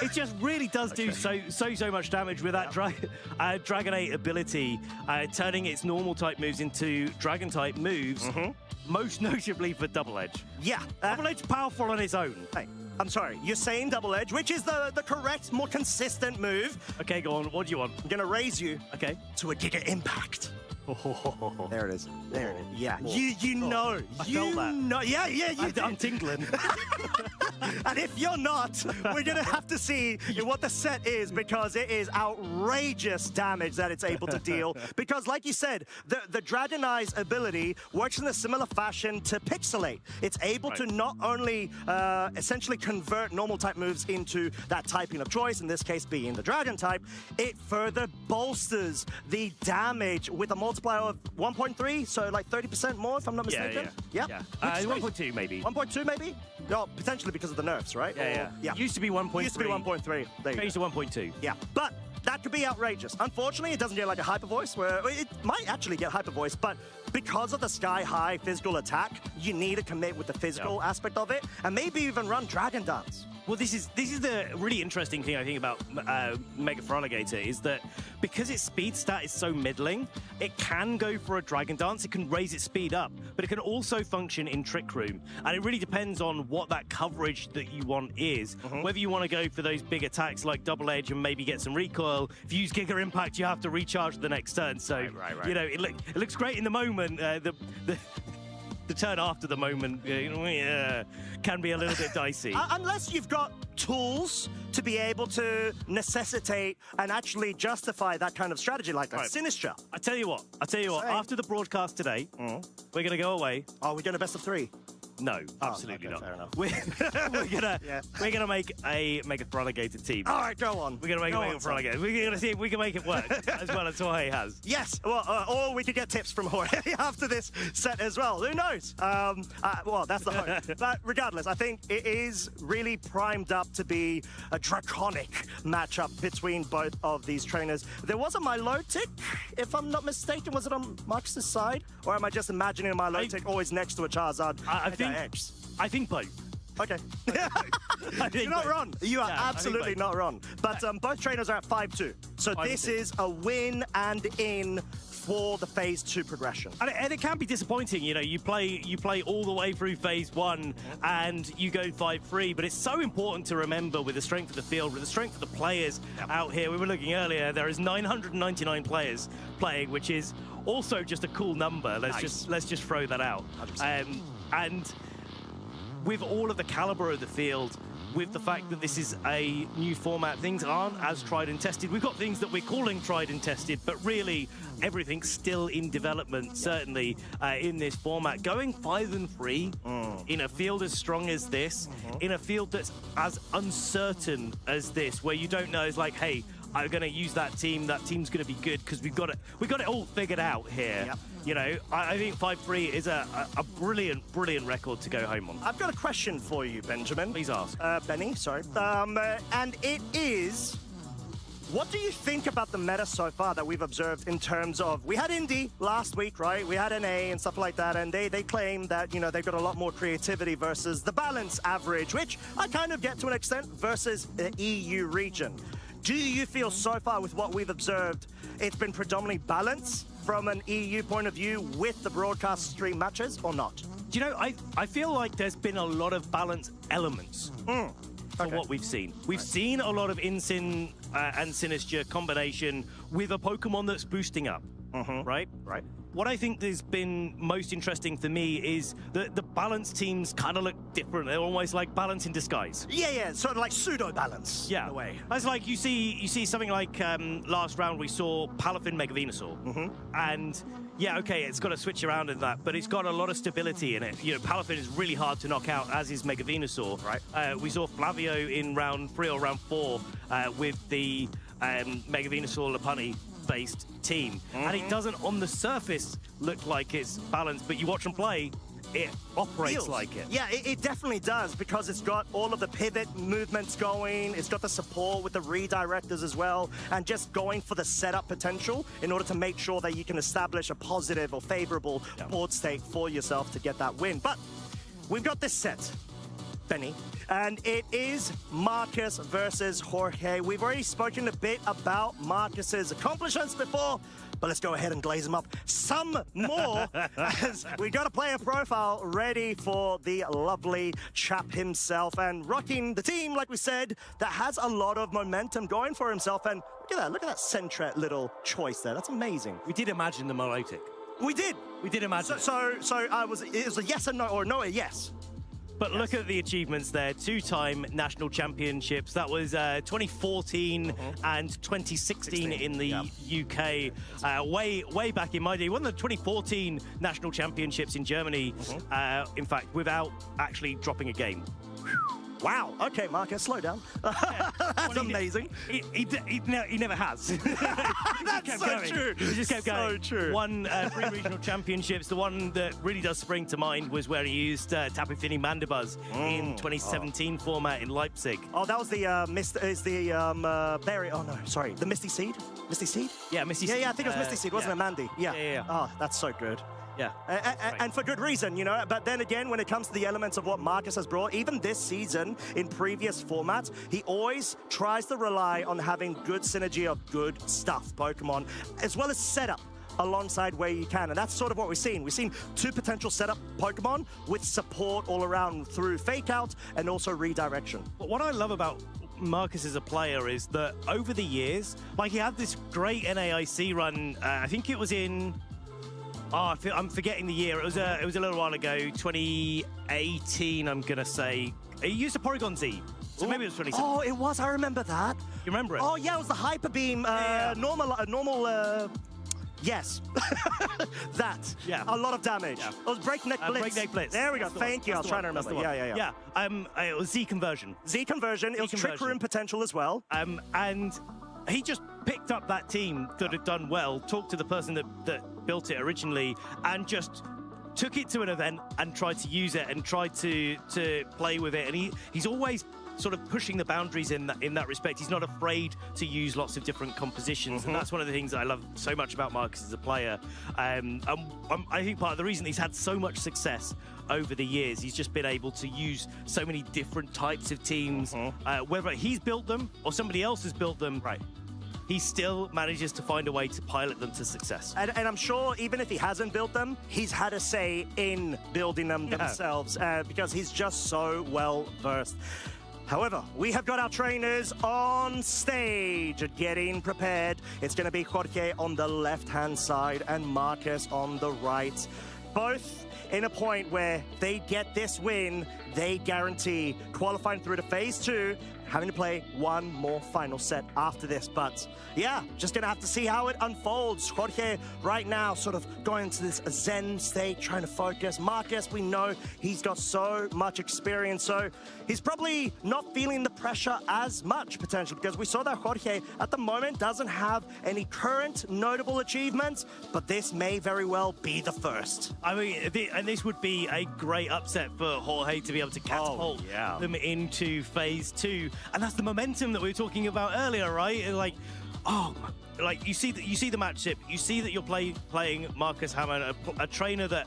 it just really does do so much damage with that Dragonite ability, turning its normal type moves into Dragon type moves. Most notably for Double Edge. Yeah, Double Edge powerful on its own. Hey, I'm sorry, you're saying Double Edge, which is the correct, more consistent move. Okay, go on. What do you want? I'm gonna raise you. Okay. To a Giga Impact. There it is. There it is. Yeah. Oh. You know. I felt that. Know. Yeah, I'm tingling. And if you're not, we're going to have to see what the set is, because it is outrageous damage that it's able to deal. Because like you said, the Dragonite's ability works in a similar fashion to Pixelate. It's able to not only essentially convert normal type moves into that typing of choice, in this case being the Dragon type, it further bolsters the damage with a multiplier of 1.3, so like 30% more, if I'm not mistaken. Yeah. 1.2 maybe. 1.2 maybe? No, potentially because of the nerfs, right? Yeah. Used to be 1.3. Used to be 1.3. Changed to 1.2. Yeah, but that could be outrageous. Unfortunately, it doesn't get like a hyper voice, where it might actually get hyper voice, but because of the sky-high physical attack, you need to commit with the physical aspect of it, and maybe even run Dragon Dance. Well, this is the really interesting thing I think about Mega Feraligatr is that because its speed stat is so middling, it can go for a Dragon Dance, it can raise its speed up, but it can also function in Trick Room. And it really depends on what that coverage that you want is. Whether you want to go for those big attacks like Double Edge and maybe get some recoil. If you use Giga Impact, you have to recharge the next turn. So, you know, it looks great in the moment. The turn after the moment can be a little bit dicey. Unless you've got tools to be able to necessitate and actually justify that kind of strategy like that. Sinistra. I tell you what, after the broadcast today, we're going to go away. Are we doing a best of 3? No, absolutely not. Fair enough. We're gonna make a Mega Feraligatr team. All right, go on. We're gonna make a Mega Feraligatr. We're gonna see if we can make it work as well as Jorge has. Yes. Well, or we could get tips from Jorge after this set as well. Who knows? Well, that's the hope. But regardless, I think it is really primed up to be a draconic matchup between both of these trainers. There was a Milotic, if I'm not mistaken. Was it on Marcus's side, or am I just imagining a Milotic always next to a Charizard? I think both. Okay. You're not wrong. You are absolutely not wrong. But both trainers are at 5-2. So this is a win and in for the phase 2 progression. And it can be disappointing, you know, you play all the way through phase 1 and you go 5-3, but it's so important to remember with the strength of the field, with the strength of the players out here. We were looking earlier, there is 999 players playing, which is also just a cool number. Let's just throw that out. And with all of the caliber of the field, with the fact that this is a new format, things aren't as tried and tested. We've got things that we're calling tried and tested, but really everything's still in development, certainly in this format. Going 5-3 in a field as strong as this, in a field that's as uncertain as this, where you don't know, it's like, hey, I'm going to use that team's going to be good because we've got it all figured out here. Yep. You know, I think 5-3 is a brilliant record to go home on. I've got a question for you, Benjamin. Please ask. Benny, sorry. And it is, What do you think about the meta so far that we've observed in terms of, we had Indy last week, right? We had NA and stuff like that, and they claim that, you know, they've got a lot more creativity versus the balance average, which I kind of get to an extent, versus the EU region. Do you feel so far with what we've observed, it's been predominantly balance from an EU point of view with the broadcast stream matches or not? Do you know, I feel like there's been a lot of balance elements. For what we've seen. We've seen a lot of Incin and Sinistra combination with a Pokemon that's boosting up, right? Right. What I think has been most interesting for me is that the balance teams kind of look different. They're almost like balance in disguise. Yeah, sort of like pseudo-balance in a way. It's like you see something like last round we saw Palafin Mega Venusaur. And yeah, okay, it's got to switch around in that, but it's got a lot of stability in it. You know, Palafin is really hard to knock out, as is Mega Venusaur. Right. We saw Flavio in round 3 or round 4 with the Mega Venusaur Lopunny based team, and it doesn't on the surface look like it's balanced, but you watch them play, it operates like it. Yeah, it definitely does, because it's got all of the pivot movements going, it's got the support with the redirectors as well, and just going for the setup potential in order to make sure that you can establish a positive or favorable board state for yourself to get that win. But we've got this set, Benny, and it is Marcus versus Jorge. We've already spoken a bit about Marcus's accomplishments before, but let's go ahead and glaze them up some more, as we got a player profile ready for the lovely chap himself, and rocking the team, like we said, that has a lot of momentum going for himself. And look at that Sentret little choice there. That's amazing. We did imagine the Milotic. We did imagine. So it was a yes and no, or no a yes. But look at the achievements there. 2-time national championships. That was 2014 and 2016 in the UK. Way back in my day. Won the 2014 national championships in Germany, in fact, without actually dropping a game. Wow. Okay, Marcus, slow down. That's amazing. He never has. That's so true. He just kept going. So true. Won 3 regional championships. The one that really does spring to mind was where he used Tapu Fini Mandibuzz in 2017 format in Leipzig. Oh, that was the berry. Oh no, sorry, the Misty Seed. Misty Seed. Yeah, Misty Seed. Yeah, I think it was Misty Seed, wasn't it, Mandy? Yeah. Oh, that's so good. Yeah. And for good reason, you know. But then again, when it comes to the elements of what Marcus has brought, even this season in previous formats, he always tries to rely on having good synergy of good stuff, Pokemon, as well as setup alongside where you can. And that's sort of what we've seen. We've seen 2 potential setup Pokemon with support all around through Fake Out and also redirection. But what I love about Marcus as a player is that over the years, like he had this great NAIC run, I think it was in... Oh, I'm forgetting the year. It was a little while ago, 2018, I'm going to say. He used a Porygon Z. So maybe it was 2017. Oh, it was. I remember that. You remember it? Oh, yeah, it was the Hyper Beam, normal, yes. That. Yeah. A lot of damage. Yeah. It was Breakneck Blitz. Breakneck Blitz. There we go. That's Thank you. I was trying to remember. Yeah. It was Z conversion. Z conversion. It was Trick Room potential as well. And he just picked up that team that had done well, talked to the person that built it originally, and just took it to an event and tried to use it and tried to play with it. And he's always sort of pushing the boundaries in that respect. He's not afraid to use lots of different compositions, and that's one of the things that I love so much about Marcus as a player. I think part of the reason he's had so much success over the years, he's just been able to use so many different types of teams, whether he's built them or somebody else has built them. Right. He still manages to find a way to pilot them to success. And I'm sure even if he hasn't built them, he's had a say in building them themselves, because he's just so well versed. However, we have got our trainers on stage getting prepared. It's going to be Jorge on the left-hand side and Marcus on the right. Both in a point where they get this win, they guarantee qualifying through to phase 2, having to play one more final set after this. But yeah, just gonna have to see how it unfolds. Jorge right now sort of going into this zen state, trying to focus. Marcus, we know he's got so much experience, so he's probably not feeling the pressure as much potentially, because we saw that Jorge at the moment doesn't have any current notable achievements, but this may very well be the first. I mean, and this would be a great upset for Jorge to be able to catapult them into phase 2. And that's the momentum that we were talking about earlier, right? Like, like you see the matchup, you see that you're playing Marcus Hammond, a trainer that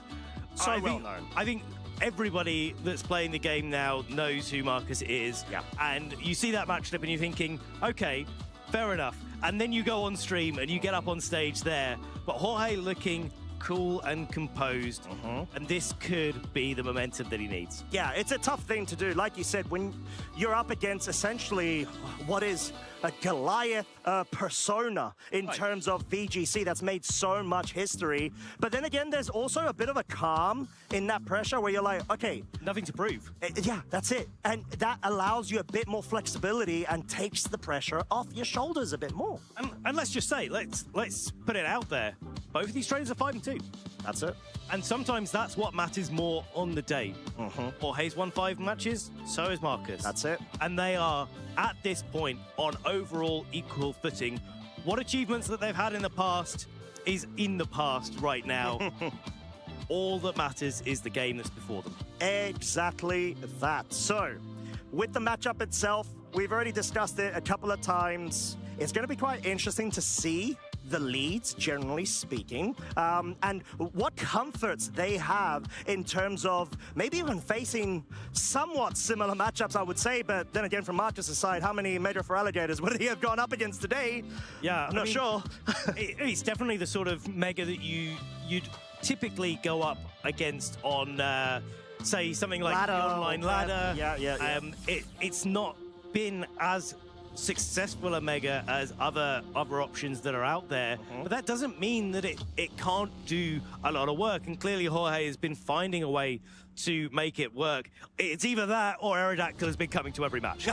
so well known. I think everybody that's playing the game now knows who Marcus is. Yeah. And you see that matchup and you're thinking, okay, fair enough. And then you go on stream and you get up on stage there, but Jorge looking cool and composed, and this could be the momentum that he needs. Yeah, it's a tough thing to do. Like you said, when you're up against essentially what is a Goliath persona in terms of VGC that's made so much history. But then again, there's also a bit of a calm in that pressure where you're like, okay, nothing to prove. Yeah, that's it. And that allows you a bit more flexibility and takes the pressure off your shoulders a bit more. And let's just say, let's put it out there. Both of these trainers are 5-2. That's it. And sometimes that's what matters more on the day. Jorge's won 5 matches, so is Marcus. That's it. And they are, at this point, on overall equal footing. What achievements that they've had in the past is in the past right now. All that matters is the game that's before them. Exactly that. So, with the matchup itself, we've already discussed it a couple of times. It's going to be quite interesting to see the leads, generally speaking, and what comforts they have in terms of maybe even facing somewhat similar matchups, I would say. But then again, from Marcus' side, how many Mega for Alligators would he have gone up against today? Yeah, I'm not sure. It's definitely the sort of Mega that you'd typically go up against on, say, something like the online ladder. Yeah. It's not been as successful a Mega as other options that are out there, but that doesn't mean that it can't do a lot of work, and clearly Jorge has been finding a way to make it work. It's either that or Aerodactyl has been coming to every match.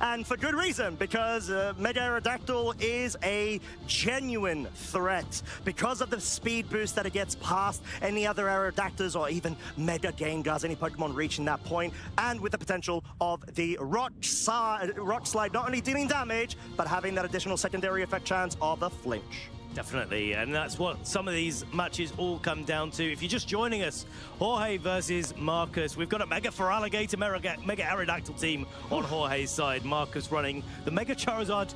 And for good reason, because Mega Aerodactyl is a genuine threat because of the speed boost that it gets past any other Aerodactyls or even Mega Gengars, any Pokemon reaching that point, and with the potential of the Rock Slide not only dealing damage, but having that additional secondary effect chance of a flinch. Definitely, and that's what some of these matches all come down to. If you're just joining us, Jorge versus Marcus. We've got a Mega for Alligator, Mega Aerodactyl team on Jorge's side. Marcus running the Mega Charizard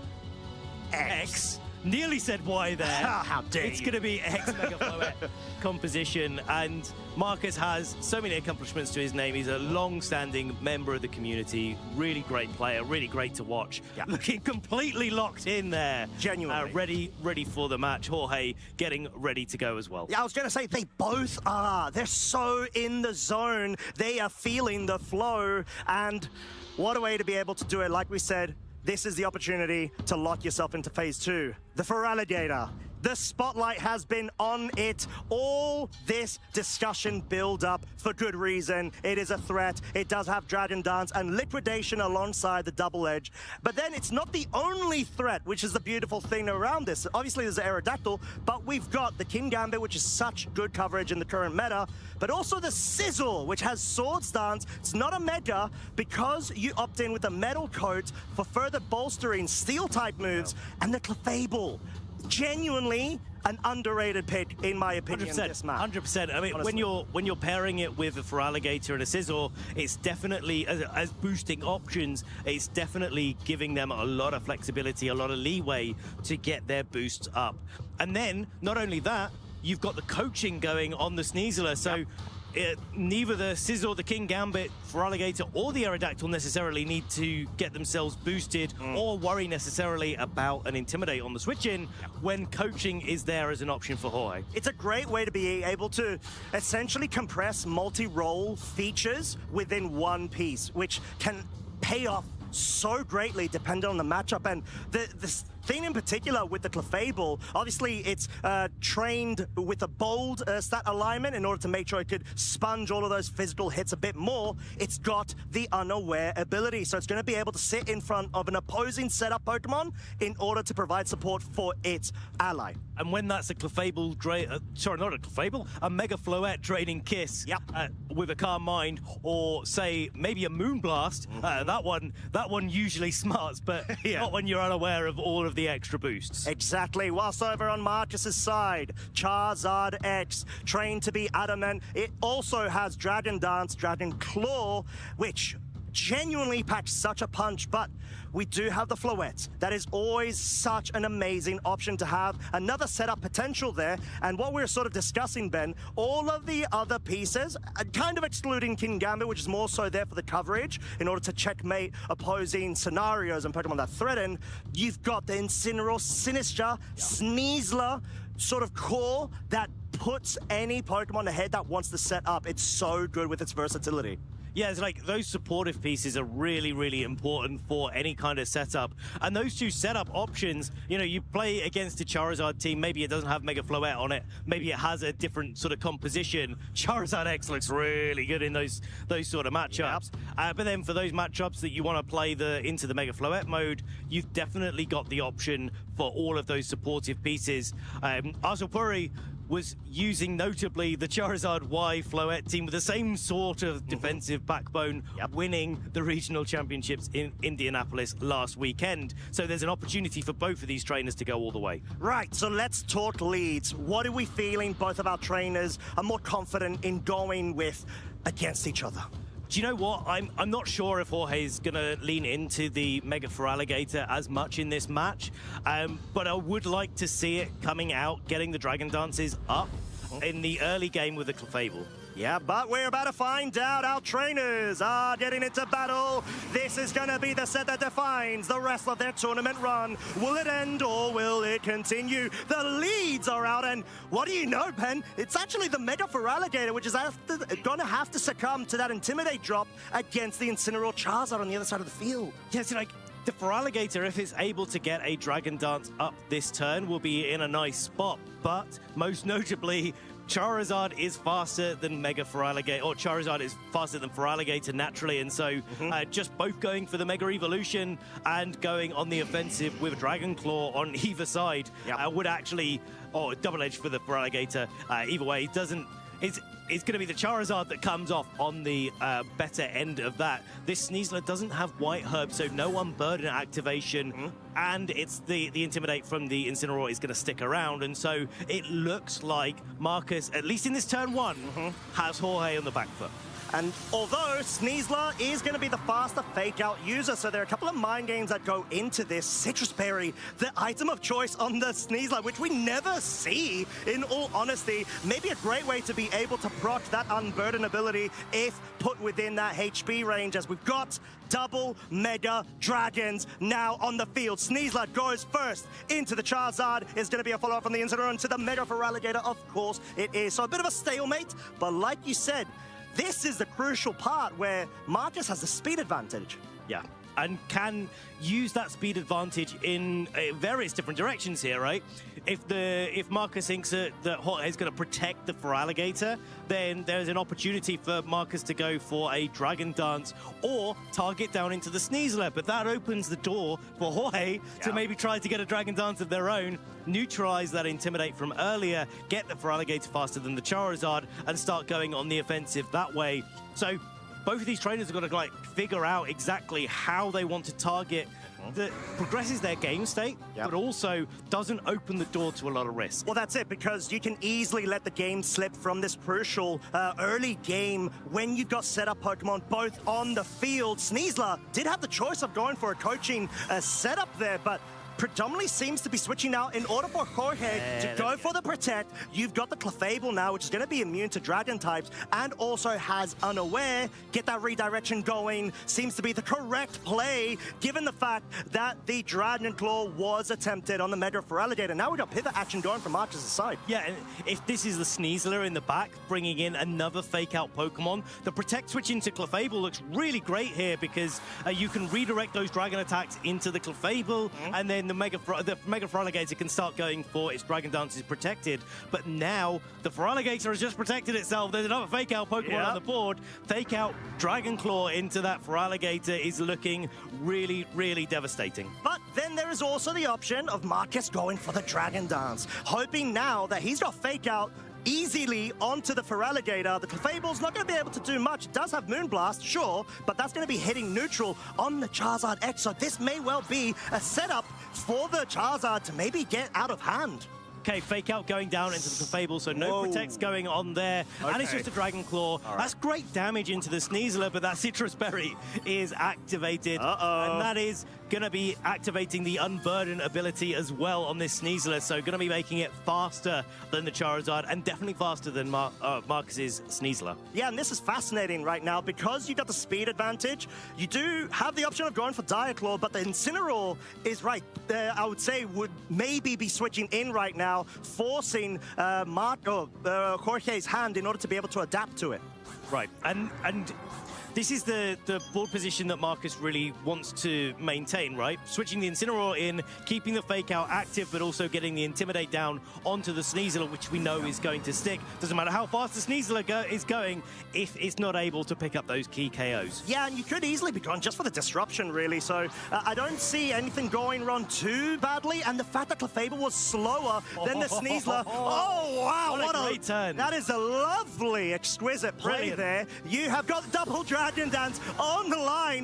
X. Nearly said Y there. How dare It's going to be X Mega Floette composition, and Marcus has so many accomplishments to his name. He's a long-standing member of the community, really great player, really great to watch. Yeah. Looking completely locked in there. Genuinely. Ready for the match. Jorge getting ready to go as well. Yeah, I was going to say, they both are. They're so in the zone. They are feeling the flow, and what a way to be able to do it. Like we said, this is the opportunity to lock yourself into phase 2. The Feraligatr. The spotlight has been on it. All this discussion build up for good reason. It is a threat. It does have Dragon Dance and Liquidation alongside the Double Edge. But then it's not the only threat, which is the beautiful thing around this. Obviously, there's Aerodactyl, but we've got the Kingambit, which is such good coverage in the current meta, but also the Sizzle, which has Sword Stance. It's not a Mega because you opt in with the Metal Coat for further bolstering Steel-type moves, and the Clefable. Genuinely an underrated pick, in my opinion, 100%, this map. 100%. I mean, Honestly. when you're pairing it with a Feraligatr and a Sizzle, it's definitely, as boosting options, it's definitely giving them a lot of flexibility, a lot of leeway to get their boosts up. And then, not only that, you've got the coaching going on the Sneasler, so neither the Sizzle, the Kingambit, Feraligatr, or the Aerodactyl necessarily need to get themselves boosted or worry necessarily about an Intimidate on the switch-in when coaching is there as an option for Jorge. It's a great way to be able to essentially compress multi-role features within one piece, which can pay off so greatly depending on the matchup. And the thing in particular with the Clefable, obviously it's trained with a bold stat alignment in order to make sure it could sponge all of those physical hits a bit more. It's got the Unaware ability, so it's going to be able to sit in front of an opposing setup Pokemon in order to provide support for its ally. And when that's a Clefable, sorry, not a Clefable, a Mega Floette draining Kiss with a Calm Mind, or say maybe a Moonblast, that one usually smarts, but not when you're unaware of all of of the extra boosts. Exactly. Whilst over on Marcus's side, Charizard X, trained to be adamant. It also has Dragon Dance, Dragon Claw, which genuinely packs such a punch, but we do have the Floette. That is always such an amazing option to have. Another setup potential there, and what we're sort of discussing, Ben, all of the other pieces, kind of excluding King Gambit, which is more so there for the coverage, in order to checkmate opposing scenarios and Pokemon that threaten, you've got the Incineroar, Sinistra, Sneasler sort of core that puts any Pokemon ahead that wants to set up. It's so good with its versatility. Yeah, it's like those supportive pieces are really, really important for any kind of setup. And those two setup options, you know, you play against a Charizard team, maybe it doesn't have Mega Floette on it, maybe it has a different sort of composition. Charizard X looks really good in those sort of matchups. But then for those matchups that you want to play into the Mega Floette mode, you've definitely got the option for all of those supportive pieces. Arsulpuri was using notably the Charizard Y Floette team with the same sort of defensive backbone, winning the regional championships in Indianapolis last weekend. So there's an opportunity for both of these trainers to go all the way. Right, so let's talk leads. What are we feeling both of our trainers are more confident in going with against each other? Do you know what? I'm not sure if Jorge is going to lean into the Mega Feraligatr as much in this match, but I would like to see it coming out, getting the Dragon Dances up in the early game with the Clefable. Yeah, but we're about to find out. Our trainers are getting into battle. This is going to be the set that defines the rest of their tournament run. Will it end or will it continue? The leads are out, and what do you know, Ben? It's actually the Mega Feraligatr, which is going to have to succumb to that Intimidate drop against the Incineroar Charizard on the other side of the field. Yeah, so like, the Feraligatr, if it's able to get a Dragon Dance up this turn, will be in a nice spot, but most notably, Charizard is faster than Mega Feraligatr, or Charizard is faster than Feraligatr naturally, and so just both going for the Mega Evolution and going on the offensive with Dragon Claw on either side would actually, double-edged for the Feraligatr. Either way, it's going to be the Charizard that comes off on the better end of that. This Sneasler doesn't have White Herb, so no Unburden activation, and it's the Intimidate from the Incineroar is going to stick around, and so it looks like Marcus, at least in this turn one, has Jorge on the back foot. And although Sneasler is going to be the faster fake-out user, so there are a couple of mind games that go into this. Citrus Berry, the item of choice on the Sneasler, which we never see, in all honesty. Maybe a great way to be able to proc that Unburden ability if put within that HP range, as we've got double Mega Dragons now on the field. Sneasler goes first into the Charizard. Is going to be a follow-up from the Incineroar into the Mega Feraligatr, of course it is. So a bit of a stalemate, but like you said, this is the crucial part where Marcus has the speed advantage. Yeah, and can use that speed advantage in various different directions here, right? If Marcus thinks that Jorge is going to protect the Feraligatr, then there's an opportunity for Marcus to go for a Dragon Dance or target down into the Sneasler, but that opens the door for Jorge to maybe try to get a Dragon Dance of their own, neutralize that Intimidate from earlier, get the Feraligatr faster than the Charizard, and start going on the offensive that way. So both of these trainers have got to like figure out exactly how they want to target that progresses their game state, but also doesn't open the door to a lot of risk. Well, that's it, because you can easily let the game slip from this crucial early game when you've got set up Pokemon both on the field. Sneasler did have the choice of going for a coaching setup there, but predominantly seems to be switching out in order for Jorge to go for the Protect. You've got the Clefable now, which is going to be immune to Dragon types, and also has Unaware. Get that redirection going. Seems to be the correct play, given the fact that the Dragon Claw was attempted on the Mega Feraligatr. Now we've got pivot action going from Marcus' side. Yeah, and if this is the Sneasler in the back, bringing in another fake-out Pokemon, the Protect switch into Clefable looks really great here, because you can redirect those Dragon attacks into the Clefable, and then the Mega Feraligatr can start going for its Dragon Dance is protected. But now the Feraligatr has just protected itself. There's another fake-out Pokemon on the board. Fake-out Dragon Claw into that Feraligatr is looking really, really devastating. But then there is also the option of Marcus going for the Dragon Dance, hoping now that he's got fake-out easily onto the Feraligatr. The Clefable's not going to be able to do much. It does have Moonblast, sure, but that's going to be hitting neutral on the Charizard X, so this may well be a setup for the Charizard to maybe get out of hand. Okay, Fake Out going down into the Clefable, so no Protects going on there. Okay. And it's just a Dragon Claw. Right. That's great damage into the Sneasler, but that Citrus Berry is activated. And that is going to be activating the Unburden ability as well on this Sneasler, so going to be making it faster than the Charizard, and definitely faster than Marcus's Sneasler. Yeah, and this is fascinating right now, because you got the speed advantage. You do have the option of going for Diaclaw, but the Incineroar is right. I would say would maybe be switching in right now, forcing Jorge's hand in order to be able to adapt to it. Right, and this is the board position that Marcus really wants to maintain, right? Switching the Incineroar in, keeping the Fake Out active, but also getting the Intimidate down onto the Sneasler, which we know is going to stick. Doesn't matter how fast the Sneasler is going if it's not able to pick up those key KOs. Yeah, and you could easily be going just for the disruption, really. So I don't see anything going wrong too badly. And the fact that Clefable was slower than the Sneasler. Oh, wow. What a great turn. That is a lovely, exquisite play there. You have got double Dragon Dance on the line.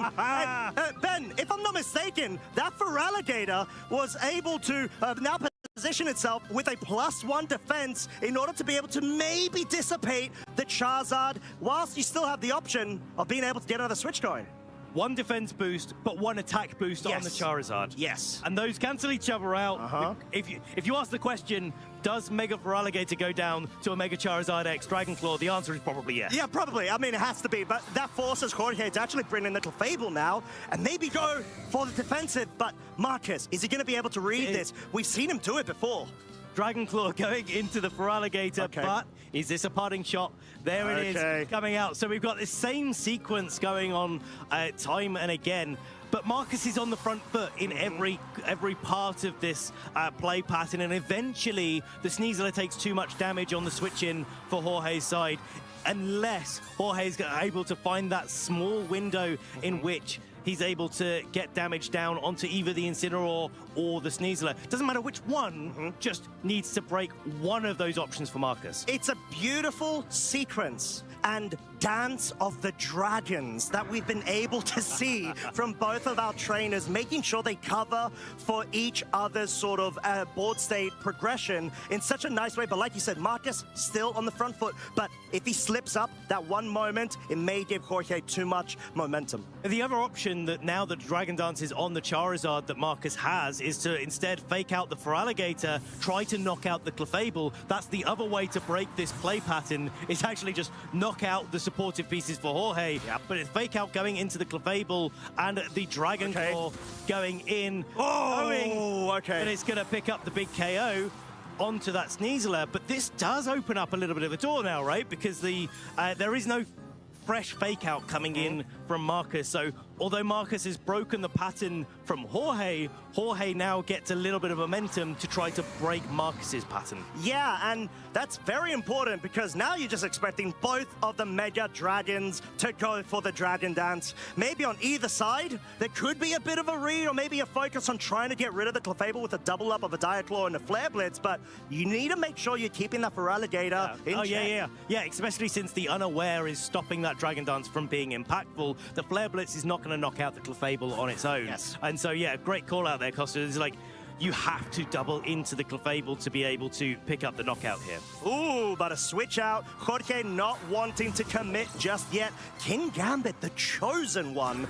Ben, if I'm not mistaken, that Feraligatr was able to now position itself with a +1 defense in order to be able to maybe dissipate the Charizard, whilst you still have the option of being able to get another switch going. One defense boost, but one attack boost on the Charizard. Yes. And those cancel each other out. If you ask the question, does Mega Feraligatr go down to a Mega Charizard X Dragon Claw? The answer is probably yes. Yeah, probably. I mean, it has to be. But that forces Jorge to actually bring in the Clefable now and maybe go for the defensive. But Marcus, is he going to be able to read this? We've seen him do it before. Dragon Claw going into the Feraligatr, but is this a parting shot? There it is, coming out. So we've got the same sequence going on time and again, but Marcus is on the front foot in every part of this play pattern, and eventually the Sneasler takes too much damage on the switch-in for Jorge's side, unless Jorge is able to find that small window in which he's able to get damage down onto either the Incineroar or the Sneasler. Doesn't matter which one, just needs to break one of those options for Marcus. It's a beautiful sequence and dance of the dragons that we've been able to see from both of our trainers, making sure they cover for each other's sort of board state progression in such a nice way. But like you said, Marcus still on the front foot, but if he slips up that one moment, it may give Jorge too much momentum. The other option that now that Dragon Dance is on the Charizard that Marcus has is to instead fake out the Feraligatr, try to knock out the Clefable. That's the other way to break this play pattern, is actually just knock out the supportive pieces for Jorge. But it's fake out going into the Clefable and the Dragon Claw going in. And it's going to pick up the big KO onto that Sneasler. But this does open up a little bit of a door now, right? Because there is no fresh fake out coming in from Marcus. So although Marcus has broken the pattern from Jorge, Jorge now gets a little bit of momentum to try to break Marcus's pattern. Yeah, and that's very important because now you're just expecting both of the Mega Dragons to go for the Dragon Dance. Maybe on either side, there could be a bit of a read or maybe a focus on trying to get rid of the Clefable with a double up of a Diaclaw and a Flare Blitz, but you need to make sure you're keeping that Feraligatr in check. Yeah, especially since the Unaware is stopping that Dragon Dance from being impactful. The Flare Blitz is not going to knock out the Clefable on its own. And so, yeah, great call out there, Costa. It's like, you have to double into the Clefable to be able to pick up the knockout here. Ooh, but a switch out. Jorge not wanting to commit just yet. King Gambit, the chosen one,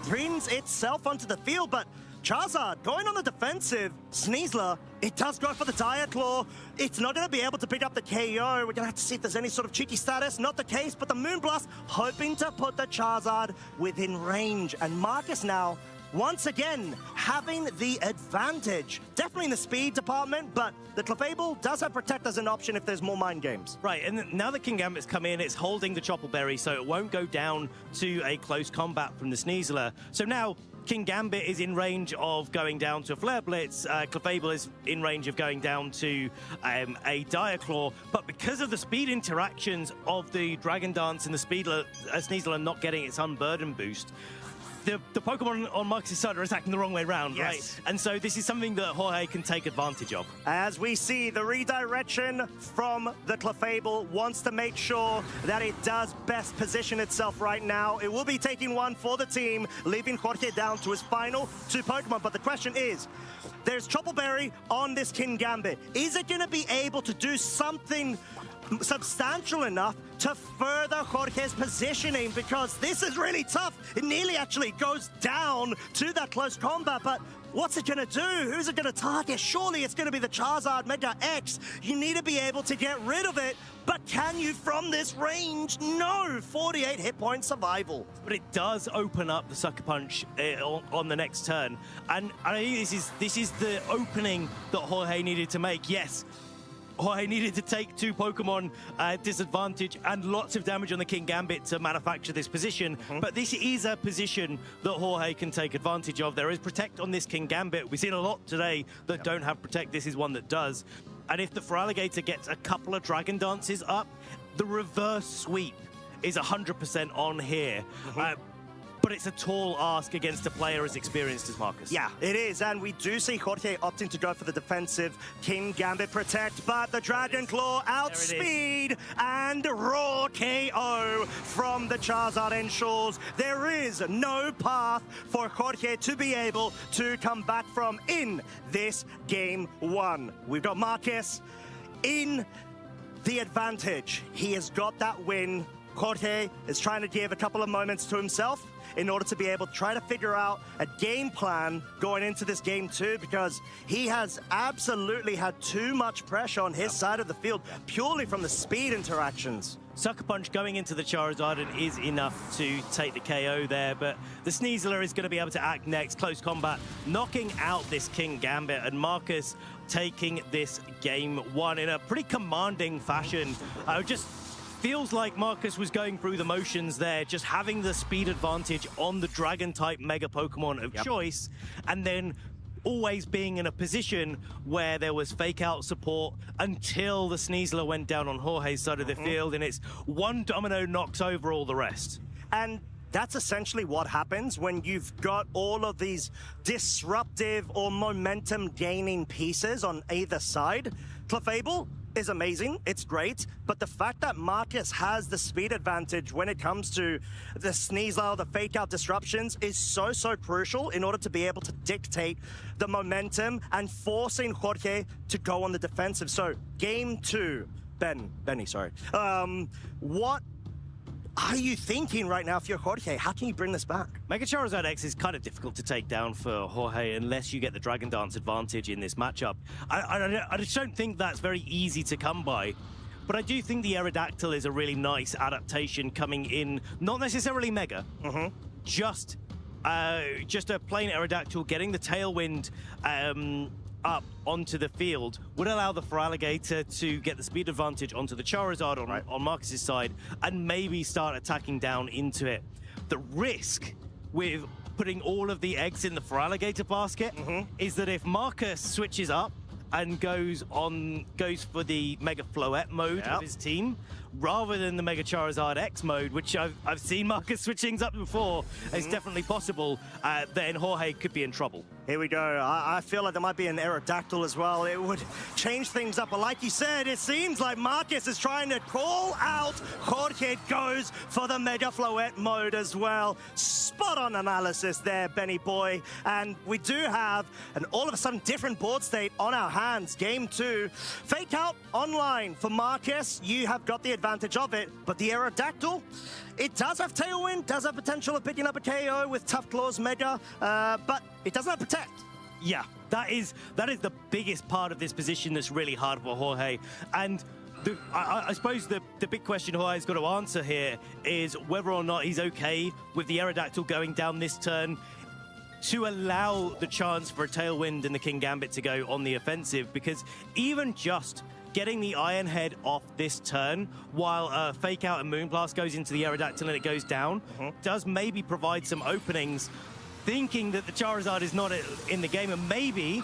brings itself onto the field, but Charizard going on the defensive. Sneasler, it does go for the Diaclaw. It's not going to be able to pick up the KO. We're going to have to see if there's any sort of cheeky status. Not the case, but the Moonblast hoping to put the Charizard within range. And Marcus now, once again, having the advantage. Definitely in the speed department, but the Clefable does have Protect as an option if there's more mind games. Right, and now that King Gambit's come in, it's holding the Chopple Berry, so it won't go down to a close combat from the Sneasler. So now King Gambit is in range of going down to a Flare Blitz. Clefable is in range of going down to a Diaclaw. But because of the speed interactions of the Dragon Dance and the Sneasler not getting its Unburden boost, the Pokemon on Marcus's side are attacking the wrong way round, Yes. right? And so this is something that Jorge can take advantage of. As we see the redirection from the Clefable, wants to make sure that it does best position itself right now. It will be taking one for the team, leaving Jorge down to his final 2 Pokemon. But the question is, there's Triple Berry on this Kingambit. Is it going to be able to do something substantial enough to further Jorge's positioning? Because this is really tough. It nearly actually goes down to that close combat, but what's it going to do? Who's it going to target? Surely it's going to be the Charizard Mega X. You need to be able to get rid of it, but can you from this range? No, 48 hit point survival. But it does open up the Sucker Punch on the next turn. And I think this is the opening that Jorge needed to make. Yes, Jorge needed to take 2 Pokemon disadvantage and lots of damage on the Kingambit to manufacture this position. But this is a position that Jorge can take advantage of. There is Protect on this Kingambit. We've seen a lot today that don't have Protect. This is one that does. And if the Feraligatr gets a couple of Dragon Dances up, the reverse sweep is 100% on here. But it's a tall ask against a player as experienced as Marcus. Yeah, it is, and we do see Jorge opting to go for the defensive Kingambit Protect, but the Dragon Claw outspeed and raw KO from the Charizard ensures there is no path for Jorge to be able to come back from in this game 1. We've got Marcus in the advantage. He has got that win. Jorge is trying to give a couple of moments to himself in order to be able to try to figure out a game plan going into this game 2, because he has absolutely had too much pressure on his side of the field purely from the speed interactions. Sucker Punch going into the Charizard is enough to take the KO there, but the Sneasler is going to be able to act next. Close combat, knocking out this Kingambit, and Marcus taking this game 1 in a pretty commanding fashion. Just feels like Marcus was going through the motions there, just having the speed advantage on the Dragon-type Mega Pokemon of choice, and then always being in a position where there was fake-out support until the Sneasler went down on Jorge's side of the field, and it's one domino knocks over all the rest. And that's essentially what happens when you've got all of these disruptive or momentum-gaining pieces on either side. Clefable is amazing, it's great, but the fact that Marcus has the speed advantage when it comes to the Sneasler, the fake-out disruptions, is so crucial in order to be able to dictate the momentum and forcing Jorge to go on the defensive. So, game 2, Benny, sorry. What are you thinking right now if you're Jorge? How can you bring this back? Mega Charizard X is kind of difficult to take down for Jorge unless you get the Dragon Dance advantage in this matchup. I just don't think that's very easy to come by. But I do think the Aerodactyl is a really nice adaptation coming in, not necessarily Mega, just a plain Aerodactyl getting the Tailwind up onto the field would allow the Feraligatr to get the speed advantage onto the Charizard on Marcus's side and maybe start attacking down into it. The risk with putting all of the eggs in the Feraligatr basket is that if Marcus switches up and goes for the Mega Floette mode of his team, rather than the Mega Charizard X mode, which I've seen Marcus switching up before, it's definitely possible, then Jorge could be in trouble. Here we go. I feel like there might be an Aerodactyl as well. It would change things up. But like you said, it seems like Marcus is trying to call out. Jorge goes for the Mega Floette mode as well. Spot on analysis there, Benny boy. And we do have an all of a sudden different board state on our hands. Game 2. Fake out online for Marcus. You have got the advantage of it. But the Aerodactyl, it does have Tailwind, does have potential of picking up a KO with Tough Claws Mega, but it doesn't have Protect. Yeah, that is the biggest part of this position that's really hard for Jorge. And I suppose the big question Jorge's got to answer here is whether or not he's okay with the Aerodactyl going down this turn to allow the chance for a Tailwind and the Kingambit to go on the offensive, because even just getting the Iron Head off this turn while Fake Out and Moonblast goes into the Aerodactyl and it goes down does maybe provide some openings, thinking that the Charizard is not in the game, and maybe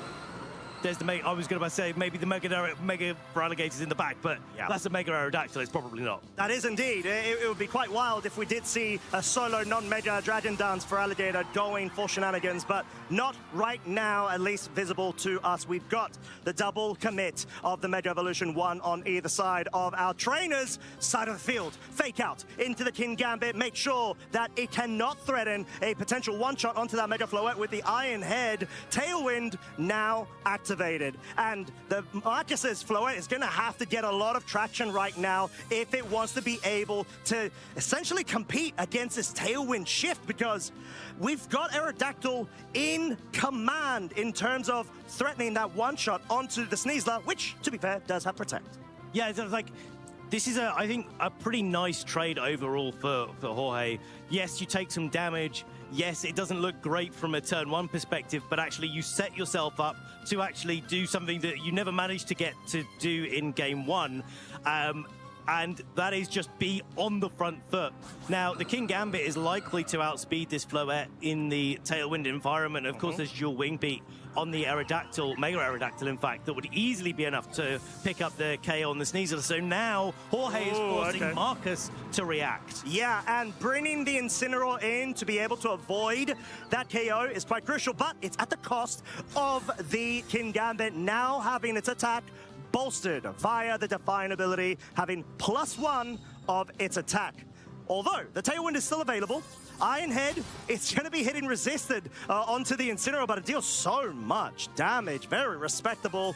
there's the Mega. I was going to say maybe the Mega for Alligators in the back, but that's a Mega Aerodactyl. It's probably not. That is indeed. It would be quite wild if we did see a solo non-Mega Dragon Dance for Alligator going for shenanigans, but not right now, at least visible to us. We've got the double commit of the Mega Evolution 1 on either side of our trainers' side of the field. Fake out into the King Gambit. Make sure that it cannot threaten a potential one-shot onto that Mega Floette with the Iron Head. Tailwind now activated. And the Marcus's Floette is going to have to get a lot of traction right now if it wants to be able to essentially compete against this Tailwind shift, because we've got Aerodactyl in command in terms of threatening that one-shot onto the Sneasler, which, to be fair, does have Protect. Yeah, it's like, this is, I think, a pretty nice trade overall for Jorge. Yes, you take some damage. Yes, it doesn't look great from a turn one perspective, but actually you set yourself up to actually do something that you never managed to get to do in game one. And that is just be on the front foot. Now, the King Gambit is likely to outspeed this Floette in the Tailwind environment. Of course, there's dual wing beat on the Aerodactyl, Mega Aerodactyl, in fact, that would easily be enough to pick up the KO on the Sneasler. So now, Jorge is forcing Marcus to react. Yeah, and bringing the Incineroar in to be able to avoid that KO is quite crucial, but it's at the cost of the King Gambit now having its attack bolstered via the Defiant ability, having +1 of its attack. Although the Tailwind is still available, Iron Head, it's going to be hitting resisted onto the Incineroar, but it deals so much damage. Very respectable.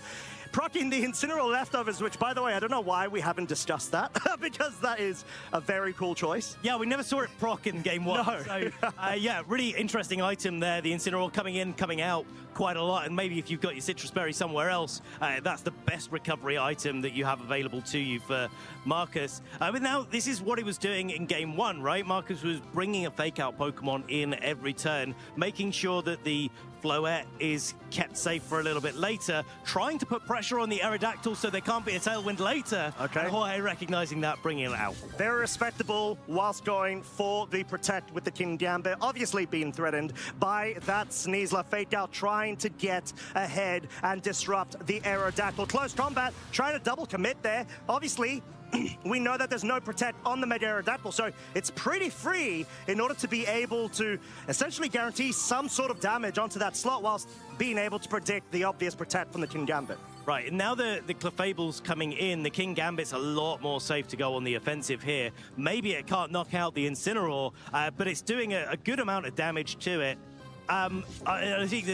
Proccing the Incineroar leftovers, which, by the way, I don't know why we haven't discussed that, because that is a very cool choice. Yeah, we never saw it proc in game one. No. So, yeah, really interesting item there. The Incineroar coming in, coming out quite a lot, and maybe if you've got your Citrus Berry somewhere else, that's the best recovery item that you have available to you for Marcus. But now, this is what he was doing in game one, right? Marcus was bringing a fake-out Pokemon in every turn, making sure that the Floette is kept safe for a little bit later, trying to put pressure on the Aerodactyl so there can't be a Tailwind later. Okay. And Jorge recognizing that, bringing it out. Very respectable whilst going for the Protect with the King Gambit, obviously being threatened by that Sneasler fake out, trying to get ahead and disrupt the Aerodactyl. Close combat, trying to double commit there. Obviously, we know that there's no Protect on the Mega Aerodactyl, so it's pretty free in order to be able to essentially guarantee some sort of damage onto that slot whilst being able to predict the obvious Protect from the King Gambit. Right, and now the Clefable's coming in, the King Gambit's a lot more safe to go on the offensive here. Maybe it can't knock out the Incineroar, but it's doing a good amount of damage to it. I think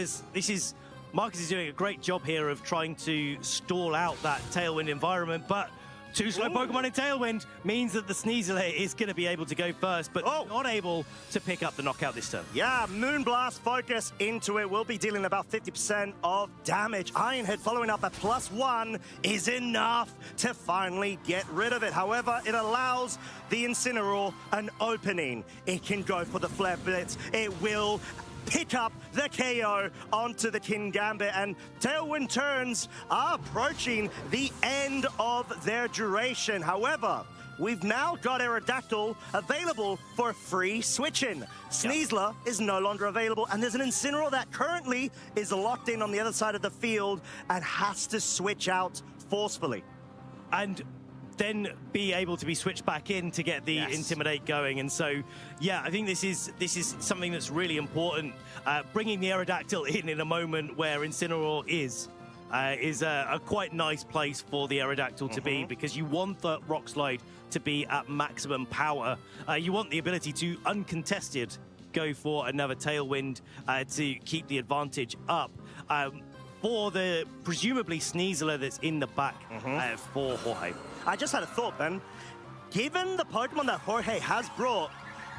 Marcus is doing a great job here of trying to stall out that Tailwind environment, but two slow Pokemon in Tailwind means that the Sneasler is going to be able to go first, but not able to pick up the knockout this turn. Yeah, Moonblast focus into it. Will be dealing about 50% of damage. Iron Head following up at +1 is enough to finally get rid of it. However, it allows the Incineroar an opening. It can go for the Flare Blitz. It will pick up the KO onto the King Gambit, and Tailwind turns are approaching the end of their duration. However, we've now got Aerodactyl available for free switching. Sneasler is no longer available, and there's an Incineroar that currently is locked in on the other side of the field and has to switch out forcefully. And then be able to be switched back in to get the Intimidate going. And so, yeah, I think this is something that's really important. Bringing the Aerodactyl in a moment where Incineroar is a quite nice place for the Aerodactyl to be, because you want the Rock Slide to be at maximum power. You want the ability to uncontested go for another Tailwind to keep the advantage up. For the presumably Sneasler that's in the back for Jorge. I just had a thought, Ben. Given the Pokemon that Jorge has brought,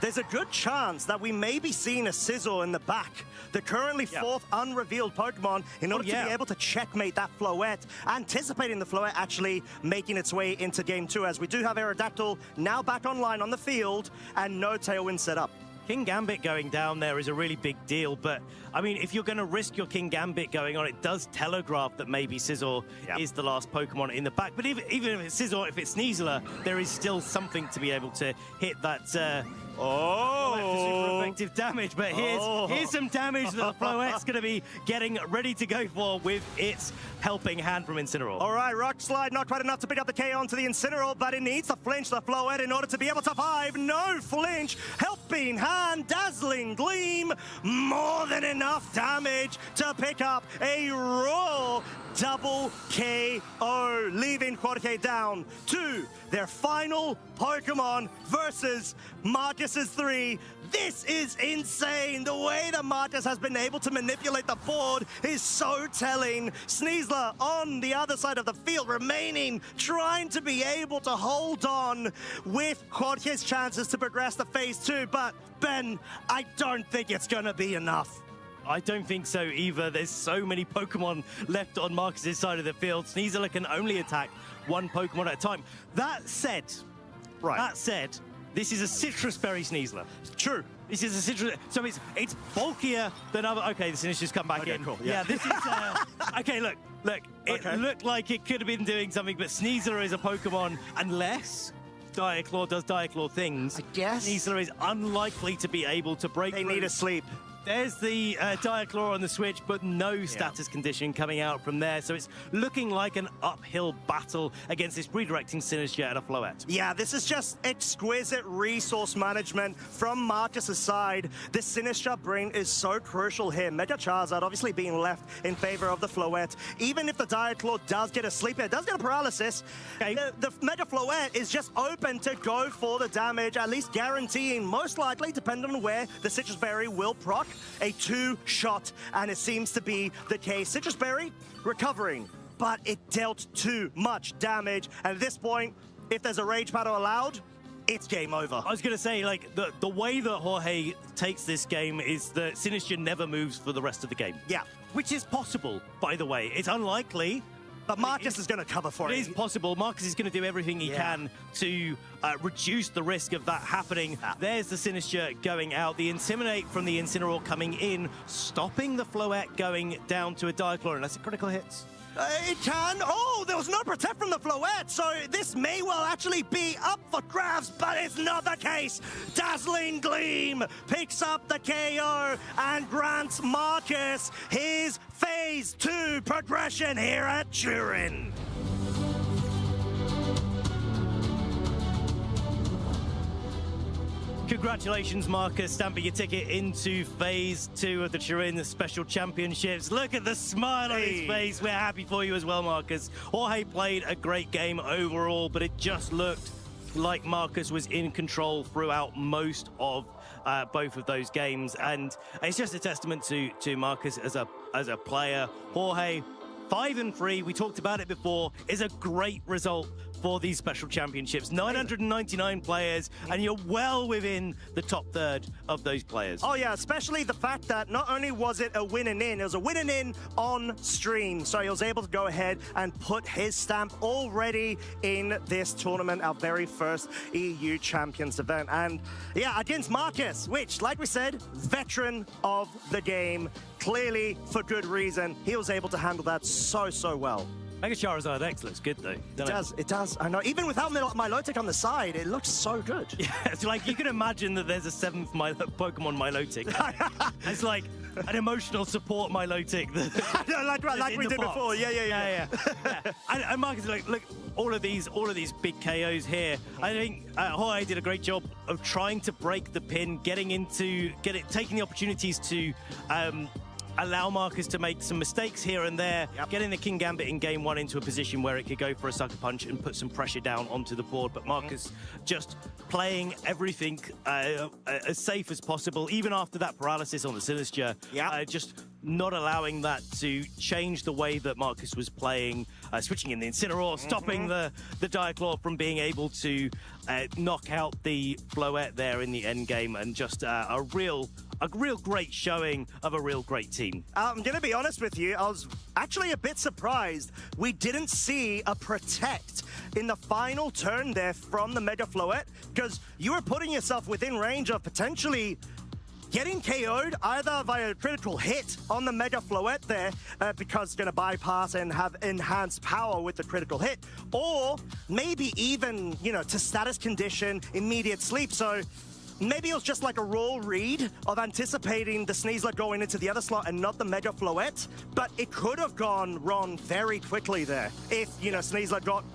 there's a good chance that we may be seeing a Scizor in the back, the currently fourth unrevealed Pokemon, in order to be able to checkmate that Floette, anticipating the Floette actually making its way into Game 2, as we do have Aerodactyl now back online on the field and no Tailwind set up. King Gambit going down there is a really big deal, but I mean, if you're going to risk your King Gambit going on, it does telegraph that maybe Scizor is the last Pokemon in the back. But even if it's Scizor, if it's Sneasler, there is still something to be able to hit that Oh! Super effective damage, but here's some damage that the Floette's going to be getting ready to go for with its helping hand from Incineroar. All right, Rock Slide, not quite enough to pick up the KO onto the Incineroar, but it needs to flinch the Floette in order to be able to survive. No flinch, helping hand, dazzling gleam, more than enough damage to pick up a raw double KO, leaving Jorge down to their final Pokemon versus Marcus's 3. This is insane. The way that Marcus has been able to manipulate the board is so telling. Sneasler on the other side of the field, remaining, trying to be able to hold on with Jorge's chances to progress to Phase 2. But, Ben, I don't think it's going to be enough. I don't think so either. There's so many Pokemon left on Marcus's side of the field. Sneasler can only attack one Pokemon at a time. That said, this is a Citrus Berry Sneasler. True. This is a Citrus, so it's bulkier than other. Okay, the Sinistcha's come back in. Cool. Yeah, this is. Okay, look. It looked like it could have been doing something, but Sneasler is a Pokemon unless Diaclaw does Diaclaw things. I guess Sneasler is unlikely to be able to break. They need a sleep. There's the Diaclaw on the switch, but no status condition coming out from there. So it's looking like an uphill battle against this redirecting Sinistcha and a Floette. Yeah, this is just exquisite resource management from Marcus's side. This Sinistcha brain is so crucial here. Mega Charizard obviously being left in favor of the Floette. Even if the Diaclaw does get a sleep, it does get a paralysis. Okay. The Mega Floette is just open to go for the damage, at least guaranteeing, most likely, depending on where the Citrus Berry will proc, a 2-shot, and it seems to be the case. Citrus Berry recovering, but it dealt too much damage, and at this point, if there's a Rage Battle allowed, it's game over. I was going to say, like, the way that Jorge takes this game is that Sinistcha never moves for the rest of the game. Yeah. Which is possible, by the way. It's unlikely. But Marcus is going to cover for it. It is possible. Marcus is going to do everything he can to reduce the risk of that happening. There's the Sinistcha going out. The Intimidate from the Incineroar coming in, stopping the Floette going down to a Diaclaw. And that's a critical hit. It can. Oh, there was no protect from the Floette, so this may well actually be up for grabs, but it's not the case. Dazzling Gleam picks up the KO and grants Marcus his Phase 2 progression here at Turin. Congratulations, Marcus, stamping your ticket into Phase 2 of the Turin Special Championships. Look at the smile on his face. We're happy for you as well, Marcus. Jorge played a great game overall, but it just looked like Marcus was in control throughout most of both of those games, and it's just a testament to Marcus as a player. Jorge, 5-3, we talked about it before, is a great result for these special championships. 999 players, and you're well within the top third of those players. Oh yeah, especially the fact that not only was it a win and in, it was a win and in on stream. So he was able to go ahead and put his stamp already in this tournament, our very first EU Champions event. And yeah, against Marcus, which, like we said, veteran of the game, clearly for good reason. He was able to handle that so well. Mega Charizard X looks good, though. It does. I know. Even without Milotic on the side, it looks so good. Yeah, it's like you can imagine that there's a 7th Pokemon Milotic. It's like an emotional support Milotic. like we did before. Yeah. And Marcus, look, all of these big KOs here. I think Jorge did a great job of trying to break the pin, taking the opportunities to allow Marcus to make some mistakes here and there, getting the King Gambit in game 1 into a position where it could go for a sucker punch and put some pressure down onto the board. But Marcus just playing everything as safe as possible, even after that paralysis on the Sinistcha. Just not allowing that to change the way that Marcus was playing, switching in the Incineroar, stopping the Diaclaw from being able to knock out the Floette there in the end game, and just a real great showing of a real great team. I'm going to be honest with you, I was actually a bit surprised we didn't see a protect in the final turn there from the Mega Floette, because you were putting yourself within range of potentially getting KO'd either via a critical hit on the Mega Floette there, because it's going to bypass and have enhanced power with the critical hit, or maybe even, to status condition immediate sleep. So maybe it was just like a raw read of anticipating the Sneasler going into the other slot and not the Mega Floette, but it could have gone wrong very quickly there if, you know, Sneasler got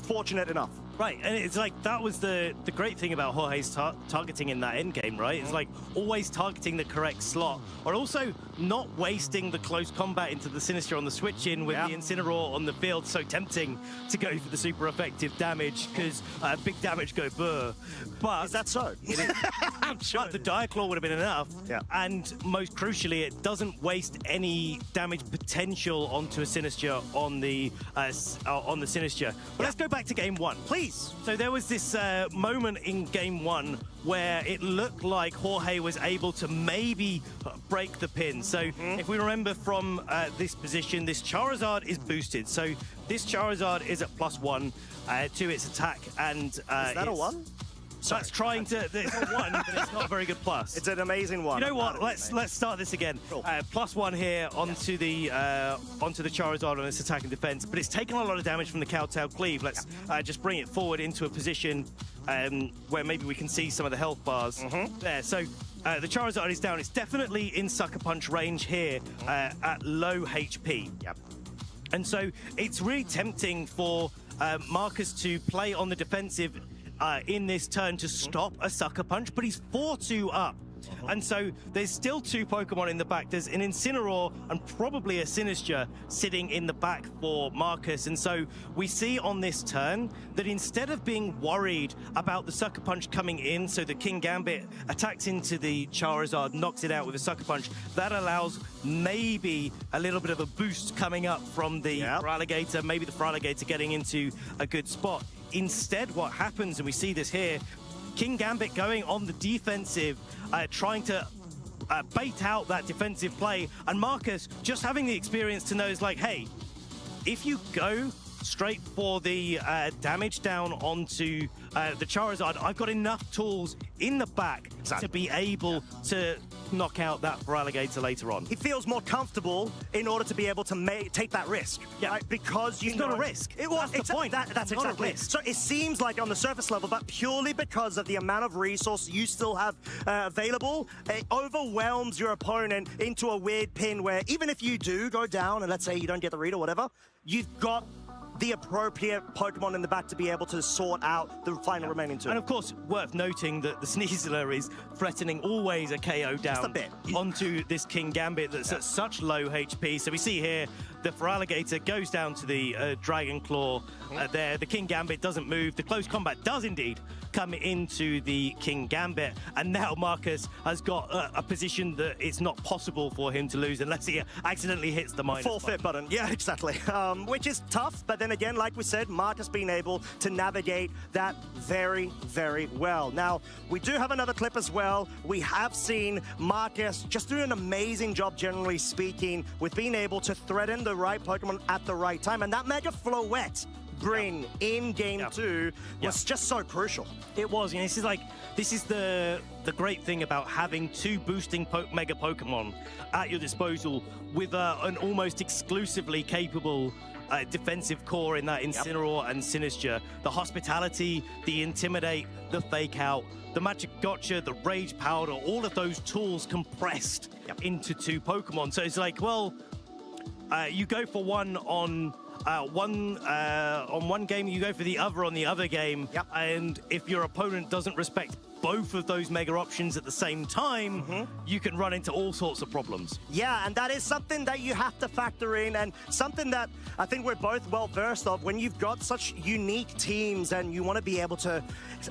fortunate enough. Right, and it's like that was the great thing about Jorge's targeting in that end game, right? It's like always targeting the correct slot, or also not wasting the close combat into the Sinister on the switch in with the Incineroar on the field. So tempting to go for the super effective damage because big damage go burr. But is that so? It is. I'm sure. But the Dire Claw would have been enough. Yeah. And most crucially, it doesn't waste any damage potential onto a Sinister on the Sinister. But let's go back to game one, please. So there was this moment in game one where it looked like Jorge was able to maybe break the pin. So if we remember from this position, this Charizard is boosted. So this Charizard is at +1 to its attack. And is that a 1? That's trying to. It's a 1, but it's not a very good plus. It's an amazing 1. You know what? Let's start this again. Cool. +1 here onto the Charizard on its attack and defense, but it's taken a lot of damage from the Cowtail Cleave. Let's just bring it forward into a position where maybe we can see some of the health bars there. So the Charizard is down. It's definitely in Sucker Punch range here at low HP. Yep. And so it's really tempting for Marcus to play on the defensive in this turn to stop a Sucker Punch, but he's 4-2 up. And so there's still 2 Pokemon in the back. There's an Incineroar and probably a Sinister sitting in the back for Marcus. And so we see on this turn that instead of being worried about the Sucker Punch coming in, so the King Gambit attacks into the Charizard, knocks it out with a Sucker Punch, that allows maybe a little bit of a boost coming up from the Feraligatr, maybe the Feraligatr getting into a good spot. Instead, what happens, and we see this here, King Gambit going on the defensive, trying to bait out that defensive play, and Marcus just having the experience to know is like, hey, if you go straight for the damage down onto the Charizard, I've got enough tools in the back to be able to knock out that Feraligatr later on. He feels more comfortable in order to be able to take that risk. Yeah, right? Because it's not a risk. It was the point. That's exactly it. So it seems like on the surface level, but purely because of the amount of resource you still have available, it overwhelms your opponent into a weird pin where even if you do go down and let's say you don't get the read or whatever, you've got the appropriate Pokemon in the back to be able to sort out the final remaining 2. And of course, worth noting that the Sneasler is threatening always a KO down onto this King Gambit that's at such low HP. So we see here the Feraligatr goes down to the Dragon Claw there. The King Gambit doesn't move. The close combat does indeed come into the King Gambit. And now Marcus has got a position that it's not possible for him to lose unless he accidentally hits the minus full fit button. Yeah, exactly. Which is tough, but then again, like we said, Marcus being able to navigate that very, very well. Now, we do have another clip as well. We have seen Marcus just do an amazing job, generally speaking, with being able to threaten the right Pokemon at the right time. And that Mega Floette bring in game 2 was just so crucial. It was. You know, this is the great thing about having 2 boosting Mega Pokemon at your disposal with an almost exclusively capable defensive core in that Incineroar and Sinister. The Hospitality, the Intimidate, the Fake Out, the Magic Gotcha, the Rage Powder, all of those tools compressed into 2 Pokemon. So it's like, well, you go for one on one game, you go for the other on the other game, and if your opponent doesn't respect both of those mega options at the same time, you can run into all sorts of problems. Yeah, and that is something that you have to factor in, and something that I think we're both well versed of. When you've got such unique teams and you want to be able to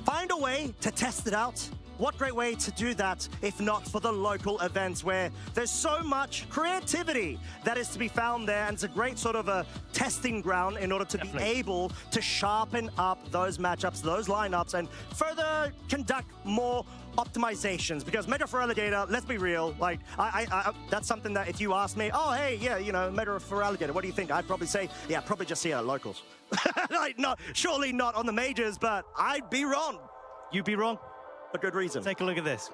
find a way to test it out, what great way to do that if not for the local events where there's so much creativity that is to be found there, and it's a great sort of a testing ground in order to be able to sharpen up those matchups, those lineups, and further conduct more optimizations. Because Mega Feraligatr, let's be real, like I that's something that if you ask me, oh hey, yeah, you know, Mega Feraligatr, what do you think? I'd probably say, yeah, probably just see it at locals. Like, no, surely not on the majors, but I'd be wrong. You'd be wrong. A good reason. Take a look at this.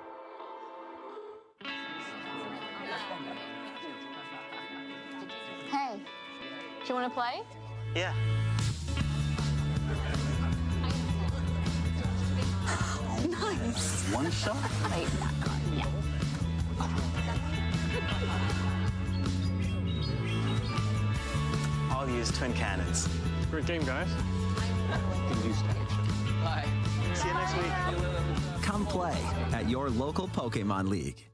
Hey, do you want to play? Yeah. Nice. one shot? Wait, yeah. I'll use twin cannons. Great game, guys. Bye. See you next week. Come play at your local Pokemon League.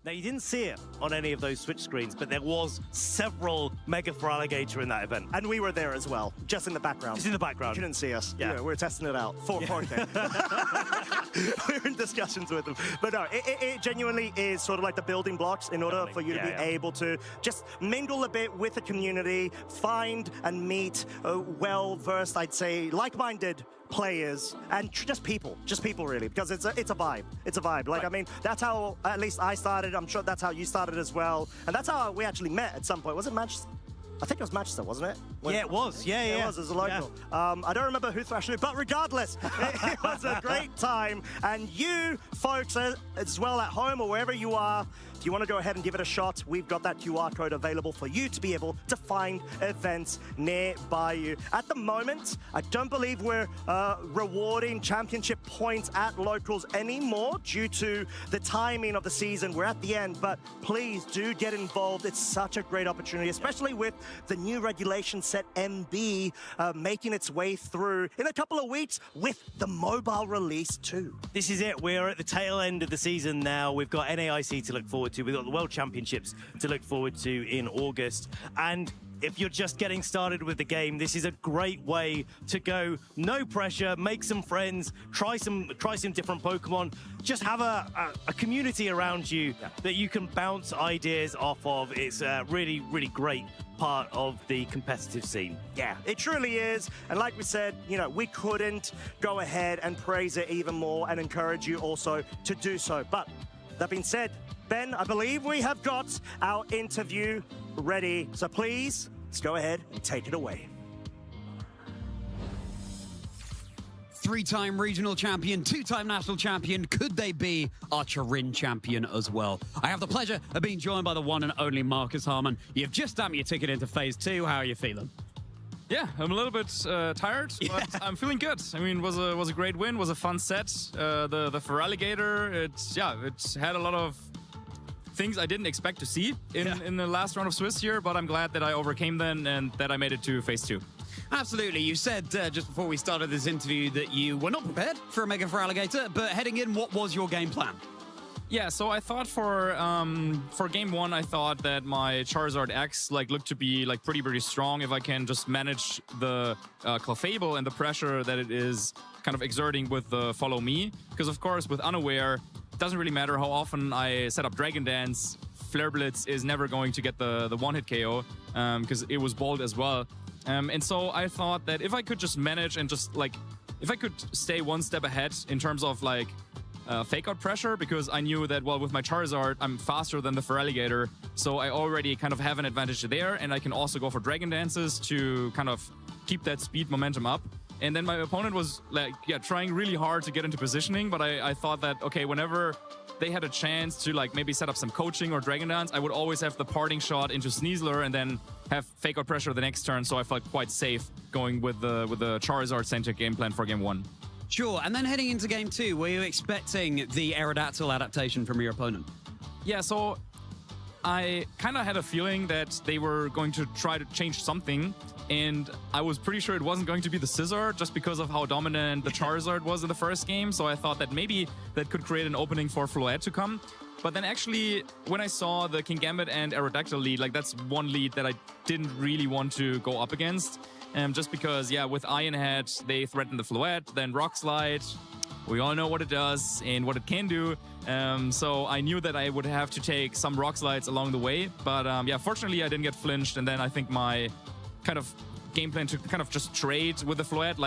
Now, you didn't see it on any of those Switch screens, but there was several Mega for Alligator in that event. And we were there as well, just in the background. Just in the background. You couldn't see us. Yeah. We were testing it out for game. We were in discussions with them. But no, it genuinely is sort of like the building blocks in order for you to be able to just mingle a bit with the community, find and meet well-versed, I'd say, like-minded players and just people really, because it's a vibe. It's a vibe. Like, I mean, that's how at least I started. I'm sure that's how you started as well, and that's how we actually met at some point. Was it Manchester? I think it was Manchester, wasn't it? Yeah, it was. Yeah, it was. It was a local. Yeah. I don't remember who thrashed it, but regardless, it was a great time. And you folks, as well at home or wherever you are, if you want to go ahead and give it a shot, we've got that QR code available for you to be able to find events nearby you. At the moment, I don't believe we're rewarding championship points at locals anymore due to the timing of the season. We're at the end, but please do get involved. It's such a great opportunity, especially with the new regulation set MB making its way through in a couple of weeks with the mobile release too. This is it. We're at the tail end of the season now. We've got NAIC to look forward to. We've got the World Championships to look forward to in August. And if you're just getting started with the game, this is a great way to go. No pressure, make some friends, try some different Pokemon. Just have a community around you that you can bounce ideas off of. It's a really, really great part of the competitive scene. Yeah, it truly is. And like we said, you know, we couldn't go ahead and praise it even more and encourage you also to do so. But that being said, Ben, I believe we have got our interview ready. So please, let's go ahead and take it away. Three-time regional champion, two-time national champion. Could they be our Turin champion as well? I have the pleasure of being joined by the one and only Marcus Harmon. You've just stamped your ticket into Phase 2. How are you feeling? Yeah, I'm a little bit tired, but I'm feeling good. I mean, was a great win, was a fun set. The for Alligator, it had a lot of things I didn't expect to see in the last round of Swiss here, but I'm glad that I overcame them and that I made it to Phase 2. Absolutely. You said just before we started this interview that you were not prepared for a Mega for Alligator, but heading in, what was your game plan? Yeah, so I thought for game one, I thought that my Charizard X looked to be pretty strong if I can just manage the Clefable and the pressure that it is kind of exerting with the Follow Me. Because of course, with Unaware, it doesn't really matter how often I set up Dragon Dance. Flare Blitz is never going to get the one-hit KO because it was bold as well. And so I thought that if I could just manage and just if I could stay one step ahead in terms of fake out pressure, because I knew that, well, with my Charizard, I'm faster than the Feraligatr, so I already kind of have an advantage there, and I can also go for Dragon Dances to kind of keep that speed momentum up. And then my opponent was trying really hard to get into positioning, but I thought that, okay, whenever they had a chance to maybe set up some coaching or Dragon Dance, I would always have the parting shot into Sneasler and then have fake out pressure the next turn, so I felt quite safe going with the Charizard-centric game plan for game one. Sure, and then heading into game two, were you expecting the Aerodactyl adaptation from your opponent? Yeah, so I kind of had a feeling that they were going to try to change something, and I was pretty sure it wasn't going to be the Scizor just because of how dominant the Charizard was in the first game, so I thought that maybe that could create an opening for Floette to come. But then actually, when I saw the Kingambit and Aerodactyl lead, that's one lead that I didn't really want to go up against. Just because, with Iron Head, they threatened the Floette, then Rock Slide. We all know what it does and what it can do. So I knew that I would have to take some Rock Slides along the way. But fortunately, I didn't get flinched. And then I think my kind of game plan to kind of just trade with the Floette.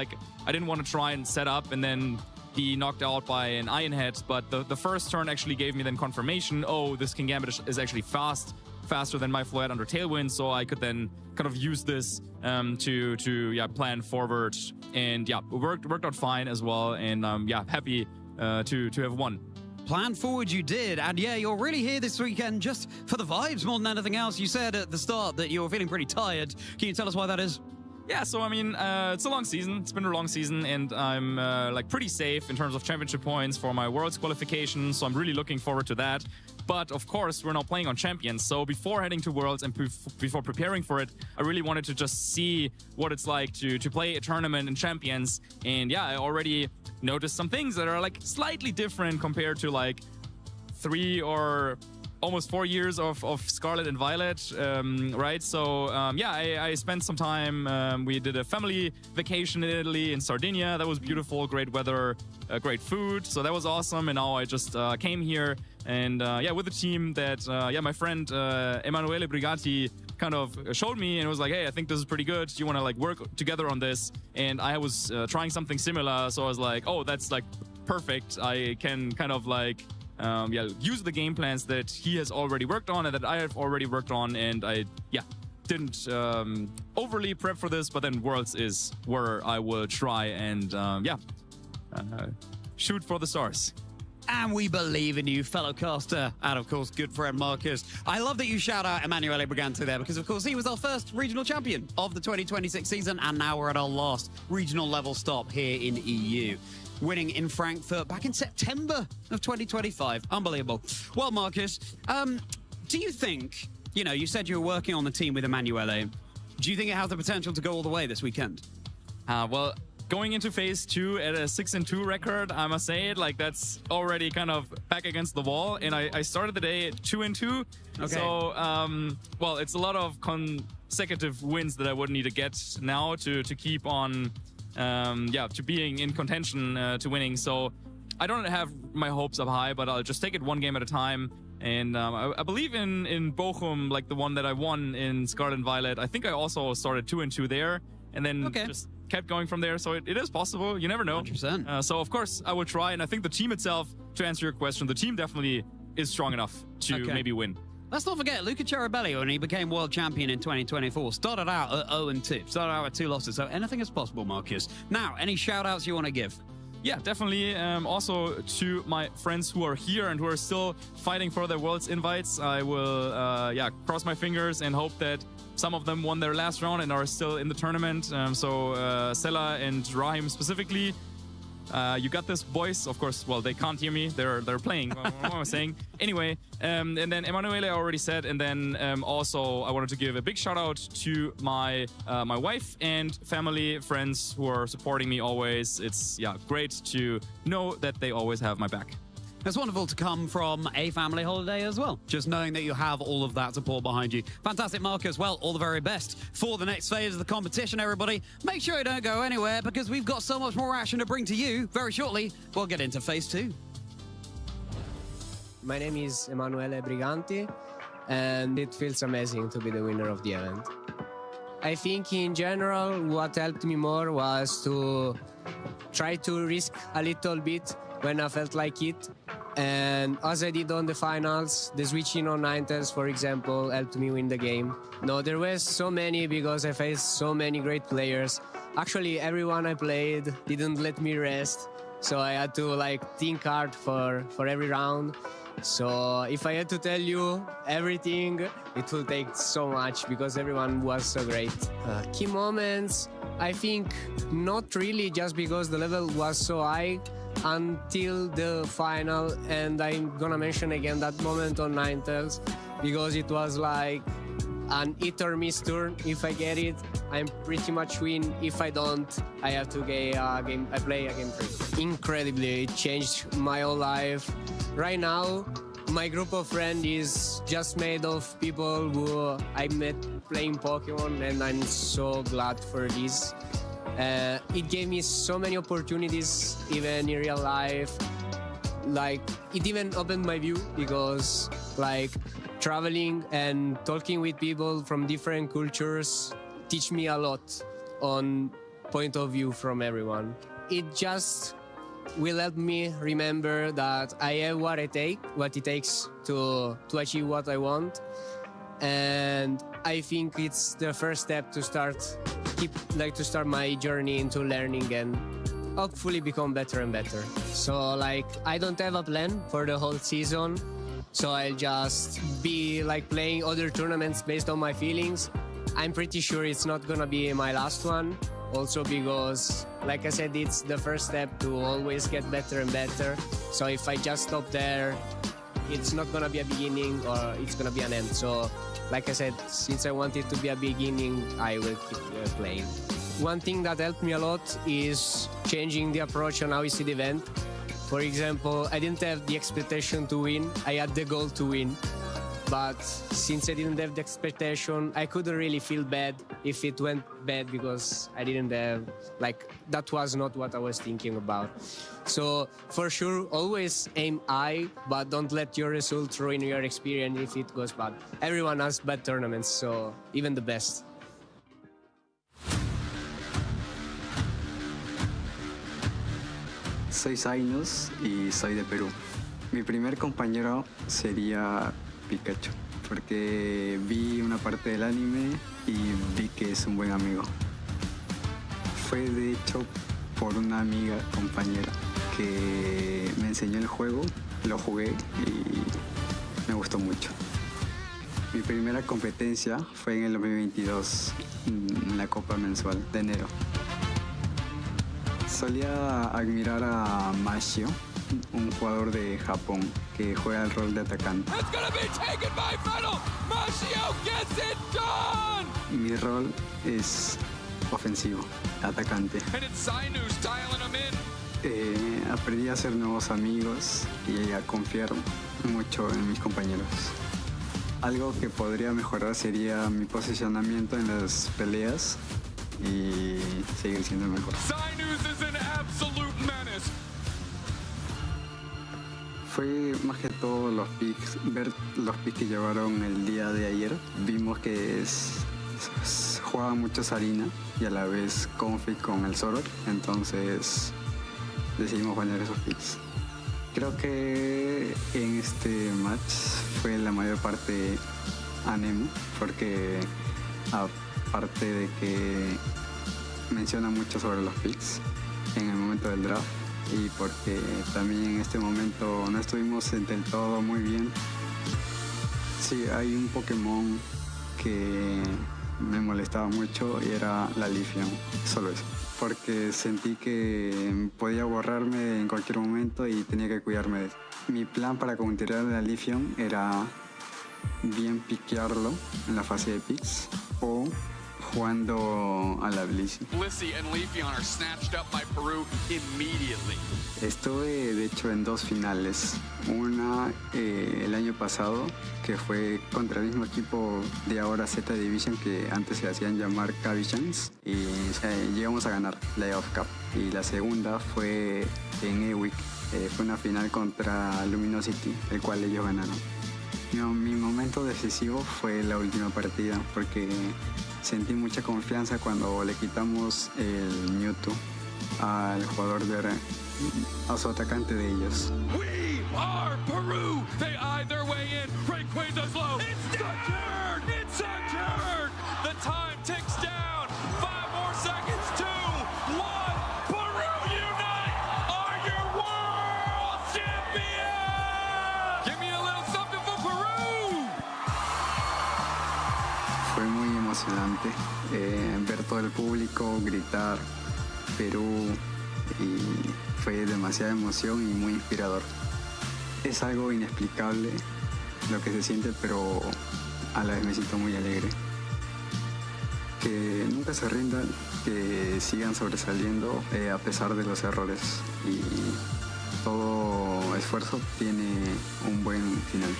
I didn't want to try and set up and then be knocked out by an Iron Head. But the first turn actually gave me then confirmation, oh, this Kingambit is actually faster than my Floette under Tailwind, so I could then kind of use this to plan forward, and it worked out fine as well, and happy to have won. Plan forward you did, and you're really here this weekend just for the vibes more than anything else. You said at the start that you were feeling pretty tired. Can you tell us why that is? Yeah, so I mean, it's a long season. It's been a long season, and I'm like pretty safe in terms of championship points for my Worlds qualification. So I'm really looking forward to that. But of course, we're now playing on Champions. So before heading to Worlds and before preparing for it, I really wanted to just see what it's like to play a tournament in Champions. And yeah, I already noticed some things that are like slightly different compared to like 3 or almost 4 years of Scarlet and Violet, right? So yeah, I spent some time. We did a family vacation in Italy, in Sardinia. That was beautiful, great weather, great food. So that was awesome. And now I just came here and yeah, with a team that yeah, my friend Emanuele Brigatti kind of showed me and was like, hey, I think this is pretty good. Do you want to like work together on this? And I was trying something similar. So I was like, oh, that's like perfect. I can kind of like yeah, use the game plans that he has already worked on and that I have already worked on, and I didn't overly prep for this, but then Worlds is where I will try and shoot for the stars. And we believe in you, fellow caster, and of course, good friend Marcus. I love that you shout out Emanuele Brigante there, because of course he was our first regional champion of the 2026 season, and now we're at our last regional level stop here in EU. Winning in Frankfurt back in September of 2025. Unbelievable. Well, Marcus, do you think, you know, you said you were working on the team with Emanuele. Do you think it has the potential to go all the way this weekend? Well, going into phase 2 at a 6-2 record, I must say it, like that's already kind of back against the wall. And I started the day at 2-2. Okay. So, well, it's a lot of consecutive wins that I would need to get now to keep on yeah, to being in contention to winning. So I don't have my hopes up high, but I'll just take it one game at a time. And I believe in Bochum, like the one that I won in Scarlet and Violet. I think I also started 2-2 there, and then just kept going from there. So it is possible. You never know. 100%. So of course I will try, and I think the team itself, to answer your question, the team definitely is strong enough to maybe win. Let's not forget, Luca Cherubelli, when he became world champion in 2024, started out at 0-2. Started out with 2 losses, so anything is possible, Marcus. Now, any shout-outs you want to give? Yeah, definitely. Also to my friends who are here and who are still fighting for their Worlds invites, I will yeah, cross my fingers and hope that some of them won their last round and are still in the tournament. So Sela and Rahim specifically, you got this, boys. Of course, well, they can't hear me. They're playing. What am I saying? Anyway, and then Emanuele I already said, and then also I wanted to give a big shout out to my my wife and family, friends who are supporting me always. It's great to know that they always have my back. It's wonderful to come from a family holiday as well. Just knowing that you have all of that support behind you. Fantastic, Marcus. Well, all the very best for the next phase of the competition, everybody. Make sure you don't go anywhere, because we've got so much more action to bring to you. Very shortly, we'll get into phase 2. My name is Emanuele Briganti, and it feels amazing to be the winner of the event. I think in general, what helped me more was to try to risk a little bit when I felt like it. And as I did on the finals, the switching on 9-tails, for example, helped me win the game. No, there were so many because I faced so many great players. Actually, everyone I played didn't let me rest, so I had to think hard for every round. So if I had to tell you everything, it will take so much because everyone was so great. Key moments, I think not really, just because the level was so high until the final, and I'm gonna mention again that moment on 9-tails because it was like an hit or miss turn. If I get it, I'm pretty much win. If I don't, I have to play a game 3. Incredibly, it changed my whole life. Right now, my group of friends is just made of people who I met playing Pokemon, and I'm so glad for this. It gave me so many opportunities, even in real life. It even opened my view because, traveling and talking with people from different cultures teach me a lot on point of view from everyone. It just will help me remember that I have what it takes to achieve what I want. And I think it's the first step to start my journey into learning and hopefully become better and better. So I don't have a plan for the whole season, so I'll just be playing other tournaments based on my feelings. I'm pretty sure it's not gonna be my last one. Also because, like I said, it's the first step to always get better and better. So if I just stop there, it's not gonna be a beginning or it's gonna be an end. So, like I said, since I want it to be a beginning, I will keep playing. One thing that helped me a lot is changing the approach on how I see the event. For example, I didn't have the expectation to win. I had the goal to win. But since I didn't have the expectation, I couldn't really feel bad if it went bad because I didn't have, like, that was not what I was thinking about. So for sure, always aim high, but don't let your result ruin your experience if it goes bad. Everyone has bad tournaments, so even the best. Soy Zainus y soy de Perú. Mi primer compañero sería Pikachu, porque vi una parte del anime y vi que es un buen amigo. Fue de hecho por una amiga, compañera, que me enseñó el juego, lo jugué y me gustó mucho. Mi primera competencia fue en el 2022, en la Copa Mensual de enero. Solía admirar a Mashio, un jugador de Japón que juega el rol de atacante. Mi rol es ofensivo, atacante. Aprendí a hacer nuevos amigos y a confiar mucho en mis compañeros. Algo que podría mejorar sería mi posicionamiento en las peleas y seguir siendo el mejor. Fue más que todo los picks, ver los picks que llevaron el día de ayer. Vimos que jugaban mucho Sarina y a la vez Config con el Zoro, entonces decidimos poner esos picks. Creo que en este match fue la mayor parte Anemo, porque aparte de que menciona mucho sobre los picks en el momento del draft, y porque también en este momento no estuvimos del todo muy bien. Sí, hay un Pokémon que me molestaba mucho y era la Lithium, solo eso. Porque sentí que podía borrarme en cualquier momento y tenía que cuidarme de eso. Mi plan para counterar la Lithium era bien piquearlo en la fase de picks o jugando a la Blissey. Blissey and Leafeon are snatched up by Peru immediately. Estuve de hecho en dos finales. Una el año pasado, que fue contra el mismo equipo de ahora Z Division, que antes se hacían llamar Cavicians, y llegamos a ganar la EOF Cup. Y la segunda fue en Ewick, fue una final contra Luminosity, el cual ellos ganaron. Mi momento decisivo fue la última partida, porque sentí mucha confianza cuando le quitamos el Mewtwo al jugador a su atacante de ellos. We are Peru. They eyed their way in. Rayquaza's low. It's secured. It's secured. The time ticks down. 5 more seconds. 2, 1. Peru unite. Are your world champions. Give me a little something for Peru. Fue muy emocionante ver todo el público gritar Perú, y fue demasiada emoción y muy inspirador. Es algo inexplicable lo que se siente, pero a la vez me siento muy alegre. Que nunca se rindan, que sigan sobresaliendo a pesar de los errores, y todo esfuerzo tiene un buen final.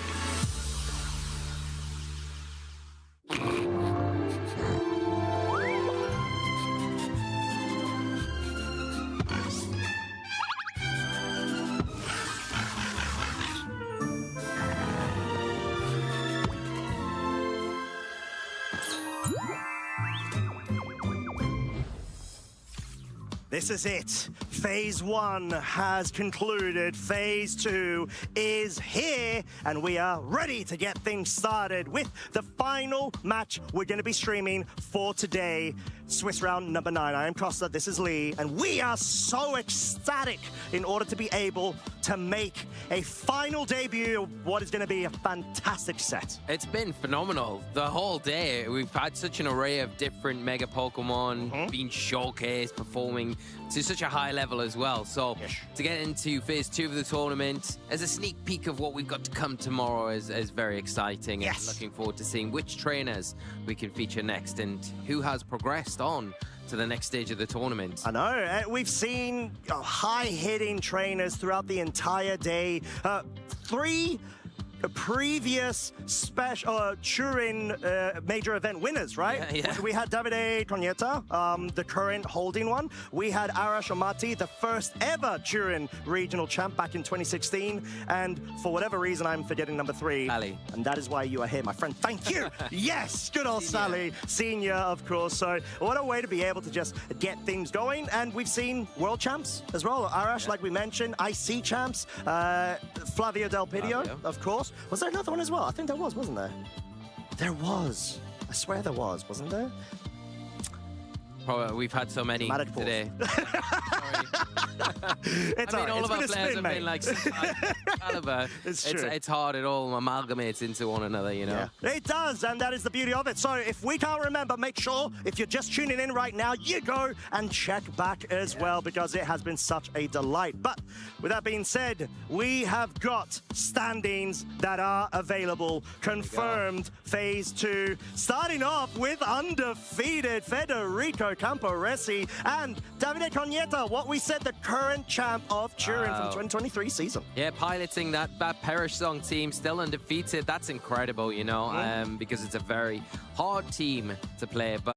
This is it. Phase 1 has concluded. Phase 2 is here, and we are ready to get things started with the final match we're going to be streaming for today. Swiss round number 9. I am Costa, this is Lee, and we are so ecstatic in order to be able to make a final debut of what is going to be a fantastic set. It's been phenomenal the whole day. We've had such an array of different Mega Pokemon being showcased, performing to such a high level as well. So to get into phase 2 of the tournament as a sneak peek of what we've got to come tomorrow is very exciting. And looking forward to seeing which trainers we can feature next and who has progressed on to the next stage of the tournament. I know. We've seen high-hitting trainers throughout the entire day. 3 previous special Turin major event winners, right? Yeah. We had Davide Cognetta, the current holding one. We had Arash Amati, the first ever Turin regional champ back in 2016. And for whatever reason, I'm forgetting number 3. Sally. And that is why you are here, my friend. Thank you. Yes, good old Sally. Senior, of course. So what a way to be able to just get things going. And we've seen world champs as well. Arash, like we mentioned, IC champs, Flavio Del Pidio, of course. Was there another one as well? I think there was, wasn't there? There was. I swear there was, wasn't there? Probably, we've had so many today. It's I mean, all it's of our been a players spin, have mate. been like some caliber. It's true. It's hard. It all amalgamates into one another, you know. Yeah. It does, and that is the beauty of it. So if we can't remember, make sure if you're just tuning in right now, you go and check back as well, because it has been such a delight. But with that being said, we have got standings that are available. Confirmed phase 2, starting off with undefeated Federico Camporesi and Davide Cognetta, what we said, the current champ of Turin from 2023 season. Yeah, piloting that Perish Song team, still undefeated. That's incredible, you know, because it's a very hard team to play. But